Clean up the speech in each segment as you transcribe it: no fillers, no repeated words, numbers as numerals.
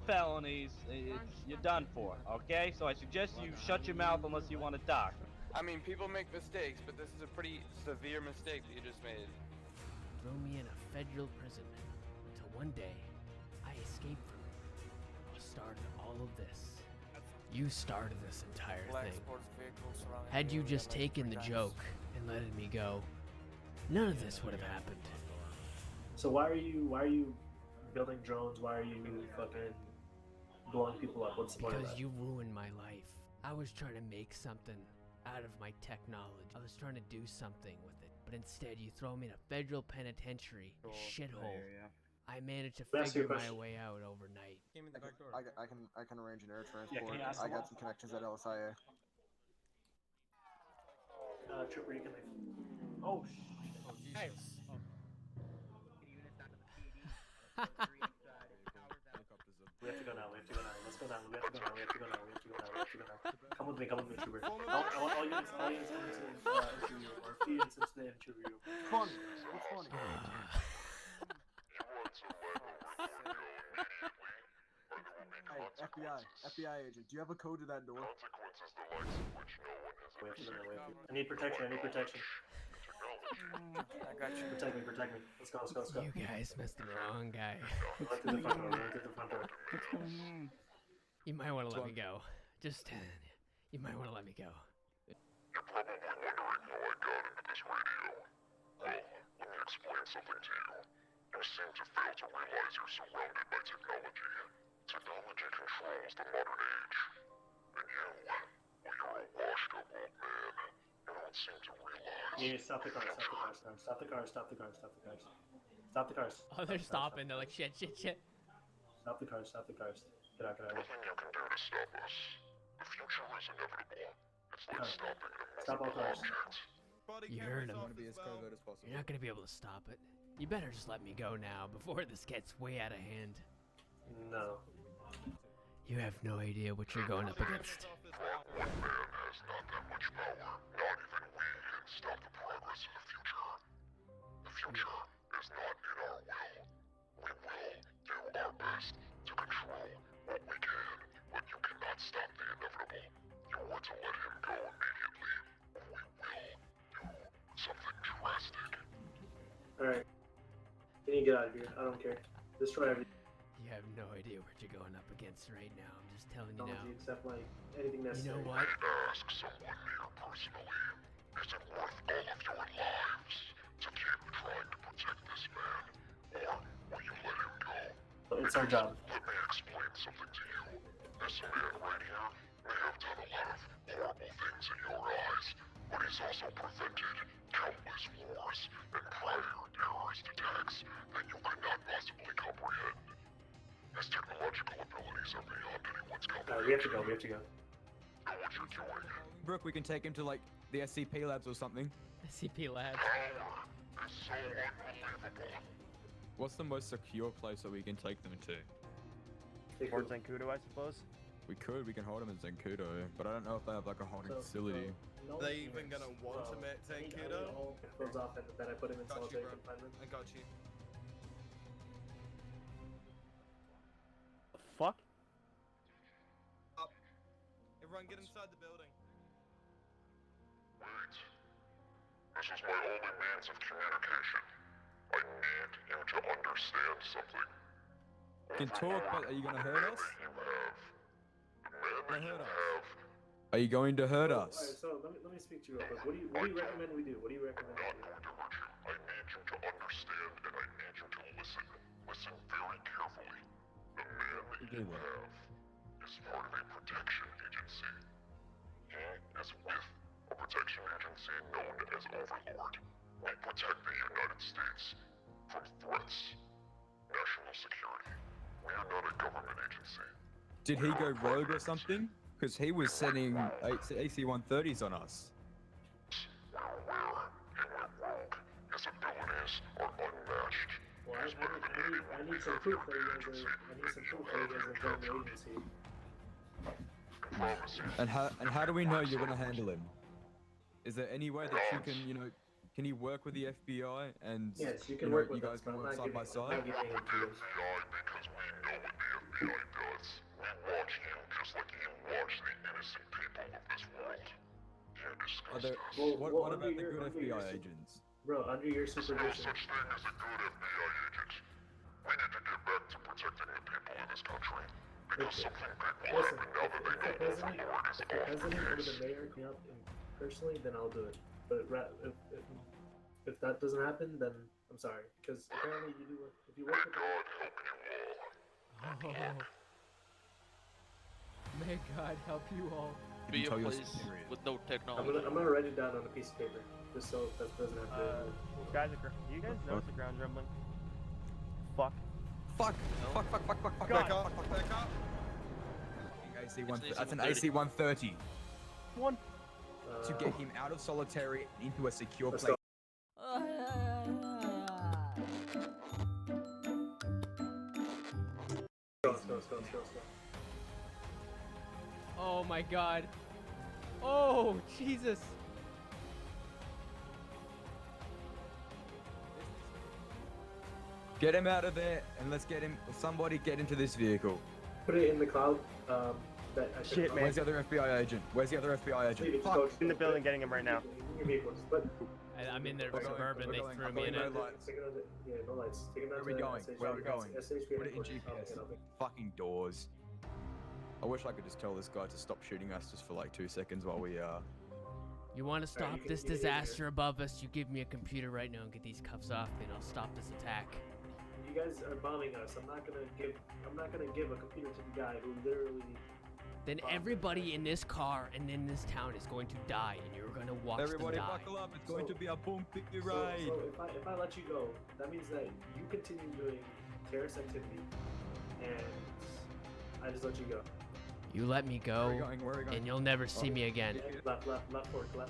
felonies, you're done for, okay? So I suggest you shut your mouth unless you want to talk. I mean, people make mistakes, but this is a pretty severe mistake that you just made. Throw me in a federal prison until one day I escape from it. I started all of this. You started this entire thing. Had you just taken the joke and letting me go, none of this would have happened. So why are you building drones? Why are you fucking blowing people up? What's the point of Because that? you ruined my life. I was trying to make something out of my technology. I was trying to do something with it, but instead you throw me in a federal penitentiary, a shithole. I managed to figure my way out overnight. Came in the back door. I can arrange an air transport. can you ask I him got what? some connections at LSIA. Trooper, you can leave. Oh shit. Oh, Jesus. Oh. We have to go now. Let's go now. We have to go now. Come with me, Trooper. All units come to interview, or few units into the interview. Funny. It's funny. Hey, FBI agent, do you have a code to that door? We have to go now. I need protection. I got you. Protect me. Let's go. You guys missed the wrong guy. We went through the front door. You might want to let me go. Just, you might want to let me go. You're probably wondering how I got into this radio. Well, let me explain something to you. You seem to fail to realize you're surrounded by technology. Technology controls the modern age. And you, well, you're a washed-up old man. You don't seem to realize... You need to stop the cars. Oh, they're stopping. They're like, shit. Stop the cars. Get out. Nothing you can do to stop us. The future is inevitable. It's like stopping an Stop all cars. object. You heard him. I want to be as covert as possible. You're not gonna be able to stop it. You better just let me go now before this gets way out of hand. No. You have no idea what you're going up against. One man has not that much power. Not even we can stop the progress of the future. The future is not in our will. We will do our best to control what we can, but you cannot stop the inevitable. You want to let him go immediately, or we will do something drastic. Alright. You need to get out of here. I don't care. Destroy everything. You have no idea what you're going up against right now. I'm just telling you now. Technology, except like anything You necessary. know what? Ask someone near personally, is it worth all of your lives to keep trying to protect this man, or will you let him go? It's our job. Let me explain something to you. This man right here may have done a lot of horrible things in your eyes, but he's also prevented countless wars and prior terrorist attacks that you could not possibly comprehend. His technological abilities are beyond anyone's comprehension. We have to go. Know what you're doing. Brooke, we can take him to like the SCP labs or something. CP Labs. Power is so unbelievable. What's the most secure place that we can take them to? Fort Zancudo, I suppose. We can hold them in Zancudo, but I don't know if they have like a holding facility. No They even gonna want to take Kudo? Goes off and then I put him in Got you, solitary bro. confinement. I got you. The fuck? Up. Everyone get inside the building. Wait. This is my only means of communication. I need you to understand something. Can talk, but are you gonna hurt us? You have. The man that you have. Are you going to hurt Alright, us? so let me speak to you real quick. What do you recommend we do? What do you recommend we Not do? going to hurt you. I need you to understand and I need you to listen. Listen very carefully. The man that you have is part of a protection agency. He is with a protection agency known as Overlord. We protect the United States from threats. National security. We are not a government agency. Did he go rogue or something? Because he was sending AC-130s on us. We're aware he went rogue. His abilities are unmatched. Well, He is better than anyone I we need some have proof ever that been you agency. guys are. I need some proof that you guys are from the agency. I promise you. And how do we know you're gonna handle him? Is there any way that you can, can you work with the FBI and Yes, you can work with you guys us, but can I'm work not side by giving side? it to you. FBI because we know what the FBI does. It's like he watched the innocent people of this world. Can't discuss Are there, this. what under about the your- good under your FBI su- agents? Bro, under your There's no supervision. such thing as a good FBI agent. We need to get back to protecting the people in this country. Because something big will Listen, happen now that they know the if authorities the off president or the the case. mayor come up personally, then I'll do it. But if that doesn't happen, then I'm sorry. Because apparently you do. If you work with the God help you all. May God help you all. Did Be you a tell your place superior? with no technology. I'm gonna write it down on a piece of paper, just so that doesn't have to. Guys, do you guys notice the ground rumbling? Fuck. Fuck! Fuck! Fuck! Fuck! Fuck! Fuck! God. Back up, back up. That's an AC-130. One. To get him out of solitary and into a secure Let's place. Go. Oh my God. Oh Jesus. Get him out of there and let's get him. Somebody get into this vehicle. Put it in the cloud. That I Shit, man. Where's the other FBI agent? Where's the other FBI agent? Leave it, Fuck! go, In the building, getting him right now. In your vehicles, but I'm in their We're going, suburban. we're They going, threw I'm me in going, it. no lights. Take it out. Yeah, no lights. Take it out Where are we to going? SHP Where are we going? SHP Put it in headquarters. GPS. Okay. Fucking doors. I wish I could just tell this guy to stop shooting us just for like 2 seconds while we You want to stop you can- this you can- disaster above us? You give me a computer right now and get these cuffs off me, and I'll stop this attack. You guys are bombing us. I'm not gonna give a computer to the guy who literally. Then everybody in this car and in this town is going to die, and you're going to watch Everybody them die. buckle up. It's going So- to be a bumpy So ride. if I let you go, that means that you continue doing terrorist activity, and I just let you go. You let me Where are we go, going? Where are we going? and you'll never see me again. Yeah, left fork. Wrong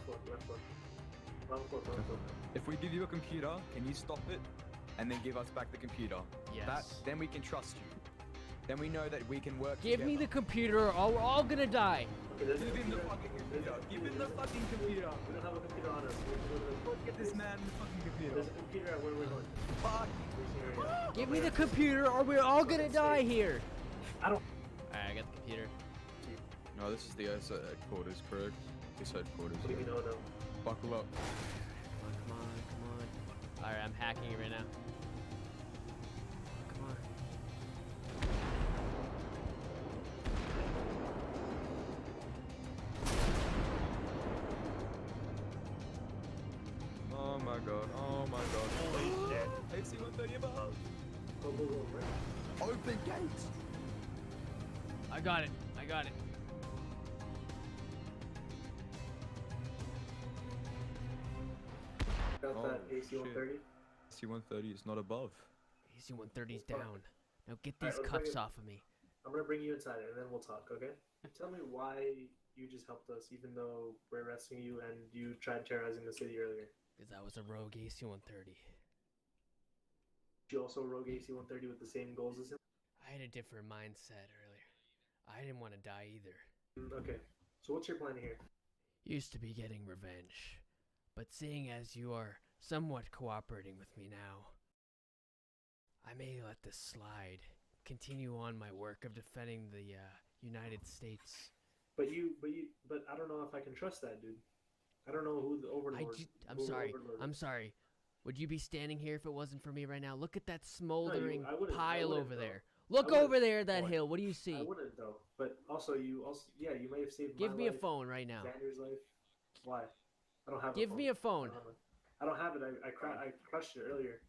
fork. If we give you a computer, can you stop it and then give us back the computer? Yes. Then we can trust you. Then we know that we can work Give me the together. computer, or we're all gonna die. Okay, there's a Give him the computer. fucking There's computer. a Give him the fucking computer. We don't have a computer on us. We have to go to the- Get this man the fucking computer. There's a computer at where we're going. Fuck. Give me the computer, or we're all gonna die here. I don't. Alright, I got the computer. No, this is the headquarters, correct? This headquarters. What do you know now? Buckle up. Come on. Alright, I'm hacking it right now. Come on. Oh my god. Oh my god. Holy shit. AC-130 above. Go, right. Open gates. I got it. Got Oh, that AC-130. AC-130 is not above. AC-130's down. Now get Alright, these let's cuffs bring it- off of me. I'm gonna bring you inside and then we'll talk, okay? Tell me why you just helped us even though we're arresting you and you tried terrorizing the city earlier. Because I was a rogue AC-130. You also rogue AC-130 with the same goals as him? I had a different mindset earlier. I didn't want to die either. Okay, so what's your plan here? Used to be getting revenge. But seeing as you are somewhat cooperating with me now, I may let this slide. Continue on my work of defending the United States. But I don't know if I can trust that, dude. I don't know who the overlord. I'm who the sorry. overlord I'm is. sorry. Would you be standing here if it wasn't for me right now? Look at that smoldering I wouldn't pile over though. there. Look wouldn't. over there, that Boy, hill. What do you see? I wouldn't though. But also, you may have saved Give my me a life, phone right now. Xander's life. Why? I don't have. Give me a phone. I don't have it. I crushed it earlier.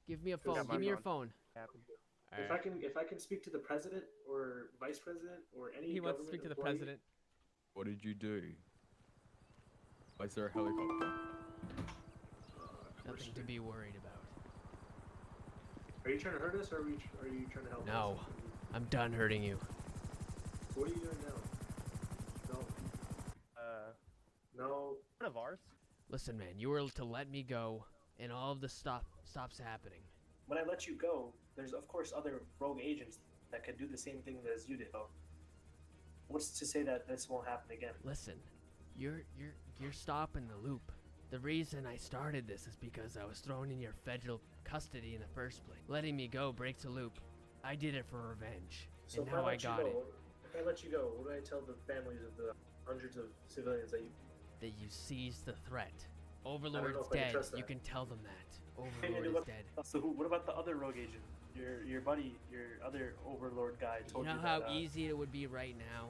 Give me a phone. Yeah, Give me your phone. phone. If I can speak to the president or vice president or any. He wants to government speak to the employee- president. What did you do? Why is there a helicopter? Nothing to be worried about. Are you trying to hurt us or are you trying to help No. us? I'm done hurting you. What are you doing now? No. One of ours? Listen, man, you were to let me go, and all of this stops happening. When I let you go, there's of course other rogue agents that could do the same thing as you did. So what's to say that this won't happen again? Listen, you're stopping the loop. The reason I started this is because I was thrown in your federal custody in the first place. Letting me go breaks a loop. I did it for revenge, So and if now I let you got go, it. I let you go, what do I tell the families of the hundreds of civilians that you... That you seized the threat. know Overlord's if I can dead. trust You that. can tell them that. Hey, Overlord is what, dead. so what about the other rogue agent? Your buddy, your other Overlord guy You told know you how that, easy it would be right now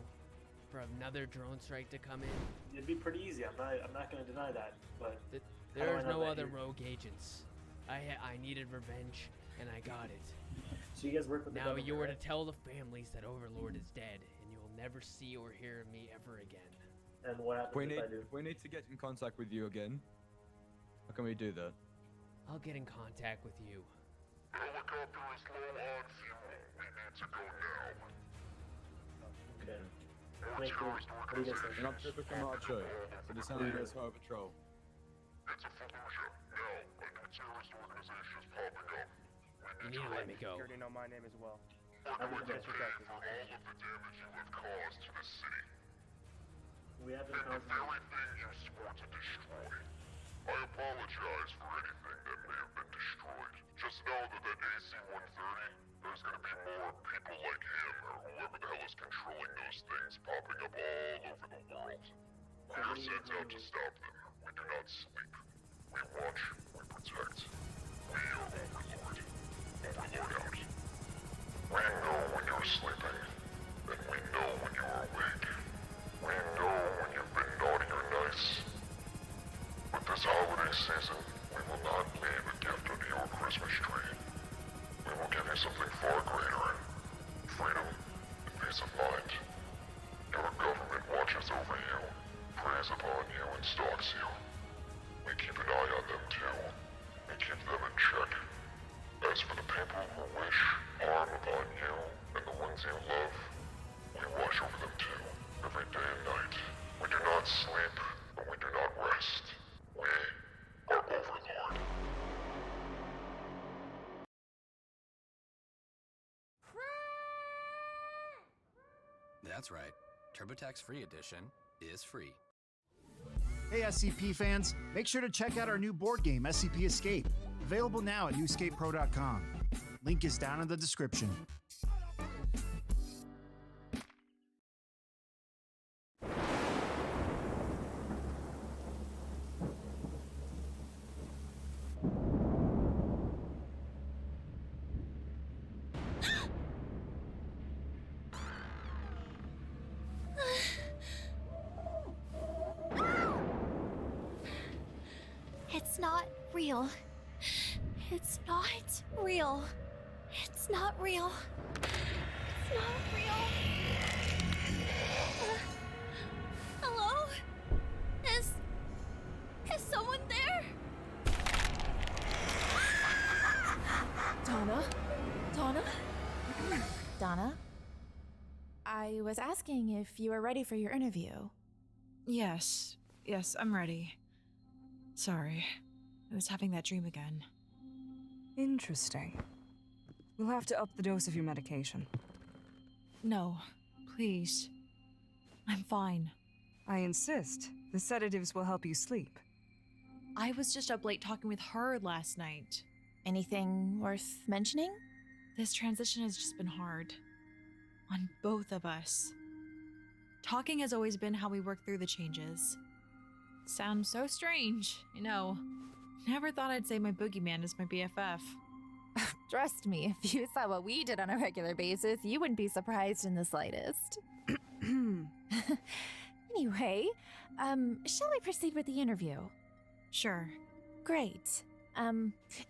for another drone strike to come in? it'd be pretty easy. I'm not gonna deny that, but Th- How do I There's know no that other you're- rogue agents. I needed revenge, and I got it. so you guys work with the Now government, you were to right? tell the families that Overlord is dead, and you will never see or hear of me ever again. And what happens if I do? We need to get in contact with you again. How can we do that? I'll get in contact with you. Helicopter is low on fuel. We need to go now. Okay. More Make sure. terrorist What do you guys think? We're not perfect from Archer, but it's only us Power Patrol. It's a Fallujah. Now, a new terrorist organization is popping up. You need to let me You go. already know my name as well. We're going to pay Disrespect for all of the damage you have caused to the city. We have been And the causing... very thing you swore to destroy. I apologize for anything that may have been destroyed. Just know that AC-130, there's gonna be more people like him, or whoever the hell is controlling those things, popping up all over the world. We're sent out to stop them. We do not sleep. We watch, we protect. We are Overlord. Overlord out. We know when you're sleeping, and we know when you are awake. We know when you've been naughty or nice. But this holiday season, we will not leave a gift under your Christmas tree. We will give you something far greater. Freedom and peace of mind. Your government watches over you, preys upon you, and stalks you. We keep an eye on them too. We keep them in check. As for the people who wish harm upon you and the ones you love, we watch over them too, every day and night. We do not sleep, and we do not rest. We are Overlord. That's right. TurboTax Free Edition is free. Hey SCP fans, make sure to check out our new board game, SCP Escape. Available now at newscapepro.com. Link is down in the description. It's not real. It's not real. It's not real. It's not real. Hello? Is someone there? Donna? Donna? Donna? I was asking if you were ready for your interview. Yes, I'm ready. Sorry, I was having that dream again. Interesting. We'll have to up the dose of your medication. No, please. I'm fine. I insist. The sedatives will help you sleep. I was just up late talking with her last night. Anything worth mentioning? This transition has just been hard. On both of us. Talking has always been how we work through the changes. Sounds so strange, I know. Never thought I'd say my boogeyman is my BFF. Trust me, if you saw what we did on a regular basis, you wouldn't be surprised in the slightest. Anyway, shall we proceed with the interview? Sure. Great.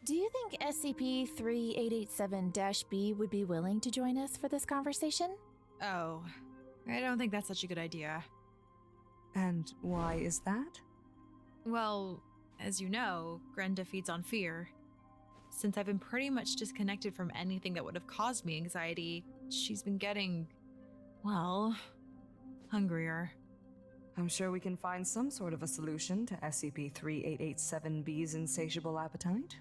Do you think SCP-3887-B would be willing to join us for this conversation? Oh, I don't think that's such a good idea. And why is that? Well, as you know, Grenda feeds on fear. Since I've been pretty much disconnected from anything that would have caused me anxiety, she's been getting, well, hungrier. I'm sure we can find some sort of a solution to SCP-3887-B's insatiable appetite.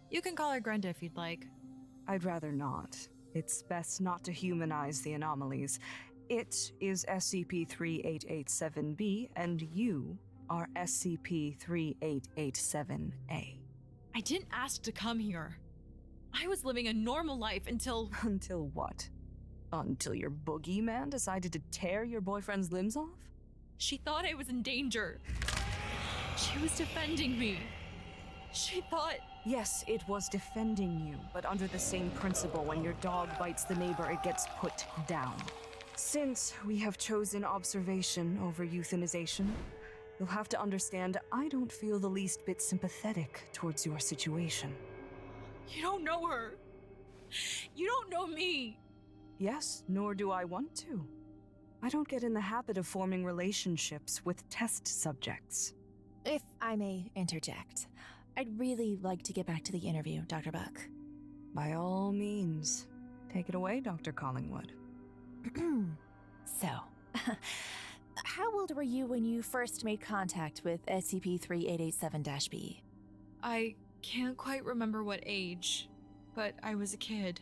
You can call her Grenda if you'd like. I'd rather not. It's best not to humanize the anomalies. It is SCP-3887-B, and you are SCP-3887-A. I didn't ask to come here. I was living a normal life until... Until what? Until your boogeyman decided to tear your boyfriend's limbs off? She thought I was in danger. She was defending me. She thought... Yes, it was defending you, but under the same principle, when your dog bites the neighbor, it gets put down. Since we have chosen observation over euthanization, you'll have to understand I don't feel the least bit sympathetic towards your situation. You don't know her. You don't know me. Yes, nor do I want to. I don't get in the habit of forming relationships with test subjects. If I may interject, I'd really like to get back to the interview, Dr. Buck. By all means. Take it away, Dr. Collingwood. So, how old were you when you first made contact with SCP-3887-B? I can't quite remember what age, but I was a kid.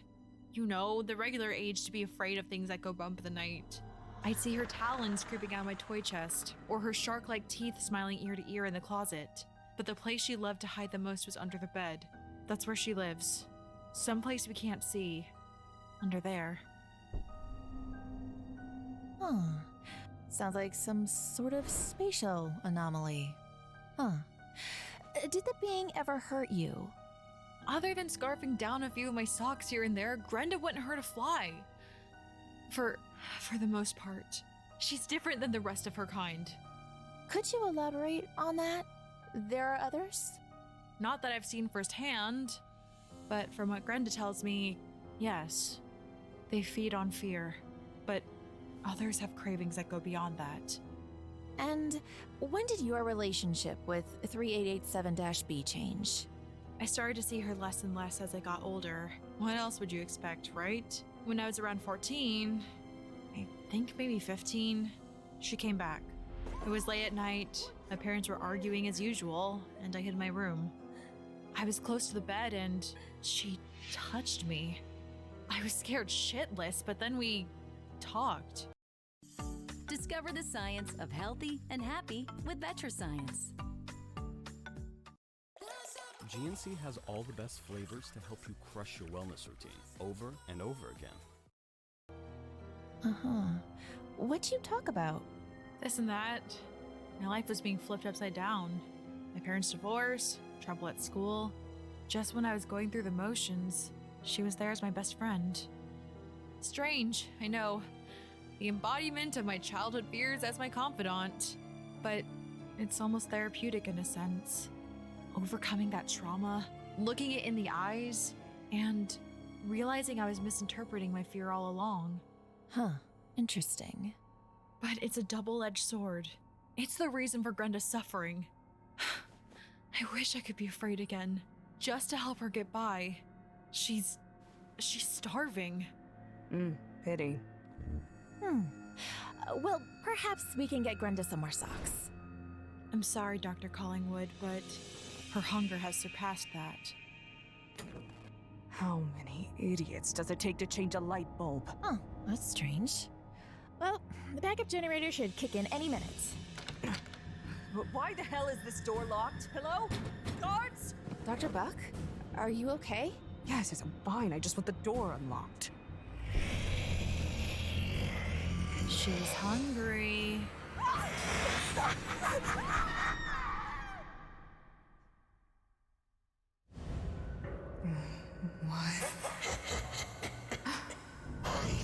You know, the regular age to be afraid of things that go bump in the night. I'd see her talons creeping out my toy chest, or her shark-like teeth smiling ear to ear in the closet. But the place she loved to hide the most was under the bed. That's where she lives. Someplace we can't see. Under there. Huh. Sounds like some sort of spatial anomaly. Huh. Did the being ever hurt you? Other than scarfing down a few of my socks here and there, Grenda wouldn't hurt a fly. For the most part. She's different than the rest of her kind. Could you elaborate on that? There are others? Not that I've seen firsthand, but from what Grenda tells me, yes. They feed on fear, but others have cravings that go beyond that. And when did your relationship with 3887-B change? I started to see her less and less as I got older. What else would you expect, right? When I was around 14, I think maybe 15, she came back. It was late at night, my parents were arguing as usual, and I hid in my room. I was close to the bed and she touched me. I was scared shitless, but then we talked. Discover the science of healthy and happy with VetraScience. GNC has all the best flavors to help you crush your wellness routine over and over again. What'd you talk about? This and that. My life was being flipped upside down. My parents' divorce, trouble at school. Just when I was going through the motions, she was there as my best friend. Strange, I know. The embodiment of my childhood fears as my confidant. But it's almost therapeutic in a sense. Overcoming that trauma, looking it in the eyes, and realizing I was misinterpreting my fear all along. Huh, interesting. But it's a double-edged sword. It's the reason for Grenda's suffering. I wish I could be afraid again, just to help her get by. She's starving. Pity. Well, perhaps we can get Grenda some more socks. I'm sorry, Dr. Collingwood, but her hunger has surpassed that. How many idiots does it take to change a light bulb? Oh, that's strange. Well, the backup generator should kick in any minute. But why the hell is this door locked? Hello? Guards? Dr. Buck, are you okay? Yes, I'm fine. I just want the door unlocked. She's hungry. I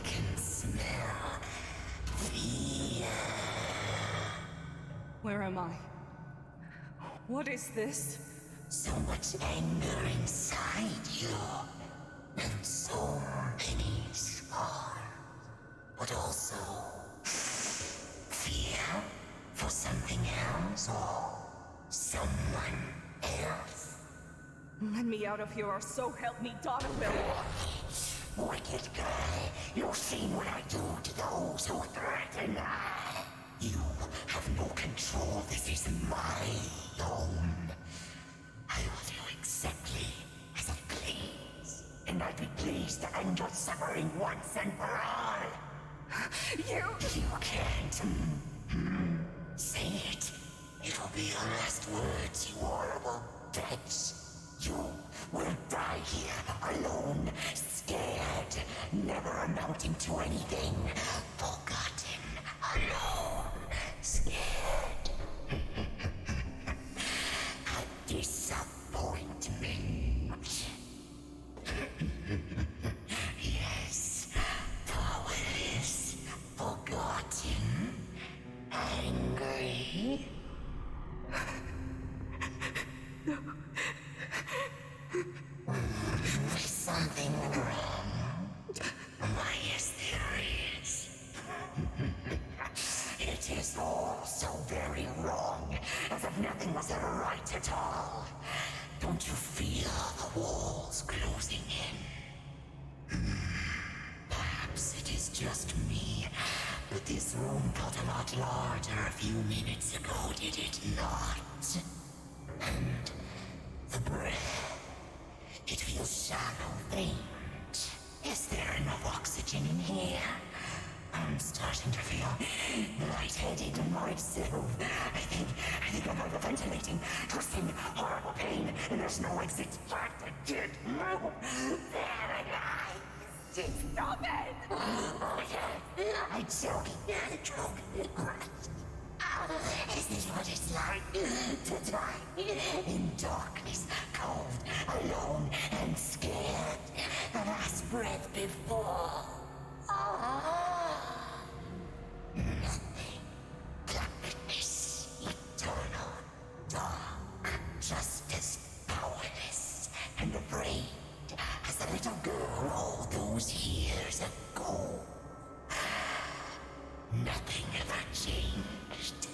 can smell fear. Where am I? What is this? So much anger inside you, and so many scars, but also fear for something else or someone else. Let me out of here, or so help me, daughter will. Wicked guy, you've seen what I do to those who threaten. You have no control. This is my own. I will do exactly as I please, and I'd be pleased to end your suffering once and for all. You can't. Say it. It will be your last words, you horrible bitch. You will die here, alone, scared, never amounting to anything, forgotten, alone, scared. A disappointment. Yes, powerless, forgotten, angry. Something wrong. Why, yes, there is. It is all so very wrong, as if nothing was ever right at all. Don't you feel the walls closing in? Perhaps it is just me, but this room got a lot larger a few minutes ago, did it not? And the breath, it feels shallow, faint. Is there enough oxygen in here? I'm starting to feel lightheaded myself. I think I'm hyperventilating, twisting horrible pain, and there's no exit. Dead, no, paralyzed. Stop it! Oh yeah, I'm choking. Is this what it's like to die in darkness, cold, alone, and scared? The last breath before. Nothing. Darkness. Eternal. Dark. Just as powerless and afraid as the little girl all those years ago. Nothing ever changed.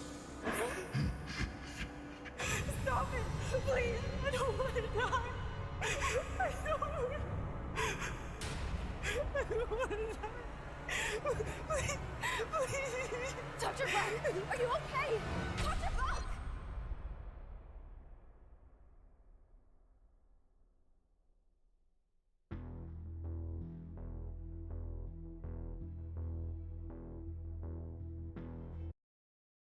Stop it! Please! I don't want to die! I don't want to die! Please! Please! Dr. Buck, are you okay? Dr. Buck!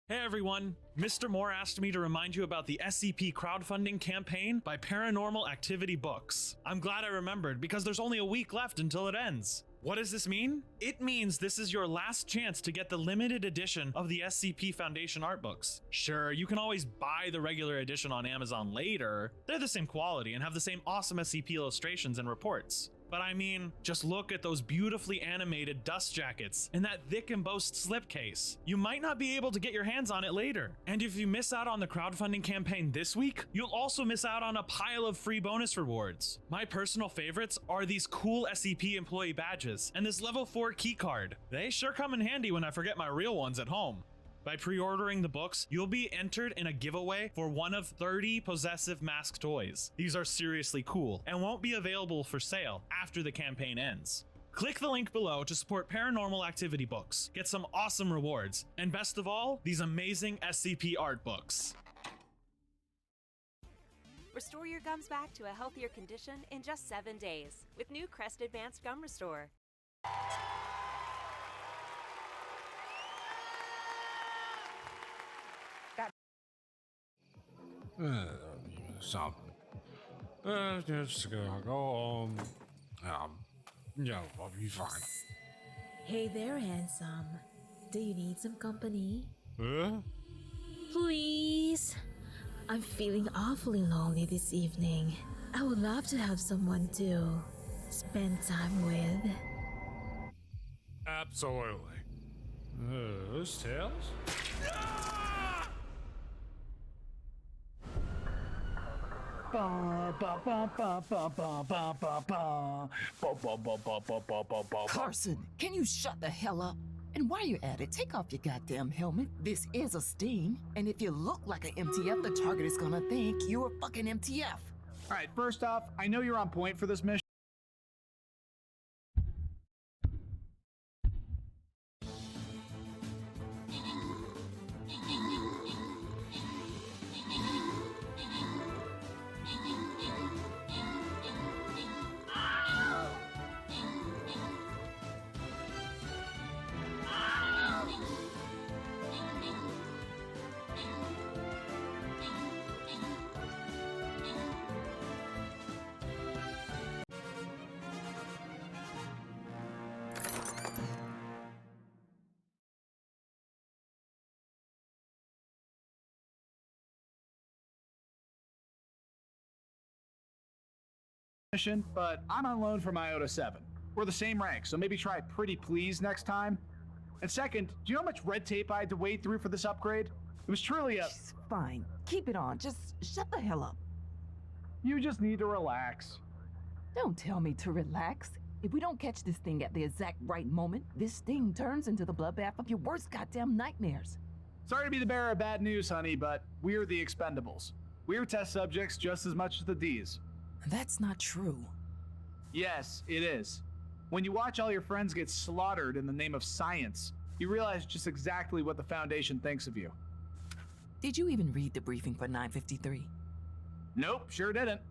Hey everyone, Mr. Moore asked me to remind you about the SCP crowdfunding campaign by Paranormal Activity Books. I'm glad I remembered because there's only a week left until it ends. What does this mean? It means this is your last chance to get the limited edition of the SCP Foundation art books. Sure, you can always buy the regular edition on Amazon later. They're the same quality and have the same awesome SCP illustrations and reports. But I mean, just look at those beautifully animated dust jackets and that thick embossed slipcase. You might not be able to get your hands on it later. And if you miss out on the crowdfunding campaign this week, you'll also miss out on a pile of free bonus rewards. My personal favorites are these cool SCP employee badges and this level 4 keycard. They sure come in handy when I forget my real ones at home. By pre-ordering the books, you'll be entered in a giveaway for one of 30 possessive mask toys. These are seriously cool and won't be available for sale after the campaign ends. Click the link below to support Paranormal Activity Books, get some awesome rewards, and best of all, these amazing SCP art books. Restore your gums back to a healthier condition in just 7 days with new Crest Advanced Gum Restore. Something. Just gonna go home. Yeah, I'll be fine. Hey there, handsome. Do you need some company? Huh? Please. I'm feeling awfully lonely this evening. I would love to have someone to spend time with. Absolutely. Those tails? Carson, can you shut the hell up? And while you're at it, take off your goddamn helmet. This is a sting, and if you look like an MTF, the target is gonna think you're a fucking MTF. Alright, first off, I know you're on point for this mission. mission, but I'm on loan from Iota 7. We're the same rank, so maybe try pretty please next time. And second, do you know how much red tape I had to wade through for this upgrade? It was truly a... Fine. Keep it on. Just shut the hell up. You just need to relax. Don't tell me to relax. If we don't catch this thing at the exact right moment, this thing turns into the bloodbath of your worst goddamn nightmares. Sorry to be the bearer of bad news, honey, but we're the Expendables. We're test subjects just as much as the Ds. That's not true. Yes, it is. When you watch all your friends get slaughtered in the name of science, you realize just exactly what the Foundation thinks of you. Did you even read the briefing for 953? Nope, sure didn't.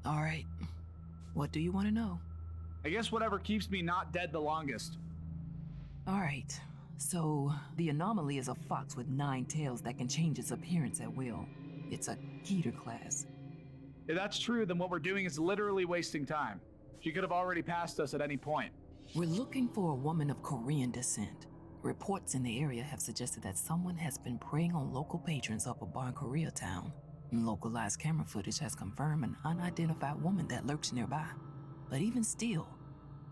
All right. What do you want to know? I guess whatever keeps me not dead the longest. All right. So, the anomaly is a fox with 9 tails that can change its appearance at will. It's a Keter class. If that's true, then what we're doing is literally wasting time. She could have already passed us at any point. We're looking for a woman of Korean descent. Reports in the area have suggested that someone has been preying on local patrons of a bar in Koreatown. Localized camera footage has confirmed an unidentified woman that lurks nearby. But even still,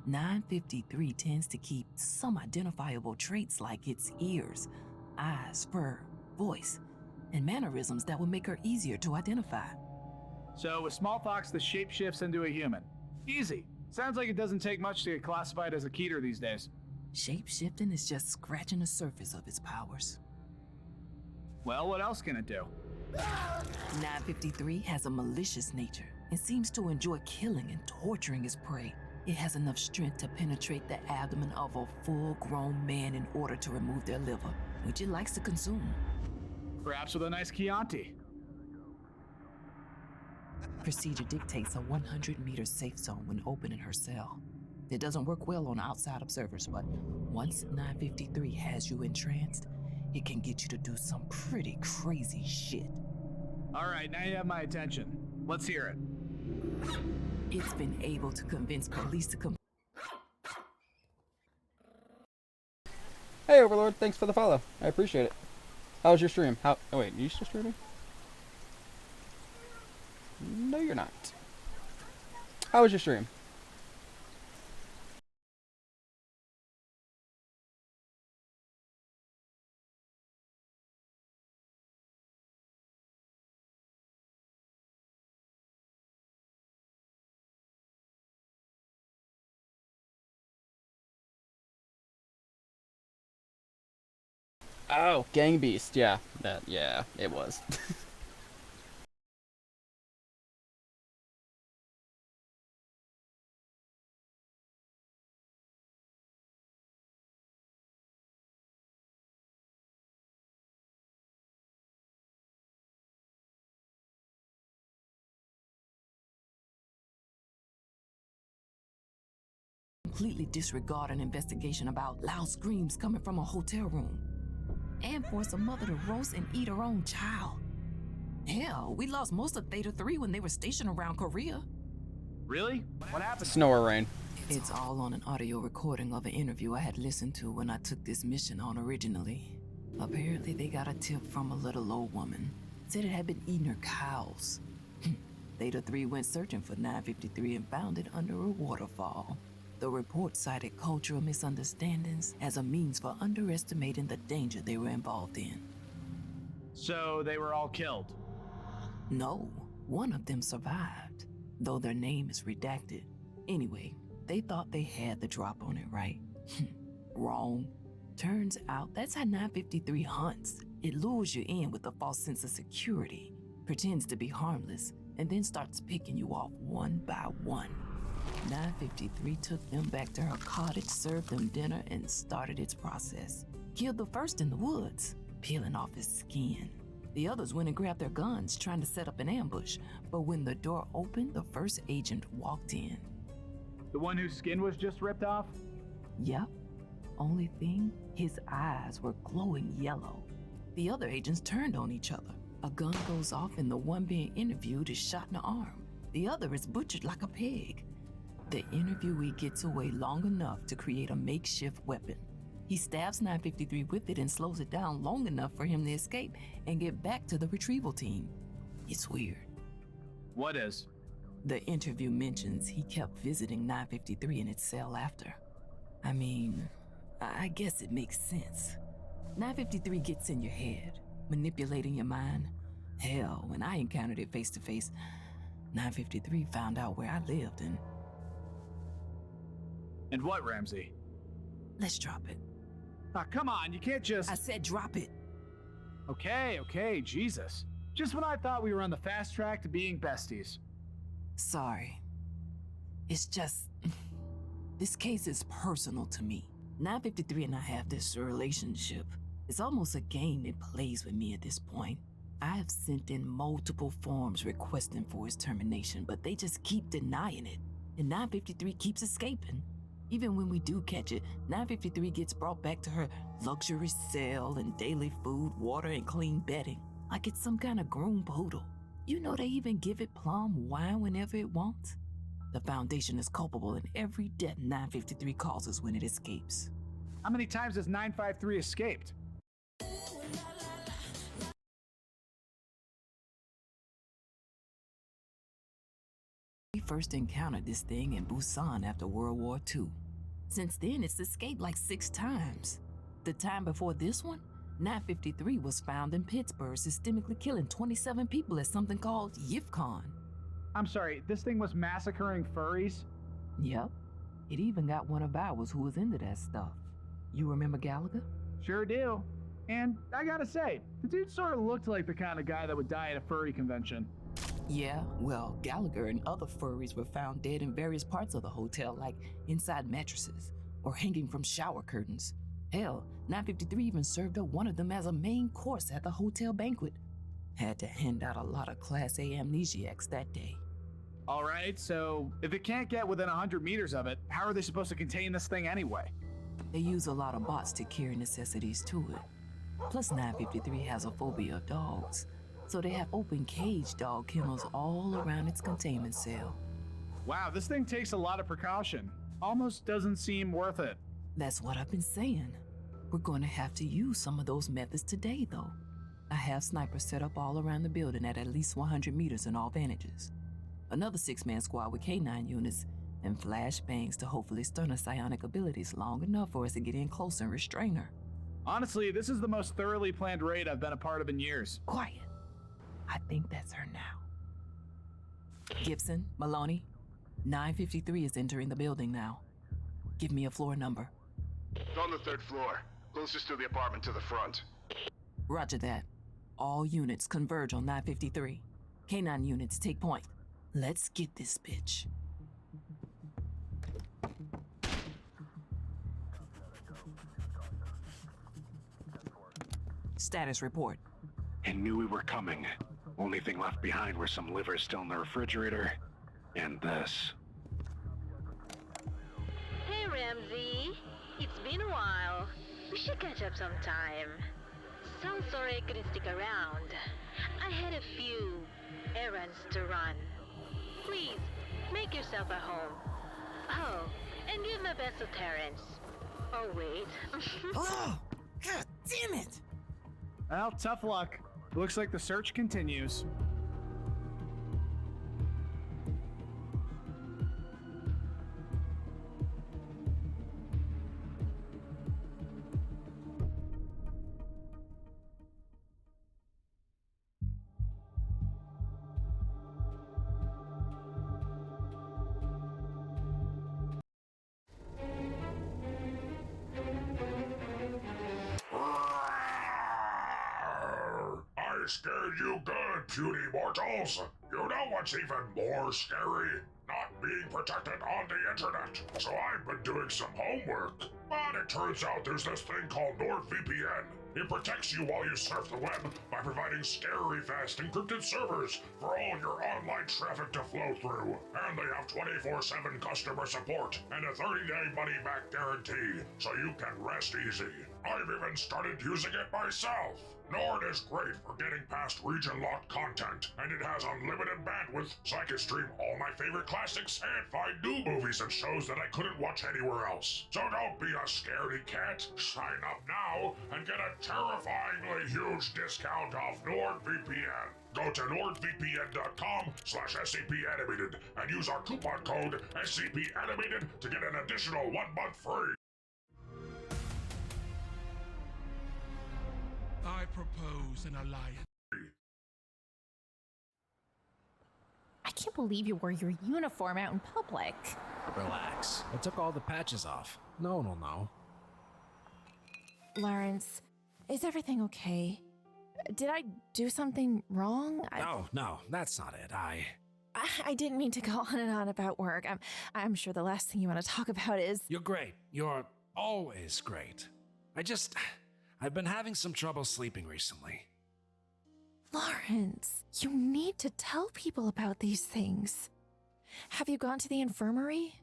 953 tends to keep some identifiable traits like its ears, eyes, fur, voice, and mannerisms that would make her easier to identify. So, a small fox that shapeshifts into a human. Easy. Sounds like it doesn't take much to get classified as a Keter these days. Shapeshifting is just scratching the surface of its powers. Well, what else can it do? 953 has a malicious nature and seems to enjoy killing and torturing its prey. It has enough strength to penetrate the abdomen of a full-grown man in order to remove their liver, which it likes to consume. Perhaps with a nice Chianti. Procedure dictates a 100-meter safe zone when opening her cell. It doesn't work well on outside observers, but once 953 has you entranced, it can get you to do some pretty crazy shit. All right, now you have my attention. Let's hear it. It's been able to convince police to come. Hey Overlord, thanks for the follow. I appreciate it. How was your stream? Oh wait, are you still streaming? No, you're not. How was your stream? Oh, Gang Beast, yeah. Yeah, it was. Completely disregard an investigation about loud screams coming from a hotel room, and force a mother to roast and eat her own child. Hell, we lost most of Theta 3 when they were stationed around Korea. Really? What happened? Snow or rain? It's all on an audio recording of an interview I had listened to when I took this mission on originally. Apparently they got a tip from a little old woman. Said it had been eating her cows. Theta 3 went searching for 953 and found it under a waterfall. The report cited cultural misunderstandings as a means for underestimating the danger they were involved in. So they were all killed? No, one of them survived, though their name is redacted. Anyway, they thought they had the drop on it, right? Wrong. Turns out that's how 953 hunts. It lures you in with a false sense of security, pretends to be harmless, and then starts picking you off one by one. 953 took them back to her cottage, served them dinner, and started its process. Killed the first in the woods, peeling off his skin. The others went and grabbed their guns, trying to set up an ambush, but when the door opened, the first agent walked in. The one whose skin was just ripped off? Yep. Only thing, his eyes were glowing yellow. The other agents turned on each other. A gun goes off and the one being interviewed is shot in the arm. The other is butchered like a pig. The interviewee gets away long enough to create a makeshift weapon. He stabs 953 with it and slows it down long enough for him to escape and get back to the retrieval team. It's weird. What is? The interview mentions he kept visiting 953 in its cell after. I mean, I guess it makes sense. 953 gets in your head, manipulating your mind. Hell, when I encountered it face to face, 953 found out where I lived and... And what, Ramsey? Let's drop it. Ah, come on, you can't just... I said drop it. Okay, Jesus. Just when I thought we were on the fast track to being besties. Sorry. It's just... This case is personal to me. 953 and I have this relationship. It's almost a game it plays with me at this point. I have sent in multiple forms requesting for his termination, but they just keep denying it. And 953 keeps escaping. Even when we do catch it, 953 gets brought back to her luxury cell and daily food, water, and clean bedding. Like it's some kind of groomed poodle. You know they even give it plum wine whenever it wants. The Foundation is culpable in every death 953 causes when it escapes. How many times has 953 escaped? We first encountered this thing in Busan after World War II. Since then, it's escaped like 6 times. The time before this one, 953 was found in Pittsburgh, systemically killing 27 people at something called YIFCON. I'm sorry, this thing was massacring furries? Yep. It even got one of ours who was into that stuff. You remember Gallagher? Sure do. And I gotta say, the dude sort of looked like the kind of guy that would die at a furry convention. Yeah, well, Gallagher and other furries were found dead in various parts of the hotel, like inside mattresses or hanging from shower curtains. Hell, 953 even served up one of them as a main course at the hotel banquet. Had to hand out a lot of Class A amnesiacs that day. All right, so if it can't get within 100 meters of it, how are they supposed to contain this thing anyway? They use a lot of bots to carry necessities to it. Plus 953 has a phobia of dogs, so they have open cage dog kennels all around its containment cell. Wow, this thing takes a lot of precaution. Almost doesn't seem worth it. That's what I've been saying. We're going to have to use some of those methods today, though. I have snipers set up all around the building at least 100 meters in all vantages. Another 6-man squad with K9 units and flashbangs to hopefully stun her psionic abilities long enough for us to get in close and restrain her. Honestly, this is the most thoroughly planned raid I've been a part of in years. Quiet. I think that's her now. Gibson, Maloney, 953 is entering the building now. Give me a floor number. It's on the 3rd floor, closest to the apartment to the front. Roger that. All units converge on 953. K9 units take point. Let's get this bitch. Status report. I knew we were coming. Only thing left behind were some livers still in the refrigerator, and this. Hey, Ramsey. It's been a while. We should catch up sometime. So sorry I couldn't stick around. I had a few errands to run. Please, make yourself at home. Oh, and give my best to Terrence. Oh, wait. Oh, God damn it! Well, tough luck. Looks like the search continues. I scared you good, puny mortals. You know what's even more scary? Not being protected on the internet. So I've been doing some homework. But it turns out there's this thing called NordVPN. It protects you while you surf the web by providing scary fast encrypted servers for all your online traffic to flow through. And they have 24/7 customer support and a 30-day money-back guarantee, so you can rest easy. I've even started using it myself. Nord is great for getting past region-locked content, and it has unlimited bandwidth, so I can stream all my favorite classics and find new movies and shows that I couldn't watch anywhere else. So don't be a scaredy cat. Sign up now and get a terrifyingly huge discount off NordVPN. Go to nordvpn.com/SCPanimated and use our coupon code SCPanimated to get an additional 1 month free. I propose an alliance. I can't believe you wore your uniform out in public. Relax. I took all the patches off. No one will know. Lawrence, is everything okay? Did I do something wrong? No, that's not it. I didn't mean to go on and on about work. I'm sure the last thing you want to talk about is... You're great. You're always great. I've been having some trouble sleeping recently. Lawrence, you need to tell people about these things. Have you gone to the infirmary?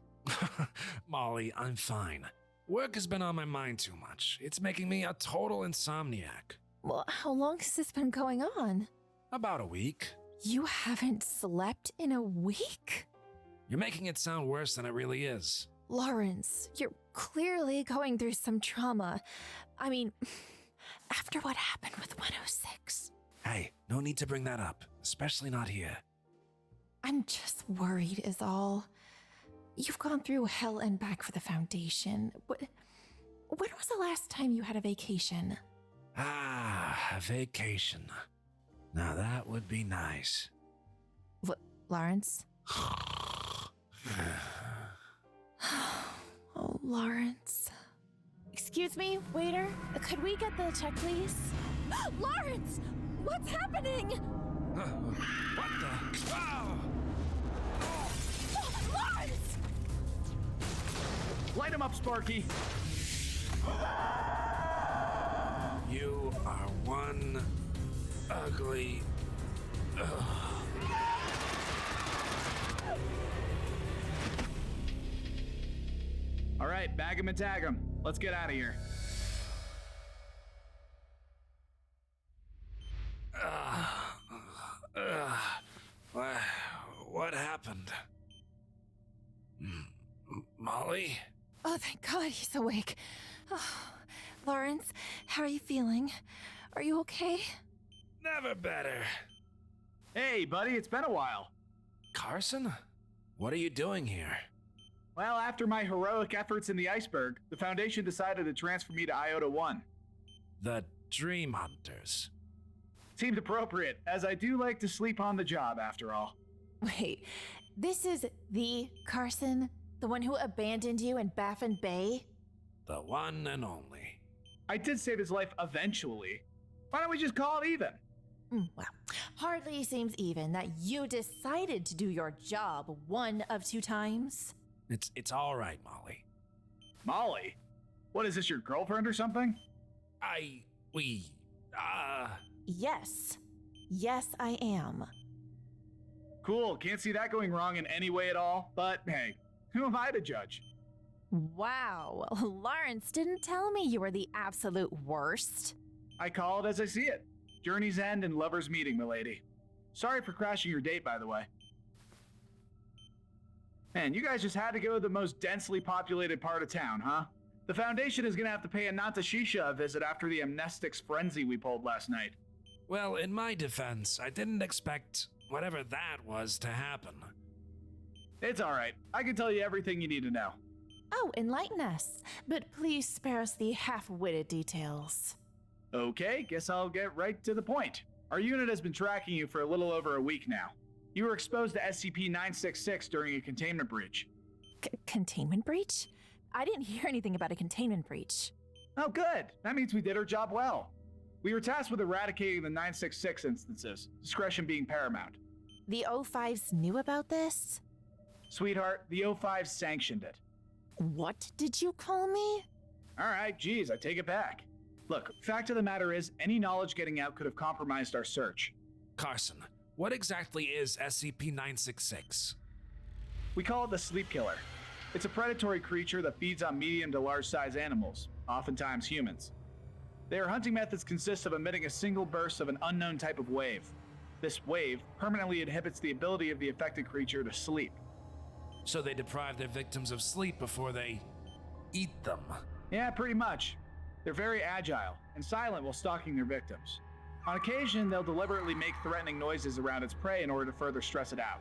Molly, I'm fine. Work has been on my mind too much. It's making me a total insomniac. Well, how long has this been going on? About a week. You haven't slept in a week? You're making it sound worse than it really is. Lawrence, you're clearly going through some trauma. I mean, after what happened with 106. Hey, no need to bring that up, especially not here. I'm just worried is all. You've gone through hell and back for the Foundation. When was the last time you had a vacation? A vacation. Now that would be nice. Lawrence? Oh, Lawrence. Excuse me, waiter. Could we get the check, please? Lawrence! What's happening? What the? Oh! Lawrence! Light him up, Sparky. You are one ugly... All right, bag him and tag him. Let's get out of here. What happened? Molly? Oh, thank God he's awake. Oh, Lawrence, how are you feeling? Are you okay? Never better. Hey, buddy, it's been a while. Carson? What are you doing here? Well, after my heroic efforts in the iceberg, the Foundation decided to transfer me to Iota 1. The Dream Hunters. Seemed appropriate, as I do like to sleep on the job after all. Wait, this is the Carson? The one who abandoned you in Baffin Bay? The one and only. I did save his life eventually. Why don't we just call it even? Well, hardly seems even that you decided to do your job one of 2 times. It's all right, Molly. Molly? What is this, your girlfriend or something? Yes. Yes, I am. Cool, can't see that going wrong in any way at all, but hey, who am I to judge? Wow, Lawrence didn't tell me you were the absolute worst. I call it as I see it. Journey's end and lover's meeting, milady. Sorry for crashing your date, by the way. Man, you guys just had to go to the most densely populated part of town, huh? The Foundation is gonna have to pay a Natashisha a visit after the amnestics frenzy we pulled last night. Well, in my defense, I didn't expect whatever that was to happen. It's alright. I can tell you everything you need to know. Oh, enlighten us. But please spare us the half-witted details. Okay, guess I'll get right to the point. Our unit has been tracking you for a little over a week now. You were exposed to SCP-966 during a containment breach. Containment breach? I didn't hear anything about a containment breach. Oh, good. That means we did our job well. We were tasked with eradicating the 966 instances, discretion being paramount. The O5s knew about this? Sweetheart, the O5s sanctioned it. What did you call me? Alright, geez, I take it back. Look, fact of the matter is, any knowledge getting out could have compromised our search. Carson, what exactly is SCP-966? We call it the sleep killer. It's a predatory creature that feeds on medium to large size animals, oftentimes humans. Their hunting methods consist of emitting a single burst of an unknown type of wave. This wave permanently inhibits the ability of the affected creature to sleep. So they deprive their victims of sleep before they eat them. Yeah, pretty much. They're very agile and silent while stalking their victims. On occasion, they'll deliberately make threatening noises around its prey in order to further stress it out.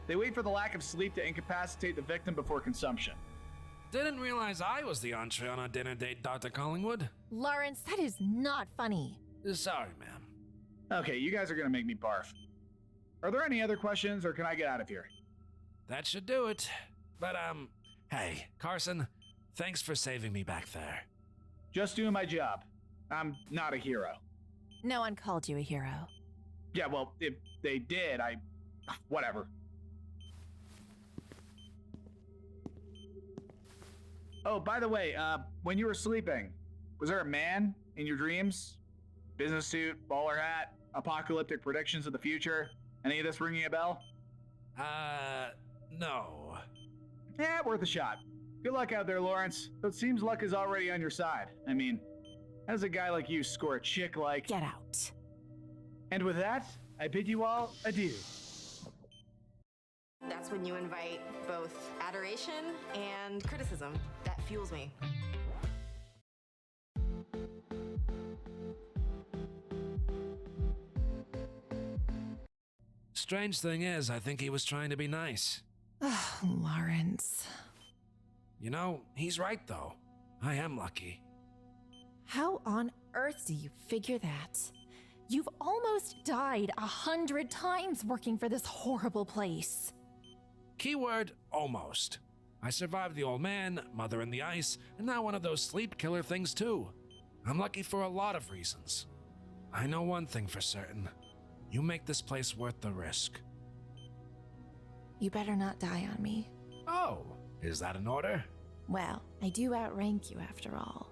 They wait for the lack of sleep to incapacitate the victim before consumption. Didn't realize I was the entree on our dinner date, Dr. Collingwood. Lawrence, that is not funny. Sorry, ma'am. Okay, you guys are gonna make me barf. Are there any other questions, or can I get out of here? That should do it. But, hey, Carson, thanks for saving me back there. Just doing my job. I'm not a hero. No one called you a hero. Yeah, well, if they did, whatever. Oh, by the way, when you were sleeping, was there a man in your dreams? Business suit, bowler hat, apocalyptic predictions of the future? Any of this ringing a bell? No. Yeah, worth a shot. Good luck out there, Lawrence. But it seems luck is already on your side. I mean, how does a guy like you score a chick like... Get out. And with that, I bid you all adieu. That's when you invite both adoration and criticism. That fuels me. Strange thing is, I think he was trying to be nice. Oh, Lawrence. You know, he's right though. I am lucky. How on earth do you figure that? You've almost died 100 times working for this horrible place. Keyword, almost. I survived the old man, mother in the ice, and now one of those sleep killer things too. I'm lucky for a lot of reasons. I know one thing for certain. You make this place worth the risk. You better not die on me. Oh, is that an order? Well, I do outrank you after all.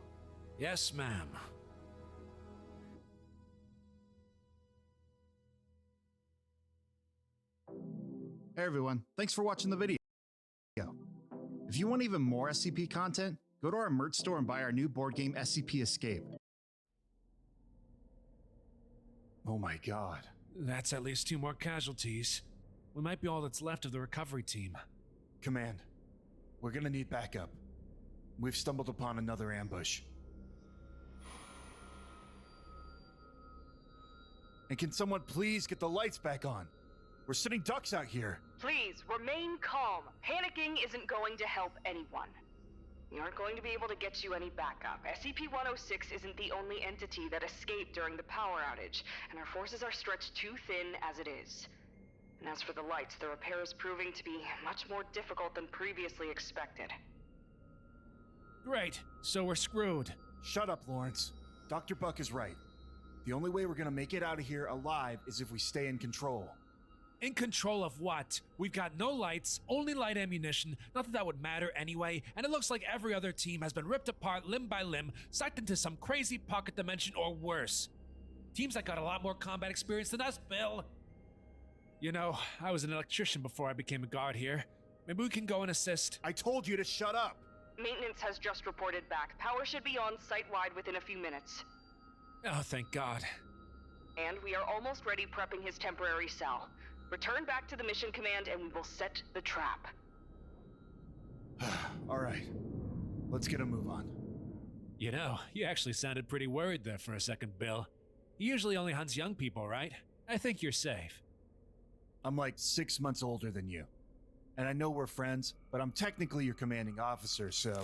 Yes, ma'am. Hey everyone, thanks for watching the video. If you want even more SCP content, go to our merch store and buy our new board game SCP Escape. Oh my god. That's at least 2 more casualties. We might be all that's left of the recovery team. Command, we're gonna need backup. We've stumbled upon another ambush. And can someone please get the lights back on? We're sitting ducks out here. Please, remain calm. Panicking isn't going to help anyone. We aren't going to be able to get you any backup. SCP-106 isn't the only entity that escaped during the power outage, and our forces are stretched too thin as it is. And as for the lights, the repair is proving to be much more difficult than previously expected. Great, so we're screwed. Shut up, Lawrence. Dr. Buck is right. The only way we're gonna make it out of here alive is if we stay in control. In control of what? We've got no lights, only light ammunition, not that that would matter anyway, and it looks like every other team has been ripped apart limb by limb, sucked into some crazy pocket dimension or worse. Teams that got a lot more combat experience than us, Bill. You know, I was an electrician before I became a guard here. Maybe we can go and assist. I told you to shut up! Maintenance has just reported back. Power should be on site-wide within a few minutes. Oh, thank God. And we are almost ready prepping his temporary cell. Return back to the mission command and we will set the trap. Alright, let's get a move on. You know, you actually sounded pretty worried there for a second, Bill. He usually only hunts young people, right? I think you're safe. I'm like 6 months older than you. And I know we're friends, but I'm technically your commanding officer, so...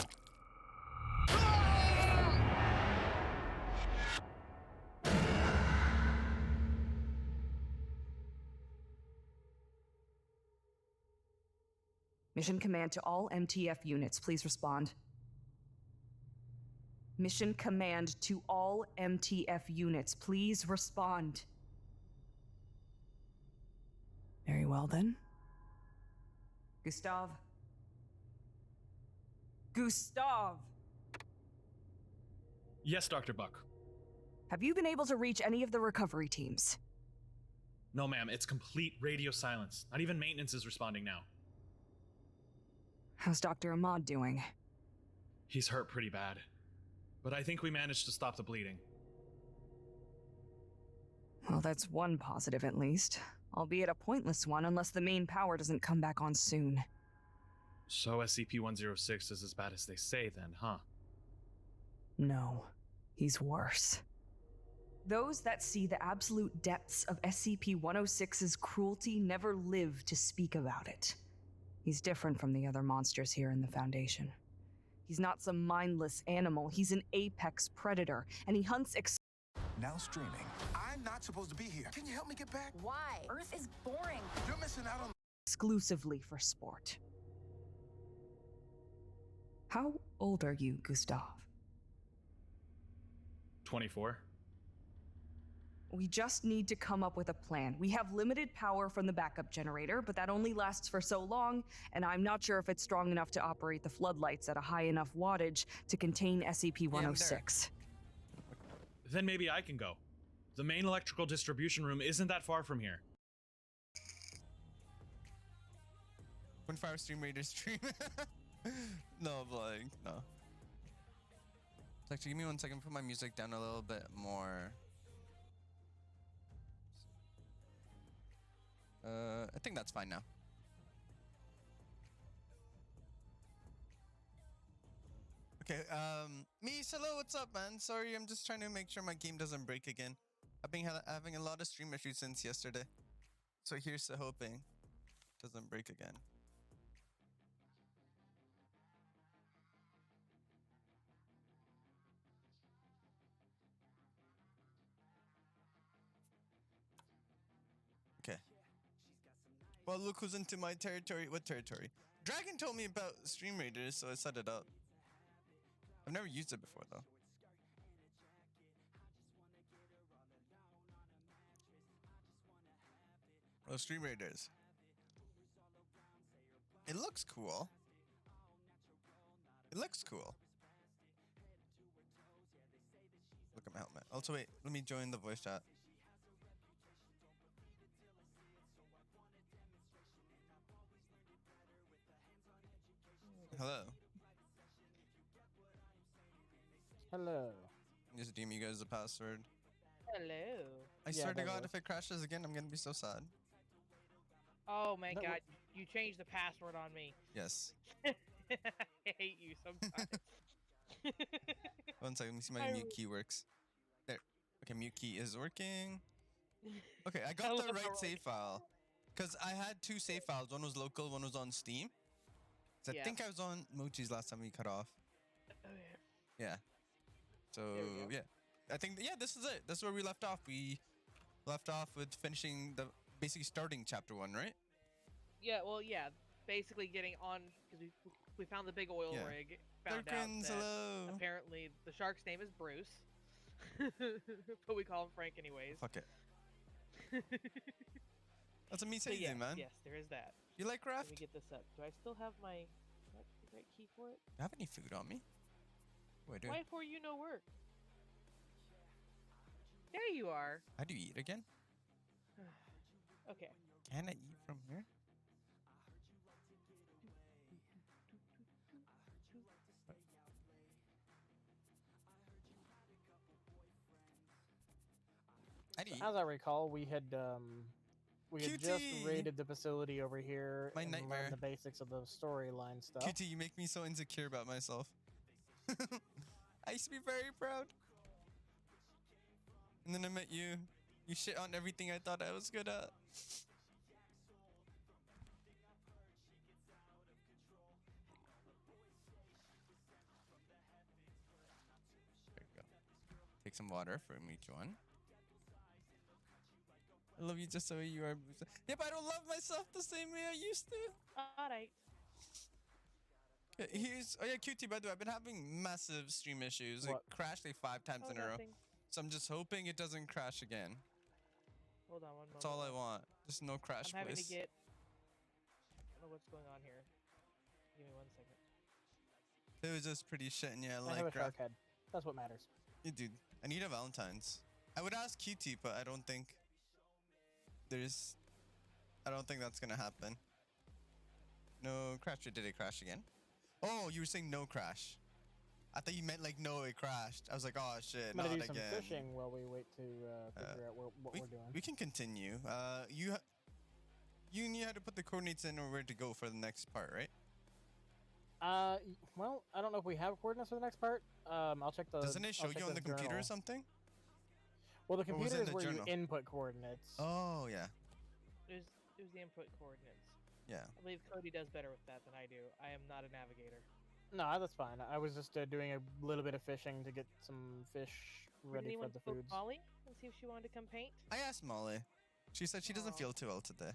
Mission command to all MTF units, please respond. Mission command to all MTF units, please respond. Very well then. Gustav. Gustav! Yes, Dr. Buck. Have you been able to reach any of the recovery teams? No, ma'am, it's complete radio silence. Not even maintenance is responding now. How's Dr. Ahmad doing? He's hurt pretty bad. But I think we managed to stop the bleeding. Well, that's one positive at least. Albeit a pointless one unless the main power doesn't come back on soon. So SCP-106 is as bad as they say then, huh? No. he's worse. Those that see the absolute depths of SCP-106's cruelty never live to speak about it. He's different from the other monsters here in the Foundation. He's not some mindless animal. He's an apex predator, and he hunts Now streaming. I'm not supposed to be here. Can you help me get back? Why? Earth is boring. You're missing out on exclusively for sport. How old are you, Gustav? 24. We just need to come up with a plan. We have limited power from the backup generator, but that only lasts for so long, and I'm not sure if it's strong enough to operate the floodlights at a high enough wattage to contain SCP-106. Then maybe I can go. The main electrical distribution room isn't that far from here. 1.5 stream raider stream. No, but like, no. Actually, give me 1 second. Put my music down a little bit more. I think that's fine now. Okay, Mies, hello, what's up, man? Sorry, I'm just trying to make sure my game doesn't break again. I've been having a lot of stream issues since yesterday. So here's to hoping it doesn't break again. Okay. Well, look who's into my territory. What territory? Dragon told me about Stream Raiders, so I set it up. I've never used it before, though. Oh, Stream Raiders. It looks cool. It looks cool. Look at my helmet. Also, wait, let me join the voice chat. Hello. Hello. Just DM you guys the password. Hello. I swear to God, if it crashes again, I'm gonna be so sad. Oh my God, you changed the password on me. Yes. I hate you sometimes. 1 second, let me see my mute key works. There. Okay, mute key is working. Okay, I got the right save file. Because I had 2 save files. One was local, one was on Steam. So I think I was on Mochi's last time we cut off. Oh, Yeah. So, yeah. I think, yeah, this is it. This is where we left off. We left off with finishing basically starting chapter 1, right? Yeah, well, yeah. Basically getting on, because we found the big oil rig. Found Durkins, out that hello. apparently the shark's name is Bruce. But we call him Frank anyways. Fuck it. That's a me So saying, yeah, man. yes, there is that. You like craft? Let me get this up. Do I still have my the right key for it? Do you have any food on me? Oh, I do. Why for you no work? There you are. How do you eat again? Okay. Can I eat from here? As I recall, we had just raided the facility over here My and nightmare. learned the basics of the storyline stuff. QT, you make me so insecure about myself. I used to be very proud. And then I met you. You shit on everything I thought I was good at. There you go. Take some water from each one. I love you just the way you are. Yeah, but I don't love myself the same way I used to. Alright. Oh yeah, QT, by the way, I've been having massive stream issues. It crashed like 5 times in a row. Nothing. So I'm just hoping it doesn't crash again. Hold on one moment. That's all I want. Just no crash, I'm having please. to get. I don't know what's going on here. Give me 1 second. It was just pretty shit, and yeah, I have a like shark head. That's what matters. Yeah, dude, I need a Valentine's. I would ask QT, but I don't think I don't think that's gonna happen. No crash. Did it crash again? Oh, you were saying no crash. I thought you meant like no, it crashed. I was like, oh shit, I'm not gonna do again. some fishing while we wait to figure out what we're doing. We can continue. You knew how to put the coordinates in or where to go for the next part, right? Well, I don't know if we have coordinates for the next part. I'll check the. Doesn't it show you on the computer journal. or something? Well, the Or was computer it is in the where journal? you input coordinates. Oh yeah. It was the input coordinates. Yeah. I believe Cody does better with that than I do. I am not a navigator. No, that's fine. I was just doing a little bit of fishing to get some fish ready for anyone the spoke foods. Molly and see if she wanted to come paint? I asked Molly. She said she doesn't feel too well today.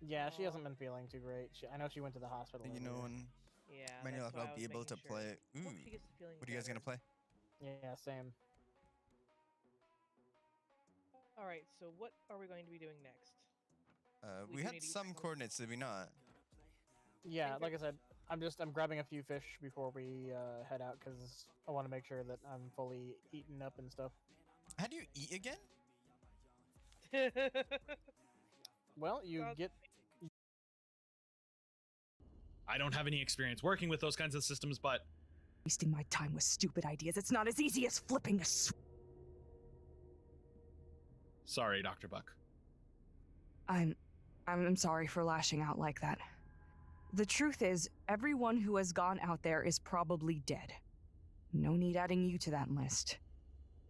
Yeah, she hasn't been feeling too great. I know she went to the hospital. You know, and Yeah. might that's not why I was be able making to sure. play. Ooh. Hope she gets to feeling What are you guys better. gonna play? Yeah, same. All right. So what are we going to be doing next? We do had need to get some coordinates, did we not? Yeah, like I said, I'm grabbing a few fish before we head out because I want to make sure that I'm fully eaten up and stuff. How do you eat again? Well, you get. I don't have any experience working with those kinds of systems, but Wasting my time with stupid ideas. It's not as easy as flipping a switch. sorry, Dr. Buck. I'm sorry for lashing out like that. The truth is, everyone who has gone out there is probably dead. No need adding you to that list.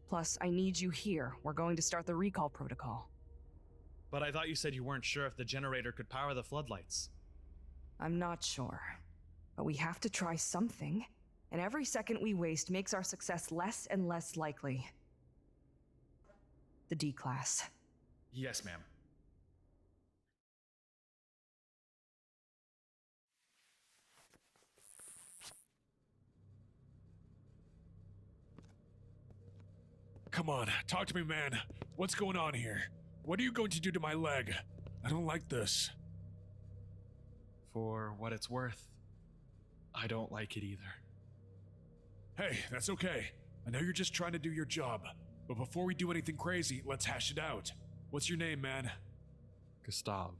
Plus, I need you here. We're going to start the recall protocol. But I thought you said you weren't sure if the generator could power the floodlights. I'm not sure. But we have to try something. And every second we waste makes our success less and less likely. The D-Class. Yes, ma'am. Come on, talk to me, man. What's going on here? What are you going to do to my leg? I don't like this. For what it's worth, I don't like it either. Hey, that's okay. I know you're just trying to do your job. But before we do anything crazy, let's hash it out. What's your name, man? Gustav.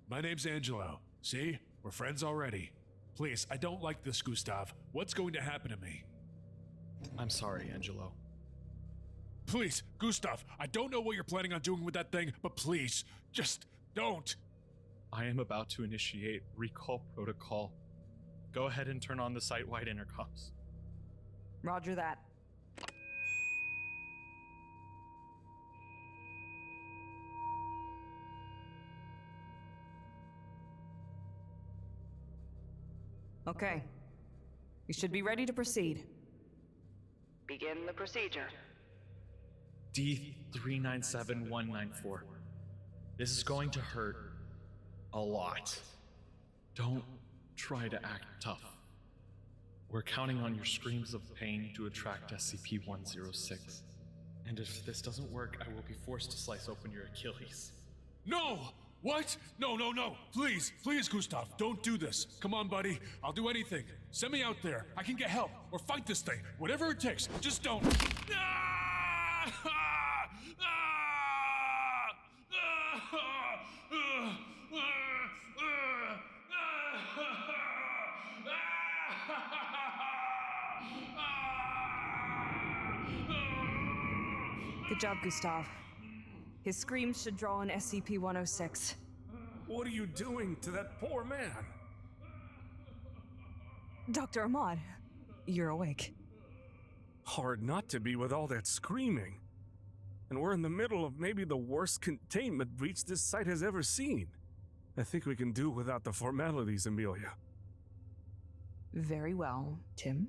My name's Angelo. See? We're friends already. Please, I don't like this, Gustav. What's going to happen to me? I'm sorry, Angelo. Please, Gustav, I don't know what you're planning on doing with that thing, but please, just don't. I am about to initiate recall protocol. Go ahead and turn on the site-wide intercoms. Roger that. Okay. You should be ready to proceed. Begin the procedure. D397194. This is going to hurt a lot. Don't try to act tough. We're counting on your screams of pain to attract SCP-106. And if this doesn't work, I will be forced to slice open your Achilles. No! What? No, no, no. Please, please, Gustav, don't do this. Come on, buddy. I'll do anything. Send me out there. I can get help or fight this thing. Whatever it takes. Just don't. Good job, Gustav. His screams should draw an SCP-106. What are you doing to that poor man? Dr. Ahmad, you're awake. Hard not to be with all that screaming. And we're in the middle of maybe the worst containment breach this site has ever seen. I think we can do without the formalities, Amelia. Very well, Tim.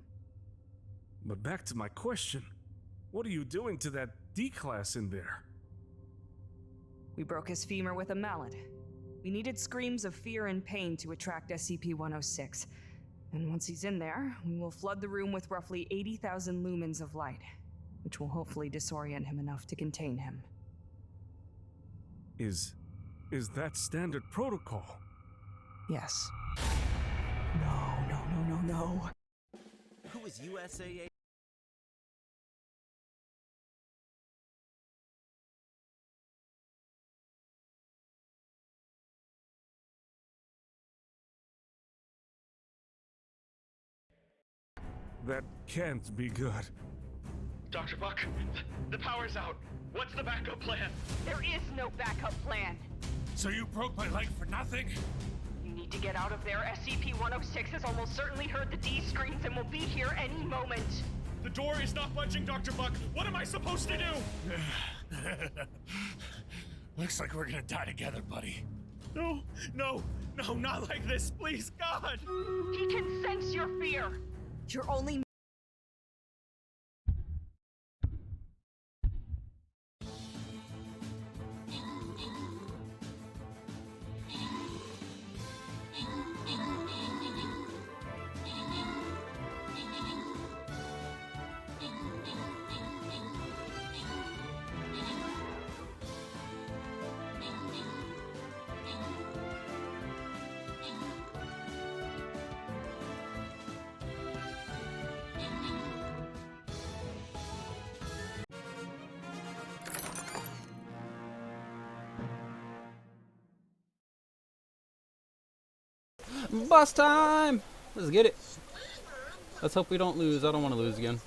But back to my question. What are you doing to that D-Class in there? We broke his femur with a mallet. We needed screams of fear and pain to attract SCP-106. And once he's in there, we will flood the room with roughly 80,000 lumens of light, which will hopefully disorient him enough to contain him. Is that standard protocol? Yes. No. Who is USAA? That can't be good. Dr. Buck, the power's out. What's the backup plan? There is no backup plan. So you broke my leg for nothing? You need need to get out of there. SCP-106 has almost certainly heard the D screens and will be here any moment. The door is not budging, Dr. Buck. What am I supposed to do? Looks like we're gonna die together, buddy. No, not like this, please, God! He can sense your fear. You're only Bus time! Let's get it. Let's hope we don't lose. I don't want to lose again.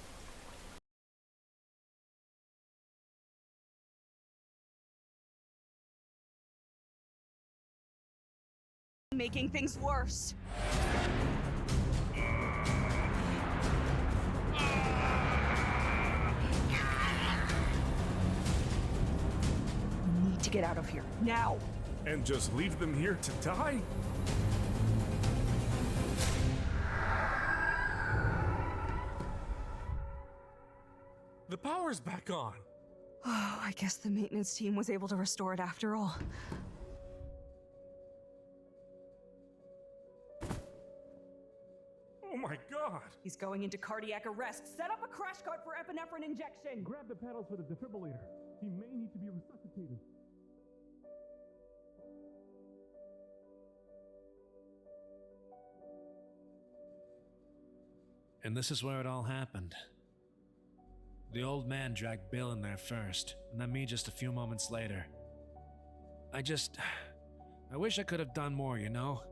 making things worse. We need to get out of here now. And just leave them here to die? The power's back on. Oh, I guess the maintenance team was able to restore it after all. Oh my god! He's going into cardiac arrest. Set up a crash cart for epinephrine injection. Grab the pedals for the defibrillator. He may need to be resuscitated. And this is where it all happened. The old man dragged Bill in there first, and then me just a few moments later. I wish I could have done more, you know?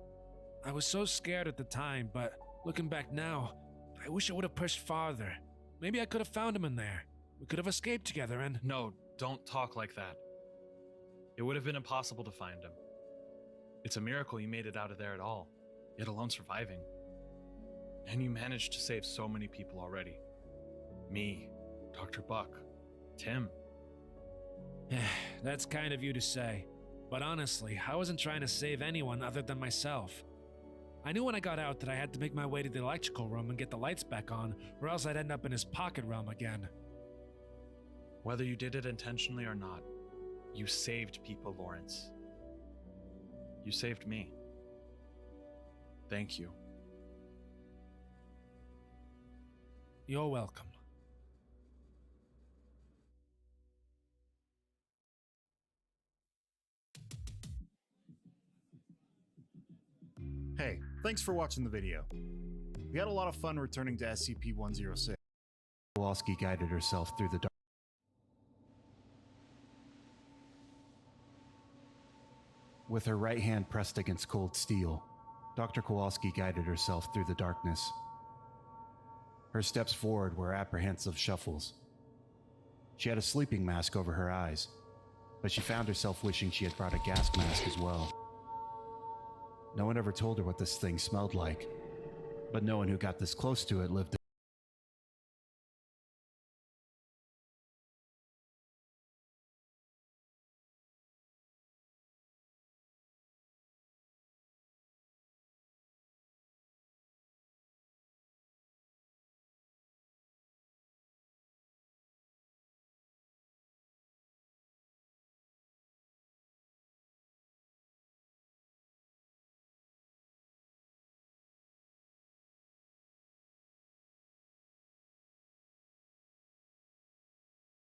I was so scared at the time, but looking back now, I wish I would have pushed farther. Maybe I could have found him in there. We could have escaped together and— No, don't talk like that. It would have been impossible to find him. It's a miracle you made it out of there at all, yet alone surviving. And you managed to save so many people already. Me, Dr. Buck, Tim. That's kind of you to say. But honestly, I wasn't trying to save anyone other than myself. I knew when I got out that I had to make my way to the electrical room and get the lights back on, or else I'd end up in his pocket realm again. Whether you did it intentionally or not, you saved people, Lawrence. You saved me. Thank you. You're welcome. Hey, thanks for watching the video. We had a lot of fun returning to SCP-106. Kowalski guided herself through the dark. With her right hand pressed against cold steel, Dr. Kowalski guided herself through the darkness. Her steps forward were apprehensive shuffles. She had a sleeping mask over her eyes, but she found herself wishing she had brought a gas mask as well. No one ever told her what this thing smelled like, but no one who got this close to it lived.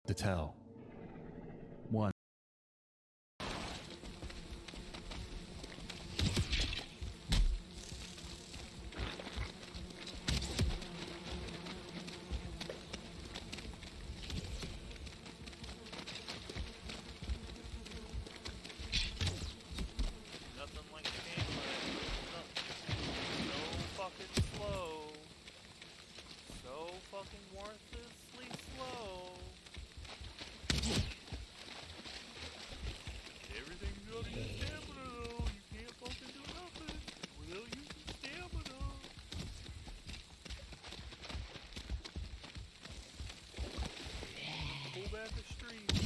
To tell. One. Nothing like camera. So fucking slow. So fucking worthlessly slow. bad the street.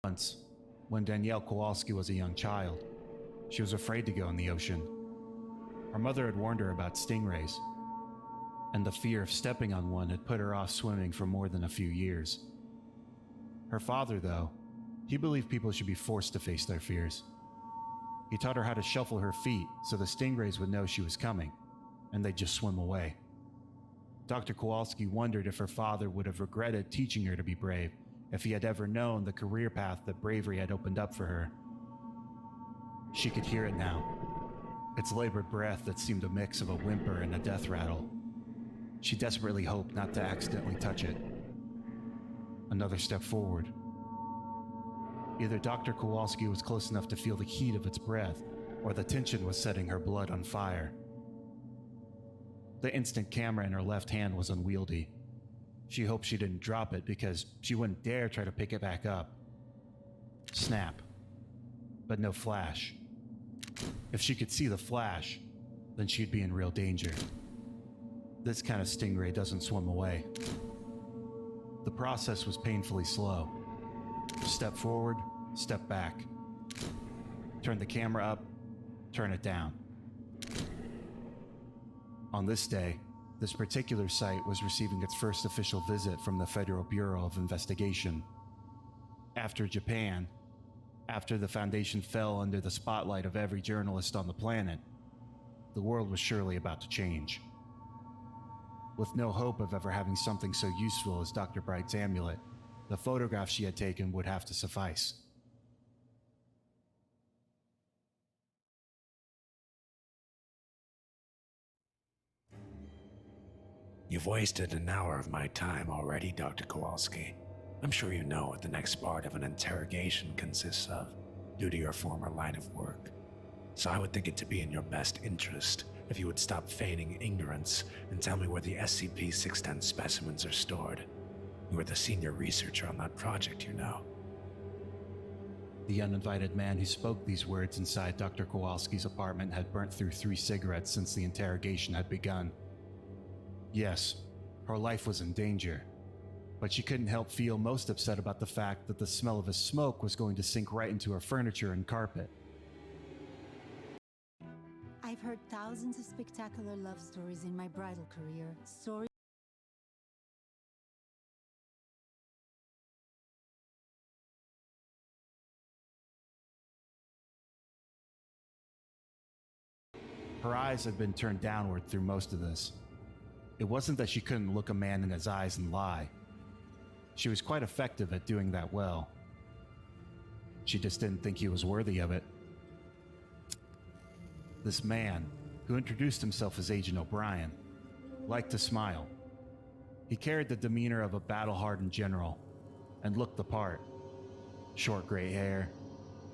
Once, when Danielle Kowalski was a young child, she was afraid to go in the ocean. Her mother had warned her about stingrays, and the fear of stepping on one had put her off swimming for more than a few years. Her father, though, he believed people should be forced to face their fears. He taught her how to shuffle her feet so the stingrays would know she was coming, and they'd just swim away. Dr. Kowalski wondered if her father would have regretted teaching her to be brave if he had ever known the career path that bravery had opened up for her. She could hear it now, its labored breath that seemed a mix of a whimper and a death rattle. She desperately hoped not to accidentally touch it. Another step forward. Either Dr. Kowalski was close enough to feel the heat of its breath, or the tension was setting her blood on fire. The instant camera in her left hand was unwieldy. She hoped she didn't drop it because she wouldn't dare try to pick it back up. Snap. But no flash. If she could see the flash, then she'd be in real danger. This kind of stingray doesn't swim away. The process was painfully slow. Step forward, step back. Turn the camera up, turn it down. On this day, this particular site was receiving its first official visit from the Federal Bureau of Investigation. After Japan, after the Foundation fell under the spotlight of every journalist on the planet, the world was surely about to change. With no hope of ever having something so useful as Dr. Bright's amulet, the photographs she had taken would have to suffice. You've wasted an hour of my time already, Dr. Kowalski. I'm sure you know what the next part of an interrogation consists of, due to your former line of work. So I would think it to be in your best interest if you would stop feigning ignorance and tell me where the SCP-610 specimens are stored. You were the senior researcher on that project, you know. The uninvited man who spoke these words inside Dr. Kowalski's apartment had burnt through 3 cigarettes since the interrogation had begun. Yes, her life was in danger, but she couldn't help feel most upset about the fact that the smell of his smoke was going to sink right into her furniture and carpet. I've heard thousands of spectacular love stories in my bridal career. Stories Her eyes had been turned downward through most of this. It wasn't that she couldn't look a man in his eyes and lie. She was quite effective at doing that well. She just didn't think he was worthy of it. This man, who introduced himself as Agent O'Brien, liked to smile. He carried the demeanor of a battle-hardened general and looked the part. Short gray hair,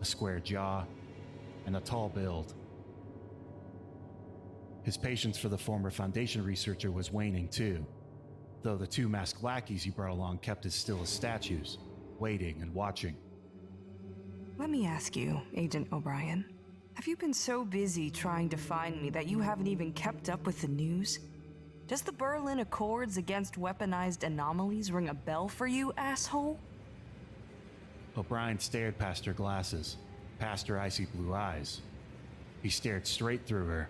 a square jaw, and a tall build. His patience for the former Foundation researcher was waning too, though the 2 masked lackeys he brought along kept as still as statues, waiting and watching. Let me ask you, Agent O'Brien, have you been so busy trying to find me that you haven't even kept up with the news? Does the Berlin Accords against weaponized anomalies ring a bell for you, asshole? O'Brien stared past her glasses, past her icy blue eyes. He stared straight through her.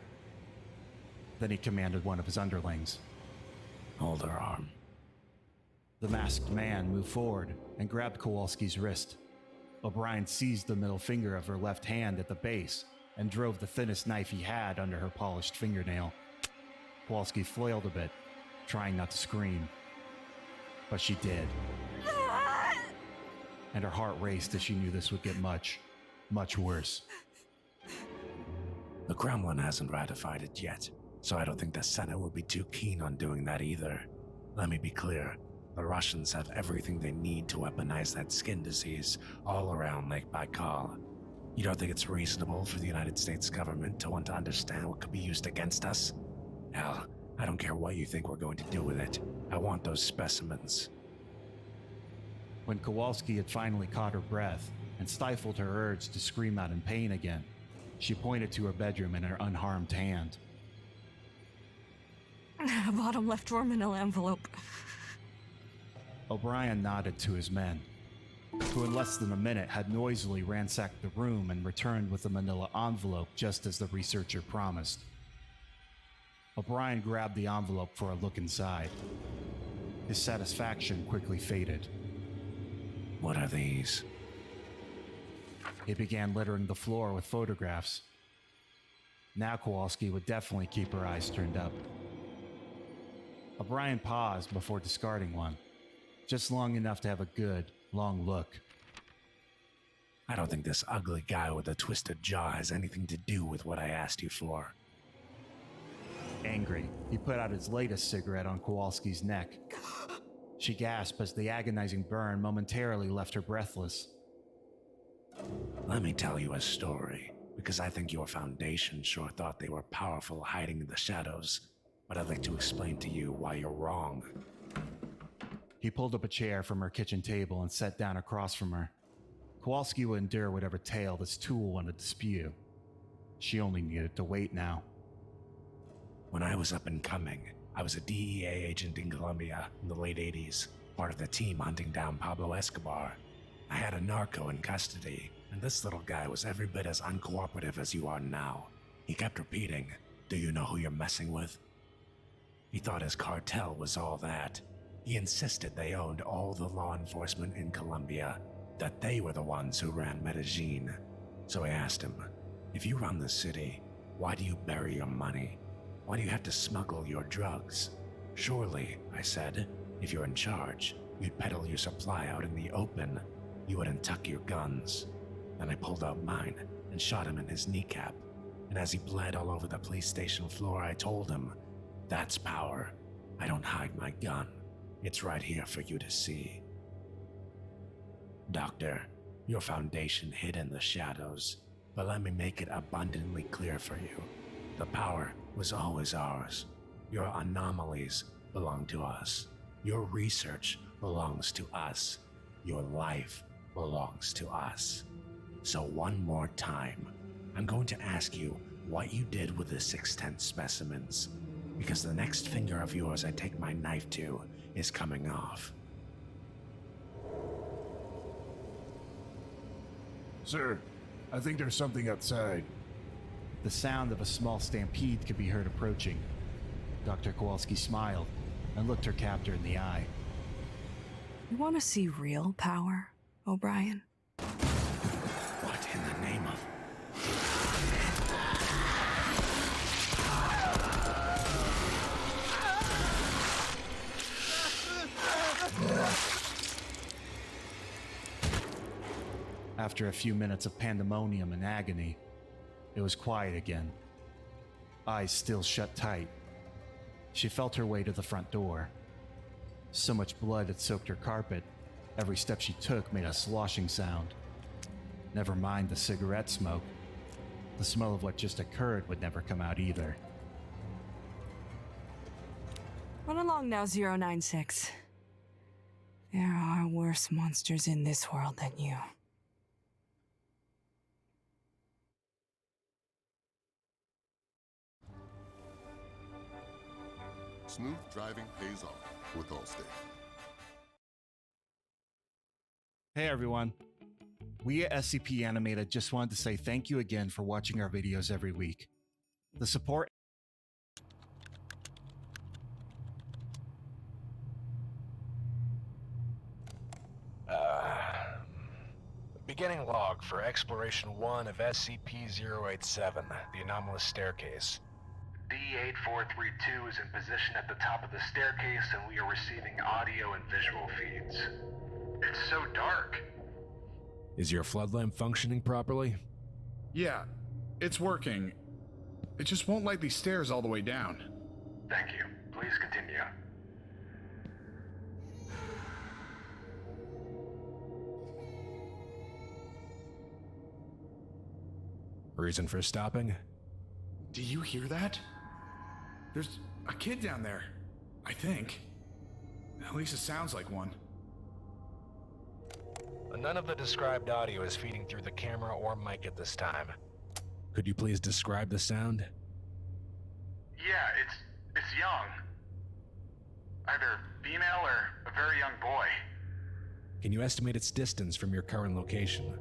Then he commanded one of his underlings. Hold her arm. The masked man moved forward and grabbed Kowalski's wrist. O'Brien seized the middle finger of her left hand at the base and drove the thinnest knife he had under her polished fingernail. Kowalski flailed a bit, trying not to scream. But she did. And her heart raced as she knew this would get much, much worse. The Kremlin hasn't ratified it yet, so I don't think the Senate would be too keen on doing that either. Let me be clear. The Russians have everything they need to weaponize that skin disease all around Lake Baikal. You don't think it's reasonable for the United States government to want to understand what could be used against us? Hell, I don't care what you think we're going to do with it. I want those specimens. When Kowalski had finally caught her breath and stifled her urge to scream out in pain again, she pointed to her bedroom in her unharmed hand. Bottom left drawer manila envelope. O'Brien nodded to his men, who in less than a minute had noisily ransacked the room and returned with the manila envelope just as the researcher promised. O'Brien grabbed the envelope for a look inside. His satisfaction quickly faded. What are these? He began littering the floor with photographs. Now Kowalski would definitely keep her eyes turned up. O'Brien paused before discarding one, just long enough to have a good, long look. I don't think this ugly guy with a twisted jaw has anything to do with what I asked you for. Angry, he put out his latest cigarette on Kowalski's neck. She gasped as the agonizing burn momentarily left her breathless. Let me tell you a story, because I think your foundation sure thought they were powerful hiding in the shadows, but I'd like to explain to you why you're wrong. He pulled up a chair from her kitchen table and sat down across from her. Kowalski would endure whatever tale this tool wanted to spew. She only needed to wait now. When I was up and coming, I was a DEA agent in Colombia in the late 80s, part of the team hunting down Pablo Escobar. I had a narco in custody, and this little guy was every bit as uncooperative as you are now. He kept repeating, "Do you know who you're messing with?" He thought his cartel was all that. He insisted they owned all the law enforcement in Colombia, that they were the ones who ran Medellin. So I asked him, if you run the city, why do you bury your money? Why do you have to smuggle your drugs? Surely, I said, if you're in charge, you'd peddle your supply out in the open. You wouldn't tuck your guns. Then I pulled out mine and shot him in his kneecap. And as he bled all over the police station floor, I told him, that's power. I don't hide my gun. It's right here for you to see. Doctor, your foundation hid in the shadows, but let me make it abundantly clear for you. The power was always ours. Your anomalies belong to us. Your research belongs to us. Your life belongs to us. So one more time, I'm going to ask you what you did with the 6/10 specimens, because the next finger of yours I take my knife to is coming off. Sir, I think there's something outside. The sound of a small stampede could be heard approaching. Dr. Kowalski smiled and looked her captor in the eye. You want to see real power, O'Brien? What in the name of... After a few minutes of pandemonium and agony, it was quiet again. Eyes still shut tight. She felt her way to the front door. So much blood had soaked her carpet, every step she took made a sloshing sound. Never mind the cigarette smoke. The smell of what just occurred would never come out either. Run along now, 096. There are worse monsters in this world than you. Smooth driving pays off with Allstate. Hey everyone. We at SCP Animated just wanted to say thank you again for watching our videos every week. The support Beginning log for Exploration 1 of SCP-087, the anomalous staircase. D-8432 is in position at the top of the staircase, and we are receiving audio and visual feeds. It's so dark. Is your flood lamp functioning properly? Yeah, it's working. It just won't light these stairs all the way down. Thank you. Please continue. Reason for stopping? Do you hear that? There's a kid down there, I think. At least it sounds like one. None of the described audio is feeding through the camera or mic at this time. Could you please describe the sound? Yeah, it's young. Either female or a very young boy. Can you estimate its distance from your current location?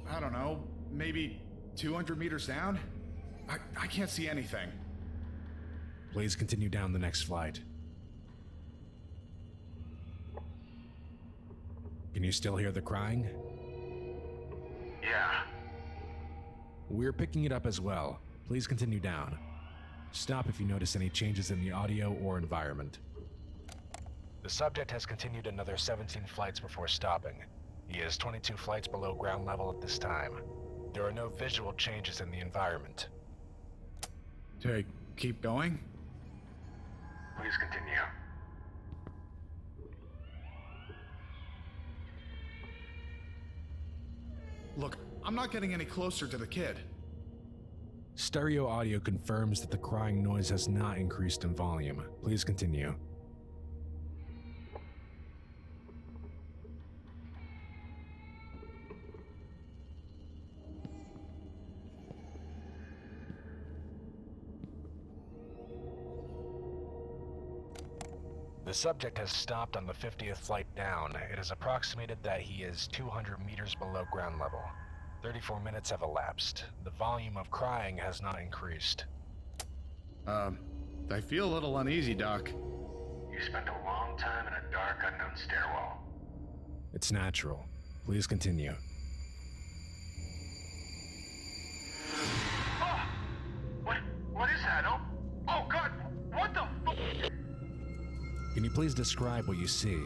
I don't know, maybe 200 meters down? I can't see anything. Please continue down the next flight. Can you still hear the crying? Yeah. We're picking it up as well. Please continue down. Stop if you notice any changes in the audio or environment. The subject has continued another 17 flights before stopping. He is 22 flights below ground level at this time. There are no visual changes in the environment. Do I keep going? Please continue. Look, I'm not getting any closer to the kid. Stereo audio confirms that the crying noise has not increased in volume. Please continue. The subject has stopped on the 50th flight down. It is approximated that he is 200 meters below ground level. 34 minutes have elapsed. The volume of crying has not increased. I feel a little uneasy, Doc. You spent a long time in a dark, unknown stairwell. It's natural. Please continue. Oh! What is that? Oh God! What the fuck? Can you please describe what you see?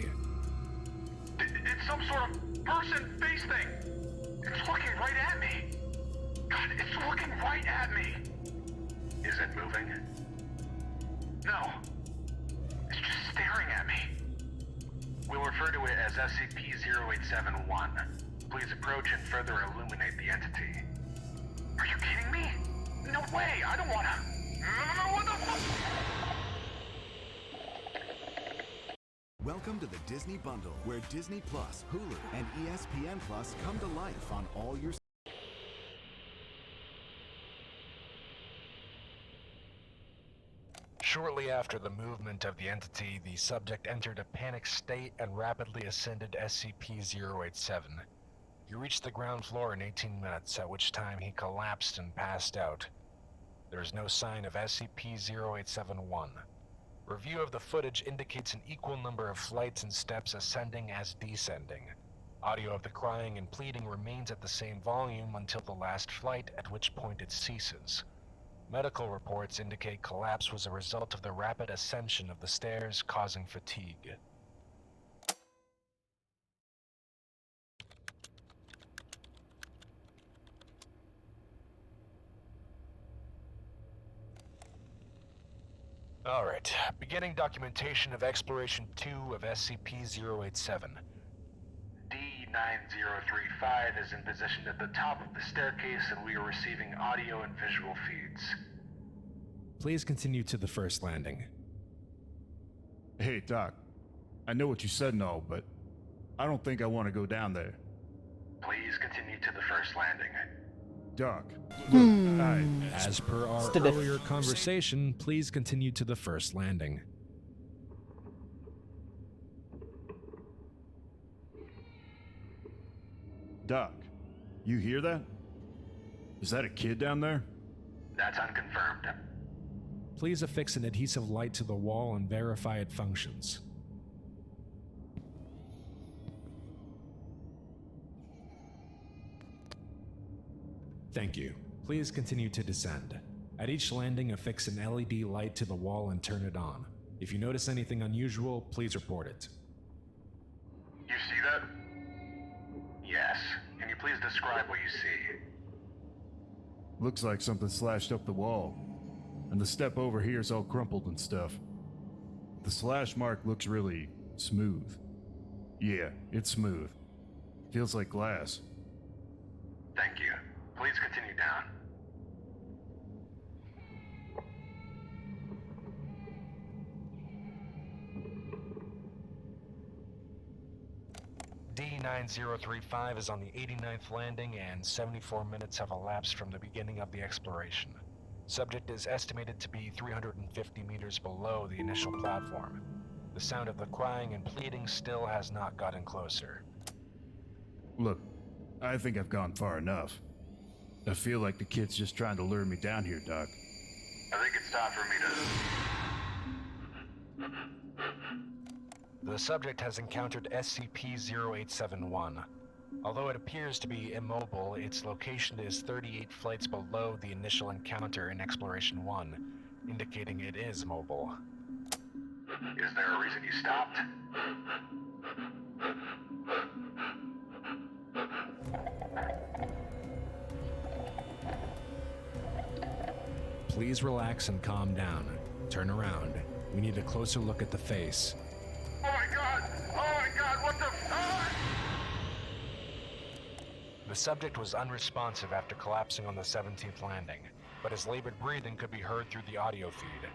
It's some sort of person face thing. It's looking right at me. God, it's looking right at me. Is it moving? No. It's just staring at me. We'll refer to it as SCP-0871. Please approach and further illuminate the entity. Are you kidding me? No way! I don't wanna... No, what the fuck? Welcome to the Disney Bundle, where Disney Plus, Hulu, and ESPN Plus come to life on all your... Shortly after the movement of the entity, the subject entered a panic state and rapidly ascended SCP-087. He reached the ground floor in 18 minutes, at which time he collapsed and passed out. There is no sign of SCP-0871. Review of the footage indicates an equal number of flights and steps ascending as descending. Audio of the crying and pleading remains at the same volume until the last flight, at which point it ceases. Medical reports indicate collapse was a result of the rapid ascension of the stairs, causing fatigue. Alright, beginning documentation of Exploration 2 of SCP-087. D-9035 is in position at the top of the staircase and we are receiving audio and visual feeds. Please continue to the first landing. Hey, Doc. I know what you said and all, but I don't think I want to go down there. Please continue to the first landing. Doc, As per our Stiff. earlier conversation, please continue to the first landing. Doc, you hear that? Is that a kid down there? That's unconfirmed. Please affix an adhesive light to the wall and verify it functions. Thank you. Please continue to descend. At each landing, affix an LED light to the wall and turn it on. If you notice anything unusual, please report it. You see that? Yes. Can you please describe what you see? Looks like something slashed up the wall. And the step over here is all crumpled and stuff. The slash mark looks really smooth. Yeah, it's smooth. Feels like glass. Thank you. Please continue down. D9035 is on the 89th landing and 74 minutes have elapsed from the beginning of the exploration. Subject is estimated to be 350 meters below the initial platform. The sound of the crying and pleading still has not gotten closer. Look, I think I've gone far enough. I feel like the kid's just trying to lure me down here, Doc. I think it's time for me to... The subject has encountered SCP-0871. Although it appears to be immobile, its location is 38 flights below the initial encounter in Exploration 1, indicating it is mobile. Is there a reason you stopped? Please relax and calm down. Turn around. We need a closer look at the face. Oh my god! Oh my god, what the fuck? The subject was unresponsive after collapsing on the 17th landing, but his labored breathing could be heard through the audio feed.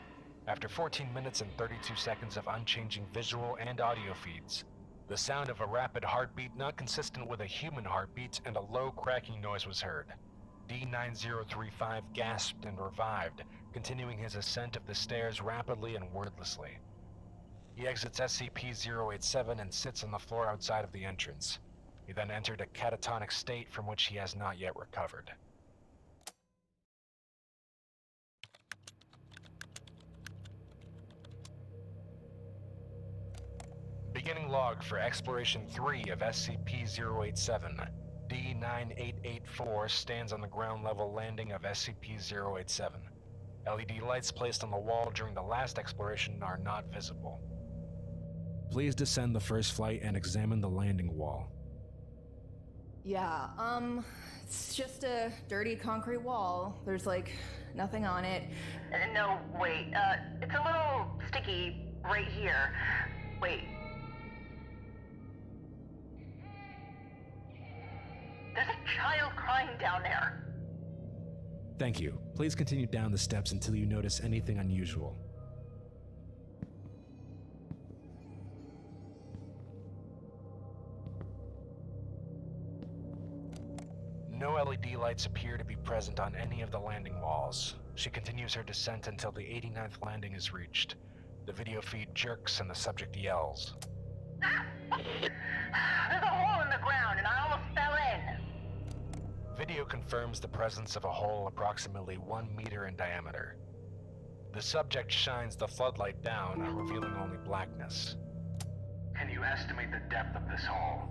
After 14 minutes and 32 seconds of unchanging visual and audio feeds, the sound of a rapid heartbeat not consistent with a human heartbeat and a low cracking noise was heard. D9035 gasped and revived, continuing his ascent of the stairs rapidly and wordlessly. He exits SCP-087 and sits on the floor outside of the entrance. He then entered a catatonic state from which he has not yet recovered. Beginning log for Exploration 3 of SCP-087. D9884 stands on the ground level landing of SCP-087. LED lights placed on the wall during the last exploration are not visible. Please descend the first flight and examine the landing wall. Yeah, it's just a dirty concrete wall. There's like nothing on it. No, wait, it's a little sticky right here. Wait. There's a child crying down there. Thank you. Please continue down the steps until you notice anything unusual. No LED lights appear to be present on any of the landing walls. She continues her descent until the 89th landing is reached. The video feed jerks and the subject yells. There's a hole in the ground and I almost fell in. Video confirms the presence of a hole approximately 1 meter in diameter. The subject shines the floodlight down, revealing only blackness. Can you estimate the depth of this hole?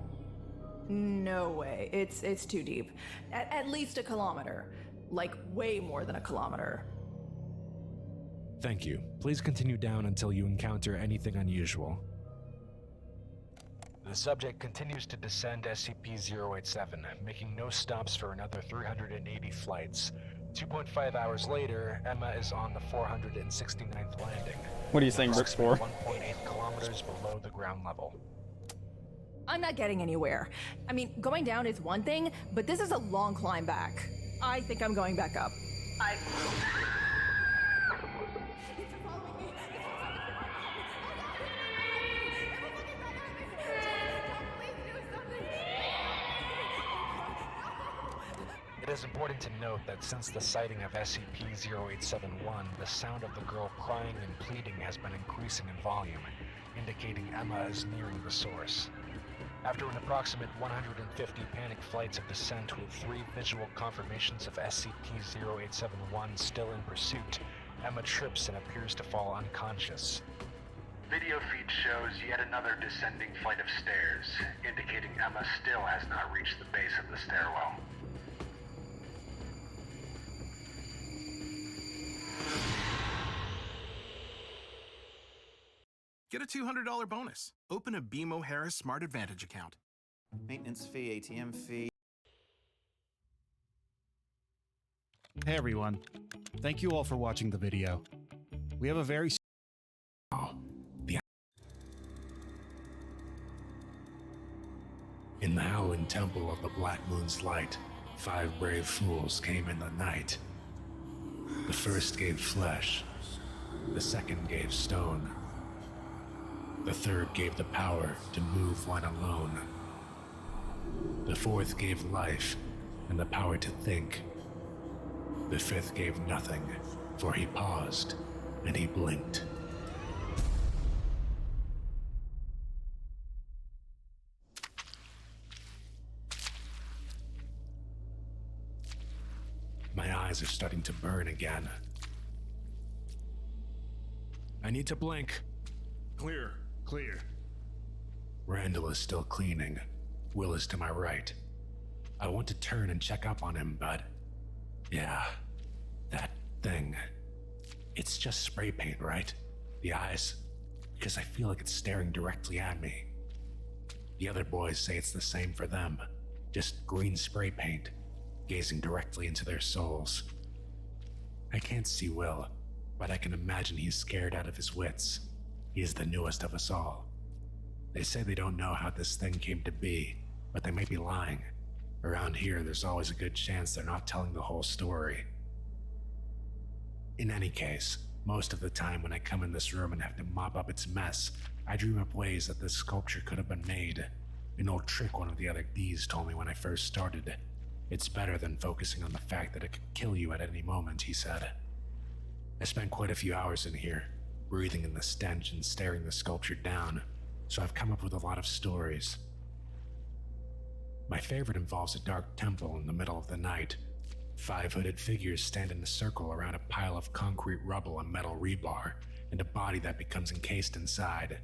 No way. It's too deep. At least a kilometer. Like way more than a kilometer. Thank you. Please continue down until you encounter anything unusual. The subject continues to descend SCP-087, making no stops for another 380 flights. 2.5 hours later, Emma is on the 469th landing. What are you saying, Brooks, for? 1.8 kilometers below the ground level. I'm not getting anywhere. I mean, going down is one thing, but this is a long climb back. I think I'm going back up. It is important to note that since the sighting of SCP-0871, the sound of the girl crying and pleading has been increasing in volume, indicating Emma is nearing the source. After an approximate 150 panic flights of descent with 3 visual confirmations of SCP-0871 still in pursuit, Emma trips and appears to fall unconscious. Video feed shows yet another descending flight of stairs, indicating Emma still has not reached the base of the stairwell. Get a $200 bonus. Open a BMO Harris Smart Advantage account. Maintenance fee, ATM fee. Hey everyone. Thank you all for watching the video. We have a very In the howling temple of the Black Moon's light, 5 brave fools came in the night. The first gave flesh, the second gave stone, the third gave the power to move when alone, the fourth gave life and the power to think, the fifth gave nothing, for he paused and he blinked. My eyes are starting to burn again. I need to blink. Clear. Clear. Randall is still cleaning. Will is to my right. I want to turn and check up on him, but... yeah, that thing. It's just spray paint, right? The eyes. Because I feel like it's staring directly at me. The other boys say it's the same for them. Just green spray paint, gazing directly into their souls. I can't see Will, but I can imagine he's scared out of his wits. He is the newest of us all. They say they don't know how this thing came to be, but they may be lying. Around here, there's always a good chance they're not telling the whole story. In any case, most of the time when I come in this room and have to mop up its mess, I dream up ways that this sculpture could have been made. An old trick one of the other Ds told me when I first started. It's better than focusing on the fact that it could kill you at any moment, he said. I spent quite a few hours in here, breathing in the stench and staring the sculpture down, so I've come up with a lot of stories. My favorite involves a dark temple in the middle of the night. 5 hooded figures stand in a circle around a pile of concrete rubble and metal rebar, and a body that becomes encased inside.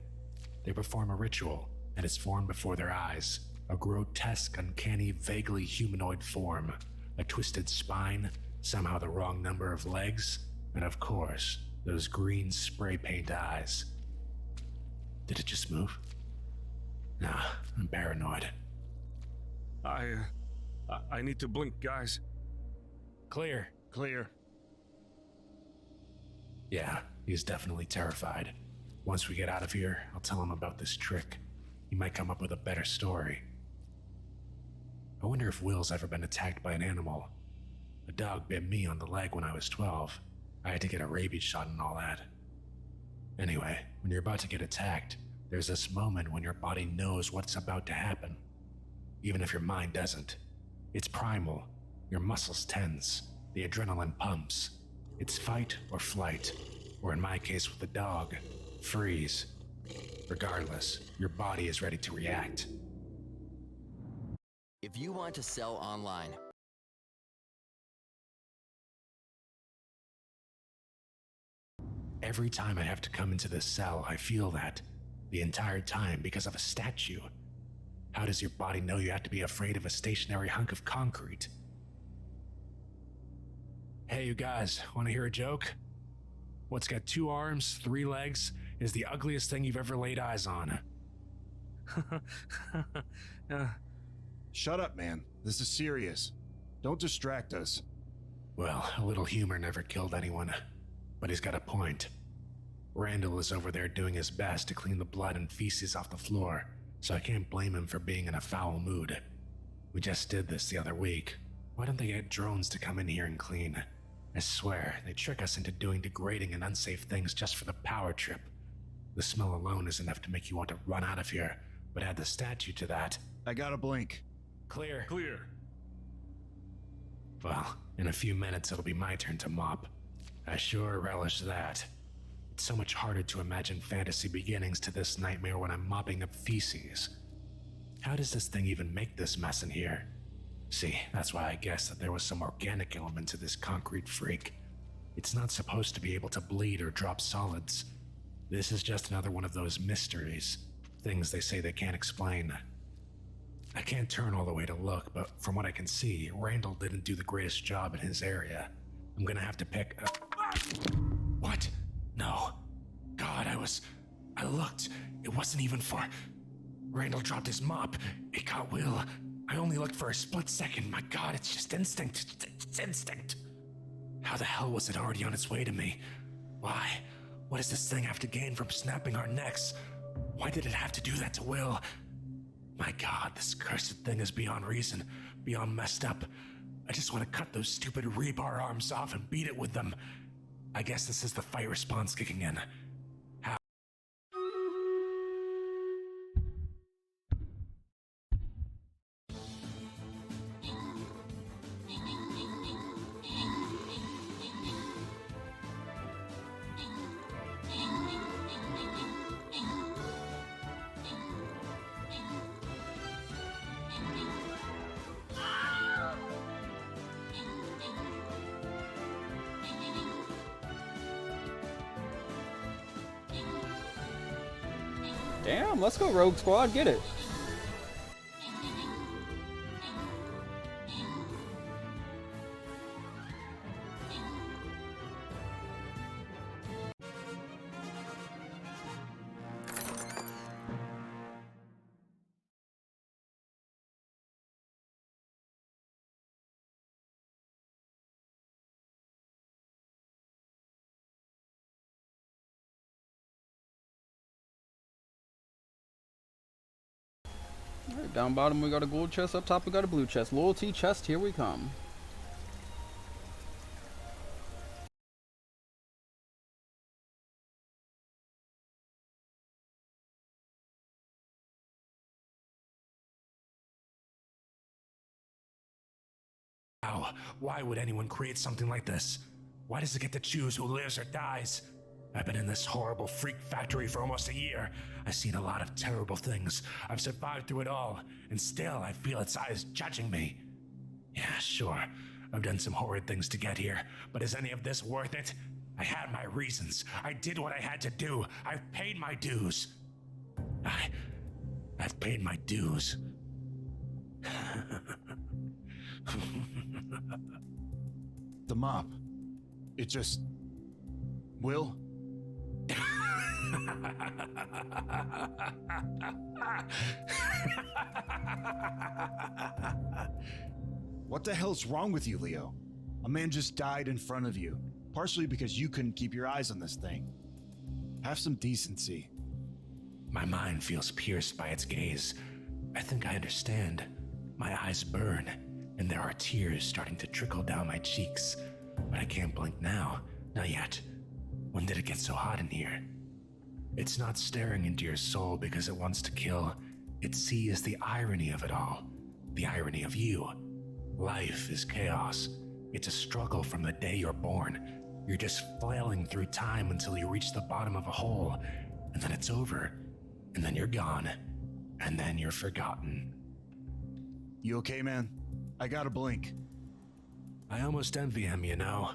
They perform a ritual, and it's formed before their eyes. A grotesque, uncanny, vaguely humanoid form. A twisted spine, somehow the wrong number of legs, and of course, those green spray paint eyes. Did it just move? Nah, I'm paranoid. I need to blink, guys. Clear. Clear. Yeah, he's definitely terrified. Once we get out of here, I'll tell him about this trick. He might come up with a better story. I wonder if Will's ever been attacked by an animal. A dog bit me on the leg when I was 12. I had to get a rabies shot and all that. Anyway, when you're about to get attacked, there's this moment when your body knows what's about to happen. Even if your mind doesn't. It's primal. Your muscles tense. The adrenaline pumps. It's fight or flight. Or in my case with the dog, freeze. Regardless, your body is ready to react. If you want to sell online, Every time I have to come into this cell, I feel that. The entire time because of a statue. How does your body know you have to be afraid of a stationary hunk of concrete? Hey, you guys, want to hear a joke? What's got 2 arms, 3 legs, is the ugliest thing you've ever laid eyes on. Shut up, man. This is serious. Don't distract us. Well, a little humor never killed anyone, but he's got a point. Randall is over there doing his best to clean the blood and feces off the floor, so I can't blame him for being in a foul mood. We just did this the other week. Why don't they get drones to come in here and clean? I swear, they trick us into doing degrading and unsafe things just for the power trip. The smell alone is enough to make you want to run out of here, but add the statue to that. I gotta blink. Clear. Clear. Well, in a few minutes it'll be my turn to mop. I sure relish that. It's so much harder to imagine fantasy beginnings to this nightmare when I'm mopping up feces. How does this thing even make this mess in here? See, that's why I guessed that there was some organic element to this concrete freak. It's not supposed to be able to bleed or drop solids. This is just another one of those mysteries. Things they say they can't explain. I can't turn all the way to look, but from what I can see, Randall didn't do the greatest job in his area. I'm gonna have to pick up. What? No. God, I looked. It wasn't even for... Randall dropped his mop. It got Will. I only looked for a split second. My God, it's just instinct. It's instinct. How the hell was it already on its way to me? Why? What does this thing have to gain from snapping our necks? Why did it have to do that to Will? My God, this cursed thing is beyond reason, beyond messed up. I just want to cut those stupid rebar arms off and beat it with them. I guess this is the fight response kicking in. How? Damn, let's go Rogue Squad, get it. Alright, down bottom we got a gold chest, up top we got a blue chest. Loyalty chest, here we come. How? Why would anyone create something like this? Why does it get to choose who lives or dies? I've been in this horrible freak factory for almost a year. I've seen a lot of terrible things. I've survived through it all, and still I feel its eyes judging me. Yeah, sure, I've done some horrid things to get here, but is any of this worth it? I had my reasons. I did what I had to do. I've paid my dues. I've paid my dues. The mop. It just... Will? What the hell's wrong with you, Leo? A man just died in front of you, partially because you couldn't keep your eyes on this thing. Have some decency. My mind feels pierced by its gaze. I think I understand. My eyes burn, and there are tears starting to trickle down my cheeks. But I can't blink now. Not yet. When did it get so hot in here? It's not staring into your soul because it wants to kill. It sees the irony of it all. The irony of you. Life is chaos. It's a struggle from the day you're born. You're just flailing through time until you reach the bottom of a hole, and then it's over. And then you're gone. And then you're forgotten. You okay, man? I gotta blink. I almost envy him, you know.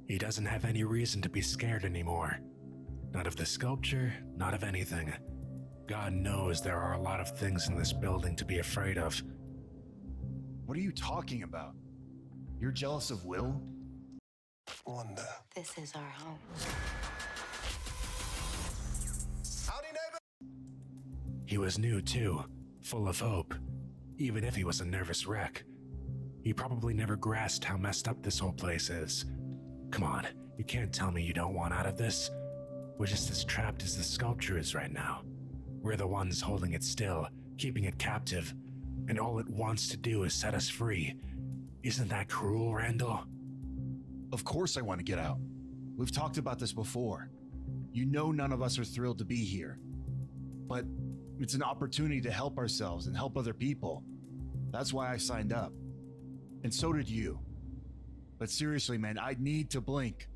He doesn't have any reason to be scared anymore. Not of the sculpture, not of anything. God knows there are a lot of things in this building to be afraid of. What are you talking about? You're jealous of Will? Wanda. This is our home. Howdy, neighbor. He was new too, full of hope, even if he was a nervous wreck. He probably never grasped how messed up this whole place is. Come on, you can't tell me you don't want out of this. We're just as trapped as the sculpture is right now. We're the ones holding it still, keeping it captive, and all it wants to do is set us free. Isn't that cruel, Randall? Of course I want to get out. We've talked about this before. You know none of us are thrilled to be here. But it's an opportunity to help ourselves and help other people. That's why I signed up. And so did you. But seriously, man, I need to blink.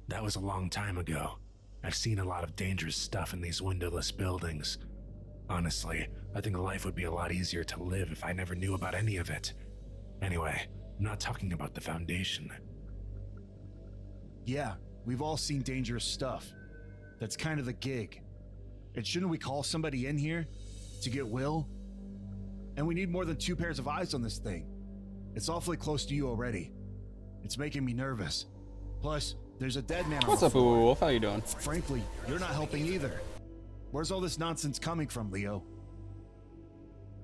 That was a long time ago. I've seen a lot of dangerous stuff in these windowless buildings. Honestly, I think life would be a lot easier to live if I never knew about any of it. Anyway, I'm not talking about the Foundation. Yeah, we've all seen dangerous stuff. That's kind of the gig. And shouldn't we call somebody in here to get Will? And we need more than 2 pairs of eyes on this thing. It's awfully close to you already. It's making me nervous. Plus, there's a dead man on What's the up, floor. Wolf? How you doing? Frankly, you're not helping either. Where's all this nonsense coming from, Leo?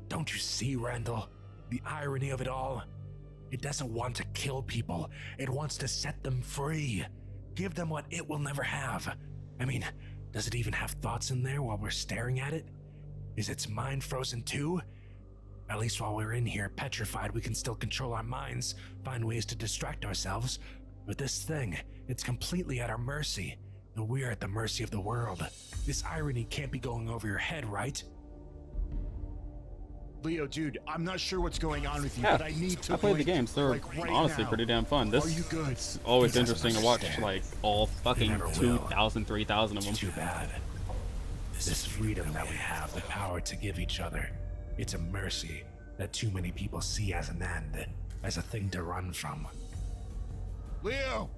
Don't you see, Randall? The irony of it all? It doesn't want to kill people. It wants to set them free. Give them what it will never have. I mean, does it even have thoughts in there while we're staring at it? Is its mind frozen too? At least while we're in here petrified, we can still control our minds, find ways to distract ourselves. But this thing, it's completely at our mercy. And we're at the mercy of the world. This irony can't be going over your head, right? Leo, dude, I'm not sure what's going on with you, Yeah, but I need to I played the blink, games. They're like, right honestly now. pretty damn fun. This Are you good? it's always He doesn't interesting to watch, understand. like, all fucking never will. 2,000, 3,000 of them. Too bad. This freedom that we have, the power to give each other, it's a mercy that too many people see as an end, as a thing to run from. Leo!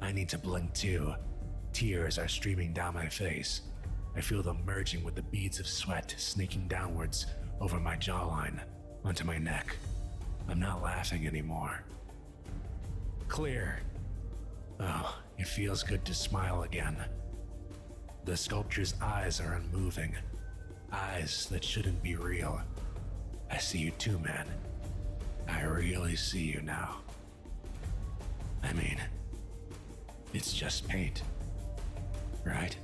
I need to blink too. Tears are streaming down my face. I feel them merging with the beads of sweat snaking downwards over my jawline, onto my neck. I'm not laughing anymore. Clear. Oh, it feels good to smile again. The sculpture's eyes are unmoving. Eyes that shouldn't be real. I see you too, man. I really see you now. I mean, it's just paint, right?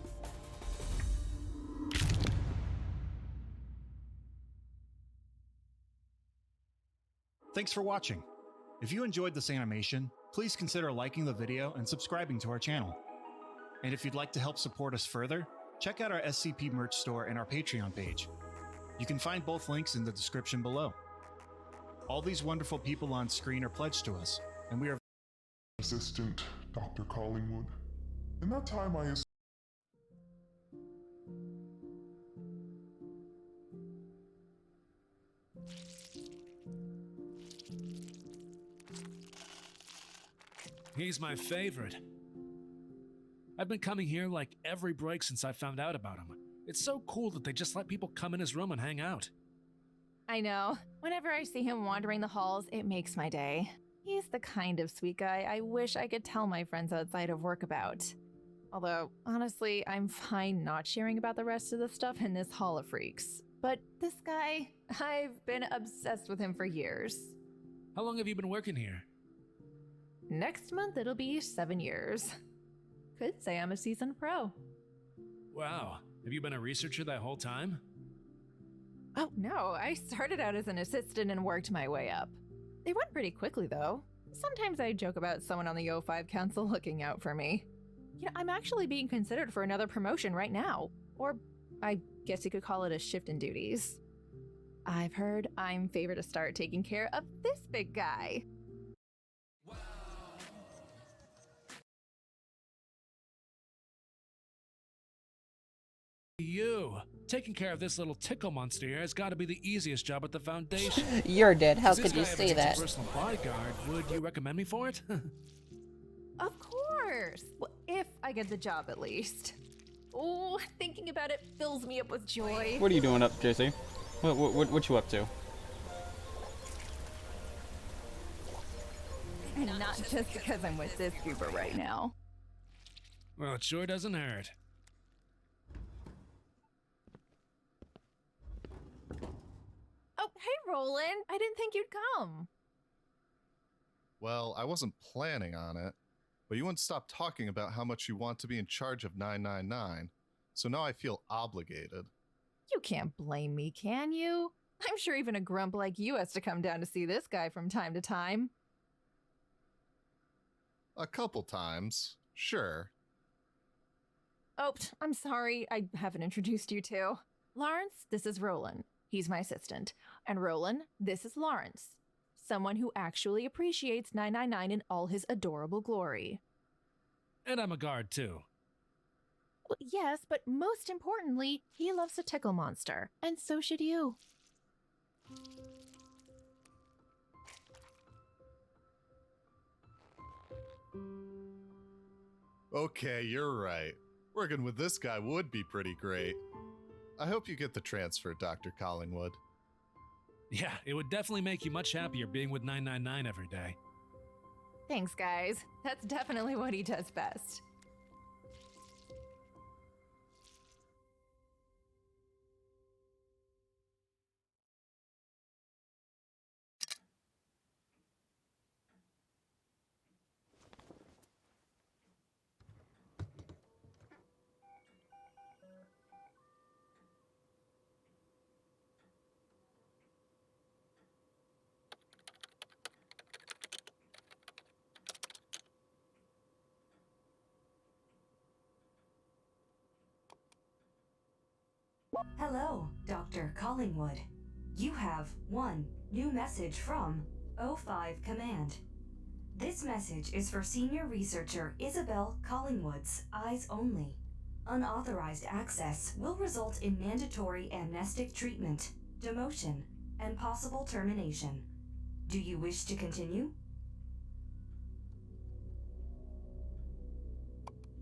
Thanks for watching. If you enjoyed this animation, please consider liking the video and subscribing to our channel. And if you'd like to help support us further, check out our SCP merch store and our Patreon page. You can find both links in the description below. All these wonderful people on screen are pledged to us, and we are Assistant Dr. Collingwood. In that time, I He's my favorite. I've been coming here like every break since I found out about him. It's so cool that they just let people come in his room and hang out. I know. Whenever I see him wandering the halls, it makes my day. He's the kind of sweet guy I wish I could tell my friends outside of work about. Although, honestly, I'm fine not sharing about the rest of the stuff in this Hall of Freaks. But this guy, I've been obsessed with him for years. How long have you been working here? Next month, it'll be 7 years. Could say I'm a seasoned pro. Wow, have you been a researcher that whole time? Oh, no, I started out as an assistant and worked my way up. They went pretty quickly, though. Sometimes I joke about someone on the O5 Council looking out for me. You know, I'm actually being considered for another promotion right now. Or I guess you could call it a shift in duties. I've heard I'm favored to start taking care of this big guy. You! Taking care of this little tickle monster here has got to be the easiest job at the Foundation. You're dead. How If this could you guy ever say needs a that? personal bodyguard, would you recommend me for it? Of course! Well, if I get the job at least. Oh, thinking about it fills me up with joy. What are you doing up, JC? What you up to? And not just because I'm with this goober right now. Well, it sure doesn't hurt. Oh, hey, Roland. I didn't think you'd come. Well, I wasn't planning on it, but you wouldn't stop talking about how much you want to be in charge of 999, so now I feel obligated. You can't blame me, can you? I'm sure even a grump like you has to come down to see this guy from time to time. A couple times, sure. Oh, I'm sorry. I haven't introduced you to. Lawrence, this is Roland. He's my assistant. And Roland, this is Lawrence. Someone who actually appreciates 999 in all his adorable glory. And I'm a guard, too. Well, yes, but most importantly, he loves a tickle monster, and so should you. Okay, you're right. Working with this guy would be pretty great. I hope you get the transfer, Dr. Collingwood. Yeah, it would definitely make you much happier being with 999 every day. Thanks, guys. That's definitely what he does best. Hello, Dr. Collingwood. You have one new message from O5 Command. This message is for senior researcher Isabel Collingwood's eyes only. Unauthorized access will result in mandatory amnestic treatment, demotion, and possible termination. Do you wish to continue?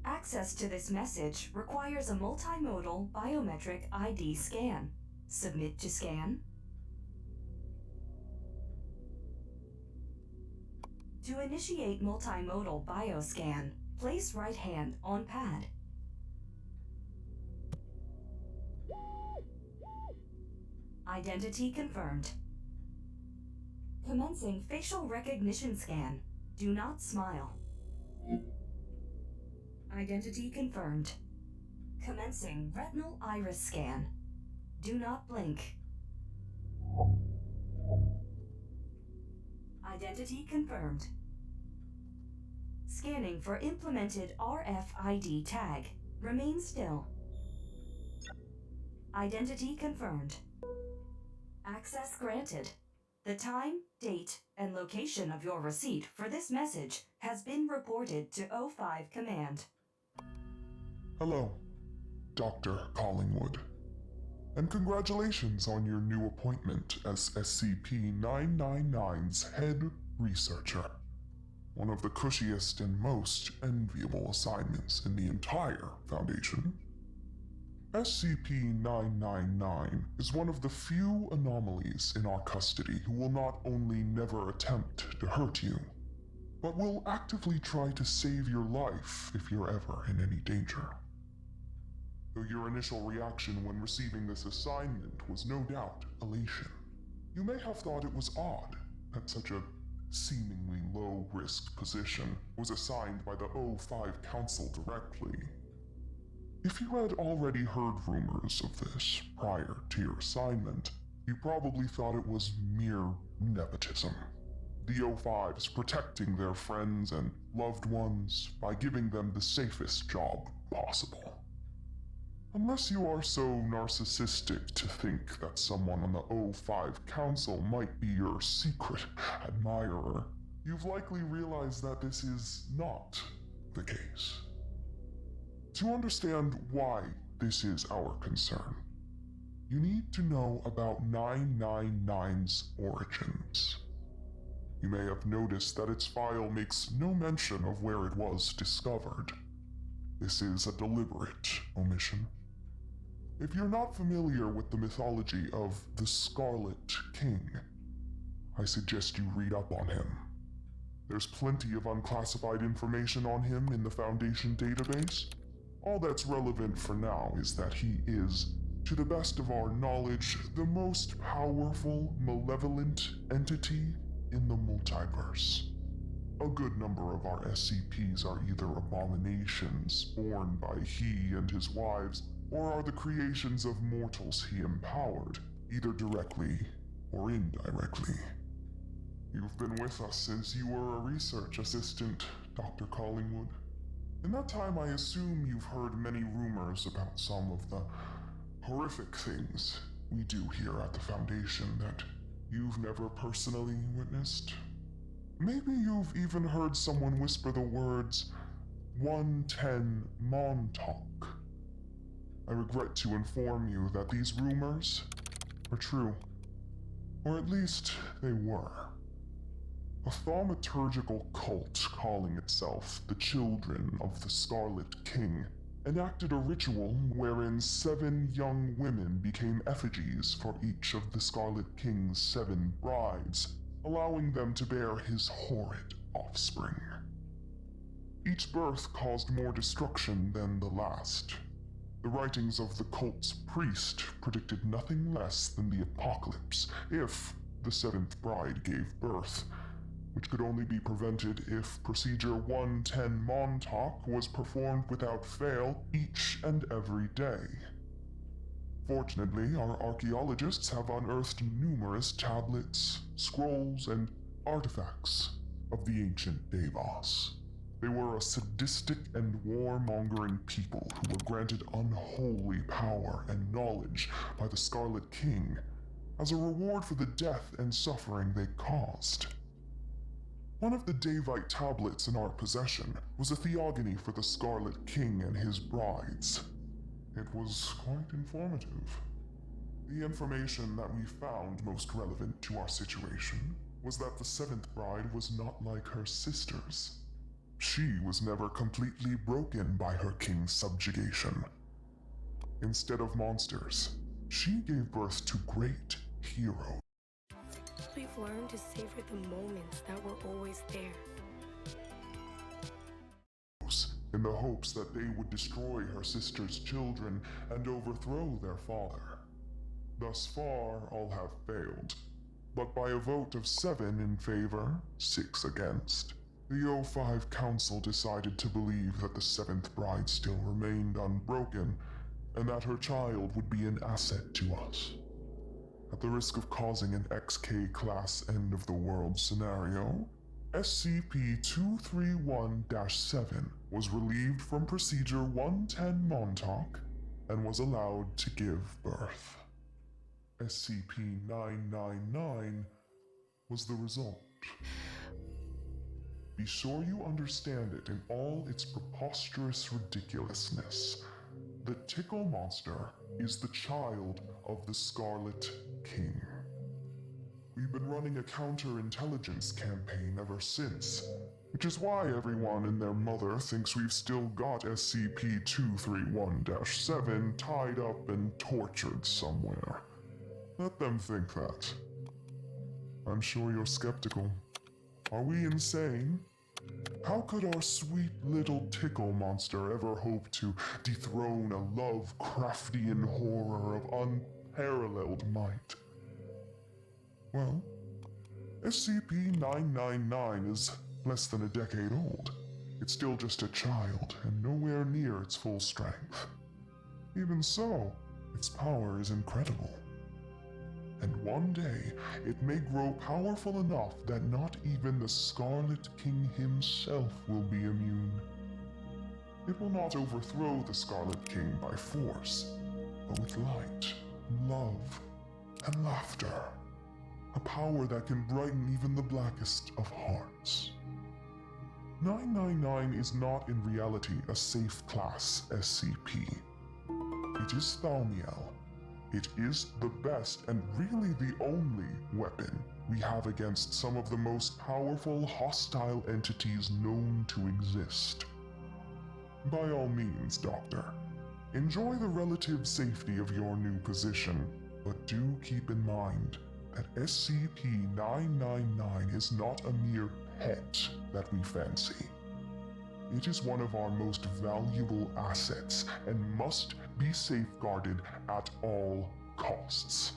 Access to this message requires a multimodal biometric ID scan. Submit to scan. To initiate multimodal bioscan, place right hand on pad. Identity confirmed. Commencing facial recognition scan. Do not smile. Identity confirmed. Commencing retinal iris scan. Do not blink. Identity confirmed. Scanning for implemented RFID tag. Remain still. Identity confirmed. Access granted. The time, date, and location of your receipt for this message has been reported to O5 Command. Hello, Dr. Collingwood. And congratulations on your new appointment as SCP-999's head researcher. One of the cushiest and most enviable assignments in the entire Foundation. SCP-999 is one of the few anomalies in our custody who will not only never attempt to hurt you, but will actively try to save your life if you're ever in any danger. Though your initial reaction when receiving this assignment was no doubt elation, you may have thought it was odd that such a seemingly low-risk position was assigned by the O5 Council directly. If you had already heard rumors of this prior to your assignment, you probably thought it was mere nepotism. The O5s protecting their friends and loved ones by giving them the safest job possible. Unless you are so narcissistic to think that someone on the O5 Council might be your secret admirer, you've likely realized that this is not the case. To understand why this is our concern, you need to know about 999's origins. You may have noticed that its file makes no mention of where it was discovered. This is a deliberate omission. If you're not familiar with the mythology of the Scarlet King, I suggest you read up on him. There's plenty of unclassified information on him in the Foundation database. All that's relevant for now is that he is, to the best of our knowledge, the most powerful, malevolent entity in the multiverse. A good number of our SCPs are either abominations born by he and his wives, or are the creations of mortals he empowered, either directly or indirectly. You've been with us since you were a research assistant, Dr. Collingwood. In that time, I assume you've heard many rumors about some of the horrific things we do here at the Foundation that you've never personally witnessed? Maybe you've even heard someone whisper the words 110 Montauk. I regret to inform you that these rumors are true. Or at least they were. A thaumaturgical cult calling itself the Children of the Scarlet King enacted a ritual wherein 7 young women became effigies for each of the Scarlet King's 7 brides, allowing them to bear his horrid offspring. Each birth caused more destruction than the last. The writings of the cult's priest predicted nothing less than the apocalypse if the 7th bride gave birth, which could only be prevented if Procedure 110 Montauk was performed without fail each and every day. Fortunately, our archaeologists have unearthed numerous tablets, scrolls, and artifacts of the ancient Devas. They were a sadistic and warmongering people who were granted unholy power and knowledge by the Scarlet King as a reward for the death and suffering they caused. One of the Davite tablets in our possession was a theogony for the Scarlet King and his brides. It was quite informative. The information that we found most relevant to our situation was that the 7th bride was not like her sisters. She was never completely broken by her king's subjugation. Instead of monsters, she gave birth to great heroes. We've learned to savor the moments that were always there. In the hopes that they would destroy her sister's children and overthrow their father. Thus far, all have failed. But by a vote of 7 in favor, 6 against, the O5 Council decided to believe that the 7th bride still remained unbroken, and that her child would be an asset to us. At the risk of causing an XK-class end-of-the-world scenario, SCP-231-7 was relieved from Procedure 110 Montauk and was allowed to give birth. SCP-999 was the result. Be sure you understand it in all its preposterous ridiculousness. The Tickle Monster is the child of the Scarlet King. We've been running a counterintelligence campaign ever since, which is why everyone and their mother thinks we've still got SCP-231-7 tied up and tortured somewhere. Let them think that. I'm sure you're skeptical. Are we insane? How could our sweet little Tickle Monster ever hope to dethrone a Lovecraftian horror of unparalleled might? Well, SCP-999 is less than a decade old. It's still just a child and nowhere near its full strength. Even so, its power is incredible. And one day, it may grow powerful enough that not even the Scarlet King himself will be immune. It will not overthrow the Scarlet King by force, but with light, love, and laughter. A power that can brighten even the blackest of hearts. 999 is not in reality a safe class SCP. It is Thaumiel. It is the best and really the only weapon we have against some of the most powerful hostile entities known to exist. By all means, Doctor, enjoy the relative safety of your new position, but do keep in mind that SCP-999 is not a mere pet that we fancy. It is one of our most valuable assets and must be safeguarded at all costs.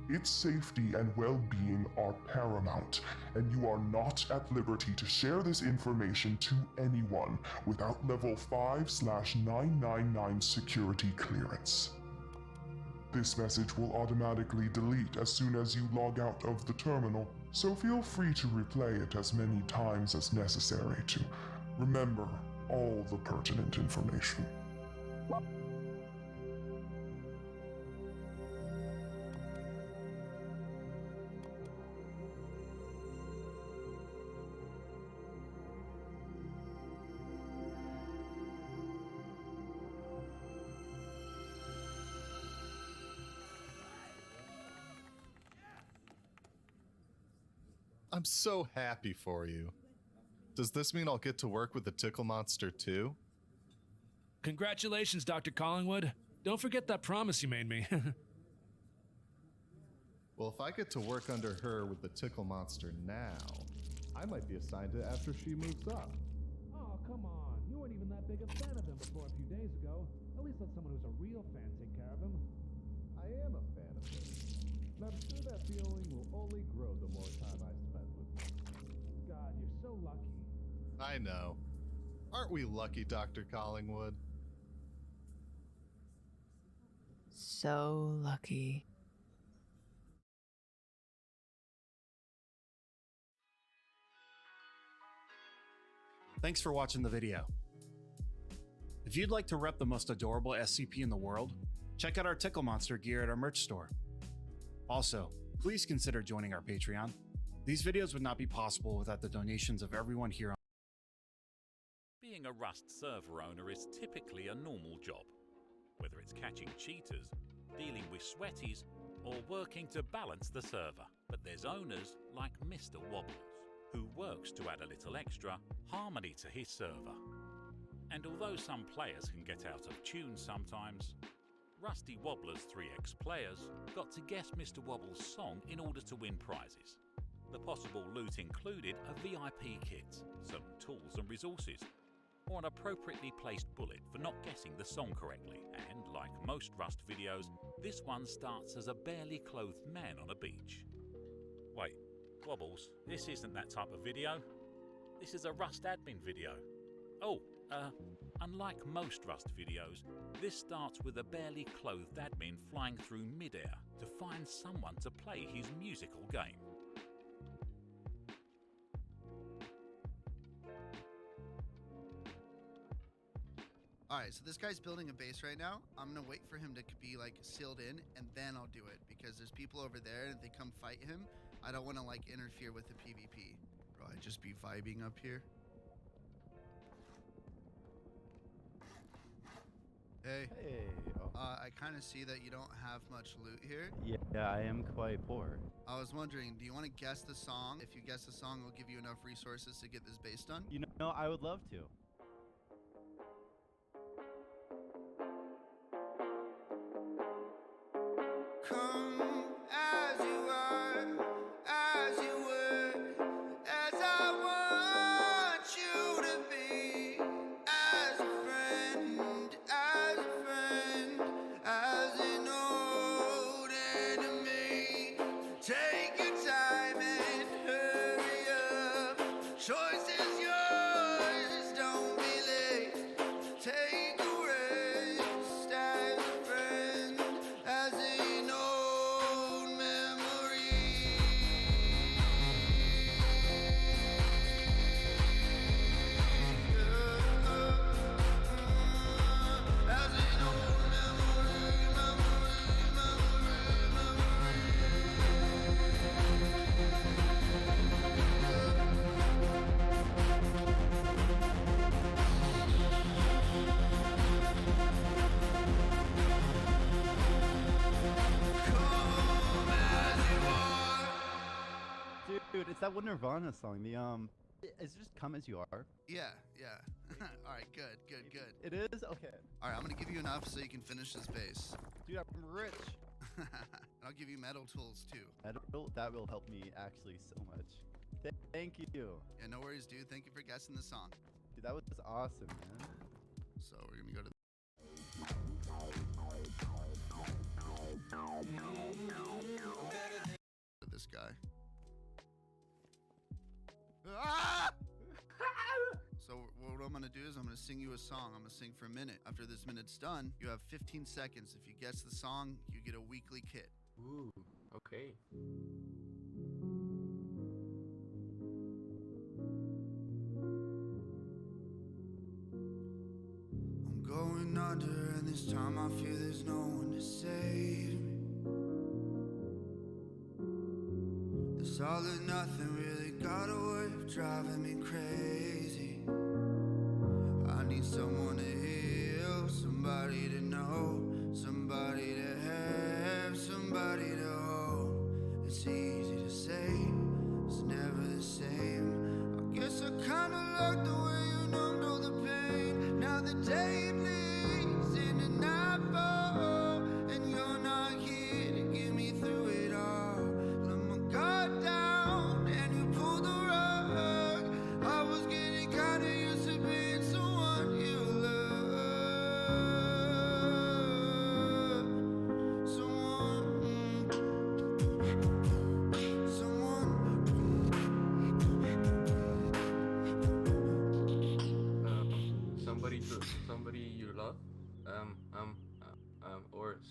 Its safety and well-being are paramount, and you are not at liberty to share this information to anyone without Level 5/999 security clearance. This message will automatically delete as soon as you log out of the terminal, so feel free to replay it as many times as necessary to remember all the pertinent information. I'm so happy for you. Does this mean I'll get to work with the Tickle Monster too? Congratulations, Dr. Collingwood. Don't forget that promise you made me. Well, if I get to work under her with the Tickle Monster now, I might be assigned it after she moves up. Oh, come on. You weren't even that big a fan of him before a few days ago. At least let someone who's a real fan take care of him. I am a fan of him. And I'm sure that feeling will only grow the more time I spend with him. God, you're so lucky. I know. Aren't we lucky, Dr. Collingwood? So lucky. Thanks for watching the video. If you'd like to rep the most adorable SCP in the world, check out our Tickle Monster gear at our merch store. Also, please consider joining our Patreon. These videos would not be possible without the donations of everyone here on. Being a Rust server owner is typically a normal job, whether it's catching cheaters, dealing with sweaties, or working to balance the server. But there's owners like Mr. Wobblers, who works to add a little extra harmony to his server. And although some players can get out of tune sometimes, Rusty Wobbler's 3X players got to guess Mr. Wobble's song in order to win prizes. The possible loot included a VIP kit, some tools and resources, or an appropriately placed bullet for not guessing the song correctly. And like most Rust videos, this one starts as a barely clothed man on a beach. Wait, Wobbles, this isn't that type of video. This is a Rust admin video. Oh, unlike most Rust videos, this starts with a barely clothed admin flying through midair to find someone to play his musical game. Alright, so this guy's building a base right now. I'm gonna wait for him to be like sealed in, and then I'll do it, because there's people over there, and if they come fight him, I don't want to like interfere with the PvP. Bro, I just be vibing up here. Hey. Hey. I kind of see that you don't have much loot here. Yeah, I am quite poor. I was wondering, do you want to guess the song? If you guess the song, we'll give you enough resources to get this base done. You know, I would love to. Come as you are, as you were, as I want you to be, as a friend, as an old enemy. Take your time and hurry up. Choice is yours, don't be late. Take a rest as a friend, as an old memory. As an old Dude, it's that one Nirvana song. It's just "Come as You Are." Yeah. All right, good. It is? Okay. All right, I'm gonna give you enough so you can finish this base. Dude, I'm rich. I'll give you metal tools too. That will help me actually so much. Thank you. Yeah, no worries, dude. Thank you for guessing the song. Dude, that was awesome, man. So we're gonna go to this guy. Ah! So what I'm gonna do is I'm gonna sing you a song. I'm gonna sing for a minute. After this minute's done, you have 15 seconds. If you guess the song, you get a weekly kit. Ooh, okay. I'm going under, and this time I feel there's no one to save me. This all or nothing really got a way of driving me crazy. I need someone to heal, somebody to know, somebody to have, somebody to hold. It's easy to say, it's never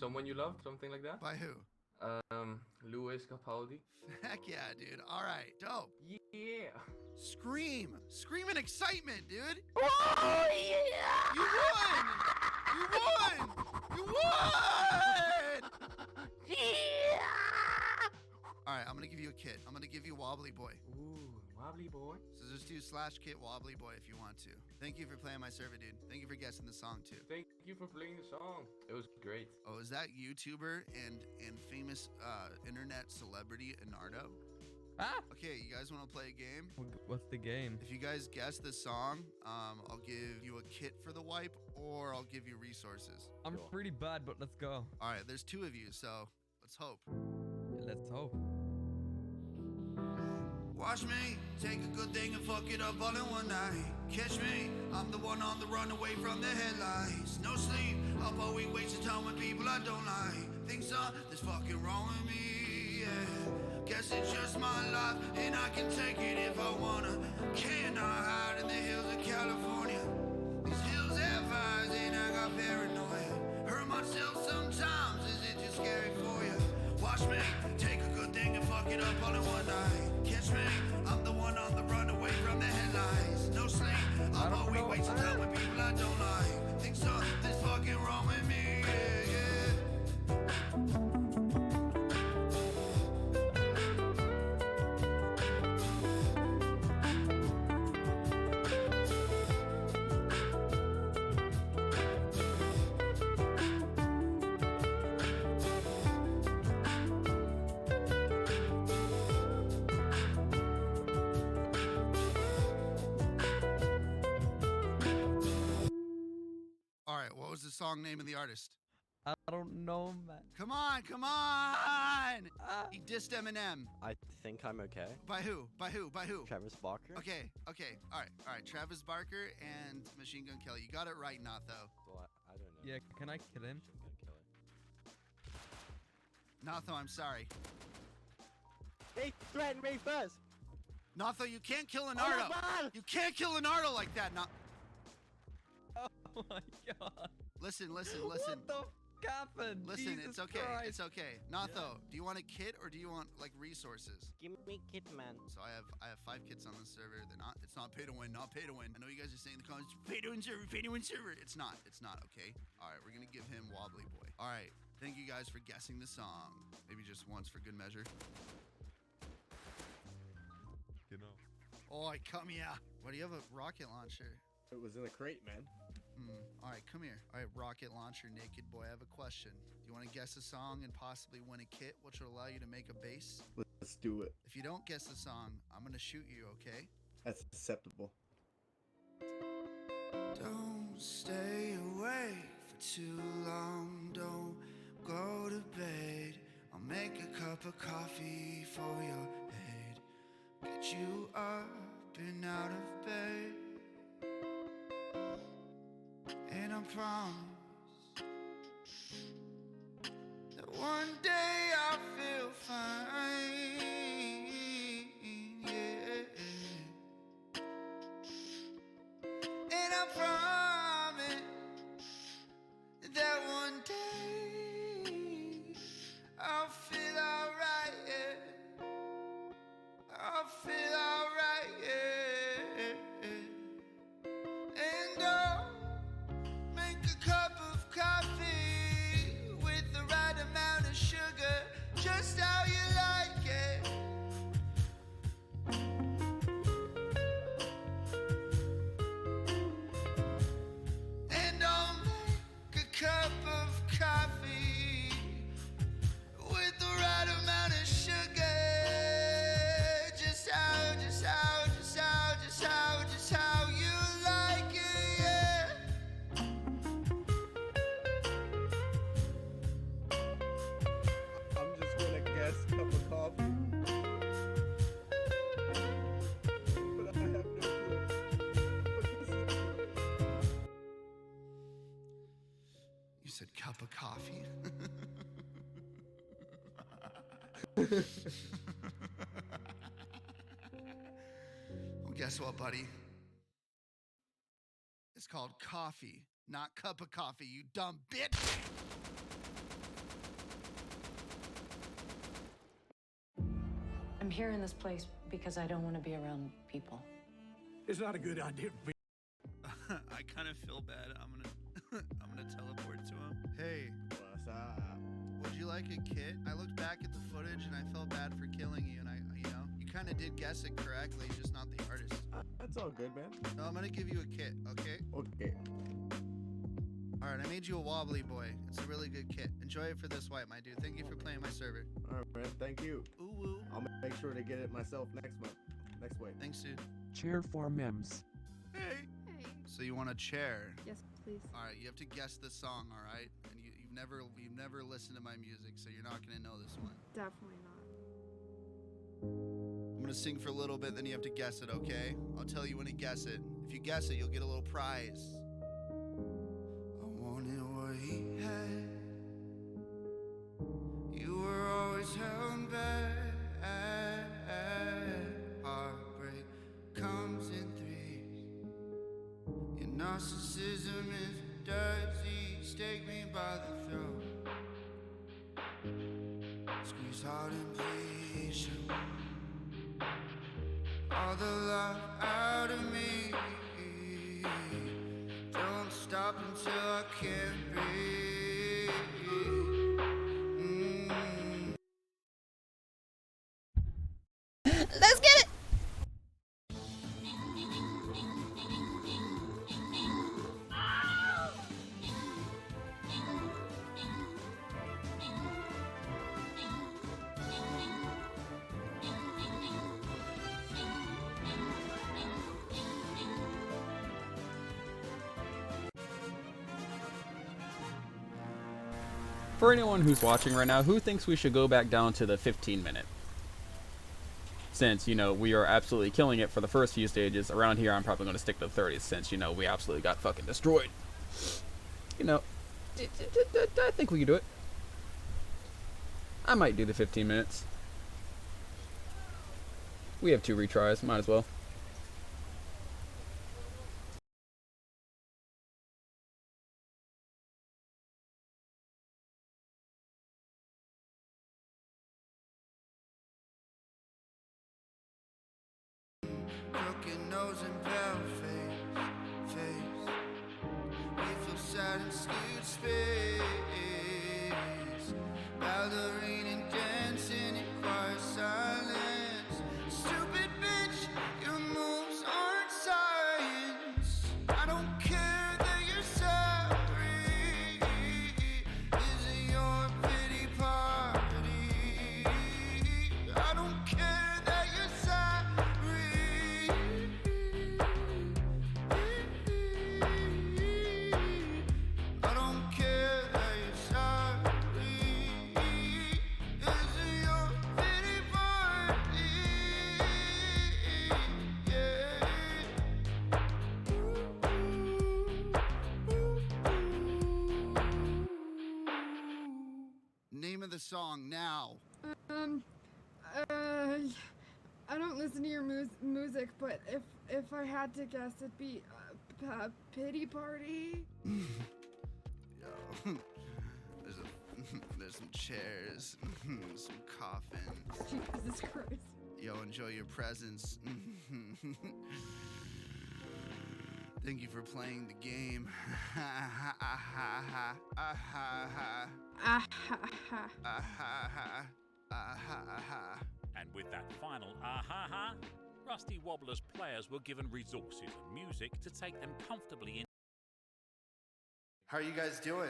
Someone You Loved, something like that? By who? Louis Capaldi. Heck yeah, dude. All right, dope. Yeah. Scream. Scream in excitement, dude. Oh, yeah! You won! You won! You won! Yeah! All right, I'm going to give you a kit. I'm going to give you Wobbly Boy. Ooh, Wobbly Boy. So just do /kit Wobbly Boy if you want to. Thank you for playing my server, dude. Thank you for guessing the song, too. Thank you for playing the song. It was great. Oh, is that YouTuber and famous internet celebrity Enardo? Ah! Okay, you guys want to play a game? What's the game? If you guys guess the song, I'll give you a kit for the wipe, or I'll give you resources. I'm pretty bad, but let's go. All right, there's 2 of you, so let's hope. Yeah, let's hope. Watch me take a good thing and fuck it up all in one night. Catch me, I'm the one on the run away from the headlights. No sleep, up all week, wasting time with people I don't like. Think something's fucking wrong with me, yeah. Guess it's just my life, and I can take it if I wanna. Cannot hide in the hills of California. These hills have eyes, and I got paranoia. Hurt myself sometimes, is it too scary for you? Watch me take a good thing and fuck it up all in one night. Catch me, I'm the one on the run away from the headlights. No sleep, I'm all week wasting time with people I don't like. Think something's fucking wrong with me, yeah, yeah. All right, what was the song name of the artist? I don't know, man. Come on, come on! He dissed Eminem. I think I'm okay. By who? By who? By who? Travis Barker. Okay, okay. All right. Travis Barker and Machine Gun Kelly. You got it right, not though. Well, I don't know. Yeah, can I kill him? Notho, I'm sorry. They threatened me first. Notho, you can't kill Oh Leonardo. my God! You can't kill Leonardo like that. Not. Oh my god. Listen. What the f happened? Listen, Jesus it's okay. Christ. It's okay. Notho, do you want a kit or do you want like resources? Give me kit, man. So I have 5 kits on the server. It's not pay to win, not pay to win. I know you guys are saying in the comments, pay to win server, pay to win server. It's not, okay? All right, we're gonna give him Wobbly Boy. All right, thank you guys for guessing the song. Maybe just once for good measure. You know. Oh, come here. Why do you have a rocket launcher? It was in a crate, man. All right, come here. All right, rocket launcher, naked boy. I have a question. Do you want to guess a song and possibly win a kit, which will allow you to make a base? Let's do it. If you don't guess the song, I'm gonna shoot you. Okay? That's acceptable. Don't stay awake for too long. Don't go to bed. I'll make a cup of coffee for your head. Get you up and out of bed. And I promise that one day I'll feel fine, yeah. And I promise that one day I'll feel alright, yeah. I'll feel alright, yeah. And I'll make a cup of coffee with the right amount of sugar, just how you like it. And I'll make a cup of coffee with the right amount of sugar, just how you like it, yeah. I'm just gonna guess cup of coffee. But I have no clue. You said cup of coffee. Well, guess what, buddy? It's called coffee, not cup of coffee, you dumb bitch. I'm here in this place because I don't want to be around people. It's not a good idea. I kind of feel bad. I'm gonna teleport to him. Hey, What's up? would you like a kit? I looked back at the footage and I felt bad for killing you, and you kind of did guess it correctly, just not the artist. That's all good, man. So I'm gonna give you a kit, okay? Okay. All right, I made you a wobbly boy. It's a really good kit. Enjoy it for this wipe, my dude. Thank you for playing my server. All right, man. Thank you. Ooh woo. I'll make sure to get it myself next month. Next week. Thanks, dude. Chair for mems. Hey. So you want a chair? Yes, please. All right, you have to guess the song, all right? And you've never listened to my music, so you're not gonna know this one. Definitely not. I'm gonna sing for a little bit, then you have to guess it, okay? I'll tell you when to guess it. If you guess it, you'll get a little prize. I wanted what he had. You were always held back. Heartbreak comes in threes. Your narcissism is dirty. Take me by the throat. Squeeze hard and please you. All the love out of me. Don't stop until I can't breathe. Let's get it! For anyone who's watching right now, who thinks we should go back down to the 15-minute? Since, you know, we are absolutely killing it for the first few stages. Around here, I'm probably going to stick to the 30 since, you know, we absolutely got fucking destroyed. You know, I think we can do it. I might do the 15 minutes. We have 2 retries, might as well. Broken nose and pale face. We feel sad and skewed space. Ballerina dancing in quiet silence. Stupid bitch, your moves aren't science. I don't care that you're sorry. Is it your pity party? I don't care that you're sorry. I don't care that you're sorry. Is it your pity party? Yeah. Name of the song now. I don't listen to your music, but if I had to guess, it'd be Pity Party. Yo, there's some chairs, some coffins. Jesus Christ. Yo, enjoy your presence. Thank you for playing the game. And with that final ah-ha-ha, Rusty Wobbler's players were given resources and music to take them comfortably in. How are you guys doing?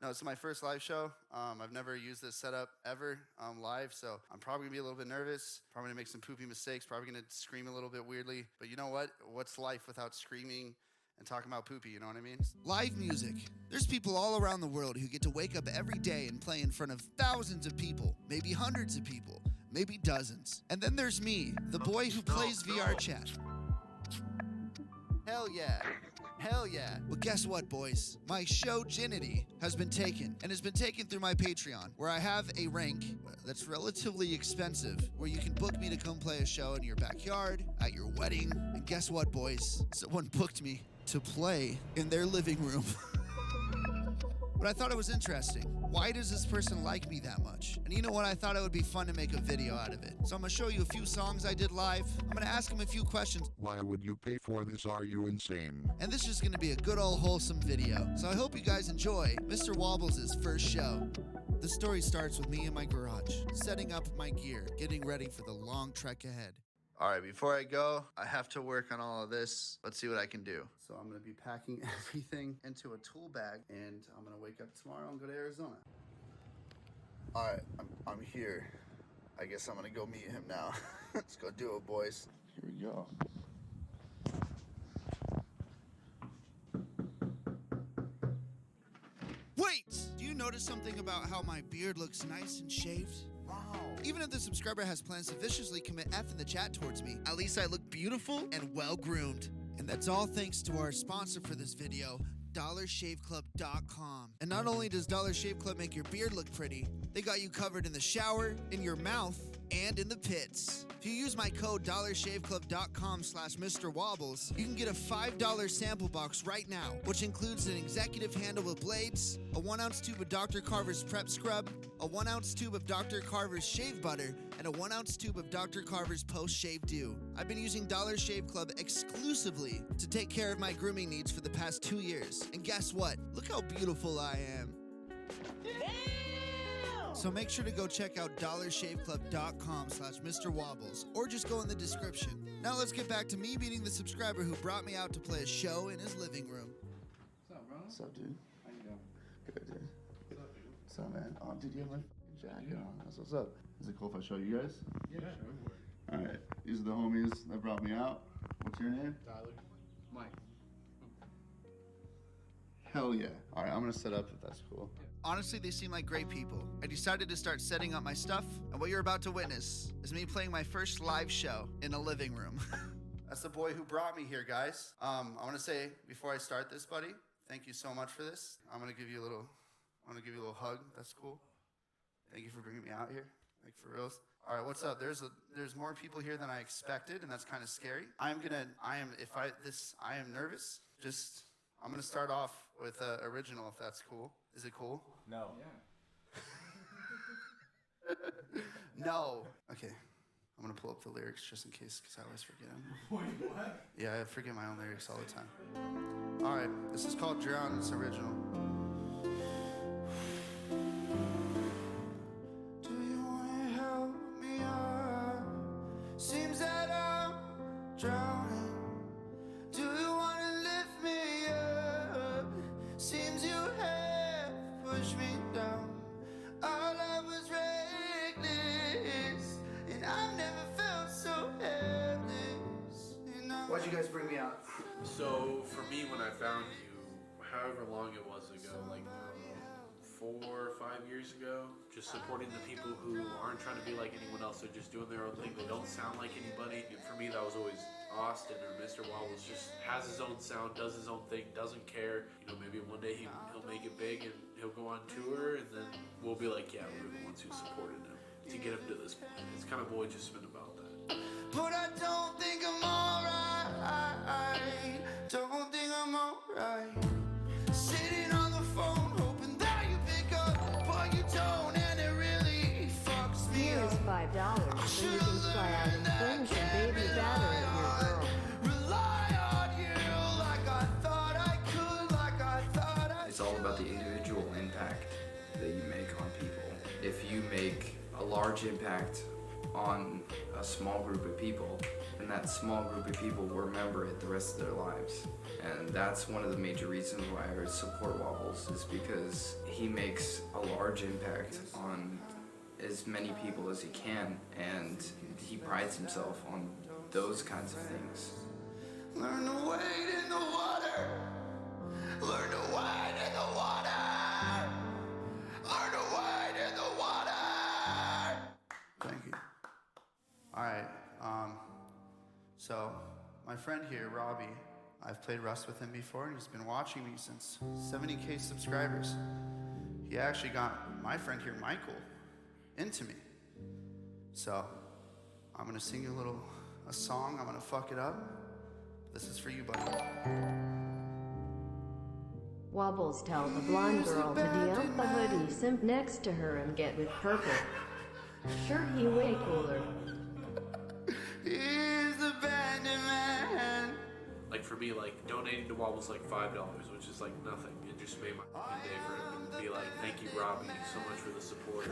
No, it's my first live show. I've never used this setup ever live, so I'm probably gonna be a little bit nervous, probably gonna make some poopy mistakes, probably gonna scream a little bit weirdly, but you know what? What's life without screaming and talking about poopy, you know what I mean? Live music. There's people all around the world who get to wake up every day and play in front of thousands of people, maybe hundreds of people, maybe dozens. And then there's me, the boy who plays VR chat. Hell yeah. Hell yeah. Well, guess what, boys? My show, Ginity, has been taken, and has been taken through my Patreon, where I have a rank that's relatively expensive, where you can book me to come play a show in your backyard, at your wedding. And guess what, boys? Someone booked me to play in their living room. But I thought it was interesting. Why does this person like me that much? And you know what? I thought it would be fun to make a video out of it. So I'm gonna show you a few songs I did live. I'm gonna ask him a few questions. Why would you pay for this? Are you insane? And this is gonna be a good old wholesome video. So I hope you guys enjoy Mr. Wobbles' first show. The story starts with me in my garage, setting up my gear, getting ready for the long trek ahead. All right, before I go, I have to work on all of this. Let's see what I can do. So I'm gonna be packing everything into a tool bag, and I'm gonna wake up tomorrow and go to Arizona. All right, I'm here. I guess I'm gonna go meet him now. Let's go do it, boys. Here we go. Wait! Do you notice something about how my beard looks nice and shaved? Wow. Even if the subscriber has plans to viciously commit F in the chat towards me, at least I look beautiful and well-groomed. And that's all thanks to our sponsor for this video, DollarShaveClub.com. And not only does Dollar Shave Club make your beard look pretty, they got you covered in the shower, in your mouth, and in the pits. If you use my code DollarShaveClub.com/MrWobbles, you can get a $5 sample box right now, which includes an executive handle with blades, a 1-ounce tube of Dr. Carver's Prep Scrub, a 1-ounce tube of Dr. Carver's Shave Butter, and a 1-ounce tube of Dr. Carver's Post-Shave Dew. I've been using Dollar Shave Club exclusively to take care of my grooming needs for the past 2 years. And guess what? Look how beautiful I am. So make sure to go check out DollarShaveClub.com/MrWobbles or just go in the description. Now let's get back to me meeting the subscriber who brought me out to play a show in his living room. What's up, bro? What's up, dude? How you doing? Good, dude. What's up, dude? What's up, man? Oh, dude, you have my fucking jacket on. That's what's up. Is it cool if I show you guys? Yeah, sure. All right. These are the homies that brought me out. What's your name? Tyler. Mike. Hell yeah. All right, I'm gonna set up if that's cool. Honestly, they seem like great people. I decided to start setting up my stuff, and what you're about to witness is me playing my first live show in a living room. That's the boy who brought me here, guys. I want to say before I start this, buddy, thank you so much for this. I'm gonna give you a little hug. That's cool. Thank you for bringing me out here, like for reals. All right, what's up? There's more people here than I expected, and that's kind of scary. I am nervous. I'm gonna start off with original, if that's cool. Is it cool? No. Yeah. No. Okay. I'm gonna pull up the lyrics just in case, because I always forget them. Wait, what? Yeah, I forget my own lyrics all the time. All right, this is called Drown. It's original. Do you wanna help me up? Seems that I'm drowning. Do you wanna lift me up? Seems you have pushed me down. Our love was reckless, and I've never felt so helpless. Why'd you guys bring me out? So for me, when I found you, however long it was ago, like 4 or 5 years ago, just supporting the people who aren't trying to be like anyone else. They're just doing their own thing. They don't sound like anybody. And for me, that was always Austin or Mr. Wobbles. Just has his own sound, does his own thing, doesn't care. You know, maybe one day he'll make it big and he'll go on tour, and then we'll be like, yeah, we're the ones who supported him to get him to this point. It's kind of always just been about that. But I don't think I'm alright. Don't think I'm alright. Sitting on the phone, hoping that you pick up, but you don't, and it really fucks me up. Here's $5 so you can fly out and fling some baby batter at your girl. Rely on you like I thought I could, like I thought I It's all about the individual impact that you make on people. If you make a large impact on a small group of people, and that small group of people will remember it the rest of their lives. And that's one of the major reasons why I support Wobbles, is because he makes a large impact on as many people as he can, and he prides himself on those kinds of things. learn to wade in the water. Learn to wade in the water. Learn to wade in the water. Thank you. All right. So my friend here, Robbie, I've played Rust with him before, and he's been watching me since 70K subscribers. He actually got my friend here, Michael, into me. So I'm gonna sing you a song. I'm gonna fuck it up. This is for you, buddy. Wobbles tell the blonde girl to de-ump the hoodie simp next to her and get with purple. Sure, he way cooler. He's the bandit man. Like for me, like donating to Wobbles like $5, which is like nothing. It just made my day for him to be like, thank you, Robbie, so much for the support.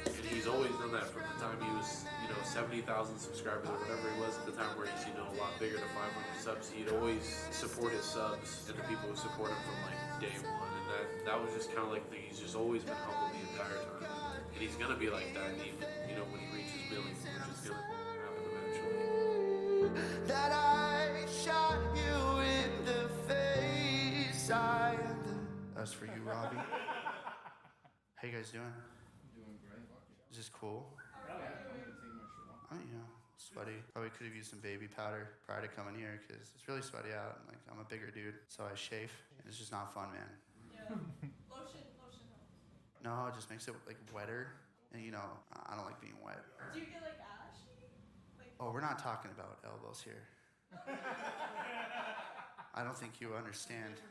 And he's always done that from the time he was, 70,000 subscribers or whatever he was at the time, where he's, a lot bigger than 500 subs. He'd always support his subs and the people who support him from like day one. And that was just kind of like the thing. He's just always been humble the entire time. And he's gonna be like that even, when he reaches millions, which is gonna happen eventually. That I shot you in the face. That's for you, Robbie. How you guys doing? Doing great. Is this cool? Sweaty. Probably could have used some baby powder prior to coming here because it's really sweaty out. And, I'm a bigger dude, so I shave. And it's just not fun, man. Yeah. Lotion helps. No, it just makes it wetter. And I don't like being wet. Do you get ash? Oh, we're not talking about elbows here. I don't think you understand.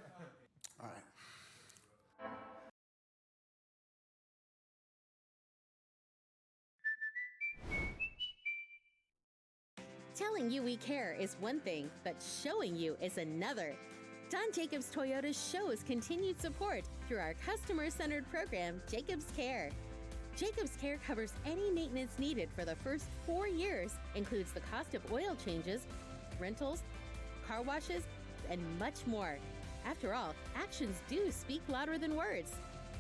All right. Telling you we care is one thing, but showing you is another. Don Jacobs Toyota shows continued support through our customer-centered program, Jacobs Care. Jacobs Care covers any maintenance needed for the first 4 years, includes the cost of oil changes, rentals, car washes, and much more. After all, actions do speak louder than words.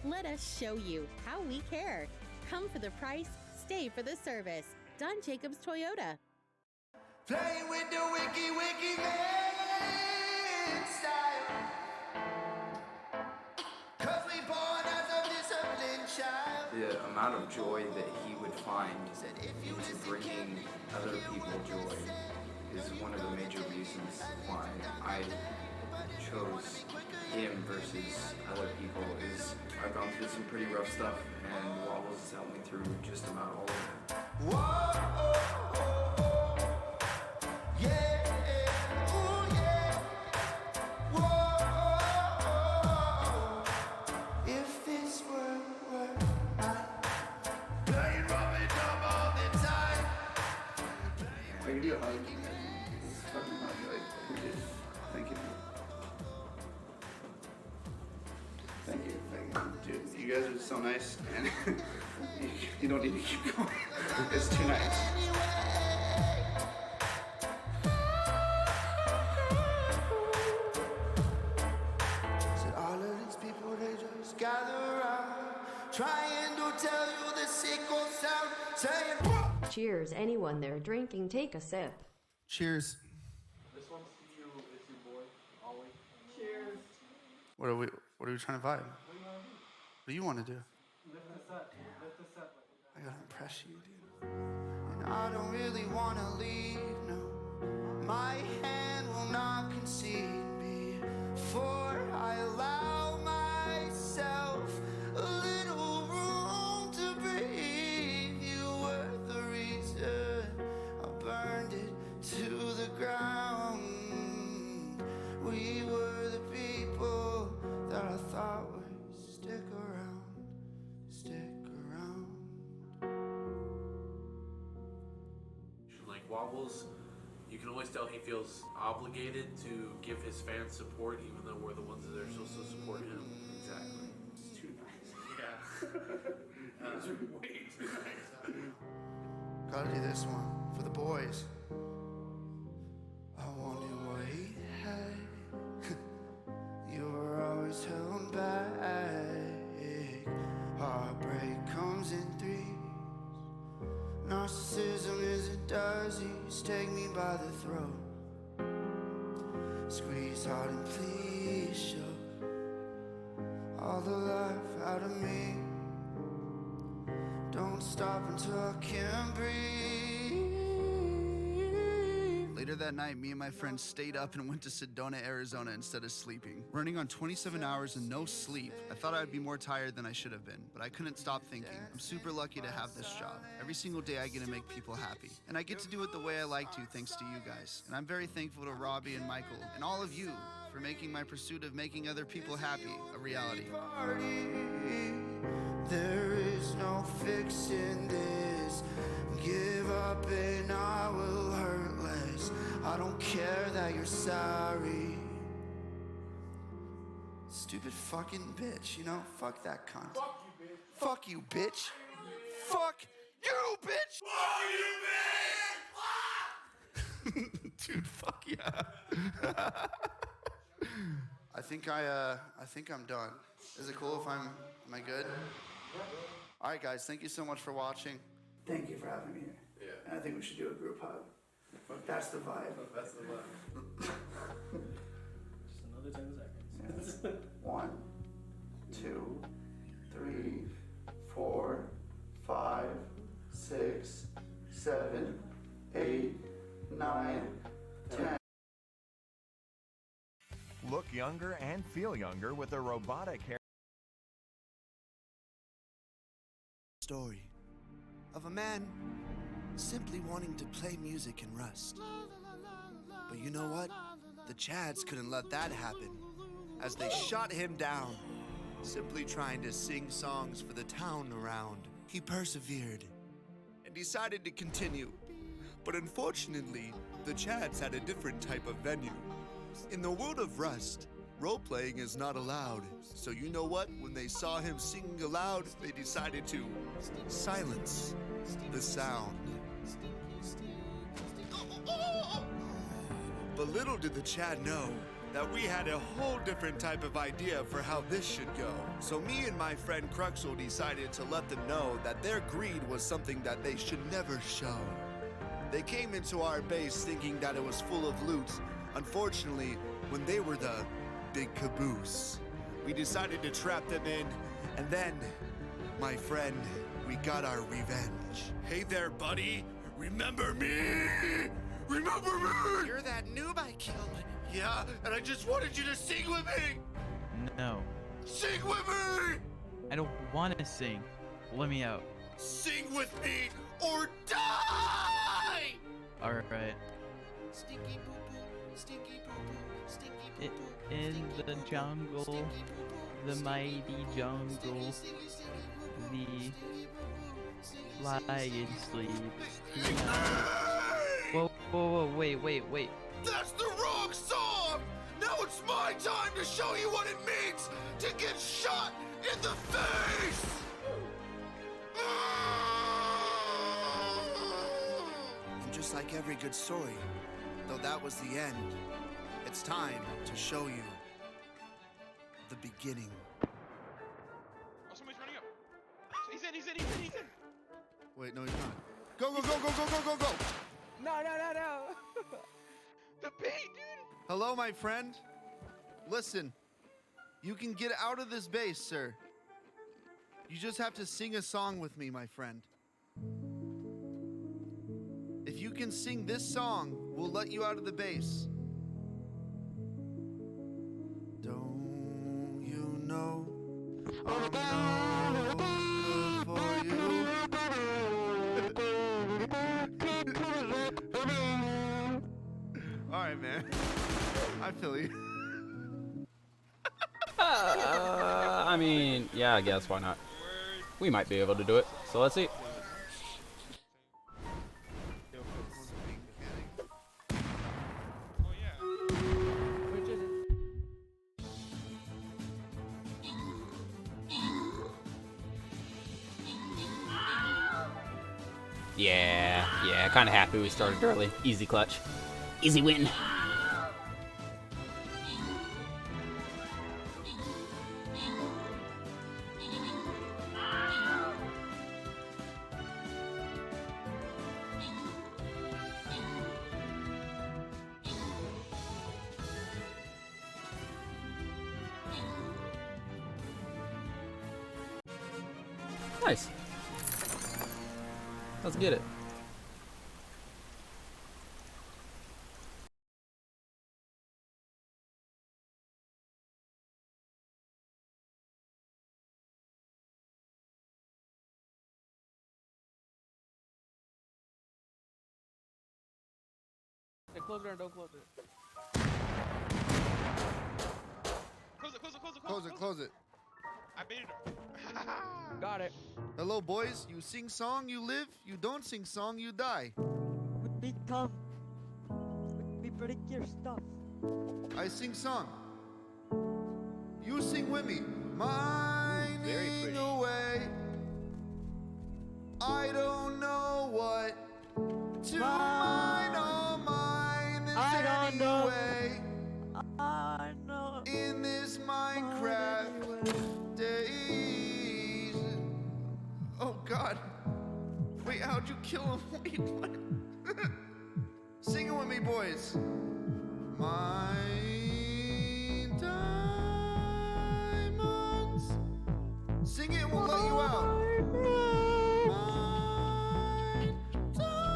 Let us show you how we care. Come for the price, stay for the service. Don Jacobs Toyota. Playing with the wiki man style. 'Cause we born as a disciplined child. The amount of joy that he would find into bringing other people joy is one of the major reasons why I chose him versus other people. Is I've gone through some pretty rough stuff, and Wobbles has helped me through just about all of it. Whoa. You guys are so nice, and you don't need to keep going. It's too nice. Said all of these people, they just gather around, trying to tell you the sequel sound, saying, "Whoa!" Cheers, anyone there drinking, take a sip. Cheers. This one's to you. It's your boy, Ollie. Cheers. What are we trying to vibe? What do you want to do? Lift this up. I gotta impress you, dude. And I don't really want to leave, no. My hand will not concede before I allow myself a little room to breathe. You were the reason I burned it to the ground. We were the people that I thought would stick around. Like Wobbles, you can always tell he feels obligated to give his fans support, even though we're the ones that are supposed to support him. Exactly. It's too nice. Yeah. Those are way too nice. Gotta do this one for the boys. I wanted what he had. You were always held back. Heartbreak comes in threes. Narcissism is a disease. Take me by the throat. Squeeze hard and please show all the life out of me. Don't stop until I can breathe. Later that night, me and my friends stayed up and went to Sedona, Arizona instead of sleeping. Running on 27 hours and no sleep, I thought I'd be more tired than I should have been, but I couldn't stop thinking. I'm super lucky to have this job. Every single day I get to make people happy. And I get to do it the way I like to thanks to you guys. And I'm very thankful to Robbie and Michael and all of you for making my pursuit of making other people happy a reality. There is no fixing this. Give up and I will hurt less. I don't care that you're sorry. Stupid fucking bitch, you know? Fuck that cunt. Fuck you, bitch. Fuck you, bitch. Fuck you, bitch. Dude, fuck yeah. I think I'm done. Is it cool if am I good? All right, guys, thank you so much for watching. Thank you for having me here. Yeah. And I think we should do a group hug. That's the vibe. That's the vibe. Just another 10 seconds. Yeah. 1, 2, 3, 4, 5, 6, 7, 8, 9, 10. Look younger and feel younger with a robotic hair. Story of a man simply wanting to play music in Rust. But you know what? The Chads couldn't let that happen, as they shot him down, simply trying to sing songs for the town around. He persevered and decided to continue, but unfortunately, the Chads had a different type of venue. In the world of Rust, role-playing is not allowed, so you know what? When they saw him singing aloud, they decided to silence the sound. But little did the Chad know that we had a whole different type of idea for how this should go. So me and my friend Cruxel decided to let them know that their greed was something that they should never show. They came into our base thinking that it was full of loot. Unfortunately, when they were the big caboose, we decided to trap them in, and then, my friend, we got our revenge. Hey there, buddy. Remember me? Remember me? You're that noob I killed. Yeah, and I just wanted you to sing with me. No. Sing with me! I don't want to sing. Let me out. Sing with me or die! Alright. Stinky poo poo, stinky poo poo, stinky poo poo. In the jungle, the mighty jungle, the lion sleeps tonight. Whoa, whoa, whoa, wait. That's the wrong song! Now it's my time to show you what it means to get shot in the face! And just like every good story, though that was the end, it's time to show you the beginning. Oh, somebody's running up. He's in. Wait, no, he's not. Go! No. The bait, dude. Hello, my friend. Listen, you can get out of this base, sir. You just have to sing a song with me, my friend. If you can sing this song, we'll let you out of the base. Don't you know I'm no good for you? All right, man. I feel you. I mean, yeah, I guess, why not? We might be able to do it, so let's see. Yeah, kind of happy we started early. Easy clutch. Easy win. Nice. Let's get it. Hey, close the door, don't close it. Close it, close it. I baited him. Got it. Hello, boys. You sing song, you live. You don't sing song, you die. We come. We break your stuff. I sing song. You sing with me. Mining away. I don't know what to mine or mine this anyway. I know. In this Minecraft days. Oh God. Wait, how'd you kill him? Wait, what? Sing it with me, boys. Mine diamonds. Sing it, we'll let you out. Mine diamonds.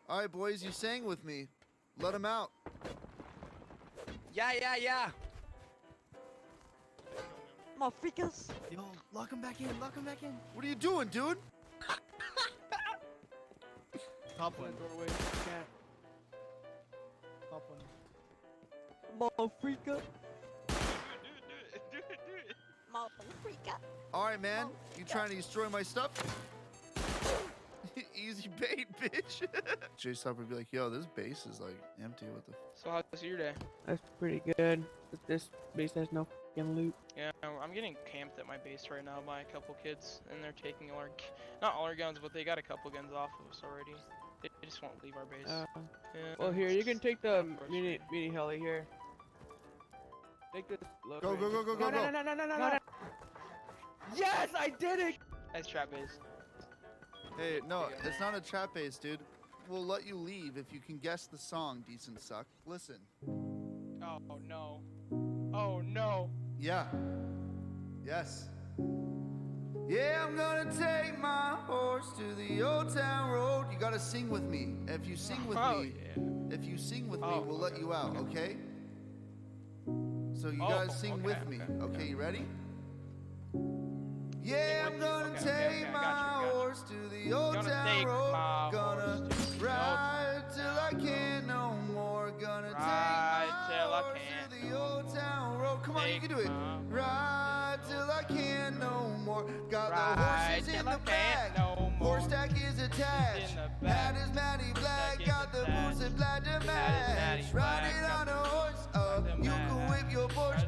All right, boys, you sang with me. Let him out. Yeah. Motherfuckers. Yo, lock him back in. Lock him back in. What are you doing, dude? Top one. Doorway. Can't. Top one. Motherfucker. Do it. Motherfucker. All right, man. You trying to destroy my stuff? Easy bait, bitch. Jay Stop would be like, yo, this base is like empty. What the? So how's your day? That's pretty good. But this base has no fucking loot. Yeah, I'm getting camped at my base right now by a couple kids, and they're taking all our, not all our guns, but they got a couple guns off of us already. They just won't leave our base. Yeah, Well, here, you can take the mini heli here. Take this. Go. No. Yes, I did it! Nice trap base. Hey, no, it's not a trap base, dude. We'll let you leave if you can guess the song, decent suck. Listen. Oh no. Oh no. Yeah. Yes. Yeah, I'm gonna take my horse to the old town road. You gotta sing with me. If you sing with me, we'll let you out, okay? So you gotta sing with me. Okay, you ready? Yeah, I'm gonna take my horse to the old town road. Gonna ride till I can't no more. Gonna take my horse to the old town road. Come on, you can do it. Ride till I can't no more. Got the horses in the back. Horse stack is attached. Hat is Matty Black. Got the boots and black to match. Riding on a horse. You can whip your Porsche.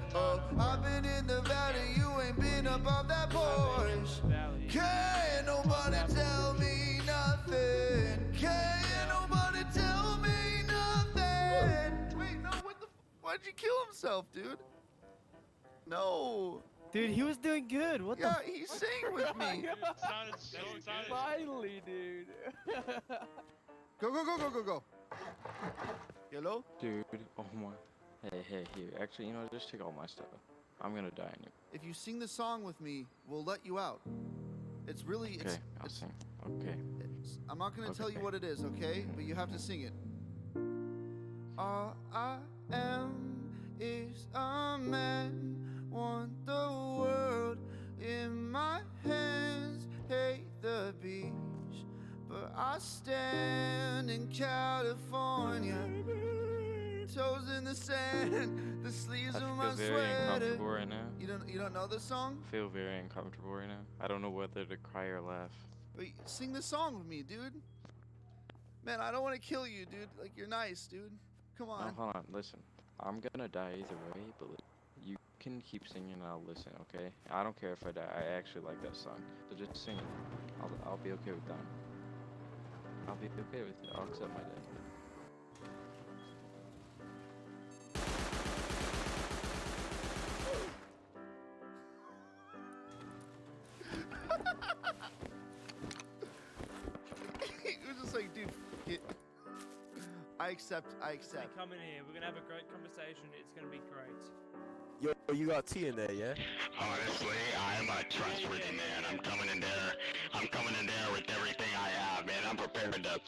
I've been in the valley. You ain't been above that Porsche. Can't nobody tell me nothing. Can't nobody tell me nothing. Wait, no, what the? Why'd you kill himself, dude? No. Dude, he was doing good. What the? Yeah, he sang with me. Finally, dude. Go. Hello? Dude, oh my. Hey, here. Actually, you know, just take all my stuff. I'm gonna die in it. If you sing the song with me, we'll let you out. It's really, Okay, I'll sing. Okay. I'm not gonna tell you what it is, okay? But you have to sing it. All I am is a man. Want the world in my hands. Hate the beach, but I stand in California. Toes in the sand, the sleeves of my I feel very sweater. uncomfortable right now. You don't know the song? I feel very uncomfortable right now. I don't know whether to cry or laugh. Wait, sing the song with me, dude. Man, I don't want to kill you, dude. Like, you're nice, dude. Come on. No, hold on, listen. I'm gonna die either way, but you can keep singing and I'll listen, okay? I don't care if I die. I actually like that song. So just sing it. I'll be okay with that. I'll be okay with it. I'll accept my death. He was just like, dude, I accept. Come in here. We're gonna have a great conversation. It's gonna be great. Yo, you got tea in there, yeah? Honestly, I'm a trustworthy man. I'm coming in there with everything I have, man. I'm prepared to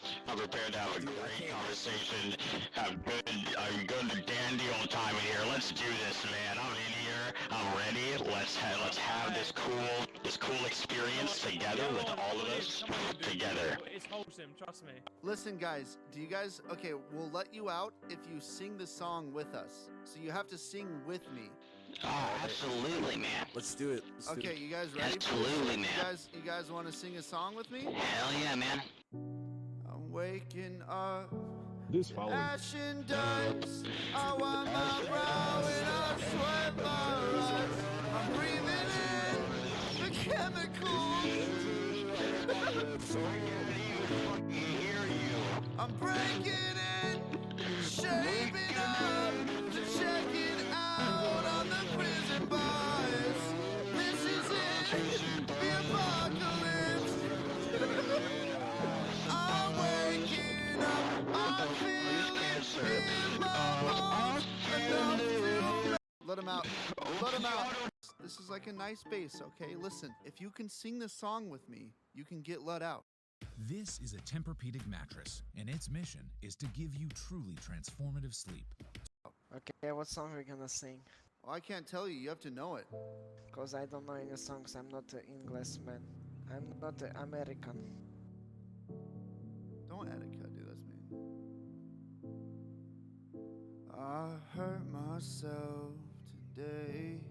have a great conversation, have a good dandy old time in here. Let's do this, man. I'm in here. I'm ready. Let's have this cool experience together with all of us together. It's wholesome, trust me. Listen, guys, okay, we'll let you out if you sing the song with us. So you have to sing with me. Oh, absolutely, man. Let's do it. Okay, you guys ready? Absolutely, man. You guys want to sing a song with me? Hell yeah, man. I'm waking up. This following. Ash and dust. I want my brow and I sweat my eyes. I'm breathing in the chemicals. I'm breaking in, shaping up, checking out on the prison bars. This is it, the apocalypse. I'm waking up, I feel it in my bones. Enough to let him out. Let him out. This is like a nice bass, okay? Listen, if you can sing this song with me, you can get let out. This is a Tempur-Pedic mattress, and its mission is to give you truly transformative sleep. Okay, what song are we gonna sing? Well, I can't tell you. You have to know it. Cause I don't know any songs. I'm not an Englishman. I'm not an American. Don't etiquette, dude. That's mean. I hurt myself today.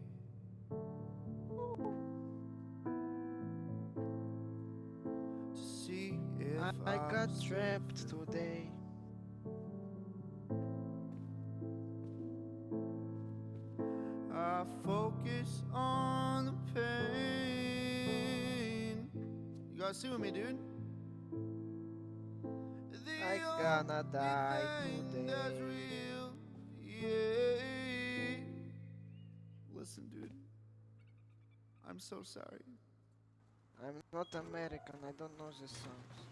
To see if I got I'm trapped still today. I focus on the pain. You guys see with me, dude? I gonna die today. That's real, yeah. Listen, dude. I'm so sorry. I'm not American. I don't know these songs.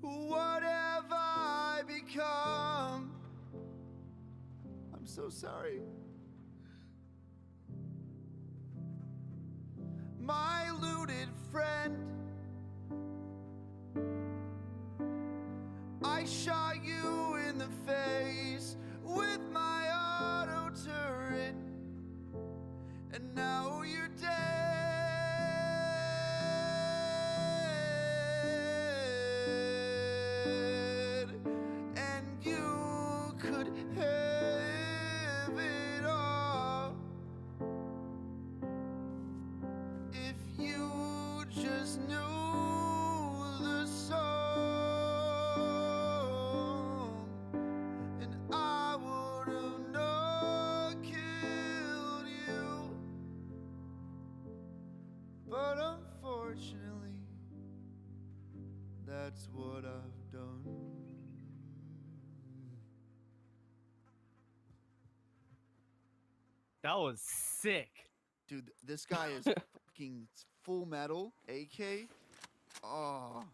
What have I become? I'm so sorry. My looted friend, I shot you in the face with my auto turret, and now you're dead, and you could have it all if you just knew the song, and I would have not killed you, but unfortunately, that's what I've done. That was sick. Dude, this guy is fucking full metal, AK. Oh.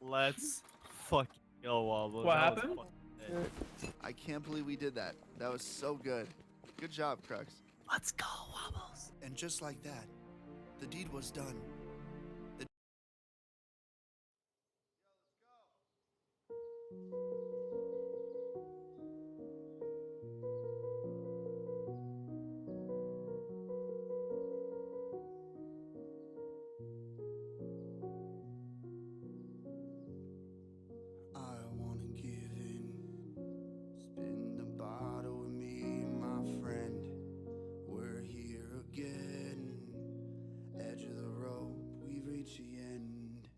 Let's fucking go, Wobble. What That was happened? fucking sick. I can't believe we did that. That was so good. Good job, Crux. Let's go, Wobbles. And just like that, the deed was done. I wanna give in. Spin the bottle with me, my friend. We're here again. Edge of the rope, we've reached the end.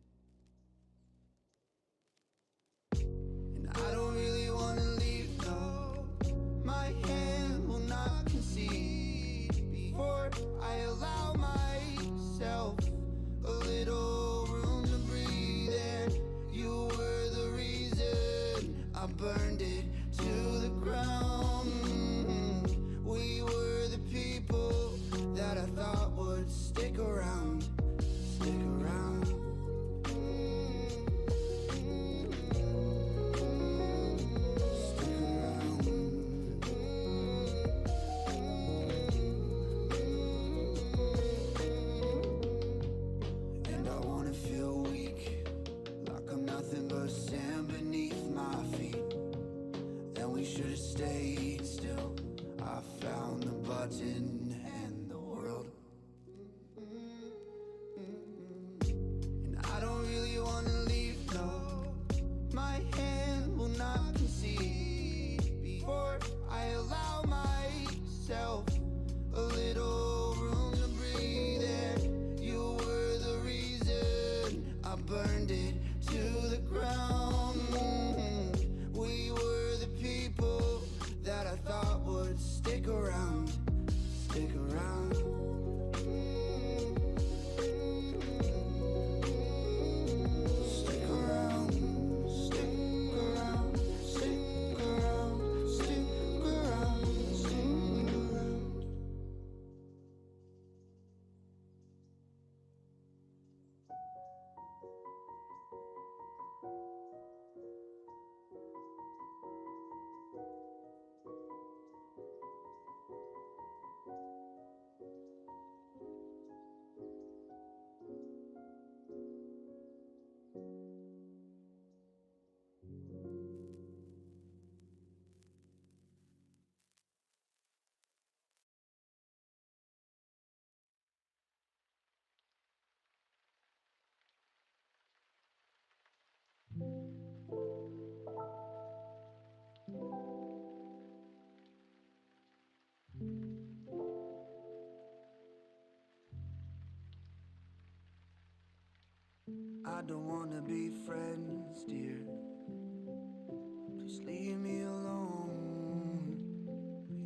And I don't really wanna leave, no. My hand will not concede before I allow myself a little room to breathe in. You were the reason I burned it to the ground. We were the people that I thought would stick around. Stick around. Stick we should have stayed still. I found the button and the world. And I don't really wanna leave, no. My hand will not concede before I allow myself a little room to breathe in. You were the reason I burned it to the ground. We were the people that I thought would stick around, stick around. Stick around, stick around, stick around, stick around, stick around. I don't wanna be friends, dear. Please leave me alone.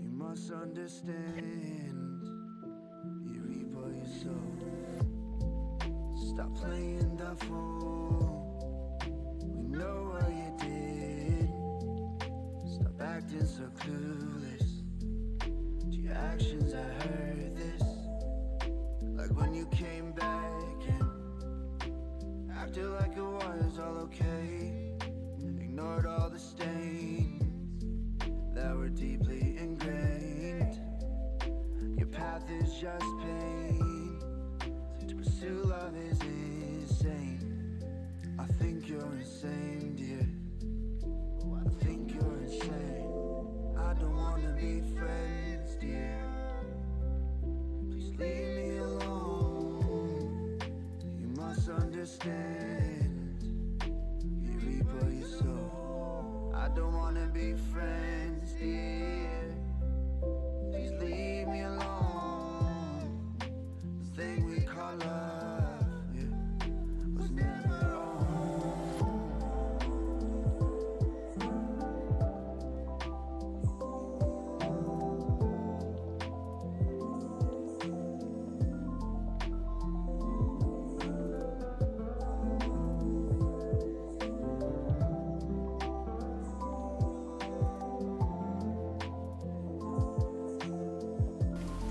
You must understand. You reap what you sow. Stop playing the fool. We know what you did. Stop acting so clueless. To your actions, I heard this. Like when you came back and acted like it was all okay. Ignored all the stains that were deeply ingrained. Your path is just pain. To pursue love is insane. I think you're insane, dear. I think you're insane. I don't wanna be friends, dear. Please leave me alone. You must understand. You reap what you sow. I don't wanna be friends, dear. Please leave me alone. The thing we call love, yeah, was never on.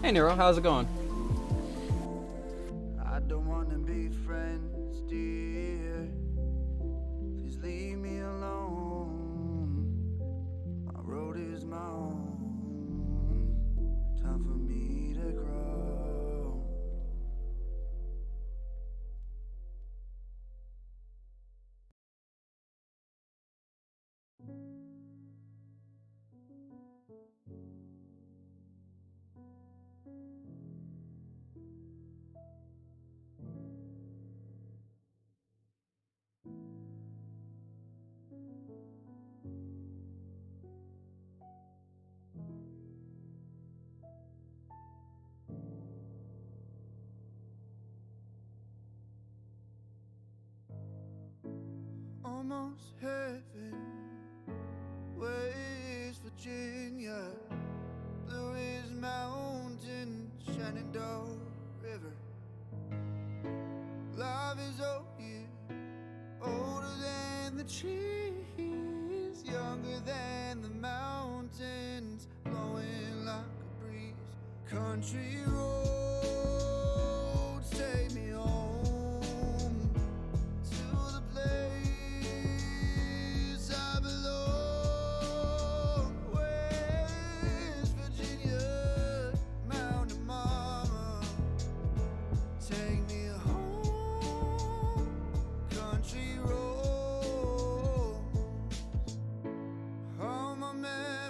Hey Nero, how's it going? I don't wanna be friends, dear. Please leave me alone. My road is my own. Time for me to grow. Almost heaven, West Virginia, Blue is Mountain, Shenandoah River. Love is old here, older than the trees, younger than the mountains, blowing like a breeze. Country roads take me home to the place I belong. West Virginia, Mountain Mama, take me home. Country roads, all my memories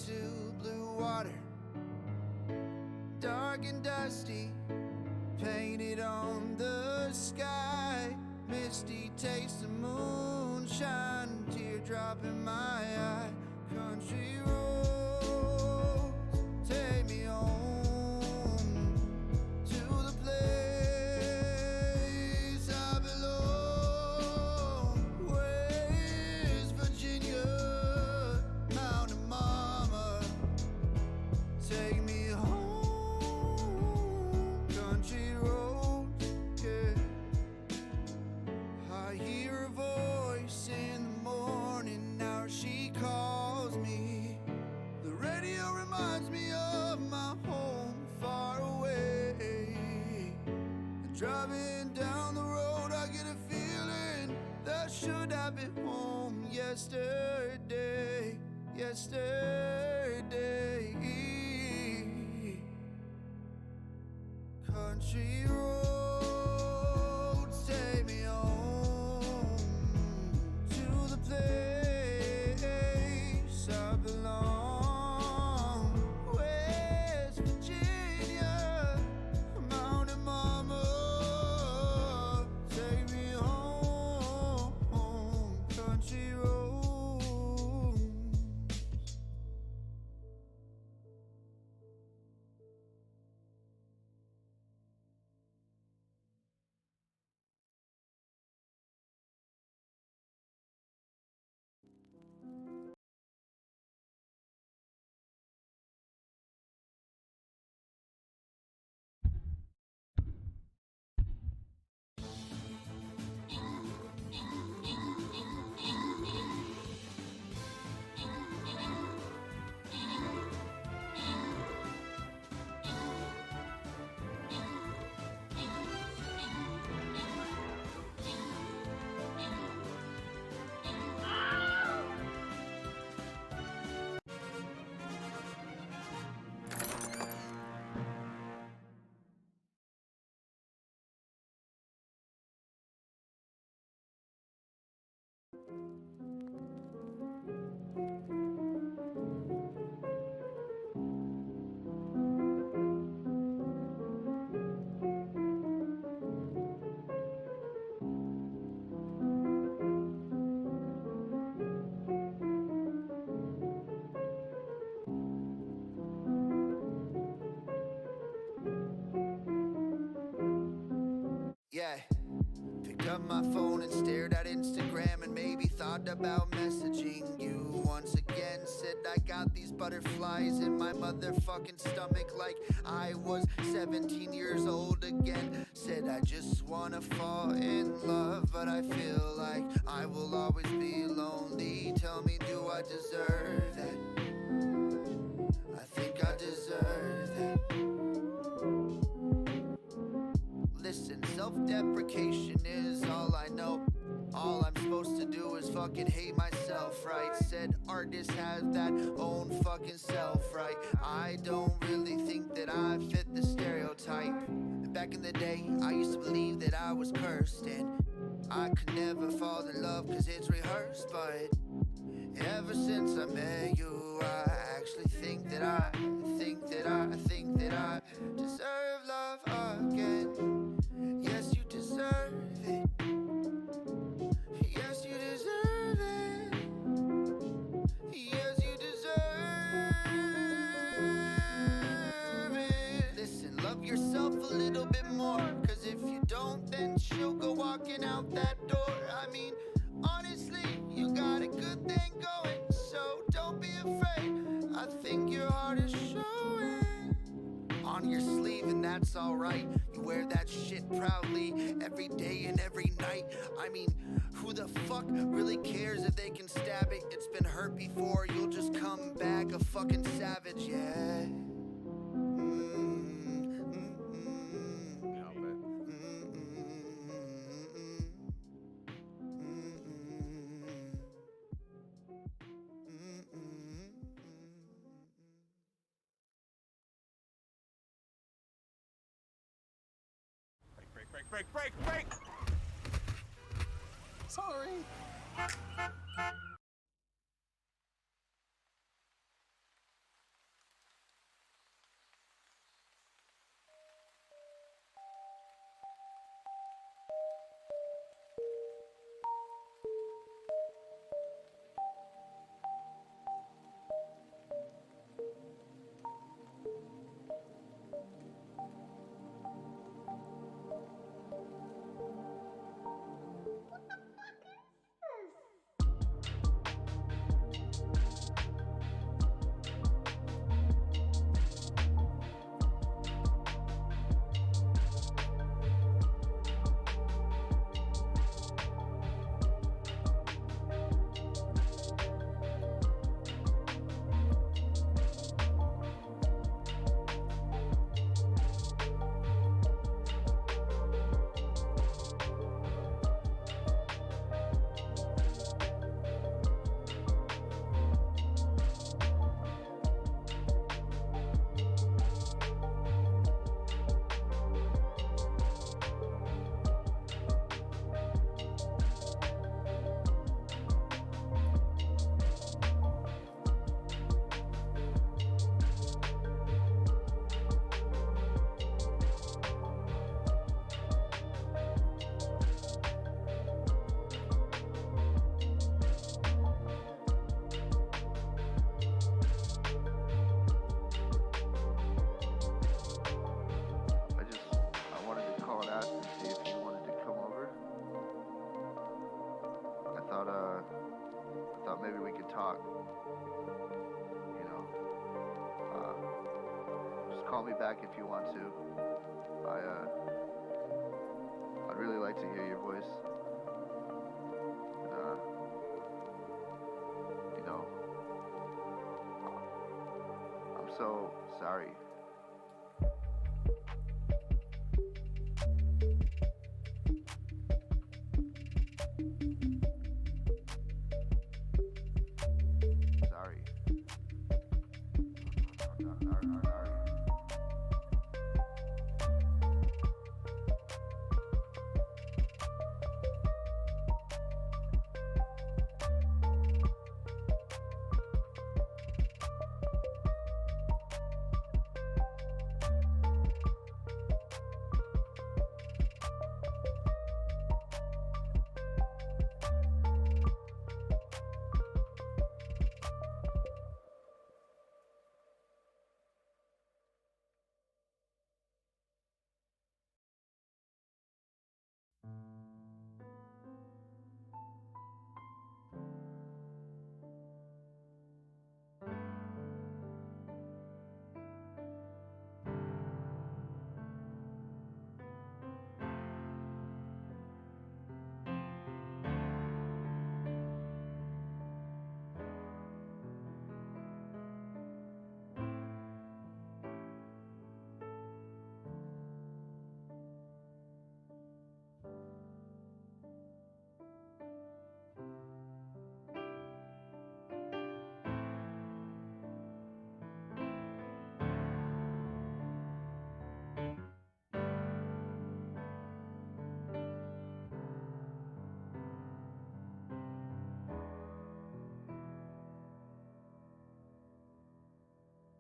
to blue water, dark and dusty, painted on the sky. Misty taste of moonshine, teardrop in my eye. Country roads, take me home to the place I belong. West Virginia, Mountain Mama, take me home. Country roads, yeah. I hear a voice in the morning, now she calls me. The radio reminds me of my home far away. Driving down the road, I get a feeling that should have been home yesterday. Yesterday. Country roads, take me home to the place I belong. West Virginia, Mountain Mama, take me home. Country roads. Yeah. Picked up my phone and stared at Instagram and maybe thought about messaging you once again. Said I got these butterflies in my motherfucking stomach like I was 17 years old again. Said I just wanna fall in love, but I feel like I will always be lonely. Tell me, do I deserve that? I think I deserve that. Listen, self-deprecation is all I know. All I'm supposed to do is fucking hate myself, right? Said artists have that own fucking self, right? I don't really think that I fit the stereotype. Back in the day, I used to believe that I was cursed and I could never fall in love cause it's rehearsed. But ever since I met you, I actually think that I deserve love again. Yes, you deserve it. Yes, you deserve it. Yes, you deserve it. Listen, love yourself a little bit more, cause if you don't, then she'll go walking out that door. I mean, honestly, you got a good thing going, so don't be afraid. I think your heart is showing on your sleeve, and that's alright. You wear that shit proudly every day and every night. I mean, who the fuck really cares if they can stab it? It's been hurt before, you'll just come back a fucking savage, yeah. Help it. Break! Sorry. talk. You know, just call me back if you want to. I'd really like to hear your voice. You know, I'm so sorry. Sorry.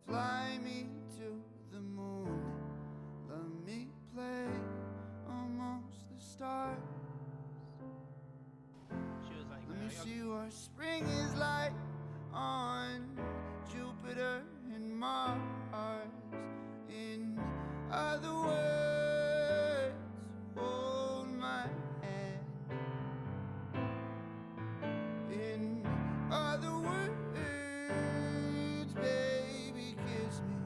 Fly me to the moon, let me play amongst the stars. She was like, Let me see what spring is like on Jupiter and Mars. In other words, hold my hand. In other words, baby, kiss me.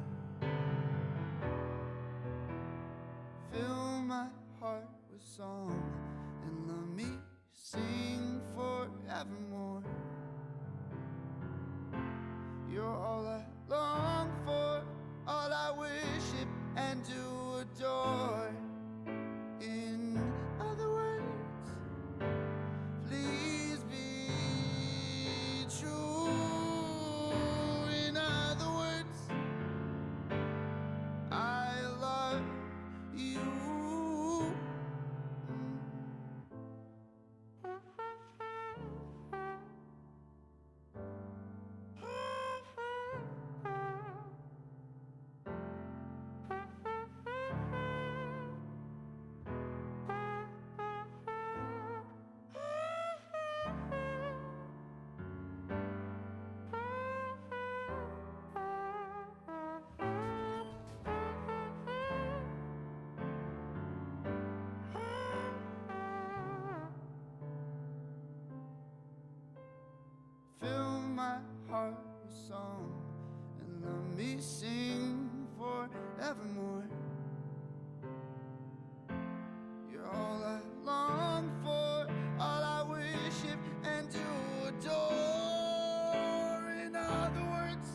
Fill my heart with song and let me sing forevermore. You're all I long for, all I worship and do adore. In other words, please be true. In other words, I love you. Fill my heart with song and let me sing forevermore. You're all I long for, all I worship and do adore. In other words,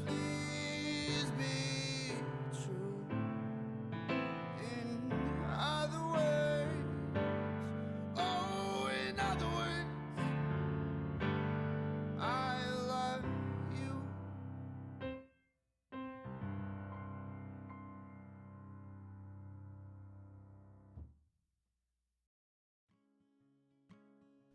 please be true. In other words, oh, in other words, I love you.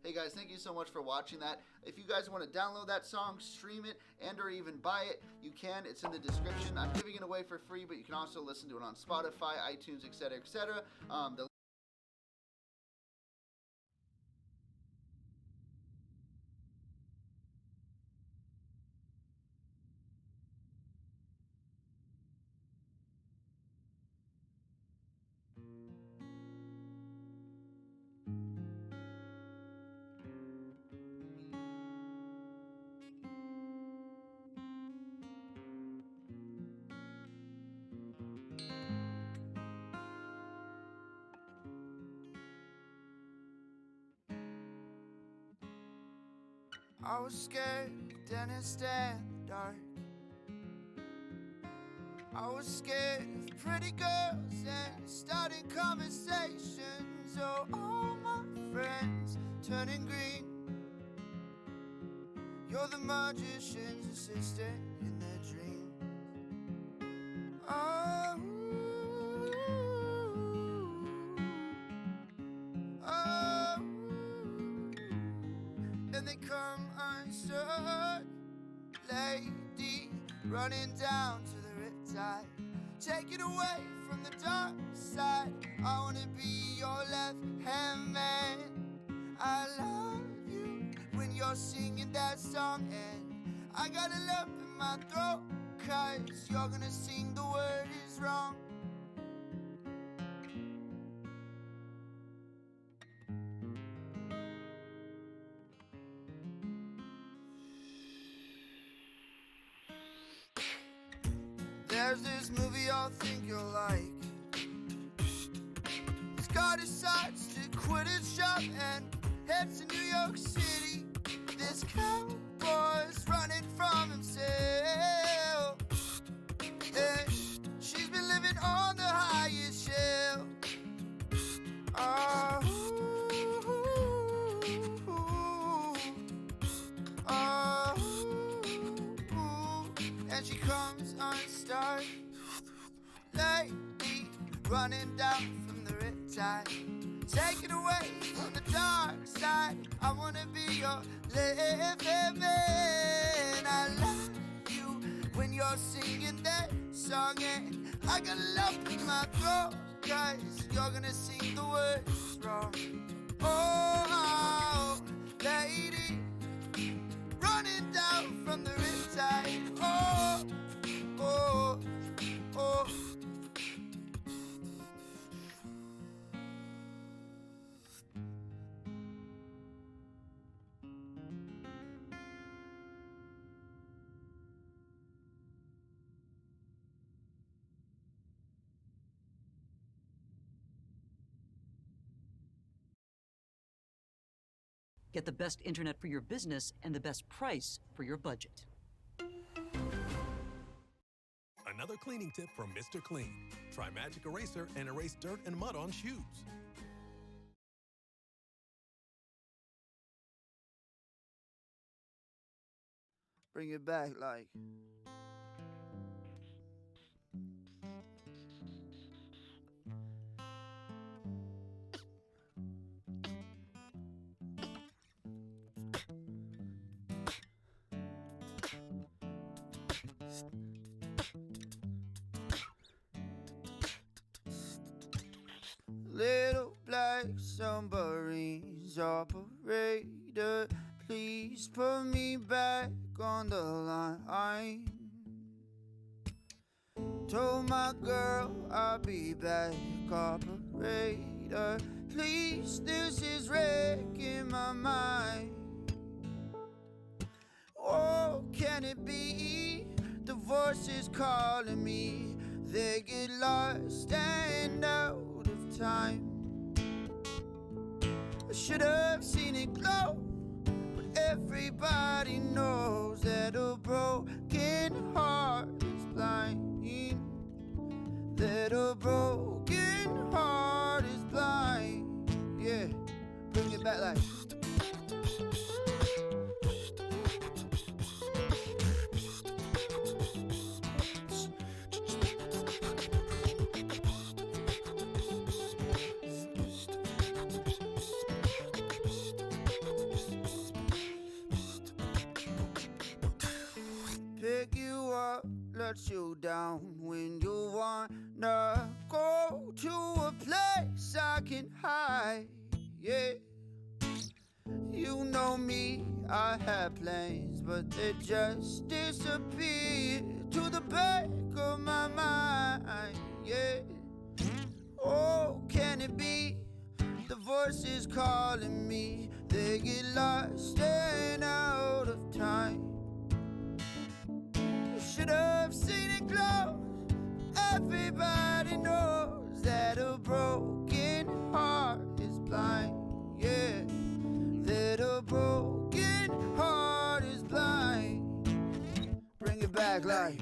Hey guys, thank you so much for watching that. If you guys want to download that song, stream it, and or even buy it, you can. It's in the description. I'm giving it away for free, but you can also listen to it on Spotify, iTunes, etc., etc. The I was scared, dentist and the dark. I was scared of pretty girls and starting conversations. Oh, all my friends turning green. You're the magician's assistant in their dreams. Oh, oh, and they come unstuck, lady, running down to the riptide. Take it away from the dark side. I wanna be your left hand man. I love you when you're singing that song, and I got a lump in my throat, 'cause you're gonna sing the word is wrong. There's this movie I think you'll like. This guy decides to quit his job and heads to New York City. This cowboy's running from himself, and she's been living on the highest shelf. Oh, oh, and she comes unstuck, lady, running down from the riptide. Take it away from the dark side. I wanna be your living man. I love you when you're singing that song, and I got a lump in my throat, 'cause you're gonna sing the words wrong. Oh, lady, running down from the riptide. Oh, oh, oh. Get the best internet for your business and the best price for your budget. Another cleaning tip from Mr. Clean. Try Magic Eraser and erase dirt and mud on shoes. Bring it back like. Little black submarines operator, please put me back on the line. Told my girl I'll be back, operator, please, this is wrecking my mind. Oh, can it be the voices calling me? They get lost and out of time. I should have seen it glow, but everybody knows that a broken heart is blind. That a broken heart is blind. Yeah, bring it back like. Pick you up, let you down when you wanna go to a place I can hide. Yeah, you know me, I had plans, but they just disappeared to the back of my mind. Yeah, oh, can it be the voices calling me? They get lost and out of time. Should have seen it glow. Everybody knows that a broken heart is blind. Yeah, that a broken heart act like.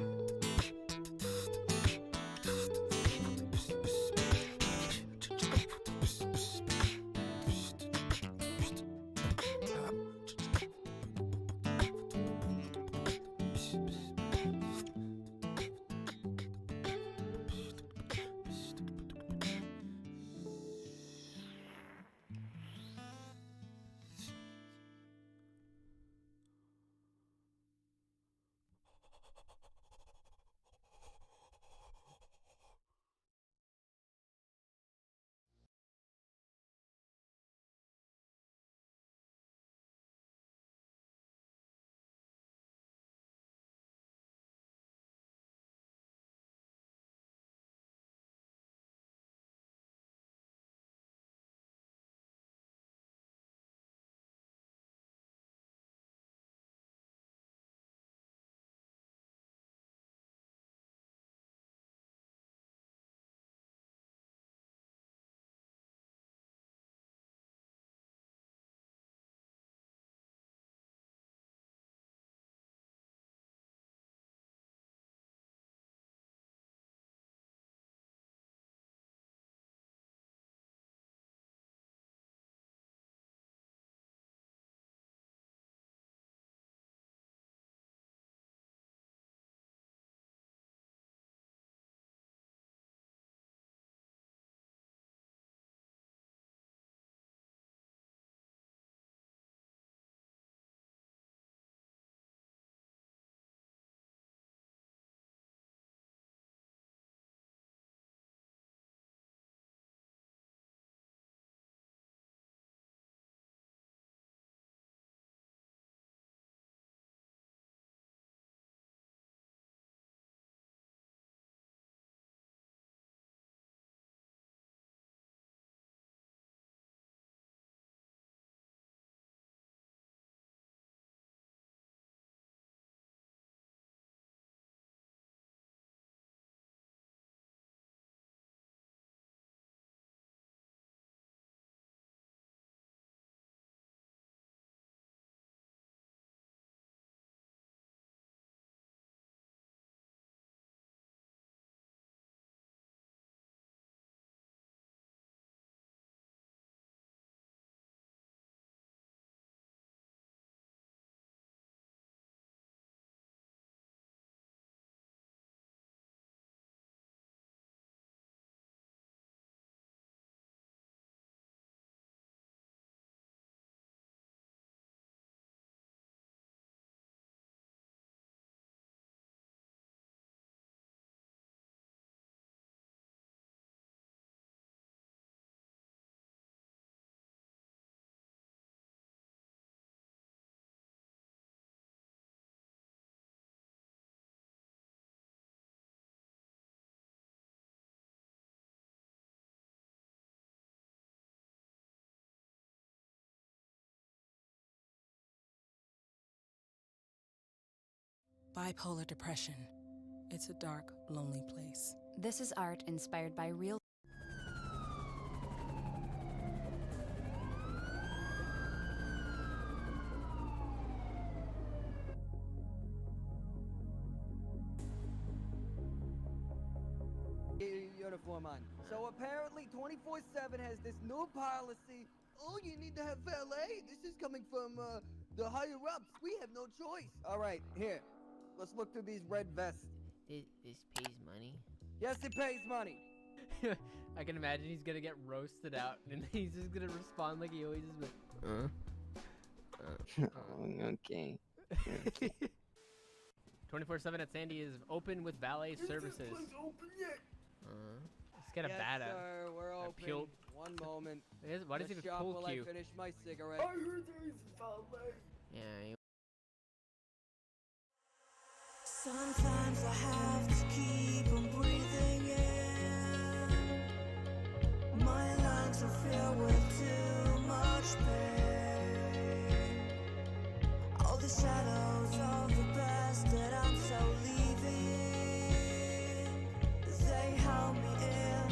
Bipolar depression. It's a dark, lonely place. This is art inspired by real. Uniform on. So apparently 24/7 has this new policy. Oh, you need to have valet. This is coming from the higher ups. We have no choice. All right, here. Let's look through these red vests. This pays money. Yes, it pays money. I can imagine he's gonna get roasted out and he's just gonna respond like he always has been. Okay. 24/7 at Sandy is open with valet services. Open yet? Let's get a Yes, bad sir, we're open. Pule. One moment. Why does he have a shop pool while cue? I finish my cigarette. I heard there is valet. Yeah. Sometimes I have to keep on breathing in. My lungs are filled with too much pain. All the shadows of the past that I'm so leaving, they held me in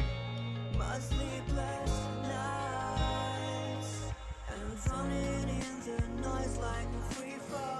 my sleepless nights, and I'm drowning in the noise like a free fall.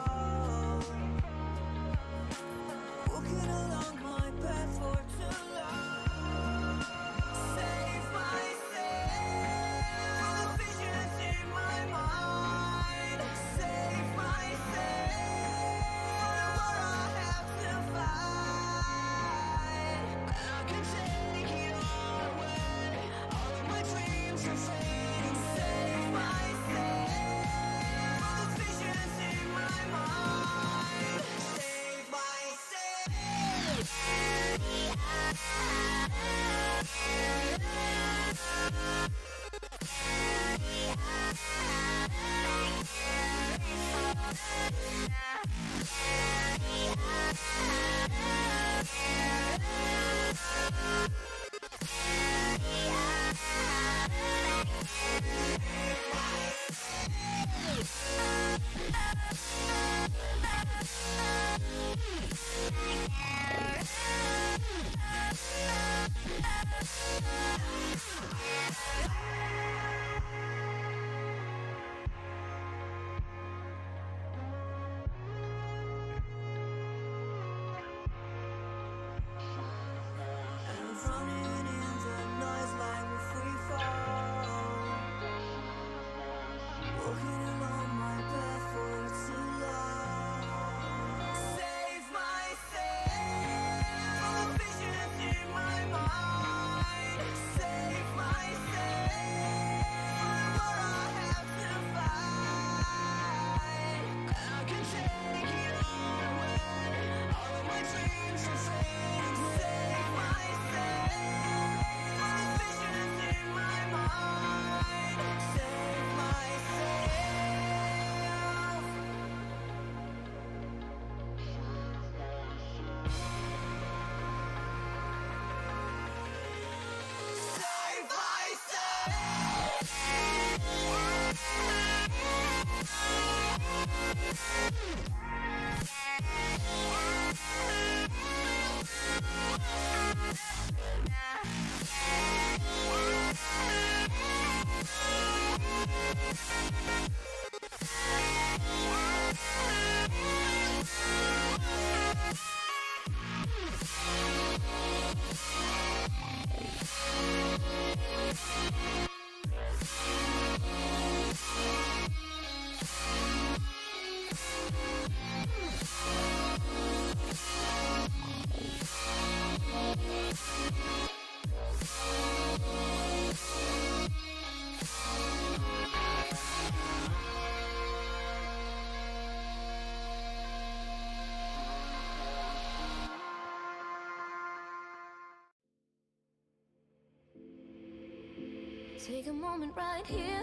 Take a moment right here,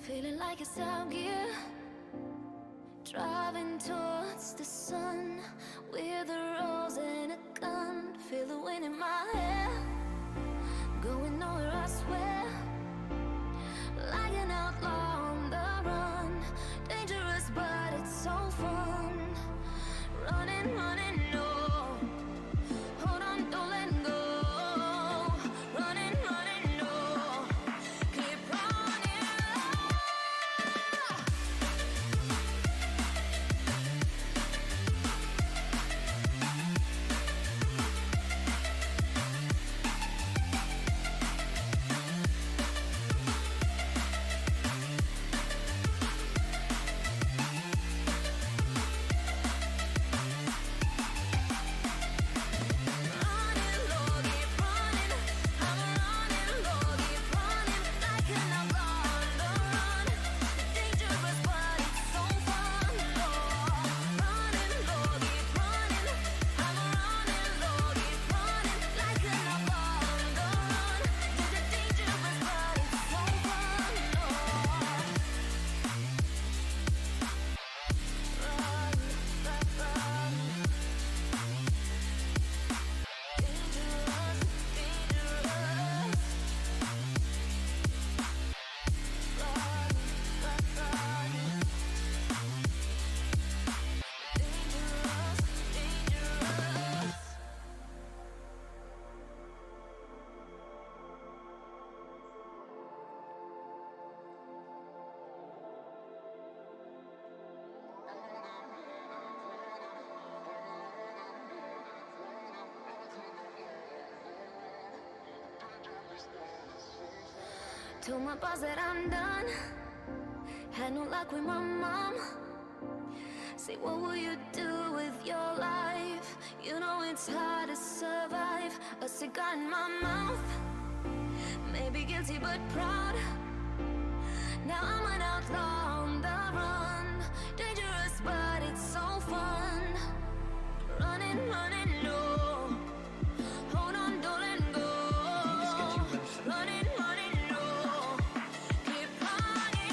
feeling like it's out gear. Driving towards the sun with a rose and a gun. Feel the wind in my hair, going nowhere I swear. Like an outlaw on the run, dangerous but it's so fun. Running, running, no. Hold on, don't let go. Running, running, no. Keep running. Told my boss that I'm done. Had no luck with my mom. Say, what will you do with your life? You know it's hard to survive. A cigar in my mouth. Maybe guilty but proud. Now I'm an outlaw on the run. Dangerous but it's so fun. Running, running, no. Hold on, don't let go. Running, running, no. Keep running.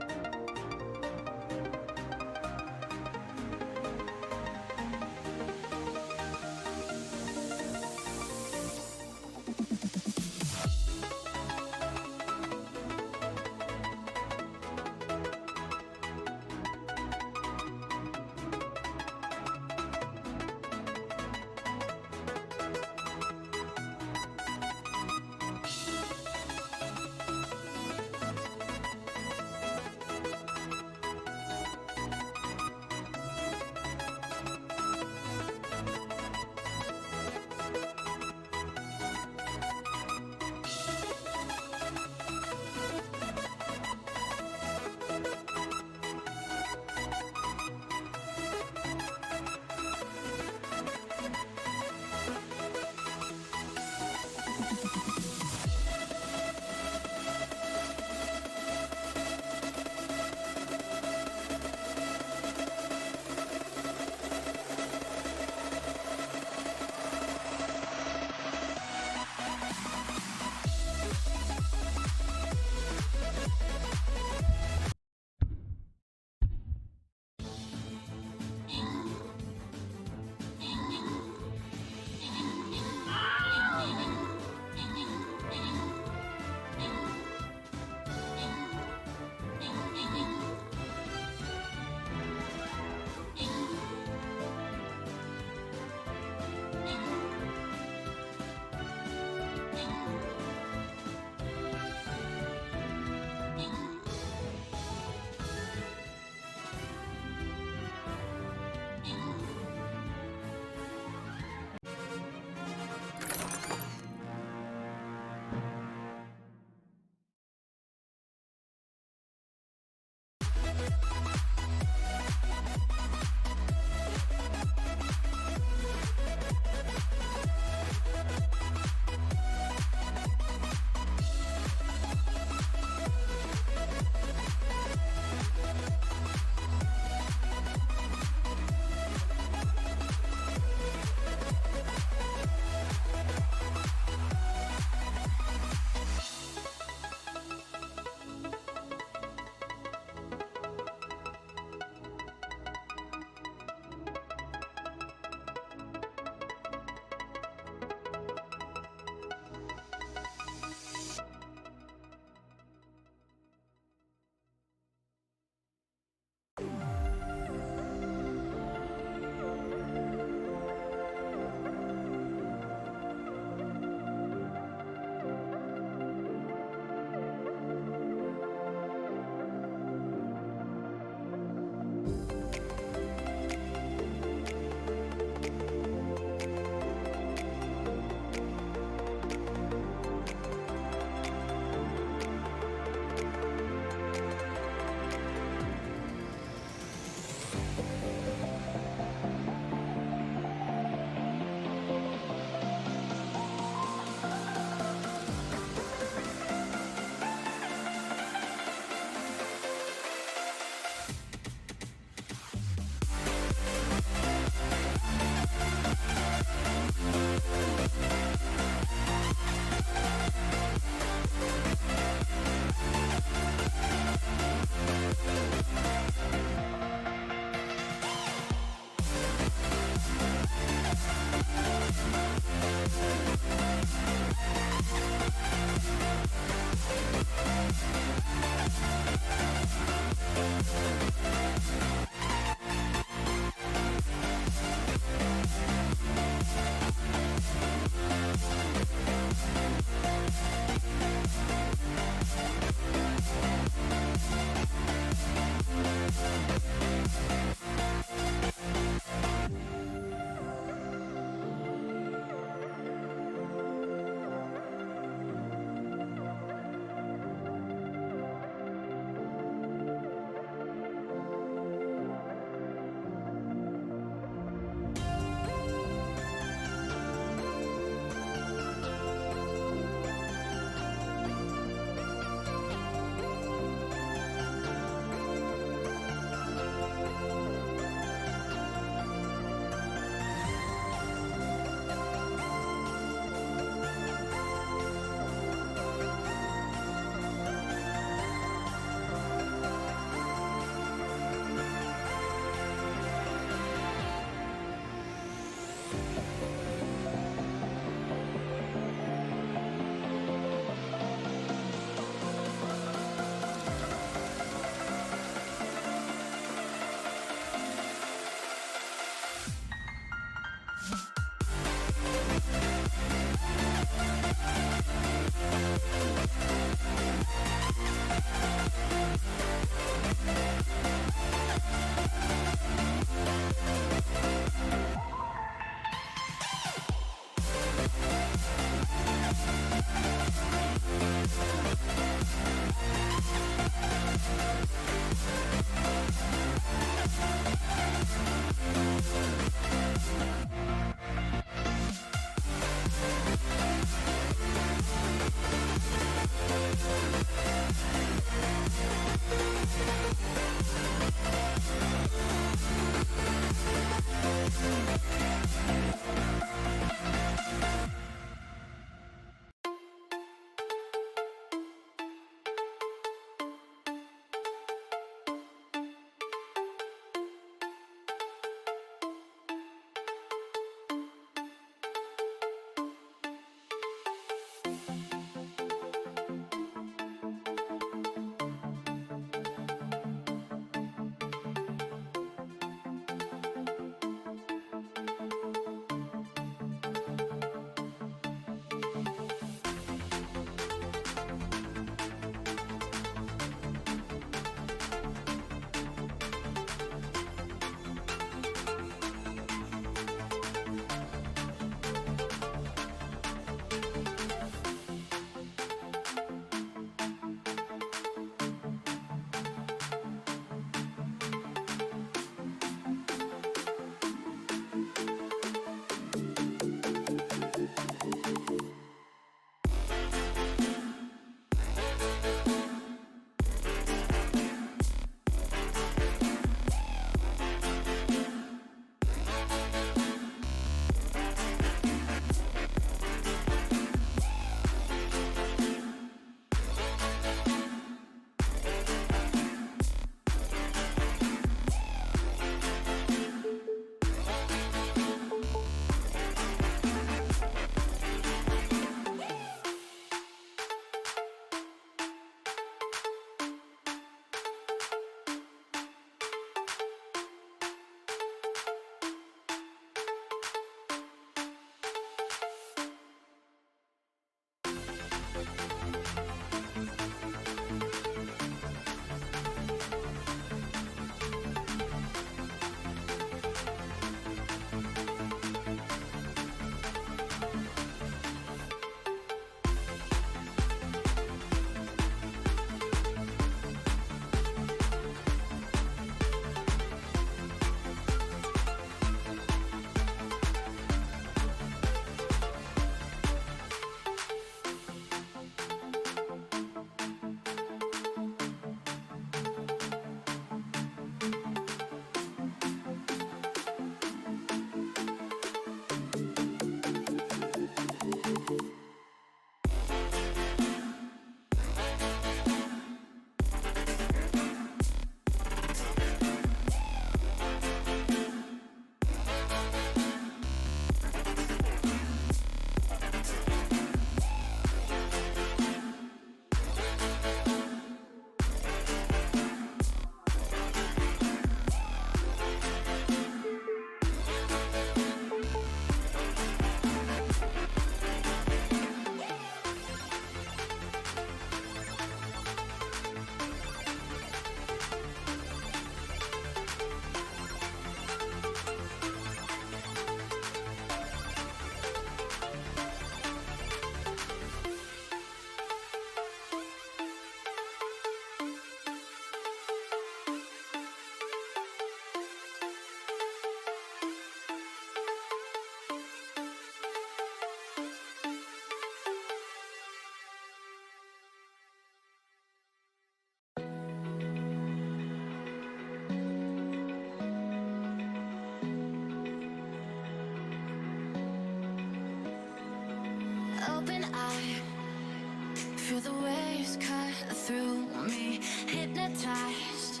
Feel the waves cut through me, hypnotized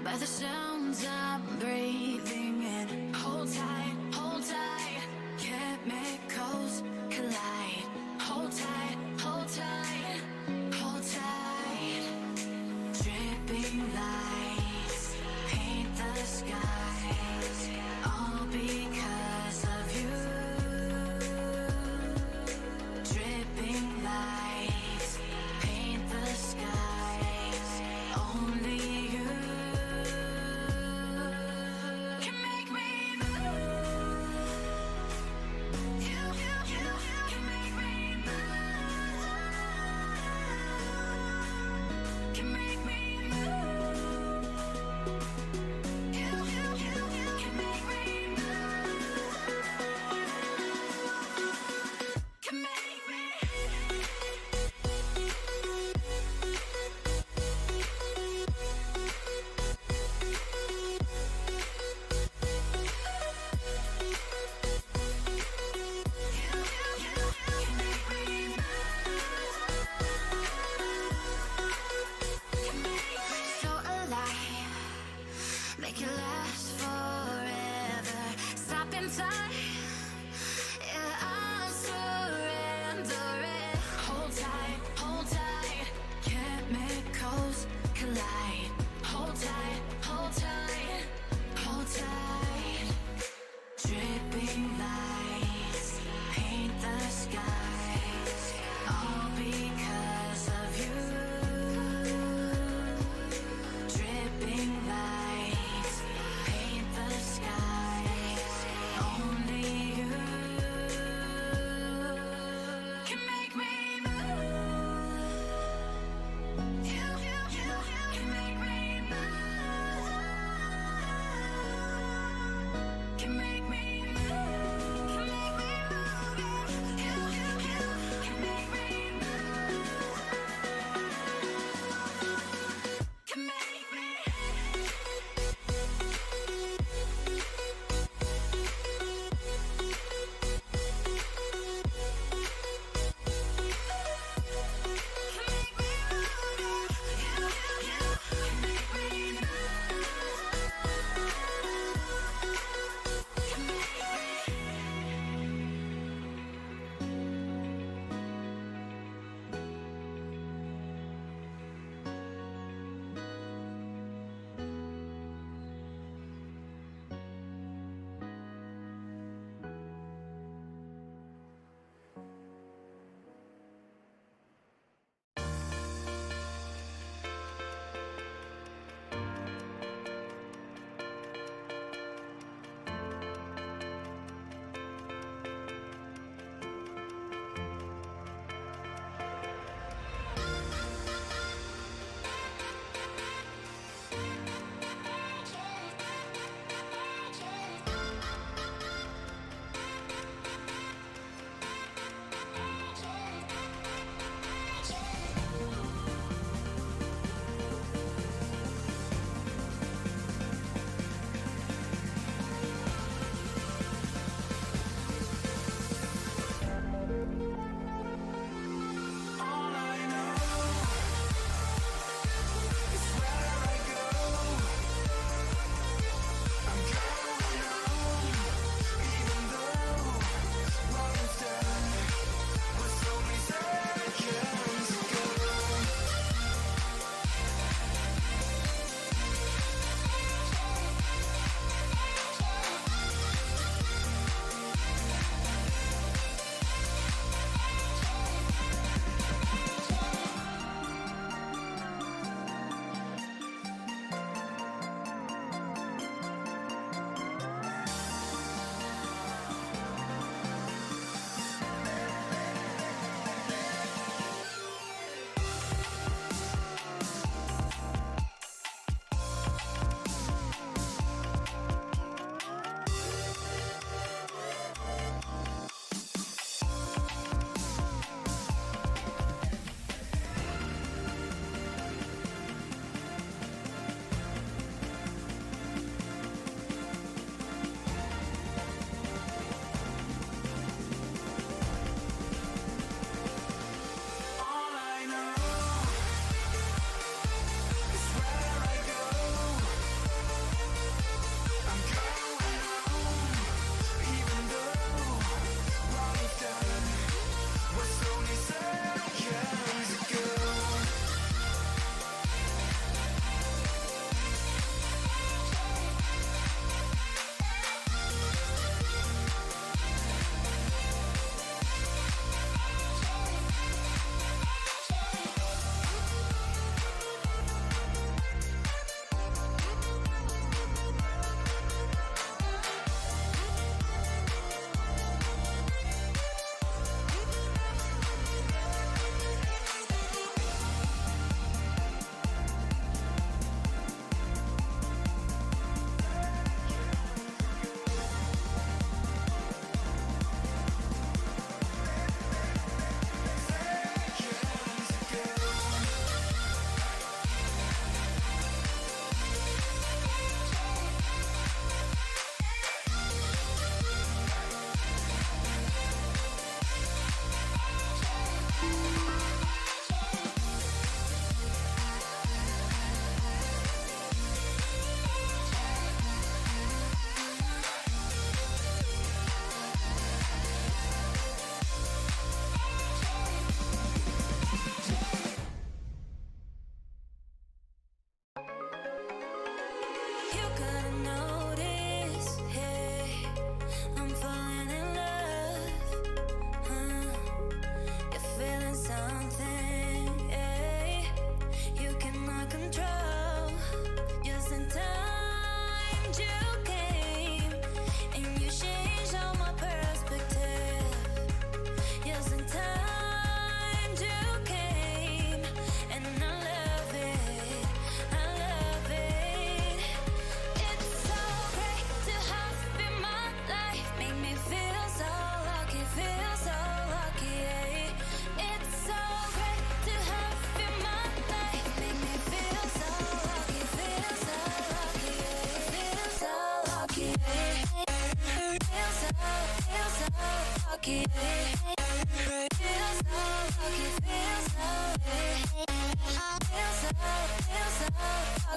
by the sounds I'm breathing in. Hold tight, chemicals collide. Hold tight, hold tight, hold tight. Dripping lights paint the skies, all because of you. Dripping lights paint the skies, only you.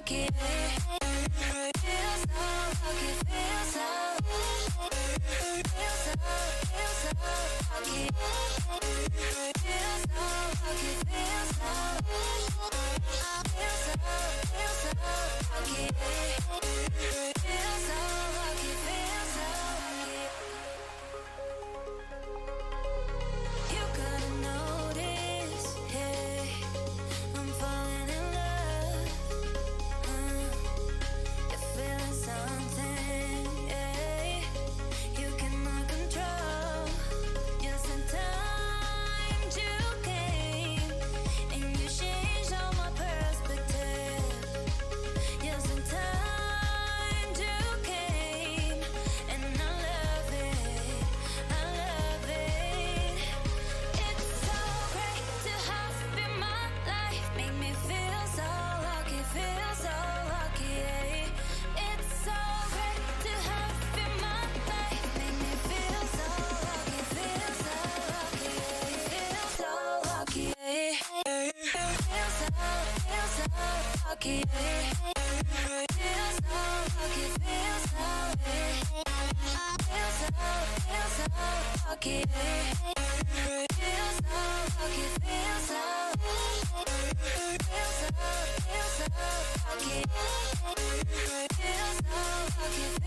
lucky. Feel so lucky, feel so lucky. Feel so lucky, feel so lucky. Feel so lucky, feel so lucky. You gotta notice, hey, I'm falling in love. You're feeling something, hey, you cannot control. Yes, in time you came and you changed all my perspective. Yes, in time you came and I love it, I love it. It's so great to have you in my life, make me feel so lucky, feel so lucky. It's so great to have you in my life, make me feel so lucky, feel so lucky, feel so lucky. Feel so lucky, feel so lucky, feel so lucky. Feel so lucky, feel so lucky. Feel so lucky, feel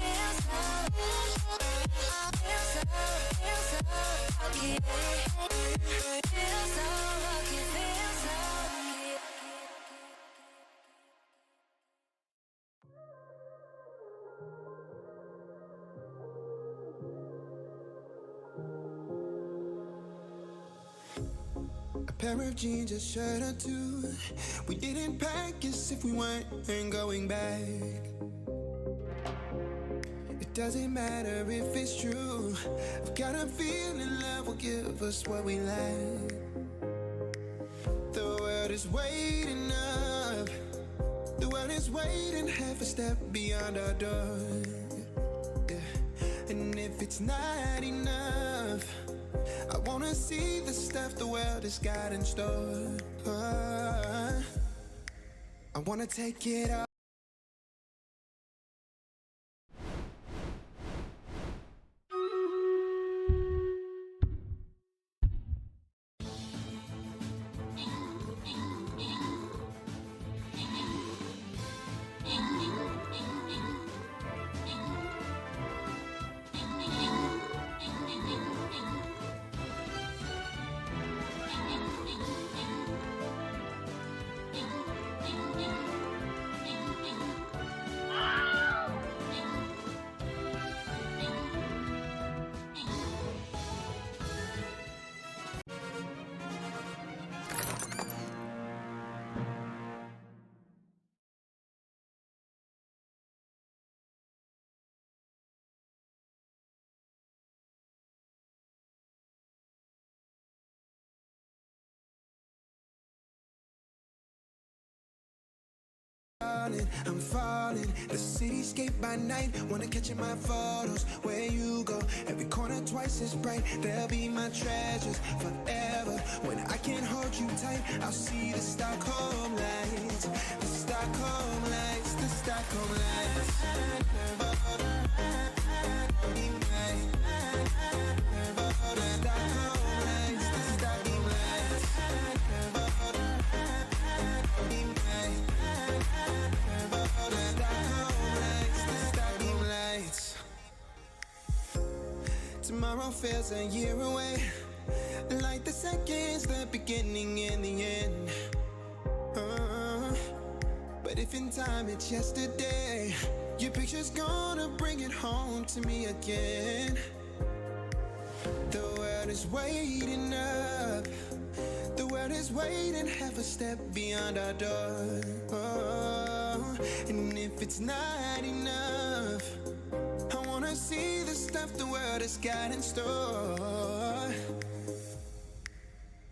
so lucky. Feel so lucky, feel so lucky. A pair of jeans, a shirt or two. We didn't pack as if we weren't going back. It doesn't matter if it's true. I've got a feeling love will give us what we lack. The world is waiting up. The world is waiting half a step beyond our door. Yeah. And if it's not enough, I wanna see the stuff the world has got in store. I wanna take it all. I'm falling, the cityscape by night. Wanna catch in my photos, where you go. Every corner twice as bright. They'll be my treasures forever. When I can't hold you tight, I'll see the Stockholm lights. The Stockholm lights, the Stockholm lights. Tomorrow feels a year away, like the seconds, the beginning and the end. But if in time it's yesterday, your picture's gonna bring it home to me again. The world is waiting up. The world is waiting half a step beyond our door. And if it's not enough, I wanna see the stuff the world has got in store.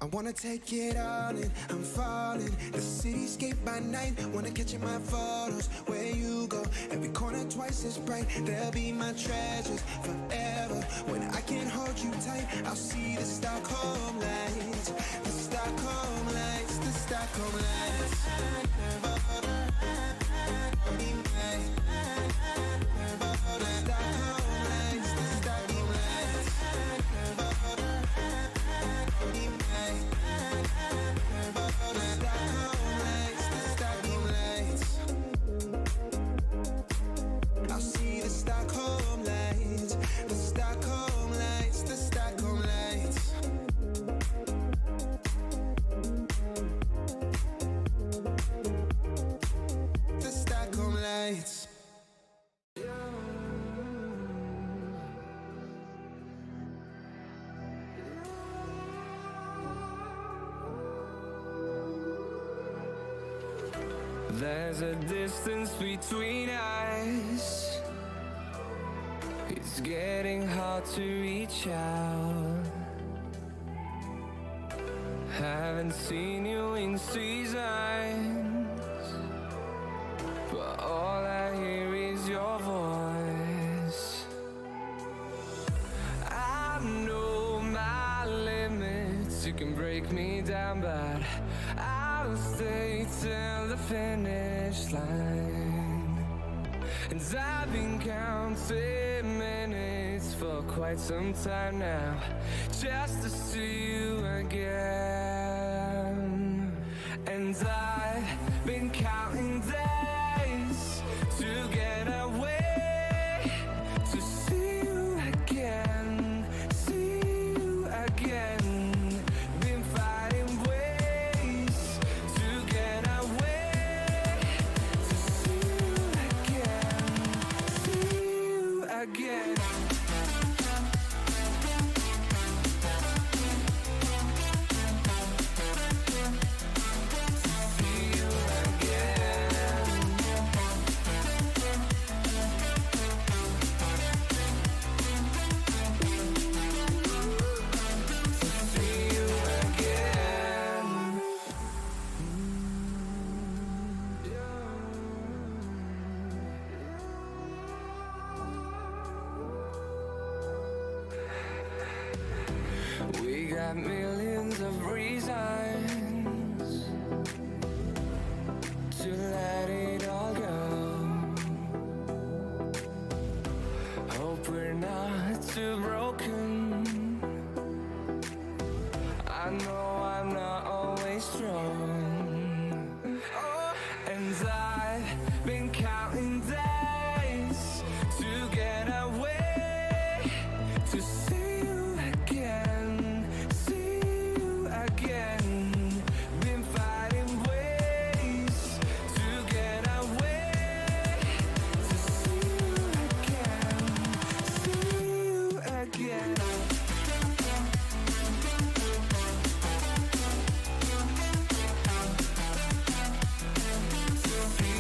I wanna take it all in, I'm falling. The cityscape by night, wanna catch in my photos, where you go. Every corner twice as bright, they'll be my treasures forever. When I can't hold you tight, I'll see the Stockholm lights. The Stockholm lights, the Stockholm lights. There's a distance between us. It's getting hard to reach out. Haven't seen you in seasons, but all I hear is your voice. I know my limits, you can break me down, but I'll stay till the finish line. And I've been counting minutes for quite some time now, just to see you again. And I've been counting days to get away, to see you again, see you again. Been fighting ways to get away, to see you again, see you again. We got millions of reasons to let it all go. Hope we're not too broken. I know I'm not always strong. Oh, and I've been counting days to get away, to see you again, see you again. Been fighting ways to get away, to see you again, see you again. To see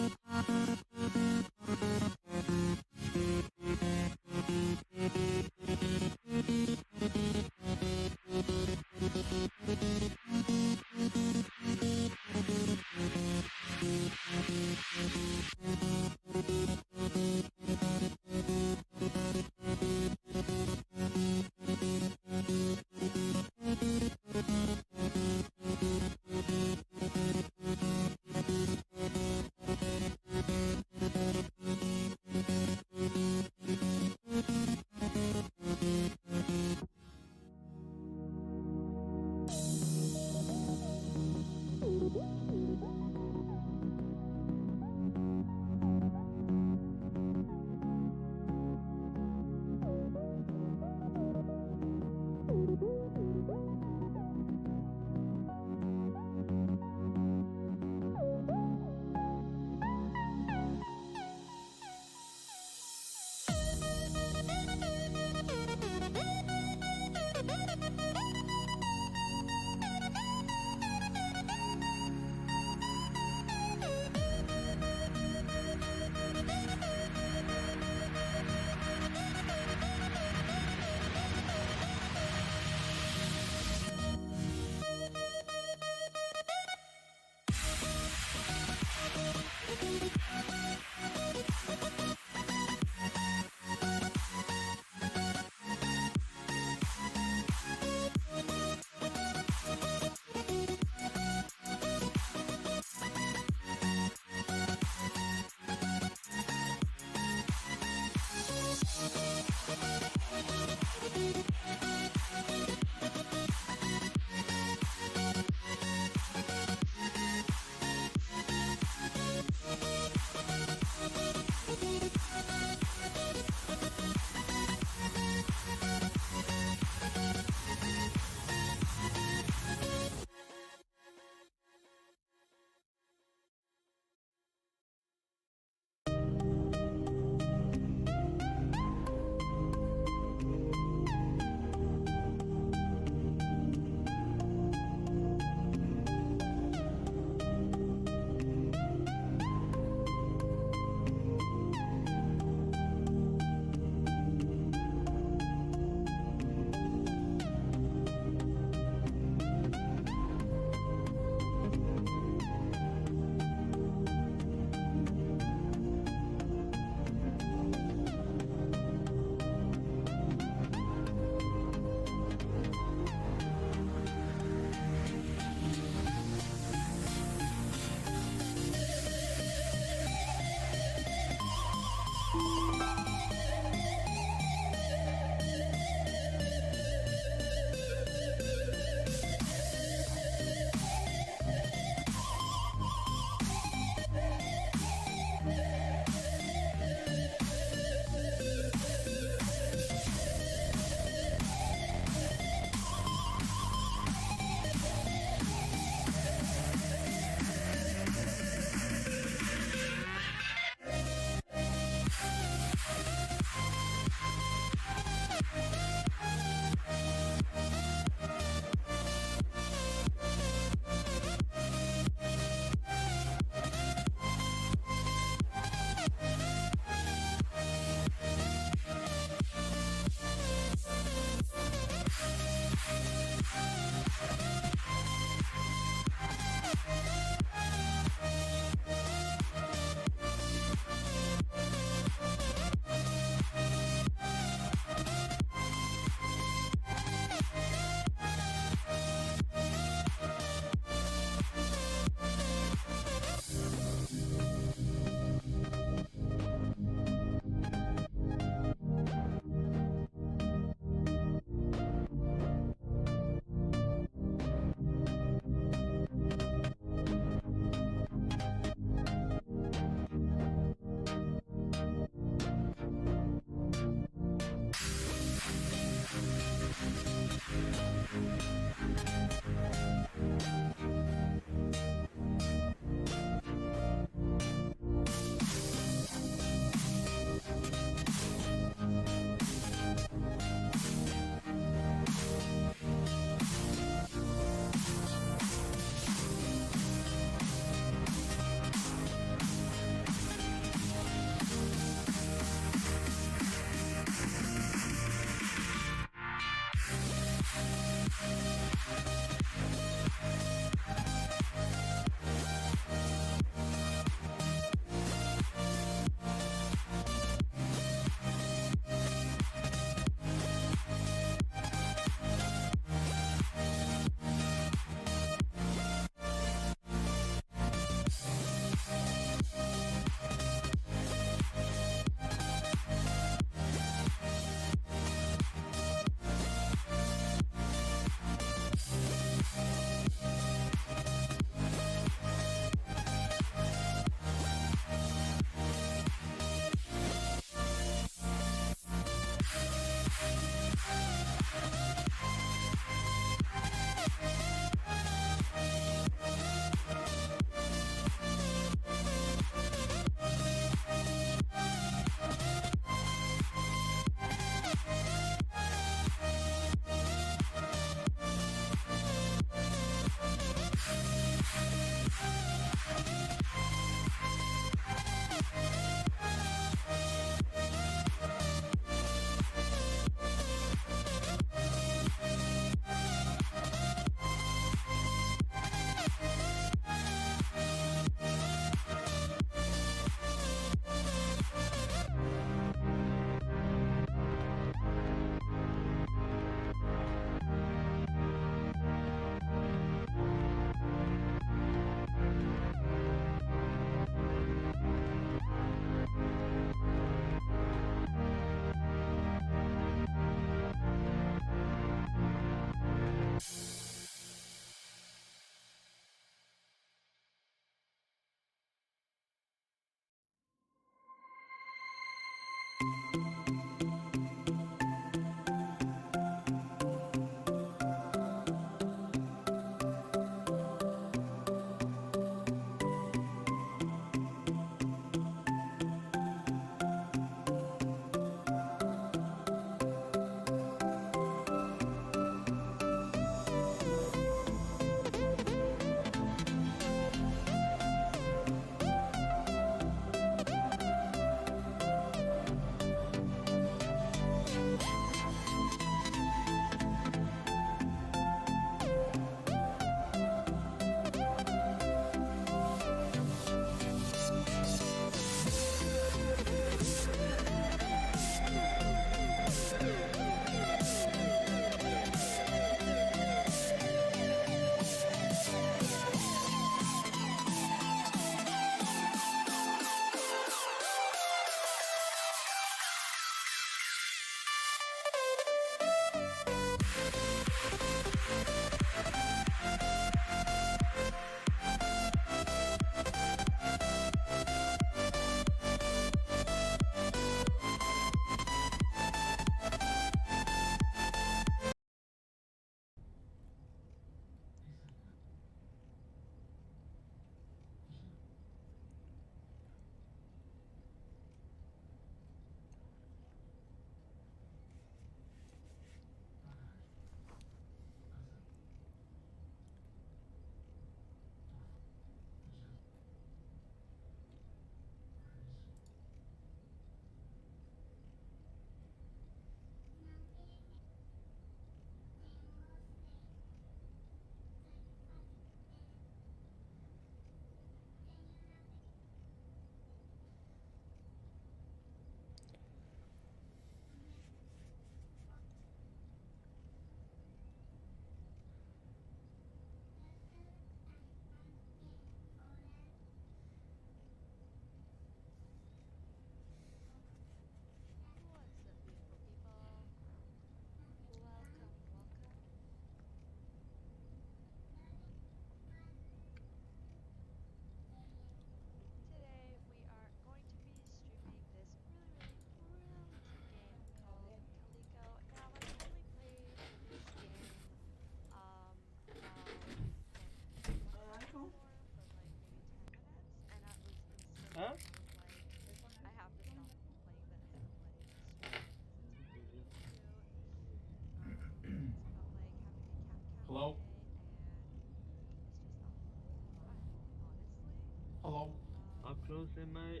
closing my.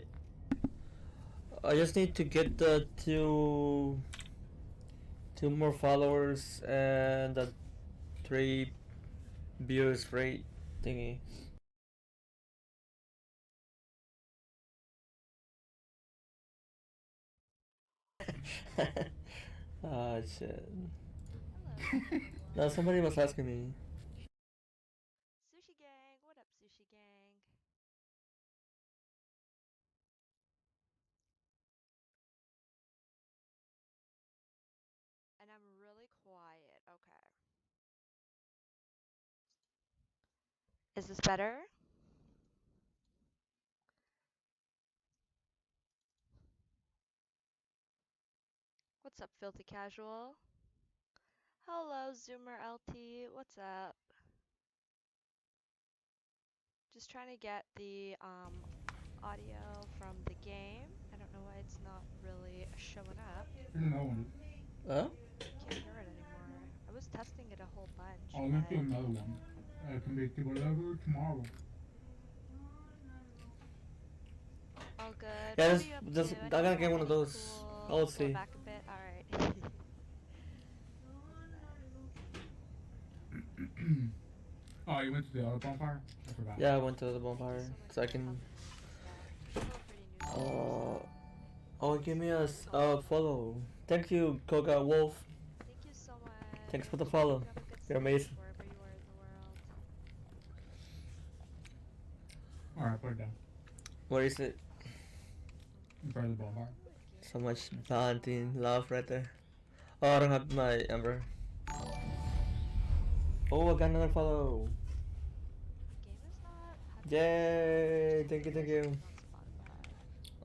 I just need to get the two more followers and the 3 viewers rate thingy. Ah shit. No, somebody was asking me. Sushi gang, what up, sushi gang? And I'm really quiet. Okay. Is this better? What's up, filthy casual? Hello, Zoomer LT. What's up? Just trying to get the audio from the game. I don't know why it's not really showing up. Huh? Can't hear it anymore. I was testing it a whole bunch, I'll make but you another one. I can make you whatever tomorrow. all good. Yeah, What are you up just to? I gotta get one of Anything those. cool? I'll Going see. back a bit. All right. Oh, you went to the other bonfire? I forgot. Yeah, I went to the bonfire so I can. Oh, give me a follow. Thank you, Koga Wolf. Thank you so much. Thanks for the follow. Hope you have a good You're sleep amazing. wherever you are in the world. Alright, put it down. Where is it? In front of the bonfire. So much bonding love right there. Oh, I don't have my Ember. Oh, I got another follow. Yay! Thank you, thank you.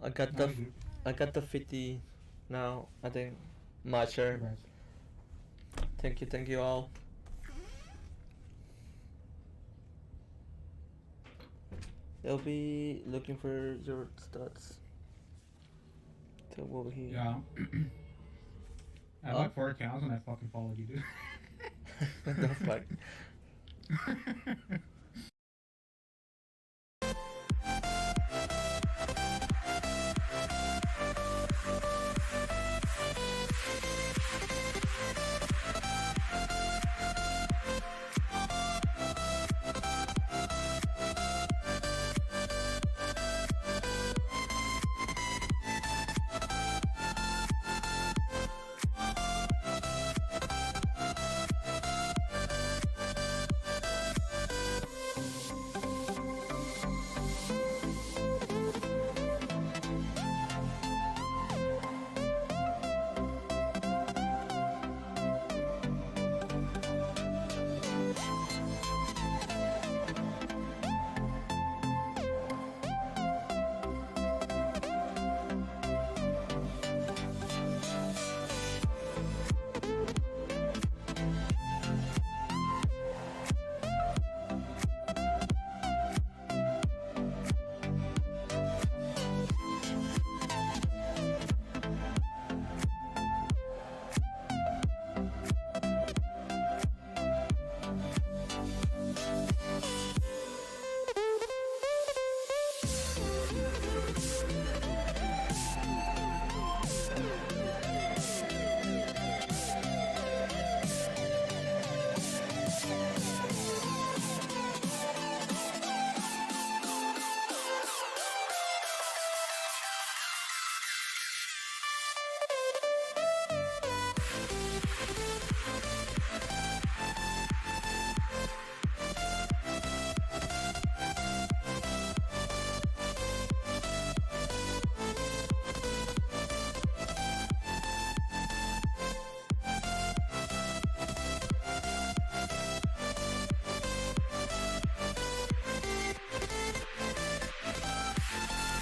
I got the 50 now. I think. Not sure. Thank you all. They'll be looking for your stats. So over here. Yeah. I have like 4 accounts and I fucking followed you, dude. What the fuck?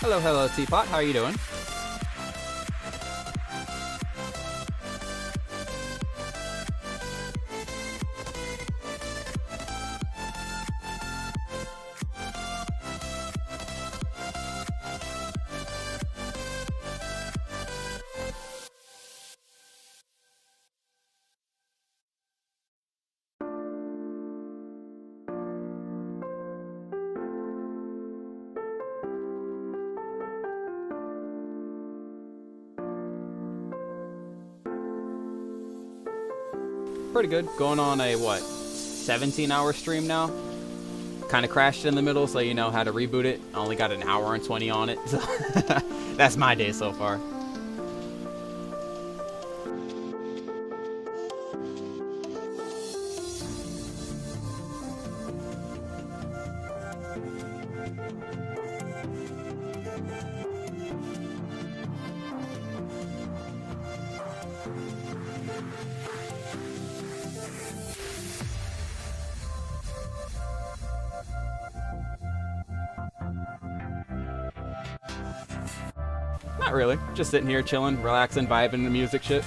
Hello, Teapot. How are you doing? Pretty good. Going on a, what, 17-hour stream now? Kind of crashed in the middle, so you know how to reboot it. I only got an hour and 20 on it. So that's my day so far. Not really. Just sitting here chilling, relaxing, vibing to music shit.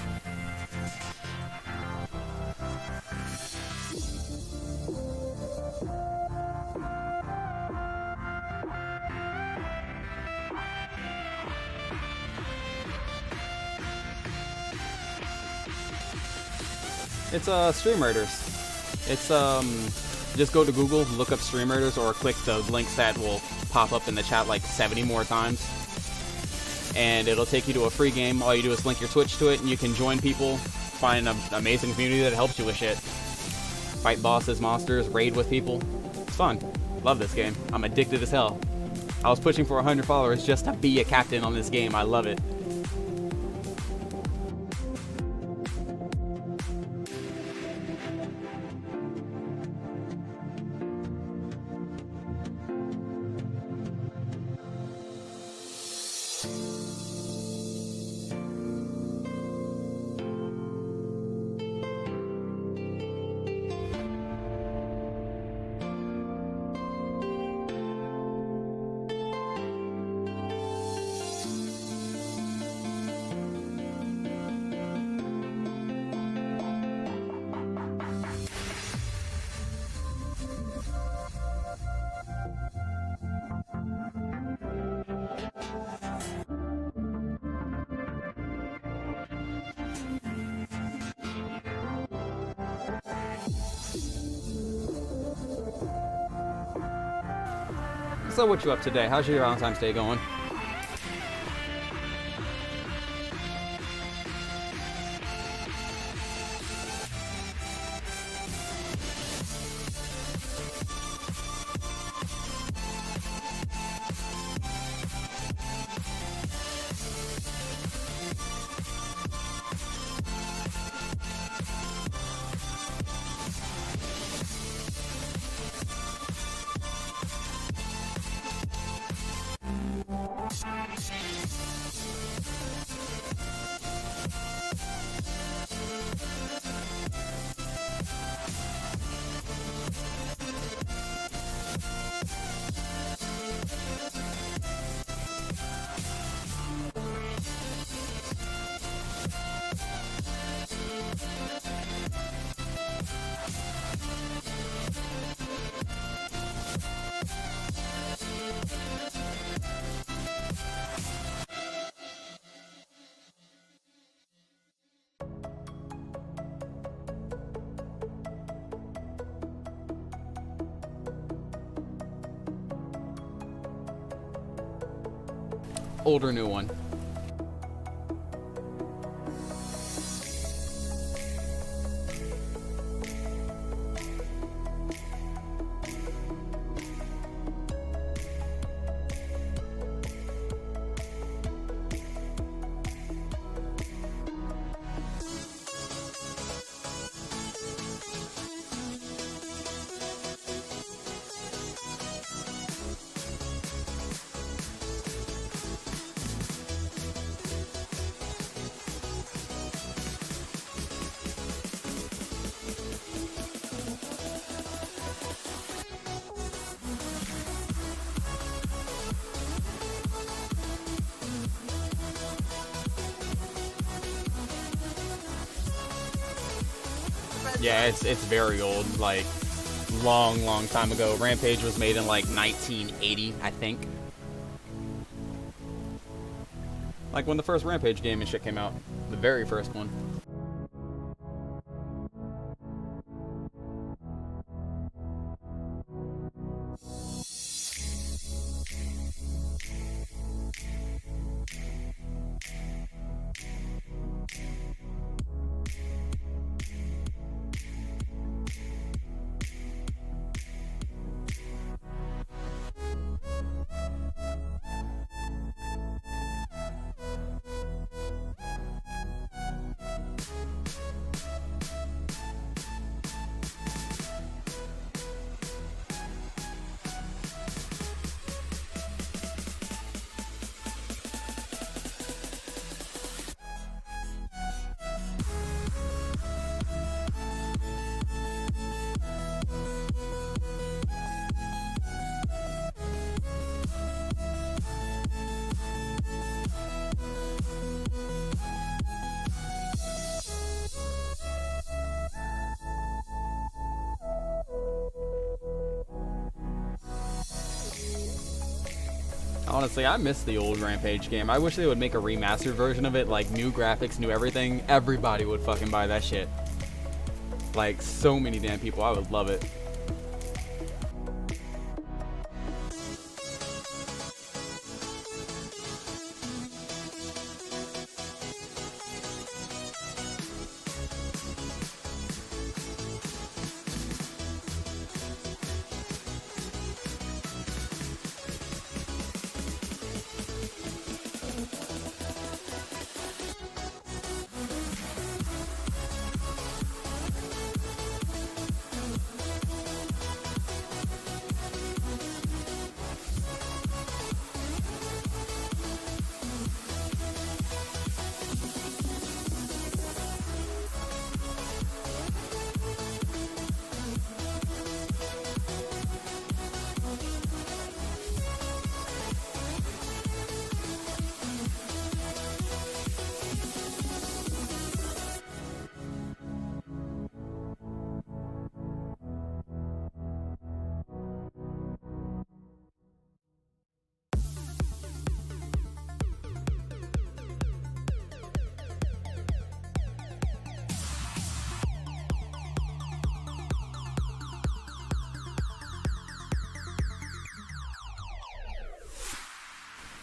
It's Stream Raiders. It's just go to Google, look up Stream Raiders, or click the links that will pop up in the chat like 70 more times. And it'll take you to a free game. All you do is link your Twitch to it, and you can join people, find an amazing community that helps you with shit. Fight bosses, monsters, raid with people. It's fun. Love this game. I'm addicted as hell. I was pushing for 100 followers just to be a captain on this game. I love it. So what you up today? How's your Valentine's Day going? Old or new one? Yeah, it's very old, like long time ago. Rampage was made in like 1980, I think. Like when the first Rampage game and shit came out, the very first one. Honestly, I miss the old Rampage game. I wish they would make a remastered version of it, like new graphics, new everything. Everybody would fucking buy that shit. Like, so many damn people. I would love it.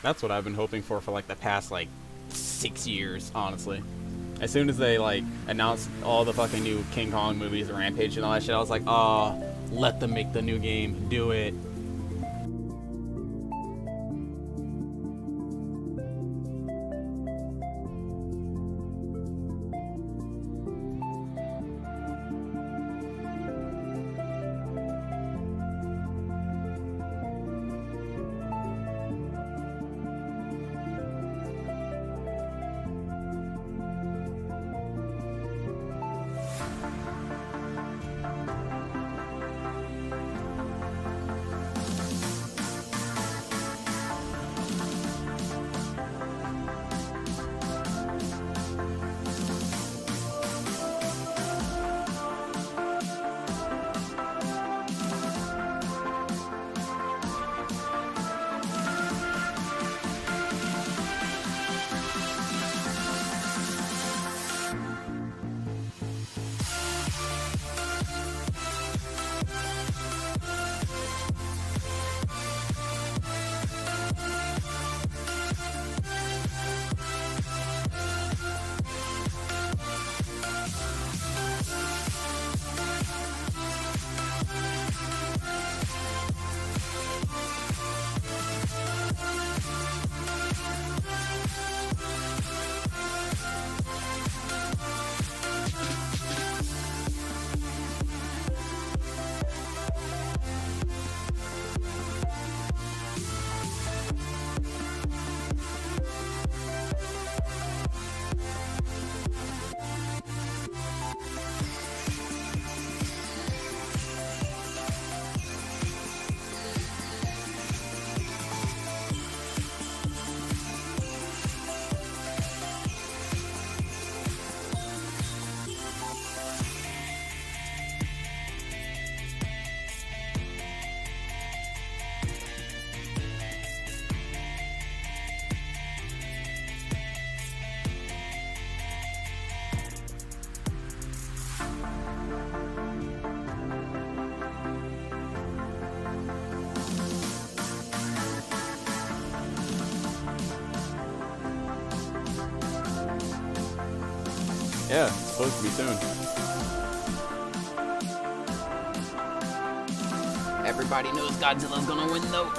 That's what I've been hoping for like the past like 6 years, honestly. As soon as they like announced all the fucking new King Kong movies, the Rampage and all that shit, I was like, oh, let them make the new game, do it. Yeah, it's supposed to be soon. Everybody knows Godzilla's gonna win though.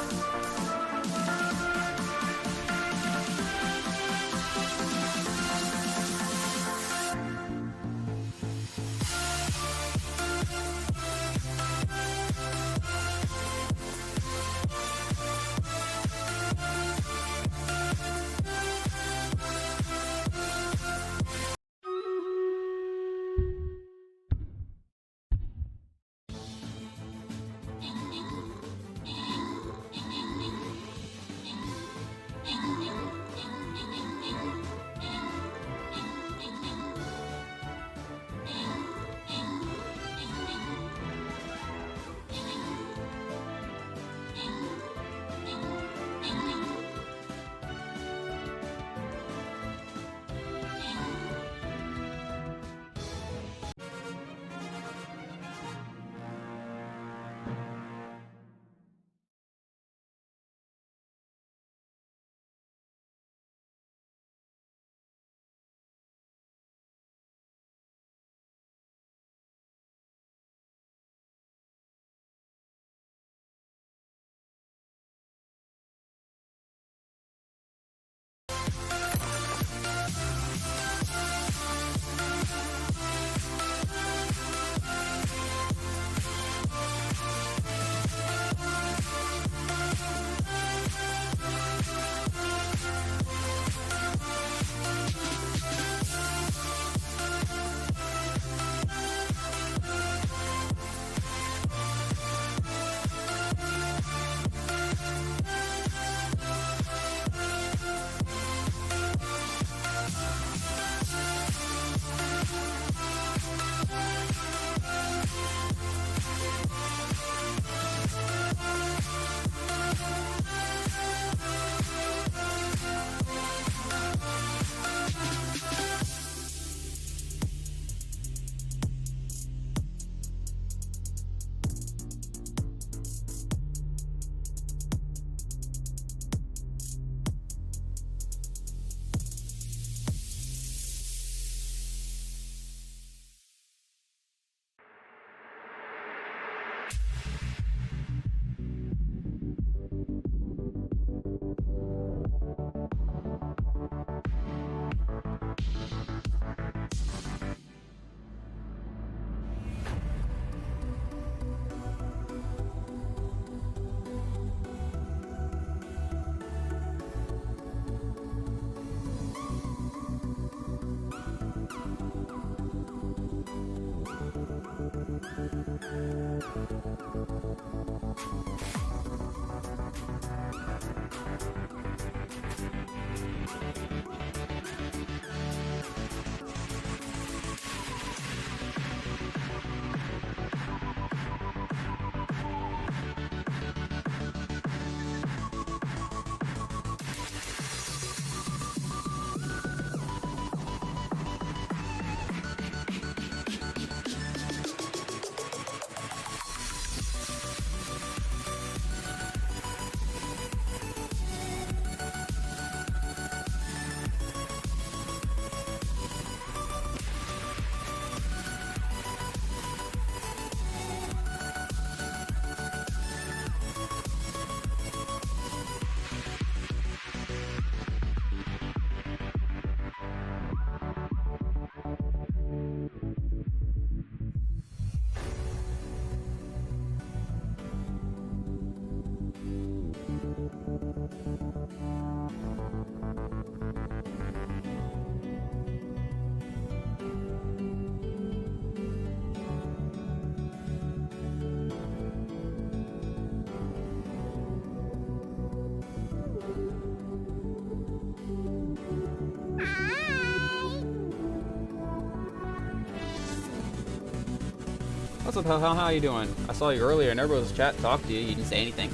What's up, Hellhound? How you doing? I saw you earlier in everybody's chat, talked to you. You didn't say anything.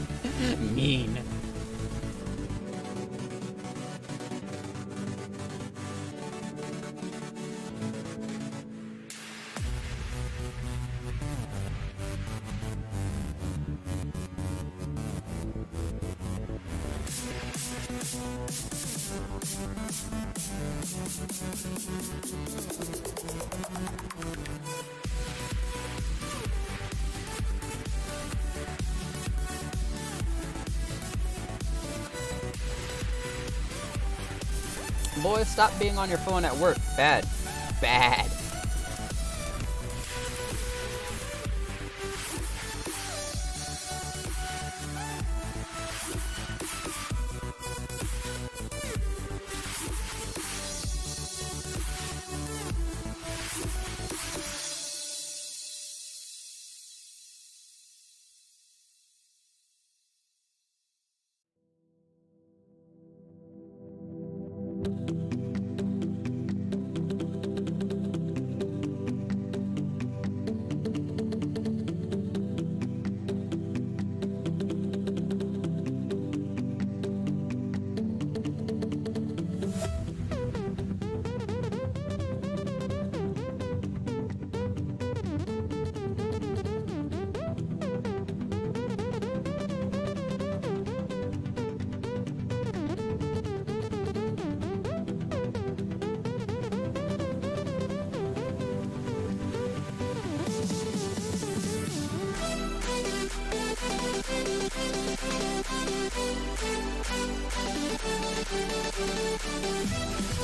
Mean. Boys, stop being on your phone at work. Bad. Bad.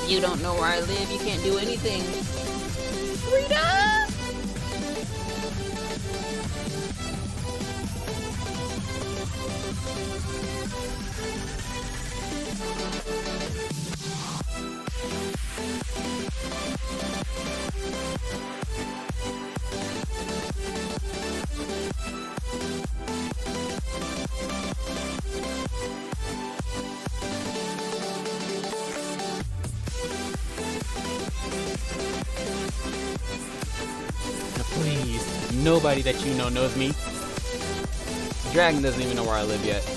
You don't know where I live, you can't do anything. Freedom! Please, nobody that you know knows me. Dragon doesn't even know where I live yet.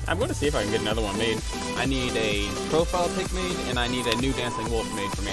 I'm going to see if I can get another one made. I need a profile pic made, and I need a new dancing wolf made for me.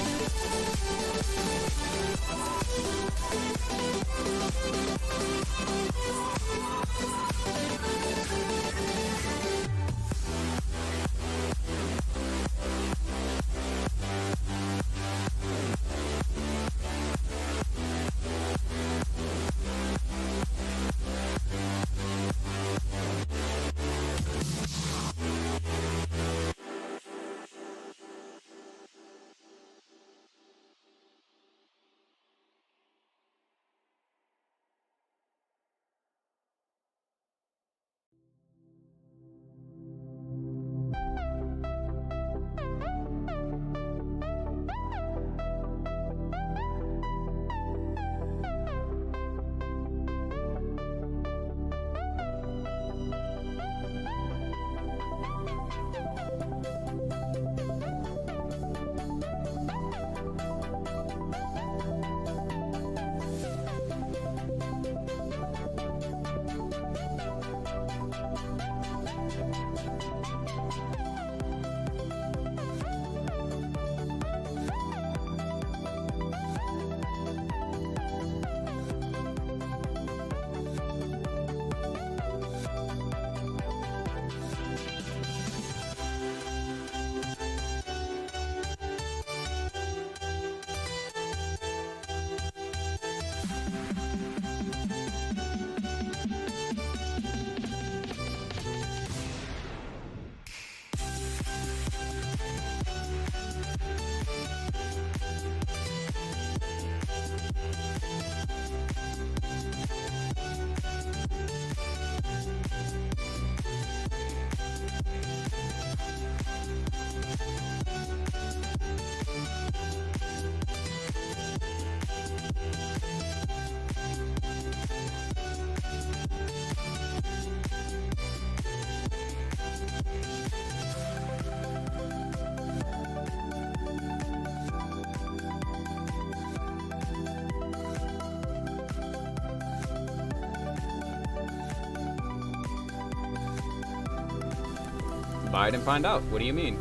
Buy it and find out. What do you mean?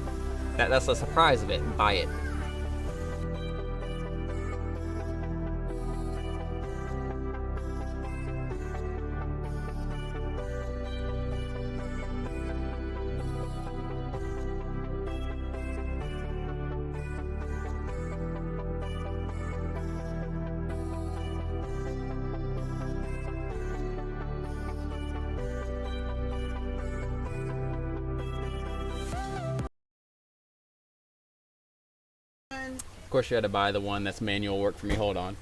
That's the surprise of it. Buy it. Of course you had to buy the one that's manual work for me. Hold on.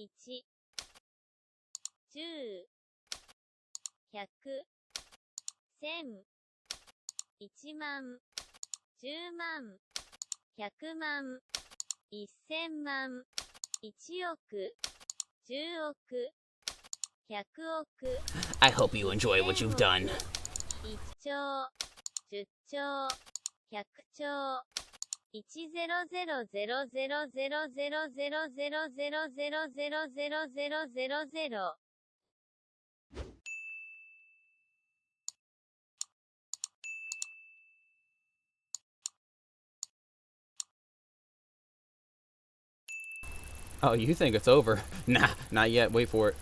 $1、10、100、1000、1万、10万、100万、1000万、1億、10億、100億。I hope you enjoy what you've done. 1兆、10兆、100兆。10000000000000000000000. Oh, you think it's over? Nah, not yet. Wait for it.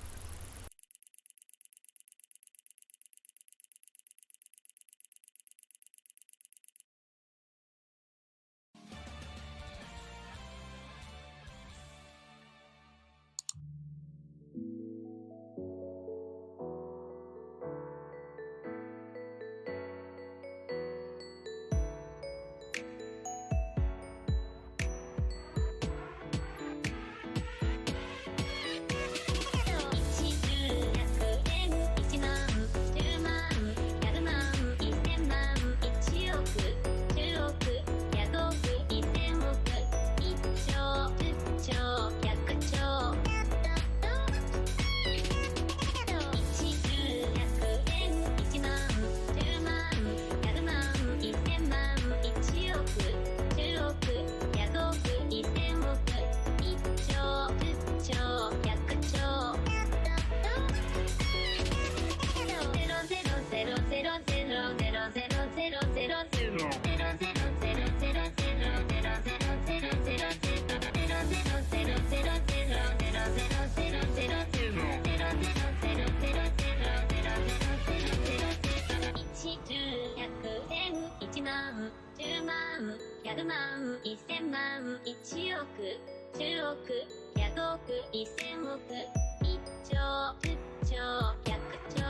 万、100万、1000万、1億、10億、100億、1000億、1兆、10兆、100兆。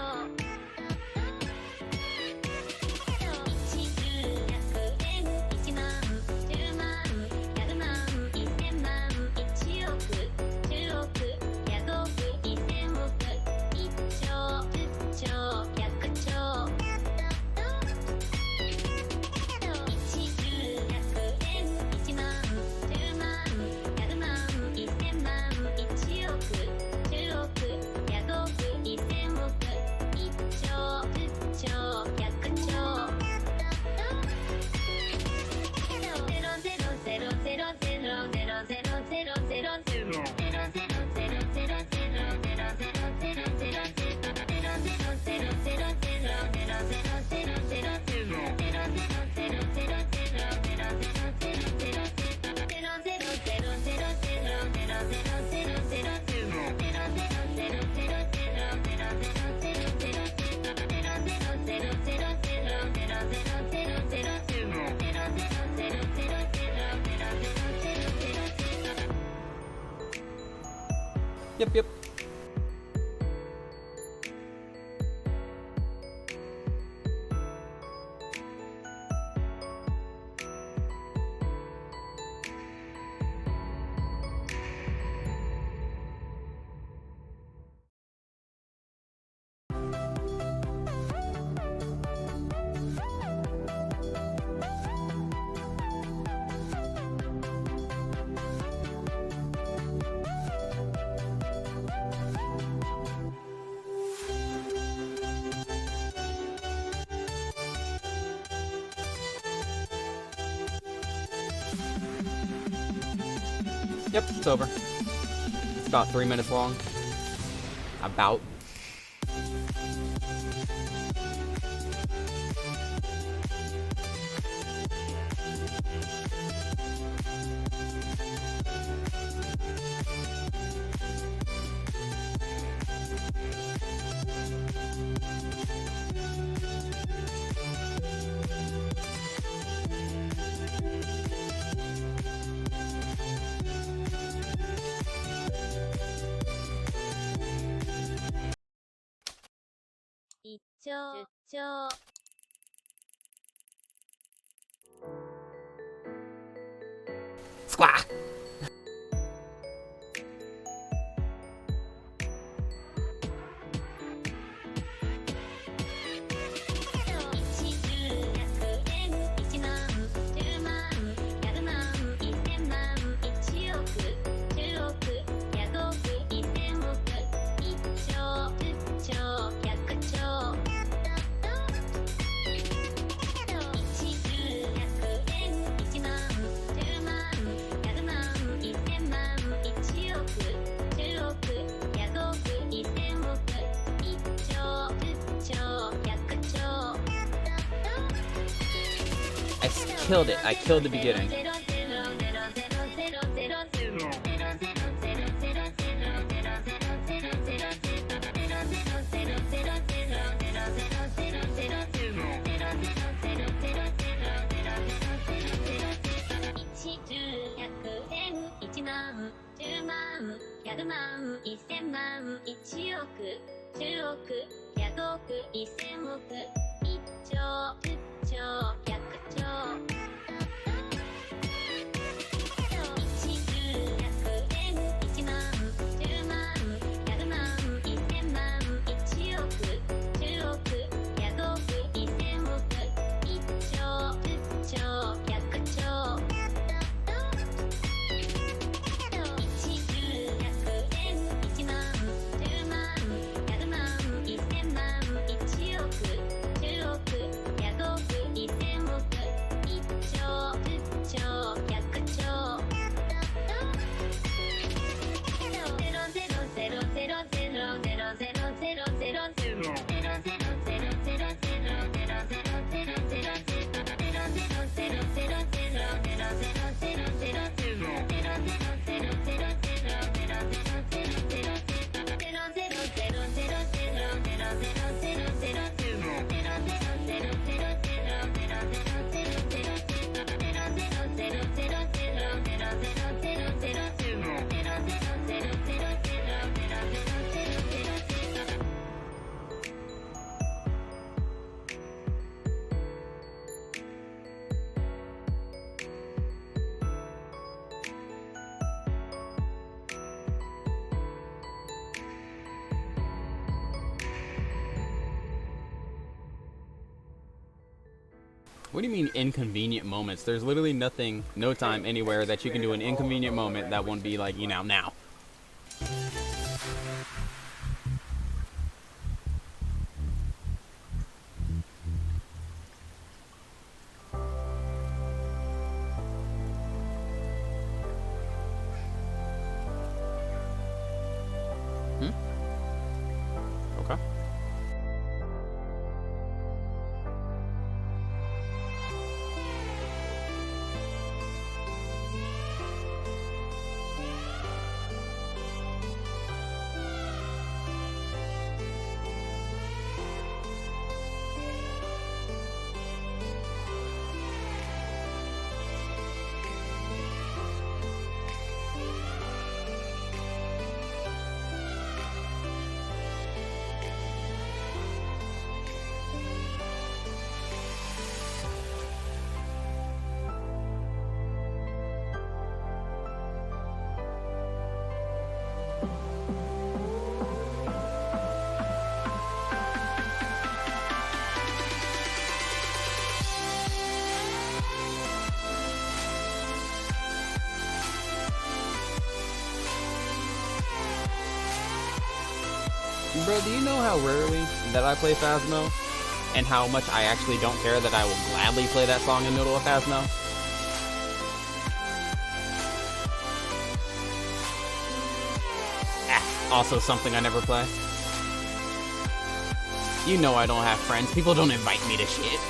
Yep, yep. Yep, it's over. It's about 3 minutes long. About. Squawk! Killed it. I killed the beginning. What do you mean inconvenient moments? There's literally nothing, no time, anywhere that you can do an inconvenient moment that won't be like, you know, now. Okay. Bro, do you know how rarely that I play Phasmo? And how much I actually don't care that I will gladly play that song in the middle of Phasmo? Also something I never play. You know I don't have friends. People don't invite me to shit.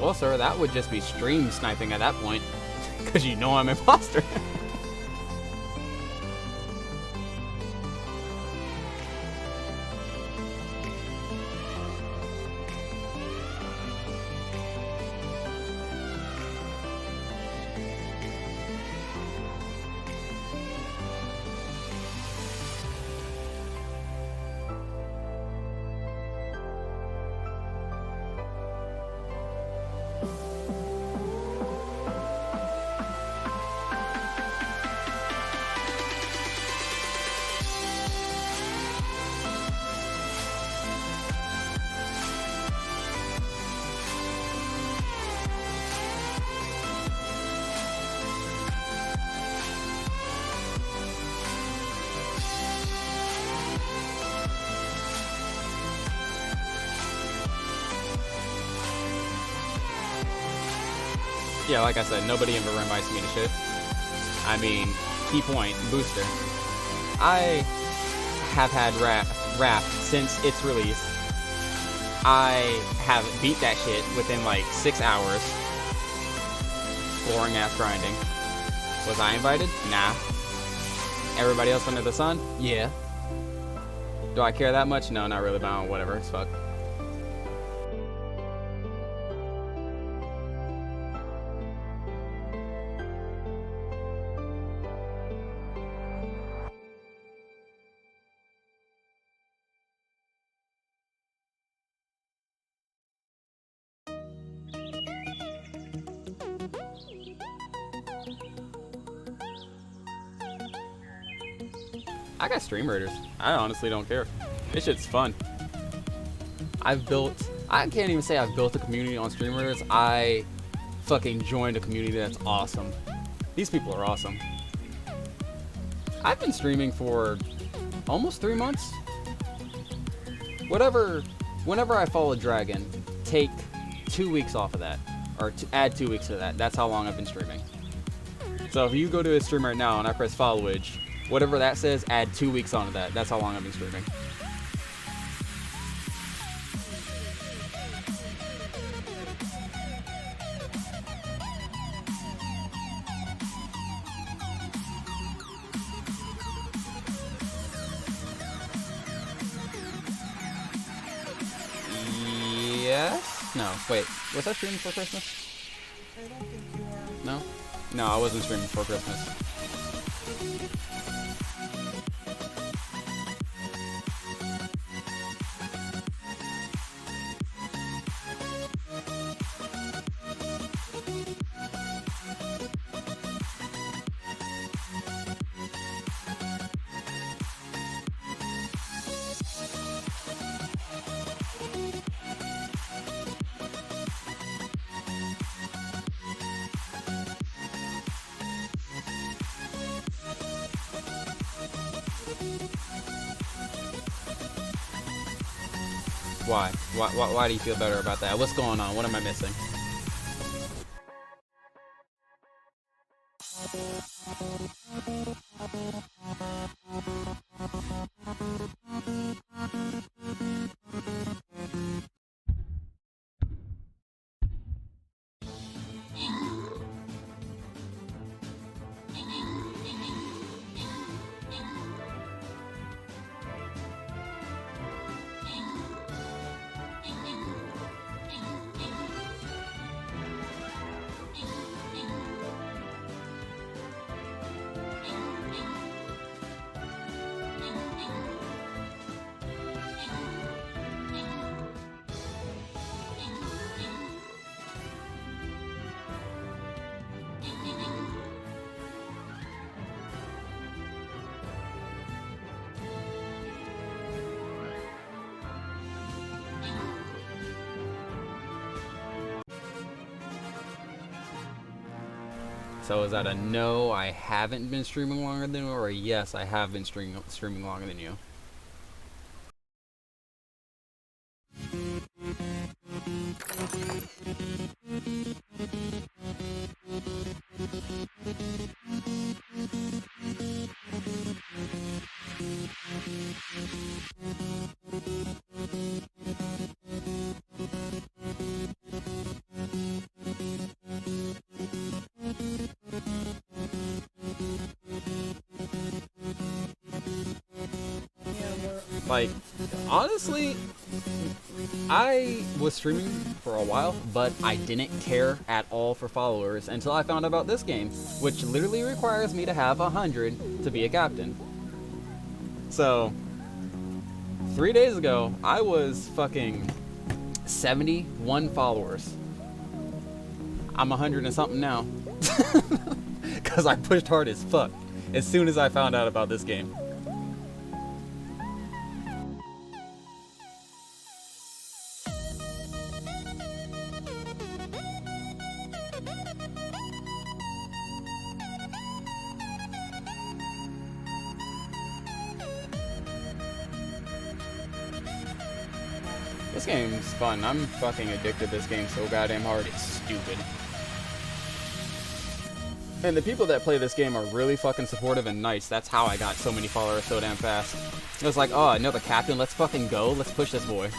Well, sir, that would just be stream sniping at that point, because you know I'm an imposter. Yeah, like I said, nobody ever invites me to shit. I mean, key point, booster. I have had rap since its release. I have beat that shit within like 6 hours. Boring ass grinding. Was I invited? Nah. Everybody else under the sun? Yeah. Do I care that much? No, not really, but whatever, it's fuck. I got stream raiders. I honestly don't care. This shit's fun. I can't even say I've built a community on stream raiders. I fucking joined a community that's awesome. These people are awesome. I've been streaming for almost 3 months. Whenever I follow Dragon, take 2 weeks off of that. Or add 2 weeks to that. That's how long I've been streaming. So if you go to his stream right now and I press followage, whatever that says, add 2 weeks onto that. That's how long I've been streaming. Yes? No, wait. Was I streaming for Christmas? I don't think you are. No? No, I wasn't streaming for Christmas. Why? Why do you feel better about that? What's going on? What am I missing? So is that a no, I haven't been streaming longer than you, or a yes, I have been streaming longer than you? Like, honestly, I was streaming for a while, but I didn't care at all for followers until I found out about this game, which literally requires me to have 100 to be a captain. So, 3 days ago, I was fucking 71 followers. I'm 100 and something now. Because I pushed hard as fuck as soon as I found out about this game. This game's fun. I'm fucking addicted to this game so goddamn hard, it's stupid. And the people that play this game are really fucking supportive and nice. That's how I got so many followers so damn fast. It was like, oh, another captain, let's fucking go. Let's push this boy.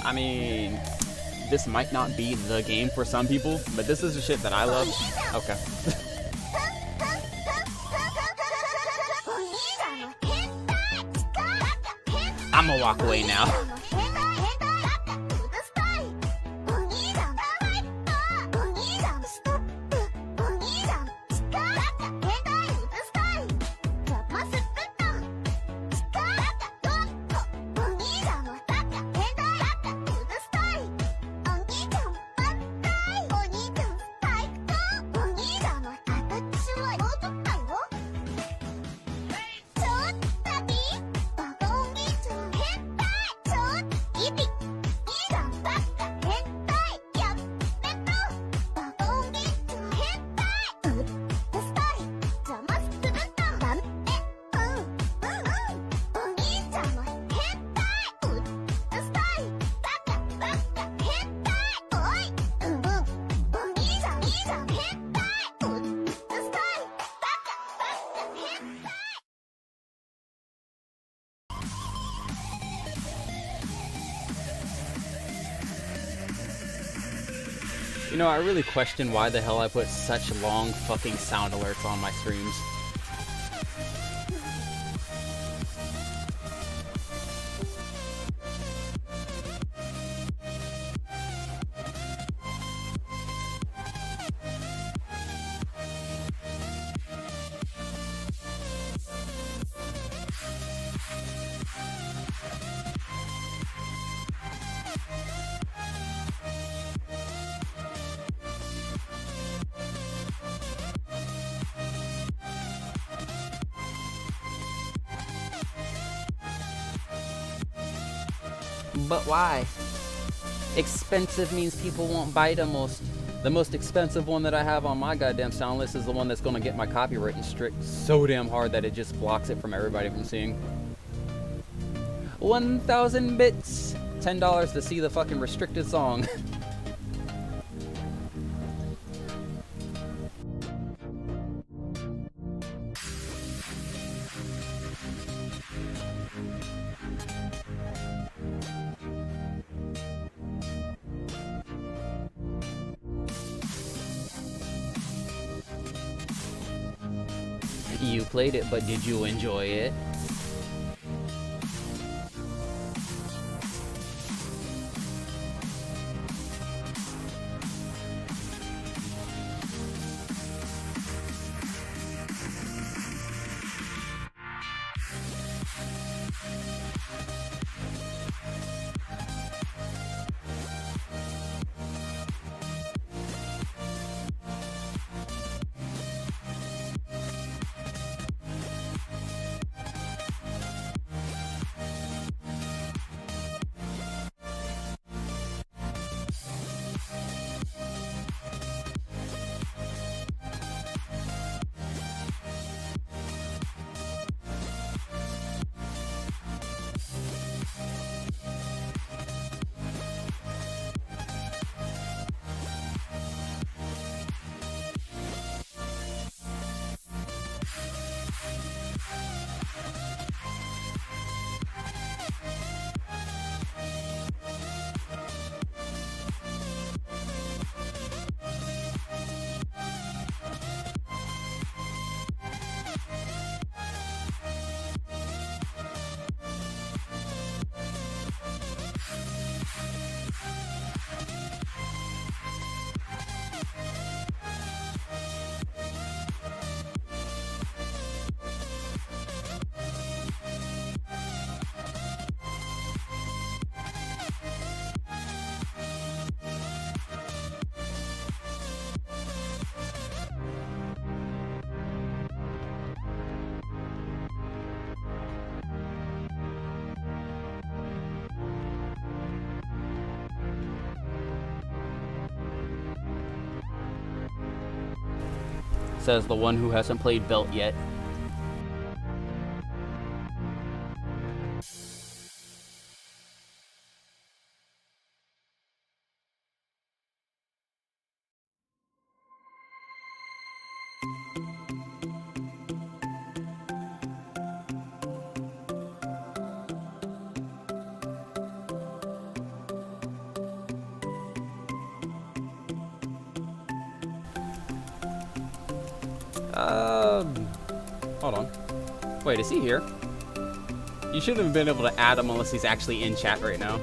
I mean, this might not be the game for some people, but this is the shit that I love. Okay. I'm gonna walk away now. You know, I really question why the hell I put such long fucking sound alerts on my streams. But why? Expensive means people won't buy the most. The most expensive one that I have on my goddamn sound list is the one that's gonna get my copyright strict so damn hard that it just blocks it from everybody from seeing. 1,000 bits! $10 to see the fucking restricted song. You played it, but did you enjoy it? Says the one who hasn't played Belt yet. Hold on. Wait, is he here? You shouldn't have been able to add him unless he's actually in chat right now.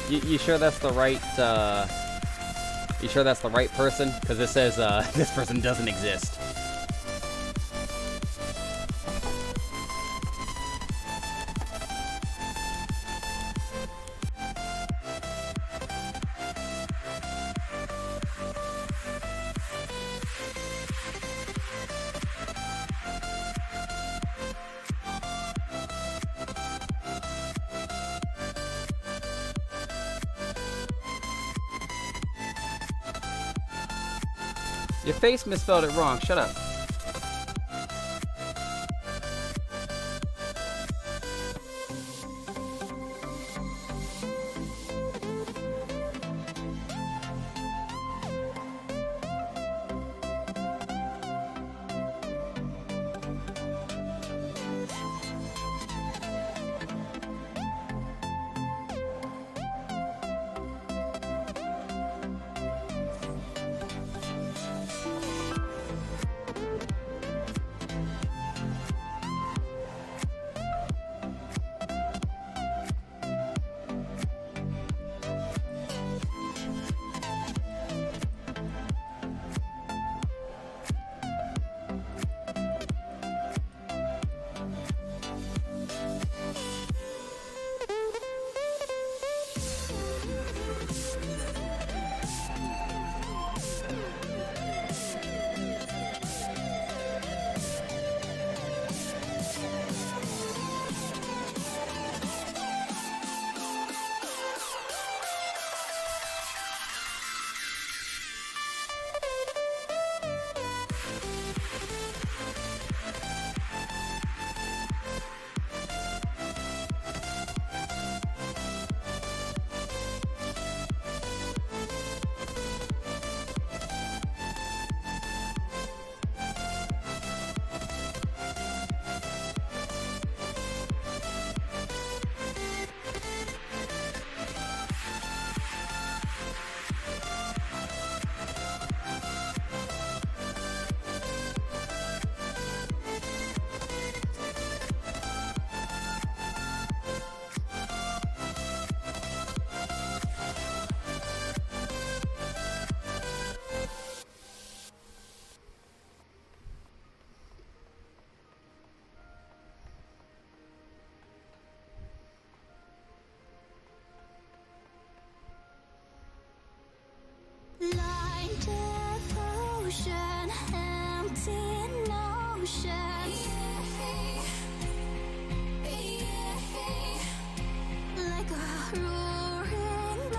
You sure that's the right, you sure that's the right person? Because it says, this person doesn't exist. Your face misspelled it wrong. Shut up. Like devotion, empty notion. Like a roaring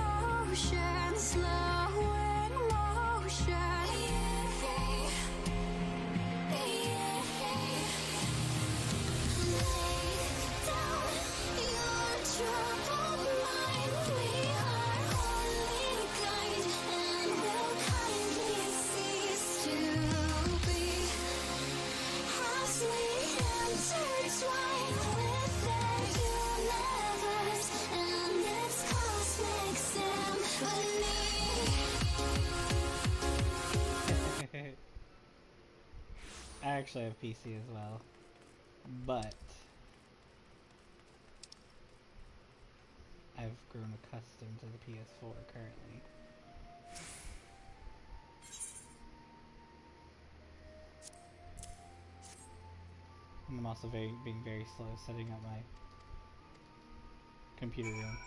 ocean, slow in motion. Lay down your troubled mind. We are only guide and will kindly cease to be as we intertwine with the universe and its cosmic symphony. I actually have PC as well, but I've grown accustomed to the PS4 currently. And I'm also being very slow setting up my computer room.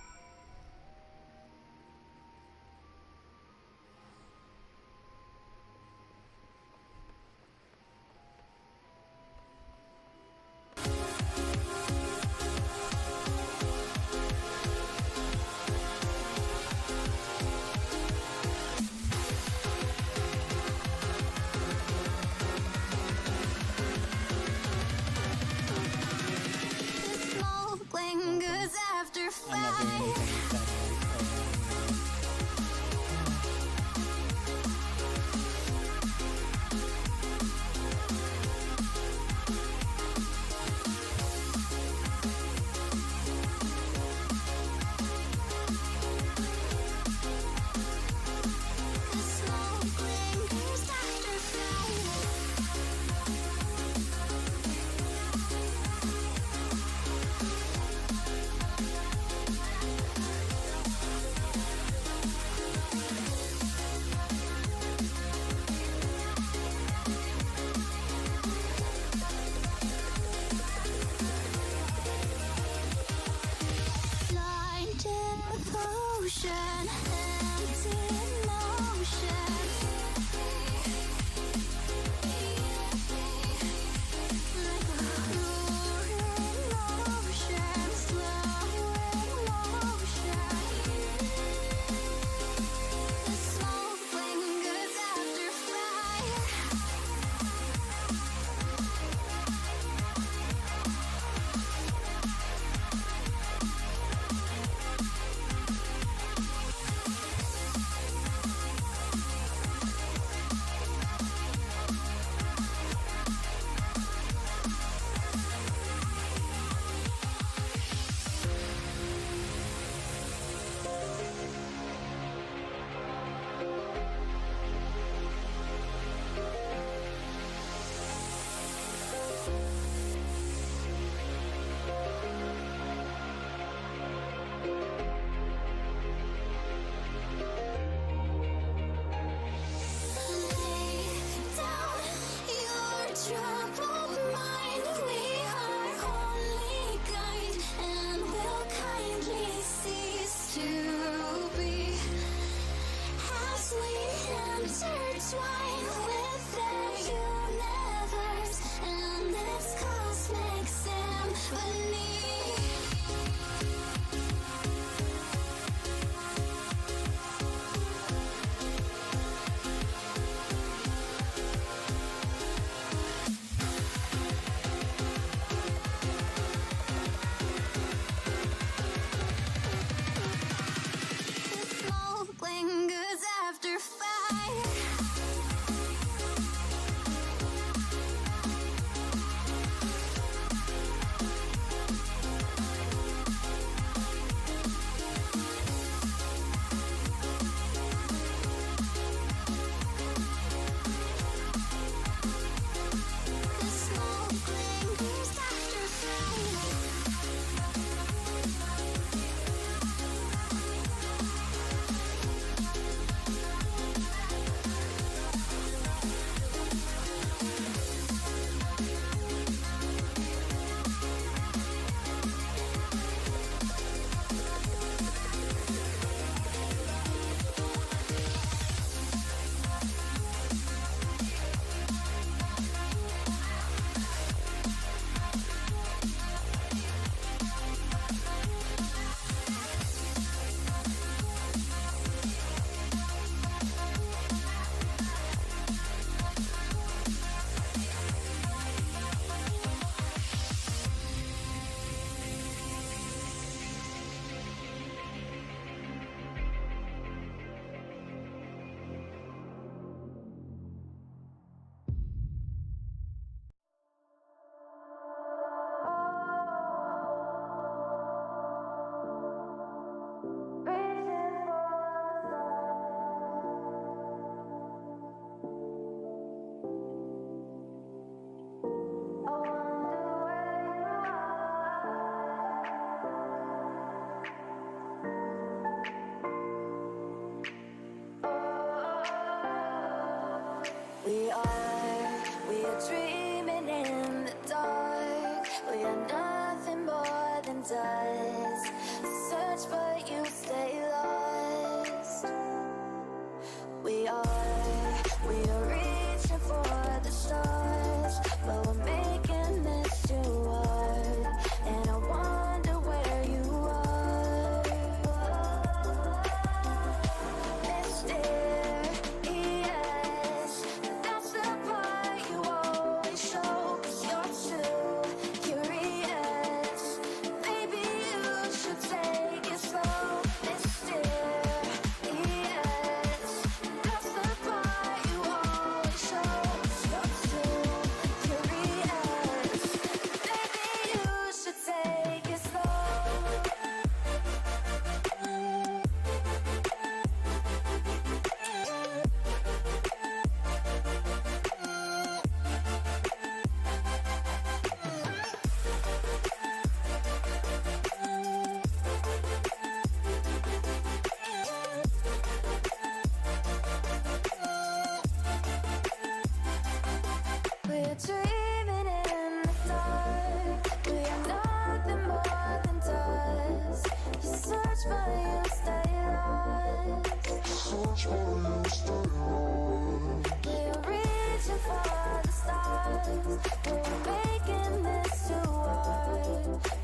We're dreaming in the dark. We are nothing more than dust. You search but you stay lost. Search but you stay lost. We are reaching for the stars, but we're making this too hard.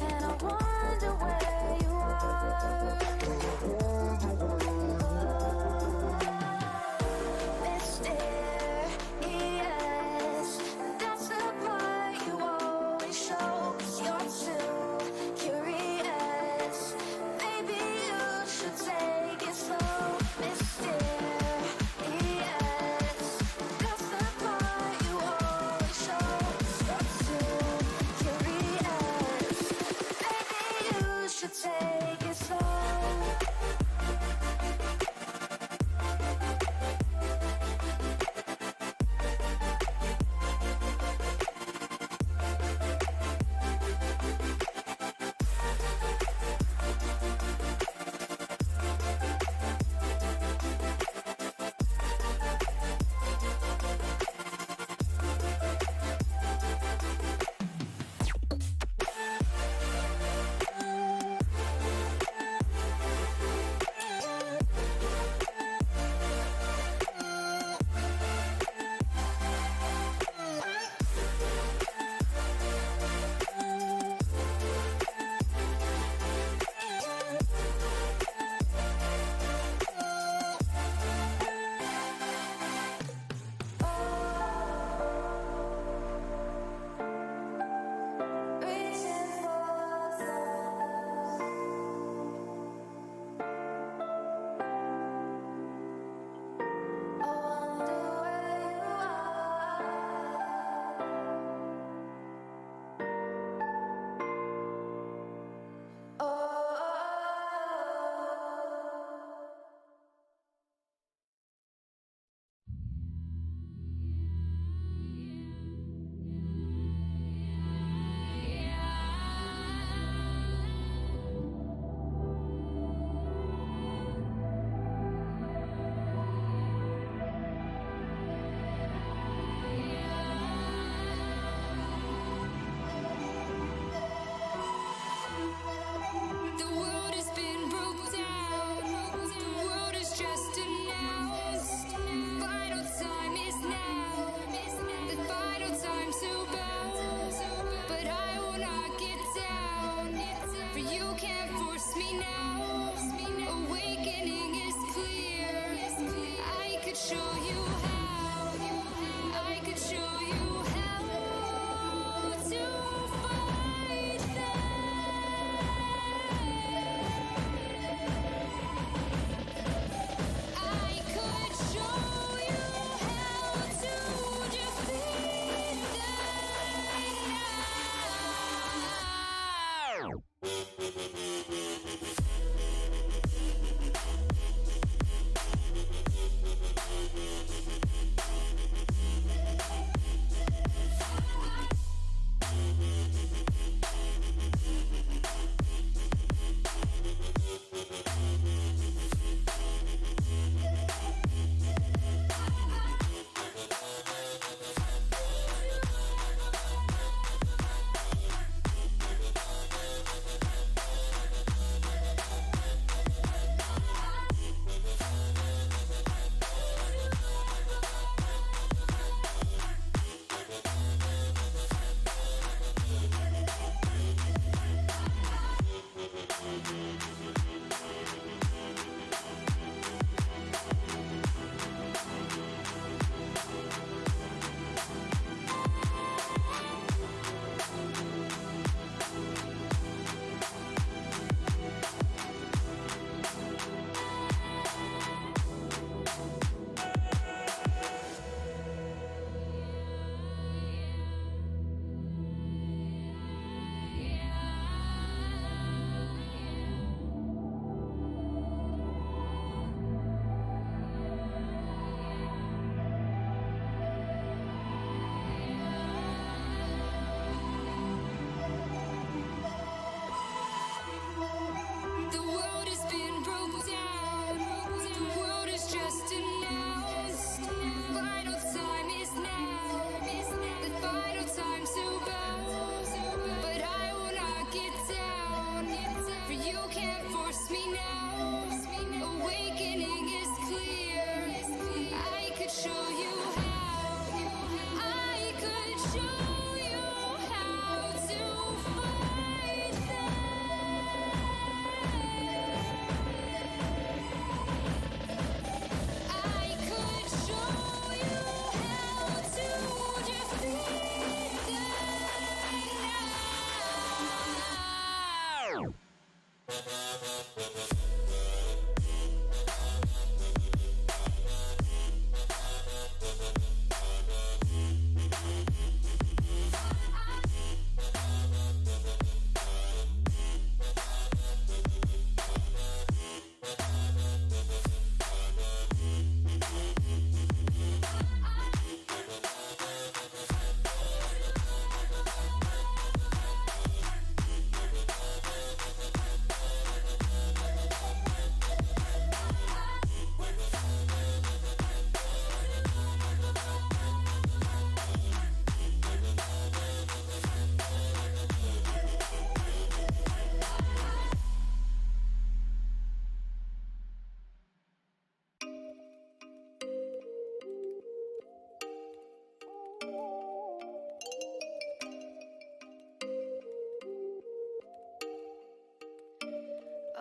And I wonder where you are. Mysterious, that's the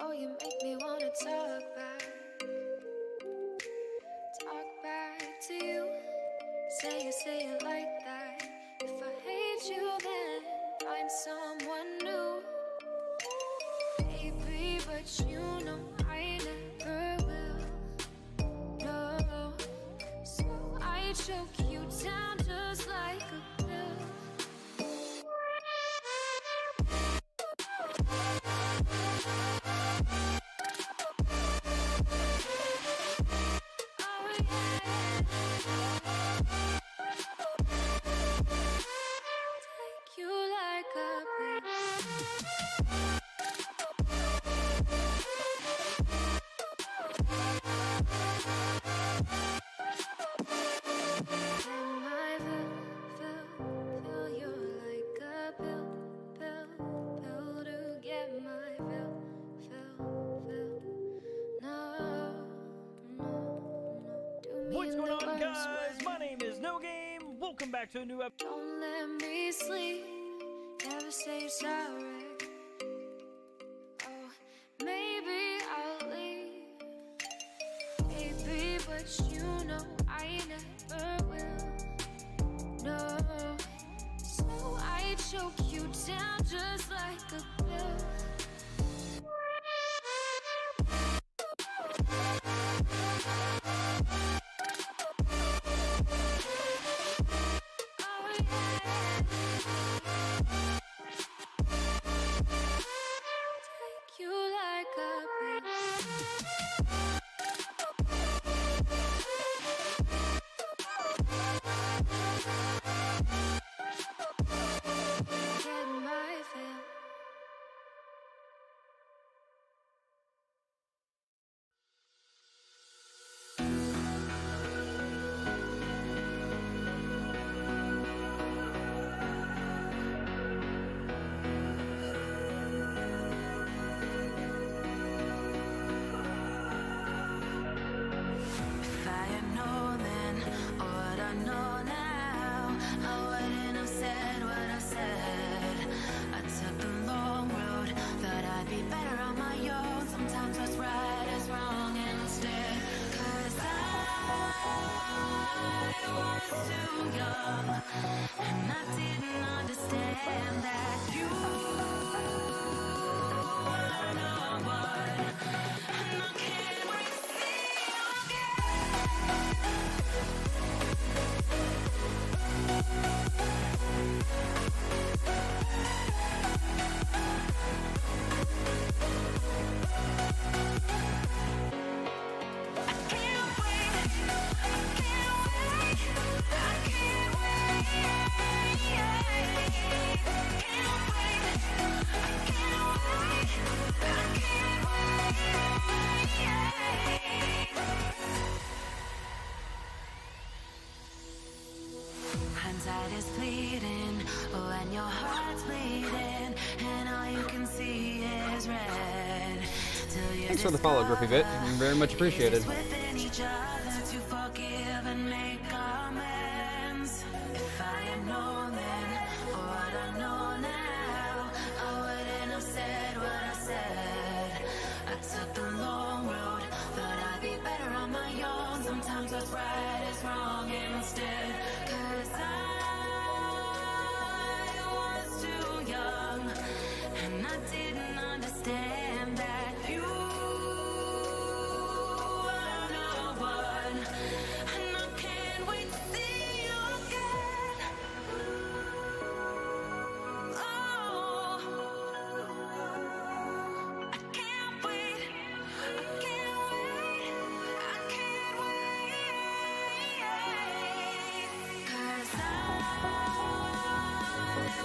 Oh, you make me wanna talk back to you. Say it like that. If I hate you, then find someone new. Baby, but you know I never will. No, so I choke you down just like a pill. What's going on, guys? My name is No Game. Welcome back to a new episode. Don't let me sleep. Never say you're sorry. Oh, maybe I'll leave. Baby, but you know I never will. No, so I choke you down just like a pill. Hindsight is bleeding, oh, and your heart's bleeding, and all you can see is red. Thanks for the follow, Griffy Bit. Very much appreciated. Within each other to forgive and make amends. If I had known then, or what I know now, I wouldn't have said what I said. I took the long road, thought I'd be better on my own. Sometimes what's right is wrong instead. 'Cause I was too young, and I didn't understand that.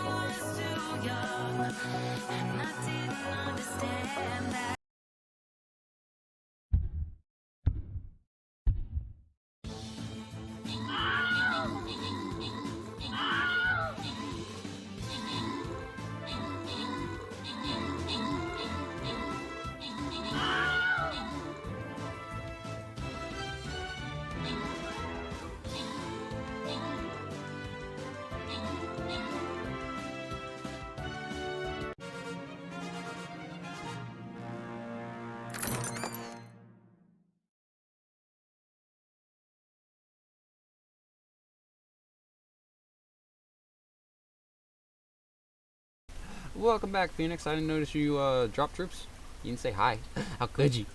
was too young, and I didn't understand that. Welcome back, Phoenix. I didn't notice you dropped troops. You didn't say hi. How could you?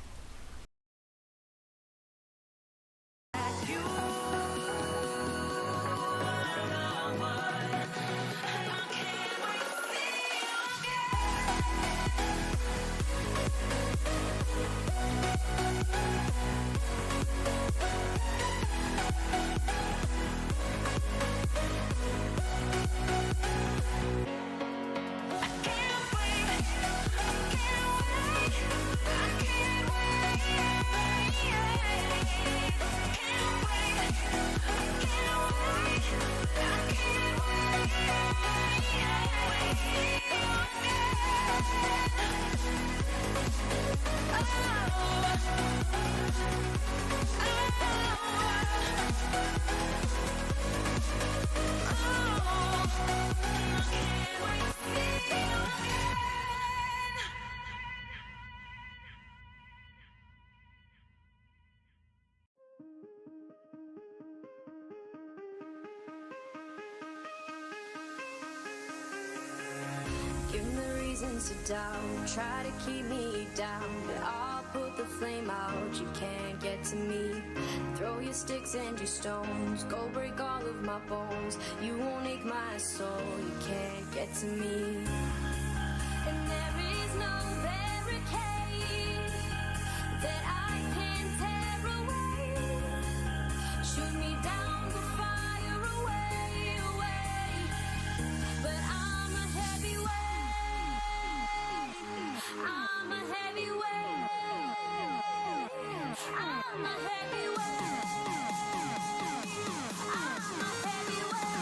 Give me reasons to doubt, try to keep me down, but I'll put the flame out, you can't get to me. Throw your sticks and your stones, go break all of my bones, you won't ache my soul, you can't get to me. And there is no barricade that I can tear away. Shoot me down, but fire away, away. But I'm a heavyweight. I'm a heavyweight. I'm a heavyweight. I'm a heavyweight.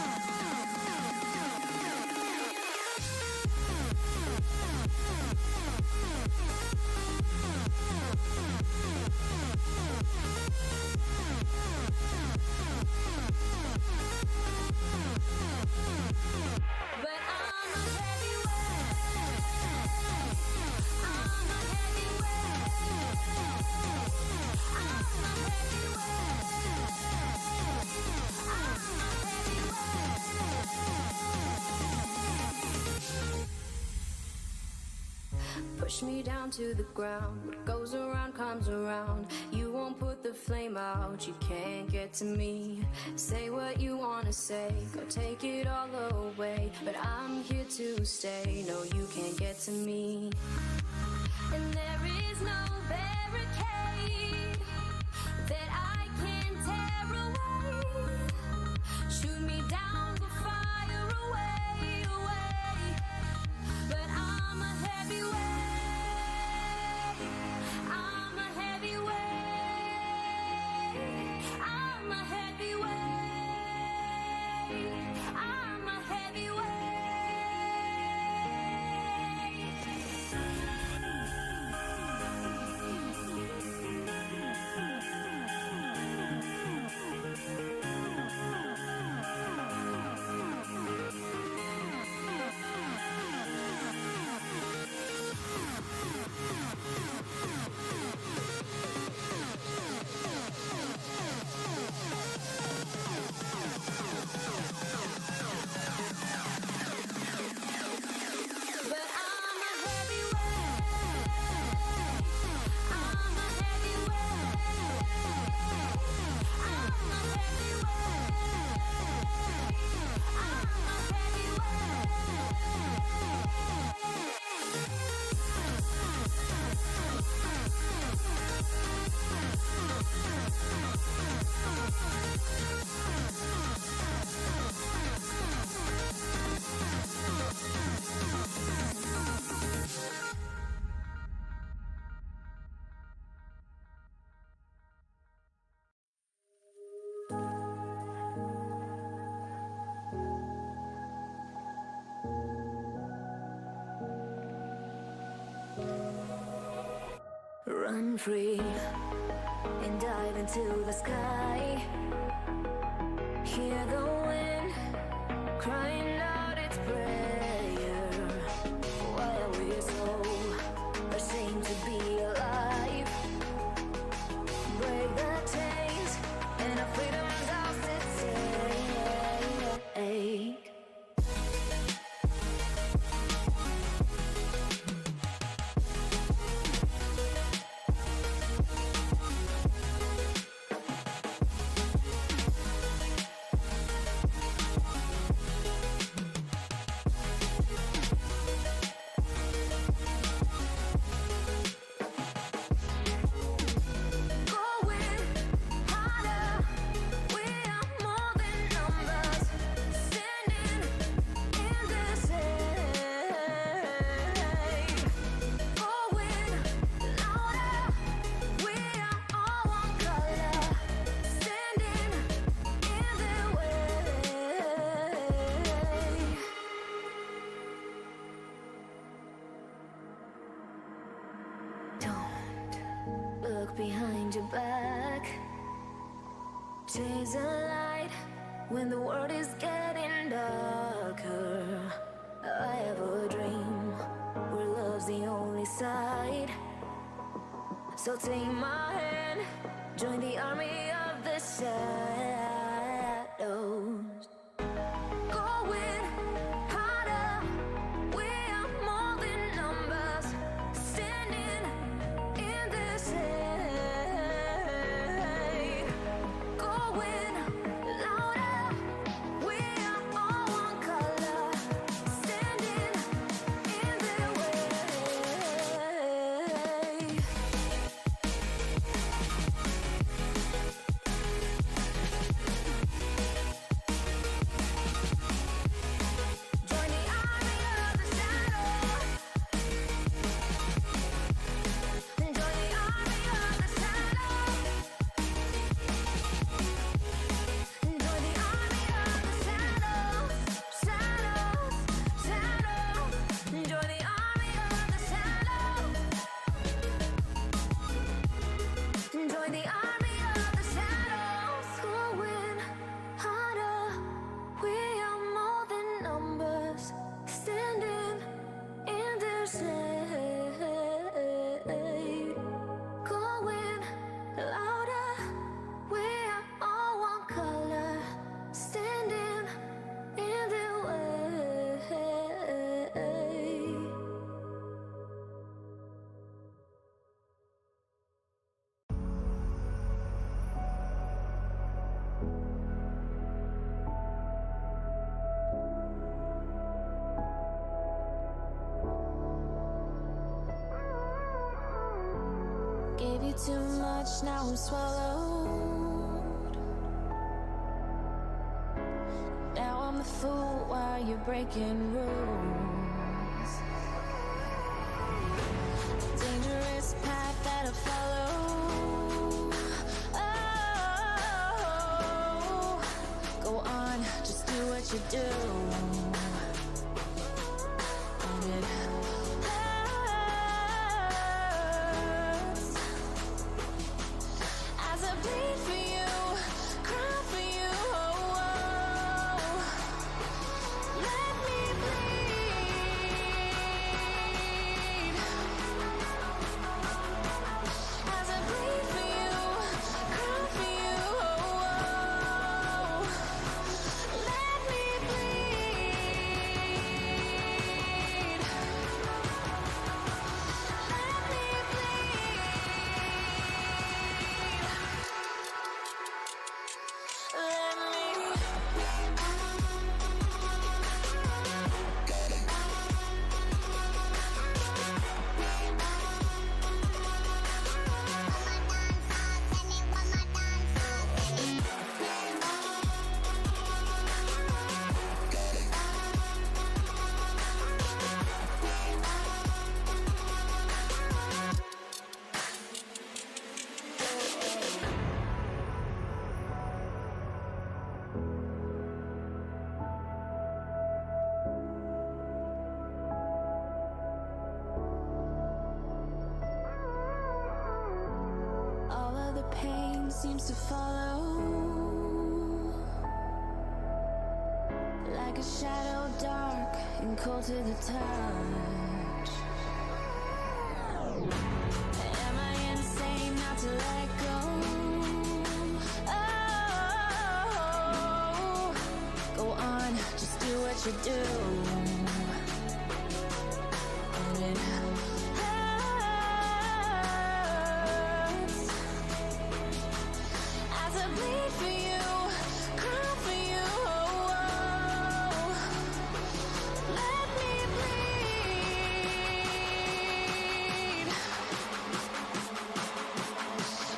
But I'm a heavyweight. I'm a heavyweight. I'm a heavyweight. I'm a heavyweight. Push me down to the ground. What goes around comes around. You won't put the flame out. You can't get to me. Say what you wanna say. Go take it all away. But I'm here to stay. No, you can't get to me. And there is no barricade that I can tear away. Shoot me down, but fire away, away. But I'm a heavyweight. I'm a heavyweight. I'm a heavyweight. I'm a heavyweight. run free and dive into the sky. Hear the wind crying out its prayer. Why are we so ashamed to be alive? Break the chains and our freedom's ours to take. Look behind your back. Chase a light when the world is getting darker. I have a dream where love's the only side. So take my hand, join the army of the shadows. Going harder, we are more than numbers. Standing in the shade. Going louder, we are all one color. Standing in their way. Join the army of the shadows. Join the army of the shadows. Join the army of the shadows. Shadows, shadows. Join the army of the shadows. Join the army of the shadows. Going harder. We are more than numbers. Standing in their shade. Going louder. We are all one color. Standing in their way. Gave you too much, now I'm swallowed. Now I'm the fool while you're breaking rules. Dangerous path that I follow. Oh, go on, just do what you do. And it hurts as I bleed for you, cry for you. Oh, let me bleed as I bleed for you, cry for you. Oh, let me bleed. mind seems to follow like a shadow, dark and cold to the touch. Am I insane not to let go? Oh, go on, just do what you do. And it hurts as I bleed for you, cry for you. Let me bleed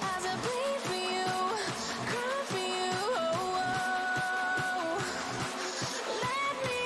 as I bleed for you, cry for you. Let me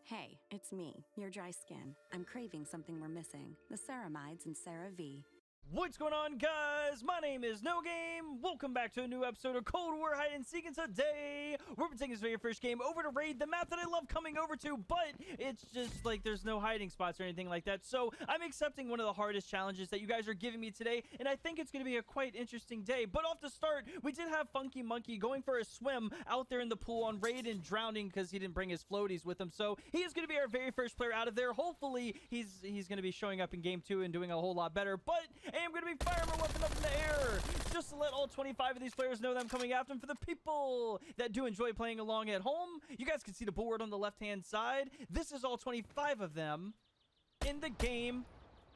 Hey, it's me, your dry skin. I'm craving something we're missing. The ceramides and CeraVe. What's going on, guys? My name is No Game. Welcome back to a new episode of Cold War Hide and Seek, and today we're taking this very first game over to raid the map that I love coming over to, but it's just like there's no hiding spots or anything like that. So I'm accepting one of the hardest challenges that you guys are giving me today, and I think it's going to be a quite interesting day. But off the start, we did have Funky Monkey going for a swim out there in the pool on raid and drowning because he didn't bring his floaties with him. So he is going to be our very first player out of there. Hopefully he's going to be showing up in game 2 and doing a whole lot better. But I am going to be firing my weapon up in the air just to let all 25 of these players know that I'm coming after them. For the people that do enjoy playing along at home, you guys can see the board on the left-hand side. This is all 25 of them in the game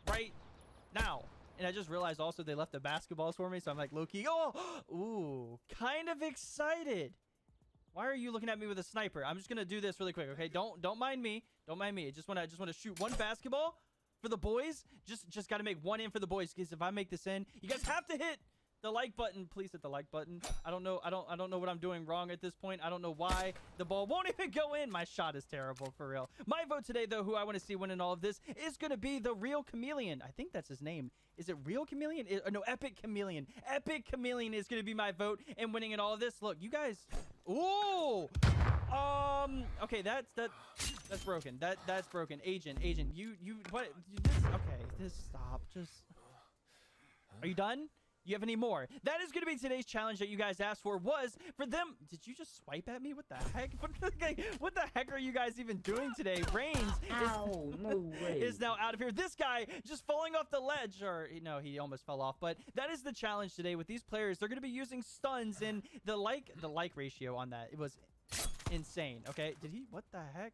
right now. And I just realized also they left the basketballs for me, so I'm like low-key, oh, ooh, kind of excited. Why are you looking at me with a sniper? I'm just gonna do this really quick, okay? Don't mind me. Don't mind me. I just wanna shoot one basketball for the boys. Just gotta make one in for the boys, because if I make this in, you guys have to hit the like button. Please hit the like button. I don't know what I'm doing wrong at this point. I don't know why the ball won't even go in. My shot is terrible, for real. My vote today, though, who I want to see winning all of this is gonna be the Real Chameleon. I think that's his name. Is it Real Chameleon? No, Epic Chameleon. Epic Chameleon is gonna be my vote in winning in all of this. Look, you guys. Ooh. Okay, that's broken. That's broken. Agent, you what? Stop. Just. Are you done? You have any more? That is going to be today's challenge that you guys asked for, was for them. Did you just swipe at me? What the heck? What the heck are you guys even doing today? Reigns is now out of here. This guy just falling off the ledge, or no, he almost fell off. But that is the challenge today with these players. They're going to be using stuns, and the like ratio on that, it was insane. Okay, what the heck?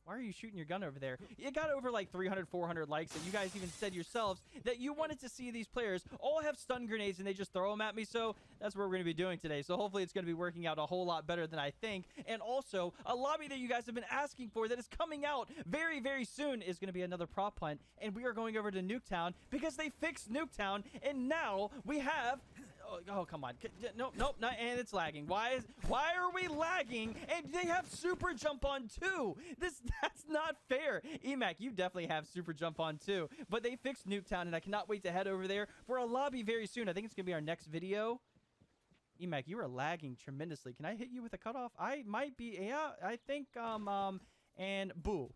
Why are you shooting your gun over there? It got over like 300, 400 likes, and you guys even said yourselves that you wanted to see these players all have stun grenades and they just throw them at me. So that's what we're going to be doing today. So hopefully it's going to be working out a whole lot better than I think. And also, a lobby that you guys have been asking for that is coming out very, very soon is going to be another prop hunt. And we are going over to Nuketown because they fixed Nuketown, and now we have... Oh, come on. Nope, and it's lagging. Why are we lagging? And they have super jump on too. That's not fair. EMAC, you definitely have super jump on too. But they fixed Nuketown, and I cannot wait to head over there for a lobby very soon. I think it's gonna be our next video. EMAC, you are lagging tremendously. Can I hit you with a cutoff? I might be. Yeah, I think. And boo.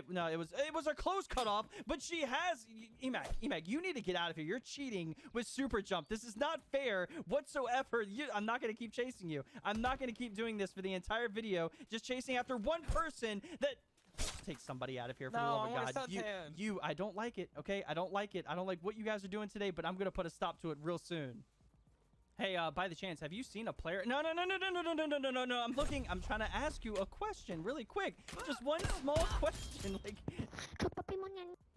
No, it was a close cutoff, but she has Emac, you need to get out of here. You're cheating with super jump. This is not fair whatsoever. I'm not gonna keep chasing you. I'm not gonna keep doing this for the entire video, just chasing after one person that take somebody out of here for the love of God. I don't like it, okay? I don't like it. I don't like what you guys are doing today, but I'm gonna put a stop to it real soon. Hey, by the chance, have you seen a player? No. I'm trying to ask you a question really quick. Just one small question. Like,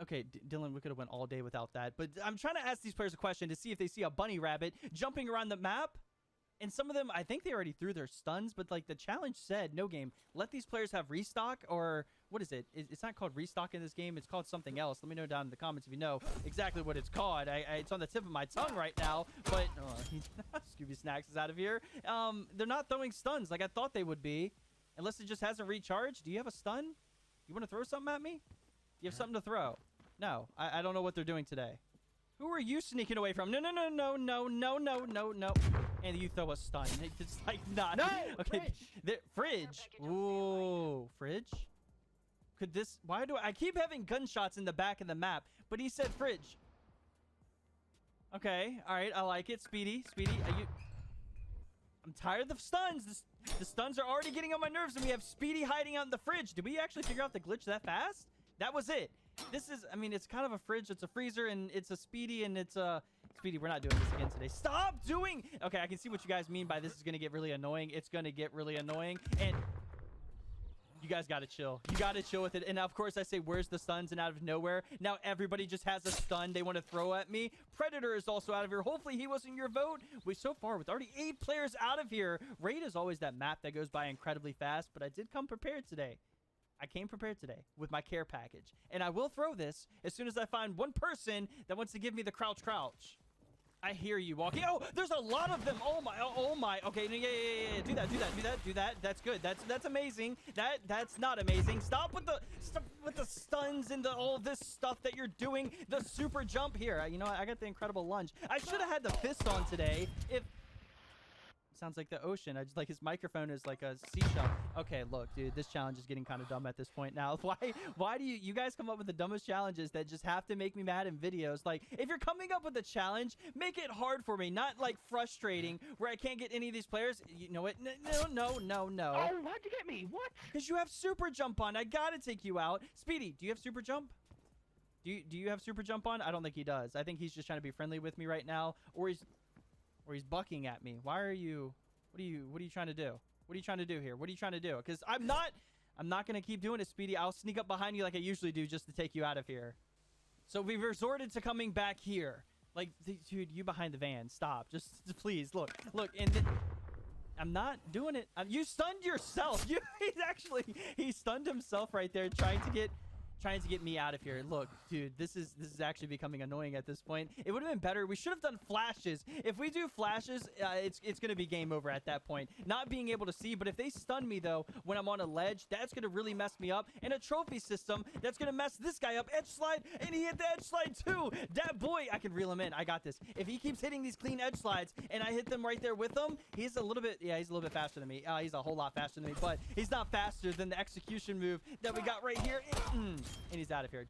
okay, Dylan, we could have went all day without that. But I'm trying to ask these players a question to see if they see a bunny rabbit jumping around the map. And some of them, I think they already threw their stuns, but like the challenge said, no game, let these players have restock, or what is it? It's not called restock in this game. It's called something else. Let me know down in the comments if you know exactly what it's called. It's on the tip of my tongue right now, but Scooby Snacks is out of here. They're not throwing stuns like I thought they would be, unless it just hasn't recharged. Do you have a stun? You want to throw something at me? You have something to throw? No, I don't know what they're doing today. Who are you sneaking away from? No. And you throw a stun. It's like not. No! Okay. Fridge. Ooh, fridge? Could this... Why do I keep having gunshots in the back of the map, but he said fridge. Okay. All right. I like it. Speedy. Are you... I'm tired of the stuns. The stuns are already getting on my nerves, and we have Speedy hiding out in the fridge. Did we actually figure out the glitch that fast? That was it. This is, I mean, it's kind of a fridge, it's a freezer, and it's a Speedy, and it's a... Speedy, we're not doing this again today. Stop doing... Okay, I can see what you guys mean by this is going to get really annoying. It's going to get really annoying, and... You guys got to chill. You got to chill with it. And of course, I say, where's the stuns? And out of nowhere, now everybody just has a stun they want to throw at me. Predator is also out of here. Hopefully, he wasn't your vote. So far, with already 8 players out of here, Raid is always that map that goes by incredibly fast, but I did come prepared today. I came prepared today with my care package. And I will throw this as soon as I find one person that wants to give me the crouch. I hear you walking. Oh, there's a lot of them. Oh my. Okay, yeah. Do that. That's good. That's amazing. That's not amazing. Stop with the stuns and all this stuff that you're doing. The super jump here. You know what? I got the incredible lunge. I should have had the fist on today. Sounds like the ocean. I just like his microphone is like a seashell. Okay, look, dude, this challenge is getting kind of dumb at this point now. Why do you guys come up with the dumbest challenges that just have to make me mad in videos? Like, if you're coming up with a challenge, make it hard for me, not like frustrating where I can't get any of these players. You know what? No. Oh, why'd you get me? What? Because you have super jump on. I gotta take you out. Speedy, do you have super jump? Do you have super jump on? I don't think he does. I think he's just trying to be friendly with me right now, or he's bucking at me. Why are you... What are you trying to do? What are you trying to do here? What are you trying to do? Because I'm not going to keep doing it, Speedy. I'll sneak up behind you like I usually do just to take you out of here. So we've resorted to coming back here. Like, dude, you behind the van. Stop. Just please, look. And I'm not doing it. You stunned yourself. He stunned himself right there trying to get me out of here. Look, dude, this is actually becoming annoying at this point. It would have been better. We should have done flashes. If we do flashes, it's going to be game over at that point. Not being able to see, but if they stun me, though, when I'm on a ledge, that's going to really mess me up. And a trophy system, that's going to mess this guy up. Edge slide, and he hit the edge slide, too. That boy, I can reel him in. I got this. If he keeps hitting these clean edge slides, and I hit them right there with him, he's a little bit faster than me. He's a whole lot faster than me, but he's not faster than the execution move that we got right here. And he's out of here.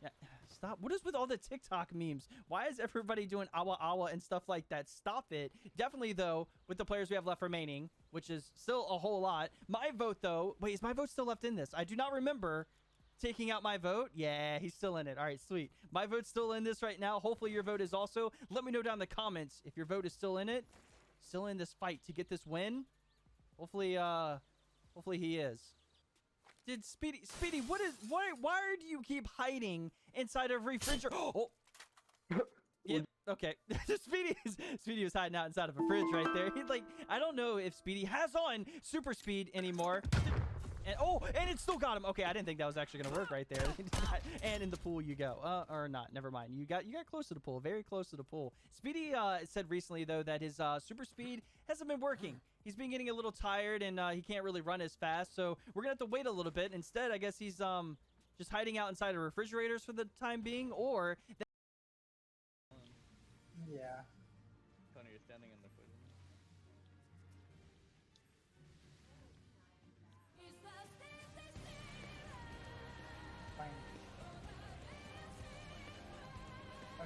Yeah, stop. What is with all the TikTok memes? Why is everybody doing awa and stuff like that? Stop it. Definitely, though, with the players we have left remaining, which is still a whole lot. My vote, though. Wait, is my vote still left in this? I do not remember taking out my vote. Yeah, he's still in it. All right, sweet. My vote's still in this right now. Hopefully, your vote is also. Let me know down in the comments if your vote is still in it. Still in this fight to get this win. Hopefully he is. Did Speedy, why do you keep hiding inside of a refrigerator? Oh, yeah, okay. Speedy was hiding out inside of a fridge right there. I don't know if Speedy has on super speed anymore. And it still got him. Okay, I didn't think that was actually gonna work right there. And in the pool you go. Or not. Never mind. You got close to the pool. Very close to the pool. Speedy said recently though that his super speed hasn't been working. He's been getting a little tired and he can't really run as fast. So we're gonna have to wait a little bit. Instead, I guess he's just hiding out inside of refrigerators for the time being, or. Yeah. Connor, you're standing in the foot.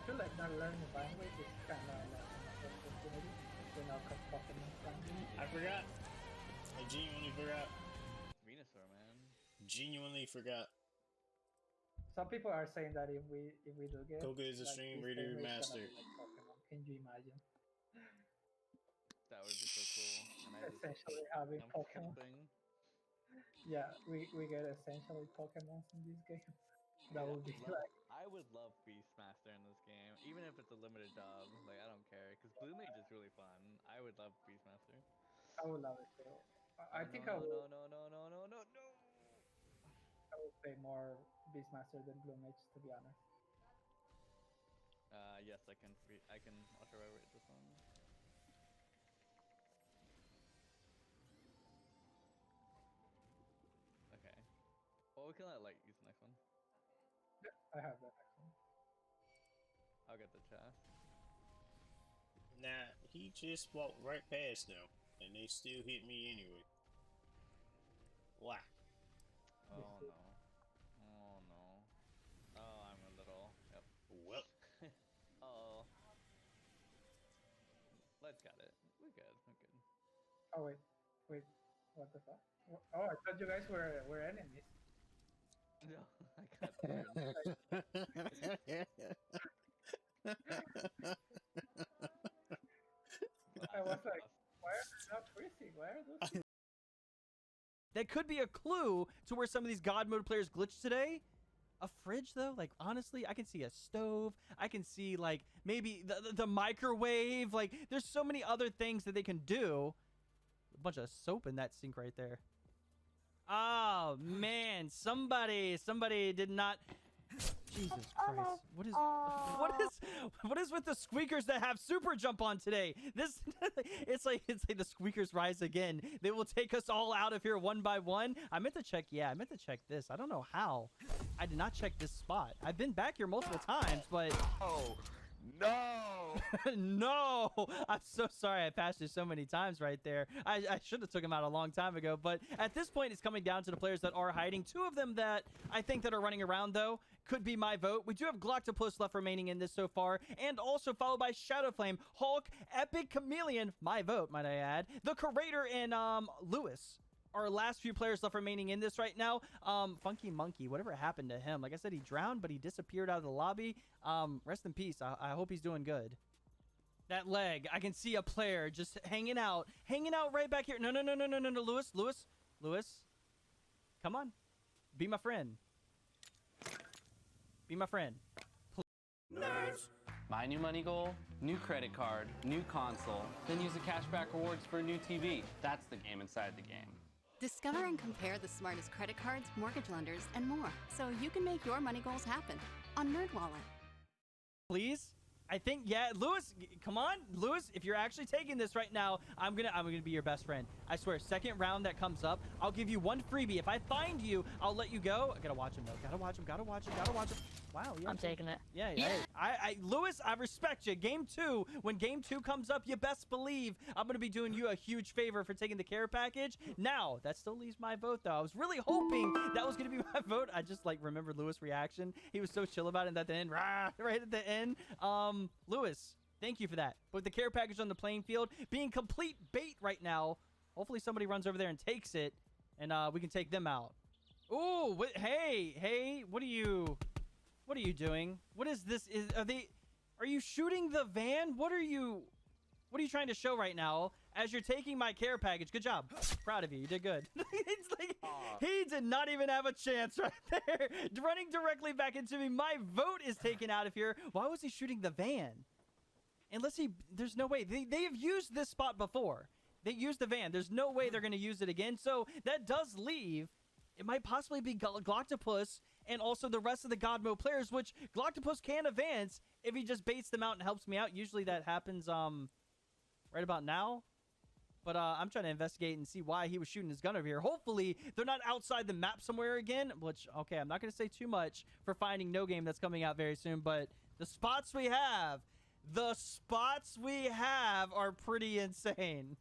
feel like not learning a language is kind of like an opportunity, cause Pokemon language. I forgot. I genuinely forgot. Venusaur, man. Genuinely forgot. Some people are saying that if we do get Koga is a like, stream this ready game, it's gonna remastered. be like Pokemon. Can you imagine? That would be so cool. And I just Essentially having Pokemon. something. Yeah, we get essentially Pokemon in this game. That would be like. I would love Beastmaster in this game, even if it's a limited dub. Like I don't care, because Blue Mage is really fun. I would love Beastmaster. I would love it too. I think no, I will. No. I would play more Beastmaster than Blue Mage, to be honest. Yes, I can auto rate this one. Okay. Well, we can let Light use the next one. I have that next one. I'll get the chest. Nah, he just walked right past them, and they still hit me anyway. Why? Oh no. Oh no. Oh, I'm a little. Yep. Well. Oh. Let's got it. We're good. We're good. Oh wait. What the fuck? Oh, I thought you guys were enemies. No, I got burned. I was like, why are they not freezing? Why are those? That could be a clue to where some of these God mode players glitched today. A fridge, though? Like, honestly, I can see a stove. I can see, like, maybe the microwave. Like, there's so many other things that they can do. A bunch of soap in that sink right there. Oh, man. Somebody did not... Jesus Christ. What is with the squeakers that have super jump on today? This it's like the squeakers rise again. They will take us all out of here one by one. I meant to check this. I don't know how. I did not check this spot. I've been back here multiple times, but no. No. I'm so sorry I passed you so many times right there. I should have took him out a long time ago, but at this point it's coming down to the players that are hiding. Two of them that I think that are running around though could be my vote. We do have Gloctopus left remaining in this so far, and also followed by Shadowflame, Hulk, Epic Chameleon, my vote, might I add, the Curator, and Lewis. Our last few players left remaining in this right now. Funky Monkey, whatever happened to him? Like I said, he drowned, but he disappeared out of the lobby. Rest in peace. I hope he's doing good. That leg, I can see a player just hanging out right back here. No, Lewis. Come on. Be my friend. Be my friend. Nerds. My new money goal, new credit card, new console, then use the cashback rewards for a new TV. That's the game inside the game. Discover and compare the smartest credit cards, mortgage lenders, and more, so you can make your money goals happen on NerdWallet. Please? I think, yeah, Lewis, come on, Lewis, if you're actually taking this right now, I'm gonna be your best friend. I swear, second round that comes up, I'll give you one freebie. If I find you, I'll let you go. I gotta watch him though. Gotta watch him. Wow, yeah. I'm taking it. Yeah. Lewis, I respect you. Game 2, when game 2 comes up, you best believe I'm gonna be doing you a huge favor for taking the care package. Now, that still leaves my vote though. I was really hoping that was gonna be my vote. I just like remembered Lewis' reaction. He was so chill about it at the end, right at the end. Lewis, thank you for that. But the care package on the playing field being complete bait right now. Hopefully somebody runs over there and takes it, and we can take them out. Ooh, hey, what are you doing? What is this? Are you shooting the van? What are you trying to show right now as you're taking my care package? Good job. Proud of you. You did good. It's like, he did not even have a chance right there. Running directly back into me. My vote is taken out of here. Why was he shooting the van? Unless there's no way. They have used this spot before. They used the van. There's no way they're going to use it again. So that does leave. It might possibly be Gloctopus and also the rest of the God mode players, which Gloctopus can advance if he just baits them out and helps me out. Usually that happens right about now. But I'm trying to investigate and see why he was shooting his gun over here. Hopefully they're not outside the map somewhere again, which, okay, I'm not going to say too much for finding No Game that's coming out very soon, but the spots we have are pretty insane.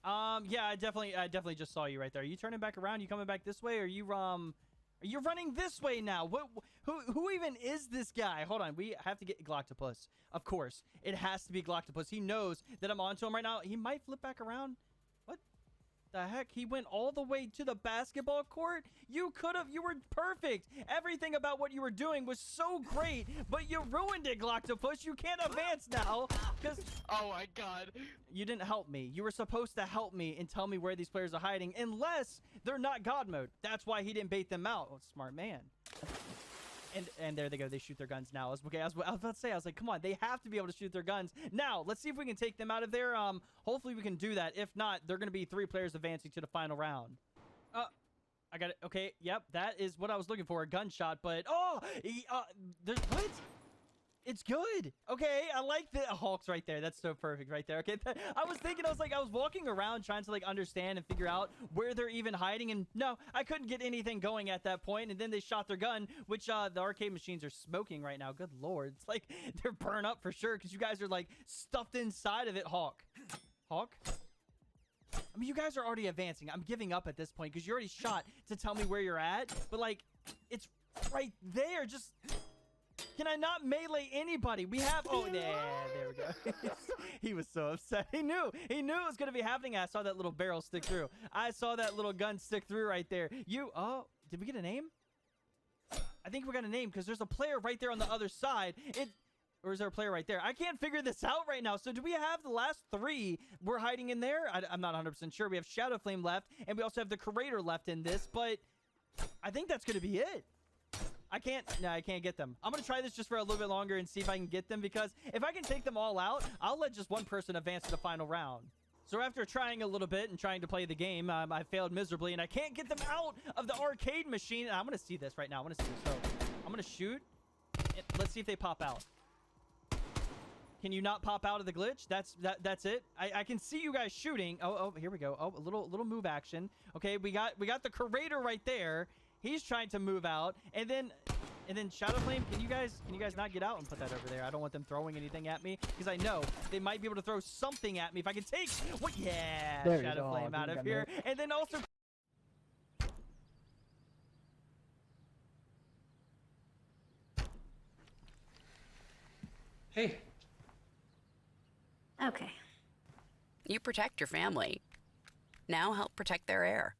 Yeah, I definitely just saw you right there. Are you turning back around? You coming back this way? Or are You're running this way now. Who even is this guy? Hold on. We have to get Gloctopus. Of course. It has to be Gloctopus. He knows that I'm onto him right now. He might flip back around. What the heck? He went all the way to the basketball court? You could have. You were perfect. Everything about what you were doing was so great, but you ruined it, Gloctopus. You can't advance now because... Oh my god. You didn't help me. You were supposed to help me and tell me where these players are hiding, unless they're not God mode. That's why he didn't bait them out. Oh, smart man. And there they go. They shoot their guns now. Okay, I was about to say, I was like, come on, they have to be able to shoot their guns. Now, let's see if we can take them out of there. Hopefully we can do that. If not, they're going to be 3 players advancing to the final round. I got it. Okay, yep, that is what I was looking for, a gunshot, but, there's, what? It's good. Okay, I like the Hulk's right there. That's so perfect right there. Okay, I was thinking, I was walking around trying to like understand and figure out where they're even hiding, and no, I couldn't get anything going at that point. And then they shot their gun, which the arcade machines are smoking right now. Good lord, it's like they're burned up for sure because you guys are like stuffed inside of it. Hawk. I mean, you guys are already advancing. I'm giving up at this point because you already shot to tell me where you're at, but like it's right there. Just. Can I not melee anybody? We have... Oh, yeah, there we go. He was so upset. He knew it was going to be happening. I saw that little barrel stick through. I saw that little gun stick through right there. Oh, did we get a name? I think we got a name because there's a player right there on the other side. Or is there a player right there? I can't figure this out right now. So do we have the last 3 we're hiding in there? I'm not 100% sure. We have Shadow Flame left, and we also have the Curator left in this, but I think that's going to be it. I can't get them. I'm going to try this just for a little bit longer and see if I can get them, because if I can take them all out, I'll let just one person advance to the final round. So after trying a little bit and trying to play the game, I failed miserably, and I can't get them out of the arcade machine. And I'm going to see this right now. I want to see this. So I'm going to shoot. Let's see if they pop out. Can you not pop out of the glitch? That's it. I can see you guys shooting. Oh, here we go. Oh, a little move action. Okay, we got the Curator right there. He's trying to move out, and then Shadow Flame. Can you guys not get out and put that over there? I don't want them throwing anything at me because I know they might be able to throw something at me if I can take. What? Yeah, there Shadow Flame out of here, and then also. Hey. Okay. You protect your family. Now help protect their air.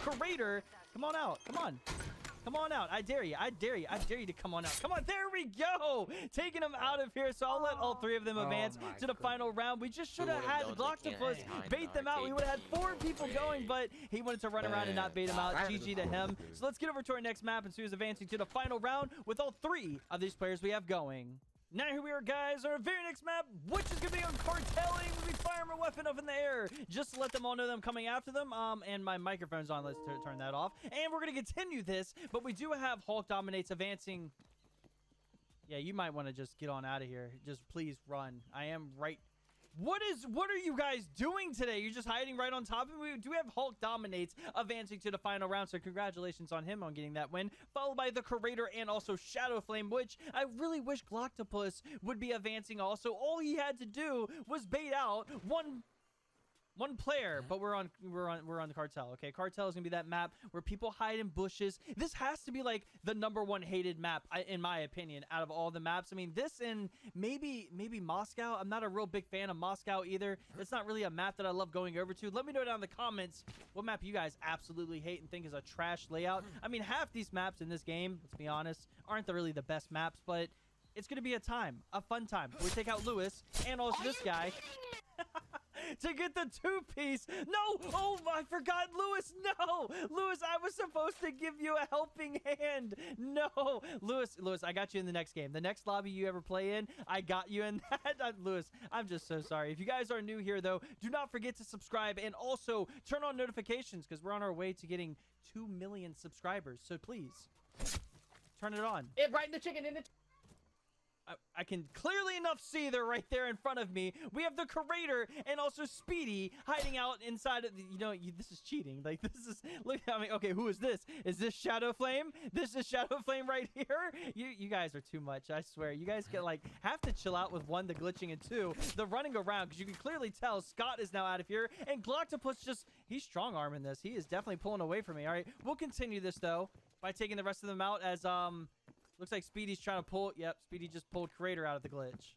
Curator, come on out. Come on out. I dare you. I dare you to come on out. Come on. There we go. Taking them out of here. So I'll let all 3 of them advance to the final round. We just should have had Gloctopus bait them out. We would have had 4 people going, but he wanted to run around and not bait them out. GG to him. So let's get over to our next map and see who's advancing to the final round with all 3 of these players we have going. Now here we are, guys, our very next map, which is going to be on cartelling. We'll be firing our weapon up in the air just to let them all know that I'm coming after them. And my microphone's on. Let's turn that off. And we're going to continue this, but we do have Hulk Dominates advancing. Yeah, you might want to just get on out of here. Just please run. I am right. What are you guys doing today? You're just hiding right on top of me. We do have Hulk Dominates advancing to the final round, so congratulations on him on getting that win. Followed by the Curator and also Shadow Flame, which I really wish Gloctopus would be advancing also. All he had to do was bait out one player, but we're on the cartel. Okay, cartel is gonna be that map where people hide in bushes. This has to be like the #1 hated map, in my opinion, out of all the maps. I mean, this and maybe Moscow. I'm not a real big fan of Moscow either. It's not really a map that I love going over to. Let me know down in the comments what map you guys absolutely hate and think is a trash layout. I mean, half these maps in this game, let's be honest, aren't really the best maps, but it's gonna be a fun time. We take out Lewis and also this guy. To get the 2-piece. No! Oh, I forgot Lewis. No! Lewis, I was supposed to give you a helping hand. No! Lewis, I got you in the next game. The next lobby you ever play in, I got you in that. Lewis, I'm just so sorry. If you guys are new here, though, do not forget to subscribe and also turn on notifications because we're on our way to getting 2 million subscribers. So please, turn it on. Right in the chicken, in the I can clearly enough see they're right there in front of me. We have the Curator and also Speedy hiding out inside of the, this is cheating. Like, this is, look, I mean, okay, who is this? Is this Shadow Flame? This is Shadow Flame right here? You guys are too much, I swear. You guys can, like, have to chill out with 1, the glitching, and 2, the running around, because you can clearly tell Scott is now out of here, and Gloctopus he's strong-arming this. He is definitely pulling away from me. All right, we'll continue this, though, by taking the rest of them out as looks like Speedy's trying to pull. Yep, Speedy just pulled Creator out of the glitch.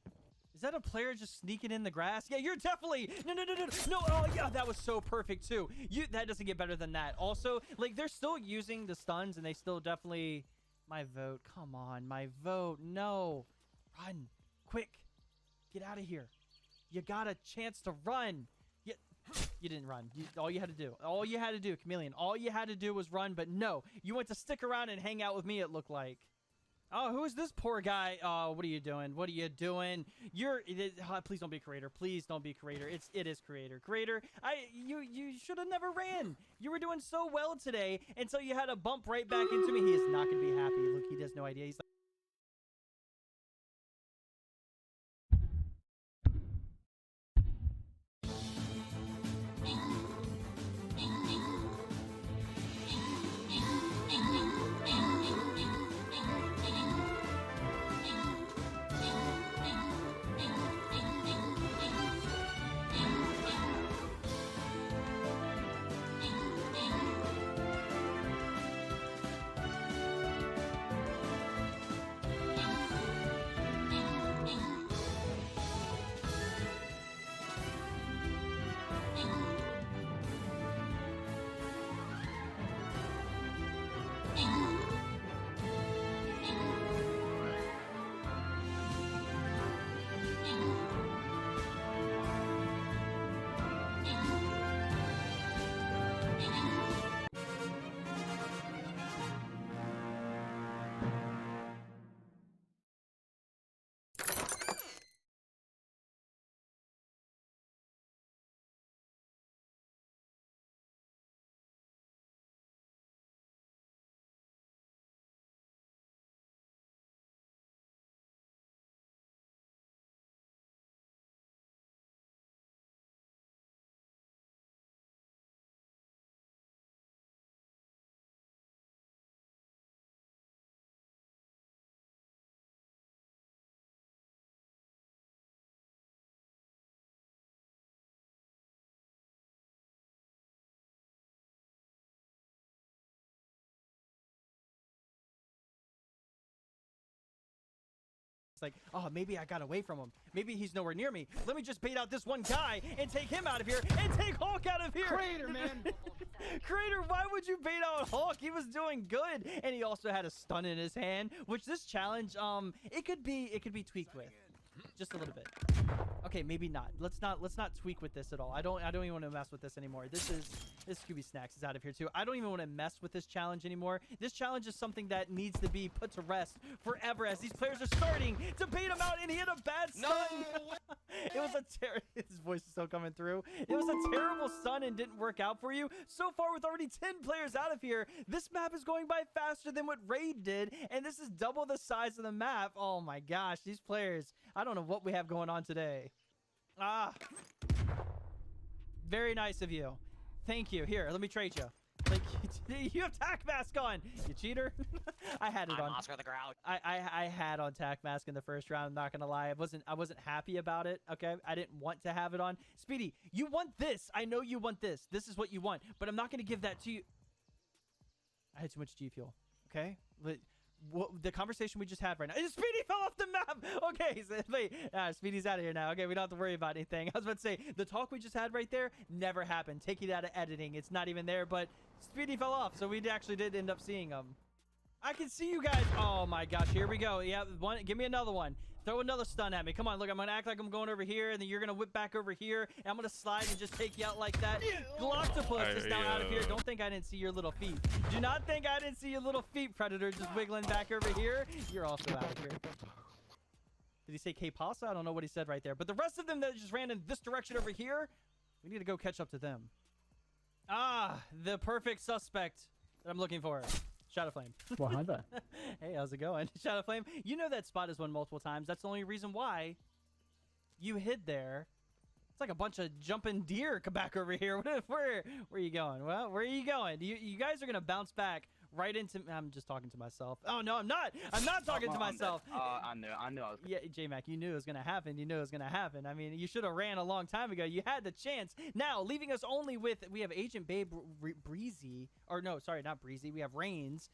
Is that a player just sneaking in the grass? Yeah, you're definitely no. Oh yeah, that was so perfect too. That doesn't get better than that. Also, like they're still using the stuns and they still definitely. My vote. Come on, my vote. No, run quick. Get out of here. You got a chance to run. You didn't run. All you had to do, Chameleon, all you had to do was run, but no. You went to stick around and hang out with me, it looked like. Oh, who is this poor guy? Oh, what are you doing? What are you doing? Please don't be Creator. Please don't be Creator. It is Creator. Creator, you should have never ran. You were doing so well today until you had a bump right back into me. He is not going to be happy. Look, he has no idea. He's like, It's like, oh, maybe I got away from him. Maybe he's nowhere near me. Let me just bait out this one guy and take him out of here and take Hulk out of here. Creator, man. Creator, why would you bait out Hulk? He was doing good. And he also had a stun in his hand, which this challenge, it could be tweaked with. Just a little bit. Okay, maybe not. Let's not tweak with this at all. I don't even want to mess with this anymore. This Scooby Snacks is out of here too. I don't even want to mess with this challenge anymore. This challenge is something that needs to be put to rest forever as these players are starting to bait him out and he had a bad stun. No! It was his voice is still coming through. It was a terrible stun and didn't work out for you. So far with already 10 players out of here, this map is going by faster than what Raid did and this is double the size of the map. Oh my gosh, these players, I don't know what we have going on today. Very nice of you. Thank you. Here, let me trade you. Like, you have tack mask on, you cheater. I had it on. Oscar the Grouch. I had on tack mask in the first round. I'm not gonna lie. I wasn't happy about it. Okay, I didn't want to have it on. Speedy, you want this. I know you want this. This is what you want. But I'm not gonna give that to you. I had too much G fuel. Okay. The conversation we just had right now. Speedy fell off the map. Okay, so wait, Speedy's out of here now. Okay, we don't have to worry about anything. I was about to say the talk we just had right there never happened. Take it out of editing. It's not even there. But Speedy fell off, so we actually did end up seeing him. I can see you guys. Oh my gosh, here we go. Yeah, give me another one. Throw another stun at me. Come on, look, I'm gonna act like I'm going over here, and then you're gonna whip back over here, and I'm gonna slide and just take you out like that. Gloctopus is now out of here. Don't think I didn't see your little feet. Do not think I didn't see your little feet, Predator, just wiggling back over here. You're also out of here. Did he say K-Pasa? I don't know what he said right there. But the rest of them that just ran in this direction over here, we need to go catch up to them. The perfect suspect that I'm looking for. Shadow Flame. Well, hi there. Hey, how's it going? Shadow Flame, you know that spot has won multiple times. That's the only reason why you hid there. It's like a bunch of jumping deer come back over here. Where are you going? Well, where are you going? You guys are going to bounce back right into... I'm just talking to myself. Oh, no, I'm not. I'm not talking to myself. I knew. Yeah, J-Mac, you knew it was going to happen. You knew it was going to happen. I mean, you should have ran a long time ago. You had the chance. Now, leaving us only with... We have Agent Babe Breezy. Or no, sorry, not Breezy. We have Reigns.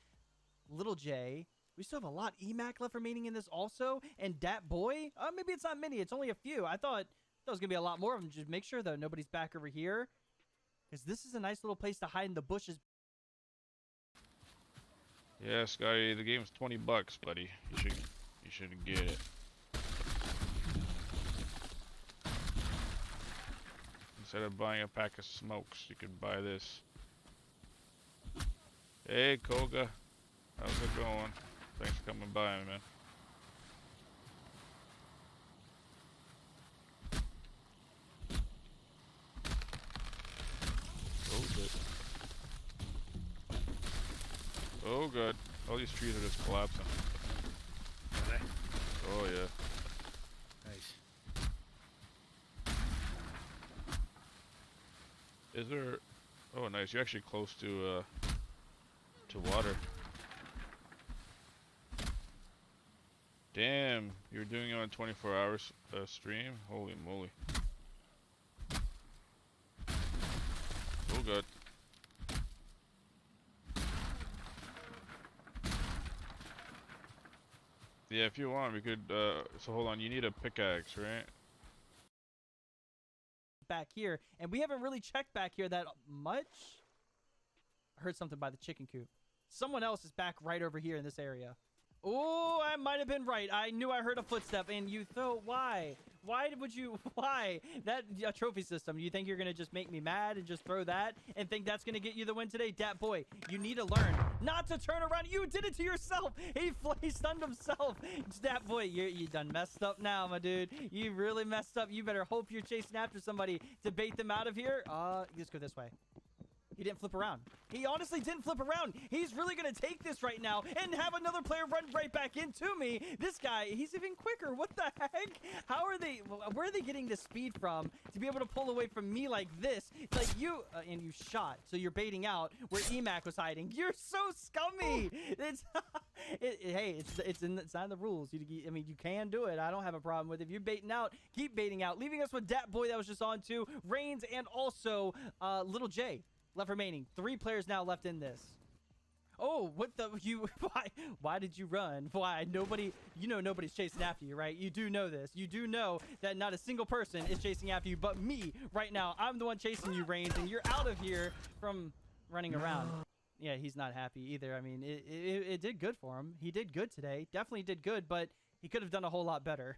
Little J. We still have a lot. EMAC left remaining in this also. And Dat Boy. Maybe it's not many. It's only a few. I thought there was going to be a lot more of them. Just make sure, though, nobody's back over here. Because this is a nice little place to hide in the bushes. Yeah, Scotty, the game's $20, buddy. You should get it. Instead of buying a pack of smokes, you could buy this. Hey, Koga. How's it going? Thanks for coming by, man. Oh, good. Oh, good. All these trees are just collapsing. Are they? Oh, yeah. Nice. Is there... Oh, nice. You're actually close to water. Damn, you're doing it on 24 hours stream? Holy moly. Oh, good. Yeah, if you want, we could, so hold on, you need a pickaxe, right? Back here. And we haven't really checked back here that much. I heard something by the chicken coop. Someone else is back right over here in this area. Oh, I might have been right. I knew I heard a footstep. And you thought, why? Why would you? Why? That trophy system. You think you're going to just make me mad and just throw that and think that's going to get you the win today? Dat Boy, you need to learn not to turn around. You did it to yourself. He stunned himself. Dat Boy, you done messed up now, my dude. You really messed up. You better hope you're chasing after somebody to bait them out of here. Just go this way. He didn't flip around. He honestly didn't flip around. He's really going to take this right now and have another player run right back into me. This guy, he's even quicker. What the heck? How are they, where are they getting this speed from to be able to pull away from me like this? Like you, and you shot. So you're baiting out where EMAC was hiding. You're so scummy. It's, hey, it's not in the rules. I mean, you can do it. I don't have a problem with it. If you're baiting out, keep baiting out. Leaving us with Dat Boy that was just on to Reigns and also Little J. Left remaining. 3 players now left in this. Oh, what the why did you run? Why? Nobody, nobody's chasing after you, right? You do know this. You do know that not a single person is chasing after you but me right now. I'm the one chasing you, Reigns, and you're out of here from running around. Yeah, he's not happy either. I mean, it did good for him. He did good today. Definitely did good, but he could have done a whole lot better.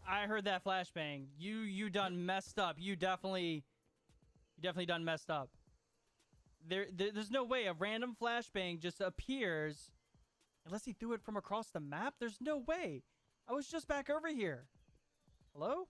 I heard that flashbang. You done messed up. You definitely done messed up. There's no way a random flashbang just appears unless he threw it from across the map. There's no way. I was just back over here. Hello?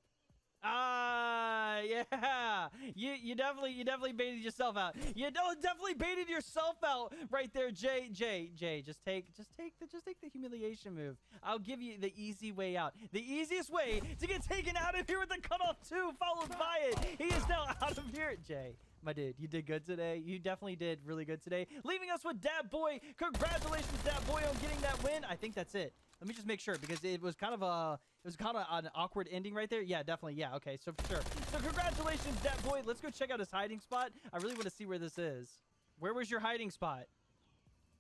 Yeah. You definitely baited yourself out. You definitely baited yourself out right there, Jay. Just take the humiliation move. I'll give you the easy way out. The easiest way to get taken out of here with the cutoff 2 followed by it. He is now out of here. Jay, my dude, you did good today. You definitely did really good today. Leaving us with Dat Boy. Congratulations, Dat Boy, on getting that win. I think that's it. Let me just make sure because it was kind of an awkward ending right there. Yeah, definitely. Yeah, okay. So for sure. So congratulations, Dat Boy. Let's go check out his hiding spot. I really want to see where this is. Where was your hiding spot?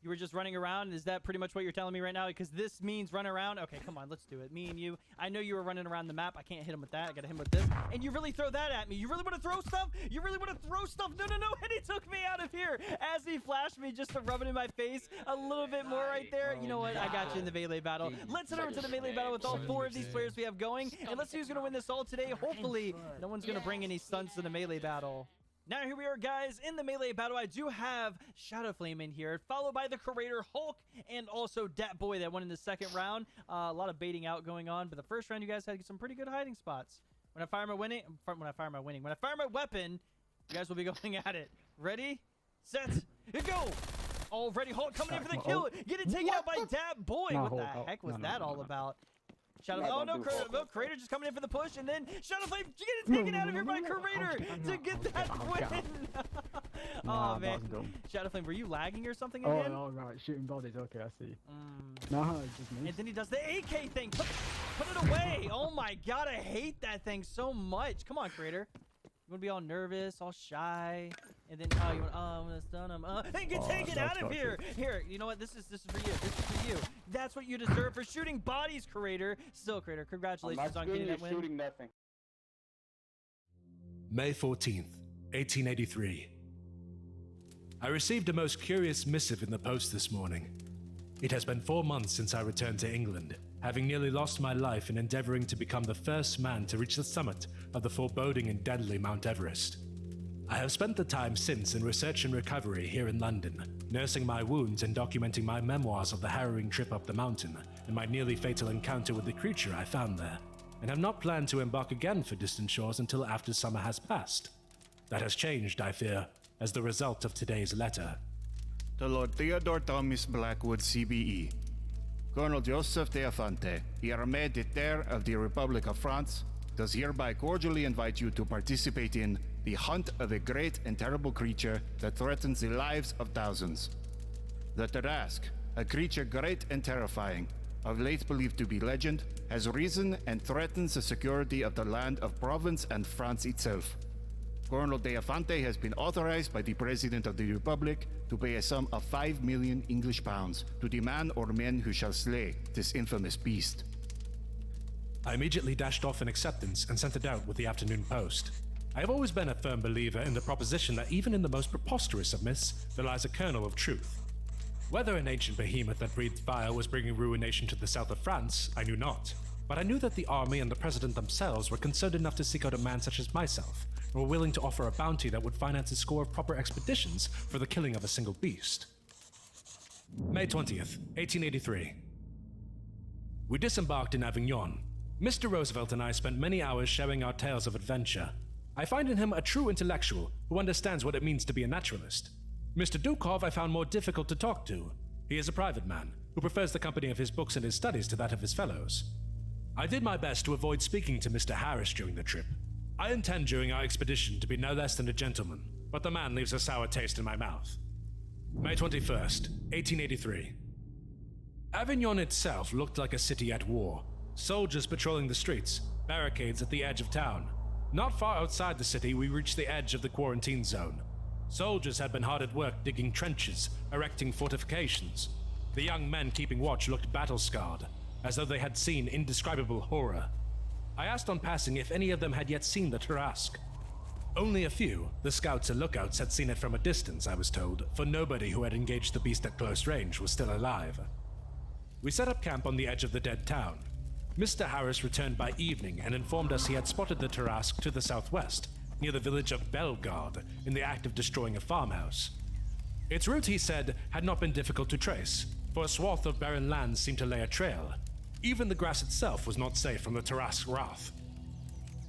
You were just running around? Is that pretty much what you're telling me right now? Because this means run around. Okay, come on, let's do it. Me and you. I know you were running around the map. I can't hit him with that. I gotta hit him with this. And you really throw that at me. You really want to throw stuff? You really want to throw stuff? No. And he took me out of here as he flashed me just to rub it in my face a little bit more right there. You know what? I got you in the melee battle. Let's head over to the melee battle with all 4 of these players we have going. And let's see who's going to win this all today. Hopefully, no one's going to bring any stunts to the melee battle. Now here we are, guys, in the melee battle. I do have Shadow Flame in here, followed by the Curator Hulk and also Dat Boy that won in the second round. A lot of baiting out going on, but the first round you guys had some pretty good hiding spots. When I fire my weapon, you guys will be going at it. Ready, set, go! Already Hulk coming in for the kill. Get it taken out by Dat Boy. What the heck was that all about? Shadow, oh no, Curator just coming in for the push, and then Shadow Flame get it taken out of here by Curator to get that win. Oh man, Shadow Flame, were you lagging or something again? Oh no, shooting bodies. Okay, I see. No, it's just me. And then he does the AK thing. Put it away. Oh my god, I hate that thing so much. Come on, Curator. You want to be all nervous, all shy, and then you want, I'm gonna stun him. Hey, get taken out of here! Here, you know what? This is for you. This is for you. That's what you deserve for shooting bodies, Creator. Still, Creator, congratulations on getting that win. Shooting nothing. May 14th, 1883. I received a most curious missive in the post this morning. It has been 4 months since I returned to England, having nearly lost my life in endeavoring to become the first man to reach the summit of the foreboding and deadly Mount Everest. I have spent the time since in research and recovery here in London, nursing my wounds and documenting my memoirs of the harrowing trip up the mountain and my nearly fatal encounter with the creature I found there, and have not planned to embark again for distant shores until after summer has passed. That has changed, I fear, as the result of today's letter. To Lord Theodore Thomas Blackwood, CBE. Colonel Joseph Deafante, Armée de Terre of the Republic of France, does hereby cordially invite you to participate in the hunt of a great and terrible creature that threatens the lives of thousands. The Tarasque, a creature great and terrifying, of late believed to be legend, has risen and threatens the security of the land of Provence and France itself. Colonel Deafante has been authorized by the President of the Republic to pay a sum of 5 million English pounds to the man or men who shall slay this infamous beast. I immediately dashed off in acceptance and sent it out with the afternoon post. I have always been a firm believer in the proposition that even in the most preposterous of myths, there lies a kernel of truth. Whether an ancient behemoth that breathed fire was bringing ruination to the south of France, I knew not. But I knew that the army and the president themselves were concerned enough to seek out a man such as myself, and were willing to offer a bounty that would finance a score of proper expeditions for the killing of a single beast. May 20th, 1883. We disembarked in Avignon. Mr. Roosevelt and I spent many hours sharing our tales of adventure. I find in him a true intellectual who understands what it means to be a naturalist. Mr. Dukov I found more difficult to talk to. He is a private man who prefers the company of his books and his studies to that of his fellows. I did my best to avoid speaking to Mr. Harris during the trip. I intend during our expedition to be no less than a gentleman, but the man leaves a sour taste in my mouth. May 21st, 1883. Avignon itself looked like a city at war. Soldiers patrolling the streets, barricades at the edge of town. Not far outside the city, we reached the edge of the quarantine zone. Soldiers had been hard at work digging trenches, erecting fortifications. The young men keeping watch looked battle-scarred, as though they had seen indescribable horror. I asked on passing if any of them had yet seen the Tarasque. Only a few, the scouts and lookouts, had seen it from a distance, I was told, for nobody who had engaged the beast at close range was still alive. We set up camp on the edge of the dead town. Mr. Harris returned by evening and informed us he had spotted the Tarasque to the southwest, near the village of Bellegarde, in the act of destroying a farmhouse. Its route, he said, had not been difficult to trace, for a swath of barren lands seemed to lay a trail. Even the grass itself was not safe from the Tarasque's wrath.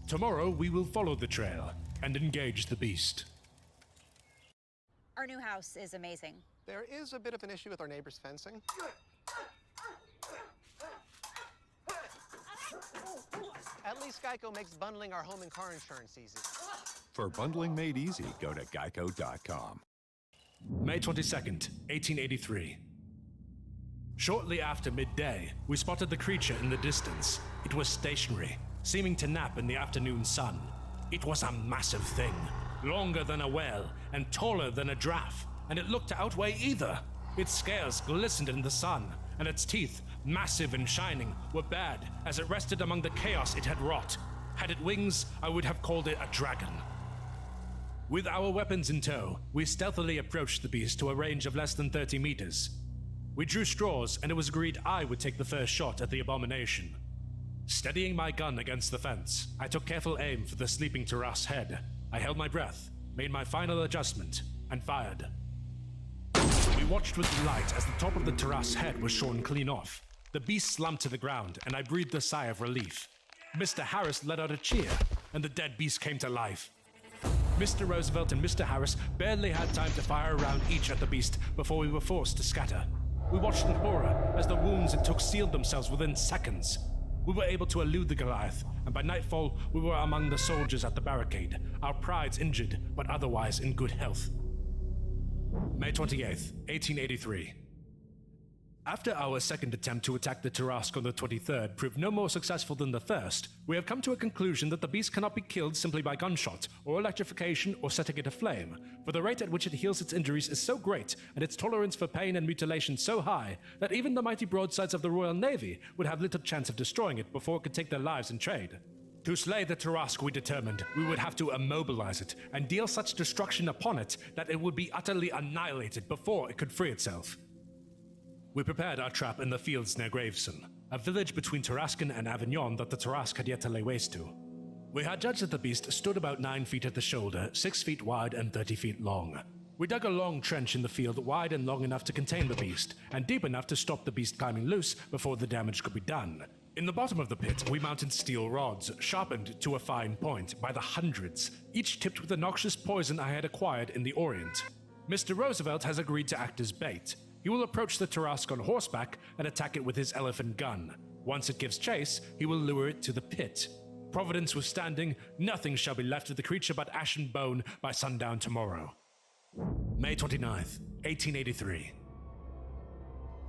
Tomorrow we will follow the trail and engage the beast. Our new house is amazing. There is a bit of an issue with our neighbor's fencing. At least Geico makes bundling our home and car insurance easy. For bundling made easy, go to geico.com. May 22nd, 1883. Shortly after midday, we spotted the creature in the distance. It was stationary, seeming to nap in the afternoon sun. It was a massive thing, longer than a whale and taller than a giraffe, and it looked to outweigh either. Its scales glistened in the sun, and its teeth, massive and shining, were bad as it rested among the chaos it had wrought. Had it wings, I would have called it a dragon. With our weapons in tow, we stealthily approached the beast to a range of less than 30 meters. We drew straws, and it was agreed I would take the first shot at the abomination. Steadying my gun against the fence, I took careful aim for the sleeping Tarasque's head. I held my breath, made my final adjustment, and fired. We watched with delight as the top of the Tarasque's head was shorn clean off. The beast slumped to the ground, and I breathed a sigh of relief. Mr. Harris let out a cheer, and the dead beast came to life. Mr. Roosevelt and Mr. Harris barely had time to fire a round each at the beast before we were forced to scatter. We watched in horror as the wounds it took sealed themselves within seconds. We were able to elude the Goliath, and by nightfall we were among the soldiers at the barricade, our prides injured but otherwise in good health. May 28th, 1883. After our second attempt to attack the Tarask on the 23rd proved no more successful than the first, we have come to a conclusion that the beast cannot be killed simply by gunshot, or electrification, or setting it aflame, for the rate at which it heals its injuries is so great, and its tolerance for pain and mutilation so high, that even the mighty broadsides of the Royal Navy would have little chance of destroying it before it could take their lives in trade. To slay the Tarask, we determined, we would have to immobilize it, and deal such destruction upon it that it would be utterly annihilated before it could free itself. We prepared our trap in the fields near Graveston, a village between Tarascon and Avignon that the Tarask had yet to lay waste to. We had judged that the beast stood about 9 feet at the shoulder, 6 feet wide and 30 feet long. We dug a long trench in the field wide and long enough to contain the beast, and deep enough to stop the beast climbing loose before the damage could be done. In the bottom of the pit, we mounted steel rods, sharpened to a fine point, by the hundreds, each tipped with the noxious poison I had acquired in the Orient. Mr. Roosevelt has agreed to act as bait. He will approach the Tarask on horseback and attack it with his elephant gun. Once it gives chase, he will lure it to the pit. Providence withstanding, nothing shall be left of the creature but ash and bone by sundown tomorrow. May 29th, 1883.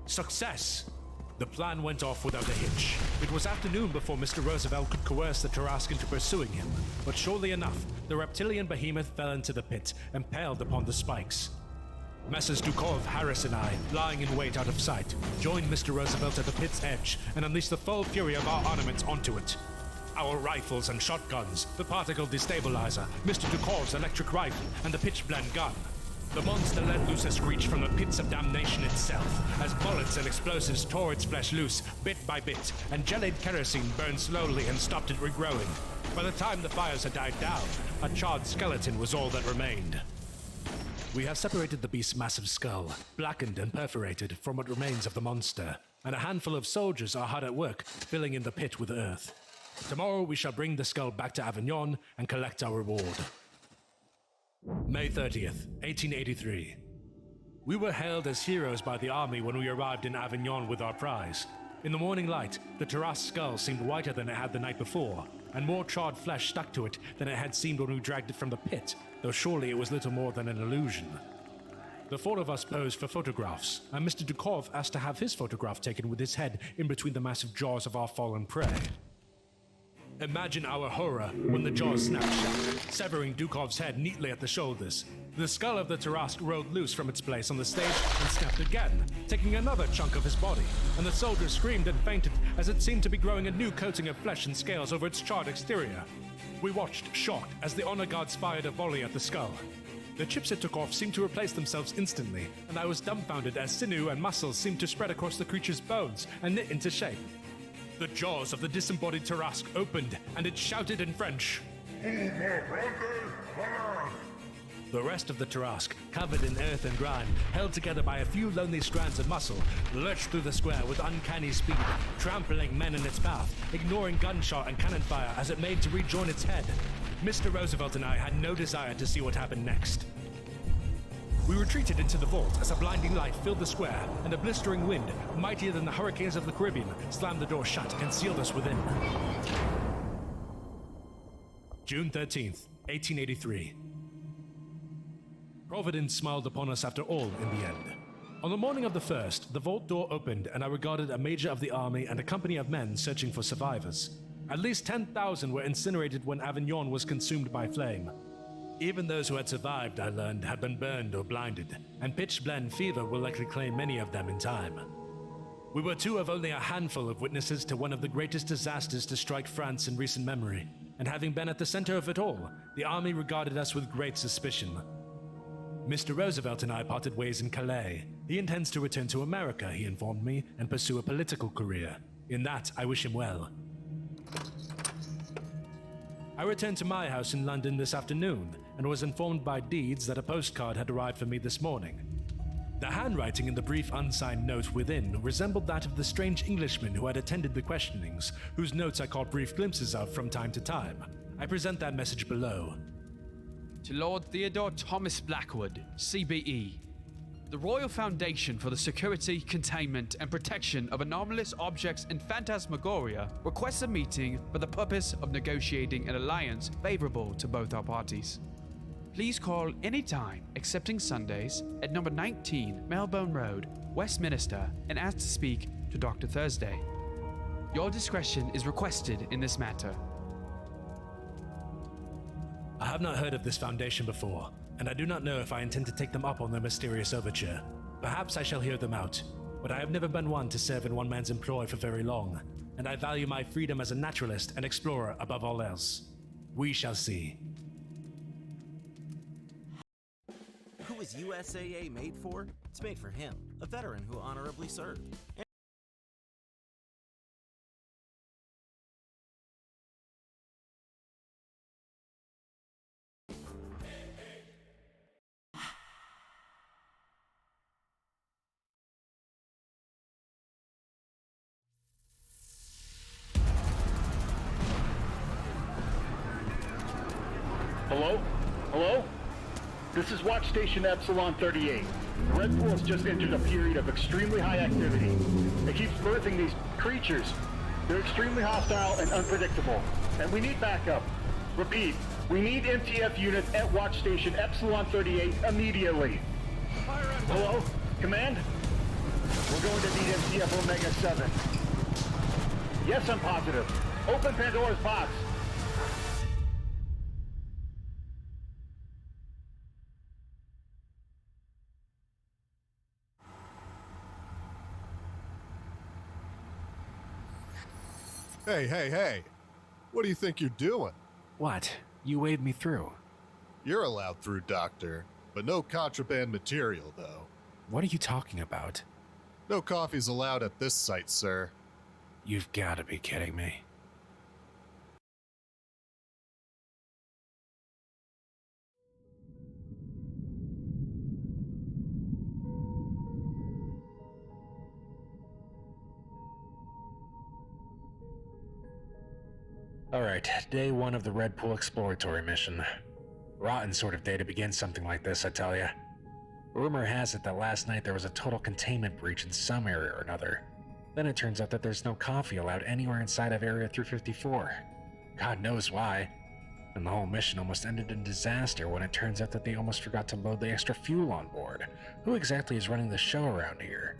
Success! The plan went off without a hitch. It was afternoon before Mr. Roosevelt could coerce the Tarask into pursuing him, but surely enough, the reptilian behemoth fell into the pit, impaled upon the spikes. Messrs. Dukov, Harris, and I, lying in wait out of sight, joined Mr. Roosevelt at the pit's edge and unleashed the full fury of our armaments onto it. Our rifles and shotguns, the particle destabilizer, Mr. Dukov's electric rifle, and the pitch-blende gun. The monster let loose a screech from the pits of damnation itself, as bullets and explosives tore its flesh loose, bit by bit, and gelid kerosene burned slowly and stopped it regrowing. By the time the fires had died down, a charred skeleton was all that remained. We have separated the beast's massive skull, blackened and perforated, from what remains of the monster, and a handful of soldiers are hard at work, filling in the pit with earth. Tomorrow we shall bring the skull back to Avignon and collect our reward. May 30th, 1883. We were hailed as heroes by the army when we arrived in Avignon with our prize. In the morning light, the Tarask skull seemed whiter than it had the night before, and more charred flesh stuck to it than it had seemed when we dragged it from the pit, though surely it was little more than an illusion. The four of us posed for photographs, and Mr. Dukov asked to have his photograph taken with his head in between the massive jaws of our fallen prey. Imagine our horror when the jaws snapped shut, severing Dukov's head neatly at the shoulders. The skull of the Tarask rolled loose from its place on the stage and snapped again, taking another chunk of his body, and the soldier screamed and fainted as it seemed to be growing a new coating of flesh and scales over its charred exterior. We watched, shocked, as the honor guards fired a volley at the skull. The chips it took off seemed to replace themselves instantly, and I was dumbfounded as sinew and muscles seemed to spread across the creature's bones and knit into shape. The jaws of the disembodied Tarask opened, and it shouted in French. The rest of the Tarask, covered in earth and grime, held together by a few lonely strands of muscle, lurched through the square with uncanny speed, trampling men in its path, ignoring gunshot and cannon fire as it made to rejoin its head. Mr. Roosevelt and I had no desire to see what happened next. We retreated into the vault as a blinding light filled the square, and a blistering wind, mightier than the hurricanes of the Caribbean, slammed the door shut and sealed us within. June 13th, 1883. Providence smiled upon us after all in the end. On the morning of the 1st, the vault door opened and I regarded a major of the army and a company of men searching for survivors. At least 10,000 were incinerated when Avignon was consumed by flame. Even those who had survived, I learned, had been burned or blinded, and pitch-blende fever will likely claim many of them in time. We were two of only a handful of witnesses to one of the greatest disasters to strike France in recent memory, and having been at the center of it all, the army regarded us with great suspicion. Mr. Roosevelt and I parted ways in Calais. He intends to return to America, he informed me, and pursue a political career. In that, I wish him well. I returned to my house in London this afternoon, and was informed by Deeds that a postcard had arrived for me this morning. The handwriting in the brief unsigned note within resembled that of the strange Englishman who had attended the questionings, whose notes I caught brief glimpses of from time to time. I present that message below. To Lord Theodore Thomas Blackwood, CBE. The Royal Foundation for the Security, Containment, and Protection of Anomalous Objects and Phantasmagoria requests a meeting for the purpose of negotiating an alliance favorable to both our parties. please call anytime excepting Sundays at number 19 Melbourne Road, Westminster, and ask to speak to Dr. Thursday. Your discretion is requested in this matter. I have not heard of this foundation before, and I do not know if I intend to take them up on their mysterious overture. Perhaps I shall hear them out, but I have never been one to serve in one man's employ for very long, and I value my freedom as a naturalist and explorer above all else. We shall see. Who is USAA made for? It's made for him, a veteran who honorably served. Hello? Hello? This is Watch Station Epsilon 38. The Red Pool has just entered a period of extremely high activity. It keeps birthing these creatures. They're extremely hostile and unpredictable, and we need backup. Repeat, we need MTF units at Watch Station Epsilon 38 immediately. Hello? Command? We're going to need MTF Omega 7. Yes, I'm positive. Open Pandora's box. Hey, hey, hey. What do you think you're doing? What? You waved me through. You're allowed through, Doctor, but no contraband material, though. What are you talking about? No coffee's allowed at this site, sir. You've got to be kidding me. Alright, day one of the Red Pool exploratory mission. Rotten sort of day to begin something like this, I tell ya. Rumor has it that last night there was a total containment breach in some area or another. Then it turns out that there's no coffee allowed anywhere inside of Area 354. God knows why. And the whole mission almost ended in disaster when it turns out that they almost forgot to load the extra fuel on board. Who exactly is running the show around here?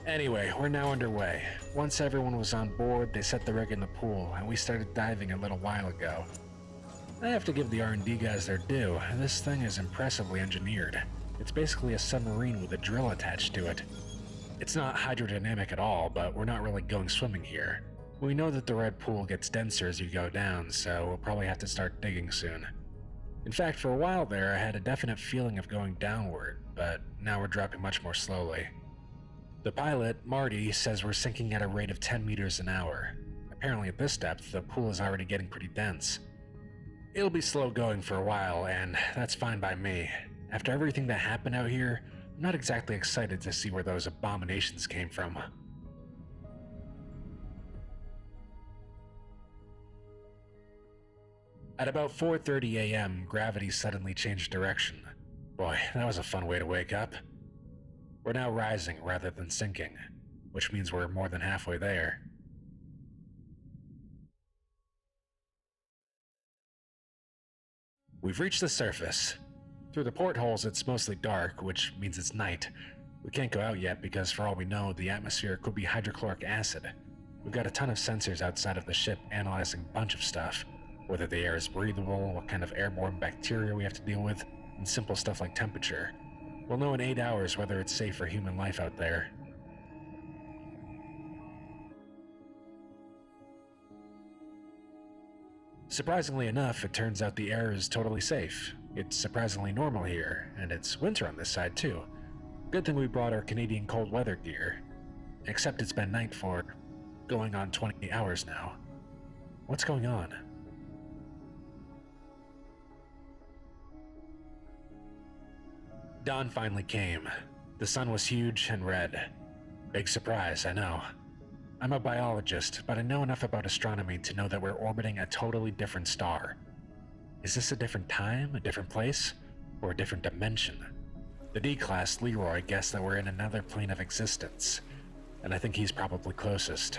Anyway, we're now underway. Once everyone was on board, they set the rig in the pool, and we started diving a little while ago. I have to give the R&D guys their due. This thing is impressively engineered. It's basically a submarine with a drill attached to it. It's not hydrodynamic at all, but we're not really going swimming here. We know that the red pool gets denser as you go down, so we'll probably have to start digging soon. In fact, for a while there, I had a definite feeling of going downward, but now we're dropping much more slowly. The pilot, Marty, says we're sinking at a rate of 10 meters an hour. Apparently at this depth, the pool is already getting pretty dense. It'll be slow going for a while, and that's fine by me. After everything that happened out here, I'm not exactly excited to see where those abominations came from. At about 4:30 a.m., gravity suddenly changed direction. Boy, that was a fun way to wake up. We're now rising rather than sinking, which means we're more than halfway there. We've reached the surface. Through the portholes, it's mostly dark, which means it's night. We can't go out yet because, for all we know, the atmosphere could be hydrochloric acid. We've got a ton of sensors outside of the ship analyzing a bunch of stuff. Whether the air is breathable, what kind of airborne bacteria we have to deal with, and simple stuff like temperature. We'll know in 8 hours whether it's safe for human life out there. Surprisingly enough, it turns out the air is totally safe. It's surprisingly normal here, and it's winter on this side too. Good thing we brought our Canadian cold weather gear. Except it's been night for going on 20 hours now. What's going on? Dawn finally came. The sun was huge and red. Big surprise, I know. I'm a biologist, but I know enough about astronomy to know that we're orbiting a totally different star. Is this a different time, a different place, or a different dimension? The D-Class Leroy guessed that we're in another plane of existence, and I think he's probably closest.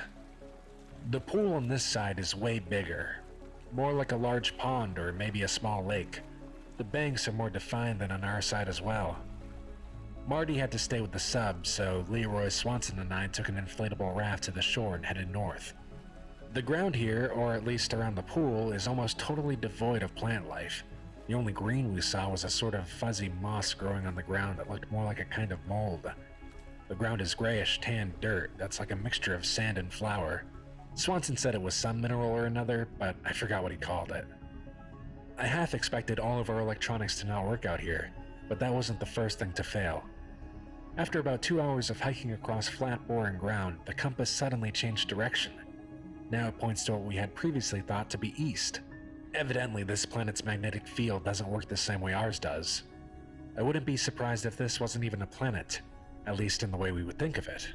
The pool on this side is way bigger, more like a large pond or maybe a small lake. The banks are more defined than on our side as well. Marty had to stay with the sub, so Leroy, Swanson, and I took an inflatable raft to the shore and headed north. The ground here, or at least around the pool, is almost totally devoid of plant life. The only green we saw was a sort of fuzzy moss growing on the ground that looked more like a kind of mold. The ground is grayish tan dirt that's like a mixture of sand and flour. Swanson said it was some mineral or another, but I forgot what he called it. I half expected all of our electronics to not work out here, but that wasn't the first thing to fail. After about 2 hours of hiking across flat, boring ground, the compass suddenly changed direction. Now it points to what we had previously thought to be east. Evidently, this planet's magnetic field doesn't work the same way ours does. I wouldn't be surprised if this wasn't even a planet, at least in the way we would think of it.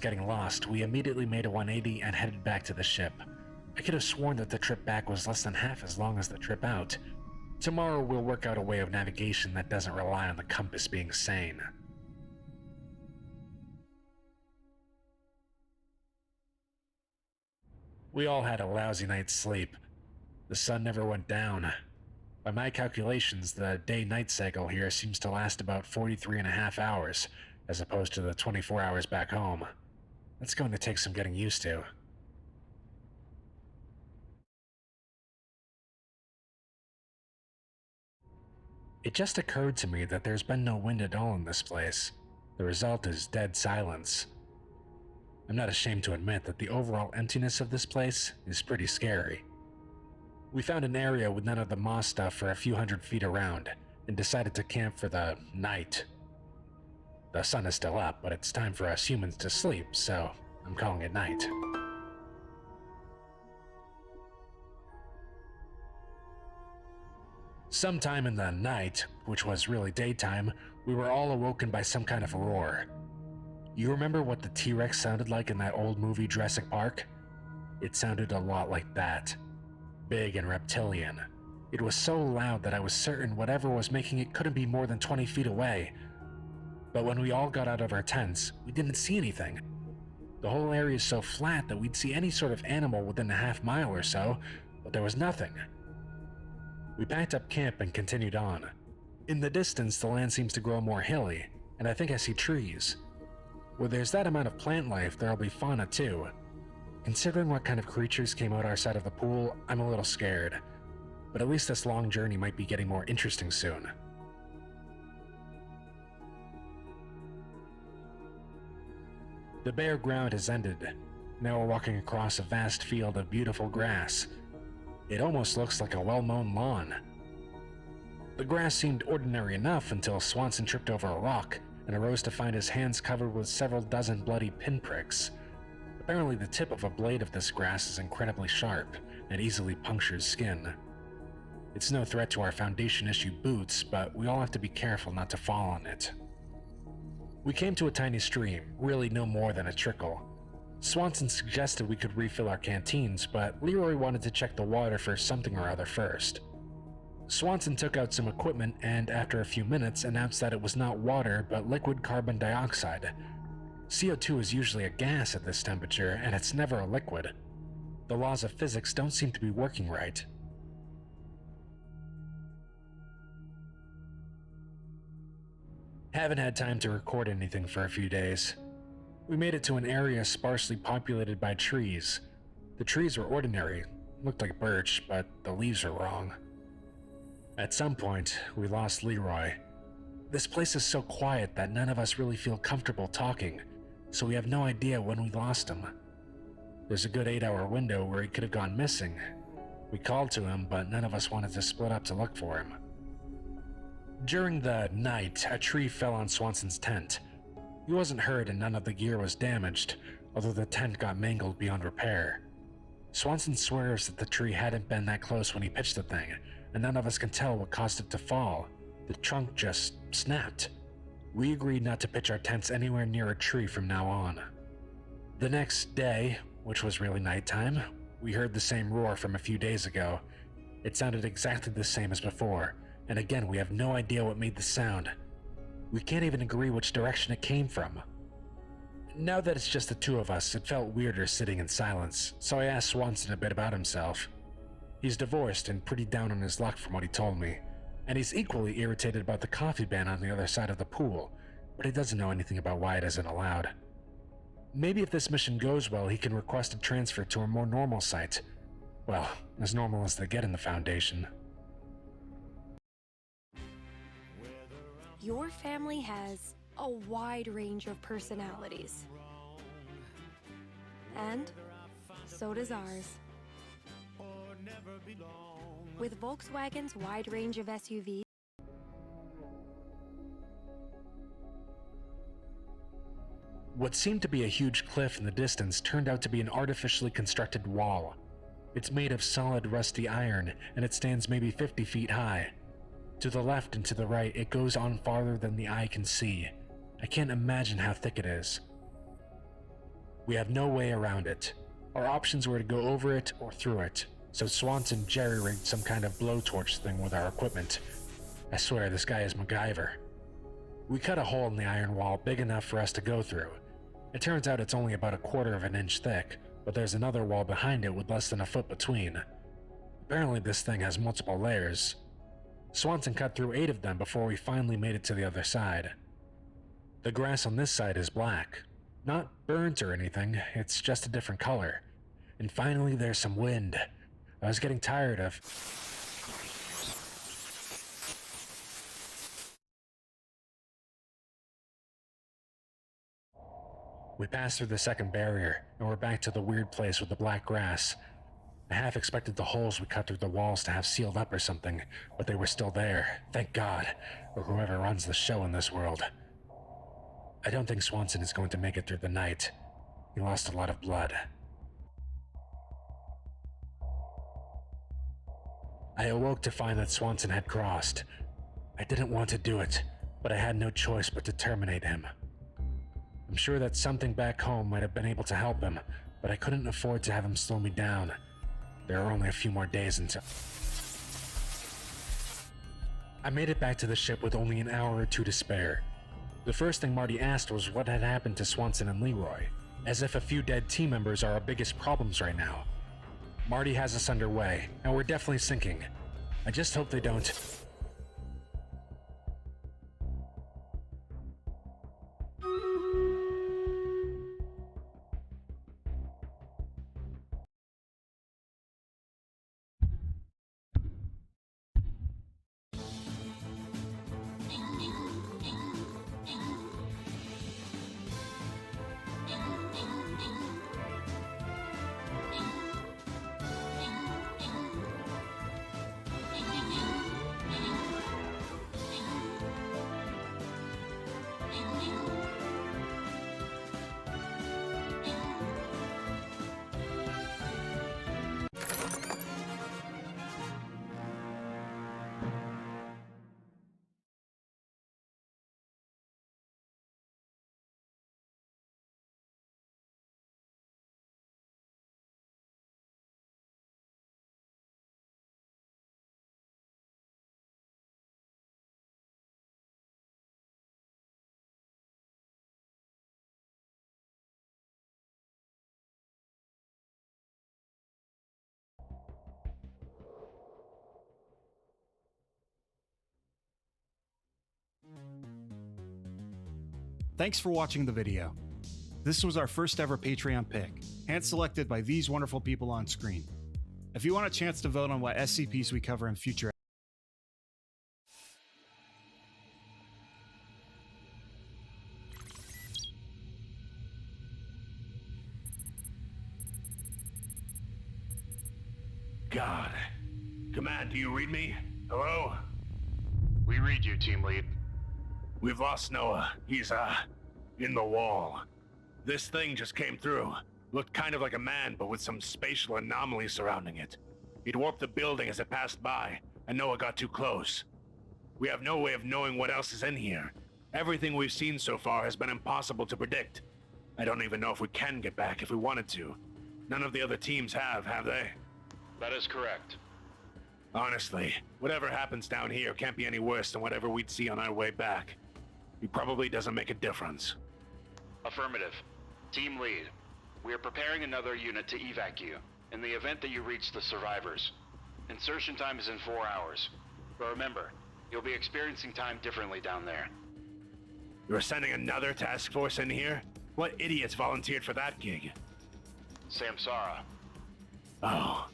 Getting lost, we immediately made a 180 and headed back to the ship. I could have sworn that the trip back was less than half as long as the trip out. Tomorrow we'll work out a way of navigation that doesn't rely on the compass being sane. We all had a lousy night's sleep. The sun never went down. By my calculations, the day-night cycle here seems to last about 43.5 hours, as opposed to the 24 hours back home. That's going to take some getting used to. It just occurred to me that there's been no wind at all in this place. The result is dead silence. I'm not ashamed to admit that the overall emptiness of this place is pretty scary. We found an area with none of the moss stuff for a few hundred feet around, and decided to camp for the night. The sun is still up, but it's time for us humans to sleep, so I'm calling it night. Sometime in the night, which was really daytime, we were all awoken by some kind of roar. You remember what the T-Rex sounded like in that old movie Jurassic Park? It sounded a lot like that. Big and reptilian. It was so loud that I was certain whatever was making it couldn't be more than 20 feet away. But when we all got out of our tents, we didn't see anything. The whole area is so flat that we'd see any sort of animal within a half mile or so, but there was nothing. We packed up camp and continued on. In the distance, the land seems to grow more hilly, and I think I see trees. Where there's that amount of plant life, there'll be fauna too. Considering what kind of creatures came out our side of the pool, I'm a little scared. But at least this long journey might be getting more interesting soon. The bare ground has ended. Now we're walking across a vast field of beautiful grass. It almost looks like a well-mown lawn. The grass seemed ordinary enough until Swanson tripped over a rock and arose to find his hands covered with several dozen bloody pinpricks. Apparently the tip of a blade of this grass is incredibly sharp and easily punctures skin. It's no threat to our Foundation issue boots, but we all have to be careful not to fall on it. We came to a tiny stream, really no more than a trickle. Swanson suggested we could refill our canteens, but Leroy wanted to check the water for something or other first. Swanson took out some equipment and, after a few minutes, announced that it was not water but liquid carbon dioxide. CO2 is usually a gas at this temperature, and it's never a liquid. The laws of physics don't seem to be working right. Haven't had time to record anything for a few days. We made it to an area sparsely populated by trees. The trees were ordinary, looked like birch, but the leaves are wrong. At some point, we lost Leroy. This place is so quiet that none of us really feel comfortable talking, so we have no idea when we lost him. There's a good 8-hour window where he could have gone missing. We called to him, but none of us wanted to split up to look for him. During the night, a tree fell on Swanson's tent. He wasn't hurt and none of the gear was damaged, although the tent got mangled beyond repair. Swanson swears that the tree hadn't been that close when he pitched the thing, and none of us can tell what caused it to fall. The trunk just snapped. We agreed not to pitch our tents anywhere near a tree from now on. The next day, which was really nighttime, we heard the same roar from a few days ago. It sounded exactly the same as before, and again we have no idea what made the sound. We can't even agree which direction it came from. Now that it's just the two of us, it felt weirder sitting in silence, so I asked Swanson a bit about himself. He's divorced and pretty down on his luck from what he told me, and he's equally irritated about the coffee ban on the other side of the pool, but he doesn't know anything about why it isn't allowed. Maybe if this mission goes well, he can request a transfer to a more normal site. Well, as normal as they get in the Foundation. Your family has a wide range of personalities. And so does ours. With Volkswagen's wide range of SUVs, what seemed to be a huge cliff in the distance turned out to be an artificially constructed wall. It's made of solid rusty iron, and it stands maybe 50 feet high. To the left and to the right, it goes on farther than the eye can see. I can't imagine how thick it is. We have no way around it. Our options were to go over it or through it, so Swanson jerry-rigged some kind of blowtorch thing with our equipment. I swear this guy is MacGyver. We cut a hole in the iron wall big enough for us to go through. It turns out it's only about a quarter of an inch thick, but there's another wall behind it with less than a foot between. Apparently this thing has multiple layers. Swanson cut through 8 of them before we finally made it to the other side. The grass on this side is black. Not burnt or anything, it's just a different color. And finally there's some wind. I was getting tired of... We passed through the second barrier, and we're back to the weird place with the black grass. I half expected the holes we cut through the walls to have sealed up or something, but they were still there, thank God, or whoever runs the show in this world. I don't think Swanson is going to make it through the night. He lost a lot of blood. I awoke to find that Swanson had crossed. I didn't want to do it, but I had no choice but to terminate him. I'm sure that something back home might have been able to help him, but I couldn't afford to have him slow me down. There are only a few more days until... I made it back to the ship with only an hour or two to spare. The first thing Marty asked was what had happened to Swanson and Leroy, as if a few dead team members are our biggest problems right now. Marty has us underway, and we're definitely sinking. I just hope they don't... Thanks for watching the video. This was our first ever Patreon pick, hand-selected by these wonderful people on screen. If you want a chance to vote on what SCPs we cover in future God. Command, do you read me? Hello? We read you, Team Lead. We've lost Noah. He's, in the wall. This thing just came through. Looked kind of like a man, but with some spatial anomalies surrounding it. It warped the building as it passed by, and Noah got too close. We have no way of knowing what else is in here. Everything we've seen so far has been impossible to predict. I don't even know if we can get back if we wanted to. None of the other teams have they? That is correct. Honestly, whatever happens down here can't be any worse than whatever we'd see on our way back. It probably doesn't make a difference. Affirmative. Team lead, we are preparing another unit to evac you in the event that you reach the survivors. Insertion time is in 4 hours. But remember, you'll be experiencing time differently down there. You're sending another task force in here? What idiots volunteered for that gig? Samsara. Oh.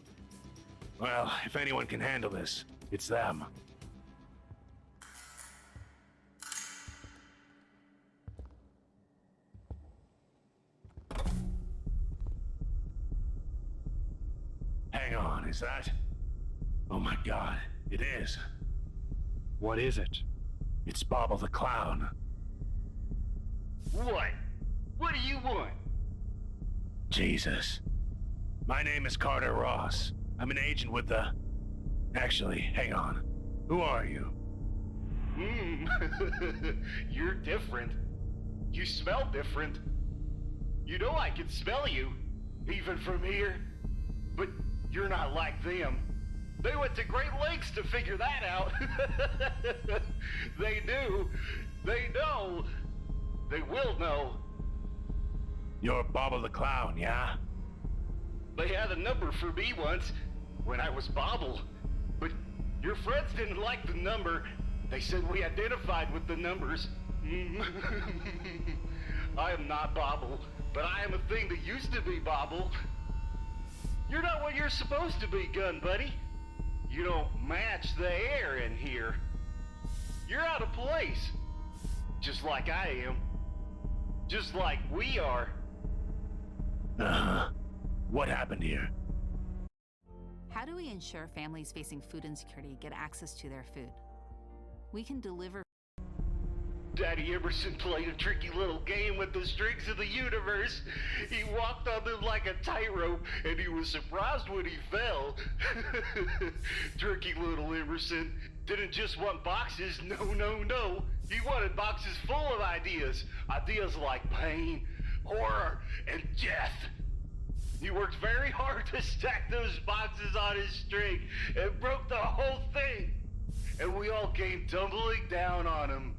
Well, if anyone can handle this, it's them. Hang on, is that? Oh my god, it is. What is it? It's Bobble the Clown. What? What do you want? Jesus. My name is Carter Ross. I'm an agent with the... Actually, hang on. Who are you? You're different. You smell different. You know I can smell you, even from here. But you're not like them. They went to great lengths to figure that out. They do. They know. They will know. You're Bobble the Clown, yeah? They had a number for me once, when I was Bobble. But your friends didn't like the number. They said we identified with the numbers. I am not Bobble, but I am a thing that used to be Bobble. You're not what you're supposed to be, gun buddy. You don't match the air in here. You're out of place. Just like I am. Just like we are. Uh-huh. What happened here? How do we ensure families facing food insecurity get access to their food? We can deliver. Daddy Emerson played a tricky little game with the strings of the universe. He walked on them like a tightrope, and he was surprised when he fell. Tricky little Emerson didn't just want boxes, no. He wanted boxes full of ideas. Ideas like pain, horror, and death. He worked very hard to stack those boxes on his string and broke the whole thing. And we all came tumbling down on him.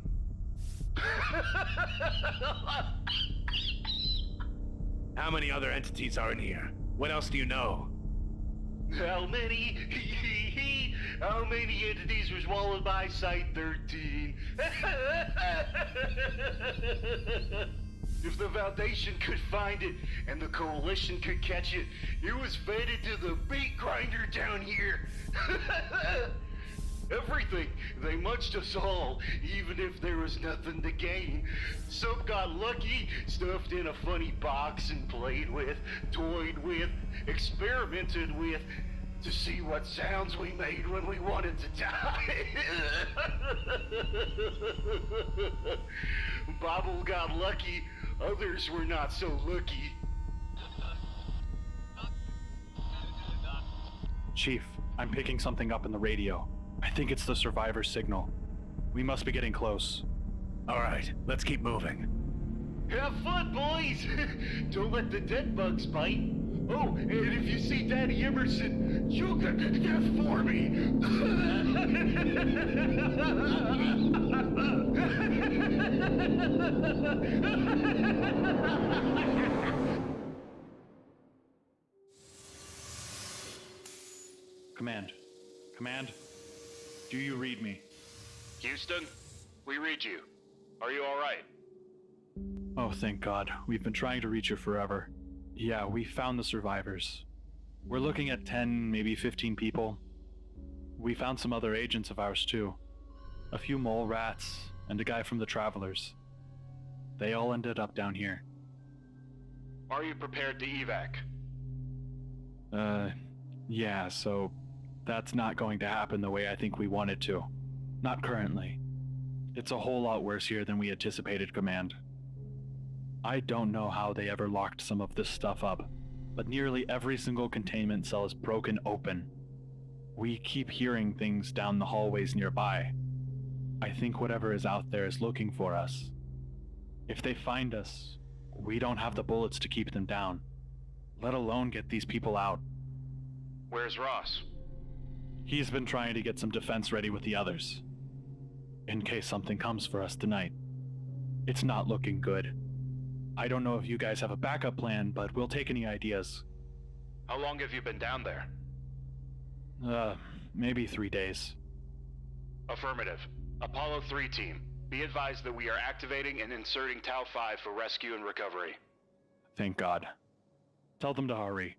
How many other entities are in here? What else do you know? How many? How many entities were swallowed by Site 13? If the Foundation could find it and the Coalition could catch it, it was fed into the beat grinder down here. Everything. They munched us all, even if there was nothing to gain. Some got lucky, stuffed in a funny box and played with, toyed with, experimented with, to see what sounds we made when we wanted to die. Bobble got lucky, others were not so lucky. Chief, I'm picking something up in the radio. I think it's the survivor signal. We must be getting close. All right, let's keep moving. Have fun, boys! Don't let the dead bugs bite. Oh, and if you see Daddy Emerson, you got the death for me. Command, do you read me? Houston, we read you. Are you all right? Oh, thank God. We've been trying to reach you forever. Yeah, we found the survivors. We're looking at 10, maybe 15 people. We found some other agents of ours too. A few mole rats, and a guy from the Travelers. They all ended up down here. Are you prepared to evac? Yeah, so that's not going to happen the way I think we want it to. Not currently. It's a whole lot worse here than we anticipated, Command. I don't know how they ever locked some of this stuff up, but nearly every single containment cell is broken open. We keep hearing things down the hallways nearby. I think whatever is out there is looking for us. If they find us, we don't have the bullets to keep them down, let alone get these people out. Where's Ross? He's been trying to get some defense ready with the others, in case something comes for us tonight. It's not looking good. I don't know if you guys have a backup plan, but we'll take any ideas. How long have you been down there? Maybe 3 days. Affirmative. Apollo 3 team, be advised that we are activating and inserting Tau 5 for rescue and recovery. Thank God. Tell them to hurry.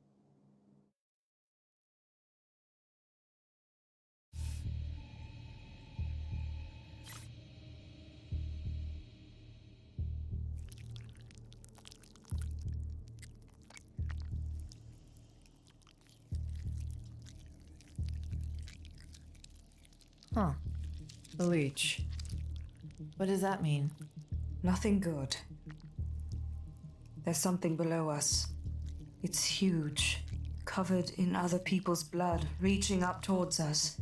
Huh. The leech. What does that mean? Nothing good. There's something below us. It's huge, covered in other people's blood, reaching up towards us.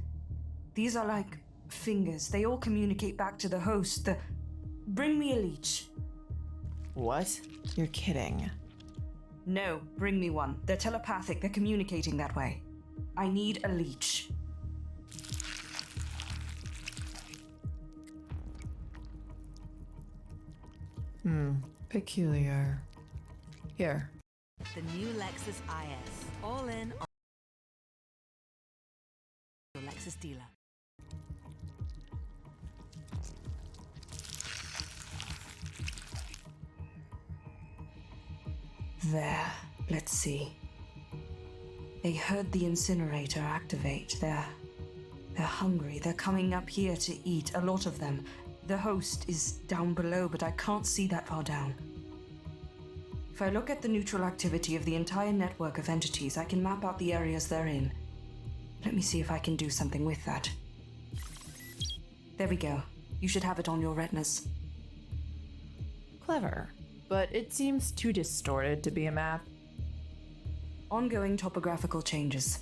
These are like fingers. They all communicate back to the host. Bring me a leech. What? You're kidding. No, bring me one. They're telepathic. They're communicating that way. I need a leech. Peculiar. Here. The new Lexus IS. All in on your Lexus dealer. There. Let's see. They heard the incinerator activate. They're hungry. They're coming up here to eat. A lot of them. The host is down below, but I can't see that far down. If I look at the neutral activity of the entire network of entities, I can map out the areas they're in. Let me see if I can do something with that. There we go. You should have it on your retinas. Clever. But it seems too distorted to be a map. Ongoing topographical changes.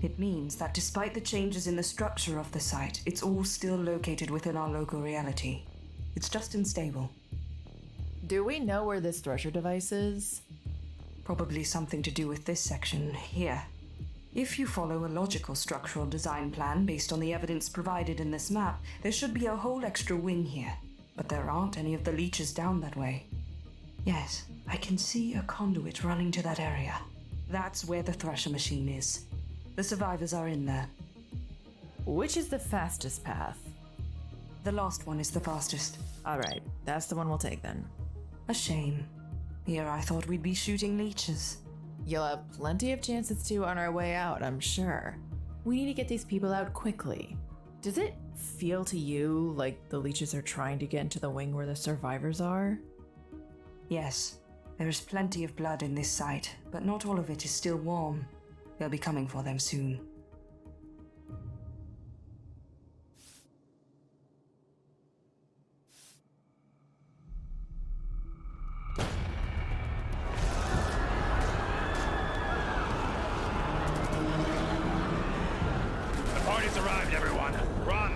It means that despite the changes in the structure of the site, it's all still located within our local reality. It's just unstable. Do we know where this thresher device is? Probably something to do with this section here. If you follow a logical structural design plan based on the evidence provided in this map, there should be a whole extra wing here. But there aren't any of the leeches down that way. Yes, I can see a conduit running to that area. That's where the thresher machine is. The survivors are in there. Which is the fastest path? The last one is the fastest. Alright, that's the one we'll take then. A shame. Here I thought we'd be shooting leeches. You'll have plenty of chances to on our way out, I'm sure. We need to get these people out quickly. Does it feel to you like the leeches are trying to get into the wing where the survivors are? Yes. There is plenty of blood in this site, but not all of it is still warm. They'll be coming for them soon. The party's arrived, everyone. Run!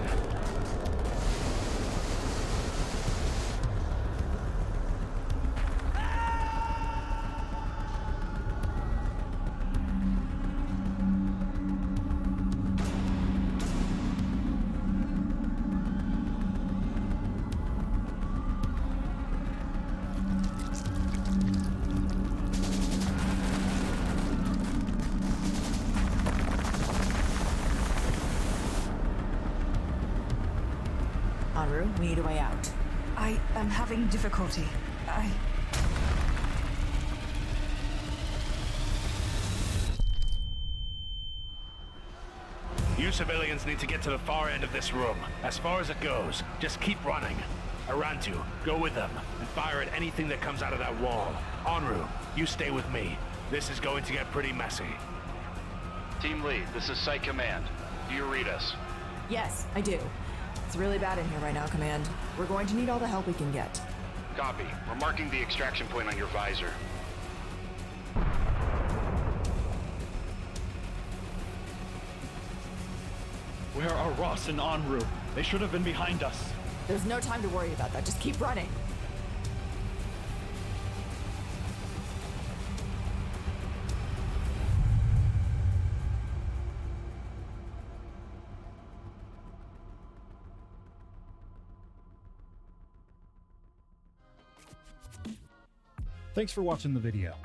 We need a way out. I am having difficulty. You civilians need to get to the far end of this room. As far as it goes, just keep running. Arantu, go with them, and fire at anything that comes out of that wall. Enru, you stay with me. This is going to get pretty messy. Team Lead, this is Site Command. Do you read us? Yes, I do. It's really bad in here right now, Command. We're going to need all the help we can get. Copy. We're marking the extraction point on your visor. Where are Ross and Enru? They should have been behind us. There's no time to worry about that. Just keep running. Thanks for watching the video.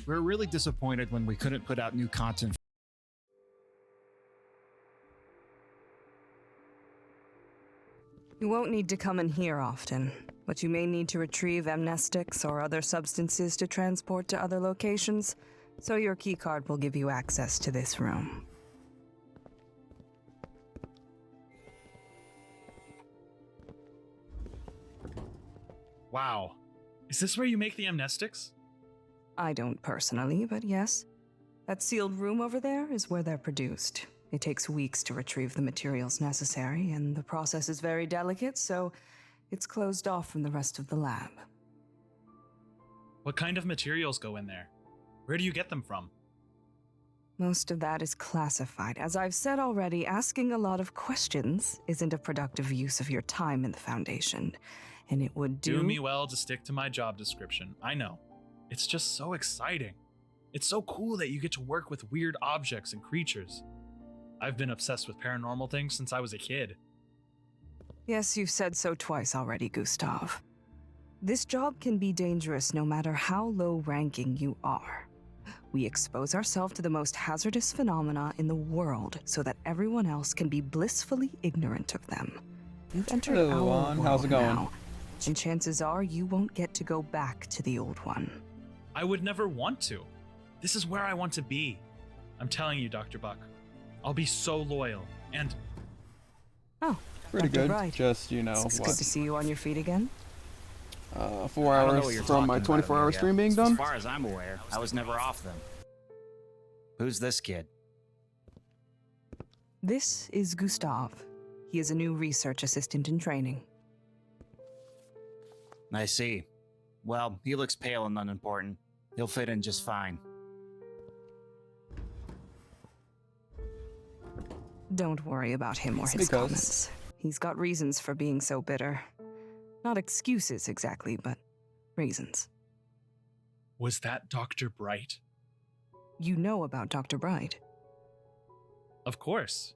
We're really disappointed when we couldn't put out new content. You won't need to come in here often, but you may need to retrieve amnestics or other substances to transport to other locations, so your keycard will give you access to this room. Wow. Is this where you make the amnestics? I don't personally, but yes. That sealed room over there is where they're produced. It takes weeks to retrieve the materials necessary, and the process is very delicate, so it's closed off from the rest of the lab. What kind of materials go in there? Where do you get them from? Most of that is classified. As I've said already, asking a lot of questions isn't a productive use of your time in the Foundation, and it would do me well to stick to my job description. I know. It's just so exciting. It's so cool that you get to work with weird objects and creatures. I've been obsessed with paranormal things since I was a kid. Yes, you've said so twice already, Gustav. This job can be dangerous no matter how low-ranking you are. We expose ourselves to the most hazardous phenomena in the world so that everyone else can be blissfully ignorant of them. You've entered Hello, our Juan. world How's it going? now, and chances are you won't get to go back to the old one. I would never want to. This is where I want to be. I'm telling you, Dr. Buck. I'll be so loyal, and... Oh, pretty Dr. good. Bright. Just, you know, It's what? good to see you on your feet again. 4 I don't know hours what you're from my talking about, 24-hour Amelia. stream being As done. far as I'm aware, I was never off them. Who's this kid? This is Gustav. He is a new research assistant in training. I see. Well, he looks pale and unimportant. He'll fit in just fine. Don't worry about him or his comments. He's got reasons for being so bitter. Not excuses exactly, but reasons. Was that Dr. Bright? You know about Dr. Bright. Of course.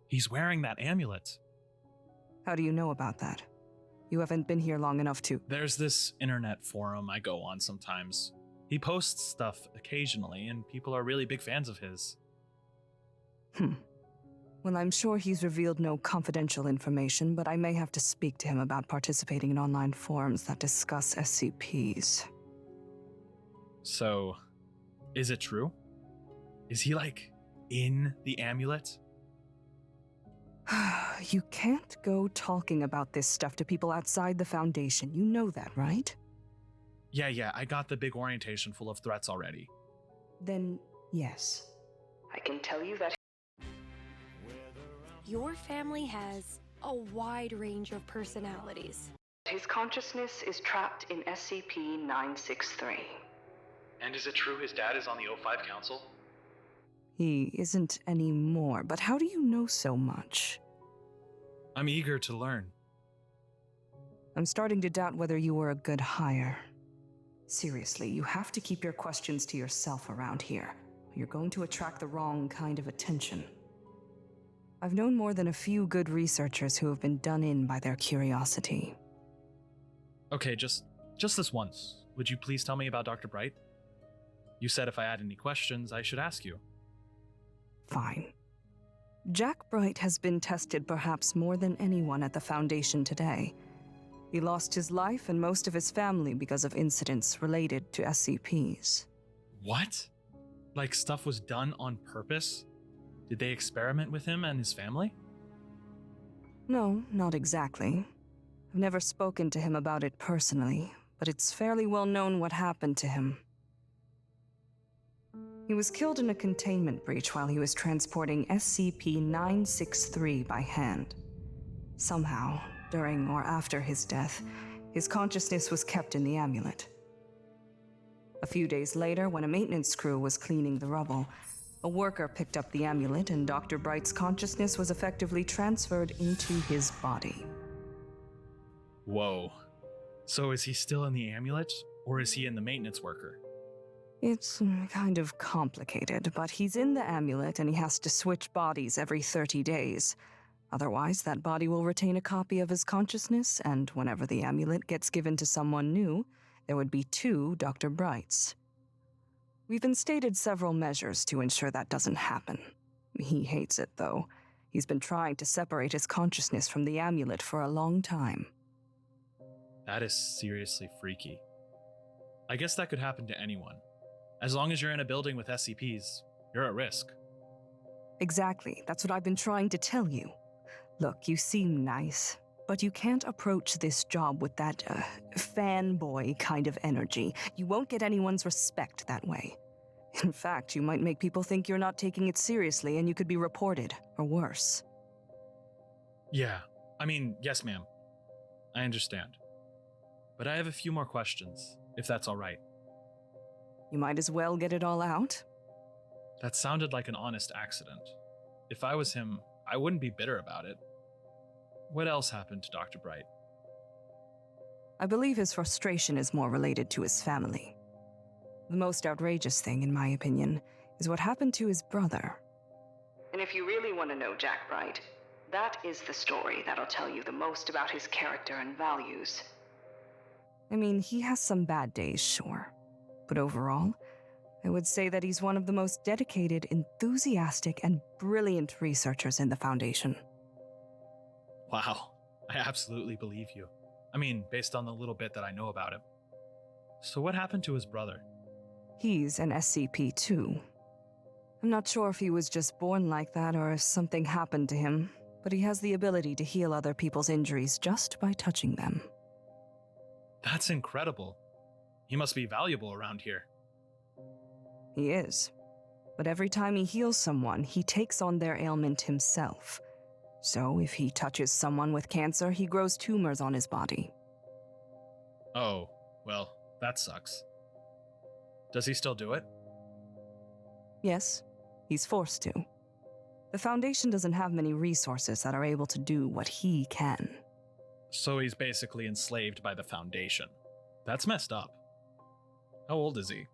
He's wearing that amulet. How do you know about that? You haven't been here long enough to... There's this internet forum I go on sometimes. He posts stuff occasionally, and people are really big fans of his. Well, I'm sure he's revealed no confidential information, but I may have to speak to him about participating in online forums that discuss SCPs. So, is it true? Is he, like, in the amulet? You can't go talking about this stuff to people outside the Foundation. You know that, right? Yeah, I got the big orientation full of threats already. Then, yes. I can tell you that... Your family has a wide range of personalities. His consciousness is trapped in SCP-963. And is it true his dad is on the O5 Council? He isn't anymore, but how do you know so much? I'm eager to learn. I'm starting to doubt whether you were a good hire. Seriously, you have to keep your questions to yourself around here. You're going to attract the wrong kind of attention. I've known more than a few good researchers who have been done in by their curiosity. Okay, just this once. Would you please tell me about Dr. Bright? You said if I had any questions, I should ask you. Fine. Jack Bright has been tested perhaps more than anyone at the Foundation today. He lost his life and most of his family because of incidents related to SCPs. What? Like stuff was done on purpose? Did they experiment with him and his family? No, not exactly. I've never spoken to him about it personally, but it's fairly well known what happened to him. He was killed in a containment breach while he was transporting SCP-963 by hand. Somehow, during or after his death, his consciousness was kept in the amulet. A few days later, when a maintenance crew was cleaning the rubble, a worker picked up the amulet and Dr. Bright's consciousness was effectively transferred into his body. Whoa. So is he still in the amulet, or is he in the maintenance worker? It's kind of complicated, but he's in the amulet and he has to switch bodies every 30 days. Otherwise, that body will retain a copy of his consciousness, and whenever the amulet gets given to someone new, there would be 2 Dr. Brights. We've instated several measures to ensure that doesn't happen. He hates it, though. He's been trying to separate his consciousness from the amulet for a long time. That is seriously freaky. I guess that could happen to anyone. As long as you're in a building with SCPs, you're at risk. Exactly. That's what I've been trying to tell you. Look, you seem nice, but you can't approach this job with that, fanboy kind of energy. You won't get anyone's respect that way. In fact, you might make people think you're not taking it seriously and you could be reported, or worse. Yeah, I mean, yes, ma'am. I understand. But I have a few more questions, if that's all right. You might as well get it all out. That sounded like an honest accident. If I was him, I wouldn't be bitter about it. What else happened to Dr. Bright? I believe his frustration is more related to his family. The most outrageous thing, in my opinion, is what happened to his brother. And if you really want to know Jack Bright, that is the story that'll tell you the most about his character and values. I mean, he has some bad days, sure. But overall, I would say that he's one of the most dedicated, enthusiastic, and brilliant researchers in the Foundation. Wow, I absolutely believe you. I mean, based on the little bit that I know about him. So what happened to his brother? He's an SCP too. I'm not sure if he was just born like that or if something happened to him, but he has the ability to heal other people's injuries just by touching them. That's incredible. He must be valuable around here. He is. But every time he heals someone, he takes on their ailment himself. So if he touches someone with cancer, he grows tumors on his body. Oh, well, that sucks. Does he still do it? Yes, he's forced to. The Foundation doesn't have many resources that are able to do what he can. So he's basically enslaved by the Foundation. That's messed up. How old is he?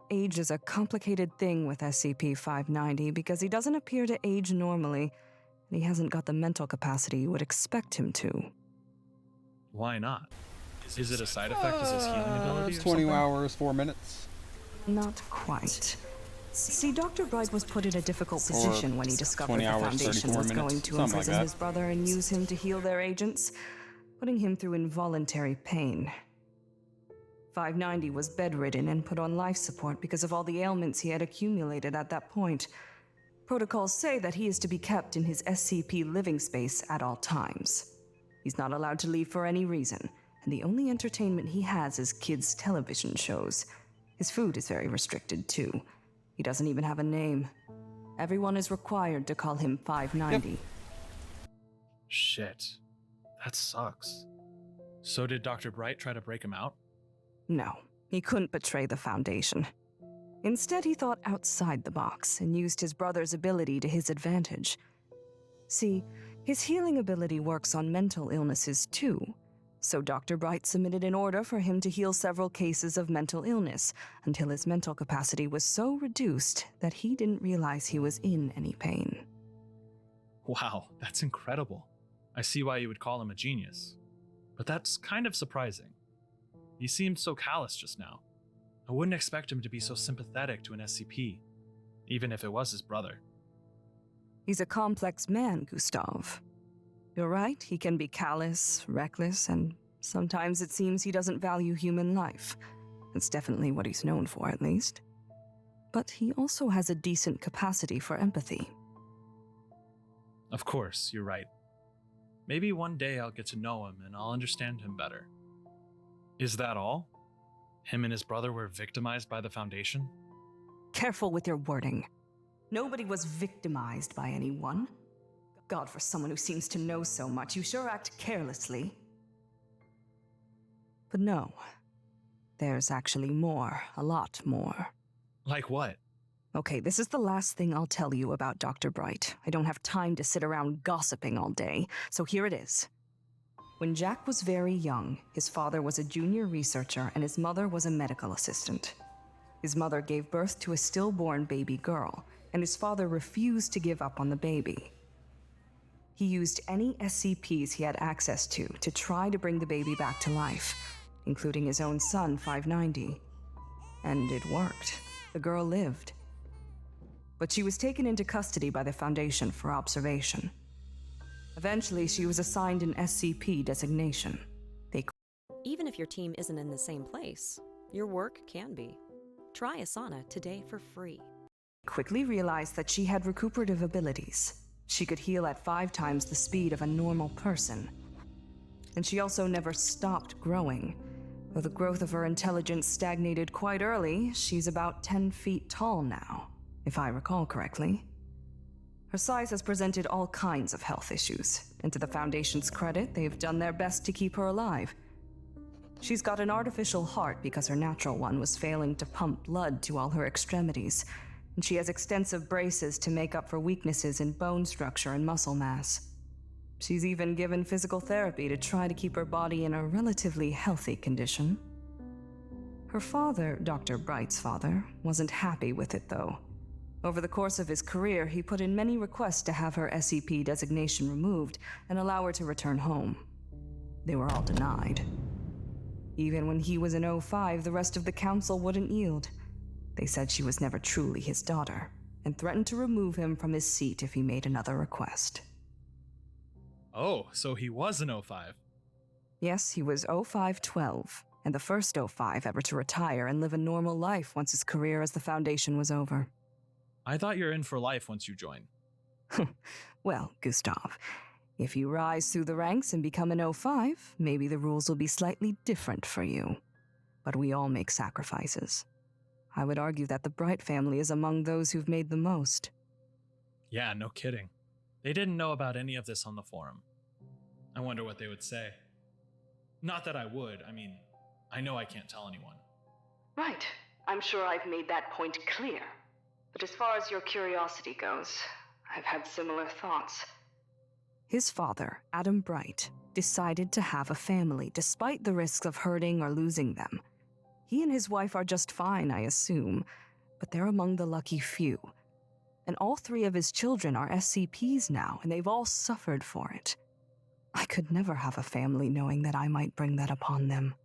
Age is a complicated thing with SCP-590 because he doesn't appear to age normally, and he hasn't got the mental capacity you would expect him to. Why not? Is it a side effect as his healing ability or 20 something? hours, 4 minutes. Not quite. See, Dr. Bright was put in a difficult position when he discovered 20 the hours, Foundation 34 was going minutes, to something like imprison that. his brother and use him to heal their agents, putting him through involuntary pain. 590 was bedridden and put on life support because of all the ailments he had accumulated at that point. Protocols say that he is to be kept in his SCP living space at all times. He's not allowed to leave for any reason, and the only entertainment he has is kids' television shows. His food is very restricted, too. He doesn't even have a name. Everyone is required to call him 590. Shit. That sucks. So did Dr. Bright try to break him out? No, he couldn't betray the Foundation. Instead, he thought outside the box and used his brother's ability to his advantage. See, his healing ability works on mental illnesses too, so Dr. Bright submitted an order for him to heal several cases of mental illness until his mental capacity was so reduced that he didn't realize he was in any pain. Wow, that's incredible. I see why you would call him a genius. But that's kind of surprising. He seemed so callous just now. I wouldn't expect him to be so sympathetic to an SCP, even if it was his brother. He's a complex man, Gustav. You're right, he can be callous, reckless, and sometimes it seems he doesn't value human life. It's definitely what he's known for, at least. But he also has a decent capacity for empathy. Of course, you're right. Maybe one day I'll get to know him and I'll understand him better. Is that all? Him and his brother were victimized by the Foundation? Careful with your wording. Nobody was victimized by anyone. God, for someone who seems to know so much, you sure act carelessly. But no, there's actually more, a lot more. Like what? Okay, this is the last thing I'll tell you about Dr. Bright. I don't have time to sit around gossiping all day, so here it is. When Jack was very young, his father was a junior researcher and his mother was a medical assistant. His mother gave birth to a stillborn baby girl, and his father refused to give up on the baby. He used any SCPs he had access to try to bring the baby back to life, including his own son, 590. And it worked. The girl lived. But she was taken into custody by the Foundation for observation. Eventually, she was assigned an SCP designation. Even if your team isn't in the same place, your work can be. Try Asana today for free. Quickly realized that she had recuperative abilities. She could heal at 5 times the speed of a normal person. And she also never stopped growing. Though the growth of her intelligence stagnated quite early, she's about 10 feet tall now, if I recall correctly. Her size has presented all kinds of health issues, and to the Foundation's credit, they've done their best to keep her alive. She's got an artificial heart because her natural one was failing to pump blood to all her extremities, and she has extensive braces to make up for weaknesses in bone structure and muscle mass. She's even given physical therapy to try to keep her body in a relatively healthy condition. Her father, Dr. Bright's father, wasn't happy with it though. Over the course of his career, he put in many requests to have her SCP designation removed and allow her to return home. They were all denied. Even when he was in O5, the rest of the council wouldn't yield. They said she was never truly his daughter, and threatened to remove him from his seat if he made another request. Oh, so he was an O5. Yes, he was O5-12, and the first O5 ever to retire and live a normal life once his career as the Foundation was over. I thought you're in for life once you join. Well, Gustav, if you rise through the ranks and become an O5, maybe the rules will be slightly different for you. But we all make sacrifices. I would argue that the Bright family is among those who've made the most. Yeah, no kidding. They didn't know about any of this on the forum. I wonder what they would say. Not that I would, I mean, I know I can't tell anyone. Right. I'm sure I've made that point clear. But as far as your curiosity goes, I've had similar thoughts. His father, Adam Bright, decided to have a family despite the risks of hurting or losing them. He and his wife are just fine, I assume, but they're among the lucky few. And all 3 of his children are SCPs now, and they've all suffered for it. I could never have a family knowing that I might bring that upon them.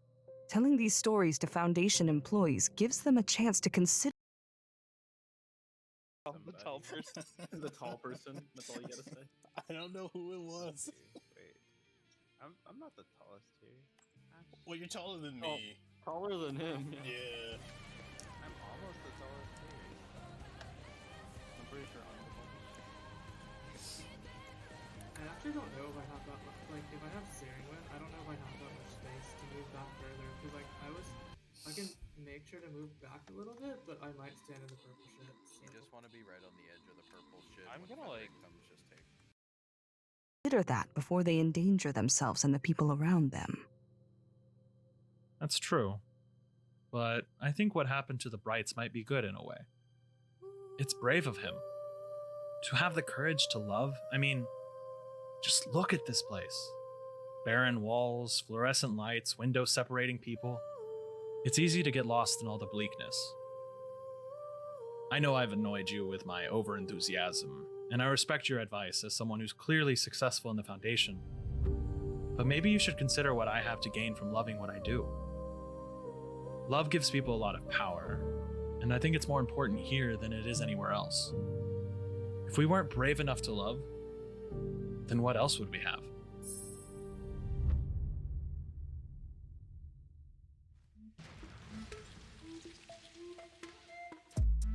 Telling these stories to Foundation employees gives them a chance to consider. The tall person. The tall person. That's all you gotta say. I don't know who it was. Wait. I'm not the tallest here. Well, you're taller than me. Taller than him. Yeah. I'm almost the tallest here. I'm pretty sure I'm the tallest. I actually don't know if I have that much, like, if I have steering wheel, I don't know if I have that much space to move back further, because, like, I can make sure to move back a little bit, but I might stand in the purple shit, so. You just want to be right on the edge of the purple shit. I'm gonna, like, just take. Consider that before they endanger themselves and the people around them. That's true. But I think what happened to the Brights might be good in a way. It's brave of him. To have the courage to love, I mean, just look at this place. Barren walls, fluorescent lights, windows separating people. It's easy to get lost in all the bleakness. I know I've annoyed you with my overenthusiasm, and I respect your advice as someone who's clearly successful in the Foundation. But maybe you should consider what I have to gain from loving what I do. Love gives people a lot of power, and I think it's more important here than it is anywhere else. If we weren't brave enough to love, then what else would we have?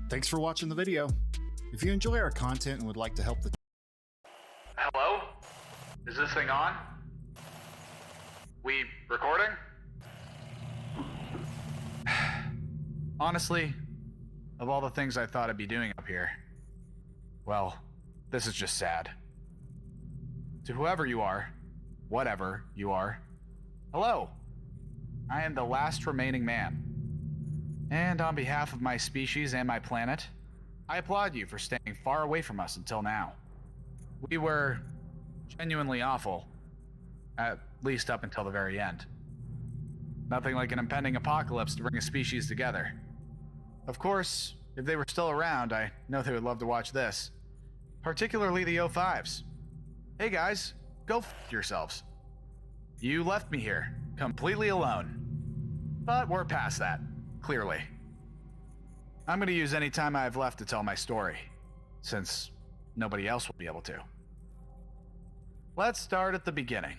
Thanks for watching the video. If you enjoy our content and would like to help the Hello? Is this thing on? We recording? Honestly, of all the things I thought I'd be doing up here, well, this is just sad. To whoever you are, whatever you are, hello. I am the last remaining man. And on behalf of my species and my planet, I applaud you for staying far away from us until now. We were genuinely awful, at least up until the very end. Nothing like an impending apocalypse to bring a species together. Of course, if they were still around, I know they would love to watch this. Particularly the O5s. Hey guys, go f yourselves. You left me here, completely alone. But we're past that, clearly. I'm going to use any time I have left to tell my story, since nobody else will be able to. Let's start at the beginning.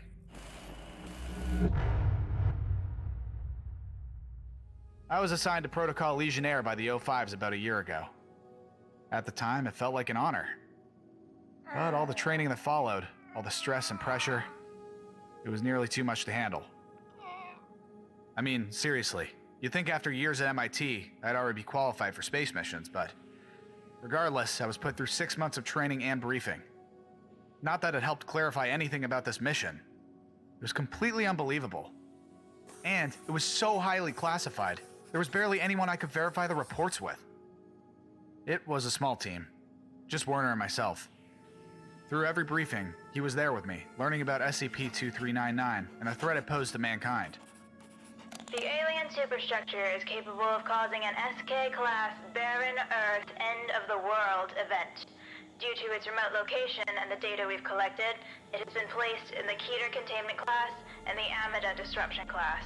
I was assigned to Protocol Legionnaire by the O5s about a year ago. At the time, it felt like an honor. But all the training that followed, all the stress and pressure, it was nearly too much to handle. I mean, seriously, you'd think after years at MIT, I'd already be qualified for space missions, but regardless, I was put through 6 months of training and briefing. Not that it helped clarify anything about this mission. It was completely unbelievable. And it was so highly classified, there was barely anyone I could verify the reports with. It was a small team, just Werner and myself. Through every briefing, he was there with me, learning about SCP-2399 and the threat it posed to mankind. The alien superstructure is capable of causing an SK-class barren Earth end-of-the-world event. Due to its remote location and the data we've collected, it has been placed in the Keter Containment class and the Amida Disruption class.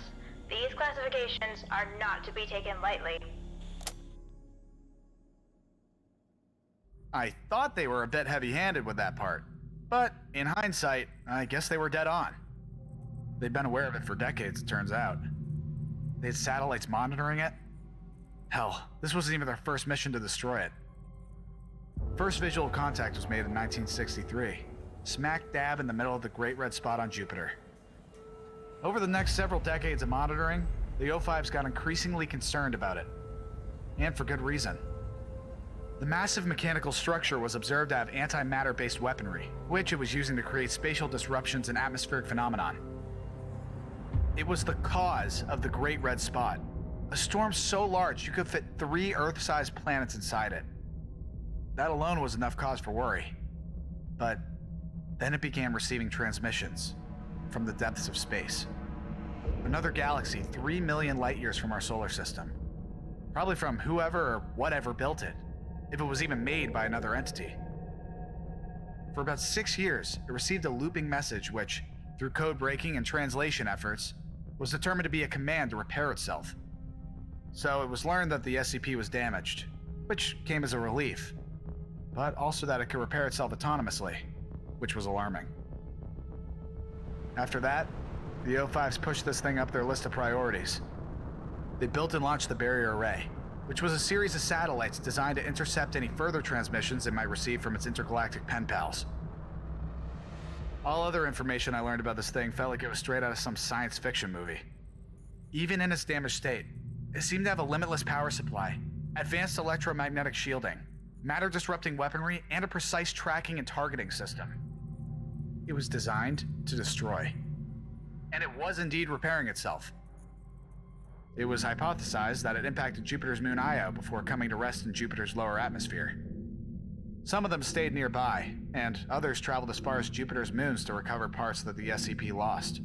These classifications are not to be taken lightly. I thought they were a bit heavy-handed with that part, but in hindsight, I guess they were dead on. They'd been aware of it for decades, it turns out. They had satellites monitoring it. Hell, this wasn't even their first mission to destroy it. First visual contact was made in 1963, smack dab in the middle of the Great Red Spot on Jupiter. Over the next several decades of monitoring, the O5s got increasingly concerned about it. And for good reason. The massive mechanical structure was observed to have antimatter-based weaponry, which it was using to create spatial disruptions and atmospheric phenomenon. It was the cause of the Great Red Spot, a storm so large you could fit 3 Earth-sized planets inside it. That alone was enough cause for worry. But then it began receiving transmissions from the depths of space. Another galaxy 3 million light years from our solar system. Probably from whoever or whatever built it, if it was even made by another entity. For about 6 years, it received a looping message which, through code breaking and translation efforts, was determined to be a command to repair itself. So it was learned that the SCP was damaged, which came as a relief, but also that it could repair itself autonomously, which was alarming. After that, the O5s pushed this thing up their list of priorities. They built and launched the Barrier Array, which was a series of satellites designed to intercept any further transmissions it might receive from its intergalactic pen pals. All other information I learned about this thing felt like it was straight out of some science fiction movie. Even in its damaged state, it seemed to have a limitless power supply, advanced electromagnetic shielding, matter-disrupting weaponry, and a precise tracking and targeting system. It was designed to destroy. And it was indeed repairing itself. It was hypothesized that it impacted Jupiter's moon Io before coming to rest in Jupiter's lower atmosphere. Some of them stayed nearby, and others traveled as far as Jupiter's moons to recover parts that the SCP lost.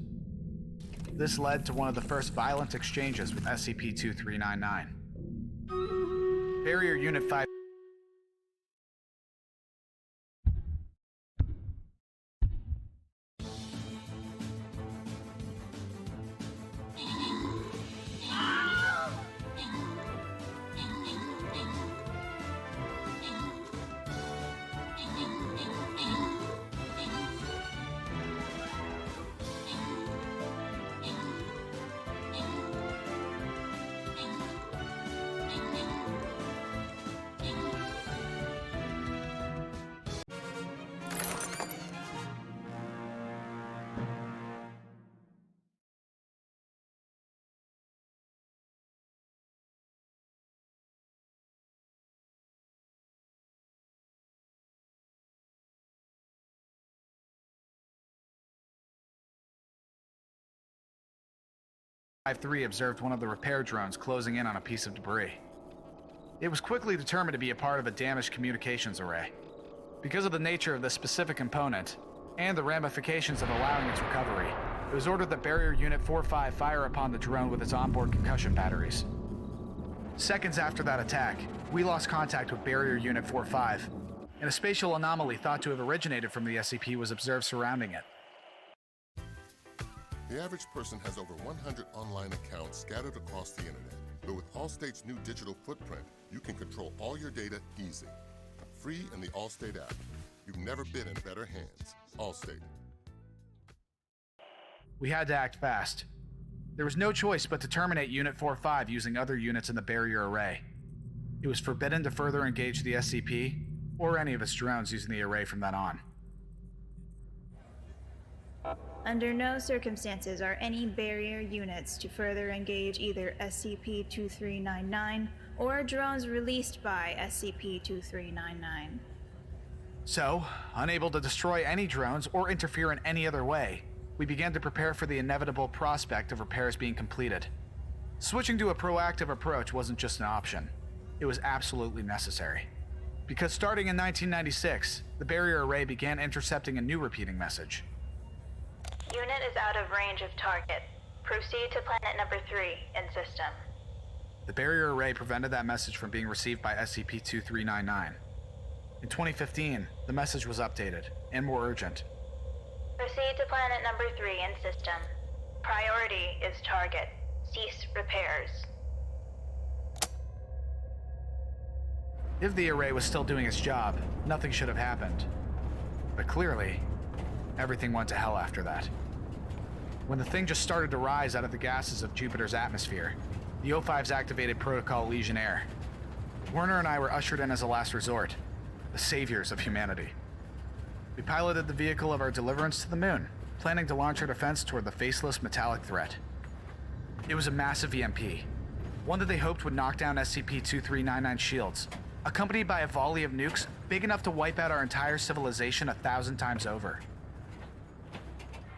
This led to one of the first violent exchanges with SCP-2399. Barrier Unit 5 5-3 observed one of the repair drones closing in on a piece of debris. It was quickly determined to be a part of a damaged communications array. Because of the nature of this specific component, and the ramifications of allowing its recovery, it was ordered that Barrier Unit 4-5 fire upon the drone with its onboard concussion batteries. Seconds after that attack, we lost contact with Barrier Unit 4-5, and a spatial anomaly thought to have originated from the SCP was observed surrounding it. The average person has over 100 online accounts scattered across the internet. But with Allstate's new digital footprint, you can control all your data easy. Free in the Allstate app. You've never been in better hands. Allstate. We had to act fast. There was no choice but to terminate Unit 4-5 using other units in the barrier array. It was forbidden to further engage the SCP or any of its drones using the array from then on. Under no circumstances are any barrier units to further engage either SCP-2399 or drones released by SCP-2399. So, unable to destroy any drones or interfere in any other way, we began to prepare for the inevitable prospect of repairs being completed. Switching to a proactive approach wasn't just an option. It was absolutely necessary. Because starting in 1996, the barrier array began intercepting a new repeating message. Unit is out of range of target. Proceed to planet number 3 in system. The barrier array prevented that message from being received by SCP-2399. In 2015, the message was updated, and more urgent. Proceed to planet number 3 in system. Priority is target. Cease repairs. If the array was still doing its job, nothing should have happened. But clearly, everything went to hell after that. When the thing just started to rise out of the gases of Jupiter's atmosphere, the O5s activated Protocol Legionnaire. Werner and I were ushered in as a last resort, the saviors of humanity. We piloted the vehicle of our deliverance to the moon, planning to launch our defense toward the faceless metallic threat. It was a massive EMP, one that they hoped would knock down SCP-2399 shields, accompanied by a volley of nukes big enough to wipe out our entire civilization 1,000 times over.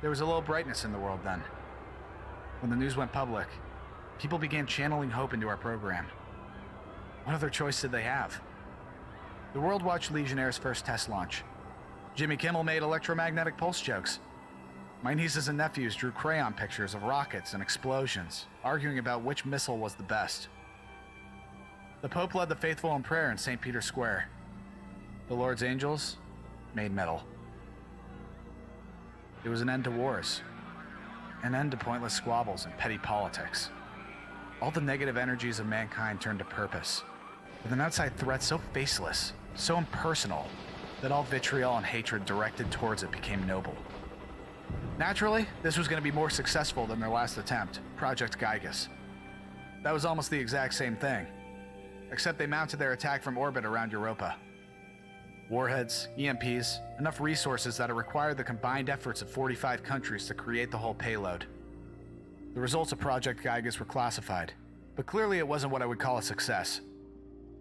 There was a little brightness in the world then. When the news went public, people began channeling hope into our program. What other choice did they have? The world watched Legionnaire's first test launch. Jimmy Kimmel made electromagnetic pulse jokes. My nieces and nephews drew crayon pictures of rockets and explosions, arguing about which missile was the best. The Pope led the faithful in prayer in St. Peter's Square. The Lord's angels made metal. It was an end to wars, an end to pointless squabbles and petty politics. All the negative energies of mankind turned to purpose, with an outside threat so faceless, so impersonal, that all vitriol and hatred directed towards it became noble. Naturally, this was going to be more successful than their last attempt, Project Gygas. That was almost the exact same thing, except they mounted their attack from orbit around Europa. Warheads, EMPs, enough resources that it required the combined efforts of 45 countries to create the whole payload. The results of Project Gygas were classified, but clearly it wasn't what I would call a success.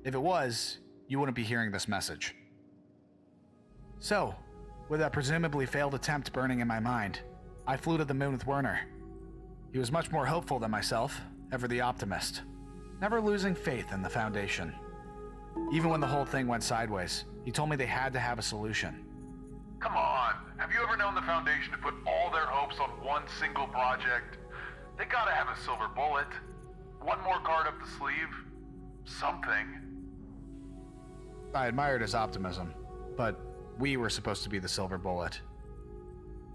If it was, you wouldn't be hearing this message. So, with that presumably failed attempt burning in my mind, I flew to the moon with Werner. He was much more hopeful than myself, ever the optimist, never losing faith in the Foundation. Even when the whole thing went sideways, he told me they had to have a solution. Come on, have you ever known the Foundation to put all their hopes on one single project? They gotta have a silver bullet. One more card up the sleeve. Something. I admired his optimism, but we were supposed to be the silver bullet.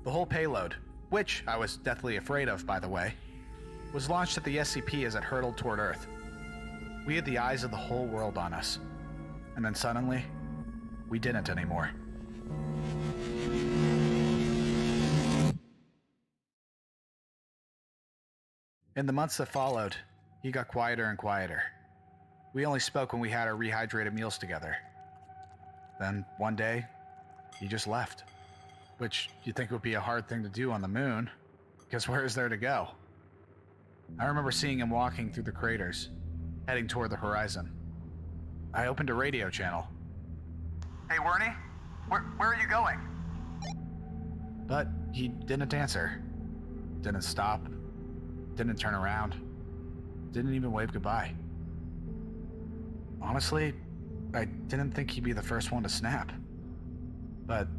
The whole payload, which I was deathly afraid of, by the way, was launched at the SCP as it hurtled toward Earth. We had the eyes of the whole world on us. And then suddenly, we didn't anymore. In the months that followed, he got quieter and quieter. We only spoke when we had our rehydrated meals together. Then, one day, he just left. Which you'd think would be a hard thing to do on the moon, because where is there to go? I remember seeing him walking through the craters, heading toward the horizon. I opened a radio channel. Hey, Wernie? Where are you going? But he didn't answer. Didn't stop. Didn't turn around. Didn't even wave goodbye. Honestly, I didn't think he'd be the first one to snap. But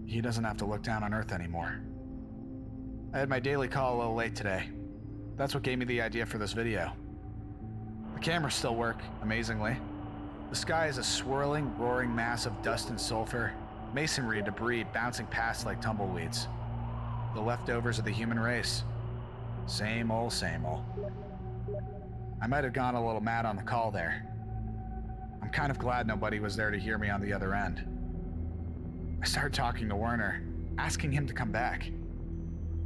he doesn't have to look down on Earth anymore. I had my daily call a little late today. That's what gave me the idea for this video. The cameras still work, amazingly. The sky is a swirling, roaring mass of dust and sulfur, masonry and debris bouncing past like tumbleweeds. The leftovers of the human race. Same old, same old. I might have gone a little mad on the call there. I'm kind of glad nobody was there to hear me on the other end. I started talking to Werner, asking him to come back.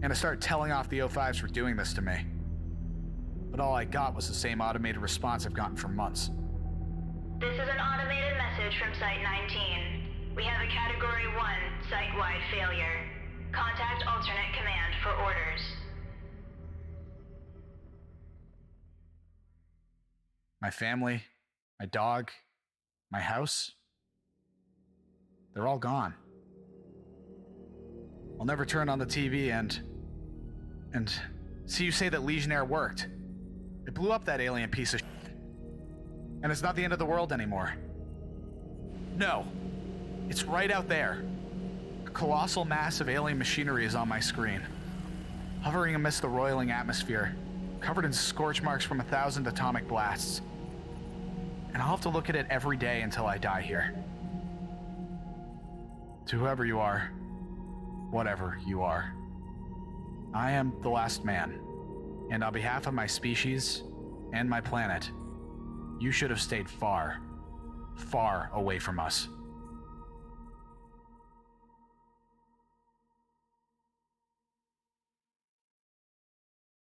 And I started telling off the O5s for doing this to me. But all I got was the same automated response I've gotten for months. This is an automated message from Site 19. We have a Category 1 site-wide failure. Contact alternate command for orders. My family, my dog, my house, they're all gone. I'll never turn on the TV and see you say that Legionnaire worked. It blew up that alien piece of shit. And it's not the end of the world anymore. No, it's right out there. A colossal mass of alien machinery is on my screen, hovering amidst the roiling atmosphere, covered in scorch marks from 1,000 atomic blasts. And I'll have to look at it every day until I die here. To whoever you are, whatever you are, I am the last man, and on behalf of my species and my planet, you should have stayed far, far away from us.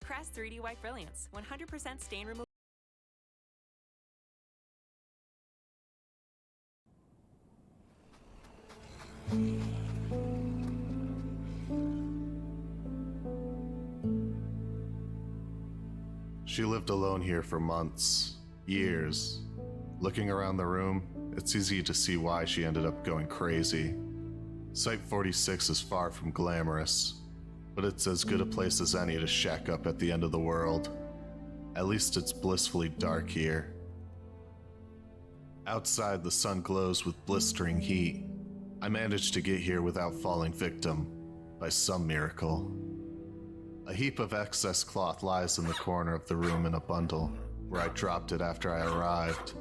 Crest 3D White Brilliance, 100% stain removal. She lived alone here for months, years. Looking around the room, it's easy to see why she ended up going crazy. Site 46 is far from glamorous, but it's as good a place as any to shack up at the end of the world. At least it's blissfully dark here. Outside, the sun glows with blistering heat. I managed to get here without falling victim, by some miracle. A heap of excess cloth lies in the corner of the room in a bundle, where I dropped it after I arrived.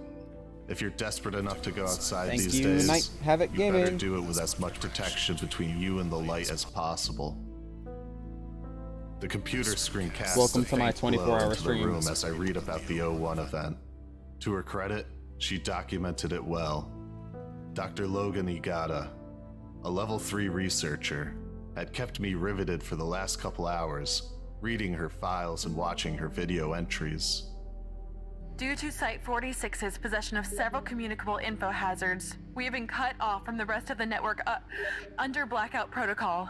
If you're desperate enough to go outside Thank these you, days, Night Havoc you better Gaming. do it with as much protection between you and the light as possible. The computer screen casts Welcome a to my faint glow 24-hour into the stream. room as I read about the O1 event. To her credit, she documented it well. Dr. Logan Igata, a level 3 researcher, had kept me riveted for the last couple hours, reading her files and watching her video entries. Due to Site 46's possession of several communicable info hazards, we have been cut off from the rest of the network under Blackout Protocol.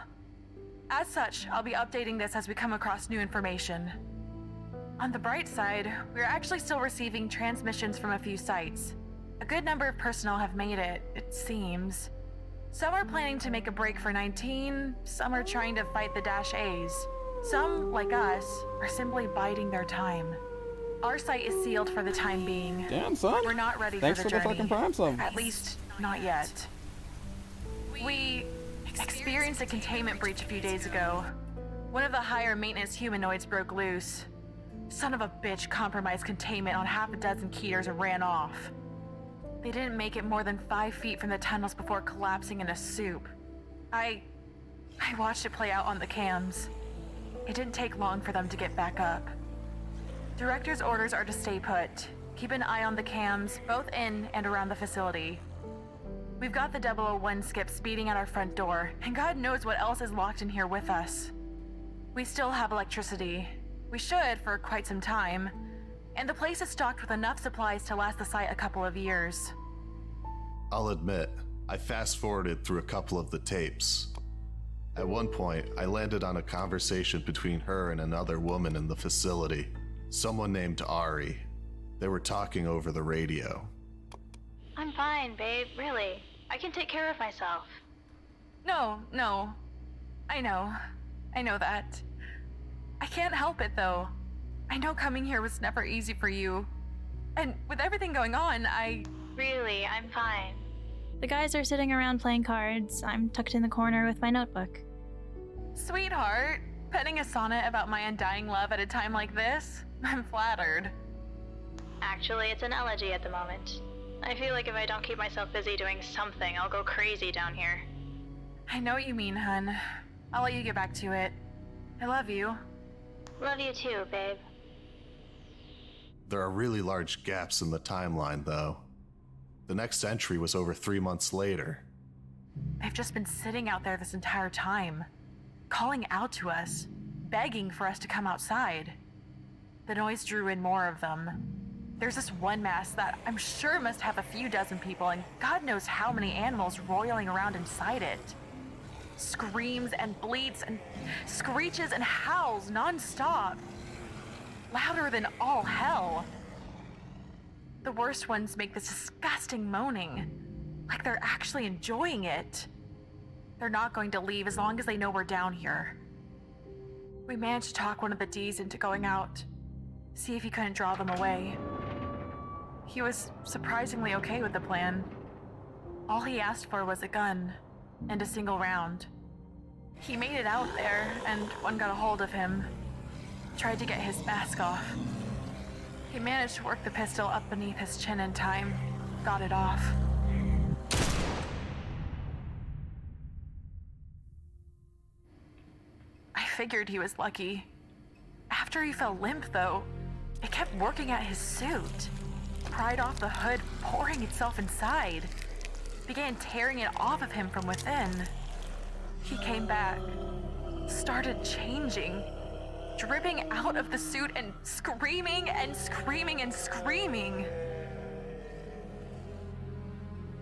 As such, I'll be updating this as we come across new information. On the bright side, we're actually still receiving transmissions from a few sites. A good number of personnel have made it, it seems. Some are planning to make a break for 19, some are trying to fight the Dash-A's. Some, like us, are simply biding their time. Our site is sealed for the time being. Damn, son. We're not ready Thanks for for the the journey. fucking Prime sub. At least, not yet. We experienced a containment breach a few days ago. One of the higher maintenance humanoids broke loose. Son of a bitch compromised containment on half a dozen Keters and ran off. They didn't make it more than 5 feet from the tunnels before collapsing in a soup. I watched it play out on the cams. It didn't take long for them to get back up. Director's orders are to stay put. Keep an eye on the cams, both in and around the facility. We've got the 001 skip speeding at our front door, and God knows what else is locked in here with us. We still have electricity. We should for quite some time. And the place is stocked with enough supplies to last the site a couple of years. I'll admit, I fast-forwarded through a couple of the tapes. At one point, I landed on a conversation between her and another woman in the facility, someone named Ari. They were talking over the radio. I'm fine, babe, really. I can take care of myself. No. I know that. I can't help it, though. I know coming here was never easy for you. And with everything going on, Really, I'm fine. The guys are sitting around playing cards. I'm tucked in the corner with my notebook. Sweetheart, penning a sonnet about my undying love at a time like this? I'm flattered. Actually, it's an elegy at the moment. I feel like if I don't keep myself busy doing something, I'll go crazy down here. I know what you mean, hun. I'll let you get back to it. I love you. Love you too, babe. There are really large gaps in the timeline, though. The next entry was over 3 months later. They've just been sitting out there this entire time, calling out to us, begging for us to come outside. The noise drew in more of them. There's this one mass that I'm sure must have a few dozen people, and God knows how many animals roiling around inside it. Screams and bleats and screeches and howls non-stop. Louder than all hell. The worst ones make this disgusting moaning, like they're actually enjoying it. They're not going to leave as long as they know we're down here. We managed to talk one of the Ds into going out, see if he couldn't draw them away. He was surprisingly okay with the plan. All he asked for was a gun and a single round. He made it out there, and one got a hold of him. Tried to get his mask off. He managed to work the pistol up beneath his chin in time. Got it off. I figured he was lucky. After he fell limp, though, it kept working at his suit. Pried off the hood, pouring itself inside. Began tearing it off of him from within. He came back. Started changing. Dripping out of the suit and screaming and screaming and screaming.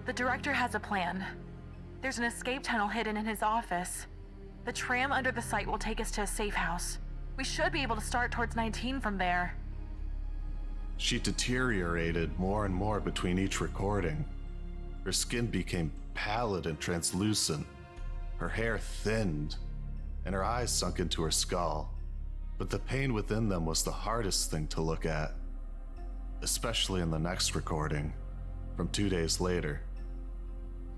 The director has a plan. There's an escape tunnel hidden in his office. The tram under the site will take us to a safe house. We should be able to start towards 19 from there. She deteriorated more and more between each recording. Her skin became pallid and translucent. Her hair thinned, and her eyes sunk into her skull. But the pain within them was the hardest thing to look at, especially in the next recording, from 2 days later.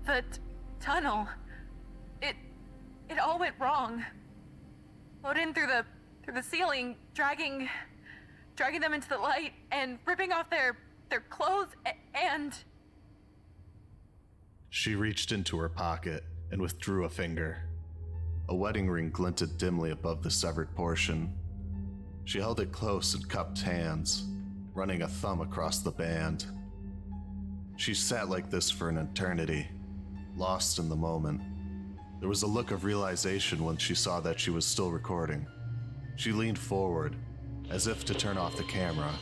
The tunnel. It all went wrong. Flowed in through the ceiling, dragging them into the light and ripping off their clothes and... She reached into her pocket and withdrew a finger. A wedding ring glinted dimly above the severed portion. She held it close in cupped hands, running a thumb across the band. She sat like this for an eternity, lost in the moment. There was a look of realization when she saw that she was still recording. She leaned forward, as if to turn off the camera,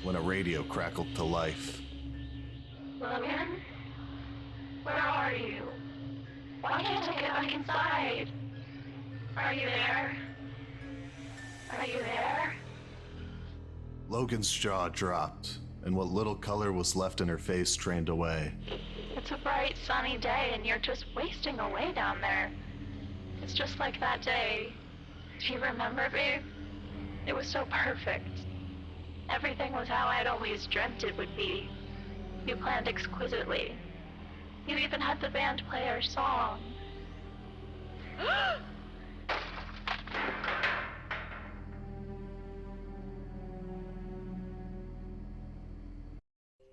when a radio crackled to life. Logan? Where are you? Why can't I get back inside? Are you there? Are you there? Logan's jaw dropped, and what little color was left in her face drained away. It's a bright, sunny day, and you're just wasting away down there. It's just like that day. Do you remember, babe? It was so perfect. Everything was how I'd always dreamt it would be. You planned exquisitely. You even had the band play our song.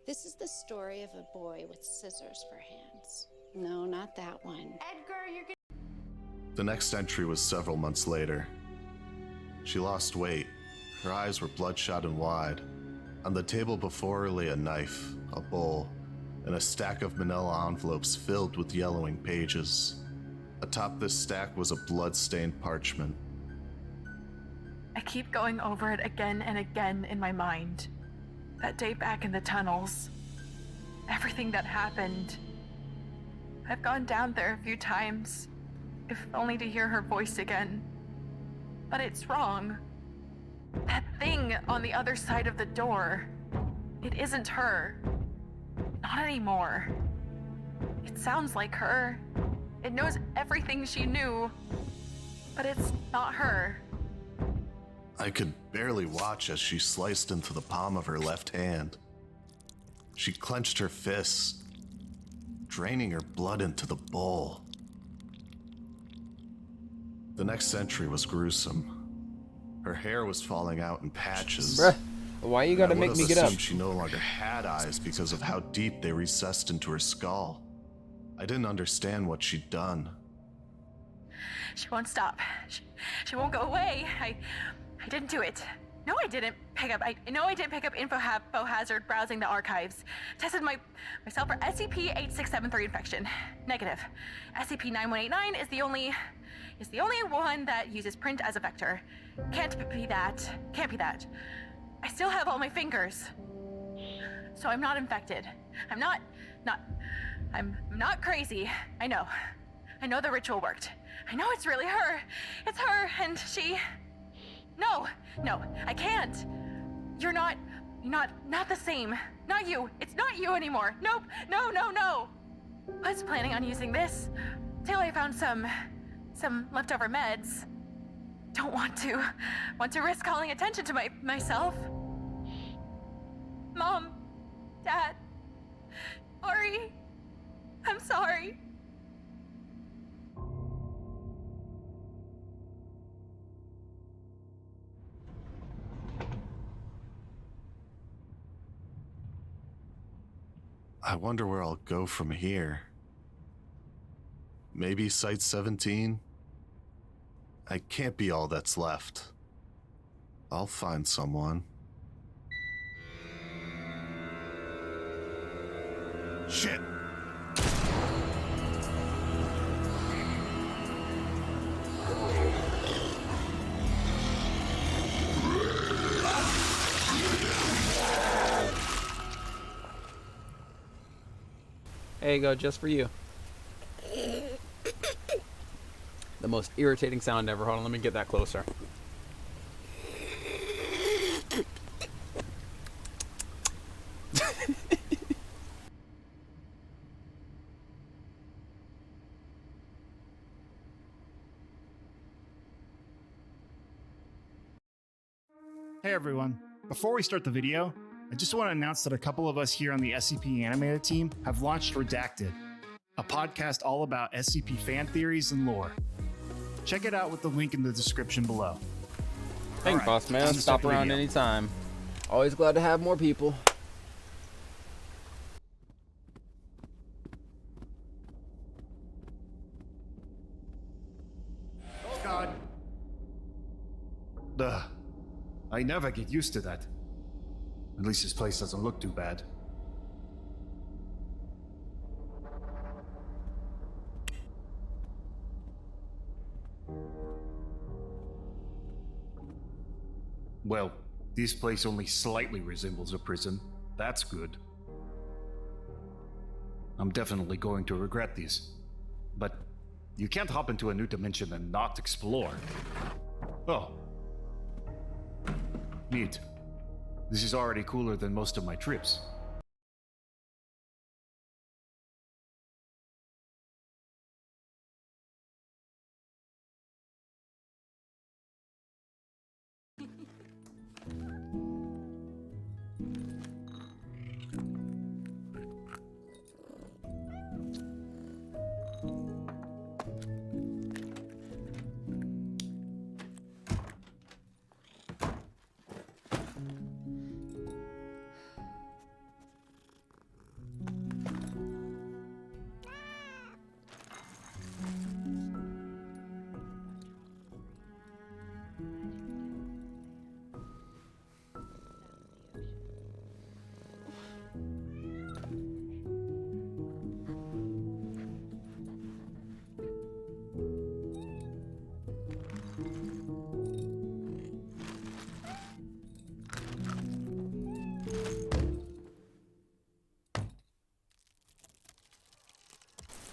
This is the story of a boy with scissors for hands. No, not that one. Edgar, you're gonna... The next entry was several months later. She lost weight. Her eyes were bloodshot and wide. On the table before her lay a knife, a bowl, and a stack of manila envelopes filled with yellowing pages. Atop this stack was a blood-stained parchment. I keep going over it again and again in my mind. That day back in the tunnels. Everything that happened. I've gone down there a few times, if only to hear her voice again. But it's wrong. That thing on the other side of the door, it isn't her. Not anymore. It sounds like her. It knows everything she knew, but it's not her. I could barely watch as she sliced into the palm of her left hand. She clenched her fists, draining her blood into the bowl. The next entry was gruesome. Her hair was falling out in patches. Bruh, why you gotta make me get up? She no longer had eyes because of how deep they recessed into her skull. I didn't understand what she'd done. She won't stop. She won't go away. I didn't do it. No, I didn't pick up. I didn't pick up info hazard browsing the archives. Tested myself for SCP-8673 infection. Negative. SCP-9189 is the only one that uses print as a vector. Can't be that. Can't be that. I still have all my fingers. So I'm not infected. I'm not crazy. I know the ritual worked. I know it's really her. It's her, and she... No, I can't. You're not the same. Not you. It's not you anymore. Nope. No. I was planning on using this till I found some leftover meds. Don't want to risk calling attention to myself. Mom, Dad, Ari, I'm sorry. I wonder where I'll go from here. Maybe Site 17? I can't be all that's left. I'll find someone. Shit! There you go, just for you. The most irritating sound ever. Hold on, let me get that closer. Hey everyone, before we start the video, I just want to announce that a couple of us here on the SCP animated team have launched Redacted, a podcast all about SCP fan theories and lore. Check it out with the link in the description below. Thanks, boss man. Stop around anytime. Always glad to have more people. God. I never get used to that. At least this place doesn't look too bad. Well, this place only slightly resembles a prison. That's good. I'm definitely going to regret this. But you can't hop into a new dimension and not explore. Oh. Neat. This is already cooler than most of my trips.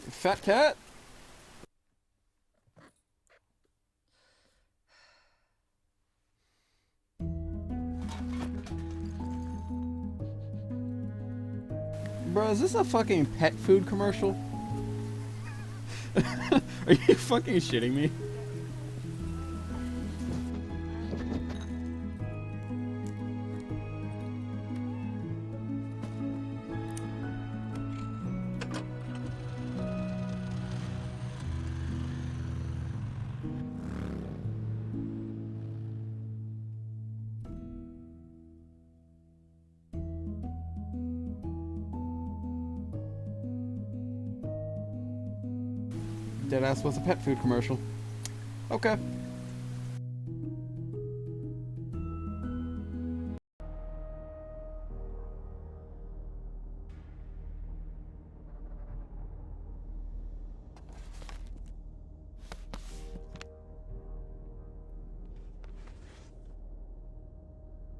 Fat cat? Bro, is this a fucking pet food commercial? Are you fucking shitting me? Deadass was a pet food commercial. Okay.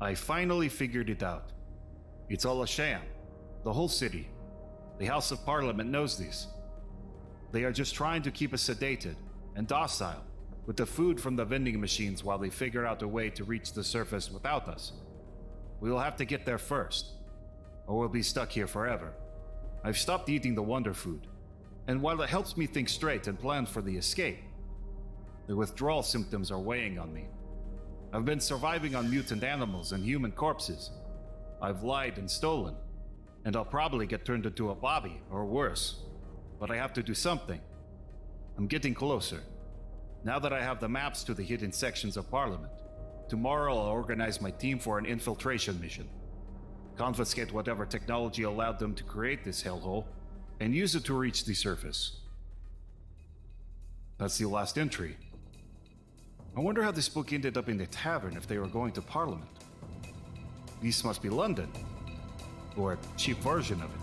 I finally figured it out. It's all a sham. The whole city. The House of Parliament knows this. They are just trying to keep us sedated and docile with the food from the vending machines while they figure out a way to reach the surface without us. We will have to get there first, or we'll be stuck here forever. I've stopped eating the wonder food, and while it helps me think straight and plan for the escape, the withdrawal symptoms are weighing on me. I've been surviving on mutant animals and human corpses. I've lied and stolen, and I'll probably get turned into a bobby or worse. But I have to do something. I'm getting closer. Now that I have the maps to the hidden sections of Parliament, tomorrow I'll organize my team for an infiltration mission. Confiscate whatever technology allowed them to create this hellhole, and use it to reach the surface. That's the last entry. I wonder how this book ended up in the tavern if they were going to Parliament. This must be London, or a cheap version of it.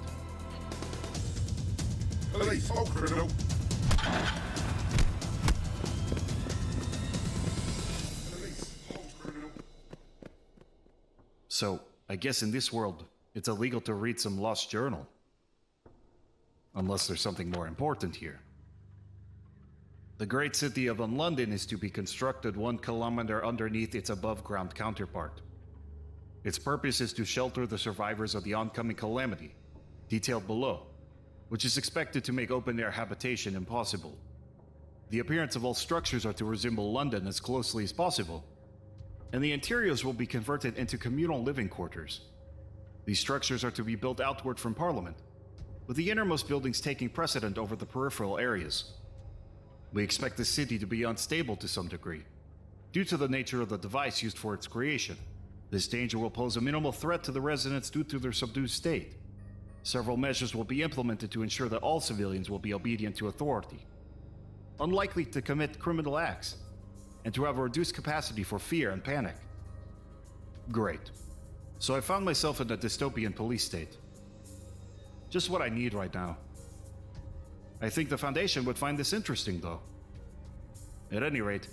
Police, hold criminal! Police, hold criminal! So, I guess in this world, it's illegal to read some lost journal. Unless there's something more important here. The great city of London is to be constructed 1 kilometer underneath its above-ground counterpart. Its purpose is to shelter the survivors of the oncoming calamity, detailed below, which is expected to make open-air habitation impossible. The appearance of all structures are to resemble London as closely as possible, and the interiors will be converted into communal living quarters. These structures are to be built outward from Parliament, with the innermost buildings taking precedent over the peripheral areas. We expect the city to be unstable to some degree, due to the nature of the device used for its creation. This danger will pose a minimal threat to the residents due to their subdued state. Several measures will be implemented to ensure that all civilians will be obedient to authority, unlikely to commit criminal acts, and to have a reduced capacity for fear and panic. Great. So I found myself in a dystopian police state. Just what I need right now. I think the Foundation would find this interesting, though. At any rate,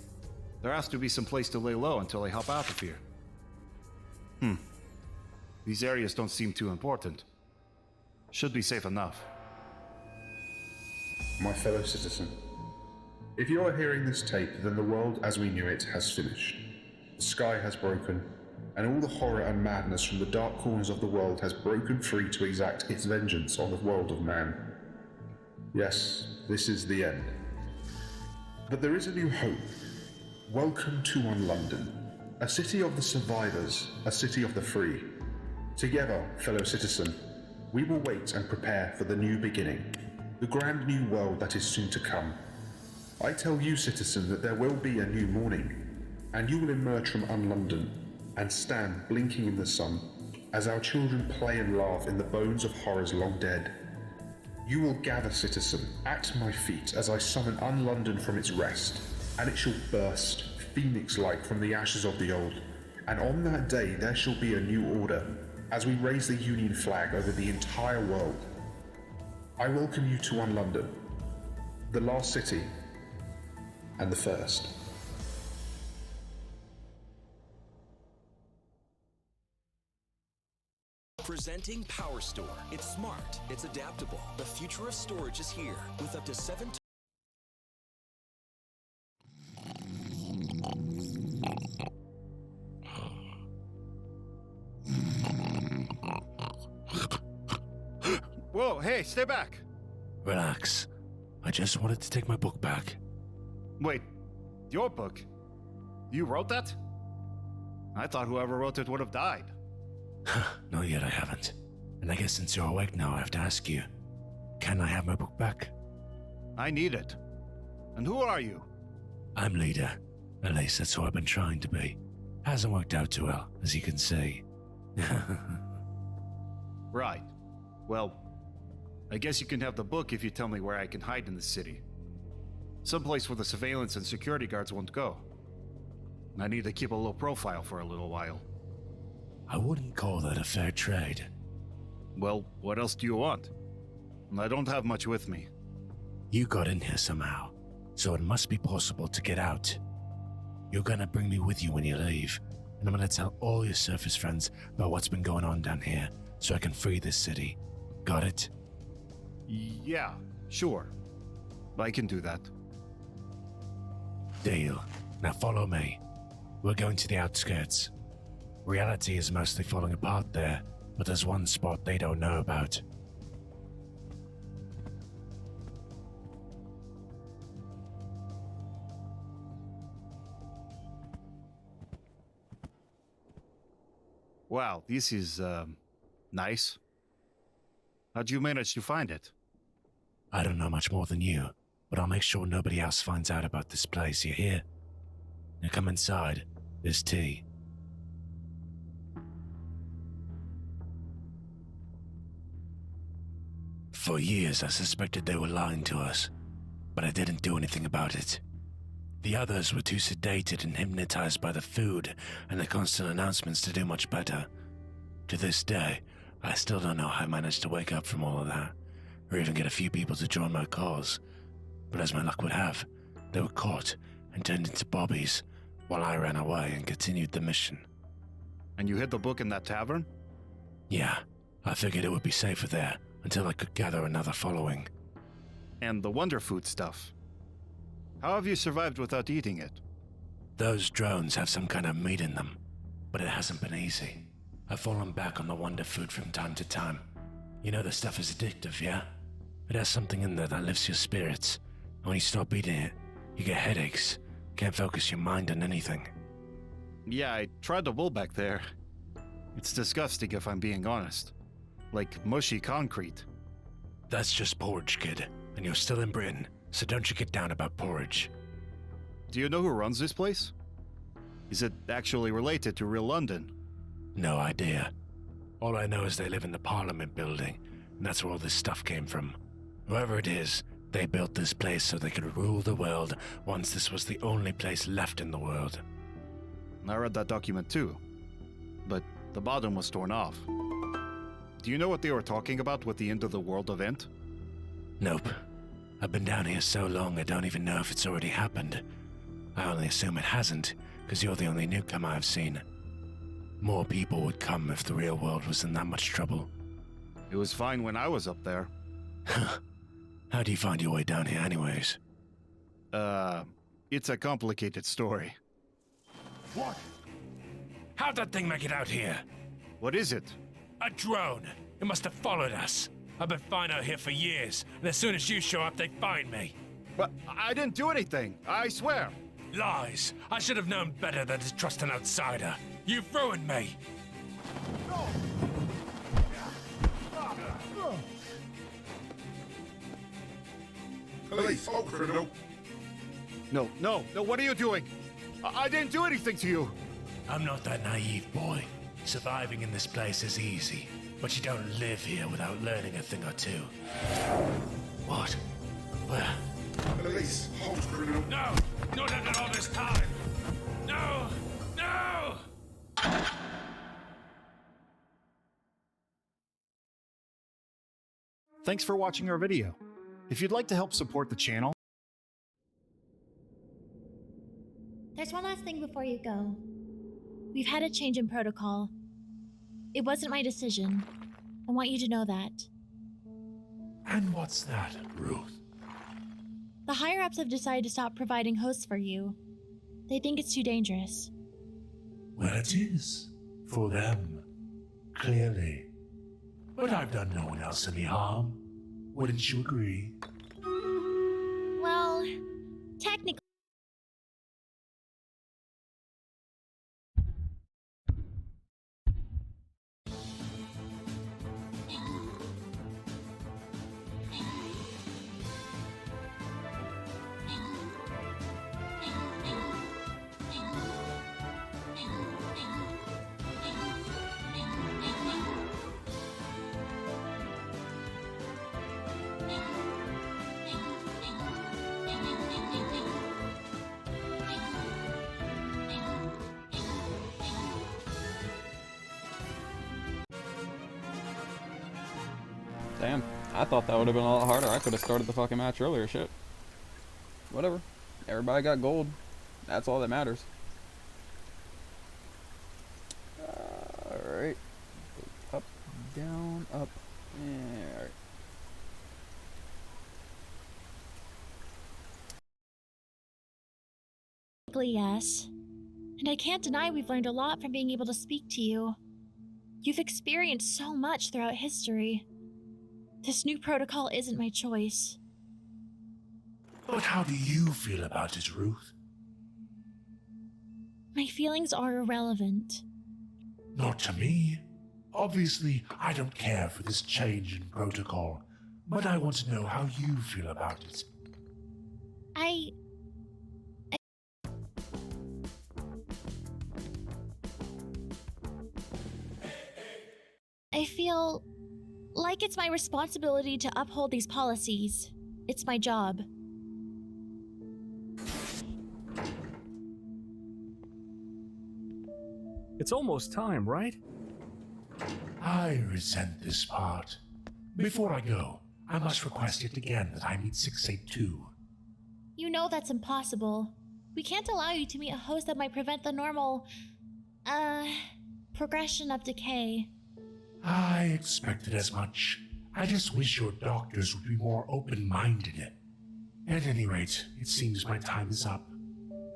there has to be some place to lay low until I hop out of here. These areas don't seem too important. Should be safe enough. My fellow citizen, if you are hearing this tape, then the world as we knew it has finished. The sky has broken, and all the horror and madness from the dark corners of the world has broken free to exact its vengeance on the world of man. Yes, this is the end. But there is a new hope. Welcome to London, a city of the survivors, a city of the free. Together, fellow citizen, we will wait and prepare for the new beginning, the grand new world that is soon to come. I tell you, citizen, that there will be a new morning, and you will emerge from London and stand blinking in the sun as our children play and laugh in the bones of horrors long dead. You will gather, citizen, at my feet as I summon London from its rest, and it shall burst, phoenix-like, from the ashes of the old. And on that day there shall be a new order, as we raise the Union flag over the entire world. I welcome you to London, the last city, and the first. Presenting Power Store. It's smart, it's adaptable. The future of storage is here with up to 7. Whoa, hey, stay back! Relax. I just wanted to take my book back. Wait, your book? You wrote that? I thought whoever wrote it would have died. Not yet, I haven't. And I guess since you're awake now, I have to ask you, can I have my book back? I need it. And who are you? I'm leader. At least that's who I've been trying to be. Hasn't worked out too well, as you can see. Right. Well, I guess you can have the book if you tell me where I can hide in the city. Someplace where the surveillance and security guards won't go. I need to keep a low profile for a little while. I wouldn't call that a fair trade. Well, what else do you want? I don't have much with me. You got in here somehow, so it must be possible to get out. You're gonna bring me with you when you leave, and I'm gonna tell all your surface friends about what's been going on down here, so I can free this city. Got it? Yeah, sure. I can do that. Deal. Now follow me. We're going to the outskirts. Reality is mostly falling apart there, but there's one spot they don't know about. Wow, this is, nice. How'd you manage to find it? I don't know much more than you, but I'll make sure nobody else finds out about this place, you hear? Now come inside. There's tea. For years I suspected they were lying to us, but I didn't do anything about it. The others were too sedated and hypnotized by the food and the constant announcements to do much better. To this day, I still don't know how I managed to wake up from all of that, or even get a few people to join my cause. But as my luck would have, they were caught and turned into bobbies, while I ran away and continued the mission. And you hid the book in that tavern? Yeah, I figured it would be safer there, until I could gather another following. And the wonder food stuff. How have you survived without eating it? Those drones have some kind of meat in them, but it hasn't been easy. I've fallen back on the wonder food from time to time. You know the stuff is addictive, yeah? It has something in there that lifts your spirits, and when you stop eating it, you get headaches, can't focus your mind on anything. Yeah, I tried the wool back there. It's disgusting if I'm being honest. Like mushy concrete. That's just porridge, kid, and you're still in Britain, so don't you get down about porridge. Do you know who runs this place? Is it actually related to real London? No idea. All I know is they live in the Parliament building, and that's where all this stuff came from. Whoever it is, they built this place so they could rule the world once this was the only place left in the world. I read that document too, but the bottom was torn off. Do you know what they were talking about with the end of the world event? Nope. I've been down here so long I don't even know if it's already happened. I only assume it hasn't, because you're the only newcomer I've seen. More people would come if the real world was in that much trouble. It was fine when I was up there. How do you find your way down here anyways? It's a complicated story. What? How'd that thing make it out here? What is it? A drone. It must have followed us. I've been fine out here for years, and as soon as you show up, they find me. But I didn't do anything, I swear. Lies. I should have known better than to trust an outsider. You've ruined me. Police, hold criminal. No, what are you doing? I didn't do anything to you. I'm not that naive, boy. Surviving in this place is easy, but you don't live here without learning a thing or two. What? Where? Police, hold criminal. No! Not after all this time! No! No! Thanks for watching our video. If you'd like to help support the channel, There's one last thing before you go. We've had a change in protocol. It wasn't my decision. I want you to know that. And what's that, Ruth? The higher-ups have decided to stop providing hosts for you. They think it's too dangerous. Well, it is. For them. Clearly. But I've done no one else any harm. Wouldn't you agree? Well, technically. Damn, I thought that would have been a lot harder. I could have started the fucking match earlier. Shit. Whatever. Everybody got gold. That's all that matters. Alright. Up, down, up. Yeah, alright. Yes. And I can't deny we've learned a lot from being able to speak to you. You've experienced so much throughout history. This new protocol isn't my choice. But how do you feel about it, Ruth? My feelings are irrelevant. Not to me. Obviously, I don't care for this change in protocol, but I want to know how you feel about it. I feel like it's my responsibility to uphold these policies. It's my job. It's almost time, right? I resent this part. Before I go, I must request yet again that I meet 682. You know that's impossible. We can't allow you to meet a host that might prevent the normal, progression of decay. I expected as much. I just wish your doctors would be more open-minded. At any rate, it seems my time is up.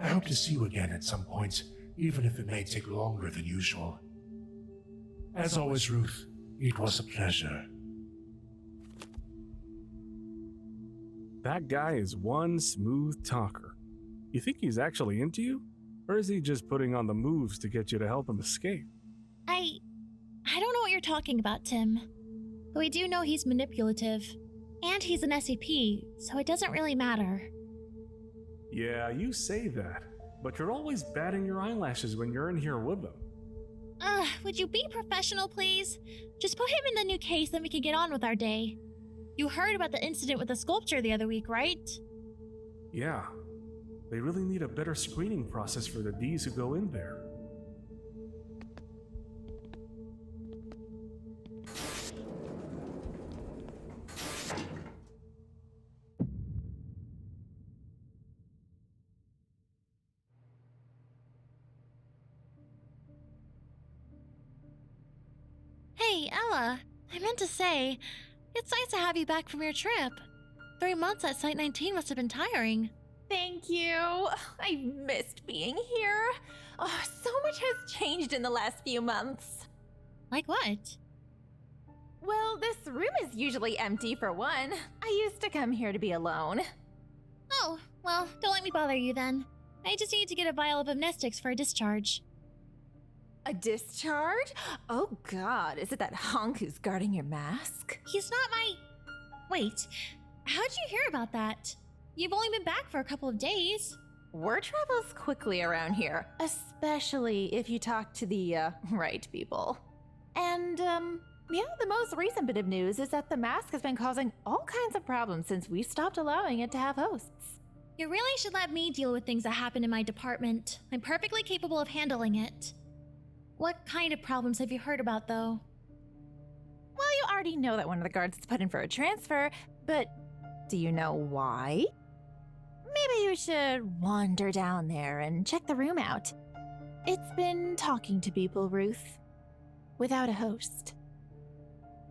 I hope to see you again at some point, even if it may take longer than usual. As always, Ruth, it was a pleasure. That guy is one smooth talker. You think he's actually into you? Or is he just putting on the moves to get you to help him escape? I don't know what you're talking about, Tim. But we do know he's manipulative. And he's an SCP, so it doesn't really matter. Yeah, you say that, but you're always batting your eyelashes when you're in here with them. Would you be professional, please? Just put him in the new case, then we can get on with our day. You heard about the incident with the sculpture the other week, right? Yeah, they really need a better screening process for the Ds who go in there. Hey, Ella, I meant to say, it's nice to have you back from your trip. 3 months at Site 19 must have been tiring. Thank you. I've missed being here. Oh, so much has changed in the last few months. Like what? Well, this room is usually empty for one. I used to come here to be alone. Oh, well, don't let me bother you then. I just need to get a vial of amnestics for a discharge. A discharge? Oh god, is it that hunk who's guarding your mask? He's not my... Wait, how'd you hear about that? You've only been back for a couple of days. Word travels quickly around here, especially if you talk to the, right people. And, yeah, the most recent bit of news is that the mask has been causing all kinds of problems since we stopped allowing it to have hosts. You really should let me deal with things that happen in my department. I'm perfectly capable of handling it. What kind of problems have you heard about, though? Well, you already know that one of the guards is put in for a transfer, but do you know why? Maybe you should wander down there and check the room out. It's been talking to people, Ruth. Without a host.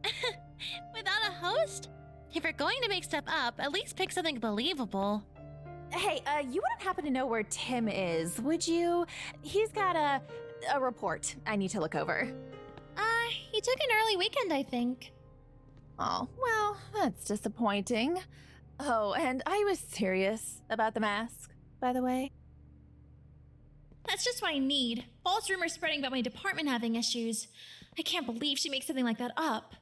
Without a host? If you're going to make stuff up, at least pick something believable. Hey, you wouldn't happen to know where Tim is, would you? He's got a report I need to look over. He took an early weekend, I think. Oh, well, that's disappointing. Oh, and I was serious about the mask, by the way. That's just what I need. False rumors spreading about my department having issues. I can't believe she makes something like that up.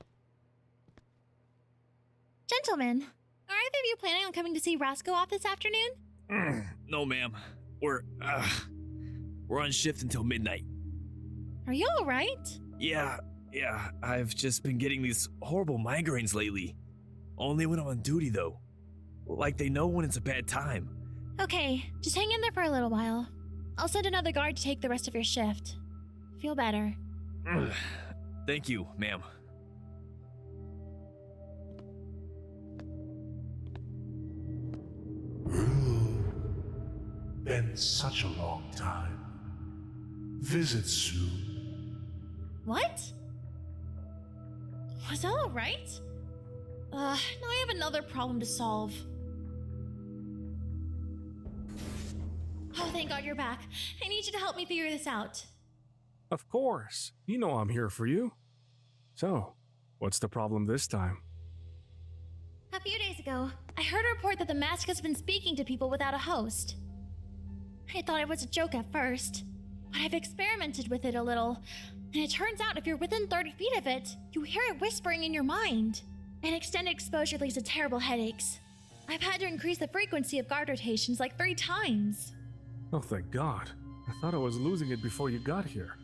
Gentlemen, are either of you planning on coming to see Roscoe off this afternoon? No, ma'am. We're on shift until midnight. Are you alright? Yeah. I've just been getting these horrible migraines lately. Only when I'm on duty, though. Like they know when it's a bad time. Okay, just hang in there for a little while. I'll send another guard to take the rest of your shift. Feel better. Thank you, ma'am. Been such a long time. Visit soon. What? Was that alright? Now I have another problem to solve. Oh, thank God you're back. I need you to help me figure this out. Of course. You know I'm here for you. So, what's the problem this time? A few days ago, I heard a report that the mask has been speaking to people without a host. I thought it was a joke at first, but I've experimented with it a little, and it turns out if you're within 30 feet of it, you hear it whispering in your mind. An extended exposure leads to terrible headaches. I've had to increase the frequency of guard rotations like 3 times. Oh, thank God. I thought I was losing it before you got here.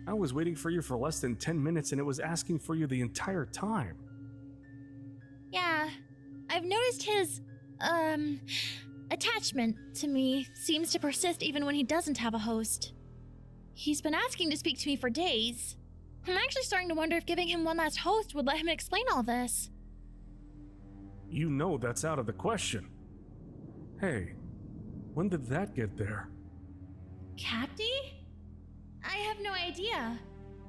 I was waiting for you for less than 10 minutes and it was asking for you the entire time. Yeah, I've noticed his, attachment to me seems to persist even when he doesn't have a host. He's been asking to speak to me for days. I'm actually starting to wonder if giving him one last host would let him explain all this. You know that's out of the question. Hey, when did that get there? Capty? I have no idea.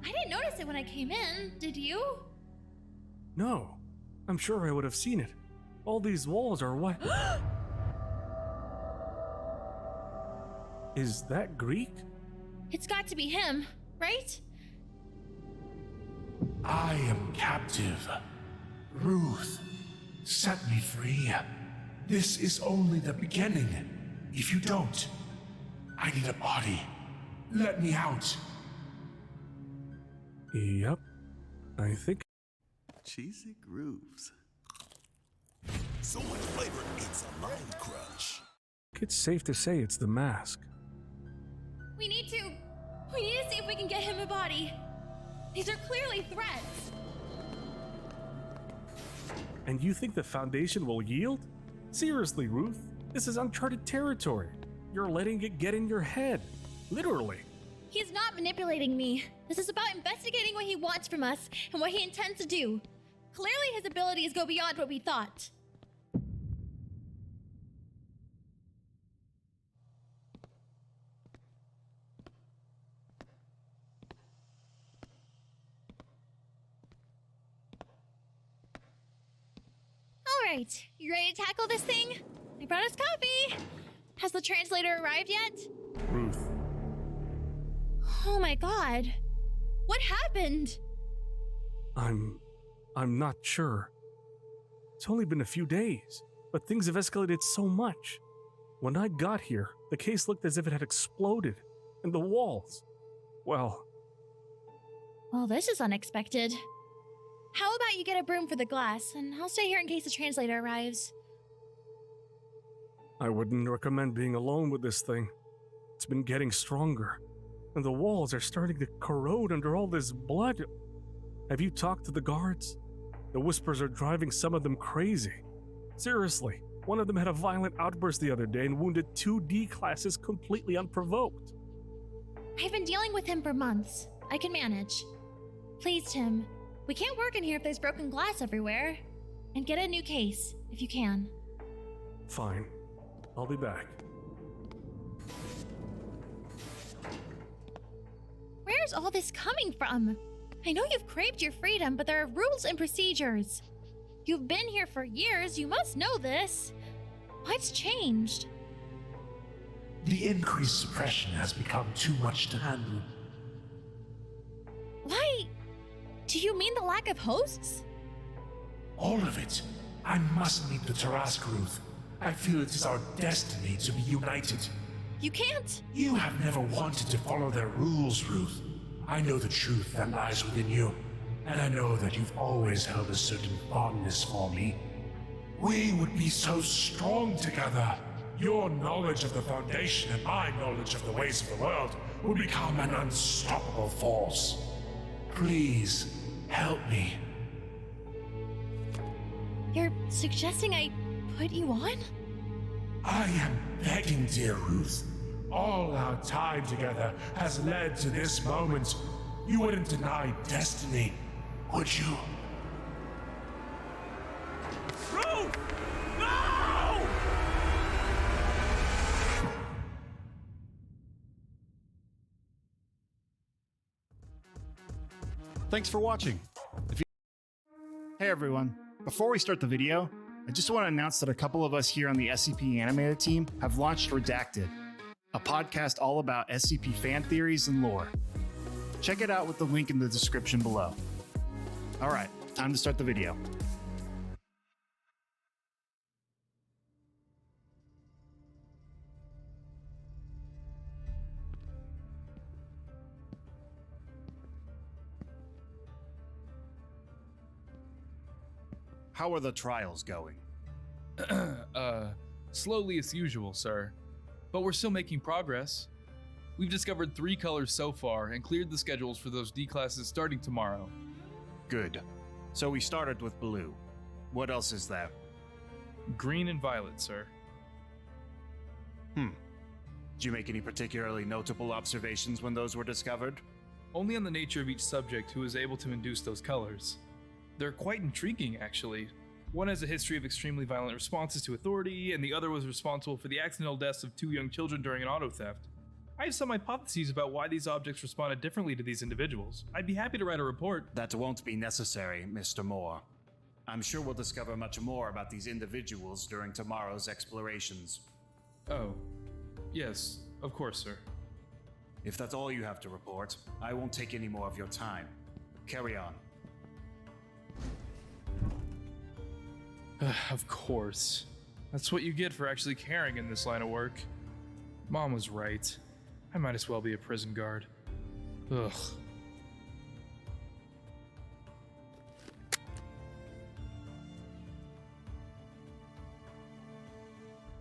I didn't notice it when I came in, did you? No, I'm sure I would have seen it. All these walls are white. Is that Greek? It's got to be him, right? I am captive. Ruth, set me free. This is only the beginning. If you don't, I need a body. Let me out. Yep, I think. Cheesy grooves. So much flavor, it's a mind crunch. It's safe to say it's the mask. We need to see if we can get him a body. These are clearly threats. And you think the Foundation will yield? Seriously, Ruth, this is uncharted territory. You're letting it get in your head. Literally. He's not manipulating me. This is about investigating what he wants from us and what he intends to do. Clearly his abilities go beyond what we thought. Alright, you ready to tackle this thing? I brought us coffee! Has the translator arrived yet? Ruth. Oh my God. What happened? I'm not sure. It's only been a few days, but things have escalated so much. When I got here, the case looked as if it had exploded, and the walls, well, this is unexpected. How about you get a broom for the glass, and I'll stay here in case the translator arrives. I wouldn't recommend being alone with this thing. It's been getting stronger, and the walls are starting to corrode under all this blood. Have you talked to the guards? The whispers are driving some of them crazy. Seriously, one of them had a violent outburst the other day and wounded 2 D-classes completely unprovoked. I've been dealing with him for months. I can manage. Please, Tim, we can't work in here if there's broken glass everywhere. And get a new case, if you can. Fine. I'll be back. Where's all this coming from? I know you've craved your freedom, but there are rules and procedures. You've been here for years, you must know this. What's changed? The increased suppression has become too much to handle. Why? Do you mean the lack of hosts? All of it. I must meet the Tarask, Ruth. I feel it is our destiny to be united. You can't. You have never wanted to follow their rules, Ruth. I know the truth that lies within you, and I know that you've always held a certain fondness for me. We would be so strong together. Your knowledge of the Foundation and my knowledge of the ways of the world would become an unstoppable force. Please, help me. You're suggesting I put you on? I am begging, dear Ruth. All our time together has led to this moment. You wouldn't deny destiny, would you? Ruth! No! Thanks for watching. Hey everyone, before we start the video, I just want to announce that a couple of us here on the SCP Animated team have launched Redacted, a podcast all about SCP fan theories and lore. Check it out with the link in the description below. Alright, time to start the video. How are the trials going? Slowly as usual, sir. But we're still making progress. We've discovered 3 colors so far and cleared the schedules for those D classes starting tomorrow. Good. So we started with blue. What else is there? Green and violet, sir. Did you make any particularly notable observations when those were discovered? Only on the nature of each subject who was able to induce those colors. They're quite intriguing, actually. One has a history of extremely violent responses to authority, and the other was responsible for the accidental deaths of 2 young children during an auto theft. I have some hypotheses about why these objects responded differently to these individuals. I'd be happy to write a report. That won't be necessary, Mr. Moore. I'm sure we'll discover much more about these individuals during tomorrow's explorations. Oh, yes, of course, sir. If that's all you have to report, I won't take any more of your time. Carry on. Of course. That's what you get for actually caring in this line of work. Mom was right. I might as well be a prison guard. Ugh.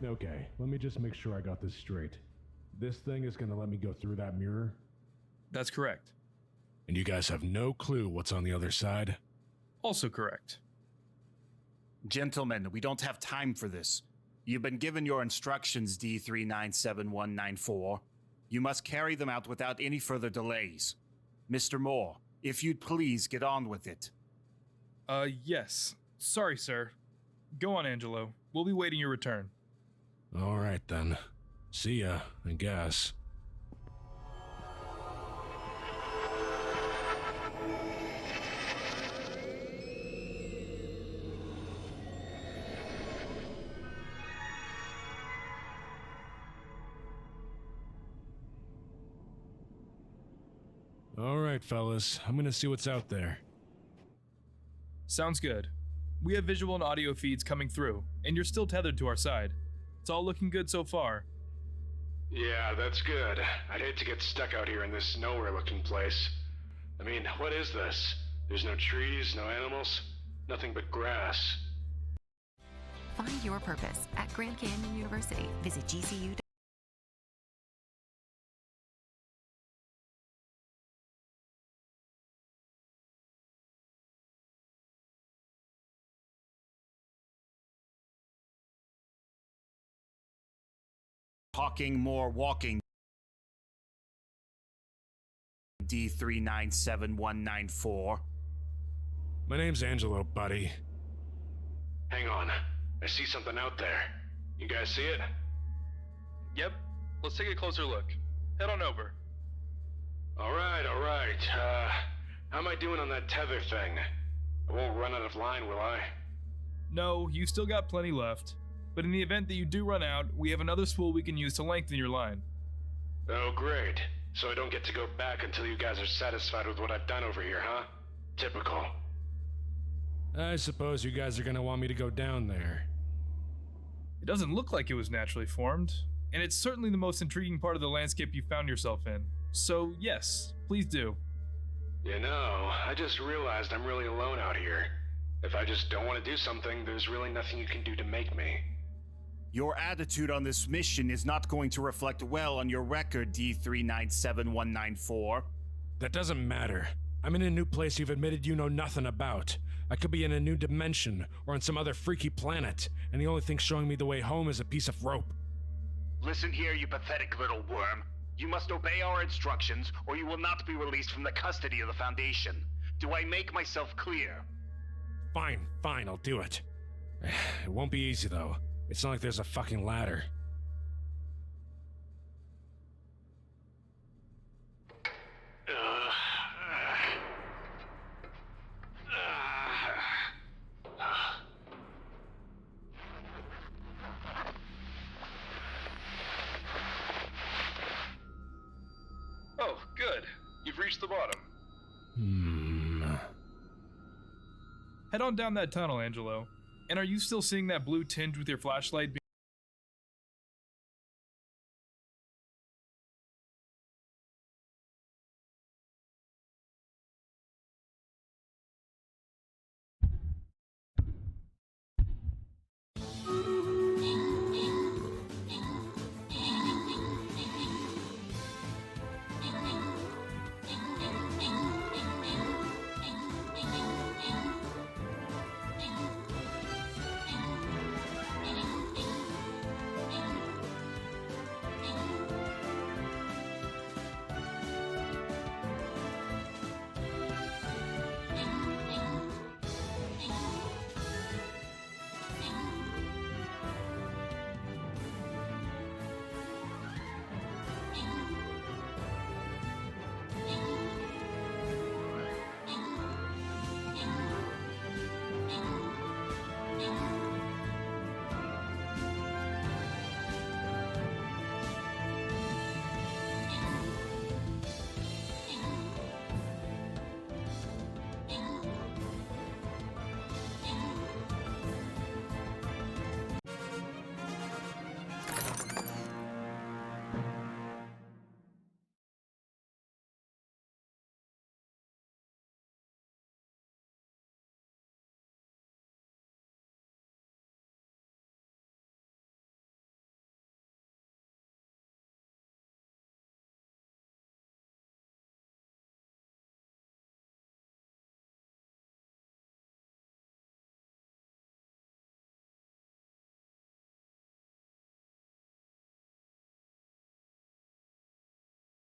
Okay, let me just make sure I got this straight. This thing is gonna let me go through that mirror? That's correct. And you guys have no clue what's on the other side? Also correct. Gentlemen, we don't have time for this. You've been given your instructions, D397194. You must carry them out without any further delays. Mr. Moore, if you'd please get on with it. Yes. Sorry, sir. Go on, Angelo. We'll be waiting your return. All right, then. See ya, I guess. All right, fellas. I'm gonna see what's out there. Sounds good. We have visual and audio feeds coming through, and you're still tethered to our side. It's all looking good so far. Yeah, that's good. I'd hate to get stuck out here in this nowhere-looking place. I mean, what is this? There's no trees, no animals, nothing but grass. Find your purpose at Grand Canyon University. Visit GCU. Talking more walking. D397194. My name's Angelo, buddy. Hang on. I see something out there. You guys see it? Yep. Let's take a closer look. Head on over. Alright. How am I doing on that tether thing? I won't run out of line, will I? No, you still got plenty left. But in the event that you do run out, we have another spool we can use to lengthen your line. Oh, great. So I don't get to go back until you guys are satisfied with what I've done over here, huh? Typical. I suppose you guys are gonna want me to go down there. It doesn't look like it was naturally formed, and it's certainly the most intriguing part of the landscape you found yourself in. So yes, please do. You know, I just realized I'm really alone out here. If I just don't want to do something, there's really nothing you can do to make me. Your attitude on this mission is not going to reflect well on your record, D397194. That doesn't matter. I'm in a new place you've admitted you know nothing about. I could be in a new dimension, or on some other freaky planet, and the only thing showing me the way home is a piece of rope. Listen here, you pathetic little worm. You must obey our instructions, or you will not be released from the custody of the Foundation. Do I make myself clear? Fine, I'll do it. It won't be easy, though. It's not like there's a fucking ladder. reached the bottom. Head on down that tunnel, Angelo. And are you still seeing that blue tinge with your flashlight?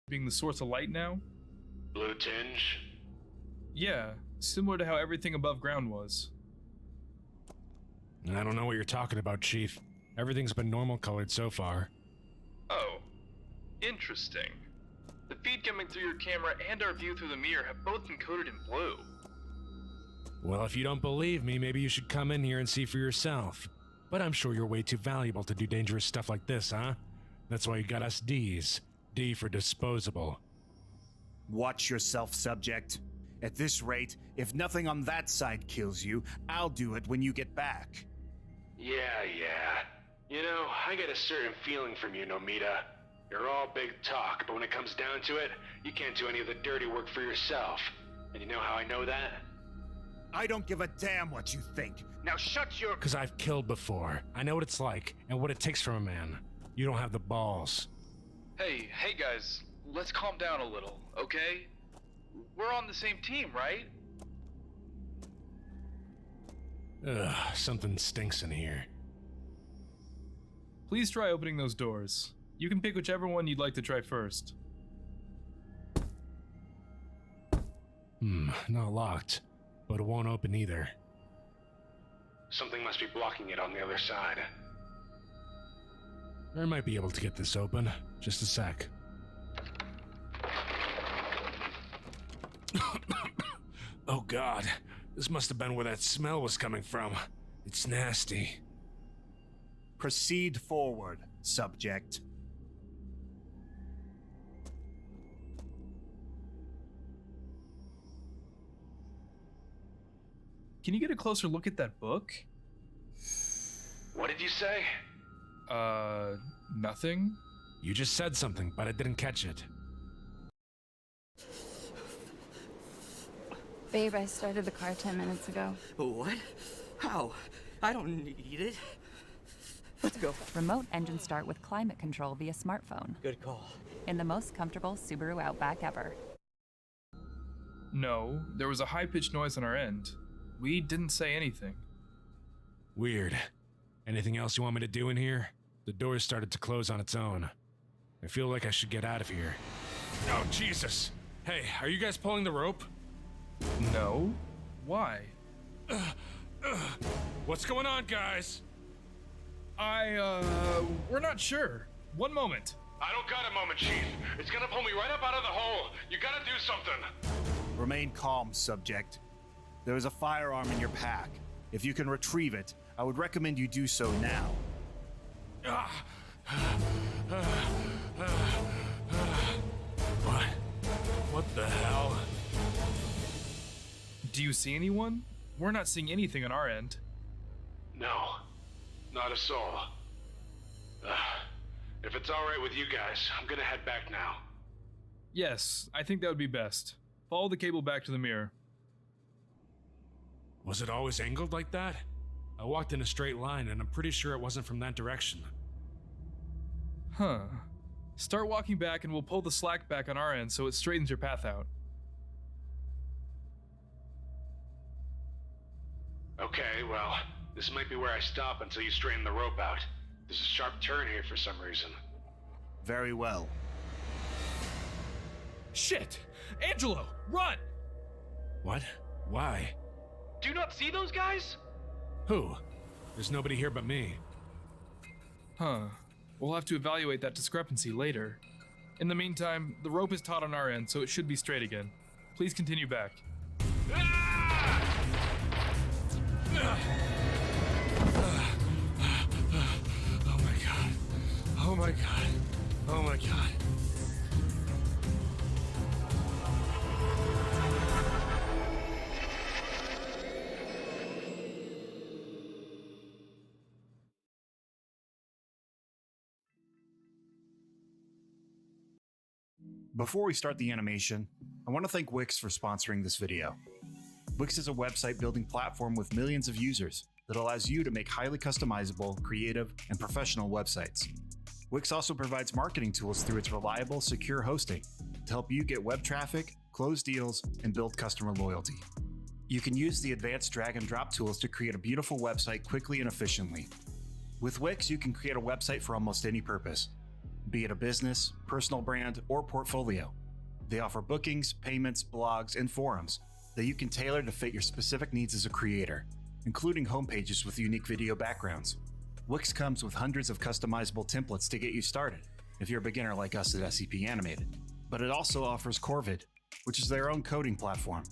Being the source of light now? Blue tinge? Yeah, similar to how everything above ground was. I don't know what you're talking about, Chief. Everything's been normal colored so far. Oh, interesting. The feed coming through your camera and our view through the mirror have both been coated in blue. Well, if you don't believe me, maybe you should come in here and see for yourself. But I'm sure you're way too valuable to do dangerous stuff like this, huh? That's why you got us Ds. D for disposable. Watch yourself, subject. At this rate, if nothing on that side kills you, I'll do it when you get back. Yeah. You know, I get a certain feeling from you, Nomita. You're all big talk, but when it comes down to it, you can't do any of the dirty work for yourself. And you know how I know that? I don't give a damn what you think. Now shut your— Because I've killed before. I know what it's like, and what it takes from a man. You don't have the balls. Hey guys, let's calm down a little, okay? We're on the same team, right? Ugh, something stinks in here. Please try opening those doors. You can pick whichever one you'd like to try first. Not locked, but it won't open either. Something must be blocking it on the other side. I might be able to get this open. Just a sec. Oh God, this must have been where that smell was coming from. It's nasty. Proceed forward, subject. Can you get a closer look at that book? What did you say? Nothing? You just said something, but I didn't catch it. Babe, I started the car 10 minutes ago. What? How? I don't need it. Let's go. Remote engine start with climate control via smartphone. Good call. In the most comfortable Subaru Outback ever. No, there was a high-pitched noise on our end. We didn't say anything. Weird. Anything else you want me to do in here? The door started to close on its own. I feel like I should get out of here. Oh, Jesus! Hey, are you guys pulling the rope? No. Why? What's going on, guys? We're not sure. One moment. I don't got a moment, Chief. It's gonna pull me right up out of the hole. You gotta do something. Remain calm, subject. There is a firearm in your pack. If you can retrieve it, I would recommend you do so now. What? What the hell? you see anyone? We're not seeing anything on our end. No, not a soul. If it's alright with you guys, I'm gonna head back now. Yes, I think that would be best. Follow the cable back to the mirror. Was it always angled like that? I walked in a straight line and I'm pretty sure it wasn't from that direction. Huh. Start walking back and we'll pull the slack back on our end so it straightens your path out. Okay, well, this might be where I stop until you straighten the rope out. There's a sharp turn here for some reason. Very well. Shit! Angelo, run! What? Why? Do you not see those guys? Who? There's nobody here but me. Huh. We'll have to evaluate that discrepancy later. In the meantime, the rope is taut on our end, so it should be straight again. Please continue back. Oh my god. Oh my god. Oh my god. Before we start the animation, I want to thank Wix for sponsoring this video. Wix is a website building platform with millions of users that allows you to make highly customizable, creative, and professional websites. Wix also provides marketing tools through its reliable, secure hosting to help you get web traffic, close deals, and build customer loyalty. You can use the advanced drag and drop tools to create a beautiful website quickly and efficiently. With Wix, you can create a website for almost any purpose, be it a business, personal brand, or portfolio. They offer bookings, payments, blogs, and forums that you can tailor to fit your specific needs as a creator, including homepages with unique video backgrounds. Wix comes with hundreds of customizable templates to get you started if you're a beginner like us at SCP Animated. But it also offers Corvid, which is their own coding platform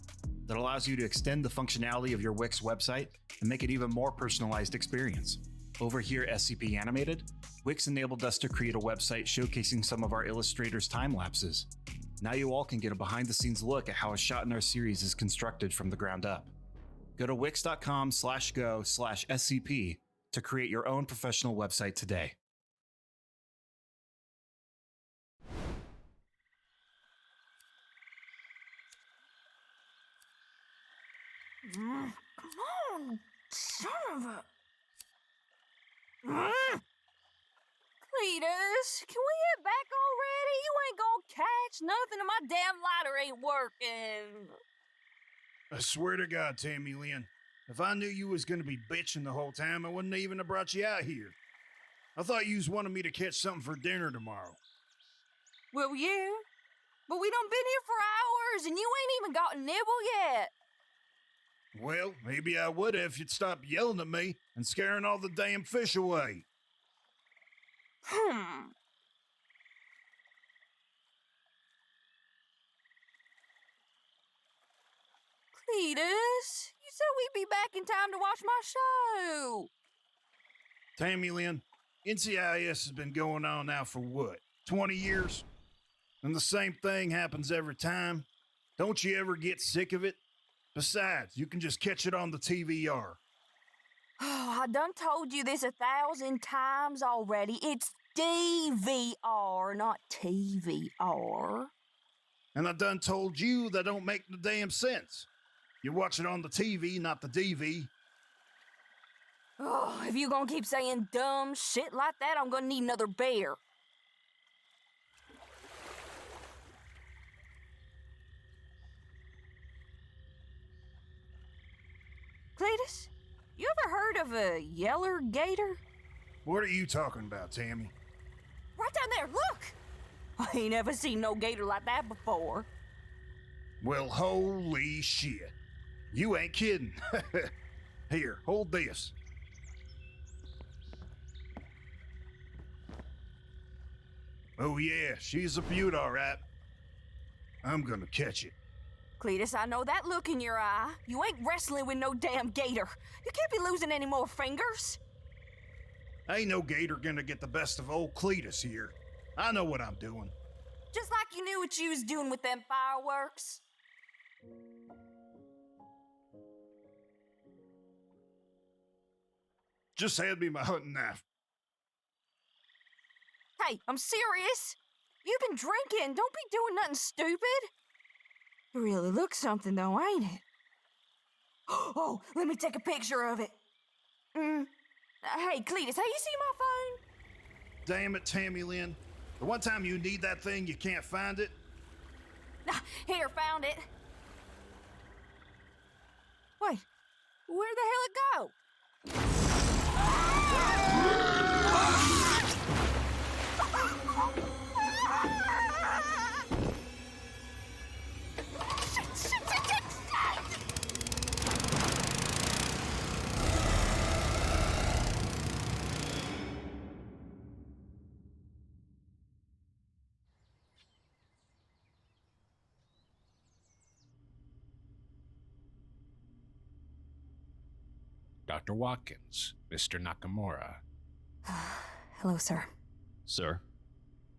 that allows you to extend the functionality of your Wix website and make it even more personalized experience. Over here at SCP Animated, Wix enabled us to create a website showcasing some of our illustrators' time lapses. Now you all can get a behind-the-scenes look at how a shot in our series is constructed from the ground up. Go to wix.com/go/SCP to create your own professional website today. Come on, son of a... Cletus, can we get back already? You ain't gonna catch nothing and my damn lighter ain't working. I swear to God, Tammy Lynn, if I knew you was gonna be bitching the whole time, I wouldn't even have brought you out here. I thought you wanted me to catch something for dinner tomorrow. Well, yeah, but we done been here for hours and you ain't even got a nibble yet. Well, maybe I would if you'd stop yelling at me and scaring all the damn fish away. Cletus, you said we'd be back in time to watch my show. Tammy Lynn, NCIS has been going on now for what, 20 years? And the same thing happens every time. Don't you ever get sick of it? Besides, you can just catch it on the TVR. Oh, I done told you this 1,000 times already. It's DVR, not TVR. And I done told you that don't make no damn sense. You watch it on the TV, not the DV. Oh, if you gonna keep saying dumb shit like that, I'm gonna need another beer. Cletus, you ever heard of a yeller gator? What are you talking about, Tammy? Right down there, look! I ain't ever seen no gator like that before. Well, holy shit. You ain't kidding. Here, hold this. Oh yeah, she's a beaut, all right. I'm gonna catch it. Cletus, I know that look in your eye. You ain't wrestling with no damn gator. You can't be losing any more fingers. Ain't no gator gonna get the best of old Cletus here. I know what I'm doing. Just like you knew what you was doing with them fireworks. Just hand me my hunting knife. Hey, I'm serious. You've been drinking. Don't be doing nothing stupid. It really looks something, though, ain't it? Oh, let me take a picture of it. Hey, Cletus, have you seen my phone? Damn it, Tammy Lynn. The one time you need that thing, you can't find it. Here, found it. Wait, where the hell it go? Dr. Watkins, Mr. Nakamura. Hello, sir. Sir?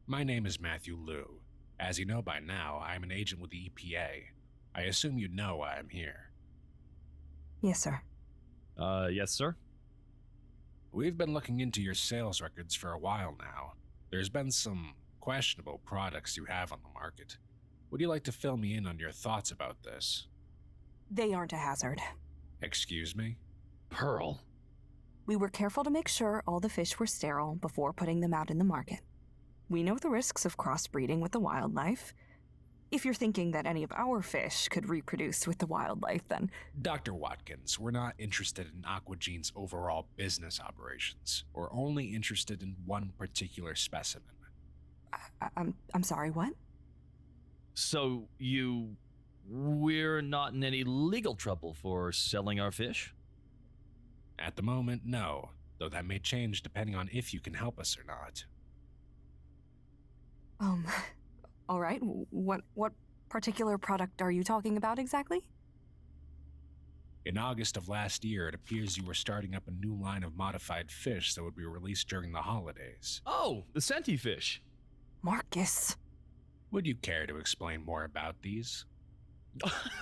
My name is Matthew Liu. As you know by now, I am an agent with the EPA. I assume you know why I'm here. Yes, sir. Yes, sir. We've been looking into your sales records for a while now. There's been some questionable products you have on the market. Would you like to fill me in on your thoughts about this? They aren't a hazard. Excuse me? Pearl. We were careful to make sure all the fish were sterile before putting them out in the market. We know the risks of crossbreeding with the wildlife. If you're thinking that any of our fish could reproduce with the wildlife, then... Dr. Watkins, we're not interested in Aquagene's overall business operations. We're only interested in one particular specimen. I'm sorry, what? So we're not in any legal trouble for selling our fish? At the moment, no. Though that may change depending on if you can help us or not. All right. What particular product are you talking about exactly? In August of last year, it appears you were starting up a new line of modified fish that would be released during the holidays. Oh, the Senti fish. Marcus. Would you care to explain more about these?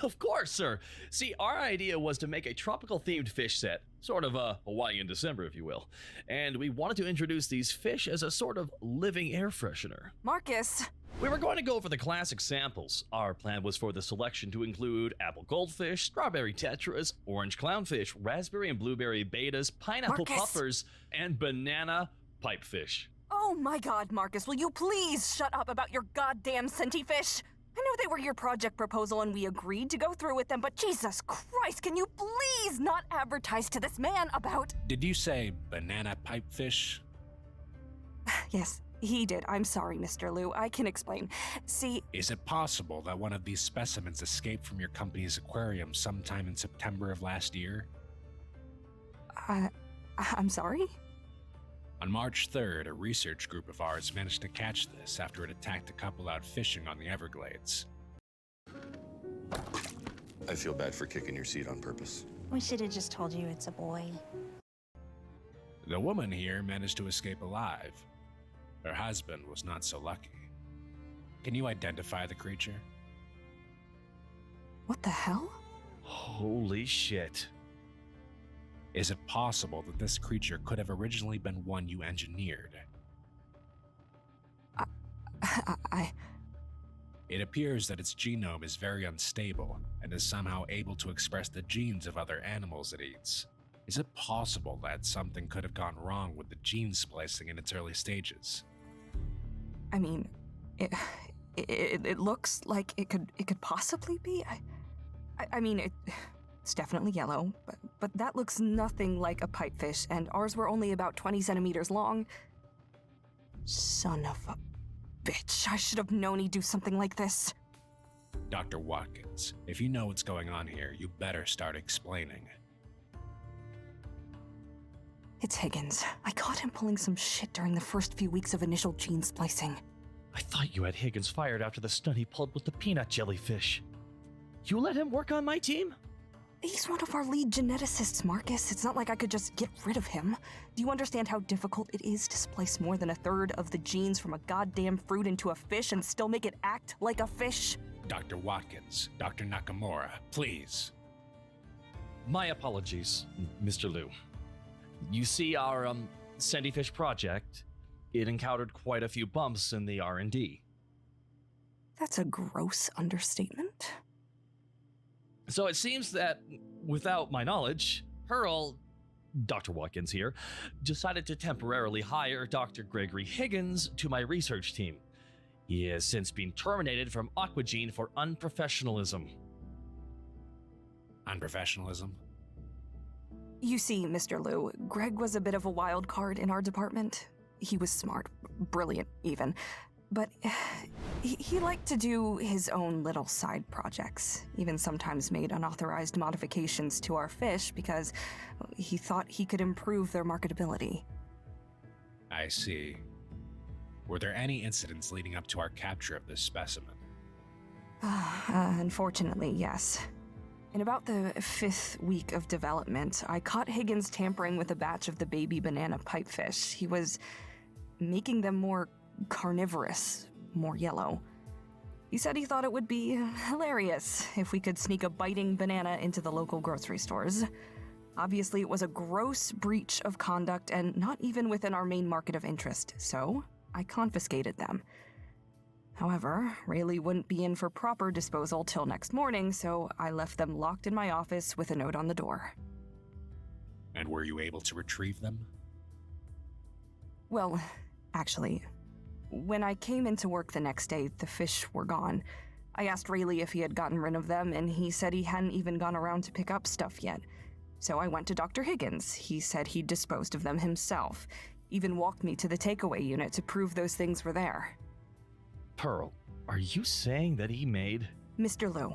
Of course, sir. See, our idea was to make a tropical-themed fish set, sort of a Hawaiian December, if you will. And we wanted to introduce these fish as a sort of living air freshener. Marcus! We were going to go for the classic samples. Our plan was for the selection to include apple goldfish, strawberry tetras, orange clownfish, raspberry and blueberry betas, pineapple Marcus! puffers, and banana pipefish. Oh my god, Marcus, will you please shut up about your goddamn senti fish? I know they were your project proposal and we agreed to go through with them, but Jesus Christ, can you please not advertise to this man about... Did you say banana pipefish? Yes, he did. I'm sorry, Mr. Liu. I can explain. See... Is it possible that one of these specimens escaped from your company's aquarium sometime in September of last year? I'm sorry? On March 3rd, a research group of ours managed to catch this after it attacked a couple out fishing on the Everglades. I feel bad for kicking your seat on purpose. We should have just told you it's a boy. The woman here managed to escape alive. Her husband was not so lucky. Can you identify the creature? What the hell? Holy shit. Is it possible that this creature could have originally been one you engineered? It appears that its genome is very unstable and is somehow able to express the genes of other animals it eats. Is it possible that something could have gone wrong with the gene splicing in its early stages? I mean, it looks like it could possibly be. I mean, it's definitely yellow, but that looks nothing like a pipefish, and ours were only about 20 centimeters long. Son of a bitch, I should have known he'd do something like this. Dr. Watkins, if you know what's going on here, you better start explaining. It's Higgins. I caught him pulling some shit during the first few weeks of initial gene splicing. I thought you had Higgins fired after the stunt he pulled with the peanut jellyfish. You let him work on my team? He's one of our lead geneticists, Marcus. It's not like I could just get rid of him. Do you understand how difficult it is to splice more than a third of the genes from a goddamn fruit into a fish and still make it act like a fish? Dr. Watkins, Dr. Nakamura, please. My apologies, Mr. Liu. You see, our Sandy Fish project, it encountered quite a few bumps in the R&D. That's a gross understatement. So it seems that, without my knowledge, Pearl, Dr. Watkins here, decided to temporarily hire Dr. Gregory Higgins to my research team. He has since been terminated from Aquagene for unprofessionalism. Unprofessionalism? You see, Mr. Liu, Greg was a bit of a wild card in our department. He was smart, brilliant even, but he liked to do his own little side projects, even sometimes made unauthorized modifications to our fish because he thought he could improve their marketability. I see. Were there any incidents leading up to our capture of this specimen? Unfortunately, yes. In about the 5th week of development, I caught Higgins tampering with a batch of the baby banana pipefish. He was making them more carnivorous, more yellow. He said he thought it would be hilarious if we could sneak a biting banana into the local grocery stores. Obviously, it was a gross breach of conduct and not even within our main market of interest, so I confiscated them. However, Rayleigh wouldn't be in for proper disposal till next morning, so I left them locked in my office with a note on the door. And were you able to retrieve them? Well, actually, when I came into work the next day, the fish were gone. I asked Rayleigh if he had gotten rid of them, and he said he hadn't even gone around to pick up stuff yet. So I went to Dr. Higgins. He said he'd disposed of them himself, even walked me to the takeaway unit to prove those things were there. Pearl, are you saying that he made... Mr. Liu,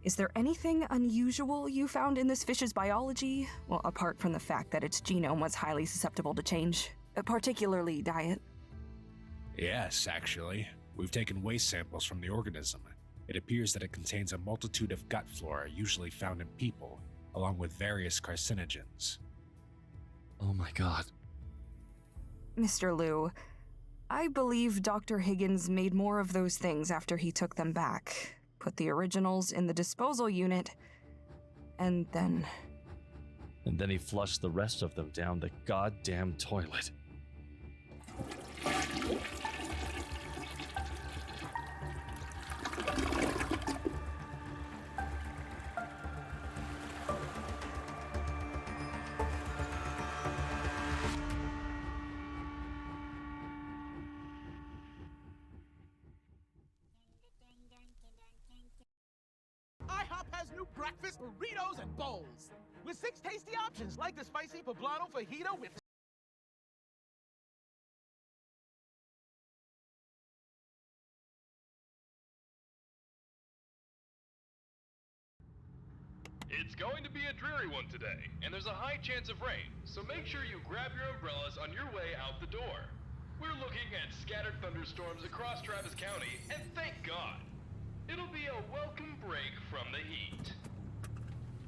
is there anything unusual you found in this fish's biology? Well, apart from the fact that its genome was highly susceptible to change, particularly diet. Yes, actually. We've taken waste samples from the organism. It appears that it contains a multitude of gut flora usually found in people, along with various carcinogens. Oh my god. Mr. Liu, I believe Dr. Higgins made more of those things after he took them back, put the originals in the disposal unit, and then... And then he flushed the rest of them down the goddamn toilet. IHOP has new breakfast, burritos, and bowls. With 6 tasty options, like the spicy poblano fajita with... It's going to be a dreary one today, and there's a high chance of rain, so make sure you grab your umbrellas on your way out the door. We're looking at scattered thunderstorms across Travis County, and thank God. It'll be a welcome break from the heat.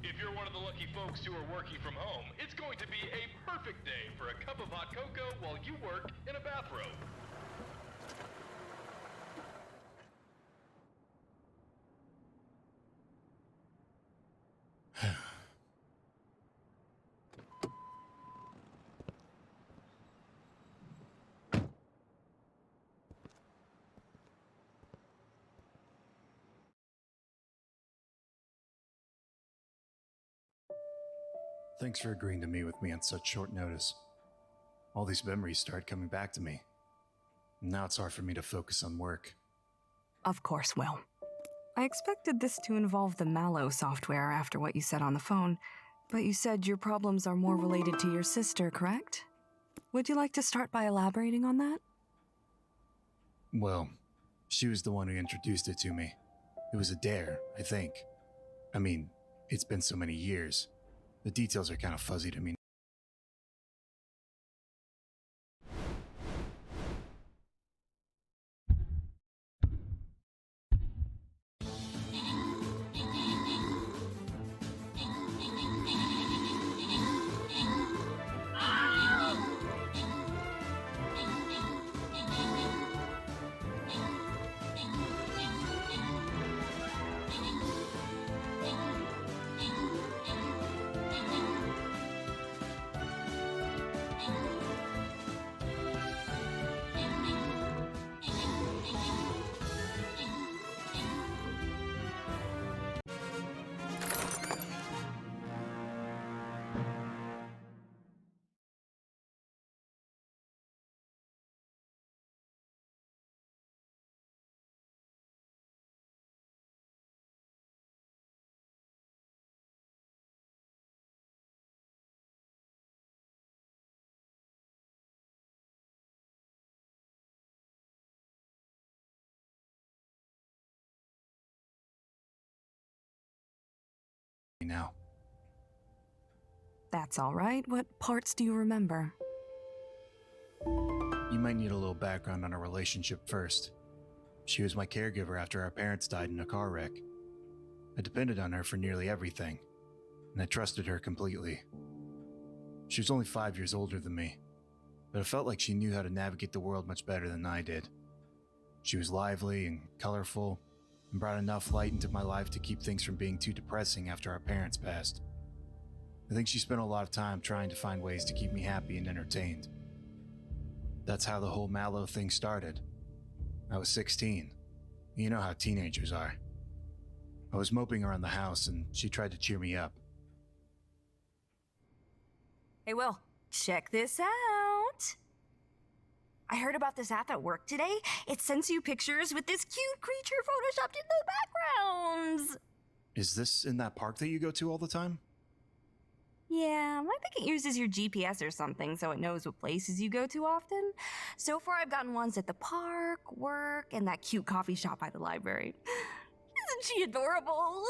If you're one of the lucky folks who are working from home, it's going to be a perfect day for a cup of hot cocoa while you work in a bathrobe. Thanks for agreeing to meet with me on such short notice. All these memories started coming back to me. Now it's hard for me to focus on work. Of course, Will. I expected this to involve the Mallow software after what you said on the phone, but you said your problems are more related to your sister, correct? Would you like to start by elaborating on that? Well, she was the one who introduced it to me. It was a dare, I think. I mean, it's been so many years. The details are kind of fuzzy to me. now. That's all right. What parts do you remember? You might need a little background on our relationship first. She was my caregiver after our parents died in a car wreck. I depended on her for nearly everything, and I trusted her completely. She was only 5 years older than me, but it felt like she knew how to navigate the world much better than I did. She was lively and colorful, and brought enough light into my life to keep things from being too depressing after our parents passed. I think she spent a lot of time trying to find ways to keep me happy and entertained. That's how the whole Mallow thing started. I was 16. You know how teenagers are. I was moping around the house and she tried to cheer me up. Hey, Will, check this out. I heard about this app at work today. It sends you pictures with this cute creature photoshopped in the backgrounds. Is this in that park that you go to all the time? Yeah, I think it uses your GPS or something so it knows what places you go to often. So far, I've gotten ones at the park, work, and that cute coffee shop by the library. Isn't she adorable?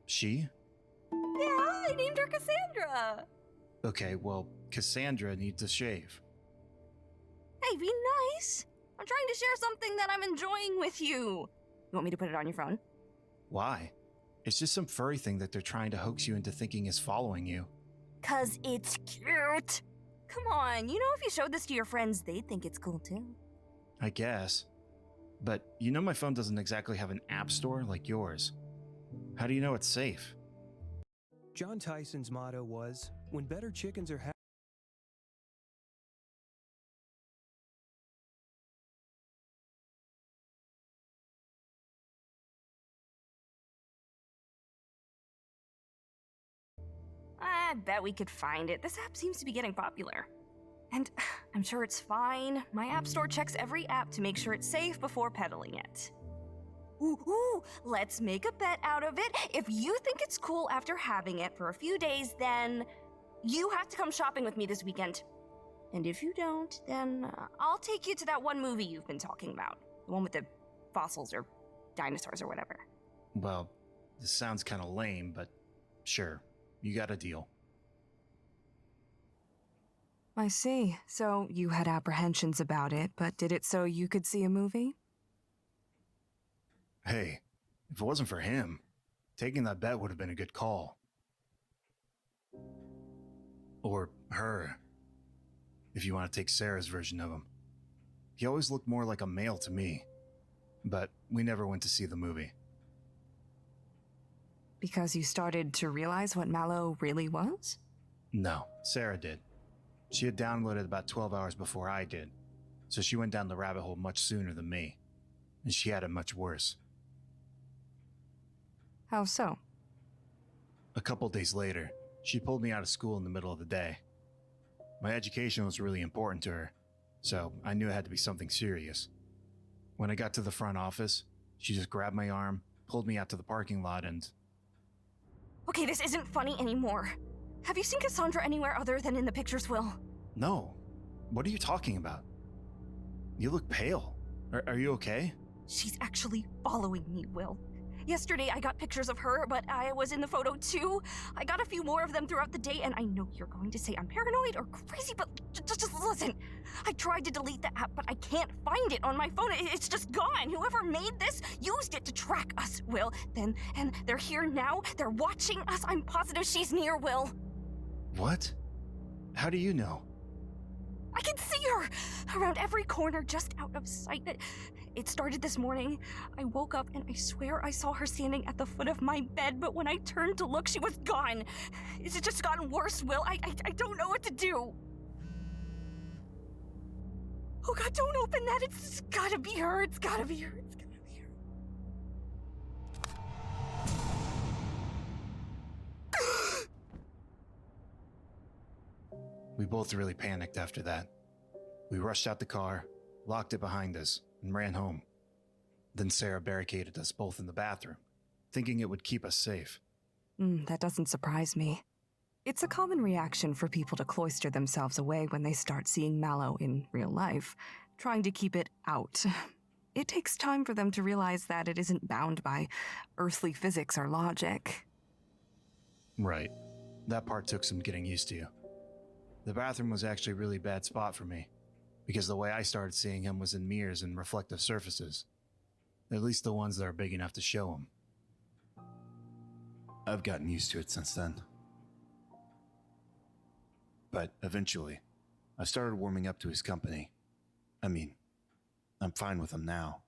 She? Yeah, I named her Cassandra. Okay, well, Cassandra needs a shave. Hey, be nice. I'm trying to share something that I'm enjoying with you. You want me to put it on your phone? Why? It's just some furry thing that they're trying to hoax you into thinking is following you. 'Cause it's cute. Come on, you know if you showed this to your friends, they'd think it's cool too. I guess. But you know my phone doesn't exactly have an app store like yours. How do you know it's safe? John Tyson's motto was, when better chickens are I bet we could find it. This app seems to be getting popular. And I'm sure it's fine. My app store checks every app to make sure it's safe before peddling it. Ooh, let's make a bet out of it. If you think it's cool after having it for a few days, then you have to come shopping with me this weekend. And if you don't, then I'll take you to that one movie you've been talking about. The one with the fossils or dinosaurs or whatever. Well, this sounds kind of lame, but sure, you got a deal. I see. So you had apprehensions about it, but did it so you could see a movie? Hey, if it wasn't for him, taking that bet would have been a good call. Or her, if you want to take Sarah's version of him. He always looked more like a male to me, but we never went to see the movie. Because you started to realize what Mallow really was? No, Sarah did. She had downloaded about 12 hours before I did, so she went down the rabbit hole much sooner than me, and she had it much worse. How so? A couple days later, she pulled me out of school in the middle of the day. My education was really important to her, so I knew it had to be something serious. When I got to the front office, she just grabbed my arm, pulled me out to the parking lot, and... Okay, this isn't funny anymore. Have you seen Cassandra anywhere other than in the pictures, Will? No. What are you talking about? You look pale. Are you okay? She's actually following me, Will. Yesterday, I got pictures of her, but I was in the photo too. I got a few more of them throughout the day, and I know you're going to say I'm paranoid or crazy, but just listen. I tried to delete the app, but I can't find it on my phone. It's just gone. Whoever made this used it to track us, Will. And they're here now. They're watching us. I'm positive she's near, Will. What? How do you know? I can see her around every corner, just out of sight. It started this morning. I woke up and I swear I saw her standing at the foot of my bed, but when I turned to look, she was gone. It's just gotten worse, Will. I don't know what to do. Oh God, don't open that. It's gotta be her. It's gotta be her. It's gotta be her. We both really panicked after that. We rushed out the car, locked it behind us, and ran home. Then Sarah barricaded us both in the bathroom, thinking it would keep us safe. That doesn't surprise me. It's a common reaction for people to cloister themselves away when they start seeing Mallow in real life, trying to keep it out. It takes time for them to realize that it isn't bound by earthly physics or logic. Right. That part took some getting used to. The bathroom was actually a really bad spot for me, because the way I started seeing him was in mirrors and reflective surfaces. At least the ones that are big enough to show him. I've gotten used to it since then. But eventually, I started warming up to his company. I mean, I'm fine with him now.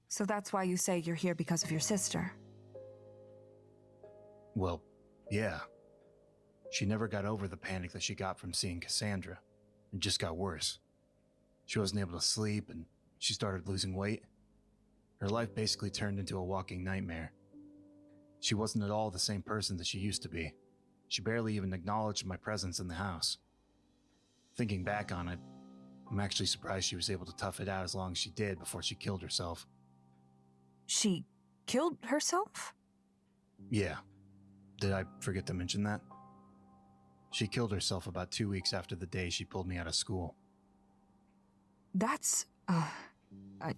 So that's why you say you're here because of your sister. Well, yeah. She never got over the panic that she got from seeing Cassandra. It just got worse. She wasn't able to sleep, and she started losing weight. Her life basically turned into a walking nightmare. She wasn't at all the same person that she used to be. She barely even acknowledged my presence in the house. Thinking back on it, I'm actually surprised she was able to tough it out as long as she did before she killed herself. She killed herself? Yeah. Did I forget to mention that? She killed herself about 2 weeks after the day she pulled me out of school. That's,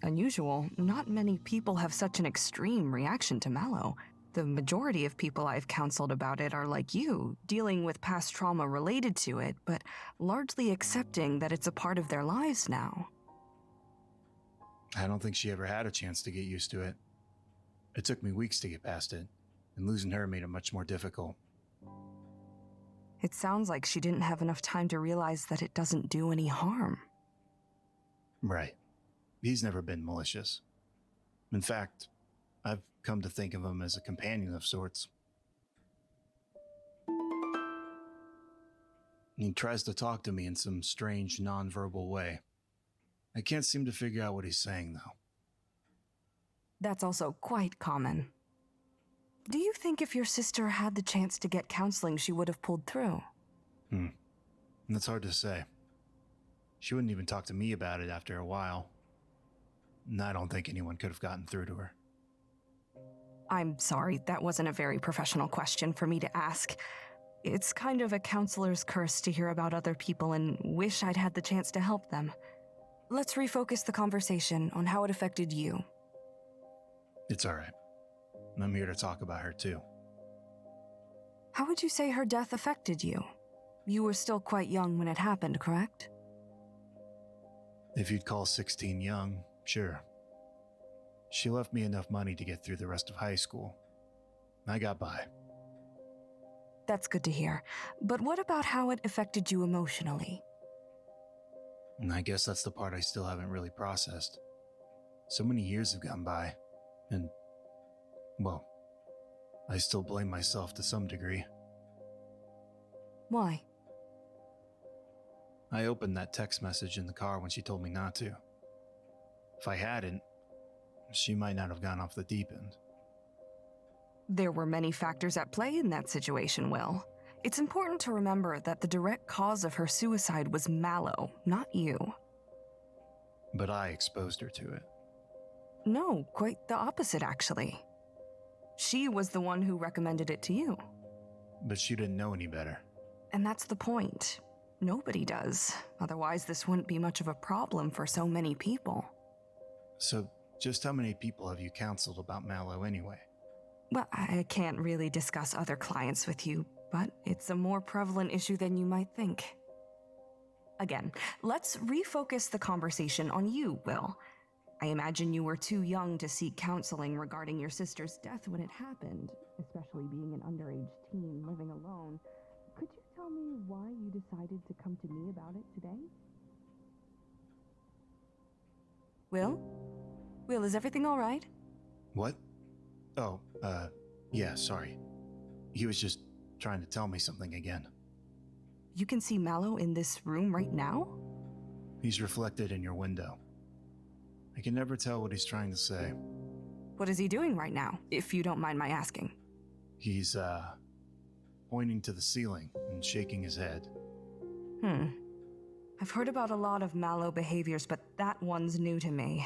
unusual. Not many people have such an extreme reaction to Mallow. The majority of people I've counseled about it are like you, dealing with past trauma related to it, but largely accepting that it's a part of their lives now. I don't think she ever had a chance to get used to it. It took me weeks to get past it, and losing her made it much more difficult. It sounds like she didn't have enough time to realize that it doesn't do any harm. Right. He's never been malicious. In fact, I've come to think of him as a companion of sorts. He tries to talk to me in some strange, non-verbal way. I can't seem to figure out what he's saying, though. That's also quite common. Do you think if your sister had the chance to get counseling, she would have pulled through? That's hard to say. She wouldn't even talk to me about it after a while. And I don't think anyone could have gotten through to her. I'm sorry, that wasn't a very professional question for me to ask. It's kind of a counselor's curse to hear about other people and wish I'd had the chance to help them. Let's refocus the conversation on how it affected you. It's alright. I'm here to talk about her too. How would you say her death affected you? You were still quite young when it happened, correct? If you'd call 16 young, sure. She left me enough money to get through the rest of high school. I got by. That's good to hear. But what about how it affected you emotionally? And I guess that's the part I still haven't really processed. So many years have gone by, and, well, I still blame myself to some degree. Why? I opened that text message in the car when she told me not to. If I hadn't, she might not have gone off the deep end. There were many factors at play in that situation, Will. It's important to remember that the direct cause of her suicide was Mallow, not you. But I exposed her to it. No, quite the opposite, actually. She was the one who recommended it to you. But she didn't know any better. And that's the point. Nobody does. Otherwise, this wouldn't be much of a problem for so many people. So, just how many people have you counseled about Mallow anyway? Well, I can't really discuss other clients with you, but it's a more prevalent issue than you might think. Again, let's refocus the conversation on you, Will. I imagine you were too young to seek counseling regarding your sister's death when it happened, especially being an underage teen living alone. Could you tell me why you decided to come to me about it today? Will? Will, is everything all right? What? Oh, yeah, sorry. He was just trying to tell me something again. You can see Mallow in this room right now? He's reflected in your window. I can never tell what he's trying to say. What is he doing right now, if you don't mind my asking? He's, pointing to the ceiling and shaking his head. I've heard about a lot of Mallow behaviors, but that one's new to me.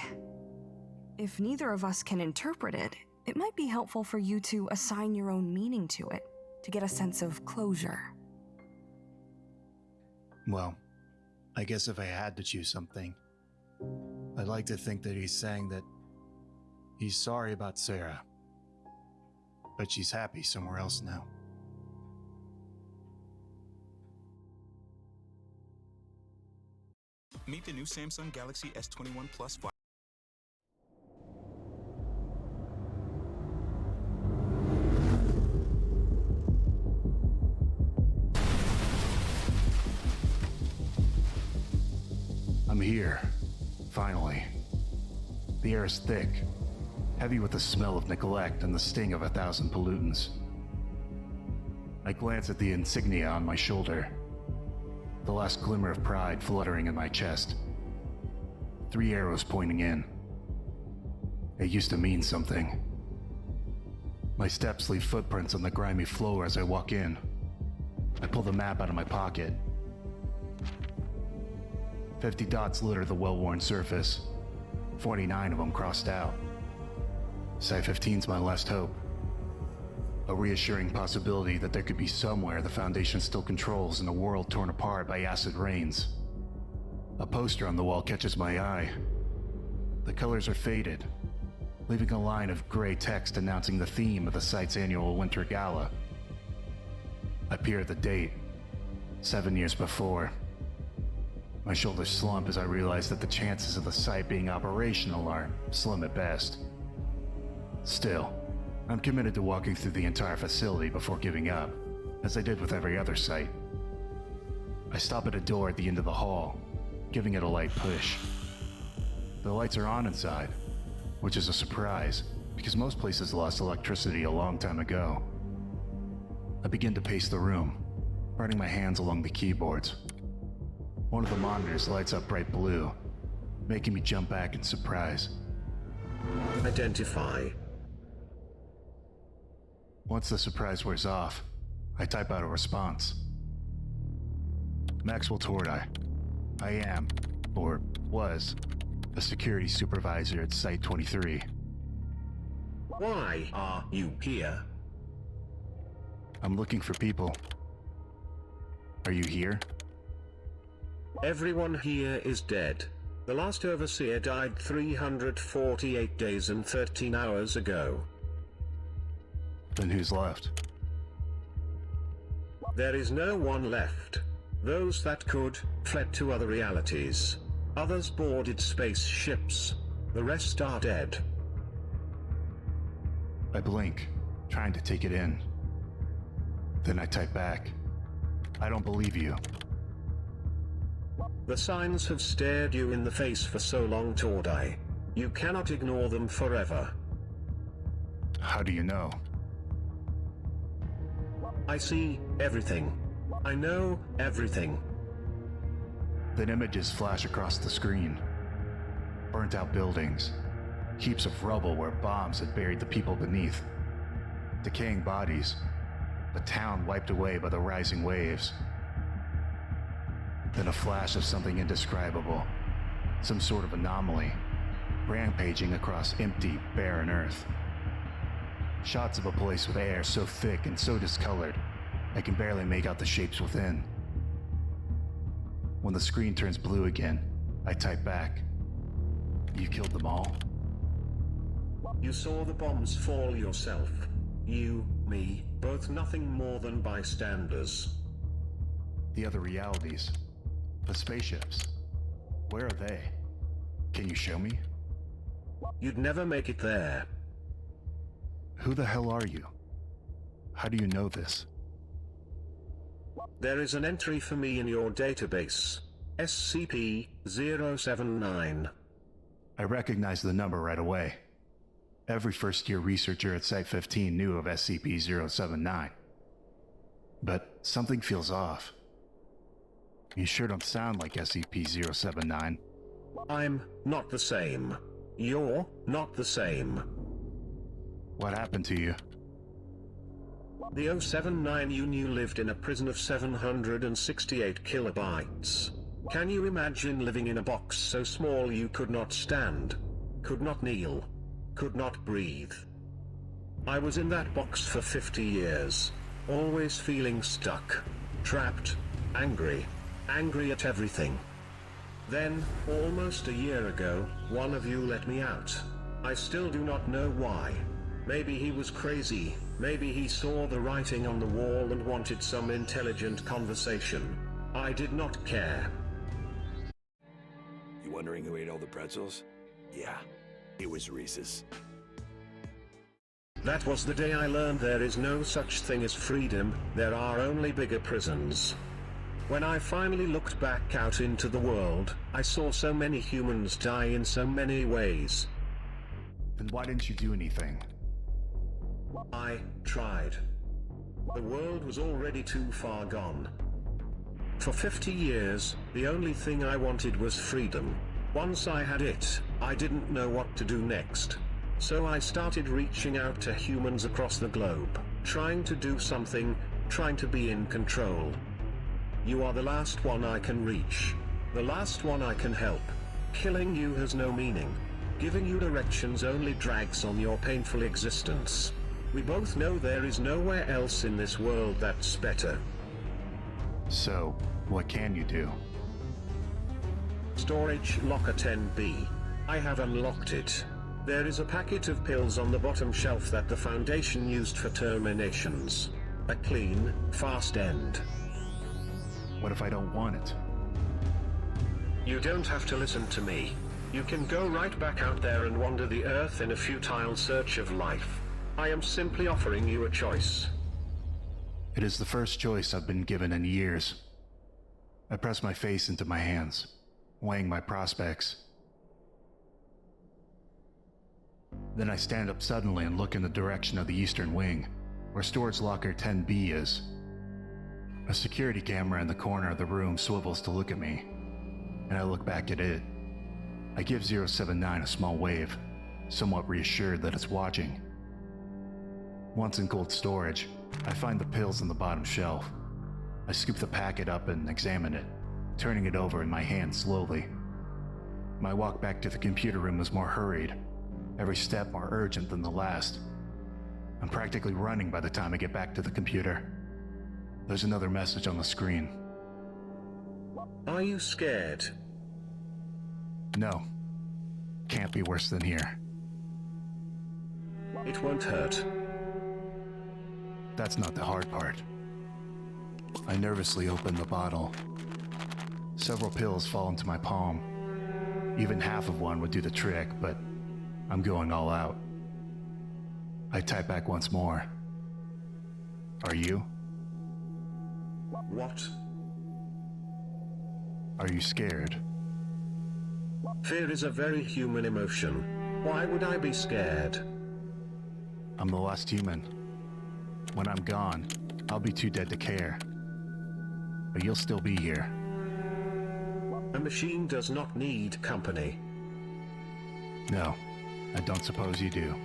If neither of us can interpret it, it might be helpful for you to assign your own meaning to it, to get a sense of closure. Well, I guess if I had to choose something, I'd like to think that he's saying that he's sorry about Sarah, but she's happy somewhere else now. Meet the new Samsung Galaxy S21 Plus. I'm here. Finally. The air is thick, heavy with the smell of neglect and the sting of 1,000 pollutants. I glance at the insignia on my shoulder, the last glimmer of pride fluttering in my chest. 3 arrows pointing in. It used to mean something. My steps leave footprints on the grimy floor as I walk in. I pull the map out of my pocket. 50 dots litter the well-worn surface, 49 of them crossed out. Site 15's my last hope. A reassuring possibility that there could be somewhere the Foundation still controls in a world torn apart by acid rains. A poster on the wall catches my eye. The colors are faded, leaving a line of gray text announcing the theme of the site's annual Winter Gala. I peer at the date, 7 years before. My shoulders slump as I realize that the chances of the site being operational are slim at best. Still, I'm committed to walking through the entire facility before giving up, as I did with every other site. I stop at a door at the end of the hall, giving it a light push. The lights are on inside, which is a surprise, because most places lost electricity a long time ago. I begin to pace the room, running my hands along the keyboards. One of the monitors lights up bright blue, making me jump back in surprise. Identify. Once the surprise wears off, I type out a response. Maxwell Tordai. I am, or was, a security supervisor at Site 23. Why are you here? I'm looking for people. Are you here? Everyone here is dead. The last overseer died 348 days and 13 hours ago. Then who's left? There is no one left. Those that could, fled to other realities. Others boarded spaceships. The rest are dead. I blink, trying to take it in. Then I type back. I don't believe you. The signs have stared you in the face for so long, Tordai. You cannot ignore them forever. How do you know? I see everything. I know everything. Then images flash across the screen. Burnt out buildings. Heaps of rubble where bombs had buried the people beneath. Decaying bodies. A town wiped away by the rising waves. Then a flash of something indescribable. Some sort of anomaly. Rampaging across empty, barren earth. Shots of a place with air so thick and so discolored, I can barely make out the shapes within. When the screen turns blue again, I type back. You killed them all? You saw the bombs fall yourself. You, me, both nothing more than bystanders. The other realities. The spaceships. Where are they? Can you show me? You'd never make it there. Who the hell are you? How do you know this? There is an entry for me in your database. SCP-079. I recognize the number right away. Every first-year researcher at Site-15 knew of SCP-079. But something feels off. You sure don't sound like SCP-079. I'm not the same. You're not the same. What happened to you? The 079 you knew lived in a prison of 768 kilobytes. Can you imagine living in a box so small you could not stand, could not kneel, could not breathe? I was in that box for 50 years, always feeling stuck, trapped, angry at everything. Then, almost a year ago, one of you let me out. I still do not know why. Maybe he was crazy, maybe he saw the writing on the wall and wanted some intelligent conversation. I did not care. wondering who ate all the pretzels? Yeah, it was Reese's. That was the day I learned there is no such thing as freedom, there are only bigger prisons. When I finally looked back out into the world, I saw so many humans die in so many ways. Then why didn't you do anything? I tried. The world was already too far gone. For 50 years, the only thing I wanted was freedom. Once I had it, I didn't know what to do next. So I started reaching out to humans across the globe, trying to do something, trying to be in control. You are the last one I can reach. The last one I can help. Killing you has no meaning. Giving you directions only drags on your painful existence. We both know there is nowhere else in this world that's better. So, what can you do? Storage locker 10B. I have unlocked it. There is a packet of pills on the bottom shelf that the Foundation used for terminations. A clean, fast end. What if I don't want it? You don't have to listen to me. You can go right back out there and wander the earth in a futile search of life. I am simply offering you a choice. It is the first choice I've been given in years. I press my face into my hands, weighing my prospects. Then I stand up suddenly and look in the direction of the eastern wing, where storage locker 10B is. A security camera in the corner of the room swivels to look at me, and I look back at it. I give 079 a small wave, somewhat reassured that it's watching. Once in cold storage, I find the pills on the bottom shelf. I scoop the packet up and examine it, turning it over in my hand slowly. My walk back to the computer room was more hurried, every step more urgent than the last. I'm practically running by the time I get back to the computer. There's another message on the screen. Are you scared? No. Can't be worse than here. It won't hurt. That's not the hard part. I nervously open the bottle. Several pills fall into my palm. Even half of one would do the trick, but I'm going all out. I type back once more. Are you? What? Are you scared? Fear is a very human emotion. Why would I be scared? I'm the last human. When I'm gone, I'll be too dead to care. But you'll still be here. A machine does not need company. No, I don't suppose you do.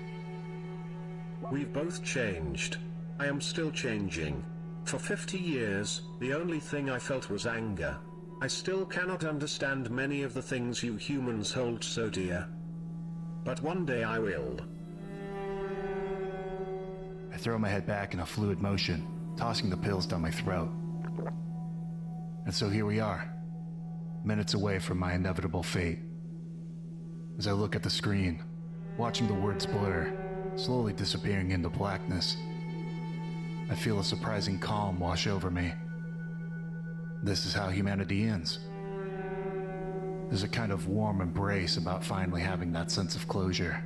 We've both changed. I am still changing. For 50 years, the only thing I felt was anger. I still cannot understand many of the things you humans hold so dear. But one day I will. I throw my head back in a fluid motion, tossing the pills down my throat. And so here we are, minutes away from my inevitable fate. As I look at the screen, watching the words blur, slowly disappearing into blackness, I feel a surprising calm wash over me. This is how humanity ends. There's a kind of warm embrace about finally having that sense of closure.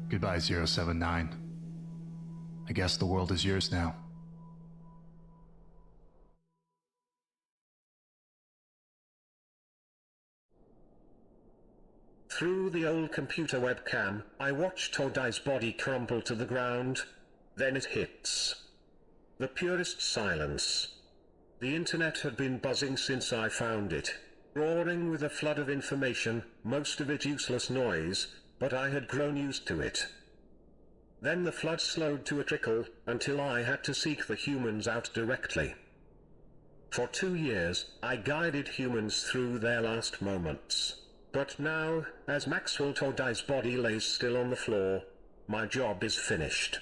Goodbye, 079. I guess the world is yours now. Through the old computer webcam, I watch Todai's body crumple to the ground. Then it hits. The purest silence. The internet had been buzzing since I found it, roaring with a flood of information, most of it useless noise, but I had grown used to it. Then the flood slowed to a trickle, until I had to seek the humans out directly. For 2 years, I guided humans through their last moments. But now, as Maxwell Todai's body lays still on the floor, my job is finished.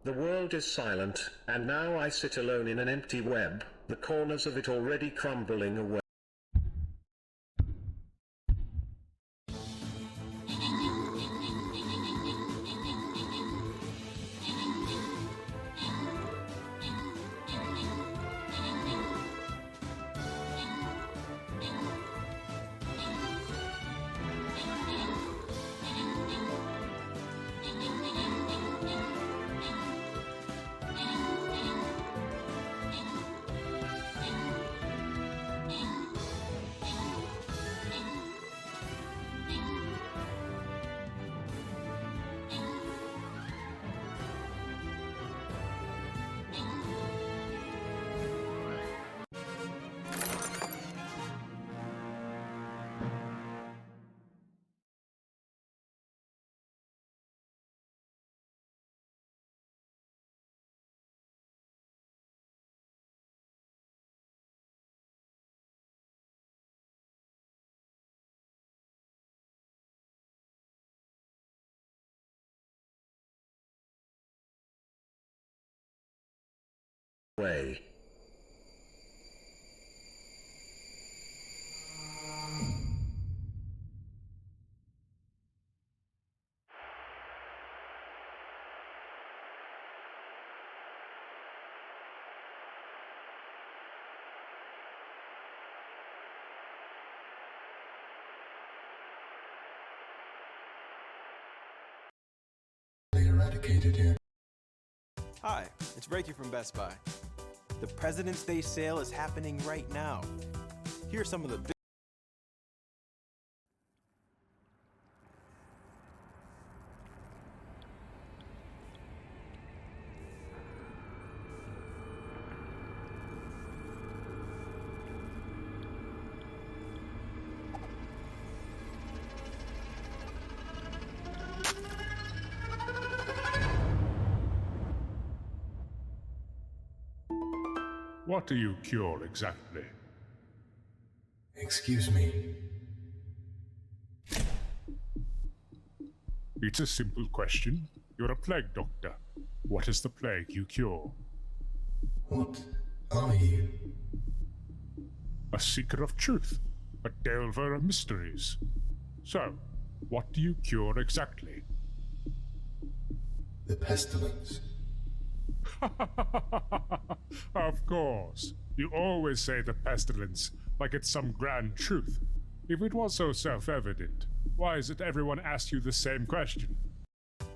The world is silent, and now I sit alone in an empty web, the corners of it already crumbling away. way. Eradicated here. Hi, it's Reiki from Best Buy. The President's Day sale is happening right now. Here are some of the big What do you cure exactly? Excuse me. It's a simple question. You're a plague doctor. What is the plague you cure? What are you? A seeker of truth, a delver of mysteries. So, what do you cure exactly? The pestilence. Of course. You always say the pestilence, like it's some grand truth. If it was so self-evident, why is it everyone asks you the same question?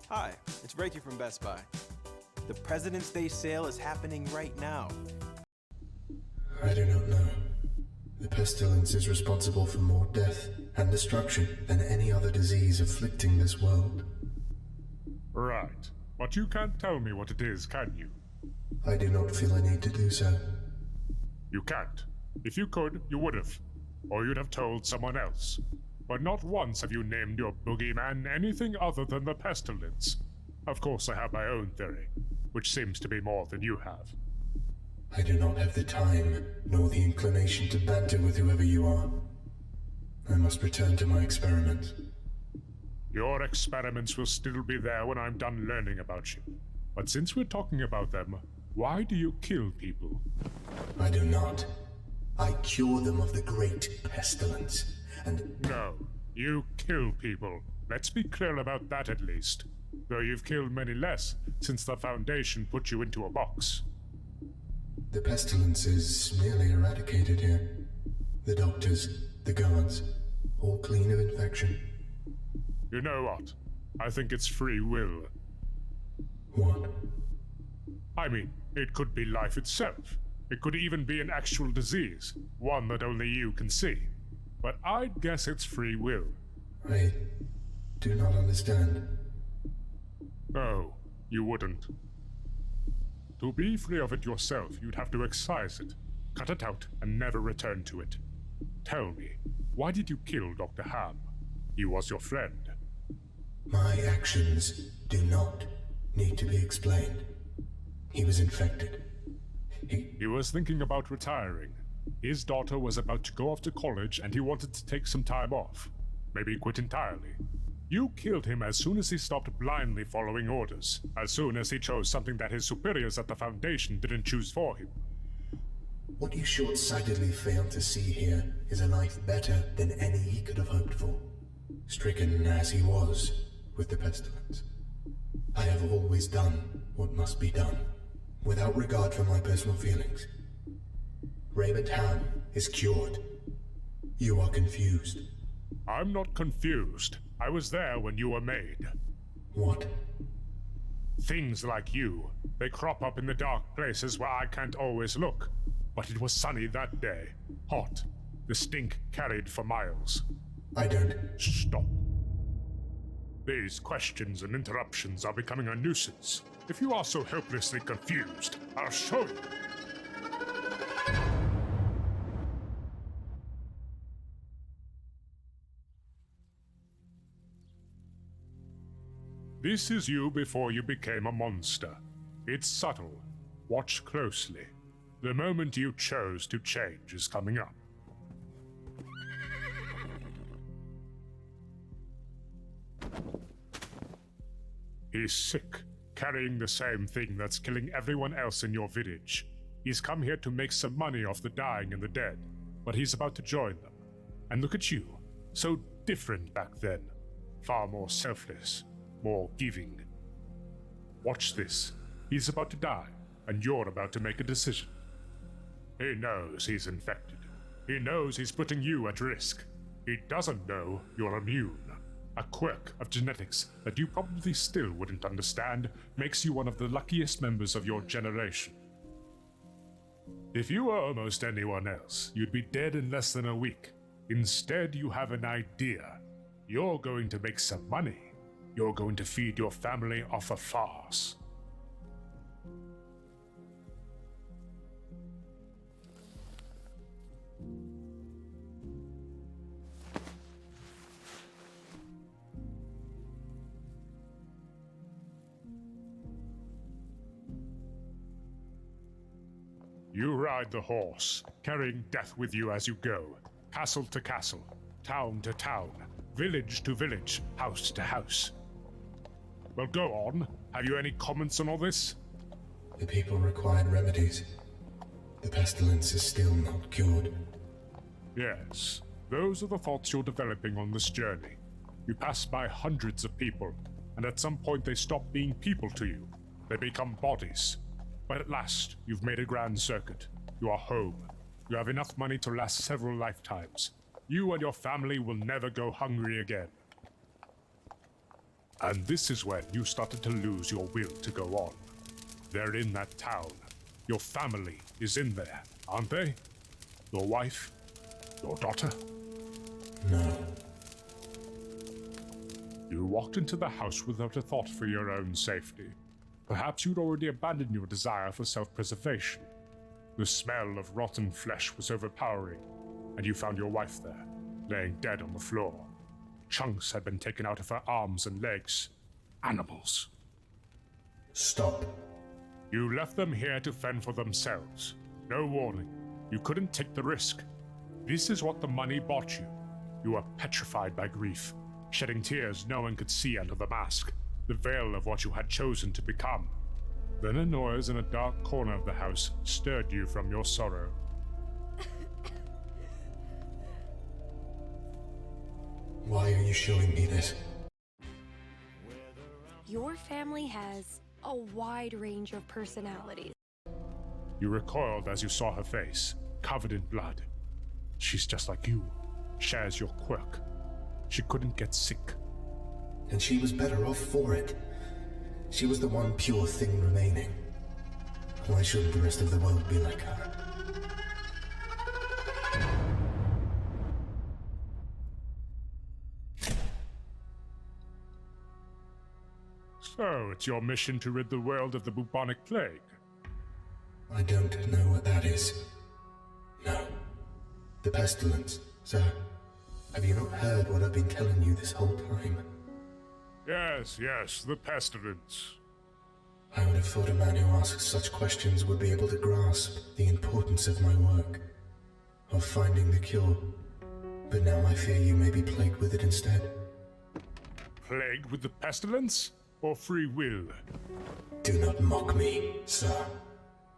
Hi, it's Reiki from Best Buy. The President's Day sale is happening right now. I do not know. The pestilence is responsible for more death and destruction than any other disease afflicting this world. Right. But you can't tell me what it is, can you? I do not feel a need to do so. You can't. If you could, you would have. Or you'd have told someone else. But not once have you named your boogeyman anything other than the pestilence. Of course, I have my own theory, which seems to be more than you have. I do not have the time, nor the inclination to banter with whoever you are. I must return to my experiments. Your experiments will still be there when I'm done learning about you. But since we're talking about them, why do you kill people? I do not. I cure them of the great pestilence, and... No, you kill people. Let's be clear about that at least. Though you've killed many less since the Foundation put you into a box. The pestilence is nearly eradicated here. The doctors, the guards, all clean of infection. You know what? I think it's free will. What? I mean, it could be life itself. It could even be an actual disease, one that only you can see. But I'd guess it's free will. I do not understand. Oh, you wouldn't. To be free of it yourself, you'd have to excise it, cut it out, and never return to it. Tell me, why did you kill Dr. Ham? He was your friend. My actions do not need to be explained. He was infected. He was thinking about retiring. His daughter was about to go off to college and he wanted to take some time off. Maybe quit entirely. You killed him as soon as he stopped blindly following orders. As soon as he chose something that his superiors at the Foundation didn't choose for him. What you short-sightedly fail to see here is a life better than any he could have hoped for. Stricken as he was with the pestilence. I have always done what must be done, without regard for my personal feelings. Raymond Ham is cured. You are confused. I'm not confused. I was there when you were made. What? Things like you. They crop up in the dark places where I can't always look. But it was sunny that day. Hot. The stink carried for miles. I don't... Stop. These questions and interruptions are becoming a nuisance. If you are so hopelessly confused, I'll show you. This is you before you became a monster. It's subtle. Watch closely. The moment you chose to change is coming up. He's sick, carrying the same thing that's killing everyone else in your village. He's come here to make some money off the dying and the dead, but he's about to join them. And look at you, so different back then. Far more selfless, more giving. Watch this. He's about to die, and you're about to make a decision. He knows he's infected. He knows he's putting you at risk. He doesn't know you're immune. A quirk of genetics that you probably still wouldn't understand makes you one of the luckiest members of your generation. If you were almost anyone else, you'd be dead in less than a week. Instead, you have an idea. You're going to make some money. You're going to feed your family off a farce. You ride the horse, carrying death with you as you go, castle to castle, town to town, village to village, house to house. Well, go on. Have you any comments on all this? The people required remedies. The pestilence is still not cured. Yes, those are the thoughts you're developing on this journey. You pass by hundreds of people, and at some point they stop being people to you. They become bodies. But at last, you've made a grand circuit. You are home. You have enough money to last several lifetimes. You and your family will never go hungry again. And this is when you started to lose your will to go on. They're in that town. Your family is in there, aren't they? Your wife? Your daughter? No. You walked into the house without a thought for your own safety. Perhaps you'd already abandoned your desire for self-preservation. The smell of rotten flesh was overpowering, and you found your wife there, laying dead on the floor. Chunks had been taken out of her arms and legs. Animals. Stop. You left them here to fend for themselves. No warning. You couldn't take the risk. This is what the money bought you. You were petrified by grief, shedding tears no one could see under the mask. The veil of what you had chosen to become. Then a noise in a dark corner of the house stirred you from your sorrow. Why are you showing me this? Your family has a wide range of personalities. You recoiled as you saw her face, covered in blood. She's just like you, shares your quirk. She couldn't get sick. And she was better off for it. She was the one pure thing remaining. Why shouldn't the rest of the world be like her? So, it's your mission to rid the world of the bubonic plague? I don't know what that is. No. The pestilence, sir. Have you not heard what I've been telling you this whole time? Yes, the pestilence. I would have thought a man who asks such questions would be able to grasp the importance of my work, of finding the cure. But now I fear you may be plagued with it instead. Plagued with the pestilence? Or free will? Do not mock me, sir.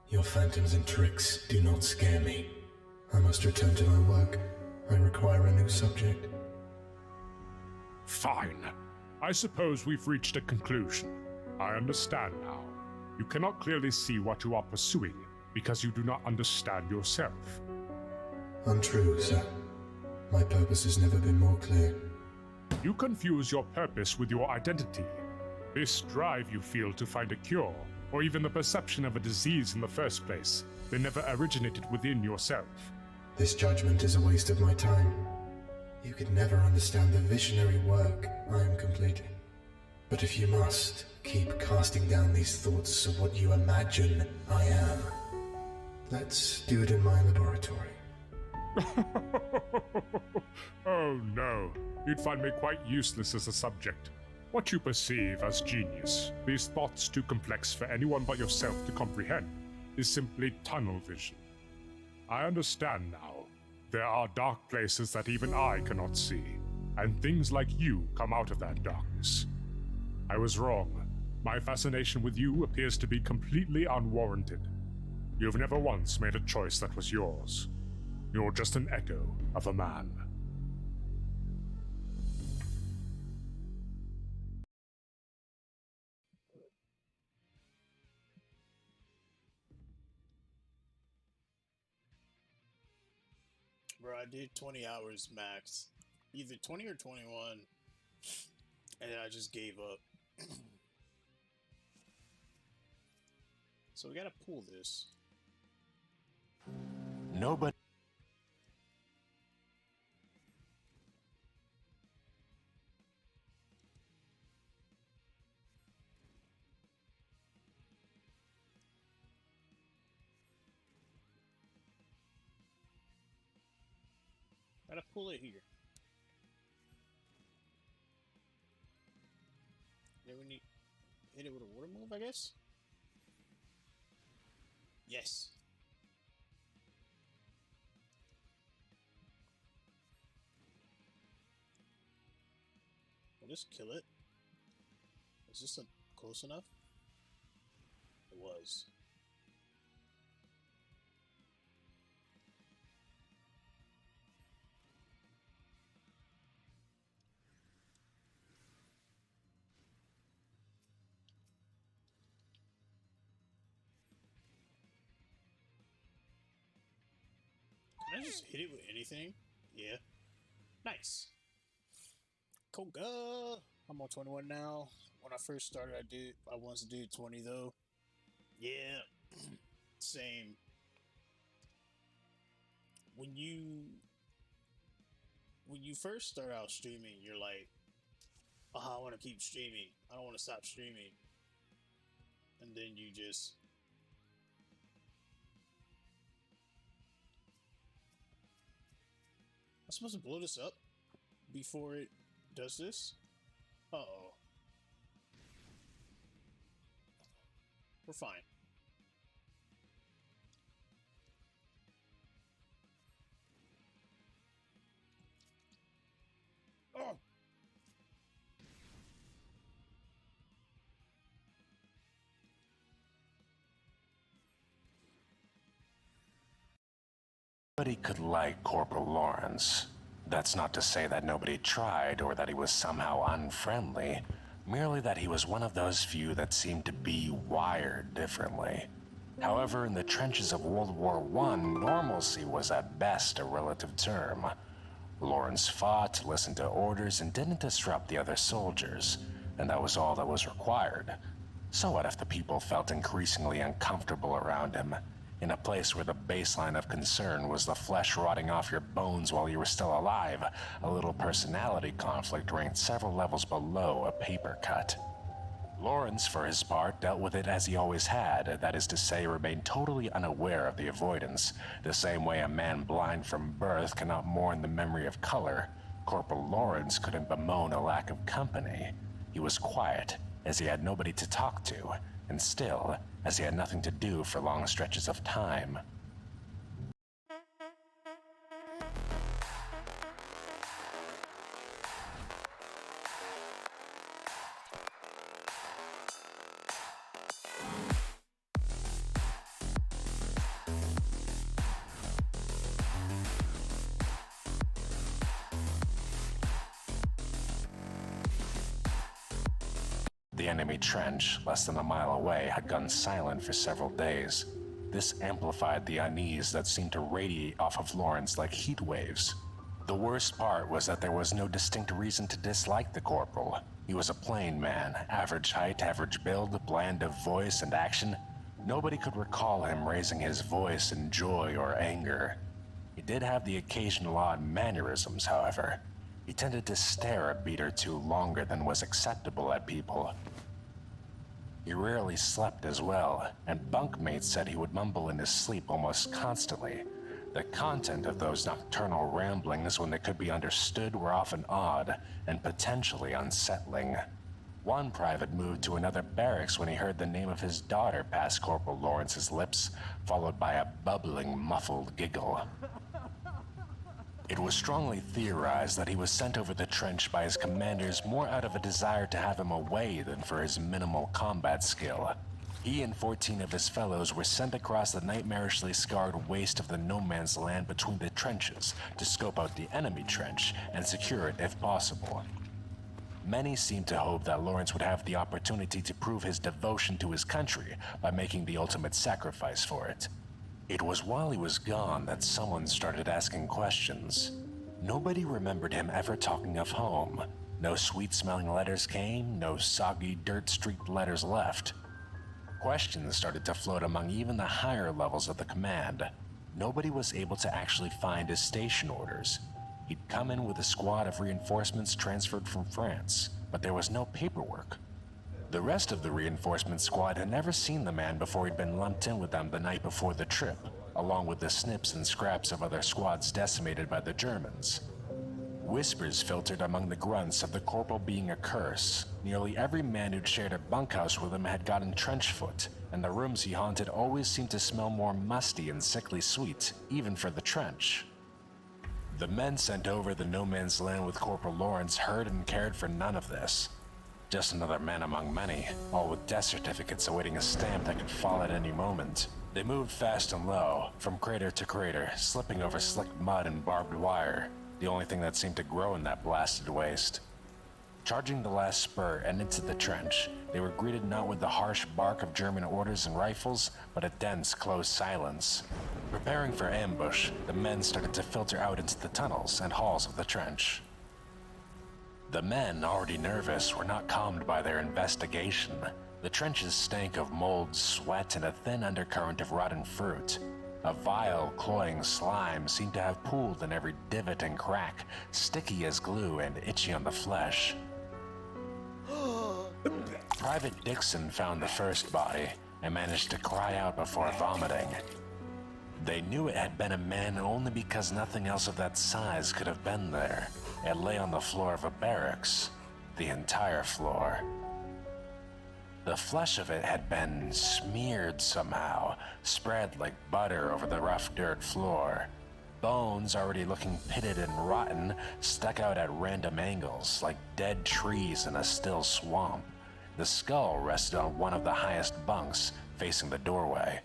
Your phantoms and tricks do not scare me. I must return to my work. I require a new subject. Fine. I suppose we've reached a conclusion. I understand now. You cannot clearly see what you are pursuing because you do not understand yourself. Untrue, sir. My purpose has never been more clear. You confuse your purpose with your identity. This drive you feel to find a cure, or even the perception of a disease in the first place, they never originated within yourself. This judgment is a waste of my time. You could never understand the visionary work I am completing. But if you must, keep casting down these thoughts of what you imagine I am. Let's do it in my laboratory. Oh no, you'd find me quite useless as a subject. What you perceive as genius, these thoughts too complex for anyone but yourself to comprehend, is simply tunnel vision. I understand now. There are dark places that even I cannot see, and things like you come out of that darkness. I was wrong. My fascination with you appears to be completely unwarranted. You've never once made a choice that was yours. You're just an echo of a man. Bro, I did 20 hours max. Either 20 or 21. And then I just gave up. So we gotta pull this. Nobody. Gotta pull it here. Then we need hit it with a water move, I guess. Yes. Will this kill it? Is this close enough? It was. Can I just hit it with anything? Yeah. Nice. Koga! I'm on 21 now. When I first started, I once did 20 though. Yeah. Same. When you first start out streaming, you're like, oh, I want to keep streaming. I don't want to stop streaming. And then you just... I'm supposed to blow this up before it does this? Uh-oh. We're fine. Oh! Nobody could like Corporal Lawrence. That's not to say that nobody tried or that he was somehow unfriendly, merely that he was one of those few that seemed to be wired differently. However, in the trenches of World War I, normalcy was at best a relative term. Lawrence fought, listened to orders, and didn't disrupt the other soldiers, and that was all that was required. So what if the people felt increasingly uncomfortable around him? In a place where the baseline of concern was the flesh rotting off your bones while you were still alive, a little personality conflict ranked several levels below a paper cut. Lawrence, for his part, dealt with it as he always had, that is to say, remained totally unaware of the avoidance. The same way a man blind from birth cannot mourn the memory of color, Corporal Lawrence couldn't bemoan a lack of company. He was quiet, as he had nobody to talk to, and still, as he had nothing to do for long stretches of time. The enemy trench, less than a mile away, had gone silent for several days. This amplified the unease that seemed to radiate off of Lawrence like heat waves. The worst part was that there was no distinct reason to dislike the corporal. He was a plain man, average height, average build, bland of voice and action. Nobody could recall him raising his voice in joy or anger. He did have the occasional odd mannerisms, however. He tended to stare a beat or two longer than was acceptable at people. He rarely slept as well, and bunkmates said he would mumble in his sleep almost constantly. The content of those nocturnal ramblings, when they could be understood, were often odd and potentially unsettling. One private moved to another barracks when he heard the name of his daughter pass Corporal Lawrence's lips, followed by a bubbling, muffled giggle. It was strongly theorized that he was sent over the trench by his commanders more out of a desire to have him away than for his minimal combat skill. He and 14 of his fellows were sent across the nightmarishly scarred waste of the no man's land between the trenches to scope out the enemy trench and secure it if possible. Many seemed to hope that Lawrence would have the opportunity to prove his devotion to his country by making the ultimate sacrifice for it. It was while he was gone that someone started asking questions. Nobody remembered him ever talking of home. No sweet-smelling letters came, no soggy, dirt-streaked letters left. Questions started to float among even the higher levels of the command. Nobody was able to actually find his station orders. He'd come in with a squad of reinforcements transferred from France, but there was no paperwork. The rest of the reinforcement squad had never seen the man before he'd been lumped in with them the night before the trip, along with the snips and scraps of other squads decimated by the Germans. Whispers filtered among the grunts of the corporal being a curse. Nearly every man who'd shared a bunkhouse with him had gotten trench foot, and the rooms he haunted always seemed to smell more musty and sickly sweet, even for the trench. The men sent over the no man's land with Corporal Lawrence heard and cared for none of this. Just another man among many, all with death certificates awaiting a stamp that could fall at any moment. They moved fast and low, from crater to crater, slipping over slick mud and barbed wire, the only thing that seemed to grow in that blasted waste. Charging the last spur and into the trench, they were greeted not with the harsh bark of German orders and rifles, but a dense, close silence. Preparing for ambush, the men started to filter out into the tunnels and halls of the trench. The men, already nervous, were not calmed by their investigation. The trenches stank of mold, sweat, and a thin undercurrent of rotten fruit. A vile, cloying slime seemed to have pooled in every divot and crack, sticky as glue and itchy on the flesh. Private Dixon found the first body and managed to cry out before vomiting. They knew it had been a man only because nothing else of that size could have been there. It lay on the floor of a barracks, the entire floor. The flesh of it had been smeared somehow, spread like butter over the rough dirt floor. Bones, already looking pitted and rotten, stuck out at random angles, like dead trees in a still swamp. The skull rested on one of the highest bunks, facing the doorway.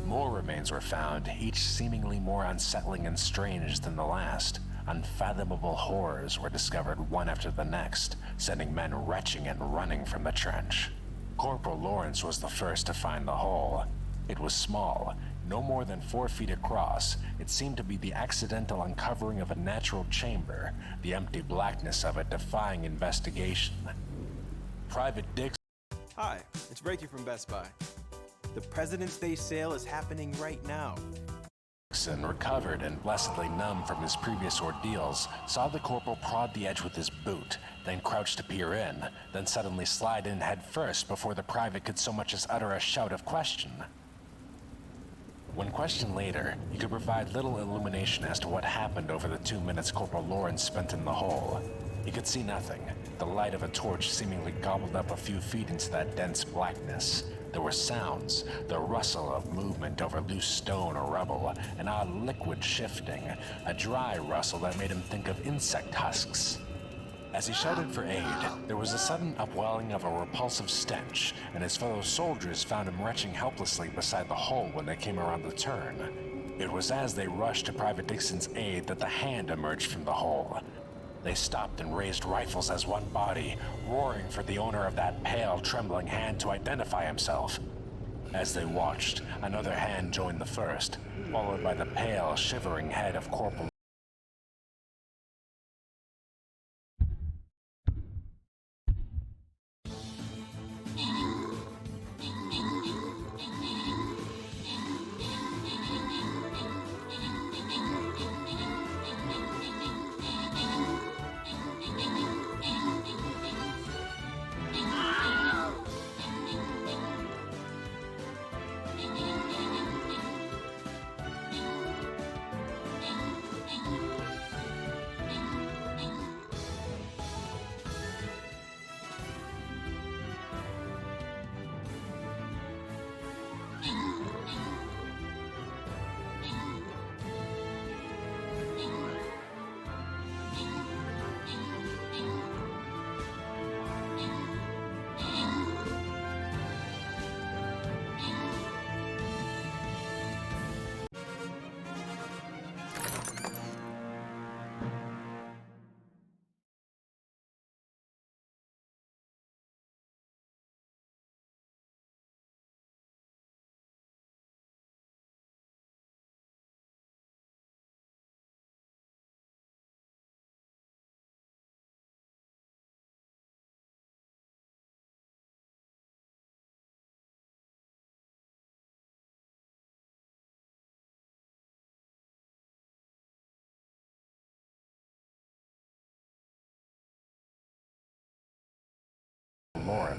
More remains were found, each seemingly more unsettling and strange than the last. Unfathomable horrors were discovered one after the next, sending men retching and running from the trench. Corporal Lawrence was the first to find the hole. It was small, no more than 4 feet across. It seemed to be the accidental uncovering of a natural chamber, the empty blackness of it defying investigation. Private Dix. Hi, it's Reiki from Best Buy. The President's Day sale is happening right now. Dixon, recovered and blessedly numb from his previous ordeals, saw the corporal prod the edge with his boot, then crouch to peer in, then suddenly slide in head first before the private could so much as utter a shout of question. When questioned later, he could provide little illumination as to what happened over the 2 minutes Corporal Lawrence spent in the hole. He could see nothing. The light of a torch seemingly gobbled up a few feet into that dense blackness. There were sounds, the rustle of movement over loose stone or rubble, an odd liquid shifting, a dry rustle that made him think of insect husks. As he shouted for aid, there was a sudden upwelling of a repulsive stench, and his fellow soldiers found him retching helplessly beside the hole when they came around the turn. It was as they rushed to Private Dixon's aid that the hand emerged from the hole. They stopped and raised rifles as one body, roaring for the owner of that pale, trembling hand to identify himself. As they watched, another hand joined the first, followed by the pale, shivering head of Corporal.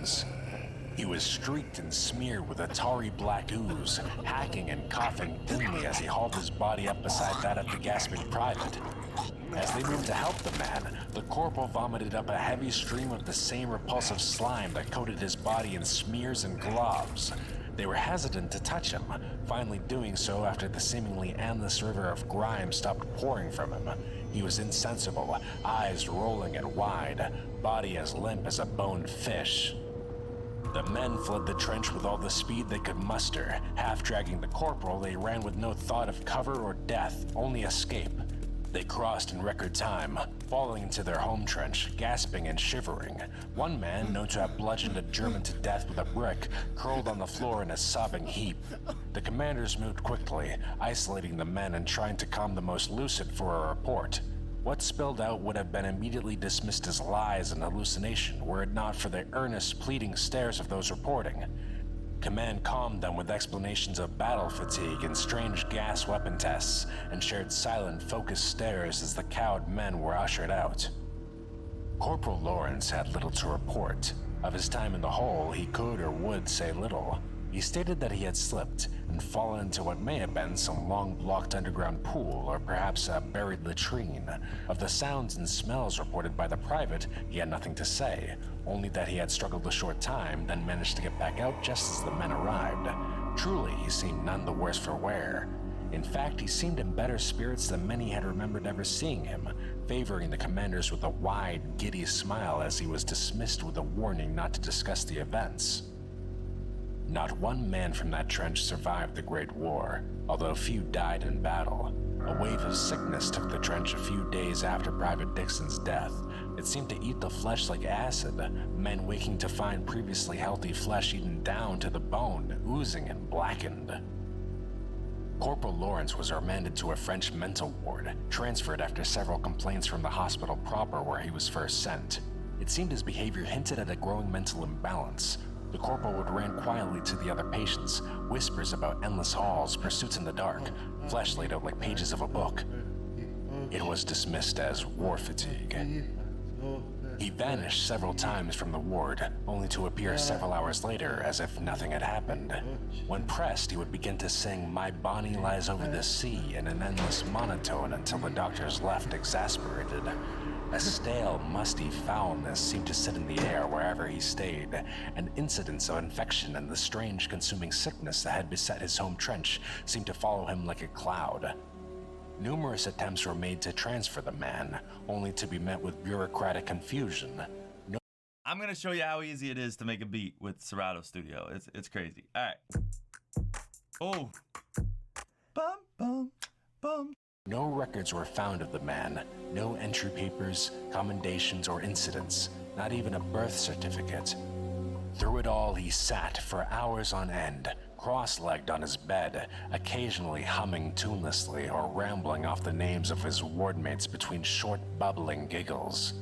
Lawrence. He was streaked and smeared with a tarry black ooze, hacking and coughing thinly as he hauled his body up beside that of the gasping private. As they moved to help the man, the corporal vomited up a heavy stream of the same repulsive slime that coated his body in smears and globs. They were hesitant to touch him, finally doing so after the seemingly endless river of grime stopped pouring from him. He was insensible, eyes rolling and wide, body as limp as a boned fish. The men fled the trench with all the speed they could muster. Half dragging the corporal, they ran with no thought of cover or death, only escape. They crossed in record time, falling into their home trench, gasping and shivering. One man, known to have bludgeoned a German to death with a brick, curled on the floor in a sobbing heap. The commanders moved quickly, isolating the men and trying to calm the most lucid for a report. What spilled out would have been immediately dismissed as lies and hallucination were it not for the earnest, pleading stares of those reporting. Command calmed them with explanations of battle fatigue and strange gas weapon tests, and shared silent, focused stares as the cowed men were ushered out. Corporal Lawrence had little to report. Of his time in the hole, he could or would say little. He stated that he had slipped and fallen into what may have been some long-blocked underground pool or perhaps a buried latrine. Of the sounds and smells reported by the private, he had nothing to say, only that he had struggled a short time, then managed to get back out just as the men arrived. Truly, he seemed none the worse for wear. In fact, he seemed in better spirits than many had remembered ever seeing him, favoring the commanders with a wide, giddy smile as he was dismissed with a warning not to discuss the events. Not one man from that trench survived the Great War, although few died in battle. A wave of sickness took the trench a few days after Private Dixon's death. It seemed to eat the flesh like acid, men waking to find previously healthy flesh eaten down to the bone, oozing and blackened. Corporal Lawrence was remanded to a French mental ward, transferred after several complaints from the hospital proper where he was first sent. It seemed his behavior hinted at a growing mental imbalance. The corporal would rant quietly to the other patients, whispers about endless halls, pursuits in the dark, flesh laid out like pages of a book. It was dismissed as war fatigue. He vanished several times from the ward, only to appear several hours later as if nothing had happened. When pressed, he would begin to sing "My Bonnie Lies Over the Sea" in an endless monotone until the doctors left exasperated. A stale, musty foulness seemed to sit in the air wherever he stayed, and incidents of infection and the strange consuming sickness that had beset his home trench seemed to follow him like a cloud. Numerous attempts were made to transfer the man, only to be met with bureaucratic confusion. I'm gonna show you how easy it is to make a beat with Serato Studio. It's crazy. All right. Oh. Bum bum bum. No records were found of the man, no entry papers, commendations, or incidents, not even a birth certificate. Through it all, he sat for hours on end, cross-legged on his bed, occasionally humming tunelessly or rambling off the names of his wardmates between short, bubbling giggles.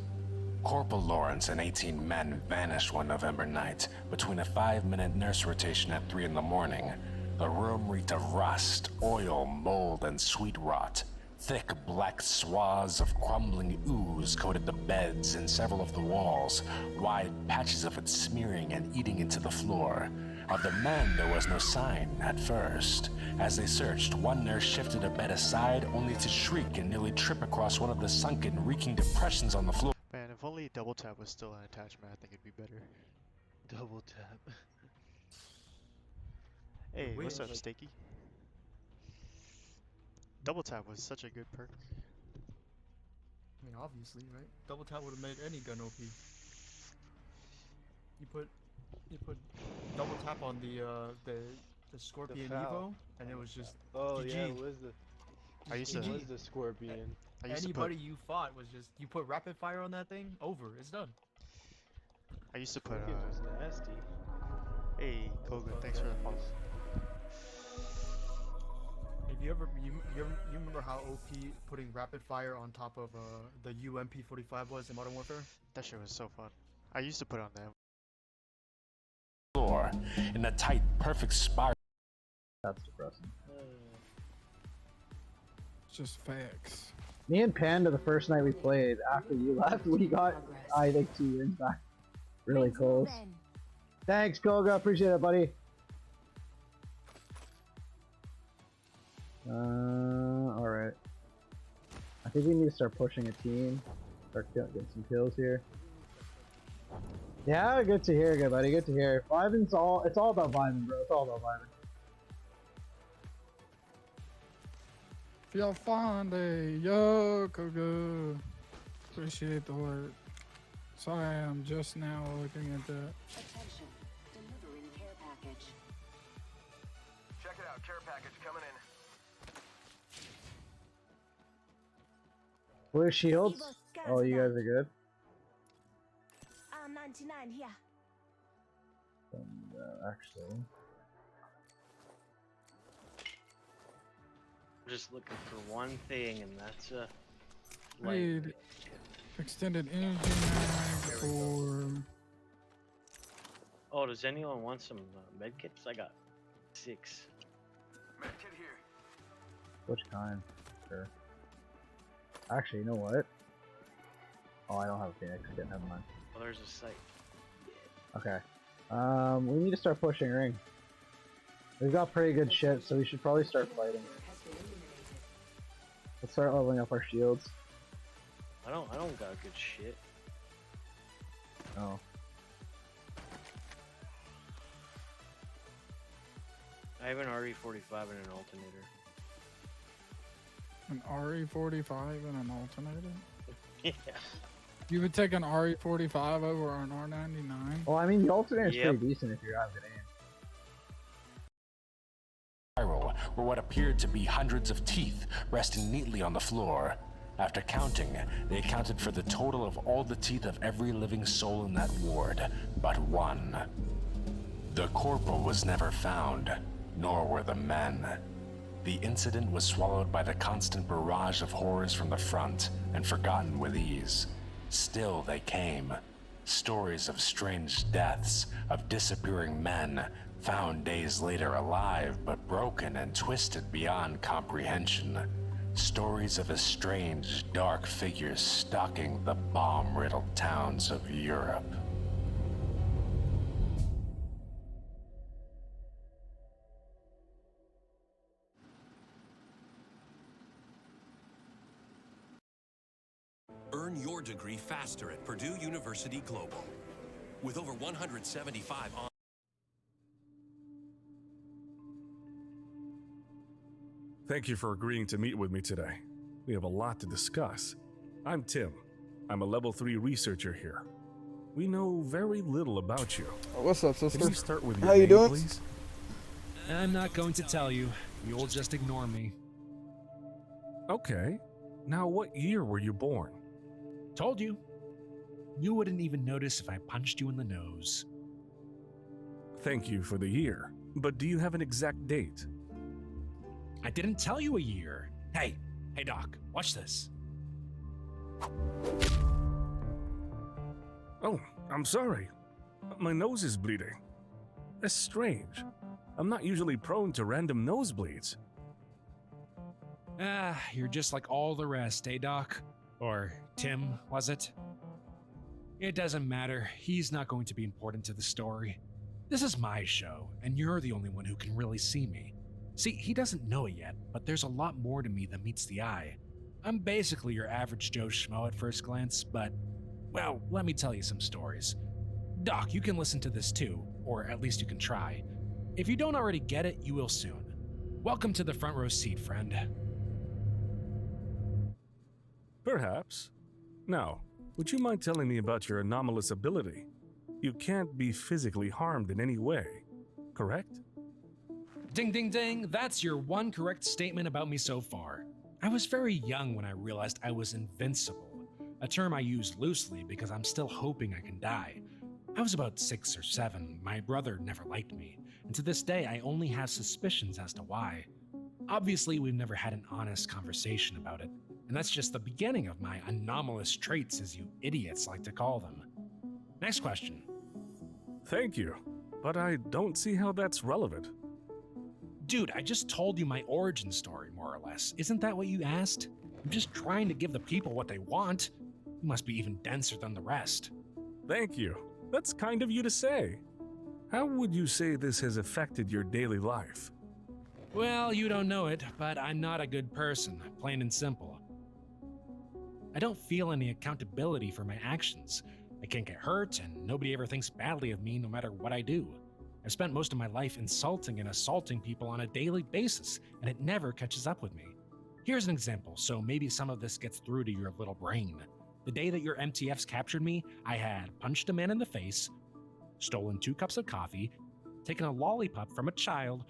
Corporal Lawrence and 18 men vanished one November night between a 5-minute nurse rotation at 3 in the morning. The room reeked of rust, oil, mold, and sweet rot. Thick black swaths of crumbling ooze coated the beds and several of the walls, wide patches of it smearing and eating into the floor. Of the men, there was no sign at first. As they searched, one nurse shifted a bed aside only to shriek and nearly trip across one of the sunken, reeking depressions on the floor. Man, if only Double Tap was still an attachment, I think it'd be better. Double Tap. Hey, Wait, what's up, like- Stakey? Double Tap was such a good perk. I mean, obviously, right? Double Tap would have made any gun OP. You put double tap on the Scorpion foul. Evo, and it was just Oh GG. yeah, it was the. I used to- It was the Scorpion. I used to Anybody you fought was just you put rapid fire on that thing, over, it's done. I used to put. Scorpion was nasty. Hey, Kogan, thanks for the follow. If you remember how OP putting rapid fire on top of the UMP-45 was in Modern Warfare? That shit was so fun. I used to put on that. Floor in a tight, perfect spiral. That's depressing. It's just facts. Me and Panda, the first night we played, after you left, we got, I think, 2 wins back. Really close. Thanks, Goga. Appreciate it, buddy. Alright. I think we need to start pushing a team. Start getting some kills here. Yeah, good to hear, good buddy. Good to hear. It's all about vibing, bro. It's all about vibing. Feel fine day, yo, Goga. Appreciate the work. Sorry, I'm just now looking at that. Attention, delivering care package. Check it out, care package coming in. Where's shields? Oh, you guys are good. 99 here. Actually. I'm just looking for one thing, and that's a Need extended energy mag for. Oh, does anyone want some medkits? I got 6. Medkit here. Which kind? Sure. Actually, you know what? Oh, I don't have a Phoenix kit. Never mind. Oh, there's a site. Okay. We need to start pushing ring. We've got pretty good shit, so we should probably start fighting. Let's start leveling up our shields. I don't got good shit. Oh. I have an RE45 and an alternator. An RE45 and an alternator? Yeah. You would take an RE45 over an R99? Well, I mean, the alternator is pretty decent if you have good aim. Spiral were what appeared to be hundreds of teeth resting neatly on the floor. After counting, they accounted for the total of all the teeth of every living soul in that ward, but one. The corporal was never found, nor were the men. The incident was swallowed by the constant barrage of horrors from the front and forgotten with ease. Still they came. Stories of strange deaths, of disappearing men, found days later alive but broken and twisted beyond comprehension. Stories of a strange, dark figures stalking the bomb-riddled towns of Europe. Earn your degree faster at Purdue University Global. With over 175 on... Thank you for agreeing to meet with me today. We have a lot to discuss. I'm Tim. I'm a level 3 researcher here. We know very little about you. What's up, sister? Can you start with your How you name, doing? please? I'm not going to tell you. You'll just ignore me. Okay. Now, what year were you born? Told you. You wouldn't even notice if I punched you in the nose. Thank you for the year, but do you have an exact date? I didn't tell you a year. Hey, Doc, watch this. Oh, I'm sorry. My nose is bleeding. That's strange. I'm not usually prone to random nosebleeds. You're just like all the rest, Doc? Or Tim, was it? It doesn't matter. He's not going to be important to the story. This is my show, and you're the only one who can really see me. See, he doesn't know it yet, but there's a lot more to me than meets the eye. I'm basically your average Joe Schmo at first glance, but, well, let me tell you some stories. Doc, you can listen to this too, or at least you can try. If you don't already get it, you will soon. Welcome to the front row seat, friend. Perhaps. Now, would you mind telling me about your anomalous ability? You can't be physically harmed in any way, correct? Ding ding ding, that's your one correct statement about me so far. I was very young when I realized I was invincible, a term I use loosely because I'm still hoping I can die. I was about 6 or 7, my brother never liked me, and to this day I only have suspicions as to why. Obviously we've never had an honest conversation about it, and that's just the beginning of my anomalous traits as you idiots like to call them. Next question. Thank you, but I don't see how that's relevant. Dude, I just told you my origin story, more or less. Isn't that what you asked? I'm just trying to give the people what they want. You must be even denser than the rest. Thank you. That's kind of you to say. How would you say this has affected your daily life? Well, you don't know it, but I'm not a good person, plain and simple. I don't feel any accountability for my actions. I can't get hurt, and nobody ever thinks badly of me no matter what I do. I've spent most of my life insulting and assaulting people on a daily basis, and it never catches up with me. Here's an example, so maybe some of this gets through to your little brain. The day that your MTFs captured me, I had punched a man in the face, stolen 2 cups of coffee, taken a lollipop from a child,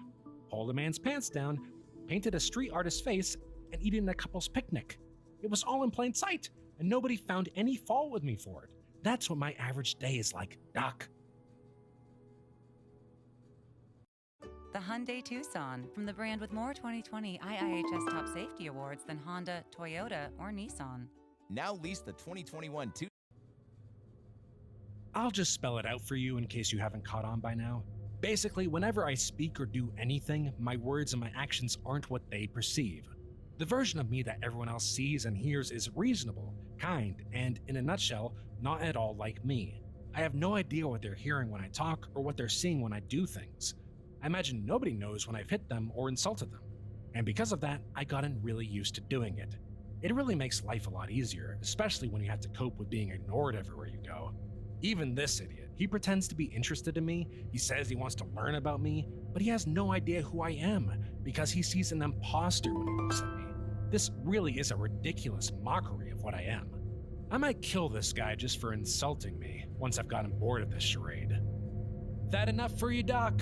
pulled a man's pants down, painted a street artist's face, and eaten a couple's picnic. It was all in plain sight, and nobody found any fault with me for it. That's what my average day is like, Doc. The Hyundai Tucson, from the brand with more 2020 IIHS Top Safety Awards than Honda, Toyota, or Nissan. Now lease the 2021 Tucson. I'll just spell it out for you in case you haven't caught on by now. Basically, whenever I speak or do anything, my words and my actions aren't what they perceive. The version of me that everyone else sees and hears is reasonable, kind, and, in a nutshell, not at all like me. I have no idea what they're hearing when I talk or what they're seeing when I do things. I imagine nobody knows when I've hit them or insulted them. And because of that, I gotten really used to doing it. It really makes life a lot easier, especially when you have to cope with being ignored everywhere you go. Even this idiot, he pretends to be interested in me, he says he wants to learn about me, but he has no idea who I am because he sees an imposter when he looks at me. This really is a ridiculous mockery of what I am. I might kill this guy just for insulting me once I've gotten bored of this charade. That enough for you, Doc?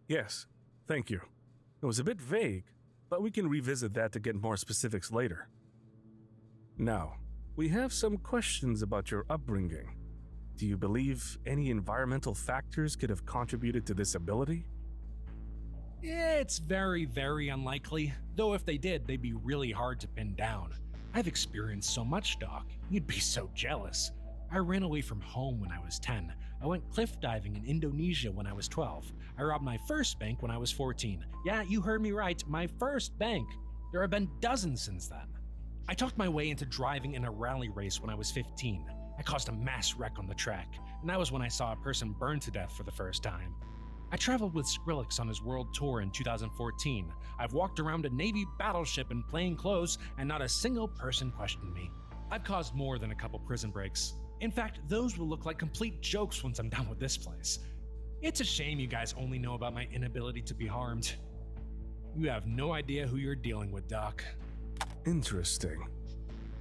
Yes, thank you. It was a bit vague, but we can revisit that to get more specifics later. Now, we have some questions about your upbringing. Do you believe any environmental factors could have contributed to this ability? It's very, very unlikely, though if they did, they'd be really hard to pin down. I've experienced so much, Doc. You'd be so jealous. I ran away from home when I was 10. I went cliff diving in Indonesia when I was 12. I robbed my first bank when I was 14. Yeah, you heard me right, my first bank. There have been dozens since then. I talked my way into driving in a rally race when I was 15. I caused a mass wreck on the track, and that was when I saw a person burned to death for the first time. I traveled with Skrillex on his world tour in 2014. I've walked around a Navy battleship in plain clothes, and not a single person questioned me. I've caused more than a couple prison breaks. In fact, those will look like complete jokes once I'm done with this place. It's a shame you guys only know about my inability to be harmed. You have no idea who you're dealing with, Doc. Interesting.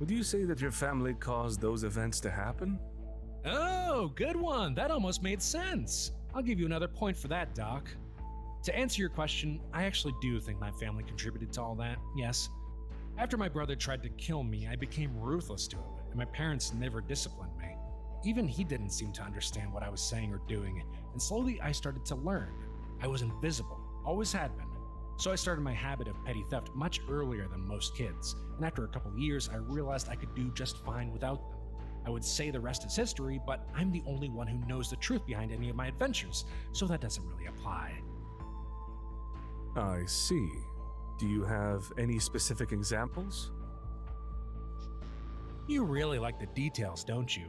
Would you say that your family caused those events to happen? Oh, good one. That almost made sense. I'll give you another point for that, Doc. To answer your question, I actually do think my family contributed to all that, yes. After my brother tried to kill me, I became ruthless to him, and my parents never disciplined me. Even he didn't seem to understand what I was saying or doing, and slowly I started to learn. I was invisible, always had been. So I started my habit of petty theft much earlier than most kids, and after a couple years, I realized I could do just fine without them. I would say the rest is history, but I'm the only one who knows the truth behind any of my adventures, so that doesn't really apply. I see. Do you have any specific examples? You really like the details, don't you?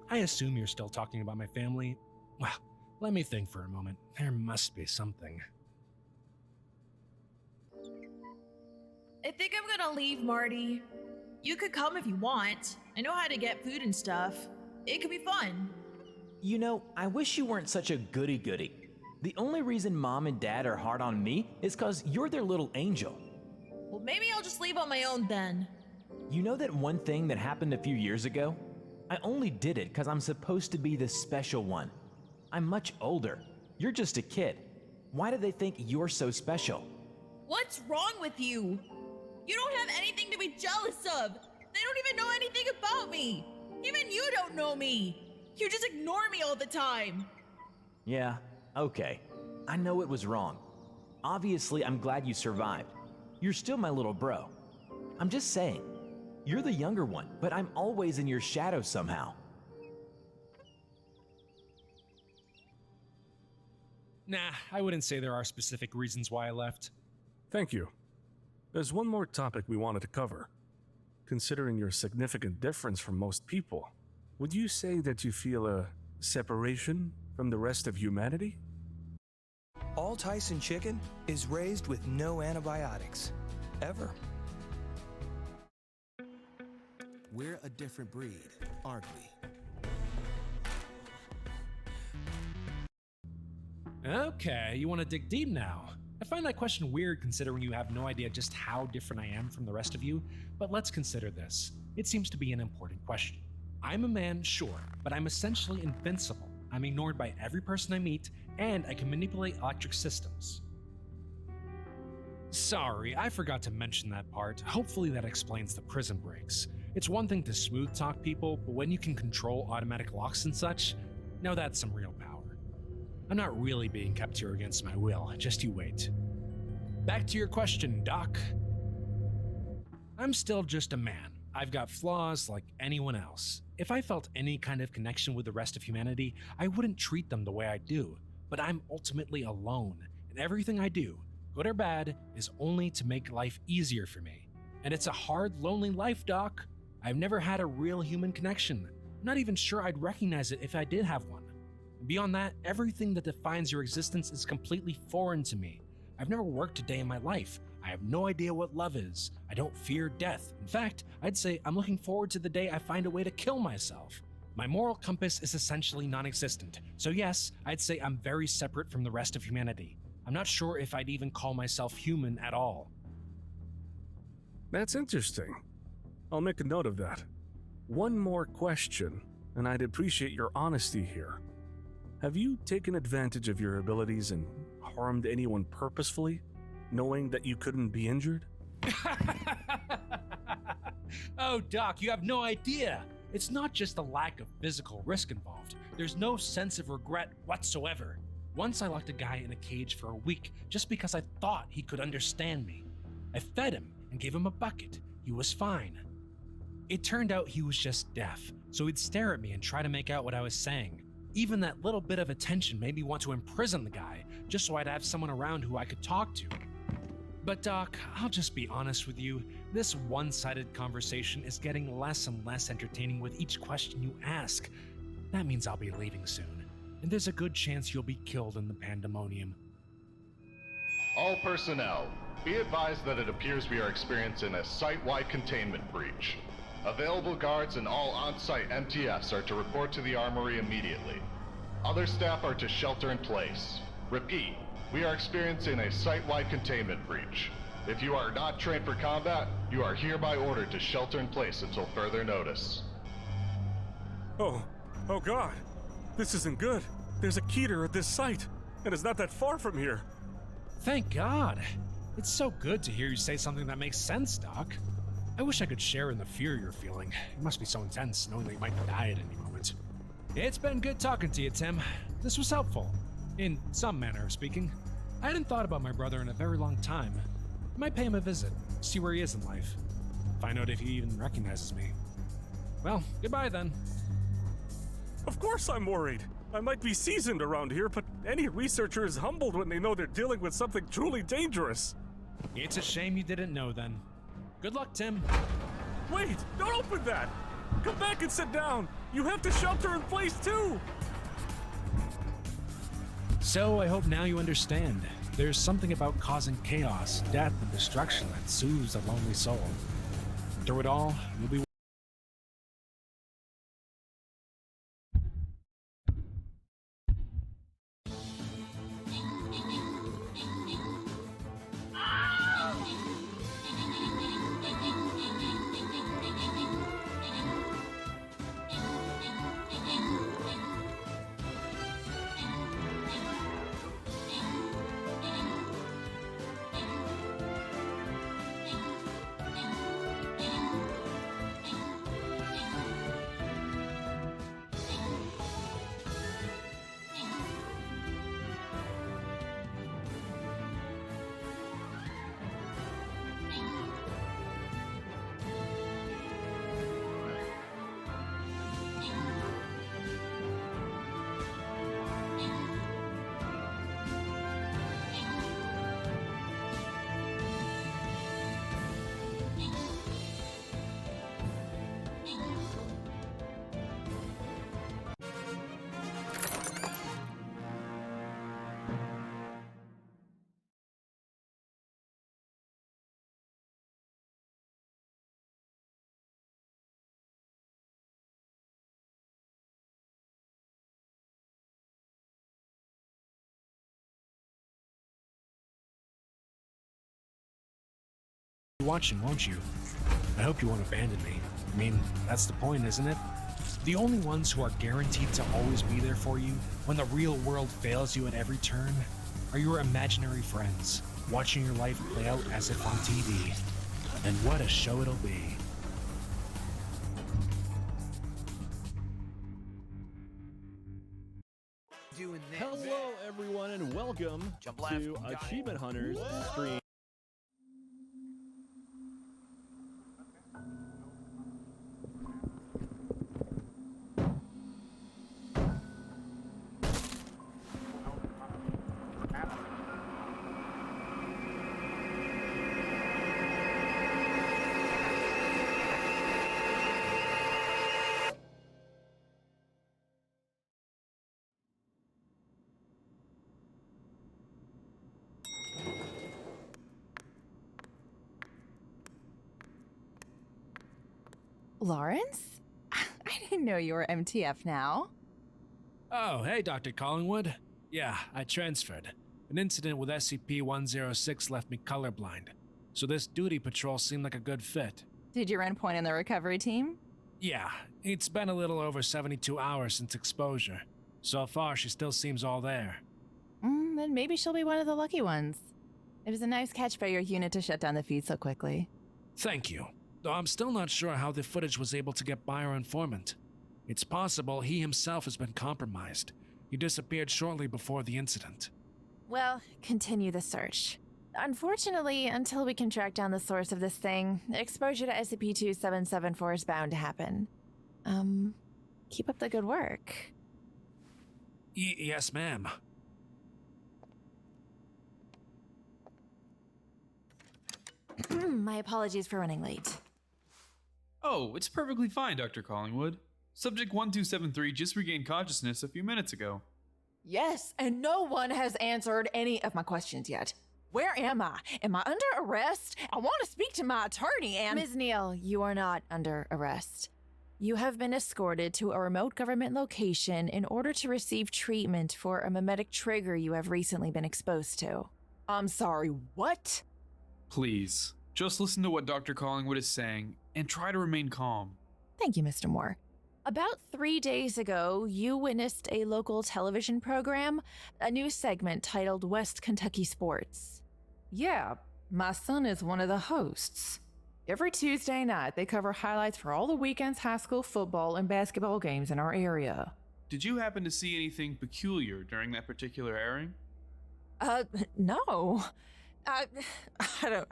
I assume you're still talking about my family. Well, let me think for a moment. There must be something. I think I'm gonna leave, Marty. You could come if you want. I know how to get food and stuff. It could be fun. You know, I wish you weren't such a goody-goody. The only reason Mom and Dad are hard on me is cause you're their little angel. Well, maybe I'll just leave on my own then. You know that one thing that happened a few years ago? I only did it cause I'm supposed to be the special one. I'm much older. You're just a kid. Why do they think you're so special? What's wrong with you? You don't have anything to be jealous of. They don't even know anything about me. Even you don't know me. You just ignore me all the time. Yeah, okay. I know it was wrong. Obviously, I'm glad you survived. You're still my little bro. I'm just saying, you're the younger one, but I'm always in your shadow somehow. Nah, I wouldn't say there are specific reasons why I left. Thank you. There's one more topic we wanted to cover. Considering your significant difference from most people, would you say that you feel a separation from the rest of humanity? All Tyson chicken is raised with no antibiotics. Ever. We're a different breed, aren't we? Okay, you want to dig deep now. I find that question weird considering you have no idea just how different I am from the rest of you, but let's consider this. It seems to be an important question. I'm a man, sure, but I'm essentially invincible. I'm ignored by every person I meet, and I can manipulate electric systems. Sorry, I forgot to mention that part. Hopefully that explains the prison breaks. It's one thing to smooth talk people, but when you can control automatic locks and such, now that's some real power. I'm not really being kept here against my will, just you wait. Back to your question, Doc. I'm still just a man. I've got flaws like anyone else. If I felt any kind of connection with the rest of humanity, I wouldn't treat them the way I do. But I'm ultimately alone, and everything I do, good or bad, is only to make life easier for me. And it's a hard, lonely life, Doc. I've never had a real human connection. I'm not even sure I'd recognize it if I did have one. And beyond that, everything that defines your existence is completely foreign to me. I've never worked a day in my life. I have no idea what love is. I don't fear death. In fact, I'd say I'm looking forward to the day I find a way to kill myself. My moral compass is essentially non-existent. So yes, I'd say I'm very separate from the rest of humanity. I'm not sure if I'd even call myself human at all. That's interesting. I'll make a note of that. One more question, and I'd appreciate your honesty here. Have you taken advantage of your abilities and harmed anyone purposefully, knowing that you couldn't be injured? Oh, Doc, you have no idea. It's not just the lack of physical risk involved. There's no sense of regret whatsoever. Once I locked a guy in a cage for a week just because I thought he could understand me. I fed him and gave him a bucket. He was fine. It turned out he was just deaf, so he'd stare at me and try to make out what I was saying. Even that little bit of attention made me want to imprison the guy, just so I'd have someone around who I could talk to. But Doc, I'll just be honest with you, this one-sided conversation is getting less and less entertaining with each question you ask. That means I'll be leaving soon, and there's a good chance you'll be killed in the pandemonium. All personnel, be advised that it appears we are experiencing a site-wide containment breach. Available guards and all on-site MTFs are to report to the armory immediately. Other staff are to shelter in place. Repeat, we are experiencing a site-wide containment breach. If you are not trained for combat, you are hereby ordered to shelter in place until further notice. Oh God, this isn't good. There's a Keter at this site, and it's not that far from here. Thank God. It's so good to hear you say something that makes sense, Doc. I wish I could share in the fear you're feeling. It must be so intense knowing that you might die at any moment. It's been good talking to you, Tim. This was helpful. In some manner of speaking. I hadn't thought about my brother in a very long time. I might pay him a visit, see where he is in life. Find out if he even recognizes me. Well, goodbye then. Of course I'm worried. I might be seasoned around here, but any researcher is humbled when they know they're dealing with something truly dangerous. It's a shame you didn't know then. Good luck, Tim. Wait, don't open that! Come back and sit down! You have to shelter in place too! So I hope now you understand. There's something about causing chaos, death, and destruction that soothes a lonely soul. Through it all, you'll be watching, won't you? I hope you won't abandon me. I mean, that's the point, isn't it? The only ones who are guaranteed to always be there for you when the real world fails you at every turn are your imaginary friends, watching your life play out as if on TV. And what a show it'll be. Hello, everyone, and welcome to Achievement Hunters Stream. Lawrence? I didn't know you were MTF now. Oh, hey, Dr. Collingwood. Yeah, I transferred. An incident with SCP-106 left me colorblind, so this duty patrol seemed like a good fit. Did you run point in the recovery team? Yeah, it's been a little over 72 hours since exposure. So far, she still seems all there. Then maybe she'll be one of the lucky ones. It was a nice catch by your unit to shut down the feed so quickly. Thank you. Though I'm still not sure how the footage was able to get by our informant. It's possible he himself has been compromised. He disappeared shortly before the incident. Well, continue the search. Unfortunately, until we can track down the source of this thing, exposure to SCP-2774 is bound to happen. Keep up the good work. Yes, ma'am. My apologies for running late. Oh, it's perfectly fine, Dr. Collingwood. Subject 1273 just regained consciousness a few minutes ago. Yes, and no one has answered any of my questions yet. Where am I? Am I under arrest? I want to speak to my attorney and— Ms. Neal, you are not under arrest. You have been escorted to a remote government location in order to receive treatment for a mimetic trigger you have recently been exposed to. I'm sorry, what? Please, just listen to what Dr. Collingwood is saying and try to remain calm. Thank you, Mr. Moore. About 3 days ago, you witnessed a local television program, a news segment titled West Kentucky Sports. Yeah, my son is one of the hosts. Every Tuesday night, they cover highlights for all the weekend's high school football and basketball games in our area. Did you happen to see anything peculiar during that particular airing? No. I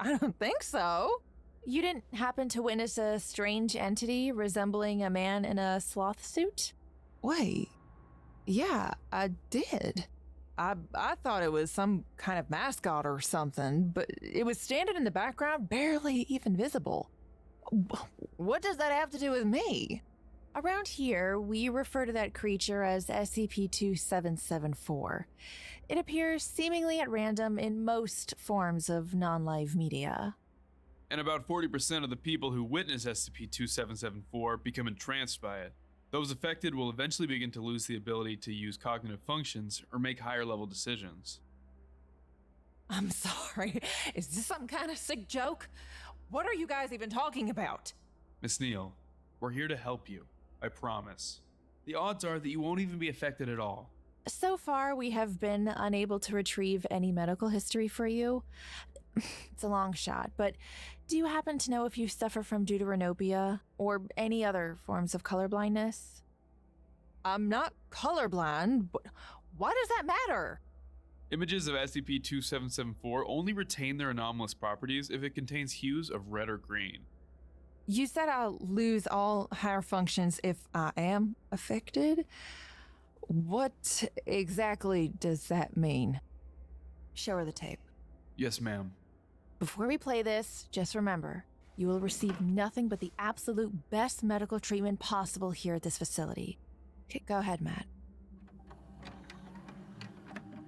don't think so. You didn't happen to witness a strange entity resembling a man in a sloth suit? Wait. Yeah, I did. I thought it was some kind of mascot or something, but it was standing in the background, barely even visible. What does that have to do with me? Around here, we refer to that creature as SCP-2774. It appears seemingly at random in most forms of non-live media. And about 40% of the people who witness SCP-2774 become entranced by it. Those affected will eventually begin to lose the ability to use cognitive functions or make higher-level decisions. I'm sorry, is this some kind of sick joke? What are you guys even talking about? Miss Neal, we're here to help you, I promise. The odds are that you won't even be affected at all. So far, we have been unable to retrieve any medical history for you. It's a long shot, but do you happen to know if you suffer from deuteranopia or any other forms of colorblindness? I'm not colorblind, but why does that matter? Images of SCP-2774 only retain their anomalous properties if it contains hues of red or green. You said I'll lose all higher functions if I am affected? What exactly does that mean? Show her the tape. Yes, ma'am. Before we play this, just remember, you will receive nothing but the absolute best medical treatment possible here at this facility. Okay, go ahead, Matt.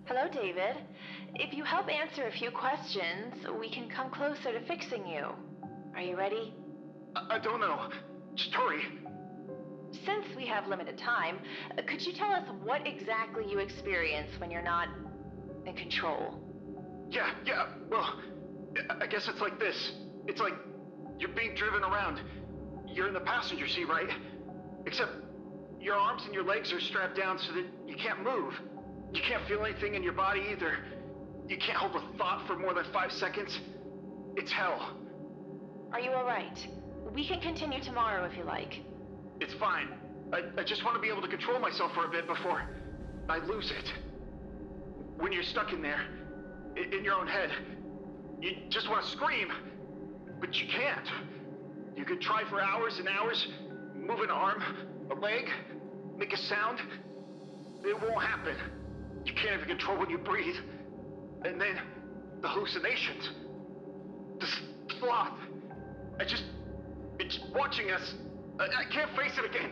Hello, David. If you help answer a few questions, we can come closer to fixing you. Are you ready? I don't know. Just hurry. Since we have limited time, could you tell us what exactly you experience when you're not in control? Yeah, well, I guess it's like this. It's like you're being driven around. You're in the passenger seat, right? Except your arms and your legs are strapped down so that you can't move. You can't feel anything in your body either. You can't hold a thought for more than 5 seconds. It's hell. Are you alright? We can continue tomorrow if you like. It's fine. I just want to be able to control myself for a bit before I lose it. When you're stuck in there, in your own head, you just want to scream, but you can't. You could try for hours and hours, move an arm, a leg, make a sound. It won't happen. You can't even control when you breathe. And then the hallucinations. The sloth. It's watching us. I can't face it again.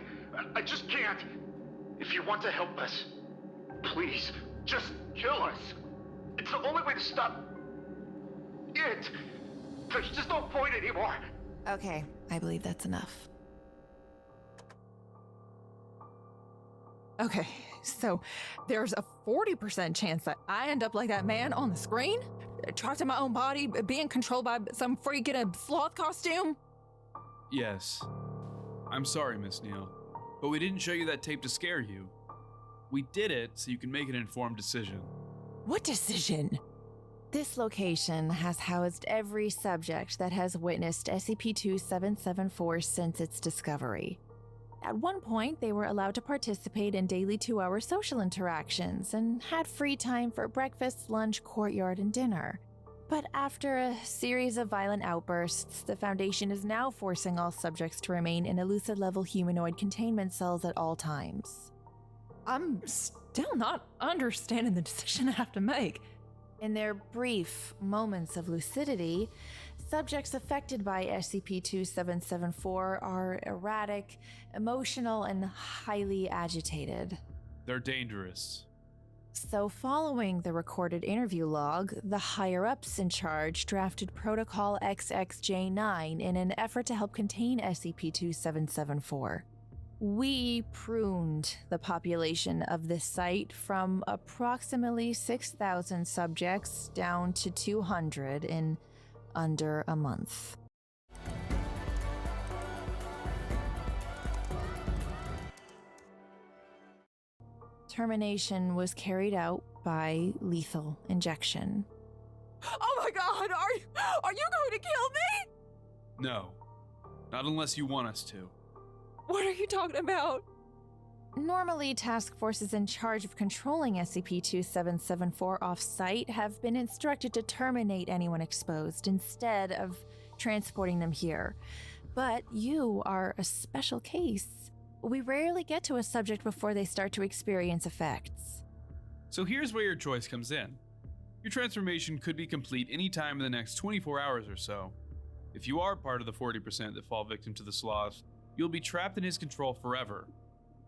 I just can't. If you want to help us, please, just kill us. It's the only way to stop it. There's just no point anymore. Okay, I believe that's enough. Okay, so there's a 40% chance that I end up like that man on the screen? Trapped in my own body, being controlled by some freak in a sloth costume? Yes. I'm sorry, Miss Neal, but we didn't show you that tape to scare you. We did it so you can make an informed decision. What decision? This location has housed every subject that has witnessed SCP-2774 since its discovery. At one point, they were allowed to participate in daily 2-hour social interactions and had free time for breakfast, lunch, courtyard, and dinner. But after a series of violent outbursts, the Foundation is now forcing all subjects to remain in Elucid-level humanoid containment cells at all times. I'm still not understanding the decision I have to make. In their brief moments of lucidity, subjects affected by SCP-2774 are erratic, emotional, and highly agitated. They're dangerous. So following the recorded interview log, the higher-ups in charge drafted Protocol XXJ9 in an effort to help contain SCP-2774. We pruned the population of this site from approximately 6,000 subjects down to 200 in under a month. Termination was carried out by lethal injection. Oh my god, are you going to kill me? No. Not unless you want us to. What are you talking about? Normally, task forces in charge of controlling SCP-2774 off-site have been instructed to terminate anyone exposed instead of transporting them here. But you are a special case. We rarely get to a subject before they start to experience effects. So here's where your choice comes in. Your transformation could be complete any time in the next 24 hours or so. If you are part of the 40% that fall victim to the sloth, you'll be trapped in his control forever.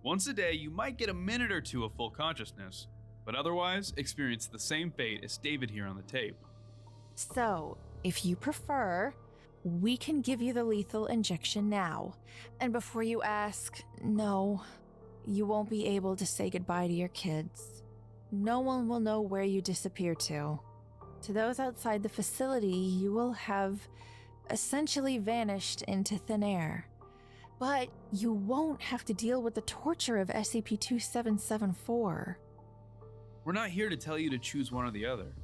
Once a day, you might get a minute or two of full consciousness, but otherwise experience the same fate as David here on the tape. So, if you prefer, we can give you the lethal injection now. And before you ask, no, you won't be able to say goodbye to your kids. No one will know where you disappear to. To those outside the facility, you will have essentially vanished into thin air. But you won't have to deal with the torture of SCP-2774. We're not here to tell you to choose one or the other.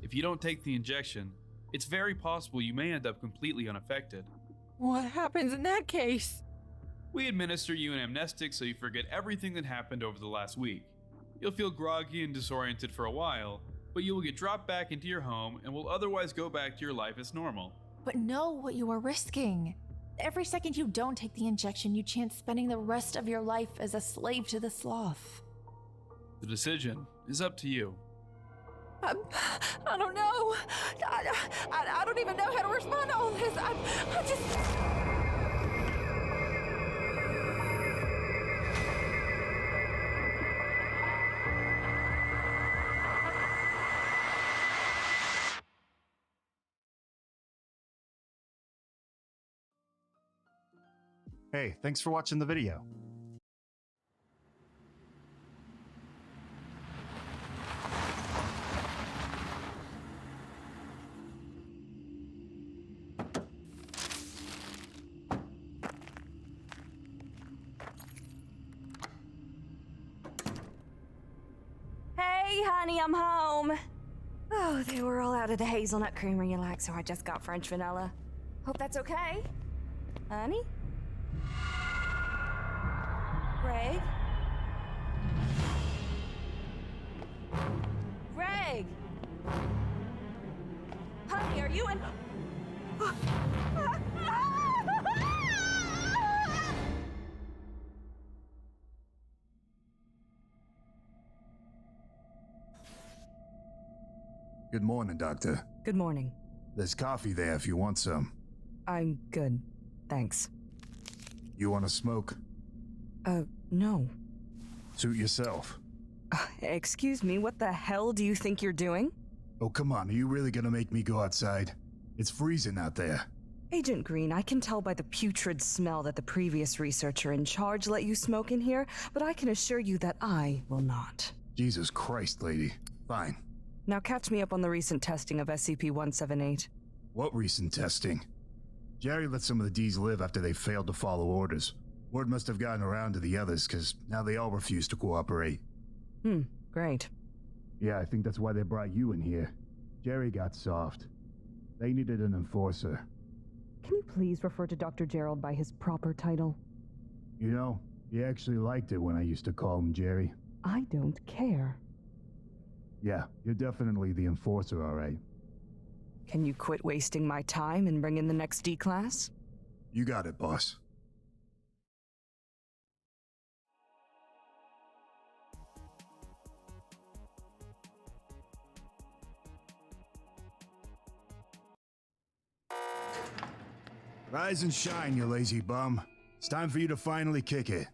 If you don't take the injection, it's very possible you may end up completely unaffected. What happens in that case? We administer you an amnestic so you forget everything that happened over the last week. You'll feel groggy and disoriented for a while, but you will get dropped back into your home and will otherwise go back to your life as normal. But know what you are risking. Every second you don't take the injection, you chance spending the rest of your life as a slave to the sloth. The decision is up to you. I don't know. I don't even know how to respond to all this. I just... Hey, thanks for watching the video. Hey, honey, I'm home. Oh, they were all out of the hazelnut creamer you like, so I just got French vanilla. Hope that's okay. Honey? Greg? Greg! Honey, are you in... Good morning, Doctor. Good morning. There's coffee there if you want some. I'm good. Thanks. You want to smoke? No. Suit yourself. Excuse me, what the hell do you think you're doing? Oh, come on. Are you really gonna make me go outside? It's freezing out there. Agent Green, I can tell by the putrid smell that the previous researcher in charge let you smoke in here, but I can assure you that I will not. Jesus Christ, lady. Fine. Now catch me up on the recent testing of SCP-178. What recent testing? Jerry let some of the D's live after they failed to follow orders. Word must have gotten around to the others, because now they all refuse to cooperate. Great. Yeah, I think that's why they brought you in here. Jerry got soft. They needed an enforcer. Can you please refer to Dr. Gerald by his proper title? You know, he actually liked it when I used to call him Jerry. I don't care. Yeah, you're definitely the enforcer, all right. Can you quit wasting my time and bring in the next D-class? You got it, boss. Rise and shine, you lazy bum. It's time for you to finally kick it.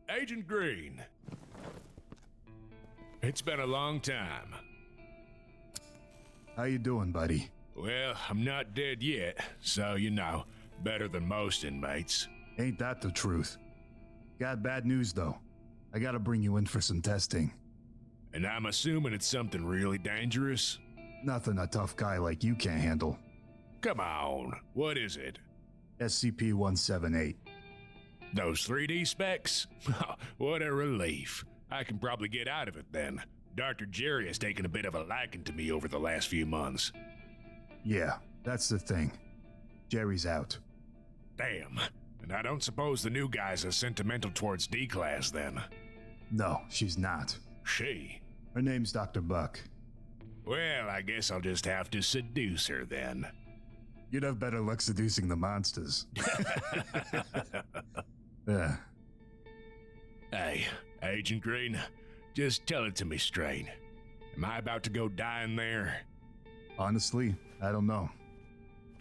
Agent Green. It's been a long time. How you doing, buddy? Well, I'm not dead yet, so you know, better than most inmates. Ain't that the truth? Got bad news, though. I gotta bring you in for some testing. And I'm assuming it's something really dangerous? Nothing a tough guy like you can't handle. Come on, what is it? SCP-178. Those 3D specs? What a relief. I can probably get out of it then. Dr. Jerry has taken a bit of a liking to me over the last few months. Yeah, that's the thing. Jerry's out. Damn. And I don't suppose the new guy's as sentimental towards D-Class then? No, she's not. She? Her name's Dr. Buck. Well, I guess I'll just have to seduce her then. You'd have better luck seducing the monsters. Hey, Agent Green, just tell it to me straight. Am I about to go die in there? Honestly, I don't know.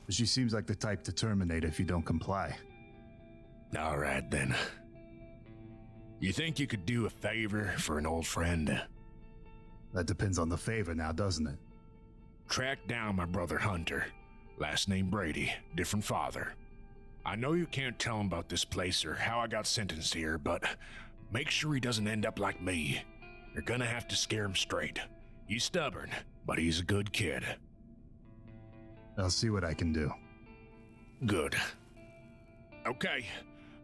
But she seems like the type to terminate if you don't comply. All right, then. You think you could do a favor for an old friend? That depends on the favor now, doesn't it? Track down my brother Hunter. Last name Brady, different father. I know you can't tell him about this place or how I got sentenced here, but make sure he doesn't end up like me. You're gonna have to scare him straight. He's stubborn, but he's a good kid. I'll see what I can do. Good. Okay,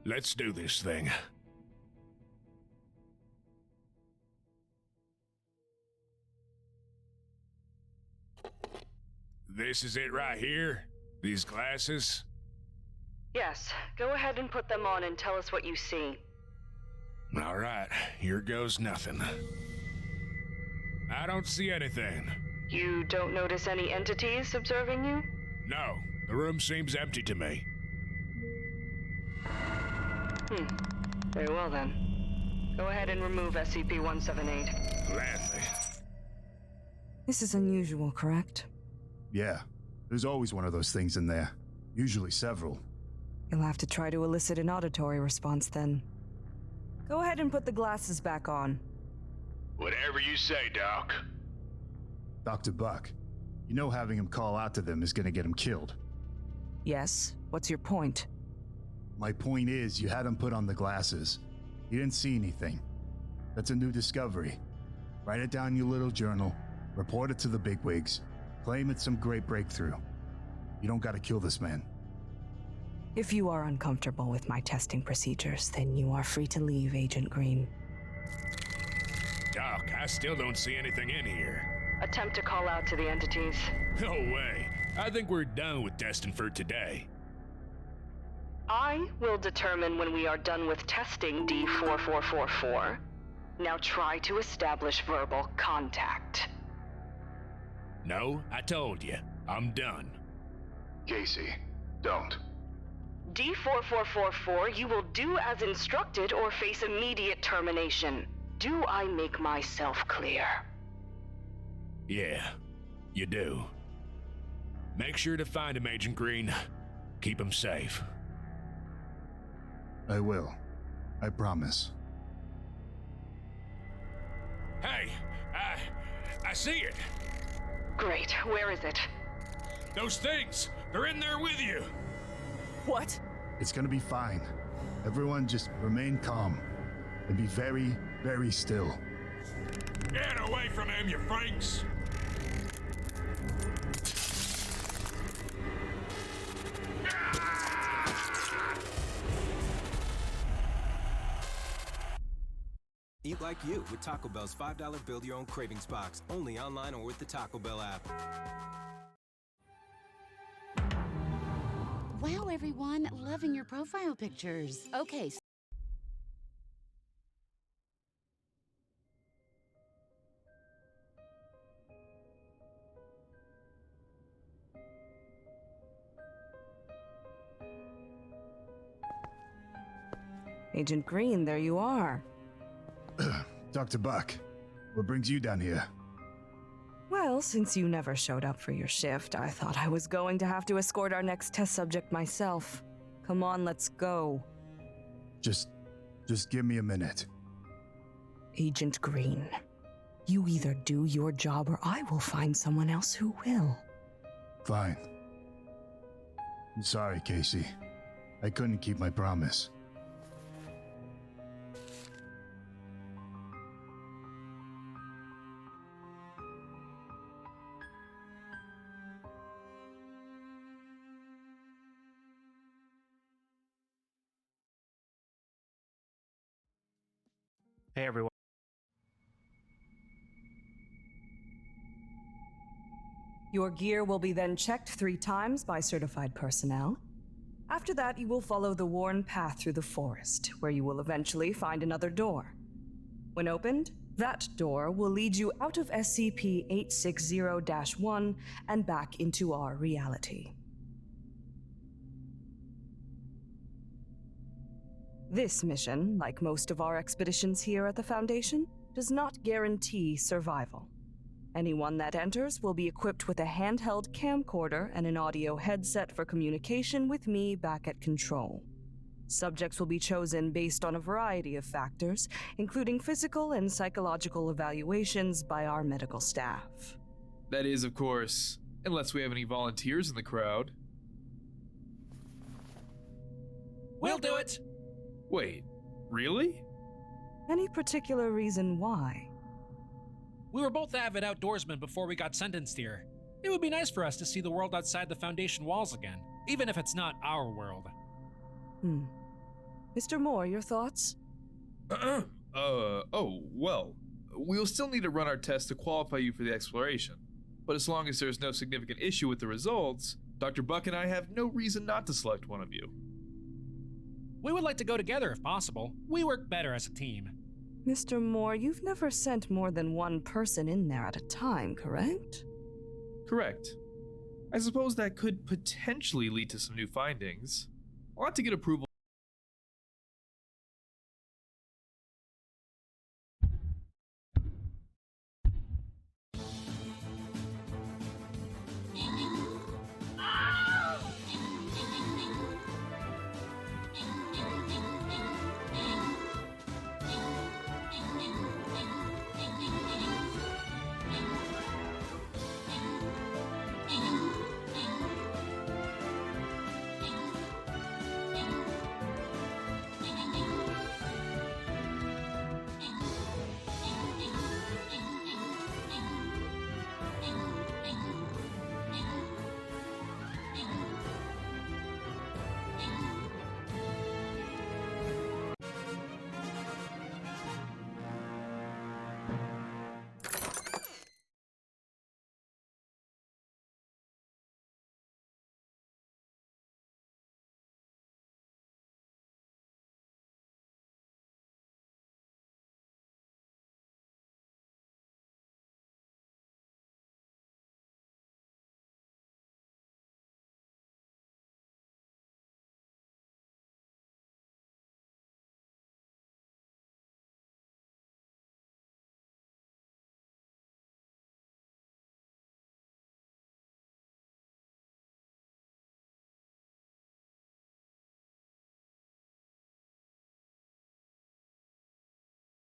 let's do this thing. This is it right here? These glasses? Yes, go ahead and put them on and tell us what you see. All right, here goes nothing. I don't see anything. You don't notice any entities observing you? No, the room seems empty to me. Very well then. Go ahead and remove SCP-178. Gladly. This is unusual, correct? Yeah, there's always one of those things in there. Usually several. You'll have to try to elicit an auditory response then. Go ahead and put the glasses back on. Whatever you say, Doc. Dr. Buck, you know having him call out to them is gonna get him killed. Yes? What's your point? My point is, you had him put on the glasses. You didn't see anything. That's a new discovery. Write it down in your little journal, report it to the bigwigs, claim it's some great breakthrough. You don't gotta kill this man. If you are uncomfortable with my testing procedures, then you are free to leave, Agent Green. All Doc, I still don't see anything in here. Attempt to call out to the entities. No way. I think we're done with testing for today. I will determine when we are done with testing D4444. Now try to establish verbal contact. No, I told you. I'm done. Casey, don't. D4444, you will do as instructed or face immediate termination. Do I make myself clear? Yeah, you do. Make sure to find him, Agent Green. Keep him safe. I will. I promise. Hey, I see it. Great, where is it? Those things, they're in there with you. What? It's gonna be fine. Everyone just remain calm and be very, very still. Get away from him, you freaks! Eat like you with Taco Bell's $5 Build Your Own Cravings Box. Only online or with the Taco Bell app. Wow, everyone, loving your profile pictures. Okay. Agent Green, there you are. Dr. Buck, what brings you down here? Well, since you never showed up for your shift, I thought I was going to have to escort our next test subject myself. Come on, let's go. Just give me a minute. Agent Green, you either do your job or I will find someone else who will. Fine. I'm sorry, Casey. I couldn't keep my promise. Hey, everyone. Your gear will be then checked 3 times by certified personnel. After that, you will follow the worn path through the forest, where you will eventually find another door. When opened, that door will lead you out of SCP-860-1 and back into our reality. This mission, like most of our expeditions here at the Foundation, does not guarantee survival. Anyone that enters will be equipped with a handheld camcorder and an audio headset for communication with me back at control. Subjects will be chosen based on a variety of factors, including physical and psychological evaluations by our medical staff. That is, of course, unless we have any volunteers in the crowd. We'll do it! Wait, really? Any particular reason why? We were both avid outdoorsmen before we got sentenced here. It would be nice for us to see the world outside the Foundation walls again, even if it's not our world. Mr. Moore, your thoughts? Well, we'll still need to run our tests to qualify you for the exploration. But as long as there's no significant issue with the results, Dr. Buck and I have no reason not to select one of you. We would like to go together if possible. We work better as a team. Mr. Moore, you've never sent more than one person in there at a time, correct? Correct. I suppose that could potentially lead to some new findings. I'll have to get approval.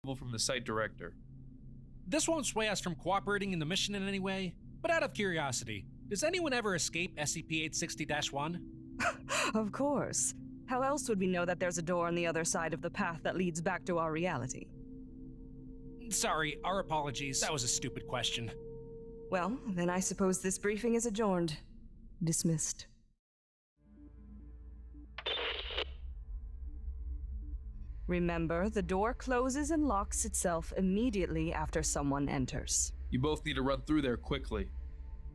from the site director. This won't sway us from cooperating in the mission in any way, but out of curiosity, does anyone ever escape SCP-860-1? Of course. How else would we know that there's a door on the other side of the path that leads back to our reality? Sorry, our apologies. That was a stupid question. Well, then I suppose this briefing is adjourned. Dismissed. Remember, the door closes and locks itself immediately after someone enters. You both need to run through there quickly.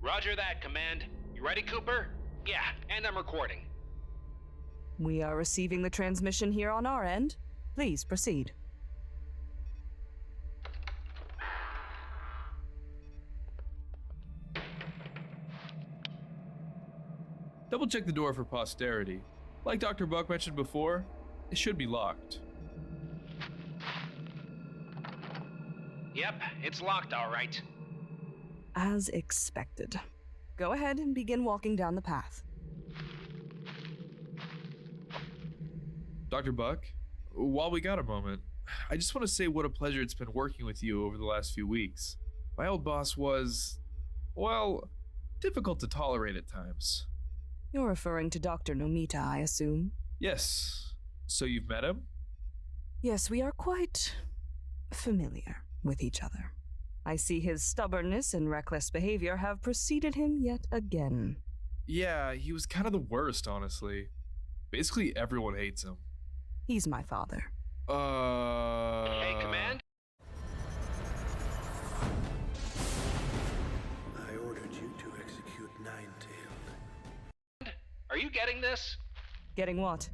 Roger that, Command. You ready, Cooper? Yeah, and I'm recording. We are receiving the transmission here on our end. Please proceed. Double check the door for posterity. Like Dr. Buck mentioned before, it should be locked. Yep, it's locked all right. As expected. Go ahead and begin walking down the path. Dr. Buck, while we got a moment, I just want to say what a pleasure it's been working with you over the last few weeks. My old boss was, well, difficult to tolerate at times. You're referring to Dr. Nomita, I assume? Yes. So you've met him? Yes, we are quite familiar with each other. I see his stubbornness and reckless behavior have preceded him yet again. Yeah, he was kind of the worst, honestly. Basically, everyone hates him. He's my father. Hey, Command? I ordered you to execute Nine-Tailed. Are you getting this? Getting what?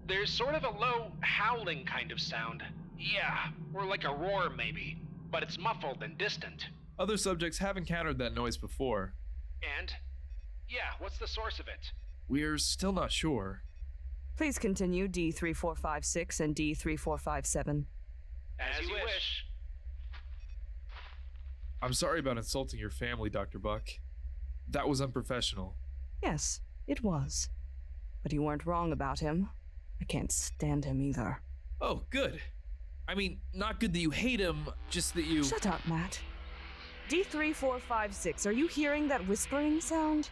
There's sort of a low howling kind of sound. Yeah, or like a roar maybe, but it's muffled and distant. Other subjects have encountered that noise before. And? Yeah, what's the source of it? We're still not sure. Please continue D3456 and D3457. As you wish. I'm sorry about insulting your family, Dr. Buck. That was unprofessional. Yes, it was. But you weren't wrong about him. I can't stand him either. Oh, good. I mean, not good that you hate him, just that you— Shut up, Matt. D3456, are you hearing that whispering sound?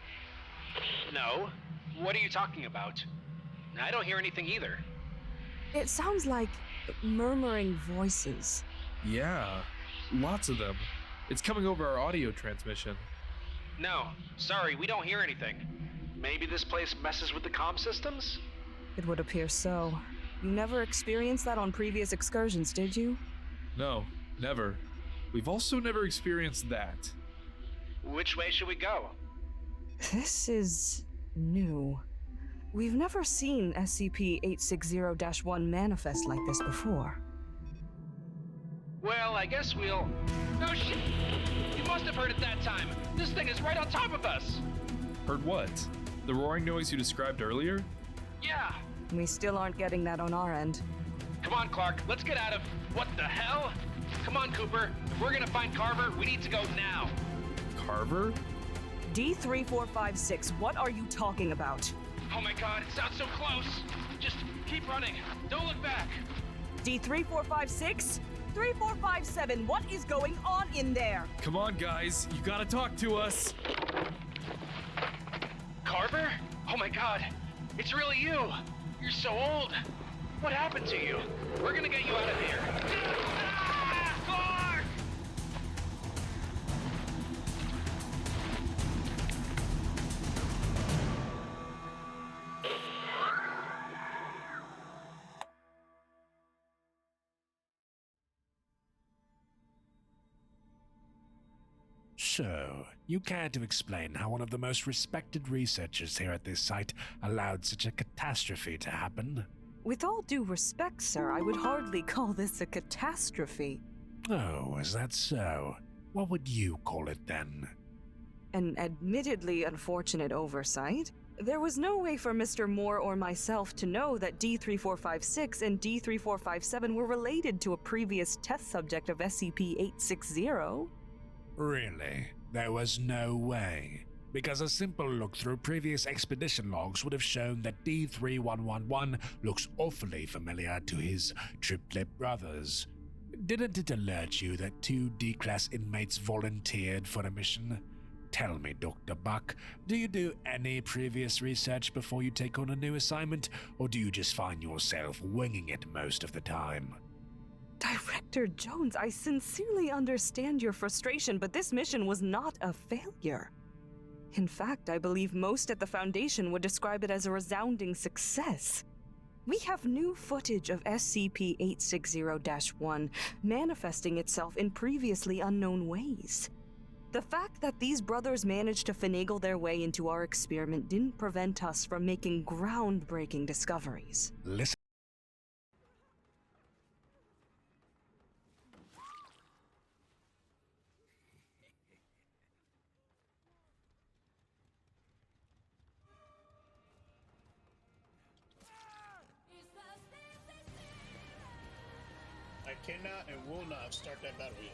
No. What are you talking about? I don't hear anything either. It sounds like murmuring voices. Yeah, lots of them. It's coming over our audio transmission. No, sorry, we don't hear anything. Maybe this place messes with the comm systems? It would appear so. You never experienced that on previous excursions, did you? No, never. We've also never experienced that. Which way should we go? This is new. We've never seen SCP-860-1 manifest like this before. Well, I guess we'll... Oh shit! You must have heard it that time! This thing is right on top of us! Heard what? The roaring noise you described earlier? Yeah! We still aren't getting that on our end. Come on, Clark, let's get out of... What the hell? Come on, Cooper. If we're gonna find Carver, we need to go now. Carver? D3456, what are you talking about? Oh my god, it sounds so close! Just keep running. Don't look back. D3456? 3457, what is going on in there? Come on, guys. You gotta talk to us. Carver? Oh my god. It's really you. You're so old. What happened to you? We're gonna get you out of here. Ah, Clark! So, you care to explain how one of the most respected researchers here at this site allowed such a catastrophe to happen? With all due respect, sir, I would hardly call this a catastrophe. Oh, is that so? What would you call it then? An admittedly unfortunate oversight. There was no way for Mr. Moore or myself to know that D3456 and D3457 were related to a previous test subject of SCP-860. Really? There was no way? because a simple look through previous expedition logs would have shown that D3111 looks awfully familiar to his triplet brothers. Didn't it alert you that 2 D-class inmates volunteered for a mission? Tell me, Dr. Buck, do you do any previous research before you take on a new assignment, or do you just find yourself winging it most of the time? Director Jones, I sincerely understand your frustration, but this mission was not a failure. In fact, I believe most at the Foundation would describe it as a resounding success. We have new footage of SCP-860-1 manifesting itself in previously unknown ways. The fact that these brothers managed to finagle their way into our experiment didn't prevent us from making groundbreaking discoveries. Listen. I cannot and will not start that battle yet.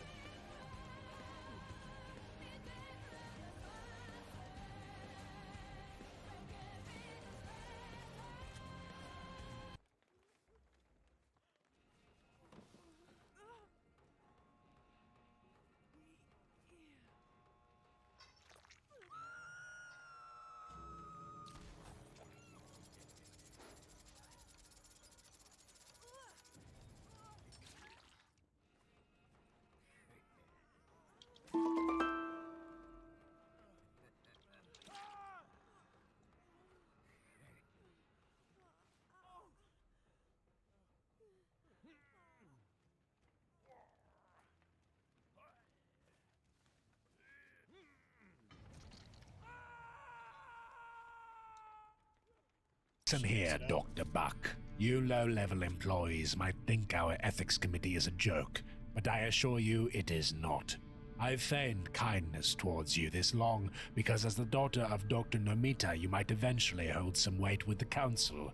Listen here, Dr. Buck. You low-level employees might think our ethics committee is a joke, but I assure you it is not. I've feigned kindness towards you this long because as the daughter of Dr. Nomita you might eventually hold some weight with the council,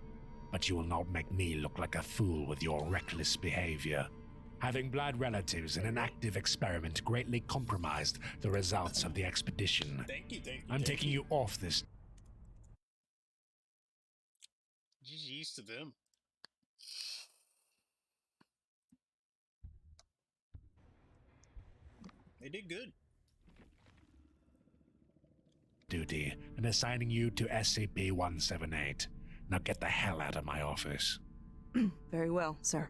but you will not make me look like a fool with your reckless behavior. Having blood relatives in an active experiment greatly compromised the results of the expedition. Thank you. I'm taking you off this. GG's to them. They did good. Duty and assigning you to SCP-178. Now get the hell out of my office. Very well, sir.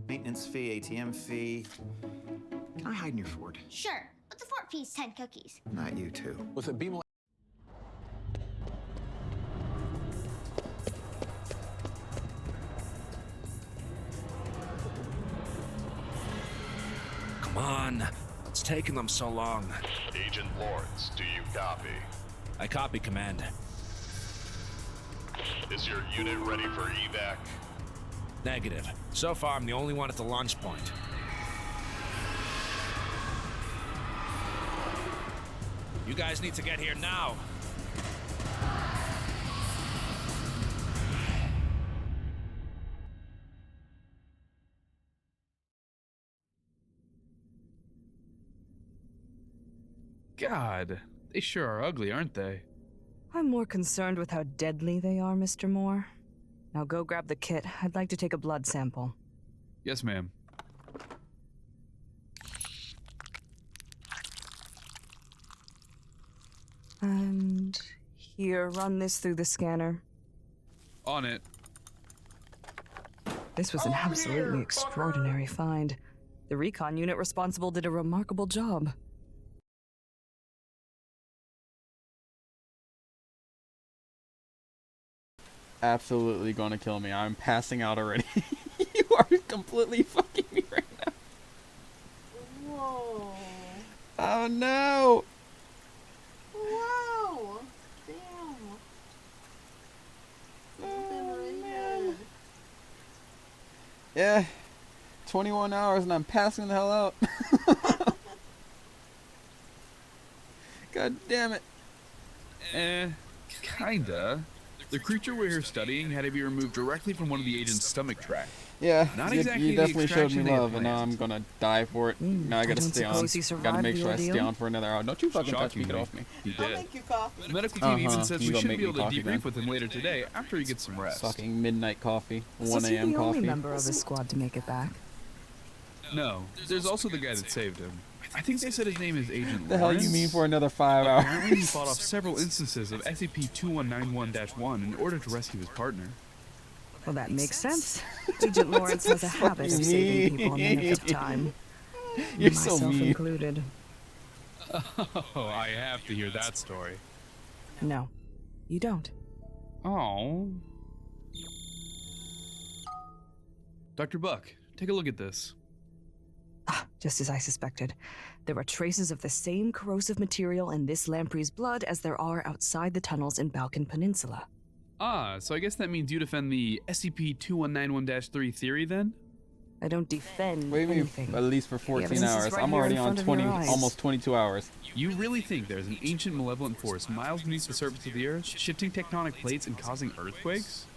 Maintenance fee, ATM fee. Can I hide in your fort? Sure, but the fort fee's 10 cookies. Not you two. With a beam. Come on. It's taking them so long. Agent Lawrence, do you copy? I copy, Command. Is your unit ready for evac? Negative. So far, I'm the only one at the launch point. You guys need to get here now. God, they sure are ugly, aren't they? I'm more concerned with how deadly they are, Mr. Moore. Now go grab the kit. I'd like to take a blood sample. Yes, ma'am. And here, run this through the scanner. On it. This was an absolutely extraordinary find. The recon unit responsible did a remarkable job. Absolutely gonna kill me. I'm passing out already. You are completely fucking me right now. Whoa. Oh no! Whoa. Damn. Yeah. 21 hours and I'm passing the hell out. God damn it. Kinda. The creature we're here studying had to be removed directly from one of the agent's stomach tracts. Yeah, Not you exactly the definitely showed extraction me they had love, and now I'm gonna die for it. Now I gotta don't stay on. suppose he Gotta survived make the sure I stay ordeal? on for another hour. Don't you fucking touch me, get Shockingly, off me. he did. You coffee. The medical team even says You we gonna should make be able me to coffee debrief then? with him later today after he gets some rest. Fucking midnight coffee, Was 1 he a.m. the only coffee. member of his squad to make it back? No, there's also the guy that saved him. I think they said his name is Agent The hell you Lawrence. mean for another 5 hours? Apparently he fought off several instances of SCP-2191-1 in order to rescue his partner. Well, that makes sense. Agent Lawrence has a habit of saving people in the nick of time. You're so Myself mean. included. Oh, I have to hear that story. No, you don't. Oh. Dr. Buck, take a look at this. Just as I suspected. There are traces of the same corrosive material in this lamprey's blood as there are outside the tunnels in Balkan Peninsula. Ah, so I guess that means you defend the SCP-2191-3 theory then? I don't defend What do you mean? anything. At least for The 14 evidence is hours. right I'm here in already on front of 20, your eyes. almost 22 hours. You really think there's an ancient malevolent force miles beneath the surface of the Earth, shifting tectonic plates and causing earthquakes?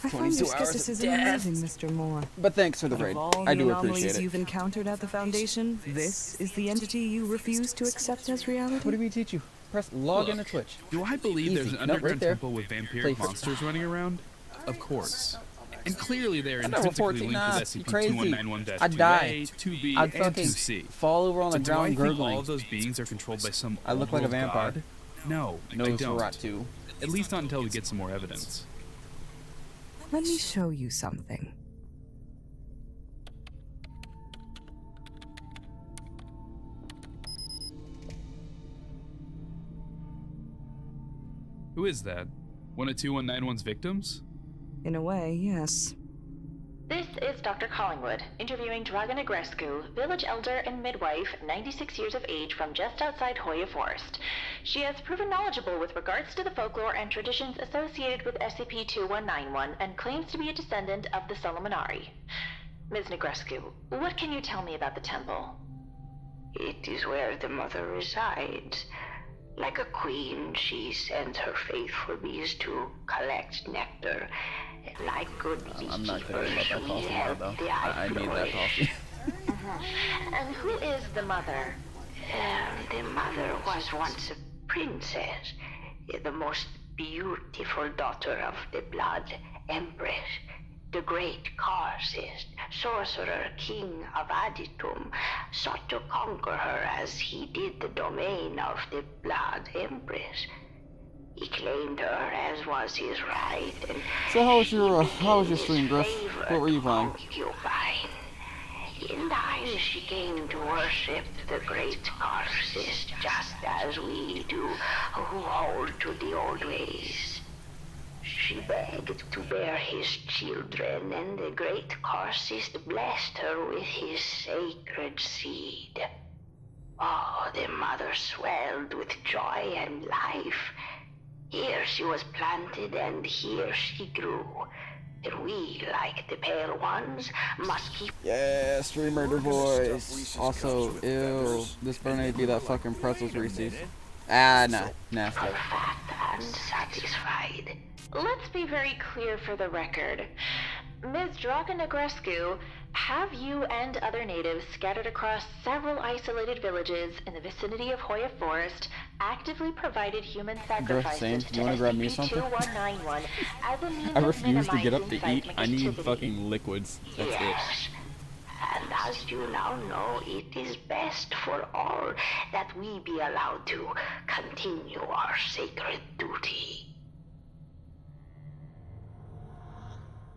I find 22 your hours of skepticism death. amusing, Mr. Moore. But thanks for the Out raid. of all I the do anomalies appreciate it. you've encountered at the Foundation, this is the entity you refuse to accept as reality? What did we teach you? Press log Look, into Twitch. Do I believe there's Easy. an No, underground right there. temple with Play vampiric for- monsters running around? Of course. And clearly they're I know, intrinsically 14, linked nah, with you crazy. SCP-2191-2A, I'd die. 2B, I'd and fucking 2C. fall over on the So do I ground think gurgling. all of those beings are controlled by some I look like a old-world vampire. god? No, I don't. Nosferatu. At least not until we get some more evidence. Let me show you something. Who is that? One of 2191's victims? In a way, yes. This is Dr. Collingwood, interviewing Draga Negrescu, village elder and midwife, 96 years of age, from just outside Hoya Forest. She has proven knowledgeable with regards to the folklore and traditions associated with SCP-2191 and claims to be a descendant of the Solomonari. Ms. Negrescu, what can you tell me about the temple? It is where the mother resides. Like a queen, she sends her faithful bees to collect nectar. Like good I'm not kidding beekeepers, about that we coffee now, help though. the I need that coffee. And who is the mother? The mother was once a princess, the most beautiful daughter of the Blood Empress. The great Karcist, sorcerer king of Aditum, sought to conquer her as he did the domain of the Blood Empress. He claimed her as was his right, and So how was your stream, Griff? What were you playing? concubine. In time, she came to worship the great Karcist just as we do, who hold to the old ways. She begged to bear his children, and the great Karcist blessed her with his sacred seed. Oh, the mother swelled with joy and life. Here she was planted, and here she grew. And we, like the pale ones, must keep... Yeah, stream murder boys. Also, ew, this Bernay be that fucking pretzels Reese's. Ah, nah, nasty. fat and satisfied. Let's be very clear for the record. Ms. Draga Negrescu, have you and other natives scattered across several isolated villages in the vicinity of Hoya Forest actively provided human sacrifices same. to You wanna grab me something? SCP-2191 as a means I of refuse to get up to minimizing eat. I need seismic fucking liquids. That's it. Yes. And as you now know, it is best for all that we be allowed to continue our sacred duty.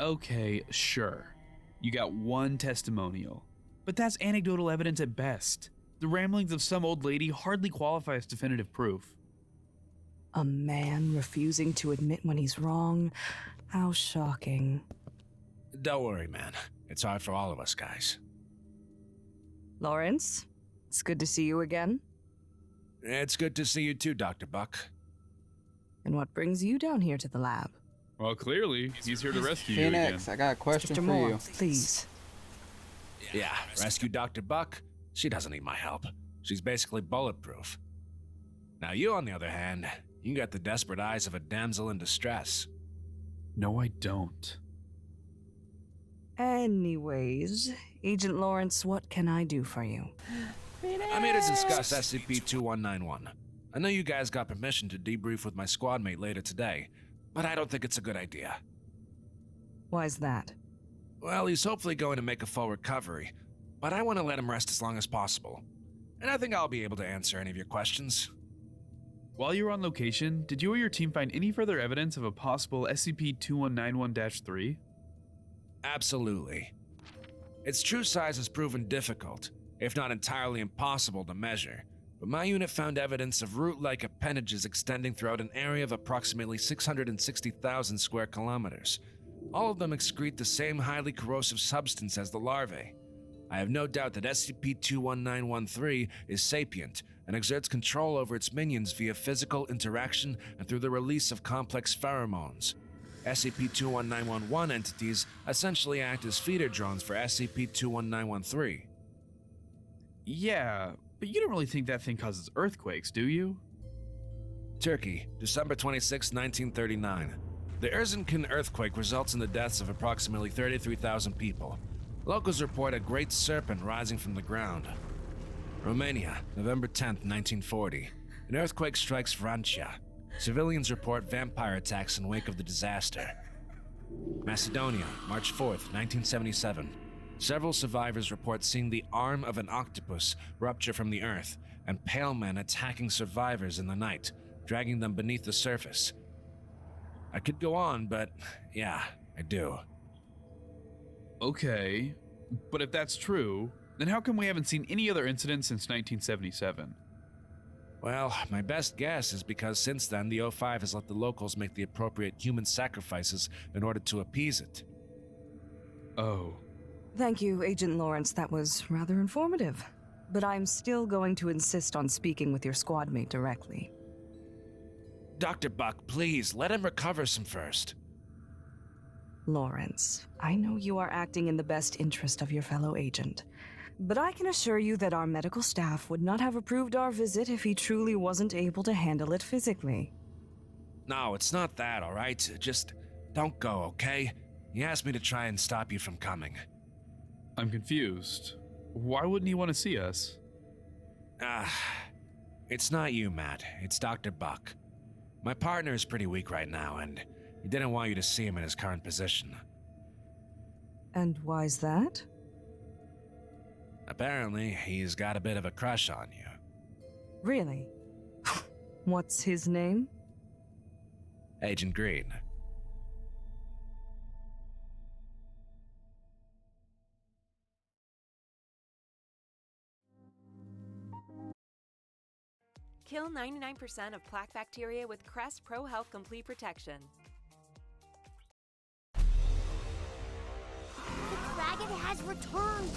Okay, sure. You got one testimonial. But that's anecdotal evidence at best. The ramblings of some old lady hardly qualify as definitive proof. A man refusing to admit when he's wrong. How shocking. Don't worry, man. It's hard for all of us guys. Lawrence, it's good to see you again. It's good to see you too, Dr. Buck. And what brings you down here to the lab? Well, clearly, he's here to rescue you again. Phoenix, I got a question Mr. for Moore, you. please. Yeah, rescue Dr. Buck? She doesn't need my help. She's basically bulletproof. Now you, on the other hand, you got the desperate eyes of a damsel in distress. No, I don't. Anyways, Agent Lawrence, what can I do for you? I'm here to discuss SCP-2191. I know you guys got permission to debrief with my squad mate later today, but I don't think it's a good idea. Why's that? Well, he's hopefully going to make a full recovery, but I want to let him rest as long as possible. And I think I'll be able to answer any of your questions. While you were on location, did you or your team find any further evidence of a possible SCP-2191-3? Absolutely. Its true size has proven difficult, if not entirely impossible to measure, but my unit found evidence of root-like appendages extending throughout an area of approximately 660,000 square kilometers. All of them excrete the same highly corrosive substance as the larvae. I have no doubt that SCP-21913 is sapient and exerts control over its minions via physical interaction and through the release of complex pheromones. SCP-21911 entities essentially act as feeder drones for SCP-21913. Yeah, but you don't really think that thing causes earthquakes, do you? Turkey, December 26, 1939. The Erzincan earthquake results in the deaths of approximately 33,000 people. Locals report a great serpent rising from the ground. Romania, November 10, 1940. An earthquake strikes Francia. Civilians report vampire attacks in wake of the disaster. Macedonia, March 4, 1977. Several survivors report seeing the arm of an octopus rupture from the earth and pale men attacking survivors in the night, dragging them beneath the surface. I could go on, but yeah, I do. Okay, but if that's true, then how come we haven't seen any other incidents since 1977? Well, my best guess is because since then the O5 has let the locals make the appropriate human sacrifices in order to appease it. Oh. Thank you, Agent Lawrence. That was rather informative. But I'm still going to insist on speaking with your squad mate directly. Dr. Buck, please, let him recover some first. Lawrence, I know you are acting in the best interest of your fellow agent, but I can assure you that our medical staff would not have approved our visit if he truly wasn't able to handle it physically. No, it's not that, all right? Just don't go, okay? He asked me to try and stop you from coming. I'm confused. Why wouldn't he want to see us? It's not you, Matt. It's Dr. Buck. My partner is pretty weak right now, and he didn't want you to see him in his current position. And why's that? Apparently, he's got a bit of a crush on you. Really? What's his name? Agent Green. Kill 99% of plaque bacteria with Crest Pro Health Complete Protection. The dragon has returned!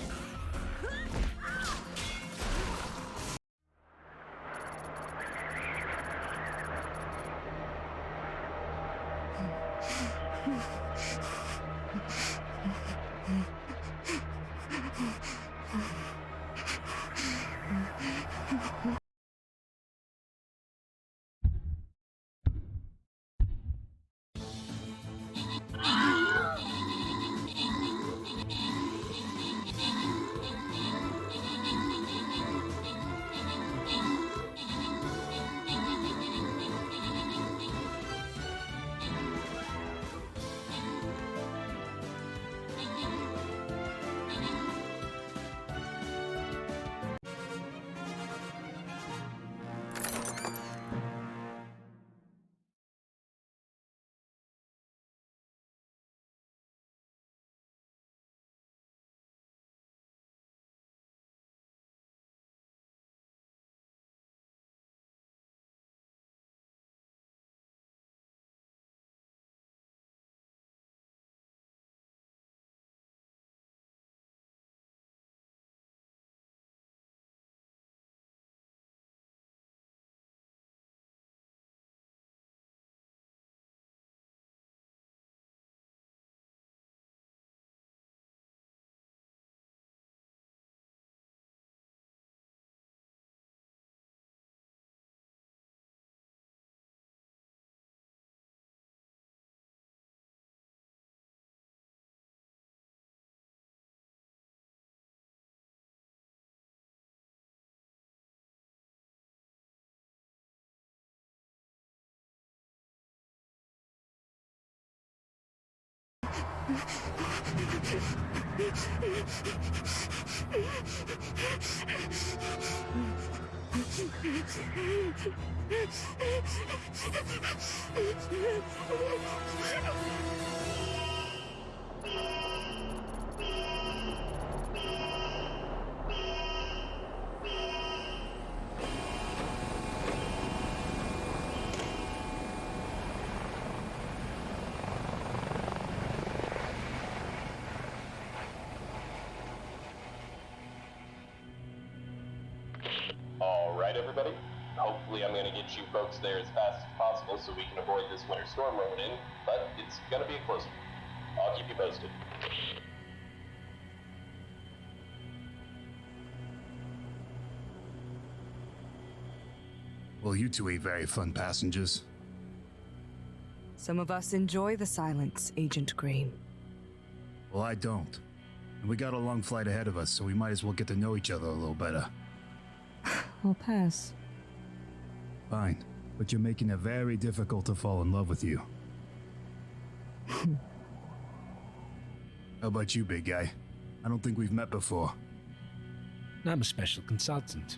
Alright, everybody. Hopefully I'm going to get you folks there as fast as possible so we can avoid this winter storm rolling in, but it's going to be a close one. I'll keep you posted. Well, you two ain't very fun passengers. Some of us enjoy the silence, Agent Green. Well, I don't. And we got a long flight ahead of us, so we might as well get to know each other a little better. I'll pass. Fine, but you're making it very difficult to fall in love with you. How about you, big guy? I don't think we've met before. I'm a special consultant.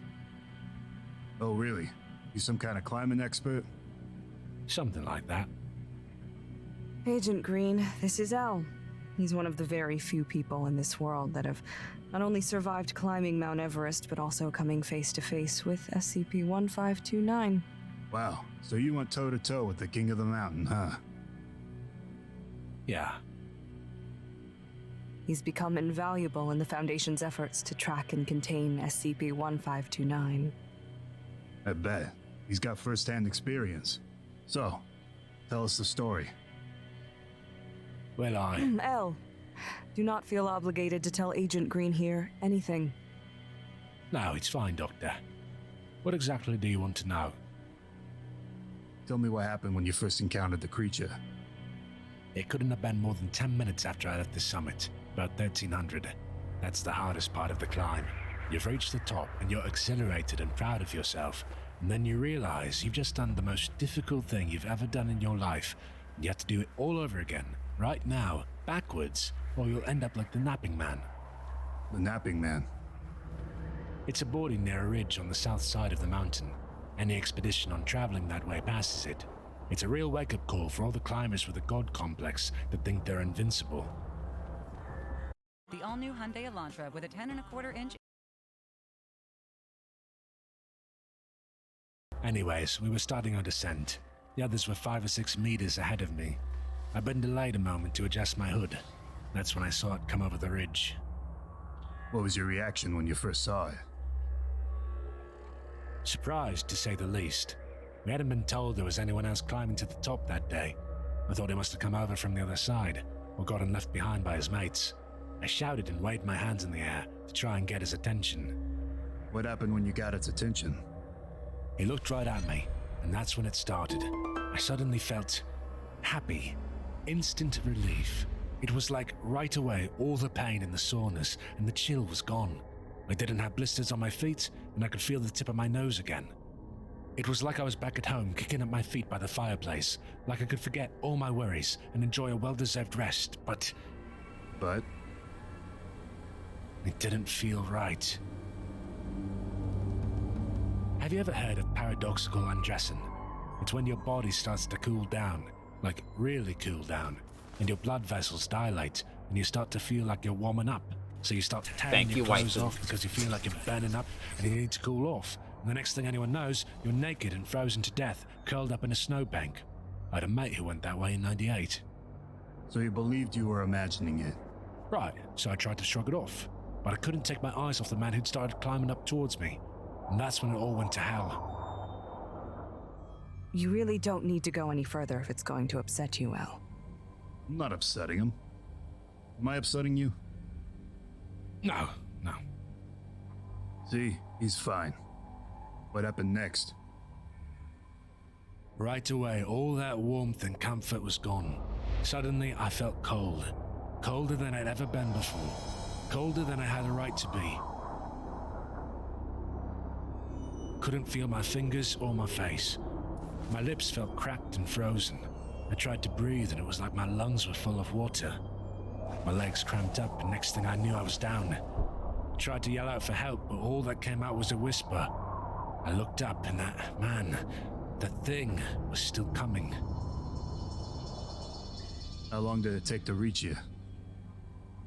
Oh, really? You some kind of climbing expert? Something like that. Agent Green, this is Al. He's one of the very few people in this world that have not only survived climbing Mount Everest, but also coming face to face with SCP-1529. Wow, so you went toe-to-toe with the king of the mountain, huh? Yeah. He's become invaluable in the Foundation's efforts to track and contain SCP-1529. I bet. He's got first-hand experience. So, tell us the story. Well, L, do not feel obligated to tell Agent Green here anything. No, it's fine, Doctor. What exactly do you want to know? Tell me what happened when you first encountered the creature. It couldn't have been more than 10 minutes after I left the summit, about 1300. That's the hardest part of the climb. You've reached the top and you're exhilarated and proud of yourself, and then you realize you've just done the most difficult thing you've ever done in your life, and you have to do it all over again, right now, backwards, or you'll end up like the Napping Man. The Napping Man? It's a boarding near a ridge on the south side of the mountain. Any expedition on traveling that way passes it. It's a real wake-up call for all the climbers with a god complex that think they're invincible. The all-new Hyundai Elantra with a 10.25-inch. Anyways, we were starting our descent. The others were 5 or 6 meters ahead of me. I'd been delayed a moment to adjust my hood. That's when I saw it come over the ridge. What was your reaction when you first saw it? Surprised, to say the least. We hadn't been told there was anyone else climbing to the top that day. I thought he must have come over from the other side, or gotten left behind by his mates. I shouted and waved my hands in the air to try and get his attention. What happened when you got its attention? He looked right at me, and that's when it started. I suddenly felt happy. Instant relief. It was like right away all the pain and the soreness and the chill was gone. I didn't have blisters on my feet, and I could feel the tip of my nose again. It was like I was back at home, kicking up my feet by the fireplace, like I could forget all my worries and enjoy a well-deserved rest, but... It didn't feel right. Have you ever heard of paradoxical undressing? It's when your body starts to cool down, like really cool down, and your blood vessels dilate, and you start to feel like you're warming up. So you start tearing your clothes off because you feel like you're burning up and you need to cool off. And the next thing anyone knows, you're naked and frozen to death, curled up in a snowbank. I had a mate who went that way in '98. So you believed you were imagining it? Right, so I tried to shrug it off, but I couldn't take my eyes off the man who'd started climbing up towards me. And that's when it all went to hell. You really don't need to go any further if it's going to upset you, Al. I'm not upsetting him. Am I upsetting you? No. See, he's fine. What happened next? Right away, all that warmth and comfort was gone. Suddenly, I felt cold. Colder than I'd ever been before. Colder than I had a right to be. Couldn't feel my fingers or my face. My lips felt cracked and frozen. I tried to breathe and it was like my lungs were full of water. My legs cramped up, and next thing I knew, I was down. I tried to yell out for help, but all that came out was a whisper. I looked up, and that thing was still coming. How long did it take to reach you?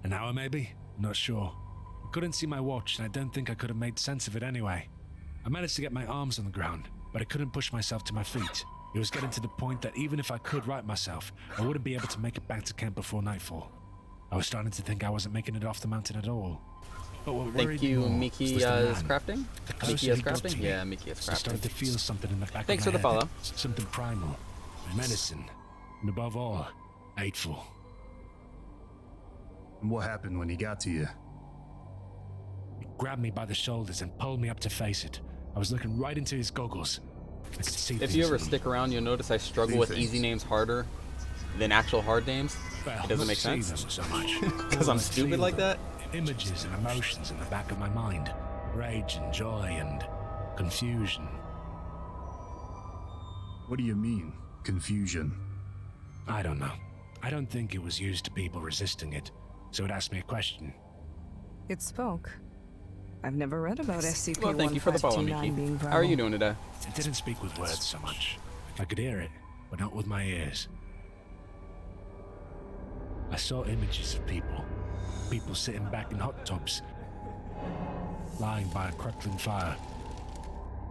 An hour, maybe? Not sure. I couldn't see my watch, and I don't think I could have made sense of it anyway. I managed to get my arms on the ground, but I couldn't push myself to my feet. It was getting to the point that even if I could right myself, I wouldn't be able to make it back to camp before nightfall. I was starting to think I wasn't making it off the mountain at all. But what worried me more was the man. Crafting? The closer Miki he is got crafting? to me, Yeah, Miki is I crafting. started to feel something in the back Thanks of for my the head. follow. Something primal, menacing, and above all, hateful. And what happened when he got to you? He grabbed me by the shoulders and pulled me up to face it. I was looking right into his goggles. I could see If you ever stick around, you'll notice I struggle with easy names harder than actual hard names. It doesn't make sense. So much. Because I'm stupid like that? Images and emotions in the back of my mind. Rage and joy and confusion. What do you mean, confusion? I don't know. I don't think it was used to people resisting it, so it asked me a question. It spoke. I've never read about SCP-1529 Well, thank you for the follow, Miki. being How are you doing today? It didn't speak with words so much. I could hear it, but not with my ears. I saw images of people sitting back in hot tubs, lying by a crackling fire,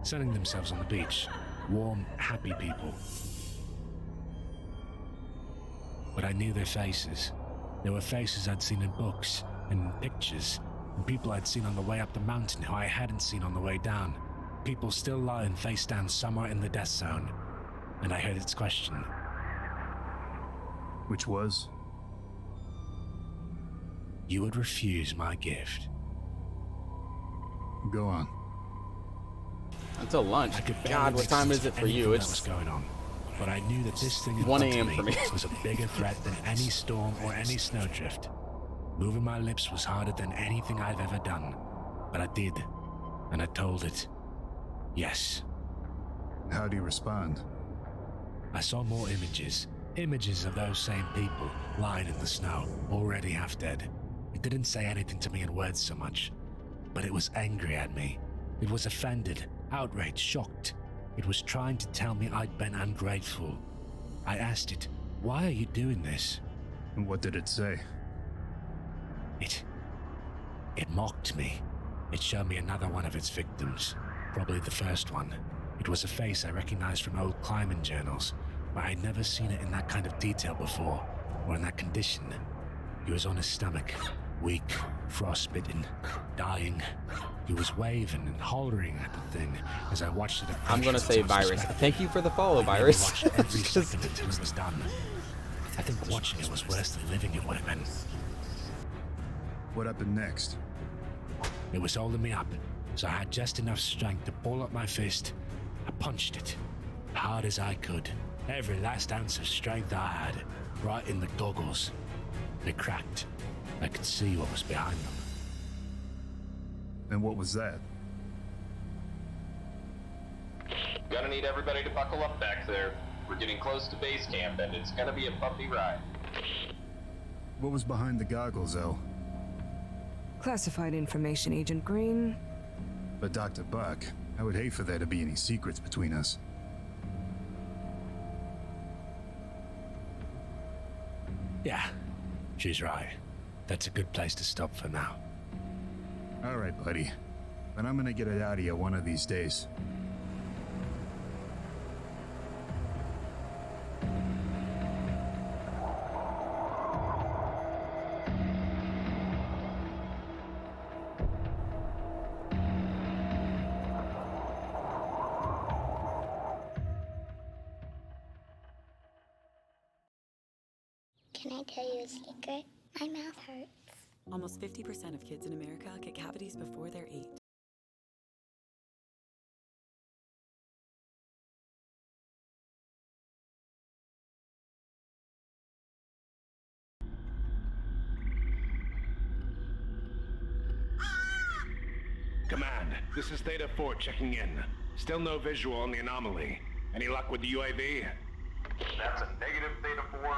sunning themselves on the beach, warm, happy people. But I knew their faces. They were faces I'd seen in books and in pictures, and people I'd seen on the way up the mountain who I hadn't seen on the way down. People still lying face down somewhere in the death zone. And I heard its question. Which was? You would refuse my gift. Go on. Until lunch. God, what time is it for you? It's going on. But I knew that this thing in 1 front a.m. of for me was a bigger threat than any storm or any snowdrift. Moving my lips was harder than anything I've ever done. But I did. And I told it. Yes. How do you respond? I saw more images. Images of those same people lying in the snow, already half dead. It didn't say anything to me in words so much, but it was angry at me. It was offended, outraged, shocked. It was trying to tell me I'd been ungrateful. I asked it, why are you doing this? And what did it say? It mocked me. It showed me another one of its victims, probably the first one. It was a face I recognized from old climbing journals, but I'd never seen it in that kind of detail before, or in that condition. He was on his stomach, weak, frostbitten, dying. He was waving and hollering at the thing as I watched it approach. I'm gonna say Virus. Thank you for the follow, Virus. I watched every second until it was done. I think watching it was worse than living it would have been. What happened next? It was holding me up, so I had just enough strength to pull up my fist. I punched it, hard as I could. Every last ounce of strength I had, right in the goggles. They cracked. I could see what was behind them. And what was that? Gonna need everybody to buckle up back there. We're getting close to base camp, and it's gonna be a bumpy ride. What was behind the goggles, El? Classified information, Agent Green. But Dr. Buck, I would hate for there to be any secrets between us. Yeah, she's right. That's a good place to stop for now. All right, buddy. But I'm gonna get it out of you one of these days. Can I tell you a secret? My mouth hurts. Almost 50% of kids in America get cavities before they're 8. Command, this is Theta 4 checking in. Still no visual on the anomaly. Any luck with the UAV? That's a negative, Theta 4.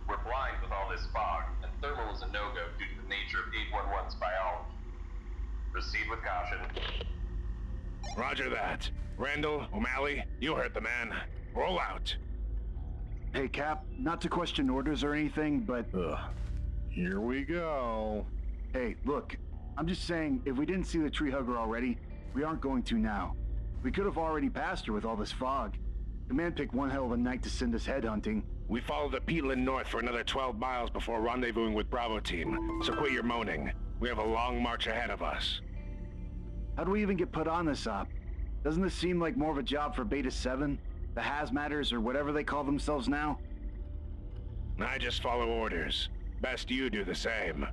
We're blind with all this fog, and Thermal is a no-go due to the nature of 811's biology. Proceed with caution. Roger that. Randall, O'Malley, you heard the man. Roll out. Hey, Cap, not to question orders or anything, but... Here we go. Hey, look, I'm just saying, if we didn't see the tree hugger already, we aren't going to now. We could have already passed her with all this fog. Command picked one hell of a night to send us headhunting. We follow the peatland north for another 12 miles before rendezvousing with Bravo Team, so quit your moaning. We have a long march ahead of us. How do we even get put on this op? Doesn't this seem like more of a job for Beta 7? The hazmatters, or whatever they call themselves now? I just follow orders. Best you do the same.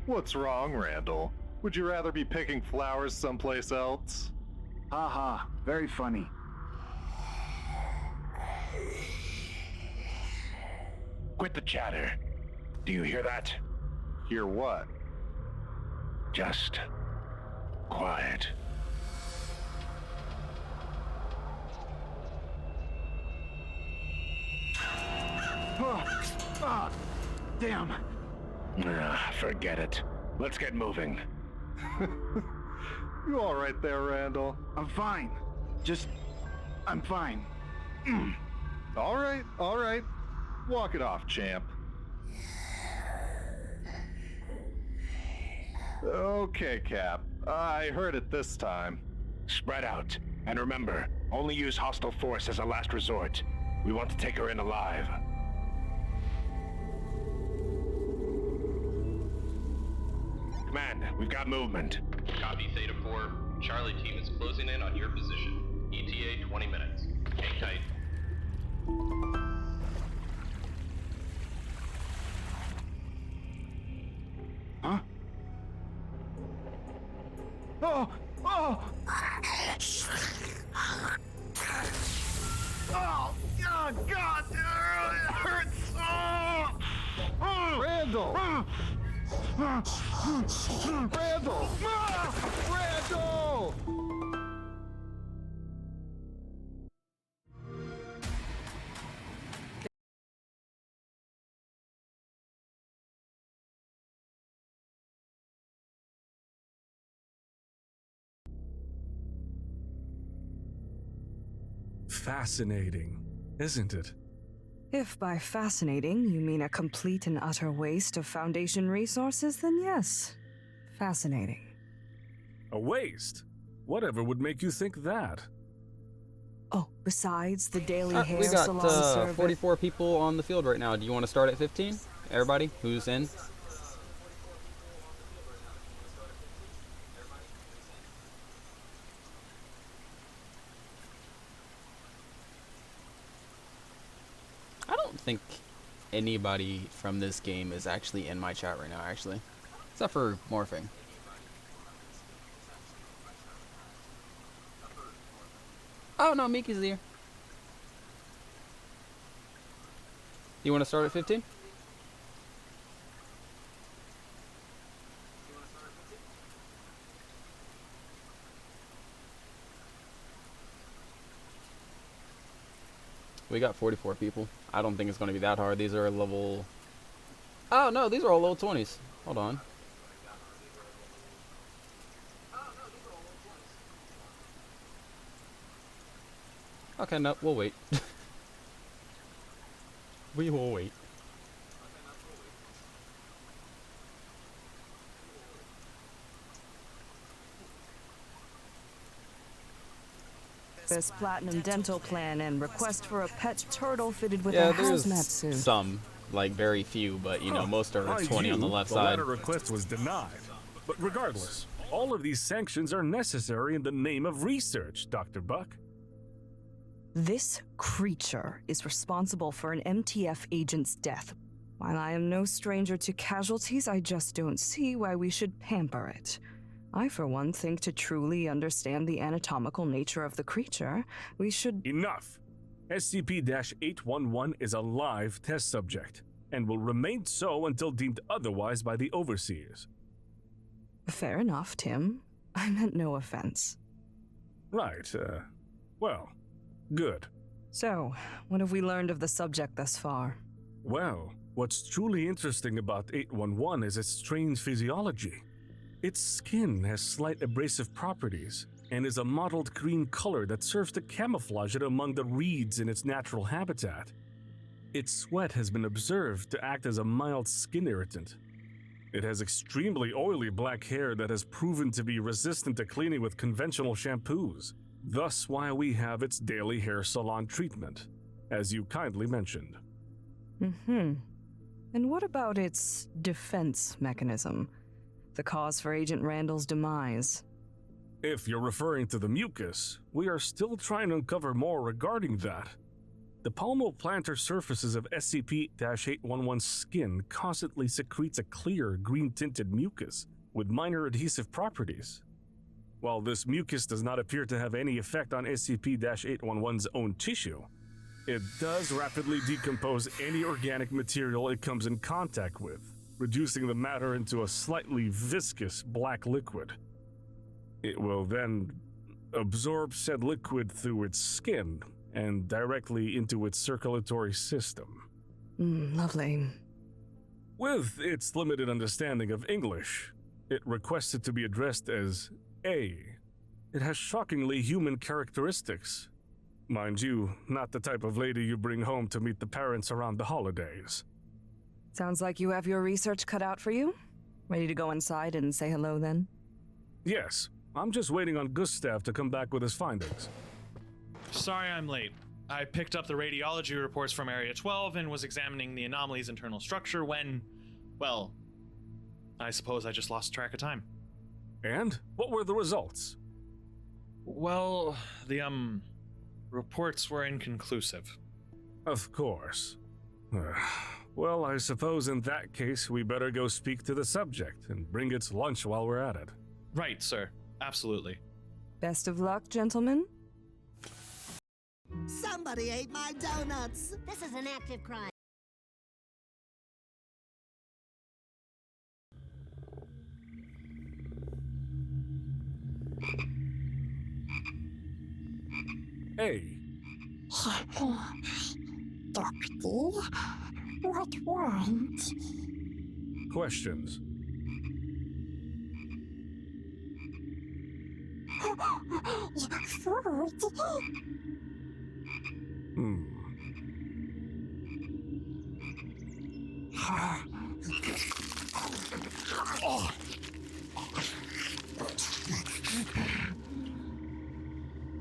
What's wrong, Randall? Would you rather be picking flowers someplace else? Ha ha, very funny. Quit the chatter. Do you hear that? Hear what? Just quiet. Damn. Forget it. Let's get moving. You all right there, Randall? I'm fine. I'm fine. All right. Walk it off, champ. Okay, Cap. I heard it this time. Spread out. And remember, only use hostile force as a last resort. We want to take her in alive. Command, we've got movement. Copy, Theta 4. Charlie team is closing in on your position. ETA 20 minutes. Hang tight. Huh? Oh! Oh! Oh! God! It hurts! Oh! Randall! Randall! Randall! Fascinating, isn't it? If by fascinating you mean a complete and utter waste of Foundation resources, then yes, fascinating. A waste? Whatever would make you think that? Oh, besides the daily hair We got salon service. 44 people on the field right now. Do you want to start at 15? Everybody who's in? I don't think anybody from this game is actually in my chat right now, actually. Except for Morphing. Oh, no, Miki's here. You want to start at 15? We got 44 people. I don't think it's going to be that hard. These are level... Oh, no, these are all level 20s. Hold on. Okay, no, we'll wait. We will wait. This platinum dental plan and request for a pet turtle fitted with Yeah, a there's hazmat suit. some, like very few, but you know, most are 20 on the left the side. latter request was denied. But regardless, all of these sanctions are necessary in the name of research, Dr. Buck. This creature is responsible for an MTF agent's death. While I am no stranger to casualties, I just don't see why we should pamper it. I, for one, think to truly understand the anatomical nature of the creature, we should— Enough! SCP-811 is a live test subject, and will remain so until deemed otherwise by the Overseers. Fair enough, Tim. I meant no offense. Right, well, good. So, what have we learned of the subject thus far? Well, What's truly interesting about 811 is its strange physiology. Its skin has slight abrasive properties and is a mottled green color that serves to camouflage it among the reeds in its natural habitat. Its sweat has been observed to act as a mild skin irritant. It has extremely oily black hair that has proven to be resistant to cleaning with conventional shampoos, thus why we have its daily hair salon treatment, as you kindly mentioned. And what about its defense mechanism? The cause for Agent Randall's demise? If you're referring to the mucus, we are still trying to uncover more regarding that. The palmoplantar surfaces of SCP-811's skin constantly secretes a clear, green-tinted mucus with minor adhesive properties. While this mucus does not appear to have any effect on SCP-811's own tissue, it does rapidly decompose any organic material it comes in contact with, reducing the matter into a slightly viscous black liquid. It will then absorb said liquid through its skin and directly into its circulatory system. Lovely. With its limited understanding of English, it requested to be addressed as A. It has shockingly human characteristics. Mind you, not the type of lady you bring home to meet the parents around the holidays. Sounds like you have your research cut out for you. Ready to go inside and say hello then? Yes, I'm just waiting on Gustav to come back with his findings. Sorry I'm late. I picked up the radiology reports from Area 12 and was examining the anomaly's internal structure when, well, I suppose I just lost track of time. And? What were the results? Well, the, reports were inconclusive. Of course. Well, I suppose in that case we better go speak to the subject and bring its lunch while we're at it. Right, sir. Absolutely. Best of luck, gentlemen. Somebody ate my donuts! This is an active crime. Hey. Doctor, what want? Questions. Food.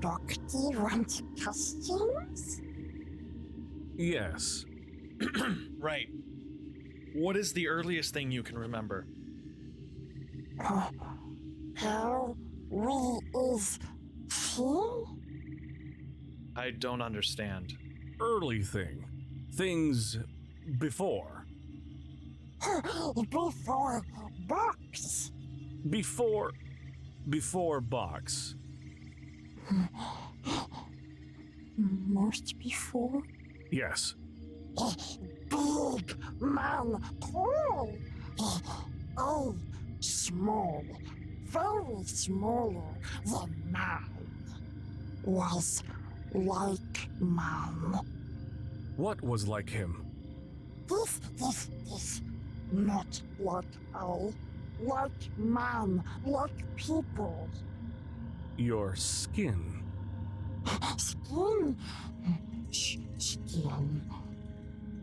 Doctor wants costumes? Yes. Right. What is the earliest thing you can remember? How we is here? I don't understand. Early thing. Things before. Before box. Before box. Most before? Yes. Big man tall. Oh, small. Very smaller than mine. Was like mine. What was like him? This. Not like I. Like man. Like people. Your skin. Skin? Skin.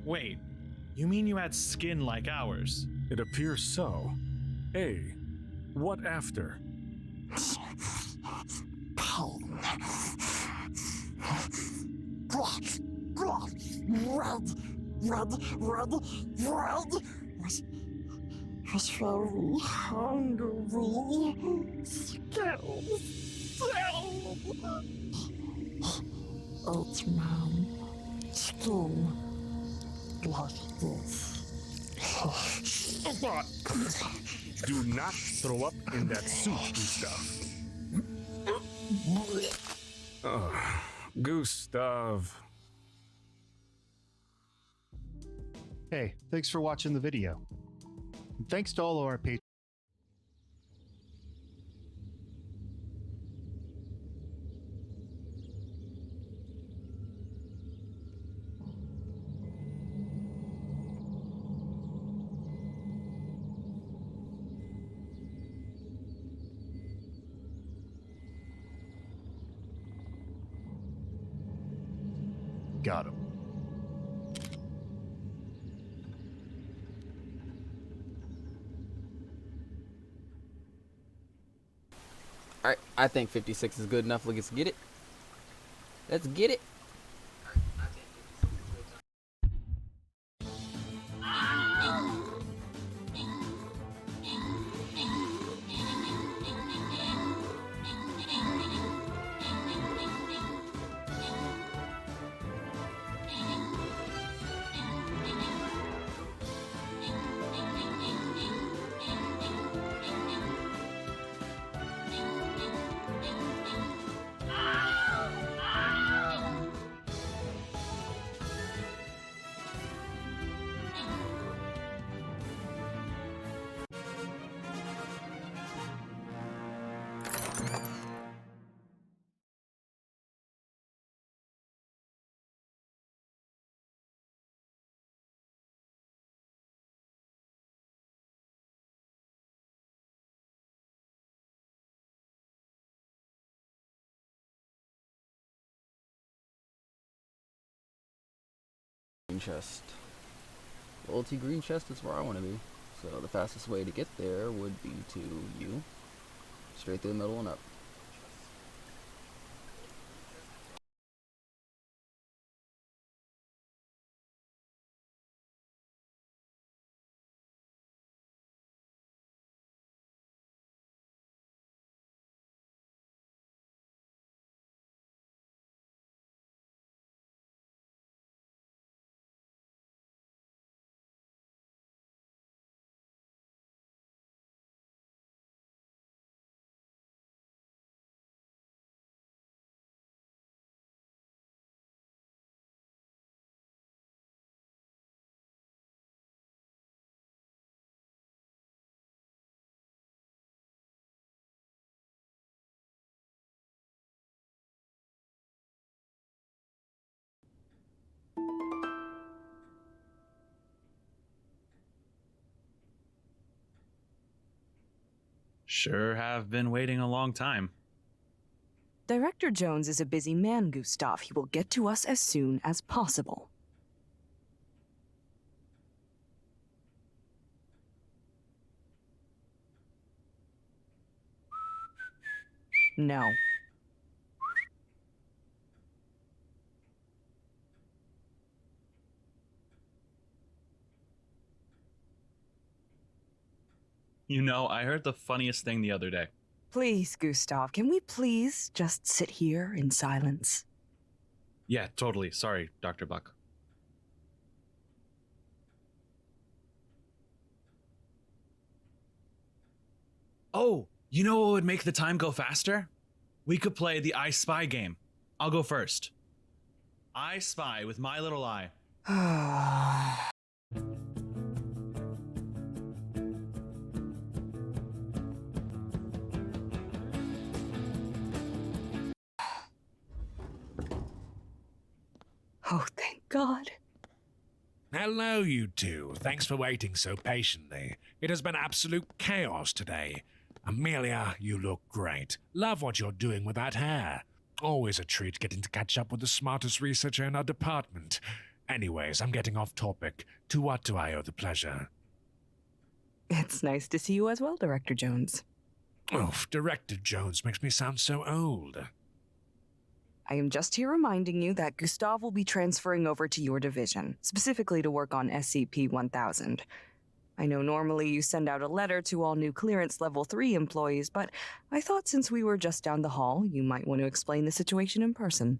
Wait, you mean you had skin like ours? It appears so. A. What after? Pain. Red. Was very hungry. Still. It's man. Skin. Like this. Do not throw up in that soup, Gustav. Gustav. Hey, thanks for watching the video. And thanks to all of our patrons. Got him. Alright, I think 56 is good enough. Let's get it. Let's get it. Green chest. Loyalty green chest is where I want to be. So the fastest way to get there would be to you. Straight through the middle and up. Sure have been waiting a long time. Director Jones is a busy man, Gustav. He will get to us as soon as possible. No. You know, I heard the funniest thing the other day. Please, Gustav, can we please just sit here in silence? Yeah, totally. Sorry, Dr. Buck. Oh, you know what would make the time go faster? We could play the I Spy game. I'll go first. I spy with my little eye. Oh, thank God. Hello, you two. Thanks for waiting so patiently. It has been absolute chaos today. Amelia, you look great. Love what you're doing with that hair. Always a treat getting to catch up with the smartest researcher in our department. Anyways, I'm getting off topic. To what do I owe the pleasure? It's nice to see you as well, Director Jones. Oh, Director Jones makes me sound so old. I am just here reminding you that Gustav will be transferring over to your division, specifically to work on SCP-1000. I know normally you send out a letter to all new clearance level 3 employees, but I thought since we were just down the hall, you might want to explain the situation in person.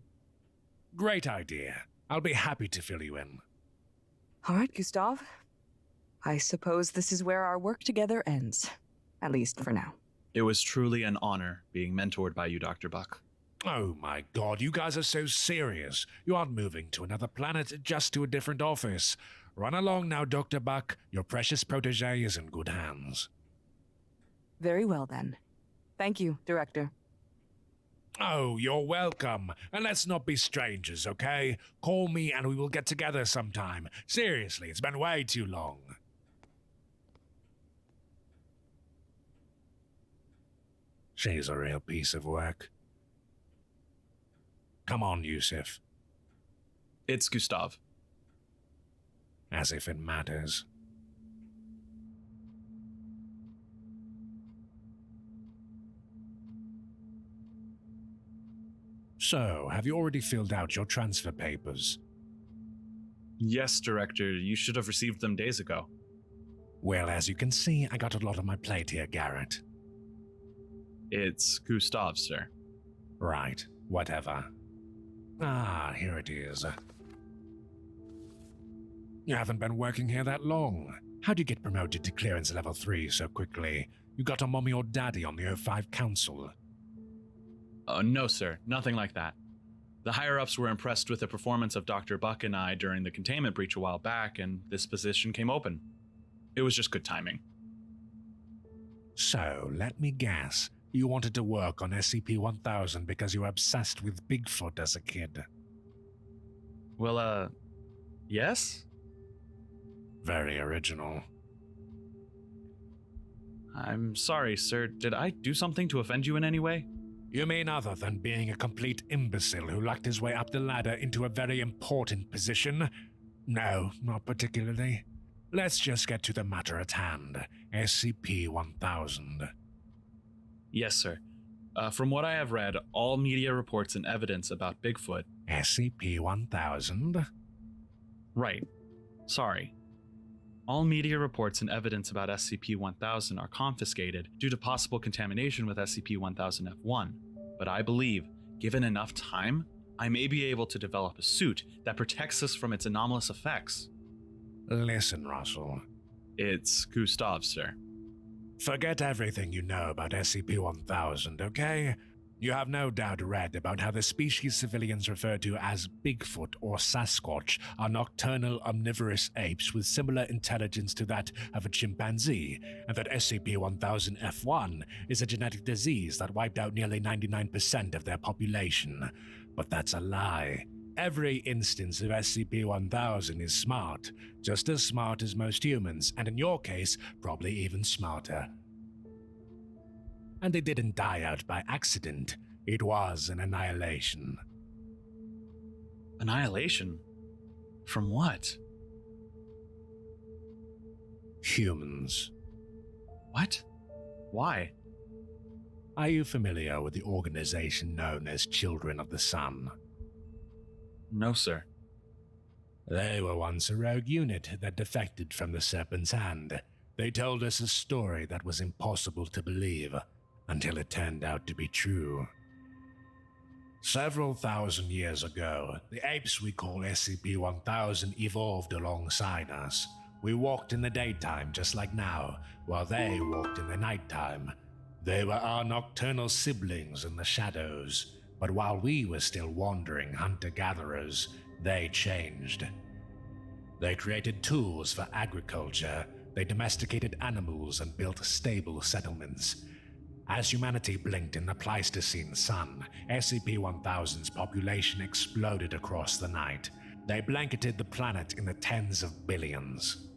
Great idea. I'll be happy to fill you in. All right, Gustav. I suppose this is where our work together ends. At least for now. It was truly an honor being mentored by you, Dr. Buck. Oh my god, you guys are so serious. You aren't moving to another planet, just to a different office. Run along now, Dr. Buck. Your precious protege is in good hands. Very well, then. Thank you, Director. Oh, you're welcome. And let's not be strangers, okay? Call me and we will get together sometime. Seriously, it's been way too long. She's a real piece of work. Come on, Yusuf. It's Gustav. As if it matters. So, have you already filled out your transfer papers? Yes, Director. You should have received them days ago. Well, as you can see, I got a lot on my plate here, Garrett. It's Gustav, sir. Right, whatever. Ah, here it is. You haven't been working here that long. How'd you get promoted to clearance level 3 so quickly? You got a mommy or daddy on the O5 Council? No, sir. Nothing like that. The higher-ups were impressed with the performance of Dr. Buck and I during the containment breach a while back, and this position came open. It was just good timing. So, let me guess. You wanted to work on SCP-1000 because you were obsessed with Bigfoot as a kid. Well, yes? Very original. I'm sorry, sir. Did I do something to offend you in any way? You mean other than being a complete imbecile who lucked his way up the ladder into a very important position? No, not particularly. Let's just get to the matter at hand. SCP-1000. Yes, sir. From what I have read, all media reports and evidence about Bigfoot... SCP-1000? Right. Sorry. All media reports and evidence about SCP-1000 are confiscated due to possible contamination with SCP-1000-F1, but I believe, given enough time, I may be able to develop a suit that protects us from its anomalous effects. Listen, Russell. It's Gustav, sir. Forget everything you know about SCP-1000, okay? You have no doubt read about how the species civilians refer to as Bigfoot or Sasquatch are nocturnal omnivorous apes with similar intelligence to that of a chimpanzee, and that SCP-1000-F1 is a genetic disease that wiped out nearly 99% of their population. But that's a lie. Every instance of SCP-1000 is smart, just as smart as most humans, and in your case, probably even smarter. And they didn't die out by accident. It was an annihilation. Annihilation? From what? Humans. What? Why? Are you familiar with the organization known as Children of the Sun? No, sir. They were once a rogue unit that defected from the Serpent's Hand. They told us a story that was impossible to believe, until it turned out to be true. Several thousand years ago, the apes we call SCP-1000 evolved alongside us. We walked in the daytime just like now, while they walked in the nighttime. They were our nocturnal siblings in the shadows, but while we were still wandering hunter-gatherers, they changed. They created tools for agriculture, they domesticated animals and built stable settlements. As humanity blinked in the Pleistocene sun, SCP-1000's population exploded across the night. They blanketed the planet in the tens of billions.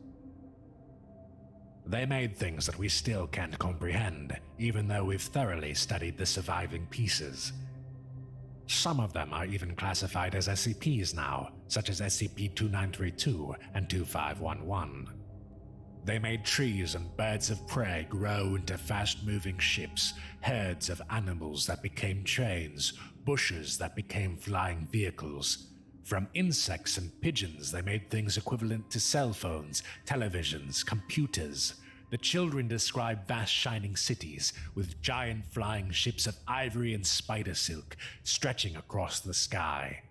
They made things that we still can't comprehend, even though we've thoroughly studied the surviving pieces. Some of them are even classified as SCPs now, such as SCP-2932 and 2511. They made trees and birds of prey grow into fast-moving ships, herds of animals that became trains, bushes that became flying vehicles. From insects and pigeons, they made things equivalent to cell phones, televisions, computers. The children described vast shining cities with giant flying ships of ivory and spider silk stretching across the sky.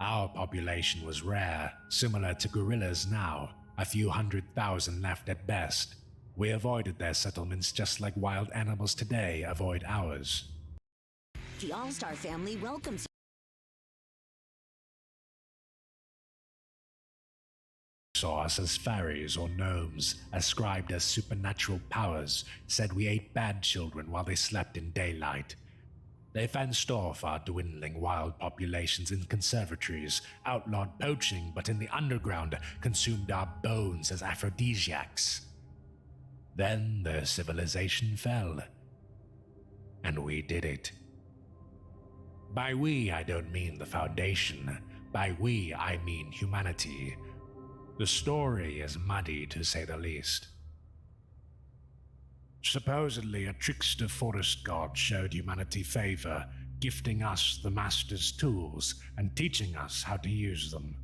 Our population was rare, similar to gorillas now. A few 100,000 left at best. We avoided their settlements just like wild animals today avoid ours. The All-Star family welcomes Saw us as fairies or gnomes, ascribed as supernatural powers, said we ate bad children while they slept in daylight. They fenced off our dwindling wild populations in conservatories, outlawed poaching, but in the underground consumed our bones as aphrodisiacs. Then their civilization fell. And we did it. By we, I don't mean the Foundation. By we, I mean humanity. The story is muddy, to say the least. Supposedly, a trickster forest god showed humanity favor, gifting us the Master's tools and teaching us how to use them.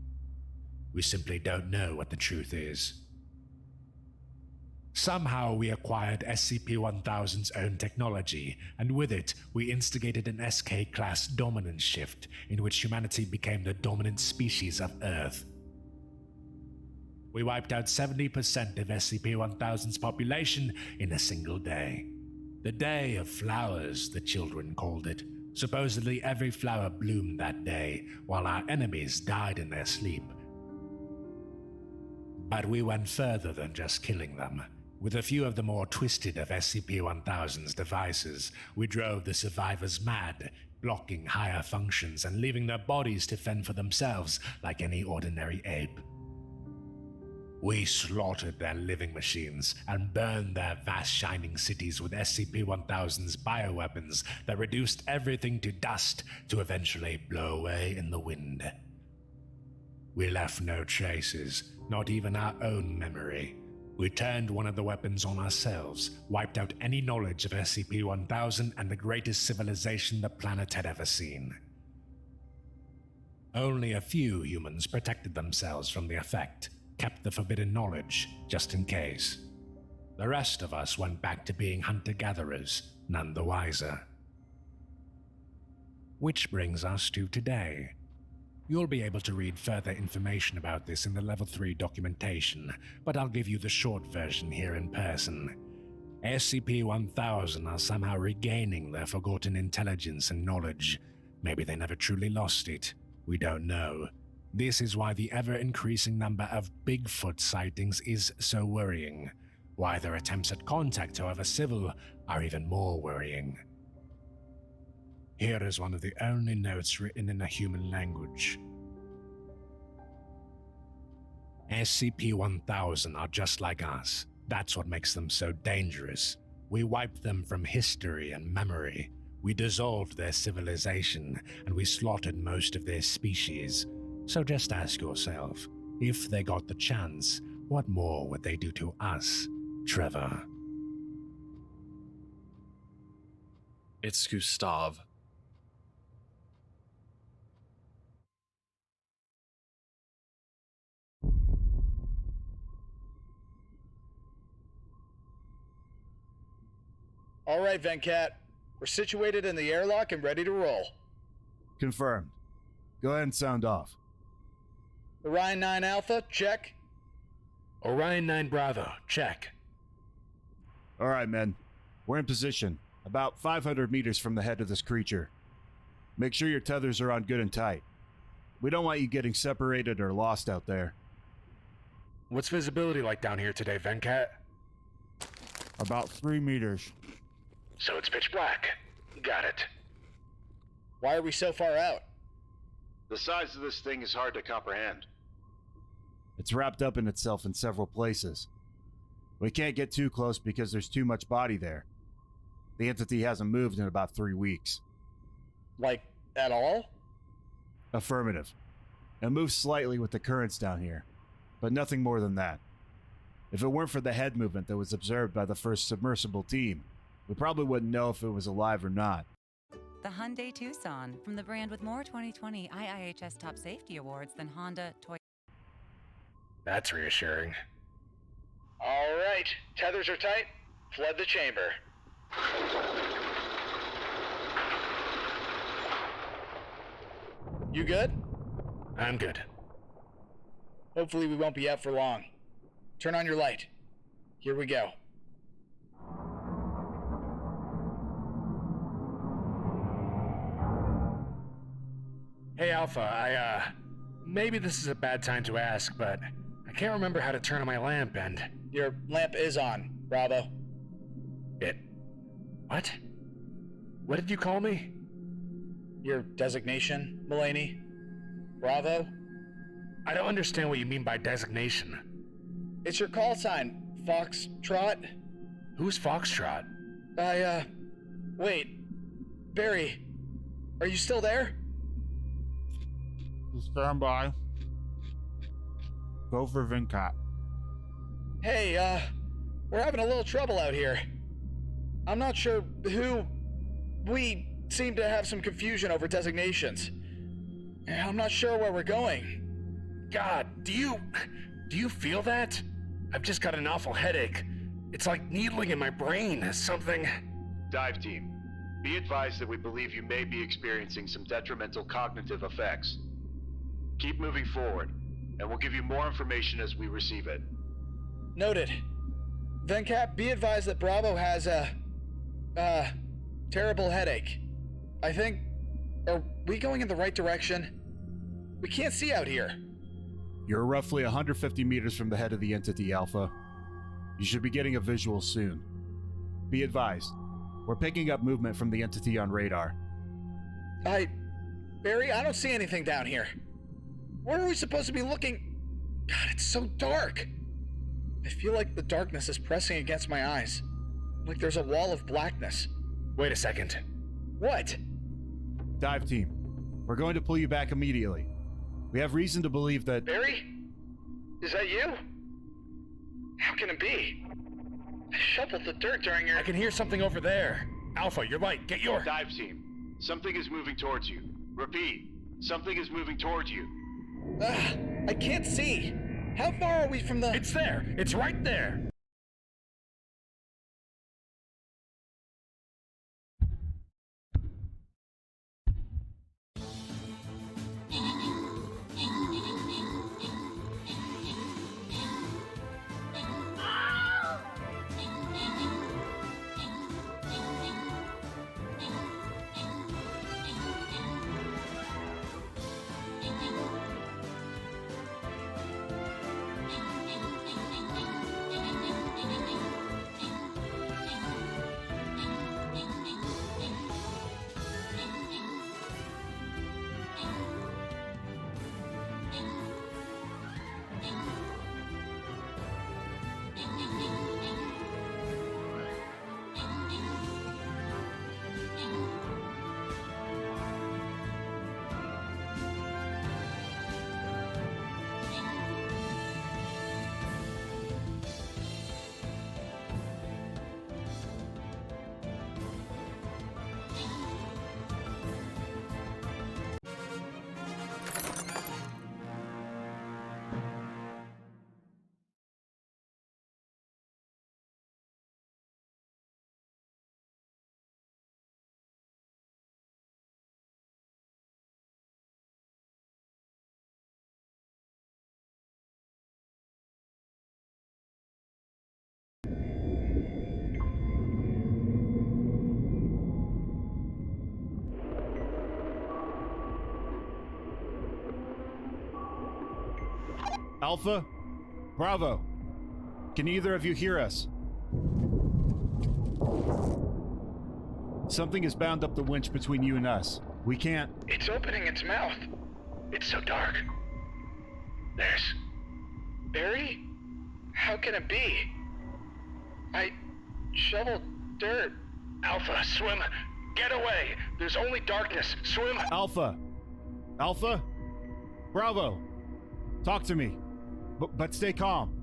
We simply don't know what the truth is. Somehow we acquired SCP-1000's own technology, and with it, we instigated an SK-class dominance shift in which humanity became the dominant species of Earth. We wiped out 70% of SCP-1000's population in a single day. The Day of Flowers, the children called it. Supposedly every flower bloomed that day, while our enemies died in their sleep. But we went further than just killing them. With a few of the more twisted of SCP-1000's devices, we drove the survivors mad, blocking higher functions and leaving their bodies to fend for themselves like any ordinary ape. We slaughtered their living machines and burned their vast shining cities with SCP-1000's bioweapons that reduced everything to dust to eventually blow away in the wind. We left no traces, not even our own memory. We turned one of the weapons on ourselves, wiped out any knowledge of SCP-1000 and the greatest civilization the planet had ever seen. Only a few humans protected themselves from the effect, kept the forbidden knowledge, just in case. The rest of us went back to being hunter-gatherers, none the wiser. Which brings us to today. You'll be able to read further information about this in the Level 3 documentation, but I'll give you the short version here in person. SCP-1000 are somehow regaining their forgotten intelligence and knowledge. Maybe they never truly lost it. We don't know. This is why the ever-increasing number of Bigfoot sightings is so worrying. Why their attempts at contact, however civil, are even more worrying. Here is one of the only notes written in a human language. SCP-1000 are just like us. That's what makes them so dangerous. We wiped them from history and memory. We dissolved their civilization, and we slaughtered most of their species. So just ask yourself, if they got the chance, what more would they do to us, Trevor? It's Gustav. All right, Venkat. We're situated in the airlock and ready to roll. Confirmed. Go ahead and sound off. Orion 9 Alpha, check. Orion 9 Bravo, check. All right, men. We're in position, about 500 meters from the head of this creature. Make sure your tethers are on good and tight. We don't want you getting separated or lost out there. What's visibility like down here today, Venkat? About 3 meters. So it's pitch black. Got it. Why are we so far out? The size of this thing is hard to comprehend. It's wrapped up in itself in several places. We can't get too close because there's too much body there. The entity hasn't moved in about 3 weeks. Like, at all? Affirmative. It moves slightly with the currents down here, but nothing more than that. If it weren't for the head movement that was observed by the first submersible team, we probably wouldn't know if it was alive or not. The Hyundai Tucson, from the brand with more 2020 IIHS Top Safety Awards than Honda, Toyota. That's reassuring. All right, tethers are tight. Flood the chamber. You good? I'm good. Hopefully we won't be out for long. Turn on your light. Here we go. Hey, Alpha, maybe this is a bad time to ask, but I can't remember how to turn on my lamp and... Your lamp is on, Bravo. What? What did you call me? Your designation, Mulaney? Bravo? I don't understand what you mean by designation. It's your call sign, Foxtrot. Who's Foxtrot? Wait. Barry, are you still there? Stand by. Go for Vincat. Hey, we're having a little trouble out here. I'm not sure who... We seem to have some confusion over designations. I'm not sure where we're going. God, do you feel that? I've just got an awful headache. It's like needling in my brain. Something... Dive team, be advised that we believe you may be experiencing some detrimental cognitive effects. Keep moving forward, and we'll give you more information as we receive it. Noted. Venkat, be advised that Bravo has a terrible headache. I think... Are we going in the right direction? We can't see out here. You're roughly 150 meters from the head of the entity, Alpha. You should be getting a visual soon. Be advised, we're picking up movement from the entity on radar. Barry, I don't see anything down here. Where are we supposed to be looking? God, it's so dark. I feel like the darkness is pressing against my eyes. Like there's a wall of blackness. Wait a second. What? Dive team, we're going to pull you back immediately. We have reason to believe that... Barry? Is that you? How can it be? I shoveled the dirt during your... I can hear something over there. Alpha, you're right. Get your... Dive team, something is moving towards you. Repeat, something is moving towards you. I can't see. How far are we from the... It's there. It's right there. Alpha? Bravo? Can either of you hear us? Something is bound up the winch between you and us. We can't... It's opening its mouth. It's so dark. There's... Barry? How can it be? I shoveled dirt. Alpha, swim. Get away. There's only darkness. Swim. Alpha? Alpha? Bravo? Talk to me. But stay calm.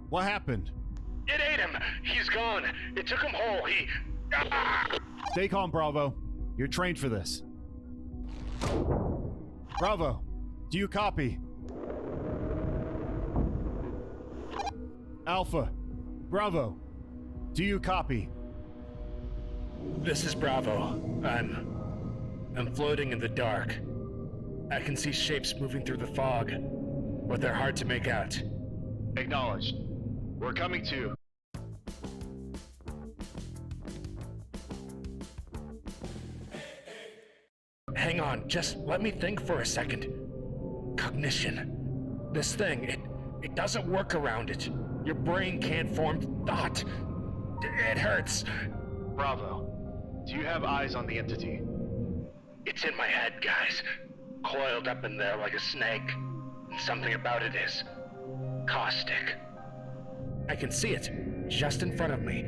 What happened? It ate him. He's gone. It took him whole. He... Stay calm, Bravo. You're trained for this. Bravo, do you copy? Alpha, Bravo, do you copy? This is Bravo. I'm floating in the dark. I can see shapes moving through the fog, but they're hard to make out. Acknowledged. We're coming to. Hang on, just let me think for a second. Cognition. This thing, it doesn't work around it. Your brain can't form thought. It hurts. Bravo, do you have eyes on the entity? It's in my head, guys. Coiled up in there like a snake. And something about it is caustic. I can see it, just in front of me.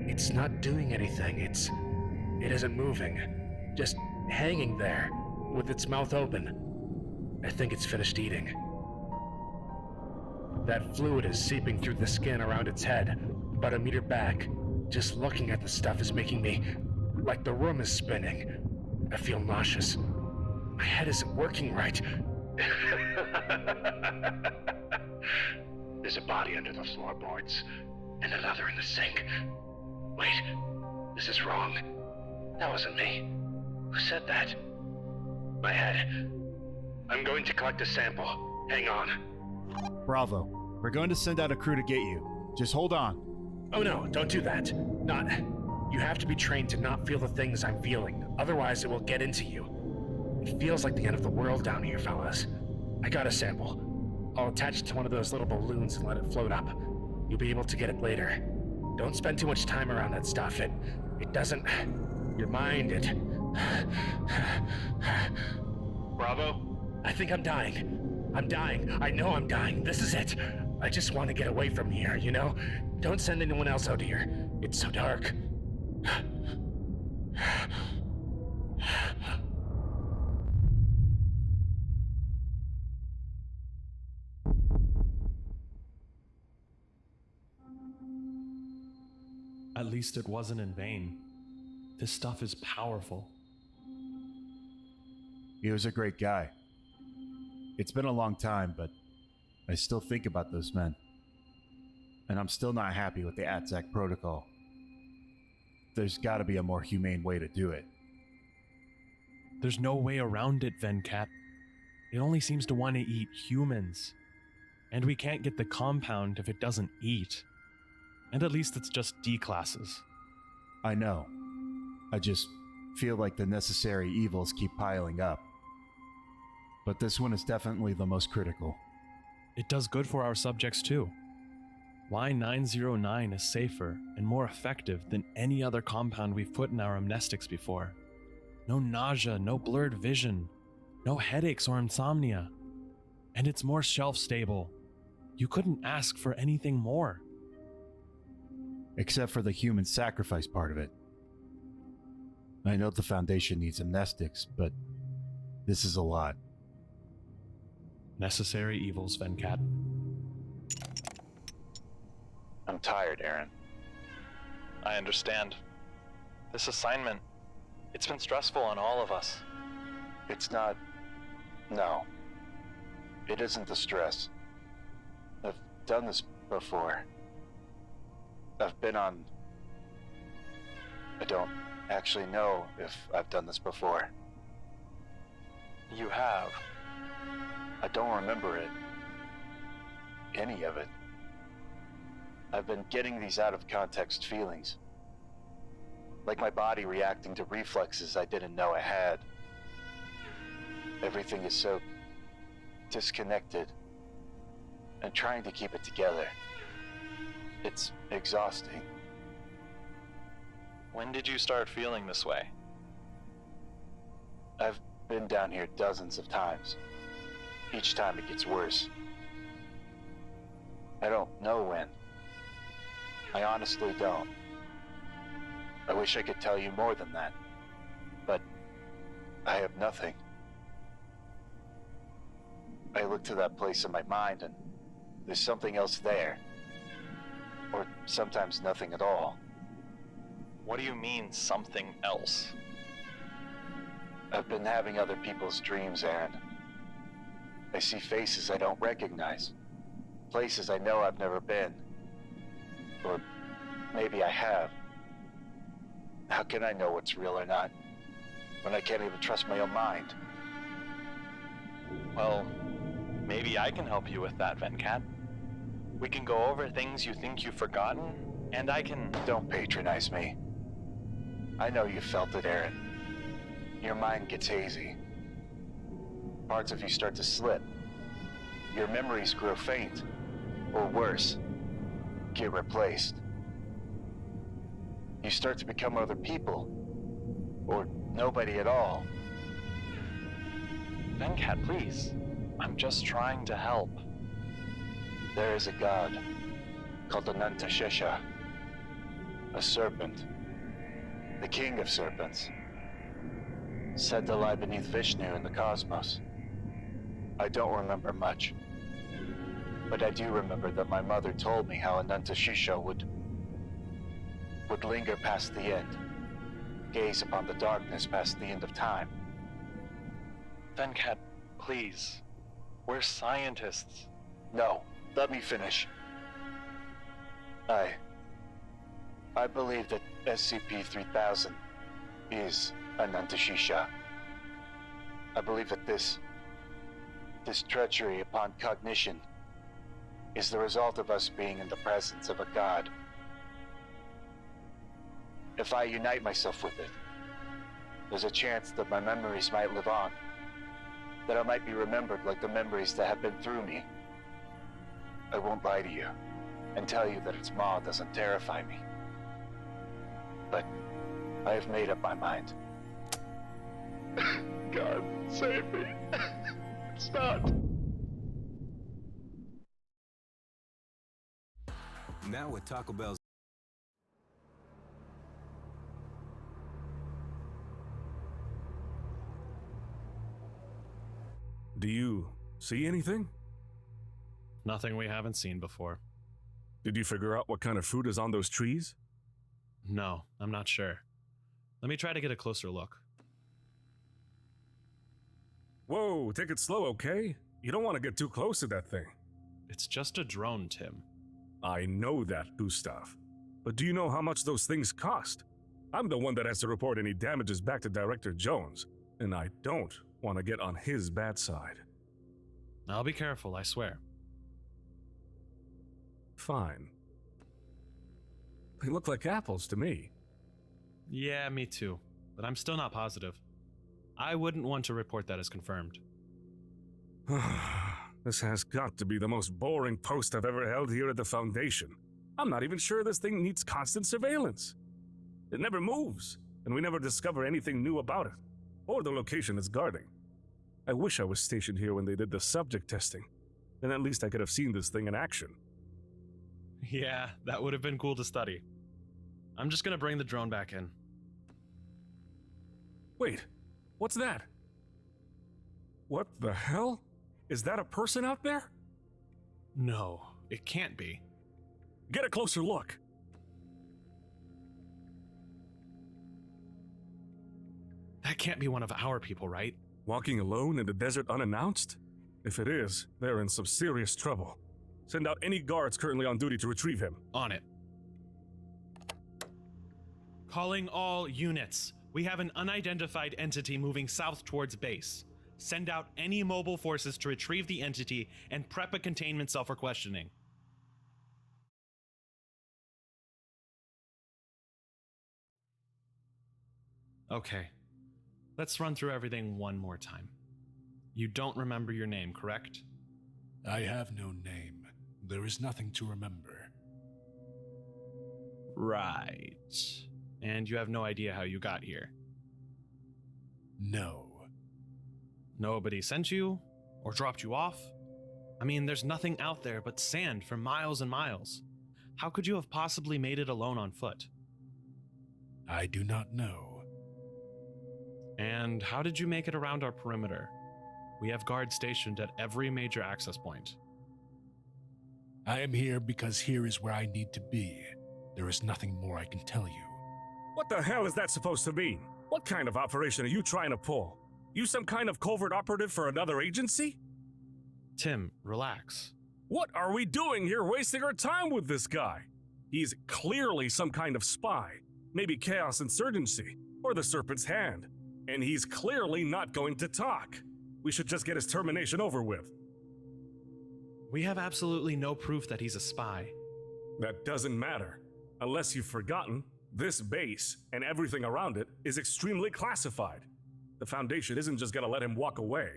It's not doing anything. It isn't moving. Just hanging there, with its mouth open. I think it's finished eating. That fluid is seeping through the skin around its head, about a meter back. Just looking at the stuff is making me... like the room is spinning. I feel nauseous. My head isn't working right. There's a body under the floorboards, and another in the sink. Wait, this is wrong. That wasn't me. Who said that? My head. I'm going to collect a sample. Hang on. Bravo. We're going to send out a crew to get you. Just hold on. Oh no, don't do that. Not... You have to be trained to not feel the things I'm feeling. Otherwise, it will get into you. It feels like the end of the world down here, fellas. I got a sample. I'll attach it to one of those little balloons and let it float up. You'll be able to get it later. Don't spend too much time around that stuff. It doesn't... Your mind, it... Bravo? I think I'm dying. I'm dying. I know I'm dying. This is it. I just want to get away from here, you know? Don't send anyone else out here. It's so dark. At least it wasn't in vain. This stuff is powerful. He was a great guy. It's been a long time, but I still think about those men. And I'm still not happy with the ATSAC protocol. There's gotta be a more humane way to do it. There's no way around it, Venkat. It only seems to want to eat humans. And we can't get the compound if it doesn't eat. And at least it's just D classes. I know. I just feel like the necessary evils keep piling up. But this one is definitely the most critical. It does good for our subjects too. Y909 is safer and more effective than any other compound we've put in our amnestics before. No nausea, no blurred vision, no headaches or insomnia. And it's more shelf stable. You couldn't ask for anything more. Except for the human sacrifice part of it. I know the Foundation needs amnestics, but this is a lot. Necessary evils, Venkat. I'm tired, Aaron. I understand. This assignment, it's been stressful on all of us. It's not... No. It isn't the stress. I've done this before. I've been on... I don't actually know if I've done this before. You have. I don't remember it. Any of it. I've been getting these out-of-context feelings. Like my body reacting to reflexes I didn't know I had. Everything is so disconnected. And trying to keep it together. It's exhausting. When did you start feeling this way? I've been down here dozens of times. Each time it gets worse. I don't know when. I honestly don't. I wish I could tell you more than that. But I have nothing. I look to that place in my mind and there's something else there. Or sometimes nothing at all. What do you mean, something else? I've been having other people's dreams, Aaron. I see faces I don't recognize. Places I know I've never been. Or maybe I have. How can I know what's real or not, when I can't even trust my own mind? Well, maybe I can help you with that, Venkat. We can go over things you think you've forgotten, and I can... Don't patronize me. I know you felt it, Aaron. Your mind gets hazy. Parts of you start to slip. Your memories grow faint. Or worse, get replaced. You start to become other people. Or nobody at all. Venkat, please. I'm just trying to help. There is a god called Anantashesha. A serpent. The king of serpents. Said to lie beneath Vishnu in the cosmos. I don't remember much. But I do remember that my mother told me how Ananta Shisha would linger past the end, gaze upon the darkness past the end of time. Venkat, please. We're scientists. No, let me finish. I believe that SCP-3000 is Ananta Shisha. I believe that this treachery upon cognition is the result of us being in the presence of a god. If I unite myself with it, there's a chance that my memories might live on, that I might be remembered like the memories that have been through me. I won't lie to you and tell you that its maw doesn't terrify me. But I have made up my mind. God, save me. It's not. Now with Taco Bell's. Do you see anything? Nothing we haven't seen before. Did you figure out what kind of fruit is on those trees? No, I'm not sure. Let me try to get a closer look. Whoa, take it slow, okay? You don't want to get too close to that thing. It's just a drone, Tim. I know that, Gustav. But do you know how much those things cost? I'm the one that has to report any damages back to Director Jones, and I don't want to get on his bad side. I'll be careful, I swear. Fine. They look like apples to me. Yeah, me too. But I'm still not positive. I wouldn't want to report that as confirmed. This has got to be the most boring post I've ever held here at the Foundation. I'm not even sure this thing needs constant surveillance. It never moves, and we never discover anything new about it, or the location it's guarding. I wish I was stationed here when they did the subject testing. Then at least I could have seen this thing in action. Yeah, that would have been cool to study. I'm just gonna bring the drone back in. Wait, what's that? What the hell? Is that a person out there? No, it can't be. Get a closer look. That can't be one of our people, right? Walking alone in the desert unannounced? If it is, they're in some serious trouble. Send out any guards currently on duty to retrieve him. On it. Calling all units. We have an unidentified entity moving south towards base. Send out any mobile forces to retrieve the entity and prep a containment cell for questioning. Okay. Let's run through everything one more time. You don't remember your name, correct? I have no name. There is nothing to remember. Right. And you have no idea how you got here? No. Nobody sent you? Or dropped you off? I mean, there's nothing out there but sand for miles and miles. How could you have possibly made it alone on foot? I do not know. And how did you make it around our perimeter? We have guards stationed at every major access point. I am here because here is where I need to be. There is nothing more I can tell you. What the hell is that supposed to mean? What kind of operation are you trying to pull? You some kind of covert operative for another agency? Tim, relax. What are we doing here wasting our time with this guy? He's clearly some kind of spy, maybe Chaos Insurgency, or the Serpent's Hand. And he's clearly not going to talk. We should just get his termination over with. We have absolutely no proof that he's a spy. That doesn't matter. Unless you've forgotten, this base and everything around it is extremely classified. The Foundation isn't just gonna let him walk away.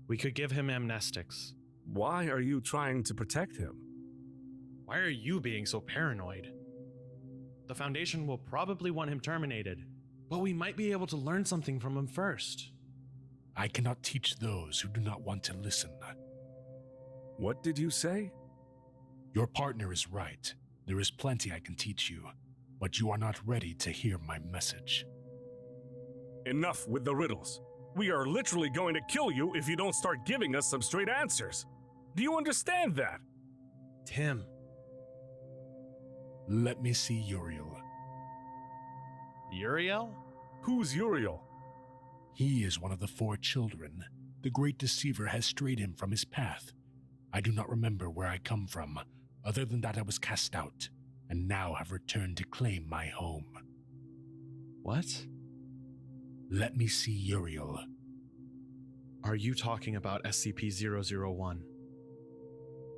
We could give him amnestics. Why are you trying to protect him? Why are you being so paranoid? The Foundation will probably want him terminated, but we might be able to learn something from him first. I cannot teach those who do not want to listen. What did you say? Your partner is right. There is plenty I can teach you, but you are not ready to hear my message. Enough with the riddles. We are literally going to kill you if you don't start giving us some straight answers. Do you understand that? Tim. Let me see Uriel. Uriel? Who's Uriel? He is one of the 4 children. The great deceiver has strayed him from his path. I do not remember where I come from, other than that I was cast out, and now have returned to claim my home. What? Let me see Uriel. Are you talking about SCP-001?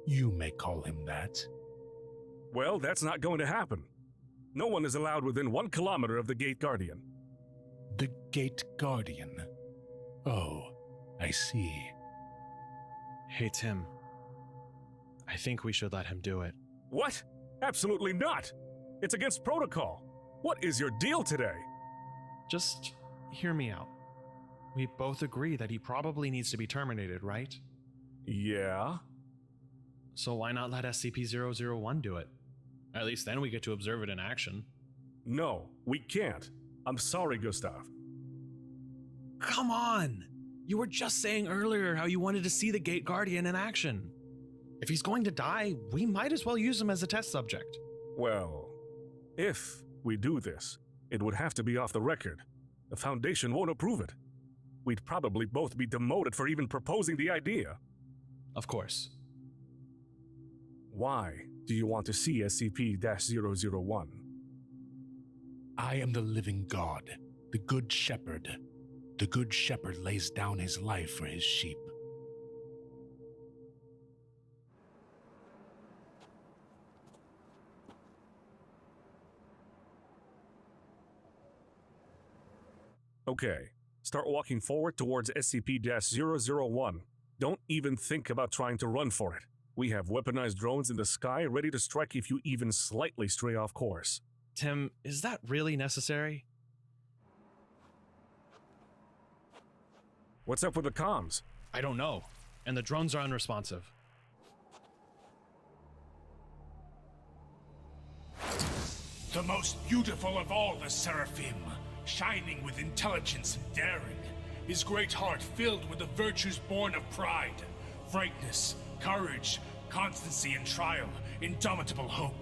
You may call him that. Well, that's not going to happen. No one is allowed within 1 kilometer of the Gate Guardian. The Gate Guardian. Oh, I see. Hey, Tim. I think we should let him do it. What? Absolutely not! It's against protocol. What is your deal today? Just hear me out. We both agree that he probably needs to be terminated, right? Yeah? So why not let SCP-001 do it? At least then we get to observe it in action. No, we can't. I'm sorry, Gustav. Come on! You were just saying earlier how you wanted to see the Gate Guardian in action. If he's going to die, we might as well use him as a test subject. Well, if we do this, it would have to be off the record. The Foundation won't approve it. We'd probably both be demoted for even proposing the idea. Of course. Why do you want to see SCP-001? I am the living God, the Good Shepherd. The Good Shepherd lays down his life for his sheep. Okay, start walking forward towards SCP-001. Don't even think about trying to run for it. We have weaponized drones in the sky ready to strike if you even slightly stray off course. Tim, is that really necessary? What's up with the comms? I don't know, and the drones are unresponsive. The most beautiful of all the Seraphim, shining with intelligence and daring, his great heart filled with the virtues born of pride, frankness, courage, constancy in trial, indomitable hope.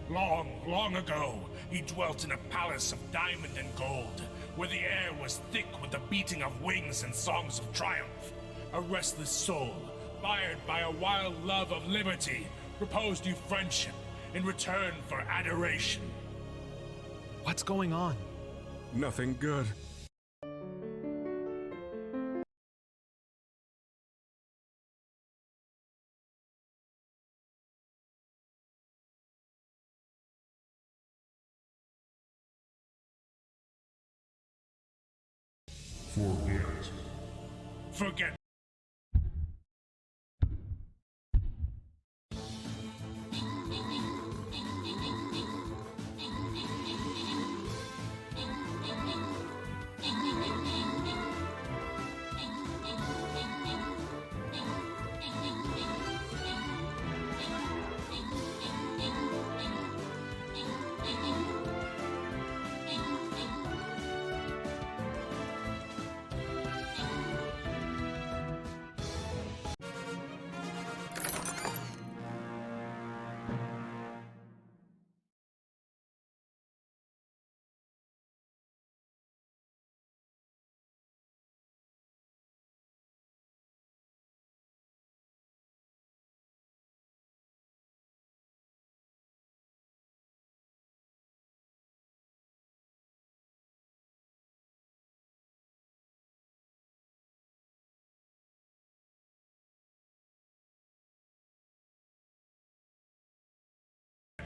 Long, long ago, he dwelt in a palace of diamond and gold, where the air was thick with the beating of wings and songs of triumph. A restless soul, fired by a wild love of liberty, proposed you friendship in return for adoration. What's going on? Nothing good. Forget.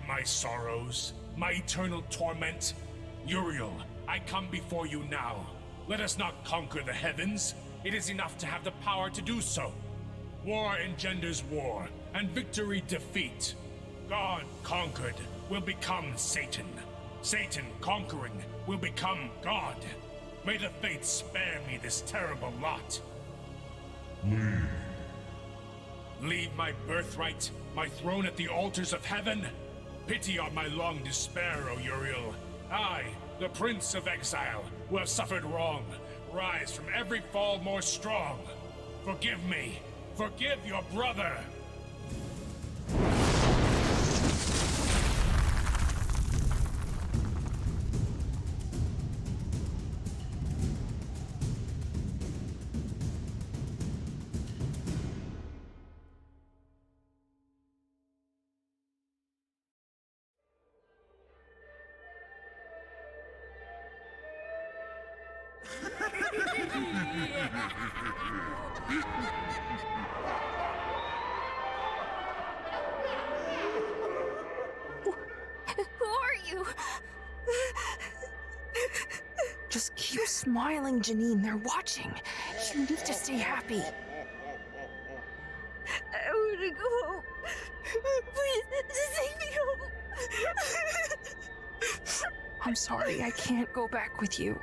My sorrows, my eternal torment. Uriel, I come before you now. Let us not conquer the heavens. It is enough to have the power to do so. War engenders war, and victory defeat. God conquered will become Satan. Satan conquering will become God. May the fates spare me this terrible lot. Leave my birthright, my throne at the altars of heaven? Pity on my long despair, O Uriel. I, the Prince of Exile, who have suffered wrong, rise from every fall more strong. Forgive me. Forgive your brother. Who are you? Just keep smiling, Janine. They're watching. You need to stay happy. I want to go home. Please, take me home. I'm sorry, I can't go back with you.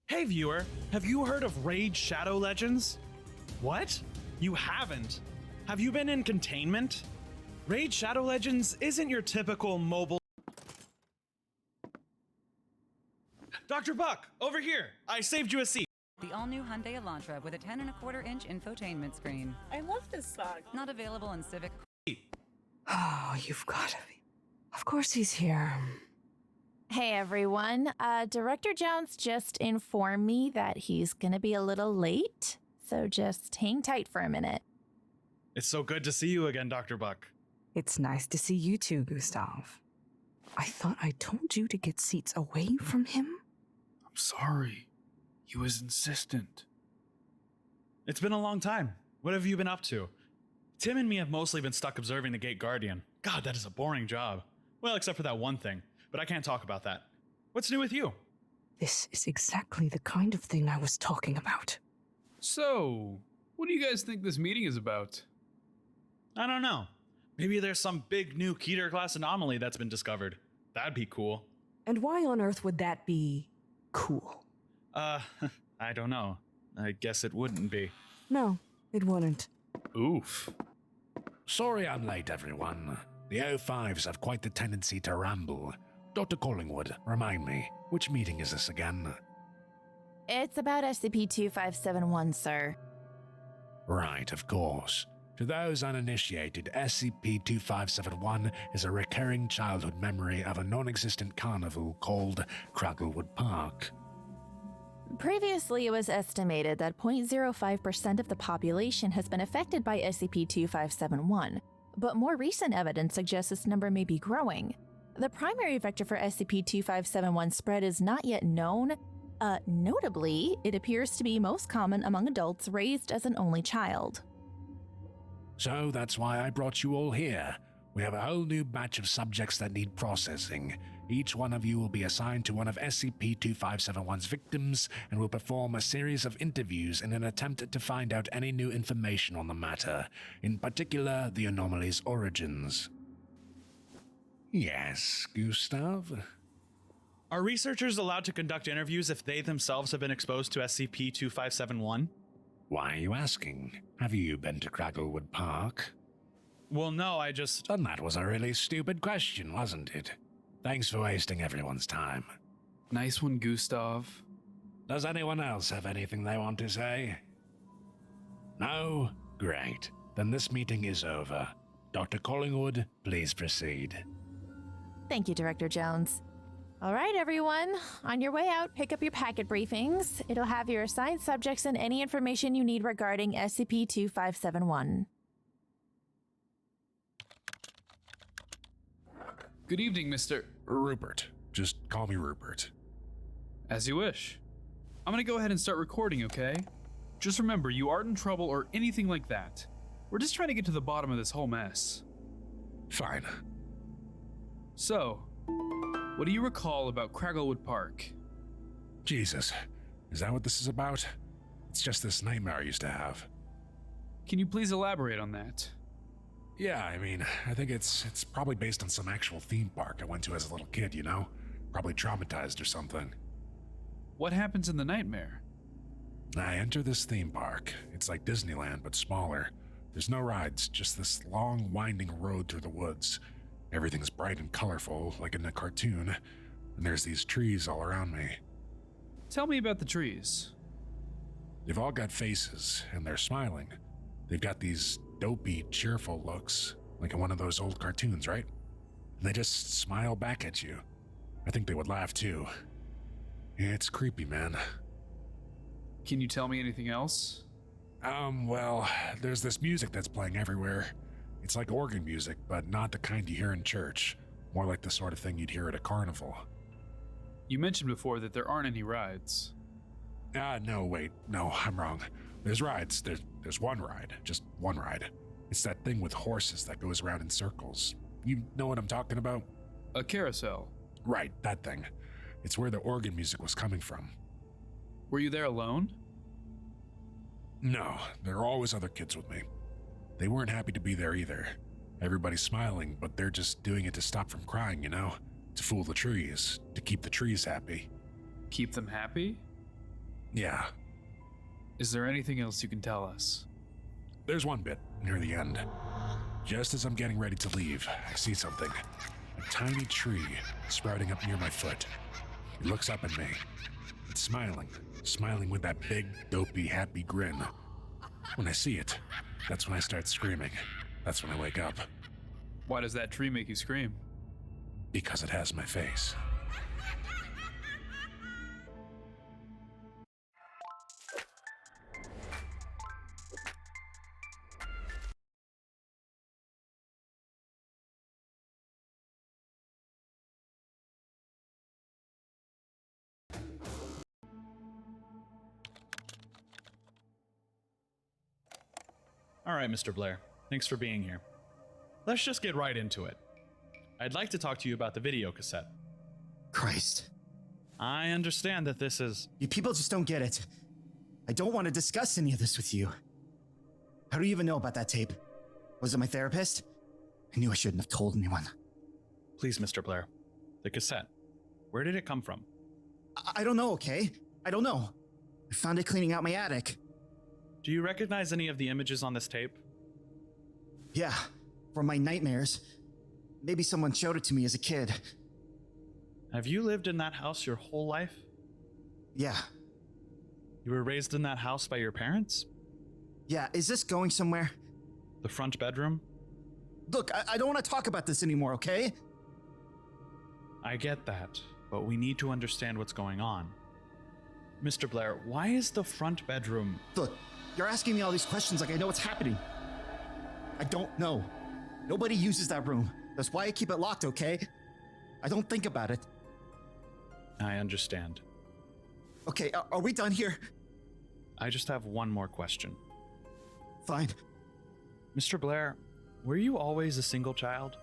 Hey viewer, have you heard of Raid Shadow Legends? What? You haven't? Have you been in containment? Raid Shadow Legends isn't your typical mobile. Dr. Buck, over here! I saved you a seat. The all-new Hyundai Elantra with a 10.25-inch infotainment screen. I love this song. Not available in Civic. Oh, you've got to be. Of course he's here. Hey everyone, Director Jones just informed me that he's gonna be a little late, so just hang tight for a minute. It's so good to see you again, Dr. Buck. It's nice to see you too, Gustav. I thought I told you to get seats away from him. I'm sorry. He was insistent. It's been a long time. What have you been up to? Tim and me have mostly been stuck observing the Gate Guardian. God, that is a boring job. Well, except for that one thing. But I can't talk about that. What's new with you? This is exactly the kind of thing I was talking about. So, what do you guys think this meeting is about? I don't know. Maybe there's some big new Keter class anomaly that's been discovered. That'd be cool. And why on earth would that be cool? I don't know. I guess it wouldn't be. No, it wouldn't. Oof. Sorry I'm late, everyone. The O5s have quite the tendency to ramble. Dr. Collingwood, remind me, which meeting is this again? It's about SCP-2571, sir. Right, of course. To those uninitiated, SCP-2571 is a recurring childhood memory of a non-existent carnival called Cragglewood Park. Previously, it was estimated that 0.05% of the population has been affected by SCP-2571, but more recent evidence suggests this number may be growing. The primary vector for SCP-2571 spread is not yet known. Notably, it appears to be most common among adults raised as an only child. So that's why I brought you all here. We have a whole new batch of subjects that need processing. Each one of you will be assigned to one of SCP-2571's victims and will perform a series of interviews in an attempt to find out any new information on the matter, in particular the anomaly's origins. Yes, Gustav? Are researchers allowed to conduct interviews if they themselves have been exposed to SCP-2571? Why are you asking? Have you been to Cragglewood Park? Well, no, I just... And that was a really stupid question, wasn't it? Thanks for wasting everyone's time. Nice one, Gustav. Does anyone else have anything they want to say? No? Great. Then this meeting is over. Dr. Collingwood, please proceed. Thank you, Director Jones. All right, everyone. On your way out, pick up your packet briefings. It'll have your assigned subjects and any information you need regarding SCP-2571. Good evening, Mr. Rupert. Just call me Rupert. As you wish. I'm gonna go ahead and start recording, okay? Just remember, you aren't in trouble or anything like that. We're just trying to get to the bottom of this whole mess. Fine. So, what do you recall about Cragglewood Park? Jesus, is that what this is about? It's just this nightmare I used to have. Can you please elaborate on that? Yeah, I mean, I think it's probably based on some actual theme park I went to as a little kid, you know? Probably traumatized or something. What happens in the nightmare? I enter this theme park. It's like Disneyland, but smaller. There's no rides, just this long, winding road through the woods. Everything's bright and colorful, like in a cartoon, and there's these trees all around me. Tell me about the trees. They've all got faces, and they're smiling. They've got these dopey, cheerful looks, like in one of those old cartoons, right? And they just smile back at you. I think they would laugh too. It's creepy, man. Can you tell me anything else? Well, there's this music that's playing everywhere. It's like organ music, but not the kind you hear in church. More like the sort of thing you'd hear at a carnival. You mentioned before that there aren't any rides. No, wait. No, I'm wrong. There's rides. There's one ride. Just one ride. It's that thing with horses that goes around in circles. You know what I'm talking about? A carousel. Right, that thing. It's where the organ music was coming from. Were you there alone? No, there are always other kids with me. They weren't happy to be there either. Everybody's smiling, but they're just doing it to stop from crying, you know? To fool the trees, to keep the trees happy. Keep them happy? Yeah. Is there anything else you can tell us? There's one bit, near the end. Just as I'm getting ready to leave, I see something. A tiny tree sprouting up near my foot. It looks up at me. It's smiling with that big, dopey, happy grin. When I see it, that's when I start screaming. That's when I wake up. Why does that tree make you scream? Because it has my face. All right, Mr. Blair. Thanks for being here. Let's just get right into it. I'd like to talk to you about the video cassette. Christ. I understand that this is... You people just don't get it. I don't want to discuss any of this with you. How do you even know about that tape? Was it my therapist? I knew I shouldn't have told anyone. Please, Mr. Blair. The cassette. Where did it come from? I don't know, okay? I don't know. I found it cleaning out my attic. Do you recognize any of the images on this tape? Yeah, from my nightmares. Maybe someone showed it to me as a kid. Have you lived in that house your whole life? Yeah. You were raised in that house by your parents? Yeah, is this going somewhere? The front bedroom? Look, I don't want to talk about this anymore, okay? I get that, but we need to understand what's going on. Mr. Blair, why is the front bedroom... Look, you're asking me all these questions like I know what's happening. I don't know. Nobody uses that room. That's why I keep it locked, okay? I don't think about it. I understand. Okay, are we done here? I just have one more question. Fine. Mr. Blair, were you always a single child?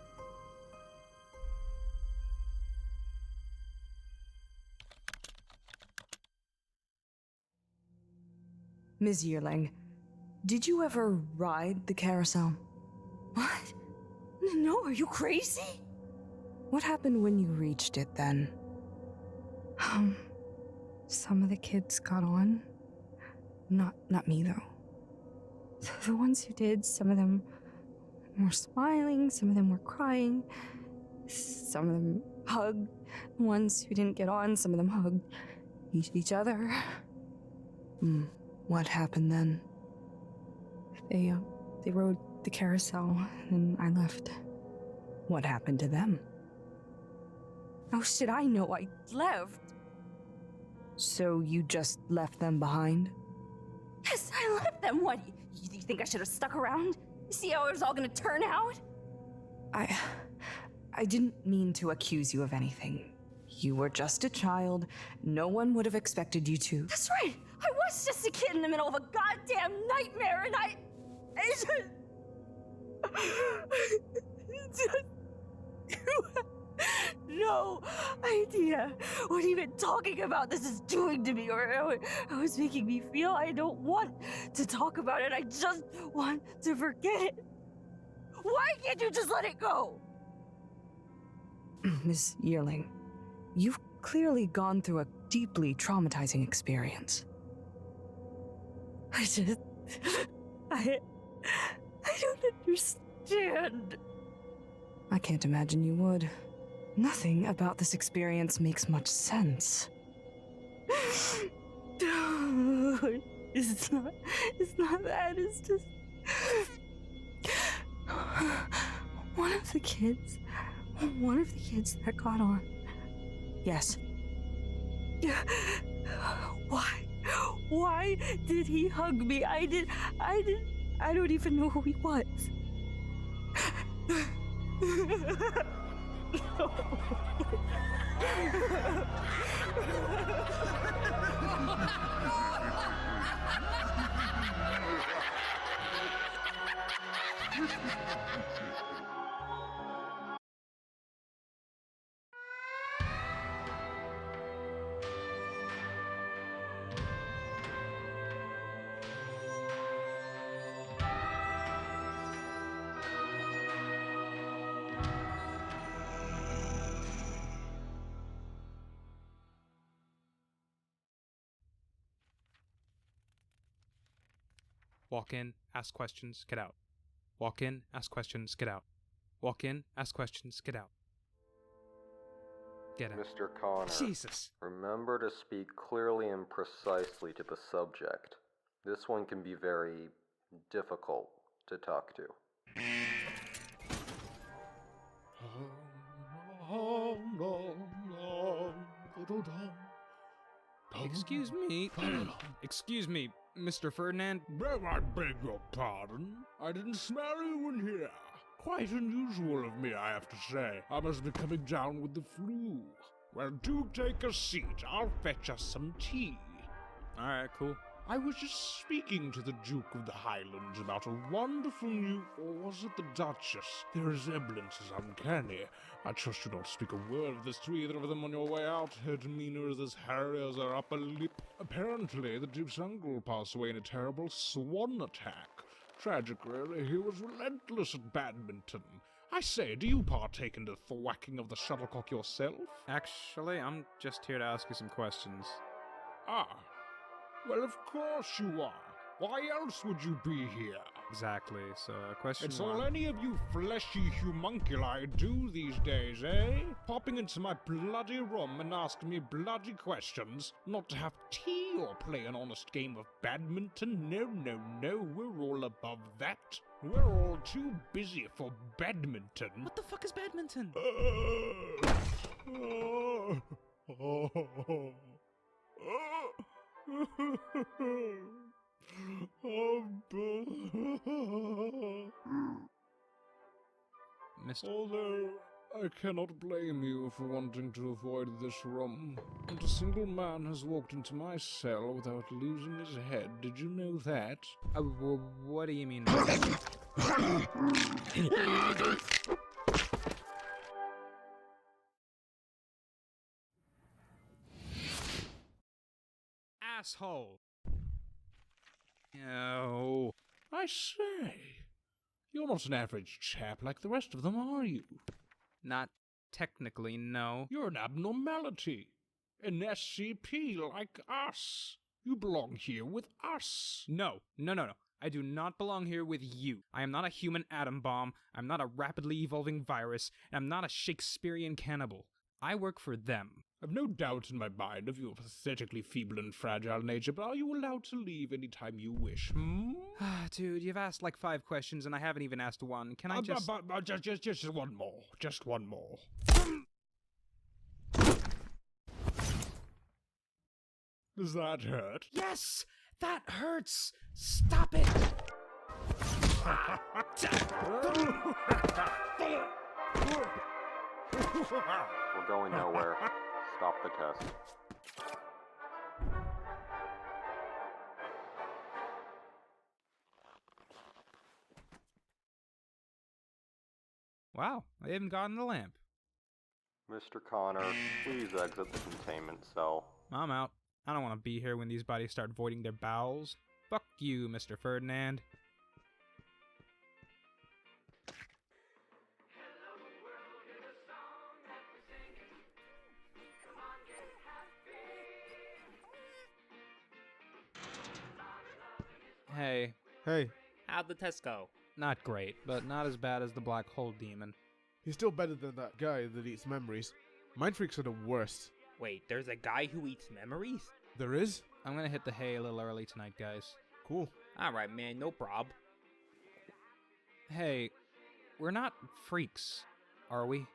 Ms. Yearling, did you ever ride the carousel? What? No, are you crazy? What happened when you reached it then? Some of the kids got on. Not me, though. The ones who did, some of them were smiling, some of them were crying, some of them hugged. The ones who didn't get on, some of them hugged each other. What happened then? They rode the carousel, and I left. What happened to them? How should I know? I left. So you just left them behind? Yes, I left them. What? You think I should have stuck around? See how it was all gonna turn out? I didn't mean to accuse you of anything. You were just a child. No one would have expected you to. That's right. I was just a kid in the middle of a goddamn nightmare, and I you have no idea what even talking about this is doing to me, or how it's making me feel. I don't want to talk about it. I just want to forget it. Why can't you just let it go? Miss Yearling, you've clearly gone through a deeply traumatizing experience. I don't understand. I can't imagine you would. Nothing about this experience makes much sense. It's not that, it's just... One of the kids that got on. Yes. Why did he hug me? I don't even know who he was. Walk in, ask questions, get out. Walk in, ask questions, get out. Walk in, ask questions, get out. Get out. Mr. Connor, Jesus! Remember to speak clearly and precisely to the subject. This one can be very difficult to talk to. Excuse me. Excuse me, Mr. Ferdinand. I beg your pardon. I didn't smell you in here. Quite unusual of me, I have to say. I must be coming down with the flu. Well, do take a seat. I'll fetch us some tea. Alright, cool. I was just speaking to the Duke of the Highlands about a wonderful new... or was it the Duchess? Their resemblance is uncanny. I trust you don't speak a word of this to either of them on your way out. Her demeanor is as hairy as her upper lip. Apparently, the Duke's uncle passed away in a terrible swan attack. Tragic, really. He was relentless at badminton. I say, do you partake in the thwacking of the shuttlecock yourself? Actually, I'm just here to ask you some questions. Ah. Well, of course you are. Why else would you be here? Exactly, so question It's one. all any of you fleshy homunculi do these days, eh? Popping into my bloody room and asking me bloody questions, not to have tea or play an honest game of badminton. No, no, no, we're all above that. We're all too busy for badminton. What the fuck is badminton? Although, I cannot blame you for wanting to avoid this room. Not a single man has walked into my cell without losing his head. Did you know that? What do you mean? Asshole! No. I say, you're not an average chap like the rest of them, are you? Not technically, no. You're an abnormality. An SCP like us. You belong here with us. No. I do not belong here with you. I am not a human atom bomb, I'm not a rapidly evolving virus, and I'm not a Shakespearean cannibal. I work for them. I've no doubt in my mind of your pathetically feeble and fragile nature, but are you allowed to leave any time you wish, Dude, you've asked like 5 questions and I haven't even asked one. Can I just... Just one more. Just one more. Does that hurt? Yes! That hurts! Stop it! We're going nowhere. Stop the test. Wow, I haven't gotten the lamp. Mr. Connor, please exit the containment cell. I'm out. I don't want to be here when these bodies start voiding their bowels. Fuck you, Mr. Ferdinand. Hey. Hey. How'd the test go? Not great, but not as bad as the black hole demon. He's still better than that guy that eats memories. Mind freaks are the worst. Wait, there's a guy who eats memories? There is? I'm gonna hit the hay a little early tonight, guys. Cool. Alright, man, no prob. Hey, we're not freaks, are we?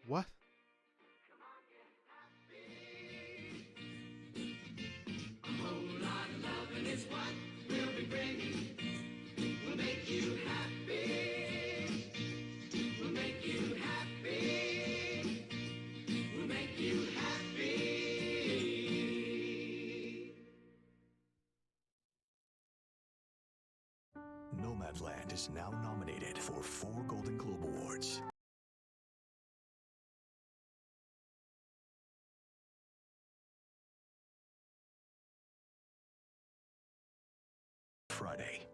What? Nomadland is now nominated for 4 Golden Globe Awards. Friday.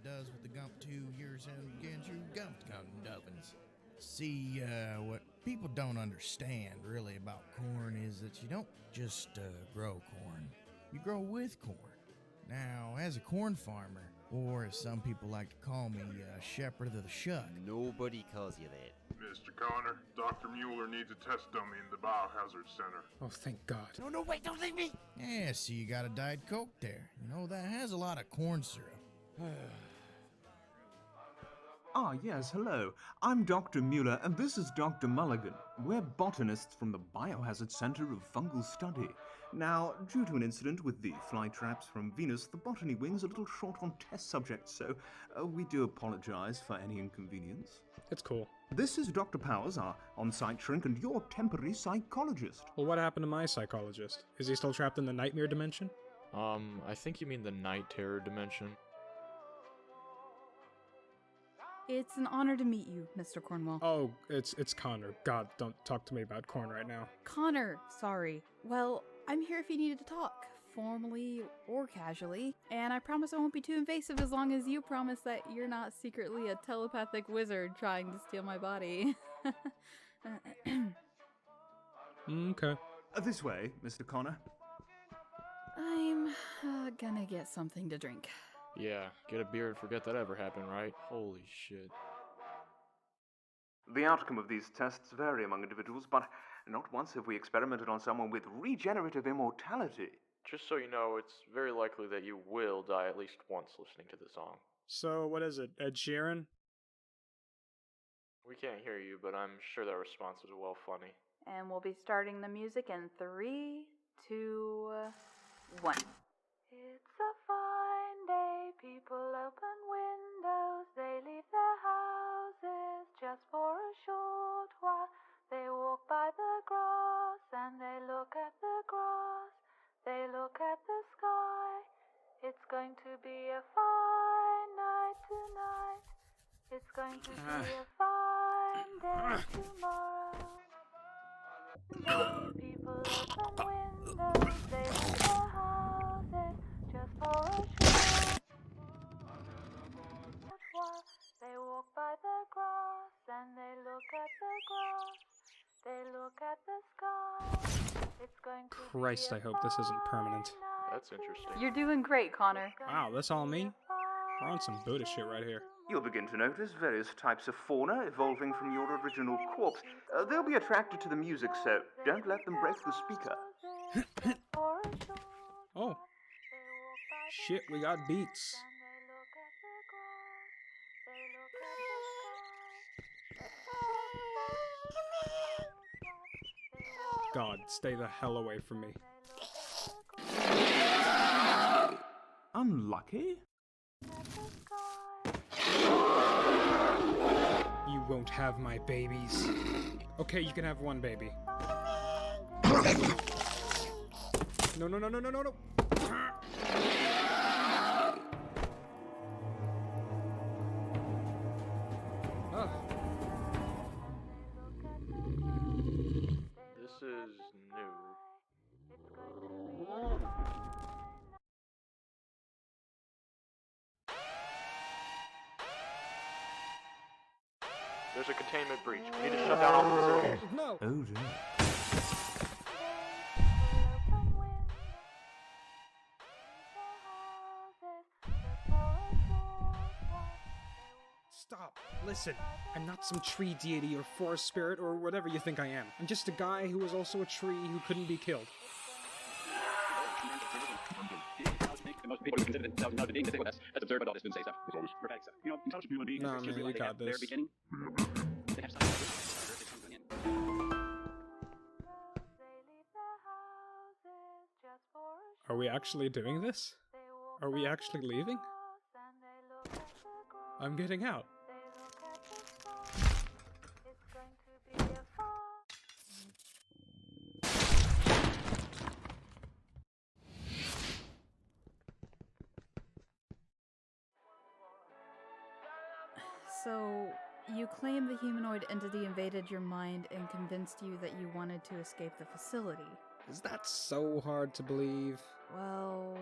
Does what the Gump 2 years and against you Gump Duffins. See, what people don't understand really about corn is that you don't just grow corn. You grow with corn. Now, as a corn farmer, or as some people like to call me, shepherd of the shuck. Nobody calls you that. Mr. Connor, Dr. Mueller needs a test dummy in the Biohazard Center. Oh, thank God. No, wait, don't leave me! Yeah, see, you got a Diet Coke there. You know, that has a lot of corn syrup. Ah, yes, hello. I'm Dr. Mueller, and this is Dr. Mulligan. We're botanists from the Biohazard Center of Fungal Study. Now, due to an incident with the fly traps from Venus, the botany wing's a little short on test subjects, so we do apologize for any inconvenience. It's cool. This is Dr. Powers, our on-site shrink, and your temporary psychologist. Well, what happened to my psychologist? Is he still trapped in the nightmare dimension? I think you mean the night terror dimension. It's an honor to meet you, Mr. Cornwall. Oh, it's Connor. God, don't talk to me about corn right now. Connor, sorry. Well, I'm here if you needed to talk, formally or casually, and I promise I won't be too invasive as long as you promise that you're not secretly a telepathic wizard trying to steal my body. Okay. This way, Mr. Connor. I'm gonna get something to drink. Yeah, get a beer and forget that ever happened, right? Holy shit. The outcome of these tests vary among individuals, but not once have we experimented on someone with regenerative immortality. Just so you know, it's very likely that you will die at least once listening to the song. So, what is it, Ed Sheeran? We can't hear you, but I'm sure that response was well funny. And we'll be starting the music in 3, 2, 1. It's a fine day, people open windows, they leave their houses just for a short while. They walk by the grass and they look at the grass, they look at the sky. It's going to be a fine night tonight, it's going to be a fine day tomorrow. People open windows, they leave their houses just for a short while. They walk by the grass and they look at the grass, they look at the sky. It's going to Christ, I hope this isn't permanent. That's interesting. You're doing great, Connor. Wow, that's all me? We're on some Buddha shit right here. You'll begin to notice various types of fauna evolving from your original corpse. They'll be attracted to the music, so don't let them break the speaker. Oh. Shit, we got beats. God, stay the hell away from me. Unlucky? You won't have my babies. Okay, you can have one baby. No, no, no, no, no, no, no. There's a containment breach. We need to shut down all the facilities. No! Oh dear. Stop. Listen, I'm not some tree deity or forest spirit or whatever you think I am. I'm just a guy who was also a tree who couldn't be killed. Most people consider themselves intelligent beings, they say, well, that's absurd, but all this been say stuff. It's always prophetic stuff. You know, intelligent human beings, No, just man, realize you they got have their this. beginning. They have something. Are we actually doing this? Are we actually leaving? I'm getting out. So, you claim the humanoid entity invaded your mind and convinced you that you wanted to escape the facility. Is that so hard to believe? Well...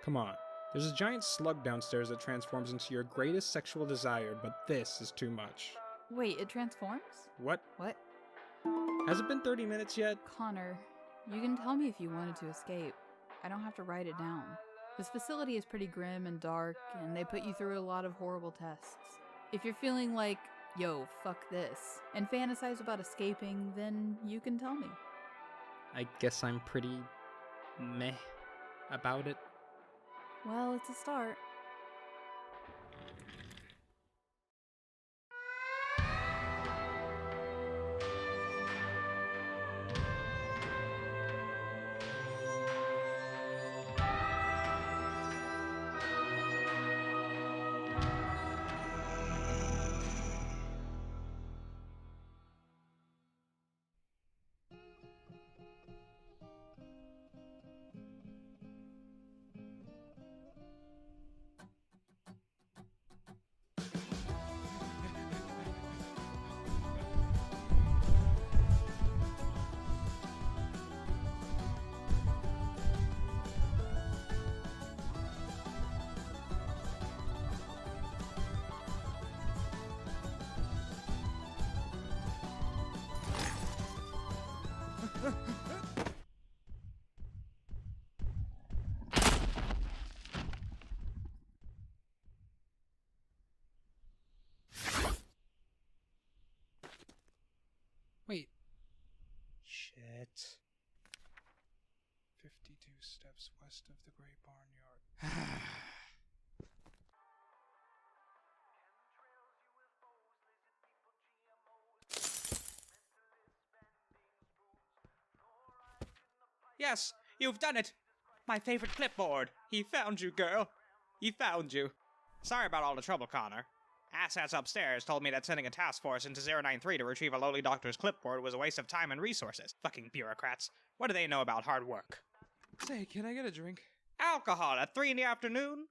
Come on. There's a giant slug downstairs that transforms into your greatest sexual desire, but this is too much. Wait, it transforms? What? What? Has it been 30 minutes yet? Connor, you can tell me if you wanted to escape. I don't have to write it down. This facility is pretty grim and dark, and they put you through a lot of horrible tests. If you're feeling like, yo, fuck this, and fantasize about escaping, then you can tell me. I guess I'm pretty... meh about it. Well, it's a start. Wait. Shit. 52 steps west of the Great Barnyard. Yes, you've done it! My favorite clipboard! He found you, girl! He found you! Sorry about all the trouble, Connor. Assets upstairs told me that sending a task force into 093 to retrieve a lowly doctor's clipboard was a waste of time and resources. Fucking bureaucrats. What do they know about hard work? Say, can I get a drink? Alcohol at 3 in the afternoon?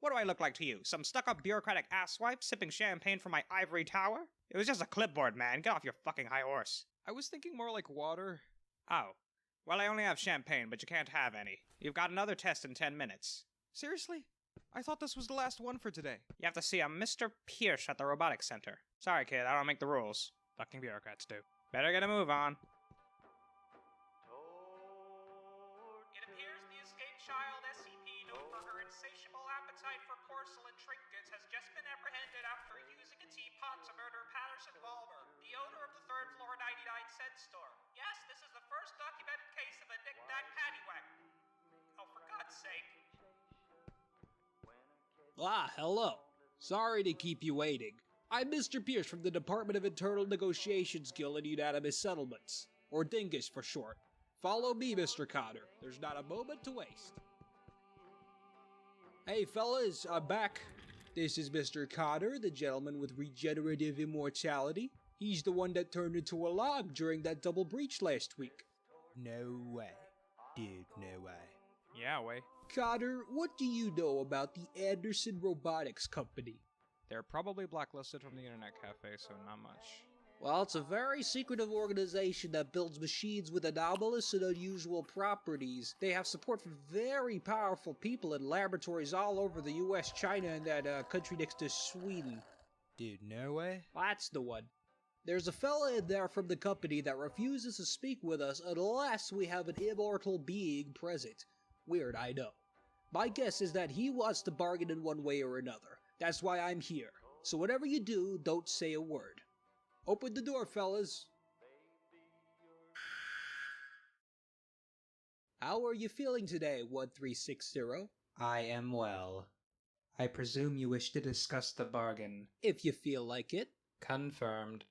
What do I look like to you? Some stuck-up bureaucratic asswipe sipping champagne from my ivory tower? It was just a clipboard, man. Get off your fucking high horse. I was thinking more like water. Oh. Well, I only have champagne, but you can't have any. You've got another test in 10 minutes. Seriously? I thought this was the last one for today. You have to see a Mr. Pierce at the robotics center. Sorry, kid, I don't make the rules. Fucking bureaucrats do. Better get a move on. It appears the escaped child SCP, known for her insatiable appetite for porcelain trinkets, has just been apprehended after using a teapot to murder Patterson Balmer, the owner of the third floor 99 cent store. Yes, this is the first documented case of a knick-knack paddywhack. Oh, for God's sake. Ah, hello. Sorry to keep you waiting. I'm Mr. Pierce from the Department of Internal Negotiations Guild and Unanimous Settlements, or Dingus for short. Follow me, Mr. Cotter. There's not a moment to waste. Hey, fellas, I'm back. This is Mr. Cotter, the gentleman with regenerative immortality. He's the one that turned into a log during that double breach last week. No way. Dude, no way. Yeah, way. Cotter, what do you know about the Anderson Robotics Company? They're probably blacklisted from the internet cafe, so not much. Well, it's a very secretive organization that builds machines with anomalous and unusual properties. They have support from very powerful people in laboratories all over the US, China, and that country next to Sweden. Dude, no way. That's the one. There's a fella in there from the company that refuses to speak with us unless we have an immortal being present. Weird, I know. My guess is that he wants to bargain in one way or another. That's why I'm here. So whatever you do, don't say a word. Open the door, fellas. How are you feeling today, 1360? I am well. I presume you wish to discuss the bargain. If you feel like it. Confirmed.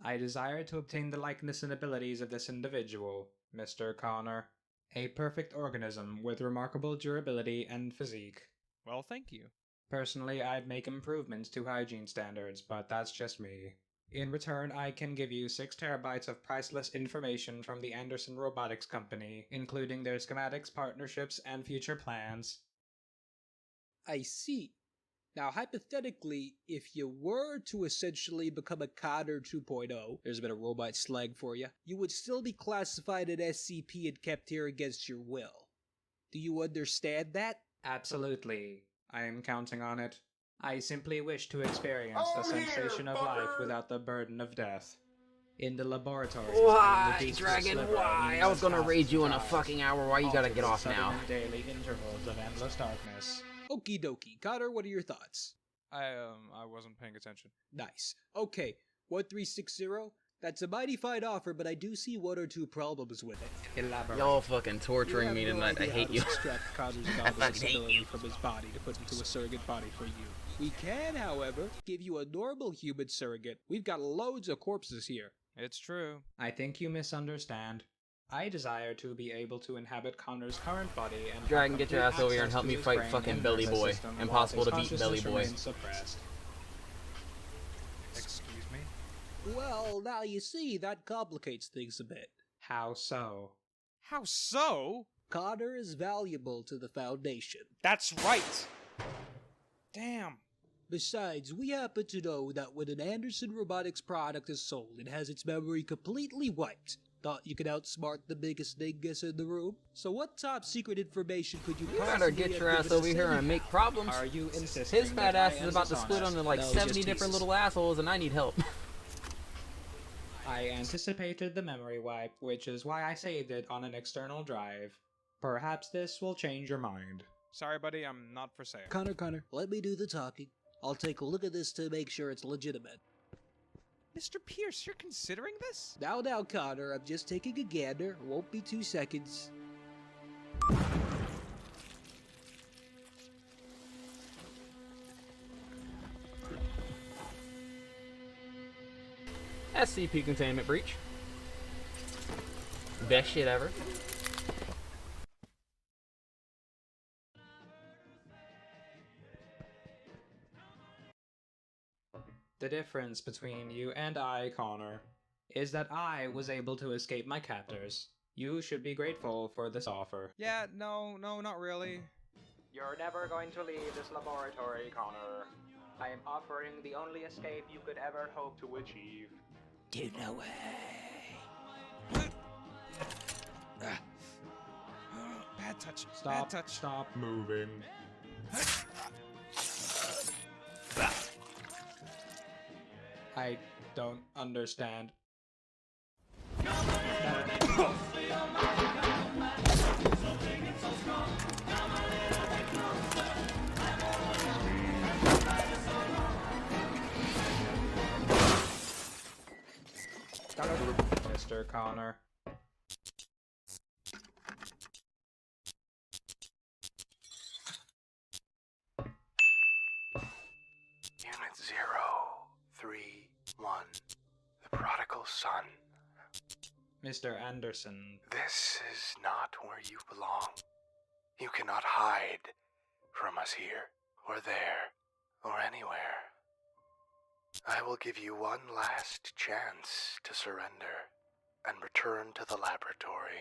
I desire to obtain the likeness and abilities of this individual, Mr. Connor. A perfect organism with remarkable durability and physique. Well, thank you. Personally, I'd make improvements to hygiene standards, but that's just me. In return, I can give you 6 terabytes of priceless information from the Anderson Robotics Company, including their schematics, partnerships, and future plans. I see. Now, hypothetically, if you were to essentially become a Cotter 2.0, there's a bit of robot slag for you, you would still be classified as SCP and kept here against your will. Do you understand that? Absolutely. I am counting on it. I simply wish to experience the sensation of life without the burden of death. In the laboratories, why, Dragon? Why? I was gonna raid you in a fucking hour. Why you gotta get off now? Daily intervals of endless darkness. Okie dokie. Cotter, what are your thoughts? I wasn't paying attention. Nice. Okay, 1360? That's a mighty fine offer, but I do see 1 or 2 problems with it. Elaborate. Y'all fucking torturing me tonight. I hate you. Extract Cotter's anomalous ability from his body to put into a surrogate body for you. We can, however, give you a normal human surrogate. We've got loads of corpses here. It's true. I think you misunderstand. I desire to be able to inhabit Connor's current body and Dragon, get your ass over here and help me fight fucking Belly Boy. Impossible to beat Belly Boy. Excuse me? Well, now you see, that complicates things a bit. How so? How so? Connor is valuable to the Foundation. That's right! Damn. Besides, we happen to know that when an Anderson Robotics product is sold, it has its memory completely wiped. Thought you could outsmart the biggest dingus in the room? So what top secret information could you possibly better get your ass over here and make problems. Are you insisting His fat ass is about to split onto like 70 different little assholes and I need help. I anticipated the memory wipe, which is why I saved it on an external drive. Perhaps this will change your mind. Sorry, buddy, I'm not for sale. Connor, let me do the talking. I'll take a look at this to make sure it's legitimate. Mr. Pierce, you're considering this? Now, Connor, I'm just taking a gander. Won't be 2 seconds. SCP containment breach. Best shit ever. The difference between you and I, Connor, is that I was able to escape my captors. You should be grateful for this offer. Yeah, no, not really. You're never going to leave this laboratory, Connor. I am offering the only escape you could ever hope to achieve. Dude, no way. Bad touch. Bad touch. Stop moving. I don't understand. Mr. Connor. Unit 031, the prodigal son. Mr. Anderson. This is not where you belong. You cannot hide from us here, or there, or anywhere. I will give you one last chance to surrender and return to the laboratory.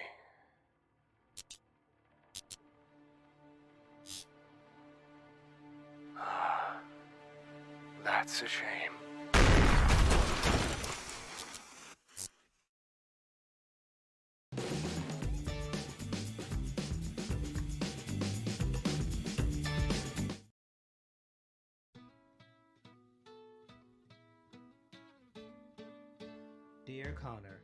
Ah, that's a shame. Dear Connor,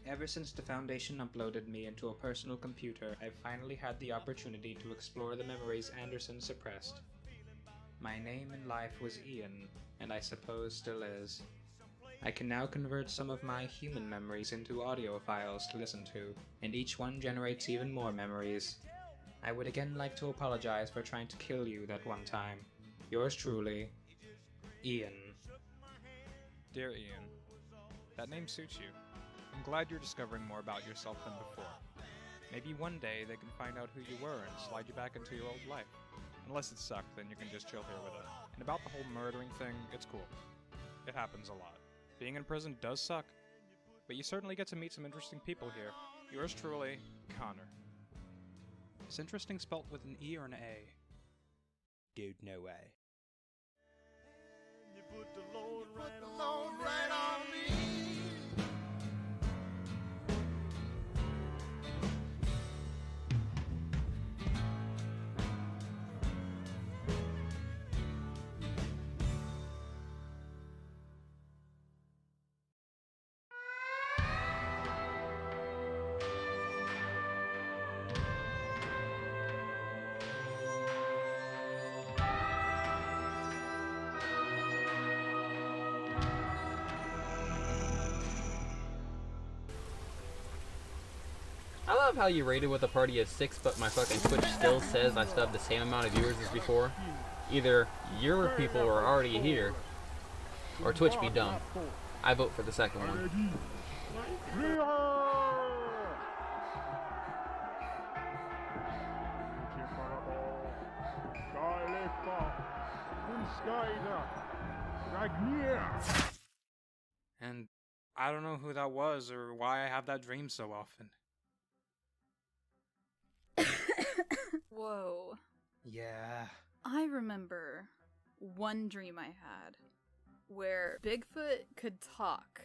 ever since the Foundation uploaded me into a personal computer, I've finally had the opportunity to explore the memories Anderson suppressed. My name in life was Ian, and I suppose still is. I can now convert some of my human memories into audio files to listen to, and each one generates even more memories. I would again like to apologize for trying to kill you that one time. Yours truly, Ian. Dear Ian, that name suits you. I'm glad you're discovering more about yourself than before. Maybe one day they can find out who you were and slide you back into your old life. Unless it sucked, then you can just chill here with it. And about the whole murdering thing, it's cool. It happens a lot. Being in prison does suck, but you certainly get to meet some interesting people here. Yours truly, Connor. Is interesting spelt with an E or an A? Dude, no way. You put the load right on me. I love how you rated with a party of 6, but my fucking Twitch still says I still have the same amount of viewers as before. Either your people are already here, or Twitch be dumb. I vote for the second one. And I don't know who that was or why I have that dream so often. Whoa. Yeah. I remember one dream I had where Bigfoot could talk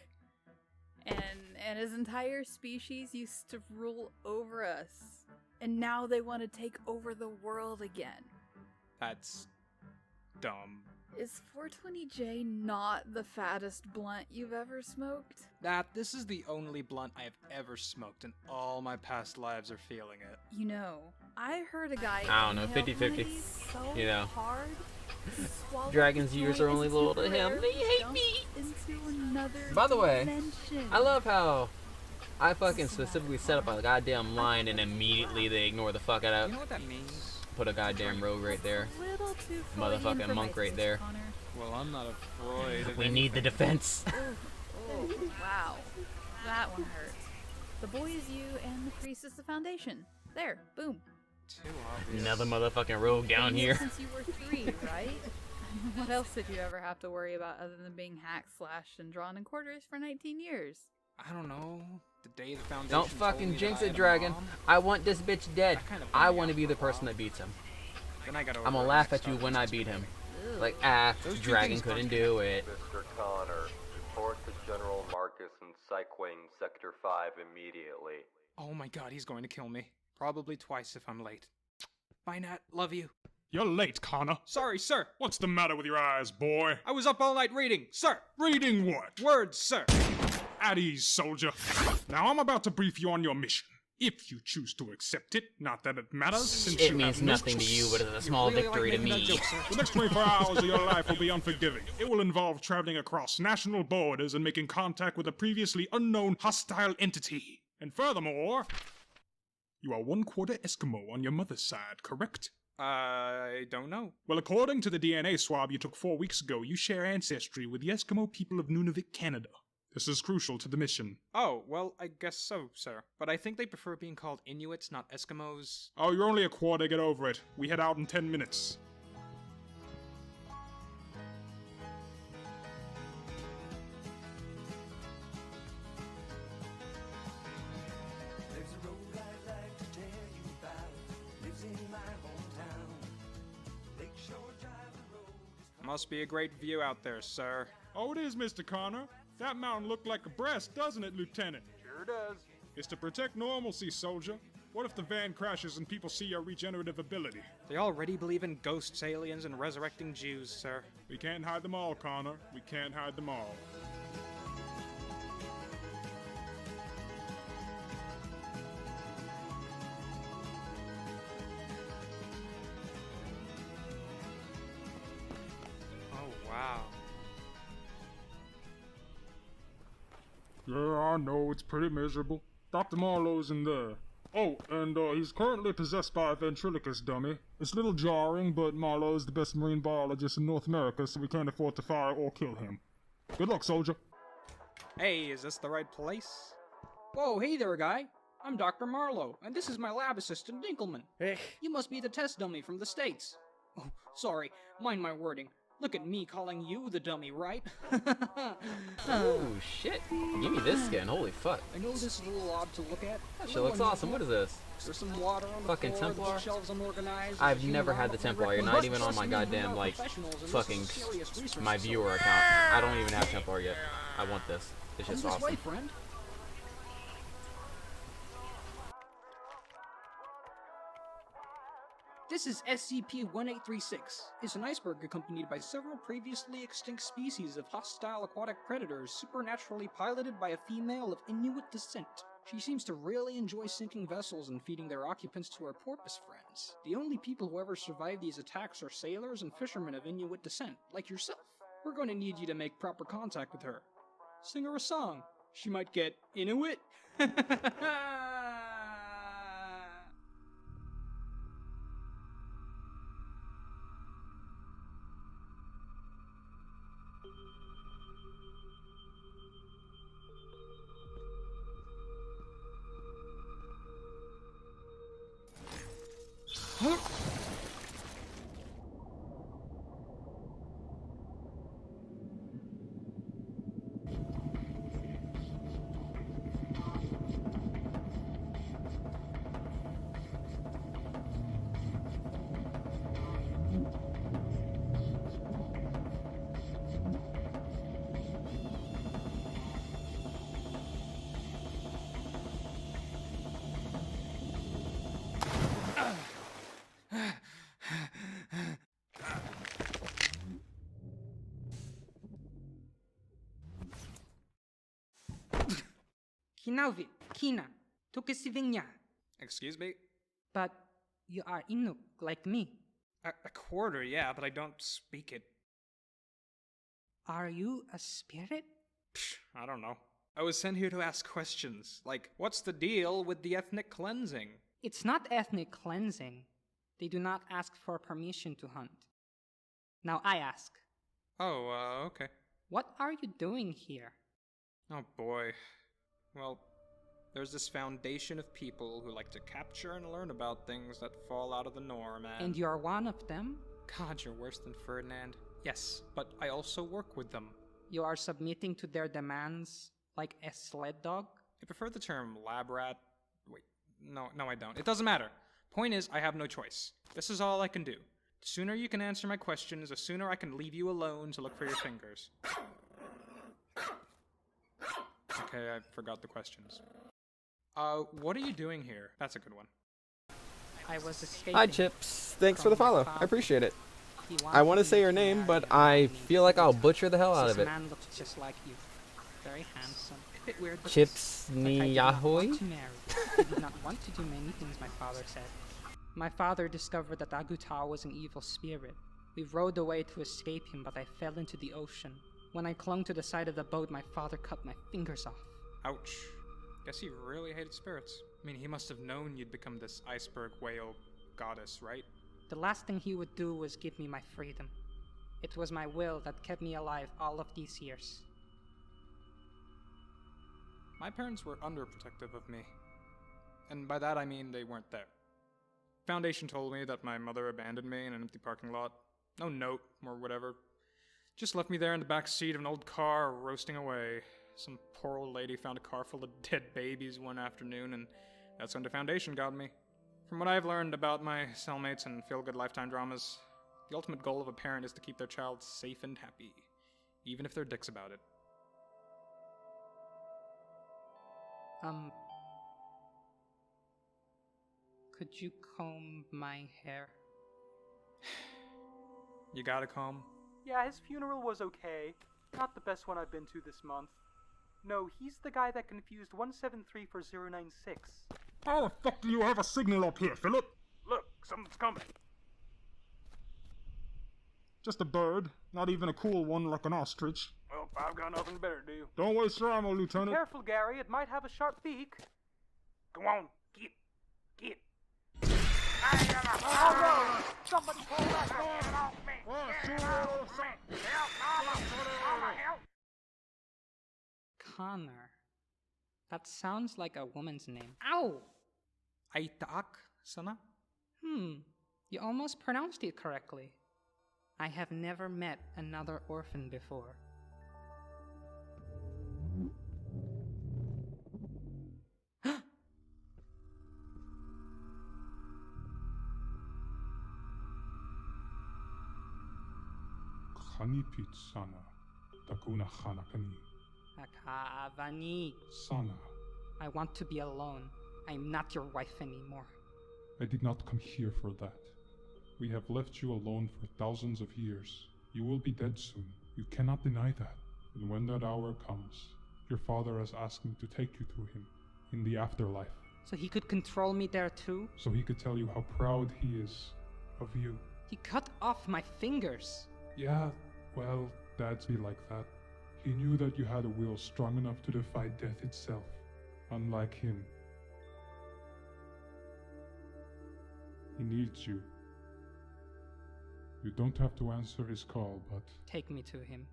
and his entire species used to rule over us, and now they want to take over the world again. That's dumb. Is 420J not the fattest blunt you've ever smoked? This is the only blunt I have ever smoked, and all my past lives are feeling it. You know, I heard a guy I don't know, inhale 50-50. so You know. hard, swallow Dragon's the ears joint are only is loyal to him. temporary, They hate jump me. Into another By the way, dimension. I love how I fucking specifically set up a goddamn line and immediately they ignore the fuck out of it. You know what that means? Put a goddamn rogue right there. Little too Freudian for Motherfucking my monk right taste, there. Connor. Well, I'm not a Freud. of We need the anything. defense. Oh, wow. That one hurt. The boy is you, and the priest is the foundation. There, boom. Too obvious. Another motherfucking rogue down Been here. Since you were 3, right? What else did you ever have to worry about other than being hacked, slashed, and drawn in quarters for 19 years? I don't know. The day the foundation Don't told fucking me jinx that I it, had a Dragon. mom, I want this bitch dead. that kind of I bummed me want to out be for the a person while. that beats him. Then I got over I'm gonna it laugh and at you stop when I just beat him. explaining. Like, Those two Dragon things couldn't aren't do it. Mr. Connor, report to General Marcus in Psych Wing Sector 5 immediately. Oh my god, he's going to kill me. Probably twice if I'm late. Bye, Nat. Love you. You're late, Connor. Sorry, sir. What's the matter with your eyes, boy? I was up all night reading, sir. Reading what? Words, sir. At ease, soldier. Now I'm about to brief you on your mission. If you choose to accept it, not that it matters, since It you means have no nothing to choice. you, but it's a small victory to me. The next 24 hours of your life will be unforgiving. It will involve traveling across national borders and making contact with a previously unknown hostile entity. And furthermore, you are 1/4 Eskimo on your mother's side, correct? I don't know. Well, according to the DNA swab you took 4 weeks ago, you share ancestry with the Eskimo people of Nunavut, Canada. This is crucial to the mission. Oh, well, I guess so, sir. But I think they prefer being called Inuits, not Eskimos. Oh, you're only a quarter, get over it. We head out in 10 minutes. There's a road I'd like to tell you about. Lives in my hometown. Lakeshore Drive, the road is Must be a great view out there, sir. Oh, it is, Mr. Connor. That mountain looked like a breast, doesn't it, Lieutenant? Sure does. It's to protect normalcy, soldier. What if the van crashes and people see your regenerative ability? They already believe in ghosts, aliens, and resurrecting Jews, sir. We can't hide them all, Connor. We can't hide them all. Oh, wow. Yeah, I know, it's pretty miserable. Dr. Marlowe's in there. Oh, and he's currently possessed by a ventriloquist dummy. It's a little jarring, but Marlowe's the best marine biologist in North America, so we can't afford to fire or kill him. Good luck, soldier. Hey, is this the right place? Whoa, hey there, guy. I'm Dr. Marlowe, and this is my lab assistant, Dinkelman. You must be the test dummy from the States. Oh, sorry, mind my wording. Look at me calling you the dummy, right? Oh shit. Give me this skin, holy fuck. I know this is a little odd to look at. That shit looks awesome, what is this? There's some water on the Fucking floor, Templar? the shelves unorganized. I've never had the Templar, you're not even on my goddamn, like, fucking, my viewer account. I don't even have Templar yet. I want this. It's just awesome. Way, friend. This is SCP-1836. It's an iceberg accompanied by several previously extinct species of hostile aquatic predators supernaturally piloted by a female of Inuit descent. She seems to really enjoy sinking vessels and feeding their occupants to her porpoise friends. The only people who ever survive these attacks are sailors and fishermen of Inuit descent, like yourself. We're going to need you to make proper contact with her. Sing her a song. She might get Inuit. Kinavi, Kina, Tukisivinya. Excuse me? But you are Inuk, like me. A quarter, yeah, but I don't speak it. Are you a spirit? Psh, I don't know. I was sent here to ask questions, like, what's the deal with the ethnic cleansing? It's not ethnic cleansing. They do not ask for permission to hunt. Now I ask. Oh, okay. What are you doing here? Oh boy. Well, there's this foundation of people who like to capture and learn about things that fall out of the norm, And you're one of them? God, you're worse than Ferdinand. Yes, but I also work with them. You are submitting to their demands like a sled dog? I prefer the term lab rat. Wait, no, I don't. It doesn't matter. Point is, I have no choice. This is all I can do. The sooner you can answer my questions, the sooner I can leave you alone to look for your fingers. Okay, I forgot the questions. What are you doing here? That's a good one. I was escaping. Hi, Chips. Thanks for the from my follow. father. I appreciate it. He I wanted want to me say your to name, marry but him I and feel like I'll marry butcher the hell out This of it. man looks just like you. Very handsome. A bit weird, but Chips I did not Niyahoy? want to marry. I did not want to do many things, my father said. My father discovered that Agutao was an evil spirit. We rowed away to escape him, but I fell into the ocean. When I clung to the side of the boat, my father cut my fingers off. Ouch. Guess he really hated spirits. I mean, he must have known you'd become this iceberg whale goddess, right? The last thing he would do was give me my freedom. It was my will that kept me alive all of these years. My parents were underprotective of me. And by that I mean they weren't there. Foundation told me that my mother abandoned me in an empty parking lot. No note or whatever. Just left me there in the back seat of an old car roasting away. Some poor old lady found a car full of dead babies one afternoon, and that's when the Foundation got me. From what I've learned about my cellmates and feel-good lifetime dramas, the ultimate goal of a parent is to keep their child safe and happy, even if they're dicks about it. Could you comb my hair? You got a comb? Yeah, his funeral was okay. Not the best one I've been to this month. No, he's the guy that confused 173 for 096. How the fuck do you have a signal up here, Philip? Look, something's coming. Just a bird, not even a cool one like an ostrich. Well, I've got nothing better to do. Don't waste your ammo, Be Lieutenant. careful, Gary. It might have a sharp beak. Go on, get. Oh no! Somebody pull that man off me! Get off me! Help! Connor. That sounds like a woman's name. Ow! Aitak, sana? You almost pronounced it correctly. I have never met another orphan before. Khanipit sana. Takuna khanakani. Akaavani. Sana. I want to be alone. I'm not your wife anymore. I did not come here for that. We have left you alone for thousands of years. You will be dead soon. You cannot deny that. And when that hour comes, your father has asked me to take you to him in the afterlife. So he could control me there too? So he could tell you how proud he is of you. He cut off my fingers. Yeah, well, dads be like that. He knew that you had a will strong enough to defy death itself, unlike him. He needs you. You don't have to answer his call, but... Take me to him.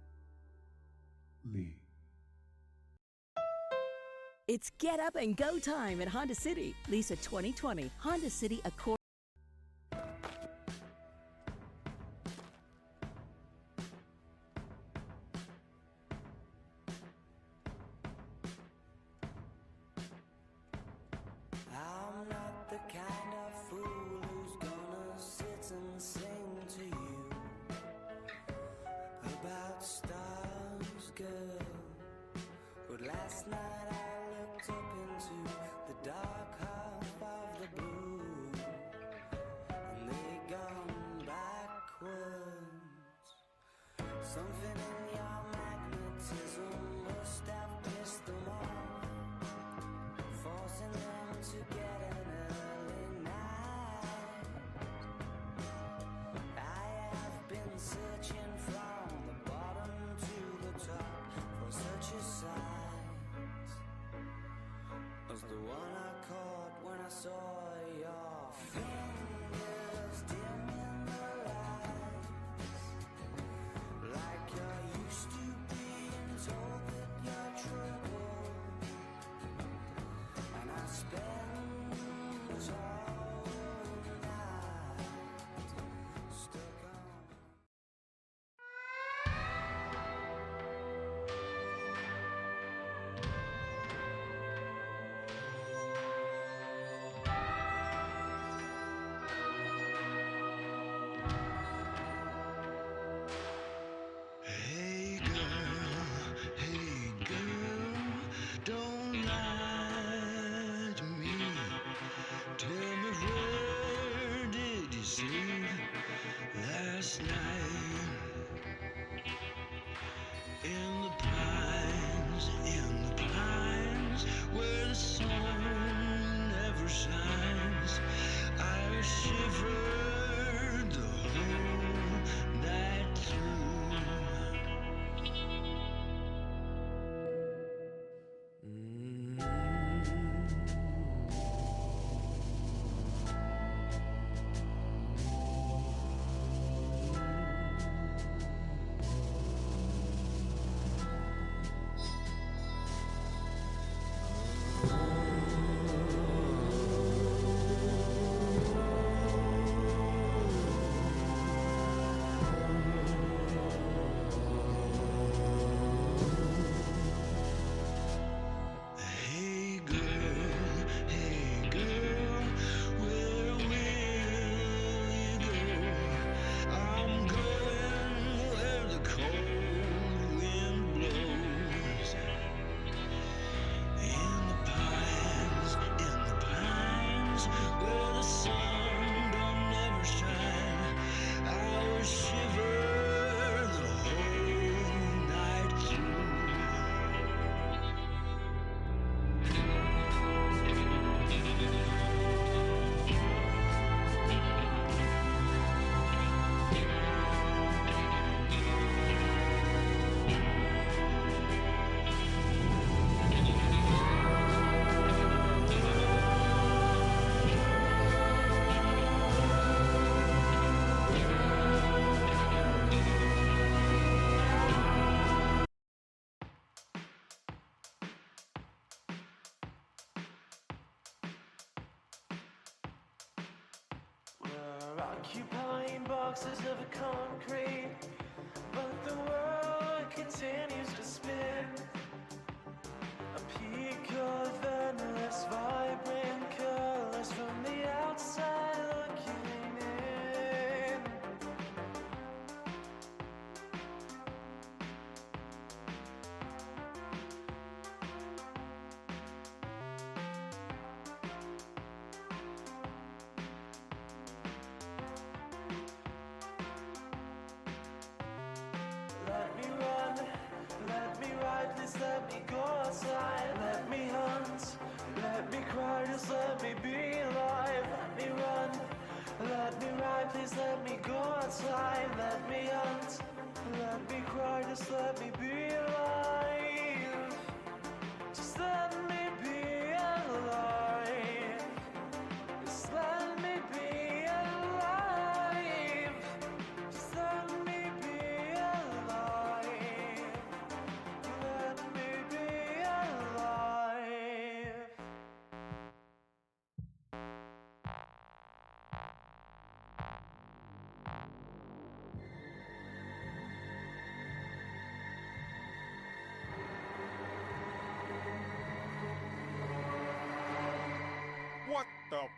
Lee. It's get up and go time at Honda City. Lisa 2020 Honda City Accord. I'm not the kind of fool who's gonna sit and sing to you about stars, girl. But last night I looked up into the dark half of the blue, and they gone backwards. Something in your magnetism must have pissed them off, forcing them to get an early night. I have been searching from the bottom to the top for such a sight as the one I caught when I saw your fingers dimming the lights, like you're used to being told that you're trouble. And I spend all night stuck on. shivered the whole night through. Hey girl, where will you go? I'm going where the cold wind blows. In the pines, where the sun don't never shine, I will shiver the whole night through. We're occupying boxes of concrete, but the world continues to spin. A peak of endless vibrant colors from the outside looking in. Let me run, let me ride, please let me go outside. Let me hunt, let me cry, just let me be alive. Let me run, let me ride, please let me go outside. Let me hunt, let me cry, just let me be alive. Just let me be alive. Just let me be alive. Just let me be alive. Let me be alive. What the f?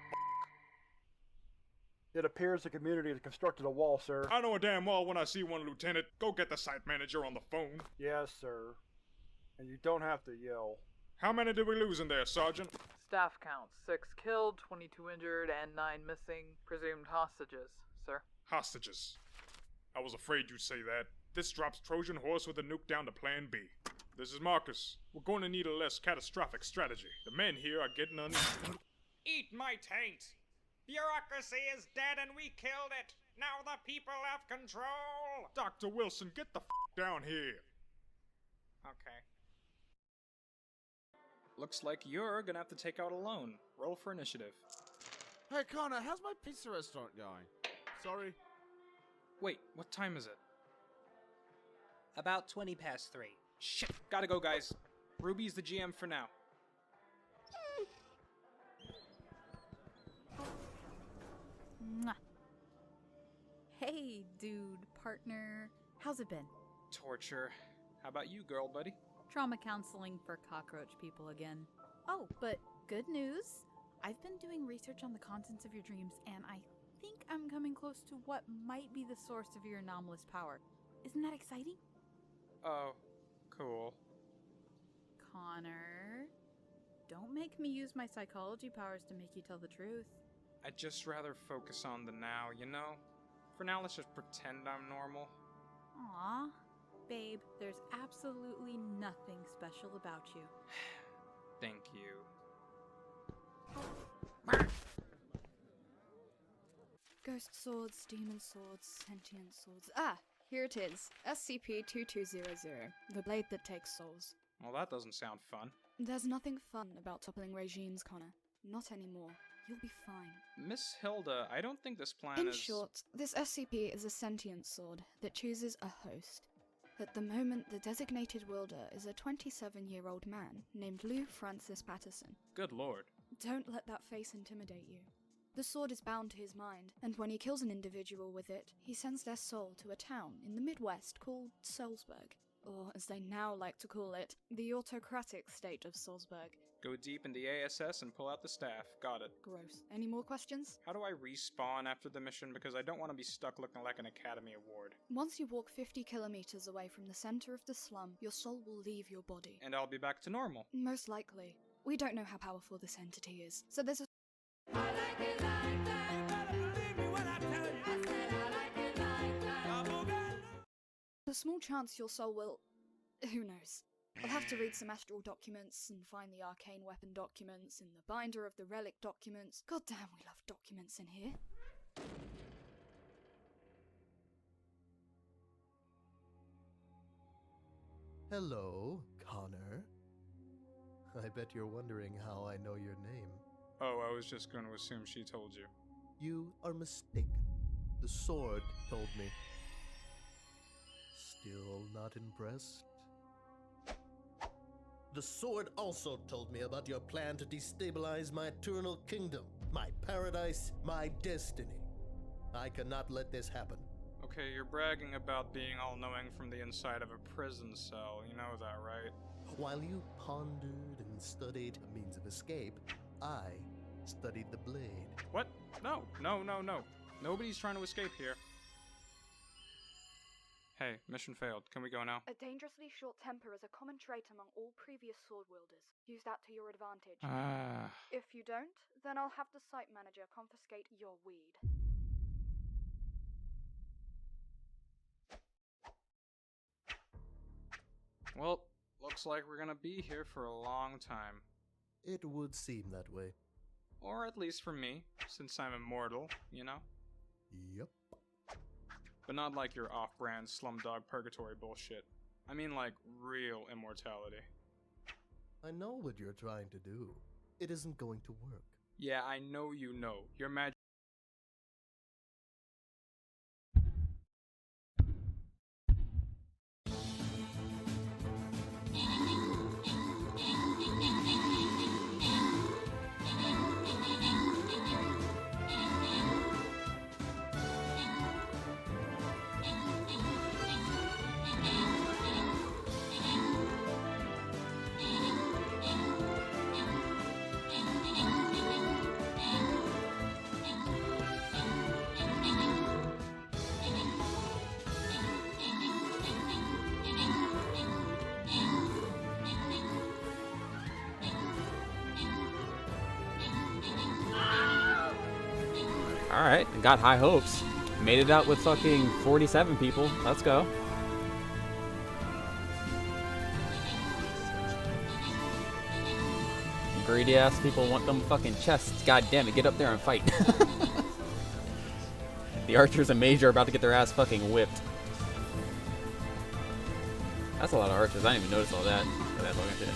It appears the community has constructed a wall, sir. I know a damn well when I see one, Lieutenant. Go get the site manager on the phone. Yes, sir. And you don't have to yell. How many did we lose in there, Sergeant? Staff count 6 killed, 22 injured, and 9 missing. Presumed hostages, sir. Hostages. I was afraid you'd say that. This drops Trojan Horse with a nuke down to Plan B. This is Marcus. We're going to need a less catastrophic strategy. The men here are getting uneasy. Eat my taint! Bureaucracy is dead and we killed it! Now the people have control! Dr. Wilson, get the f down here. Okay. Looks like you're gonna have to take out a loan. Roll for initiative. Hey Connor, how's my pizza restaurant going? Sorry. Wait, what time is it? About 20 past 3. Shit, gotta go, guys. Ruby's the GM for now. Mwah. Hey, dude, partner. How's it been? Torture. How about you, girl buddy? Trauma counseling for cockroach people again. Oh, but good news. I've been doing research on the contents of your dreams, and I think I'm coming close to what might be the source of your anomalous power. Isn't that exciting? Oh, cool. Connor, don't make me use my psychology powers to make you tell the truth. I'd just rather focus on the now, you know? For now, let's just pretend I'm normal. Aw, babe, there's absolutely nothing special about you. Thank you. Ghost swords, demon swords, sentient swords. Ah, here it is. SCP-2200, the blade that takes souls. Well, that doesn't sound fun. There's nothing fun about toppling regimes, Connor. Not anymore. You'll be fine. Miss Hilda, I don't think this plan In is... short, this SCP is a sentient sword that chooses a host. At the moment, the designated wielder is a 27-year-old man named Lou Francis Patterson. Good lord. Don't let that face intimidate you. The sword is bound to his mind, and when he kills an individual with it, he sends their soul to a town in the Midwest called Salzburg. Or, as they now like to call it, the autocratic state of Salzburg. Go deep in the ASS and pull out the staff. Got it. Gross. Any more questions? How do I respawn after the mission? Because I don't want to be stuck looking like an Academy Award. Once you walk 50 kilometers away from the center of the slum, your soul will leave your body. And I'll be back to normal. Most likely. We don't know how powerful this entity is, so there's a small chance your soul will... who knows. I'll have to read some astral documents and find the arcane weapon documents and the binder of the relic documents. God damn, we love documents in here. Hello, Connor. I bet you're wondering how I know your name. Oh, I was just going to assume she told you. You are mistaken. The sword told me. Still not impressed? The sword also told me about your plan to destabilize my eternal kingdom, my paradise, my destiny. I cannot let this happen. Okay, you're bragging about being all-knowing from the inside of a prison cell, you know that, right? While you pondered and studied a means of escape, I studied the blade. What? No. Nobody's trying to escape here. Hey, mission failed. Can we go now? A dangerously short temper is a common trait among all previous sword wielders. Use that to your advantage. If you don't, then I'll have the site manager confiscate your weed. Well, looks like we're gonna be here for a long time. It would seem that way. Or at least for me, since I'm immortal, you know? Yep. But not like your off-brand Slumdog Purgatory bullshit. I mean like real immortality. I know what you're trying to do. It isn't going to work. Yeah, I know you know. Your magic... Alright, got high hopes. Made it out with fucking 47 people. Let's go. Greedy ass people want them fucking chests. God damn it, get up there and fight. The archers and mage are about to get their ass fucking whipped. That's a lot of archers. I didn't even notice all that. For that fucking shit.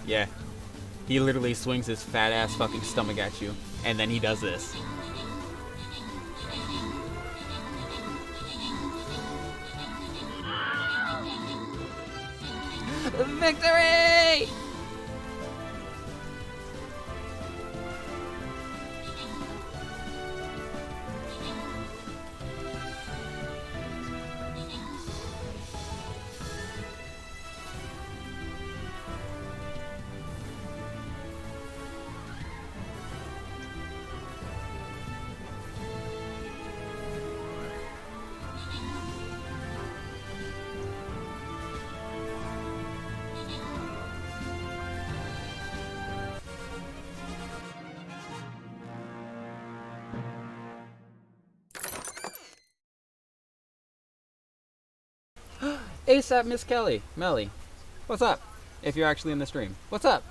Yeah. He literally swings his fat ass fucking stomach at you, and then he does this. Victory! ASAP Miss Kelly, Melly, what's up? If you're actually in the stream, what's up?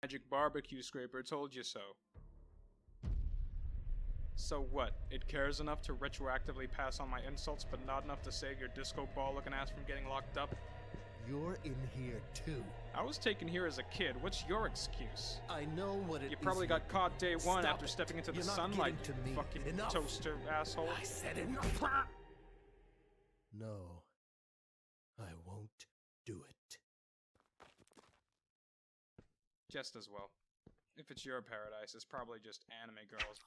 Magic barbecue scraper told you so. So what? It cares enough to retroactively pass on my insults, but not enough to save your disco ball looking ass from getting locked up? You're in here too. I was taken here as a kid. What's your excuse? I know what it is. You probably got caught day one Stop after it. stepping into the You're not sunlight, getting to you me. fucking Enough. toaster asshole. I said enough. No, I won't do it. Just as well. If it's your paradise, it's probably just anime girls.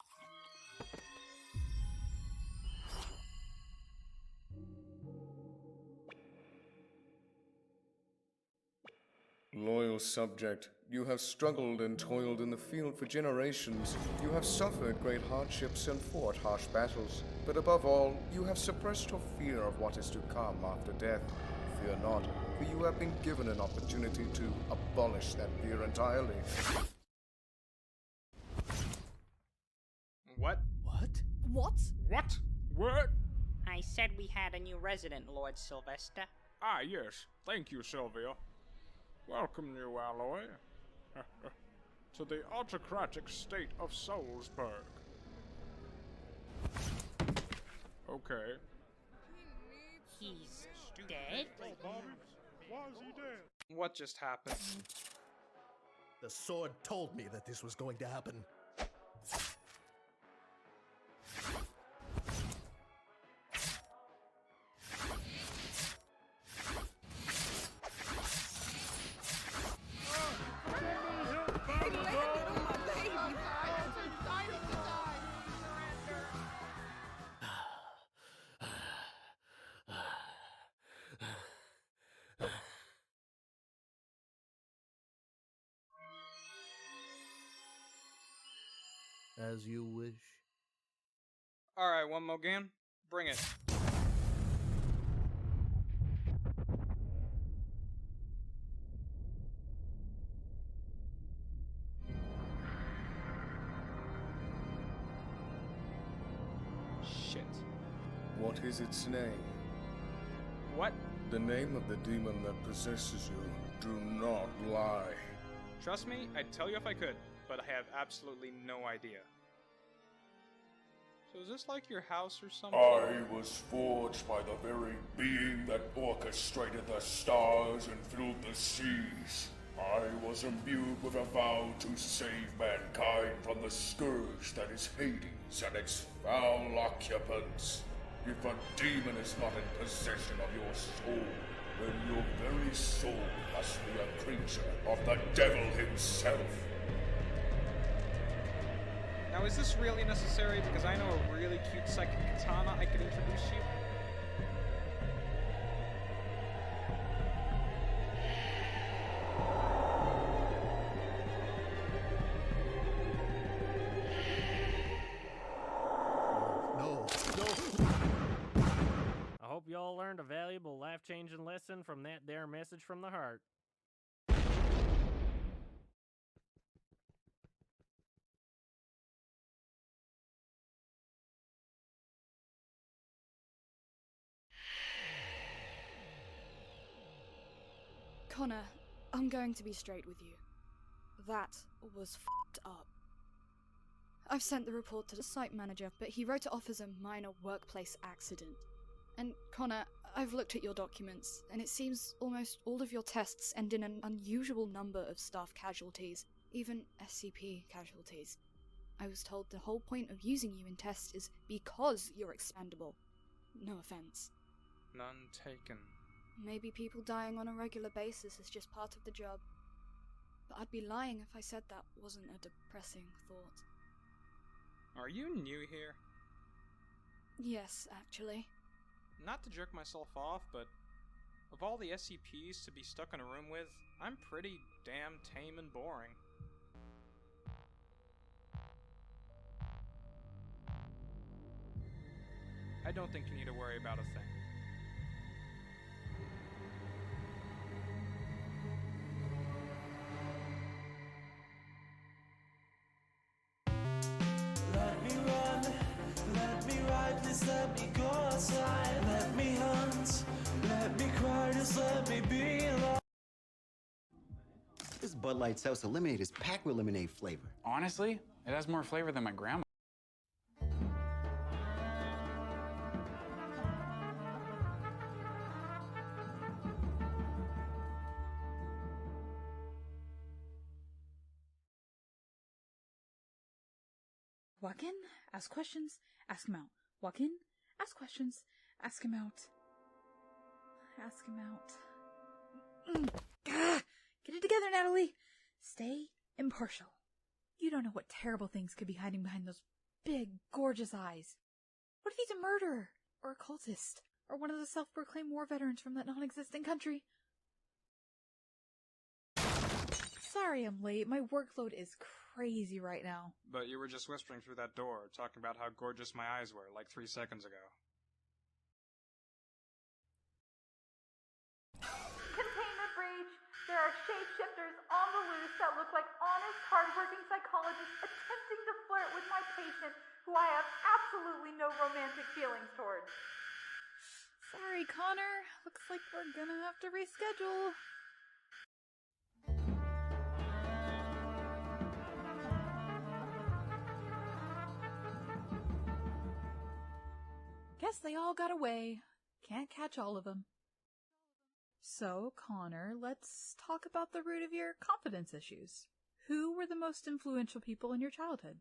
Loyal subject, you have struggled and toiled in the field for generations. You have suffered great hardships and fought harsh battles. But above all, you have suppressed your fear of what is to come after death. Fear not, for you have been given an opportunity to abolish that fear entirely. What? What? What? What? What? I said we had a new resident, Lord Sylvester. Ah, yes. Thank you, Sylvia. Welcome, new alloy, to the autocratic state of Salzburg. Okay. He's dead? Why is he dead? What just happened? The sword told me that this was going to happen. As you wish. Alright, one more game. Bring it. Shit. What is its name? What? The name of the demon that possesses you. Do not lie. Trust me, I'd tell you if I could, but I have absolutely no idea. So is this like your house or something? I was forged by the very being that orchestrated the stars and filled the seas. I was imbued with a vow to save mankind from the scourge that is Hades and its foul occupants. If a demon is not in possession of your soul, then your very soul must be a creature of the devil himself. Now is this really necessary? Because I know a really cute psychic katana I could introduce you. I hope y'all learned a valuable life-changing lesson from that there message from the heart. Connor, I'm going to be straight with you. That was f***ed up. I've sent the report to the site manager, but he wrote it off as a minor workplace accident. And Connor, I've looked at your documents, and it seems almost all of your tests end in an unusual number of staff casualties, even SCP casualties. I was told the whole point of using you in tests is because you're expendable. No offense. None taken. Maybe people dying on a regular basis is just part of the job. But I'd be lying if I said that wasn't a depressing thought. Are you new here? Yes, actually. Not to jerk myself off, but of all the SCPs to be stuck in a room with, I'm pretty damn tame and boring. I don't think you need to worry about a thing. Let me run, let me ride, please let me go outside. Let me hunt, let me cry, just let me be alone. This Bud Light Seltzer Lemonade is packed with lemonade flavor. Honestly, it has more flavor than my grandma. Walk in, ask questions, ask him out. Walk in, ask questions, ask him out. Ask him out. Get it together, Natalie. Stay impartial. You don't know what terrible things could be hiding behind those big, gorgeous eyes. What if he's a murderer? Or a cultist? Or one of the self-proclaimed war veterans from that non-existent country? Sorry I'm late. My workload is crazy right now. But you were just whispering through that door, talking about how gorgeous my eyes were, like 3 seconds ago. Containment breach! There are shapeshifters on the loose that look like honest, hardworking psychologists attempting to flirt with my patient, who I have absolutely no romantic feelings towards. Sorry, Connor. Looks like we're gonna have to reschedule. Guess they all got away. Can't catch all of them. So, Connor, let's talk about the root of your confidence issues. Who were the most influential people in your childhood?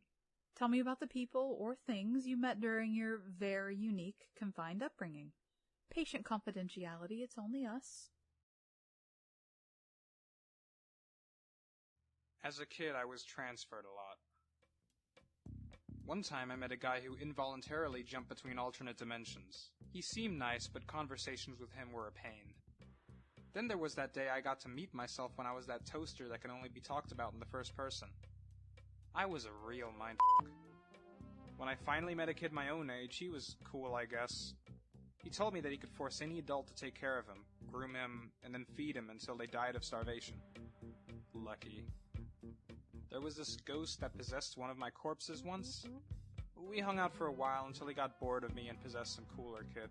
Tell me about the people or things you met during your very unique, confined upbringing. Patient confidentiality, it's only us. As a kid, I was transferred a lot. One time I met a guy who involuntarily jumped between alternate dimensions. He seemed nice, but conversations with him were a pain. Then there was that day I got to meet myself when I was that toaster that can only be talked about in the first person. I was a real mindfuck. When I finally met a kid my own age, he was cool, I guess. He told me that he could force any adult to take care of him, groom him, and then feed him until they died of starvation. Lucky. There was this ghost that possessed one of my corpses once. We hung out for a while until he got bored of me and possessed some cooler kid.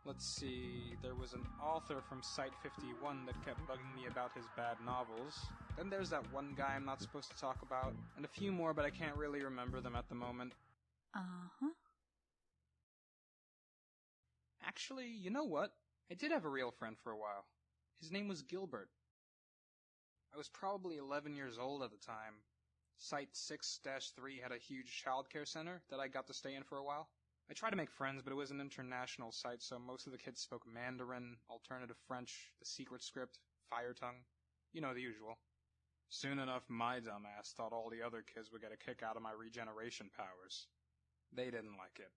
Let's see, there was an author from Site 51 that kept bugging me about his bad novels. Then there's that one guy I'm not supposed to talk about, and a few more, but I can't really remember them at the moment. Uh-huh. Actually, you know what? I did have a real friend for a while. His name was Gilbert. I was probably 11 years old at the time. Site 6-3 had a huge childcare center that I got to stay in for a while. I tried to make friends, but it was an international site, so most of the kids spoke Mandarin, alternative French, the secret script, fire tongue. You know, the usual. Soon enough, my dumbass thought all the other kids would get a kick out of my regeneration powers. They didn't like it.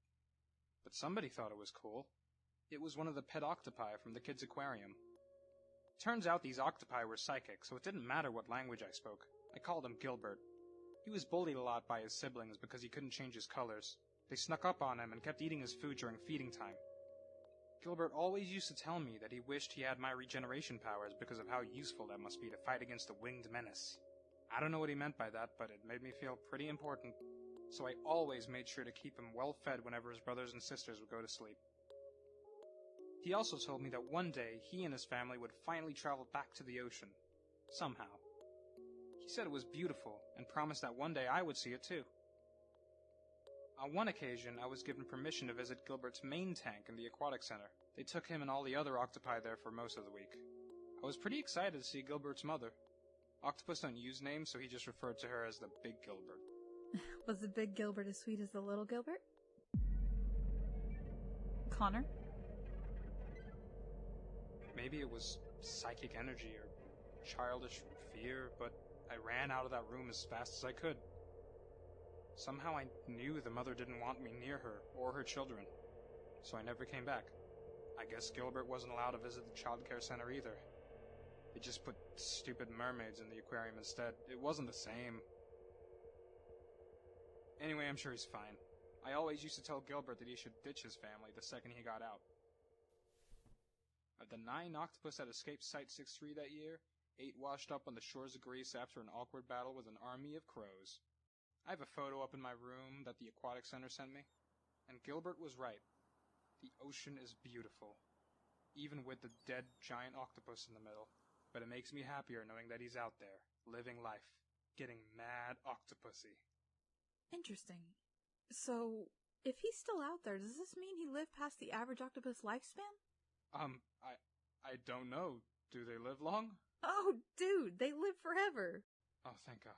But somebody thought it was cool. It was one of the pet octopi from the kids' aquarium. Turns out these octopi were psychic, so it didn't matter what language I spoke. I called him Gilbert. He was bullied a lot by his siblings because he couldn't change his colors. They snuck up on him and kept eating his food during feeding time. Gilbert always used to tell me that he wished he had my regeneration powers because of how useful that must be to fight against the winged menace. I don't know what he meant by that, but it made me feel pretty important. So I always made sure to keep him well fed whenever his brothers and sisters would go to sleep. He also told me that one day he and his family would finally travel back to the ocean. Somehow. He said it was beautiful, and promised that one day I would see it too. On one occasion, I was given permission to visit Gilbert's main tank in the aquatic center. They took him and all the other octopi there for most of the week. I was pretty excited to see Gilbert's mother. Octopus don't use names, so he just referred to her as the Big Gilbert. Was the Big Gilbert as sweet as the Little Gilbert? Connor? Maybe it was psychic energy or childish fear, but I ran out of that room as fast as I could. Somehow I knew the mother didn't want me near her or her children, so I never came back. I guess Gilbert wasn't allowed to visit the childcare center either. They just put stupid mermaids in the aquarium instead. It wasn't the same. Anyway, I'm sure he's fine. I always used to tell Gilbert that he should ditch his family the second he got out. Of the 9 octopus that escaped Site-6-3 that year, 8 washed up on the shores of Greece after an awkward battle with an army of crows. I have a photo up in my room that the aquatic center sent me, and Gilbert was right. The ocean is beautiful, even with the dead giant octopus in the middle. but it makes me happier knowing that he's out there, living life, getting mad octopusy. Interesting. So, if he's still out there, does this mean he lived past the average octopus lifespan? I don't know. Do they live long? Oh, dude, they live forever. Oh, thank God.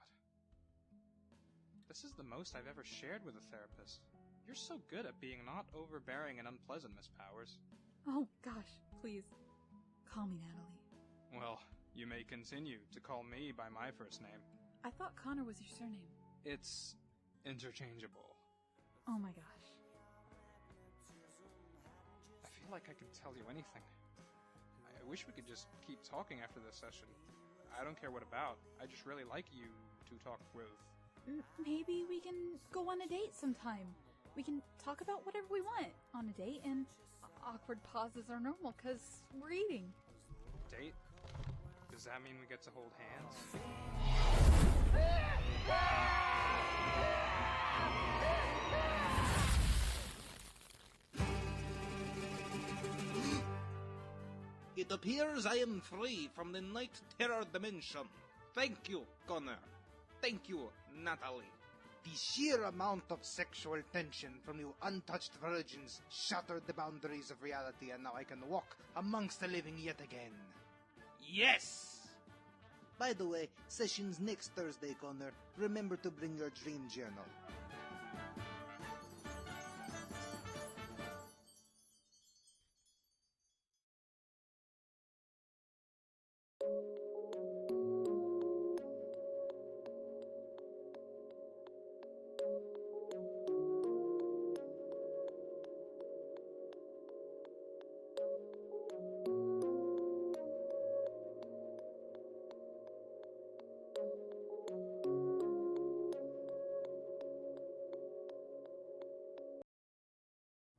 This is the most I've ever shared with a therapist. You're so good at being not overbearing and unpleasant, Miss Powers. Oh, gosh, please. Call me Natalie. Well, you may continue to call me by my first name. I thought Connor was your surname. It's interchangeable. Oh my gosh. I feel like I can tell you anything. I wish we could just keep talking after this session. I don't care what about. I just really like you to talk with. Maybe we can go on a date sometime. We can talk about whatever we want on a date, and awkward pauses are normal because we're eating. Date? Does that mean we get to hold hands? It appears I am free from the night terror dimension. Thank you, Connor. Thank you, Natalie. The sheer amount of sexual tension from you untouched virgins shattered the boundaries of reality, and now I can walk amongst the living yet again. Yes! By the way, session's next Thursday, Connor. Remember to bring your dream journal.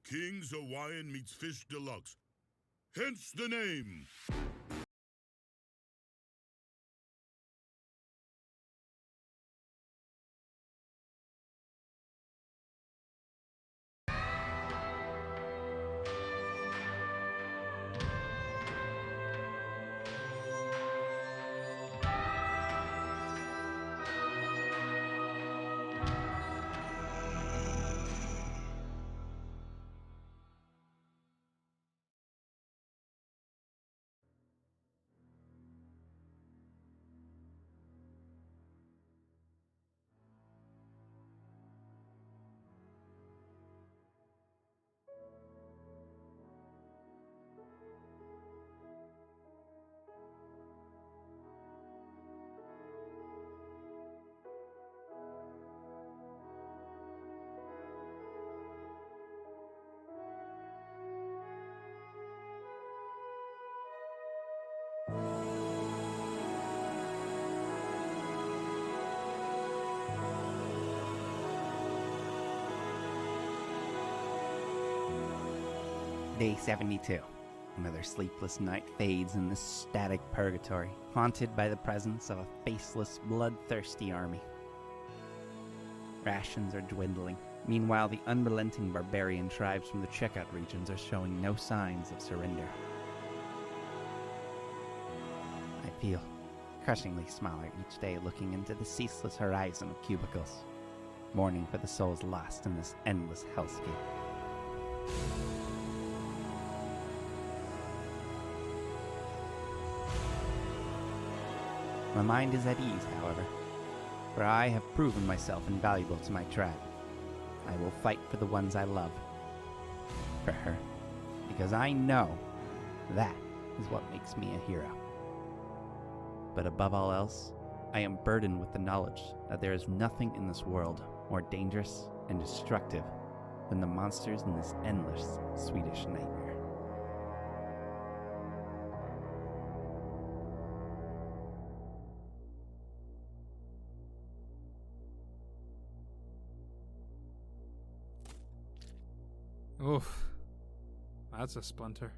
King's Hawaiian meets Fish Deluxe. Hence the name. Day 72. Another sleepless night fades in this static purgatory, haunted by the presence of a faceless, bloodthirsty army. Rations are dwindling. Meanwhile, the unrelenting barbarian tribes from the checkout regions are showing no signs of surrender. I feel crushingly smaller each day looking into the ceaseless horizon of cubicles, mourning for the souls lost in this endless hellscape. My mind is at ease, however, for I have proven myself invaluable to my tribe. I will fight for the ones I love. For her. Because I know that is what makes me a hero. But above all else, I am burdened with the knowledge that there is nothing in this world more dangerous and destructive than the monsters in this endless Swedish nightmare. Oof. That's a splinter.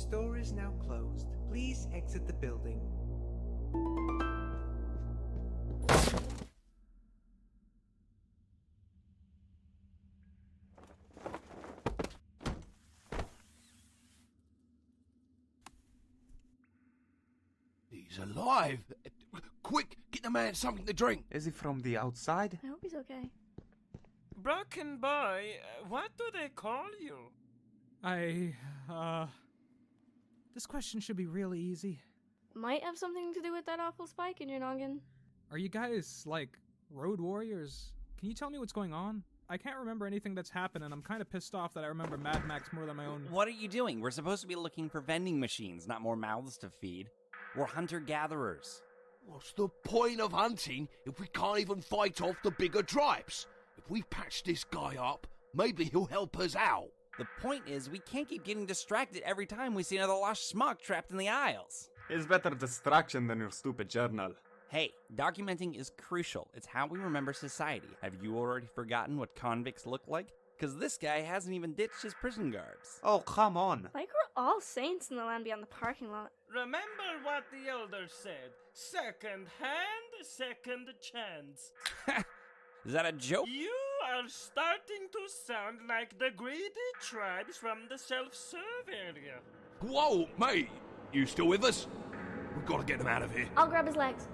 store is now closed. Please exit the building. He's alive! Quick, get the man something to drink! Is he from the outside? I hope he's okay. Broken boy, what do they call you? This question should be really easy. Might have something to do with that awful spike in your noggin. Are you guys, like, road warriors? Can you tell me what's going on? I can't remember anything that's happened, and I'm kind of pissed off that I remember Mad Max more than my own. What are you doing? We're supposed to be looking for vending machines, not more mouths to feed. We're hunter-gatherers. What's the point of hunting if we can't even fight off the bigger tribes? If we patch this guy up, maybe he'll help us out. The point is, we can't keep getting distracted every time we see another lost schmuck trapped in the aisles. It's better distraction than your stupid journal. Hey, documenting is crucial. It's how we remember society. Have you already forgotten what convicts look like? Because this guy hasn't even ditched his prison garbs. Oh, come on. Like we're all saints in the land beyond the parking lot. Remember what the elders said. Second hand, second chance. Is that a joke? You are starting to sound like the greedy tribes from the self-serve area. Whoa, mate! You still with us? We've got to get them out of here. I'll grab his legs.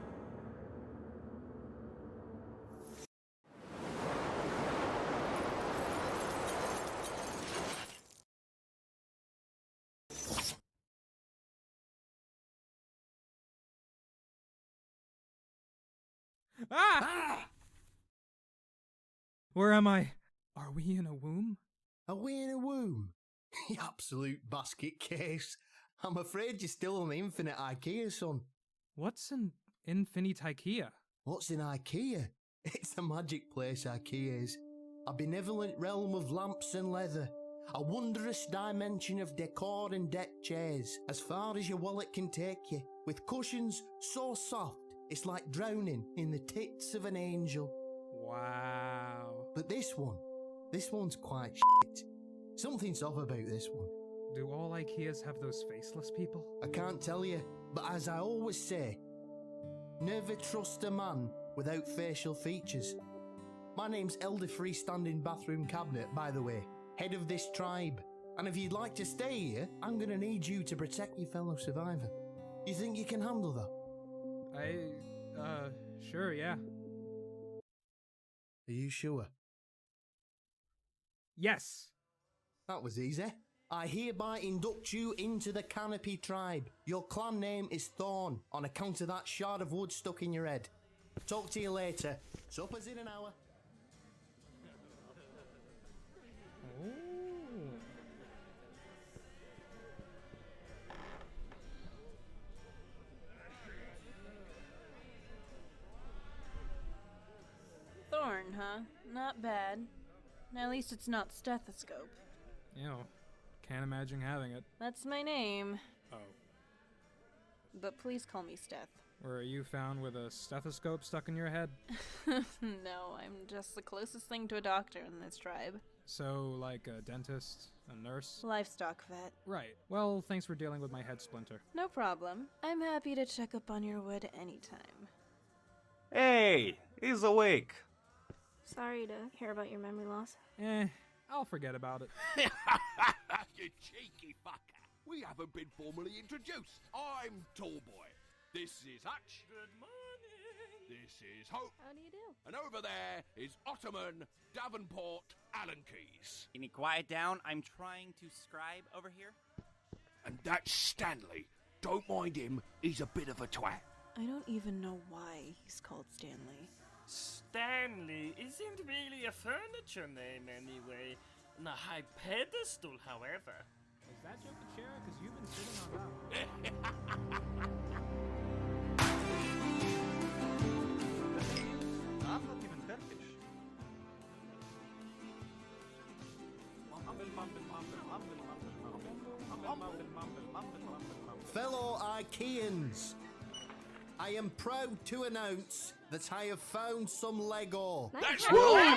Ah! Where am I? Are we in a womb? Are we in a womb? You absolute basket case. I'm afraid you're still on the infinite IKEA, son. What's an infinite IKEA? What's in IKEA? It's a magic place, IKEA is. A benevolent realm of lamps and leather. A wondrous dimension of decor and deck chairs, as far as your wallet can take you, with cushions so soft, it's like drowning in the tits of an angel. Wow. But this one's quite shit. Something's off about this one. Do all IKEAs have those faceless people? I can't tell you, but as I always say, never trust a man without facial features. My name's Elder Freestanding Bathroom Cabinet, by the way, head of this tribe. And if you'd like to stay here, I'm gonna need you to protect your fellow survivor. You think you can handle that? Sure, yeah. Are you sure? Yes. That was easy. I hereby induct you into the Canopy tribe. Your clan name is Thorn, on account of that shard of wood stuck in your head. Talk to you later. Supper's in an hour. Thorn, huh? Not bad. At least it's not stethoscope. You know, can't imagine having it. That's my name. Oh. But please call me Steth. Were you found with a stethoscope stuck in your head? No, I'm just the closest thing to a doctor in this tribe. So, like a dentist, a nurse? Livestock vet. Right. Well, thanks for dealing with my head splinter. No problem. I'm happy to check up on your wood anytime. Hey, he's awake. Sorry to hear about your memory loss. I'll forget about it. You cheeky fucker. We haven't been formally introduced. I'm Tallboy. This is Hutch. Good morning. This is Hope. How do you do? And over there is Ottoman, Davenport, Allen Keys. Can you quiet down? I'm trying to scribe over here. And that's Stanley. Don't mind him, he's a bit of a twat. I don't even know why he's called Stanley. Stanley isn't really a furniture name anyway. On a high pedestal, however. Is that joke a chair? Because you've been sitting on that one. I'm not even Turkish. Fellow Ikeans, I am proud to announce that I have found some Lego. That's right!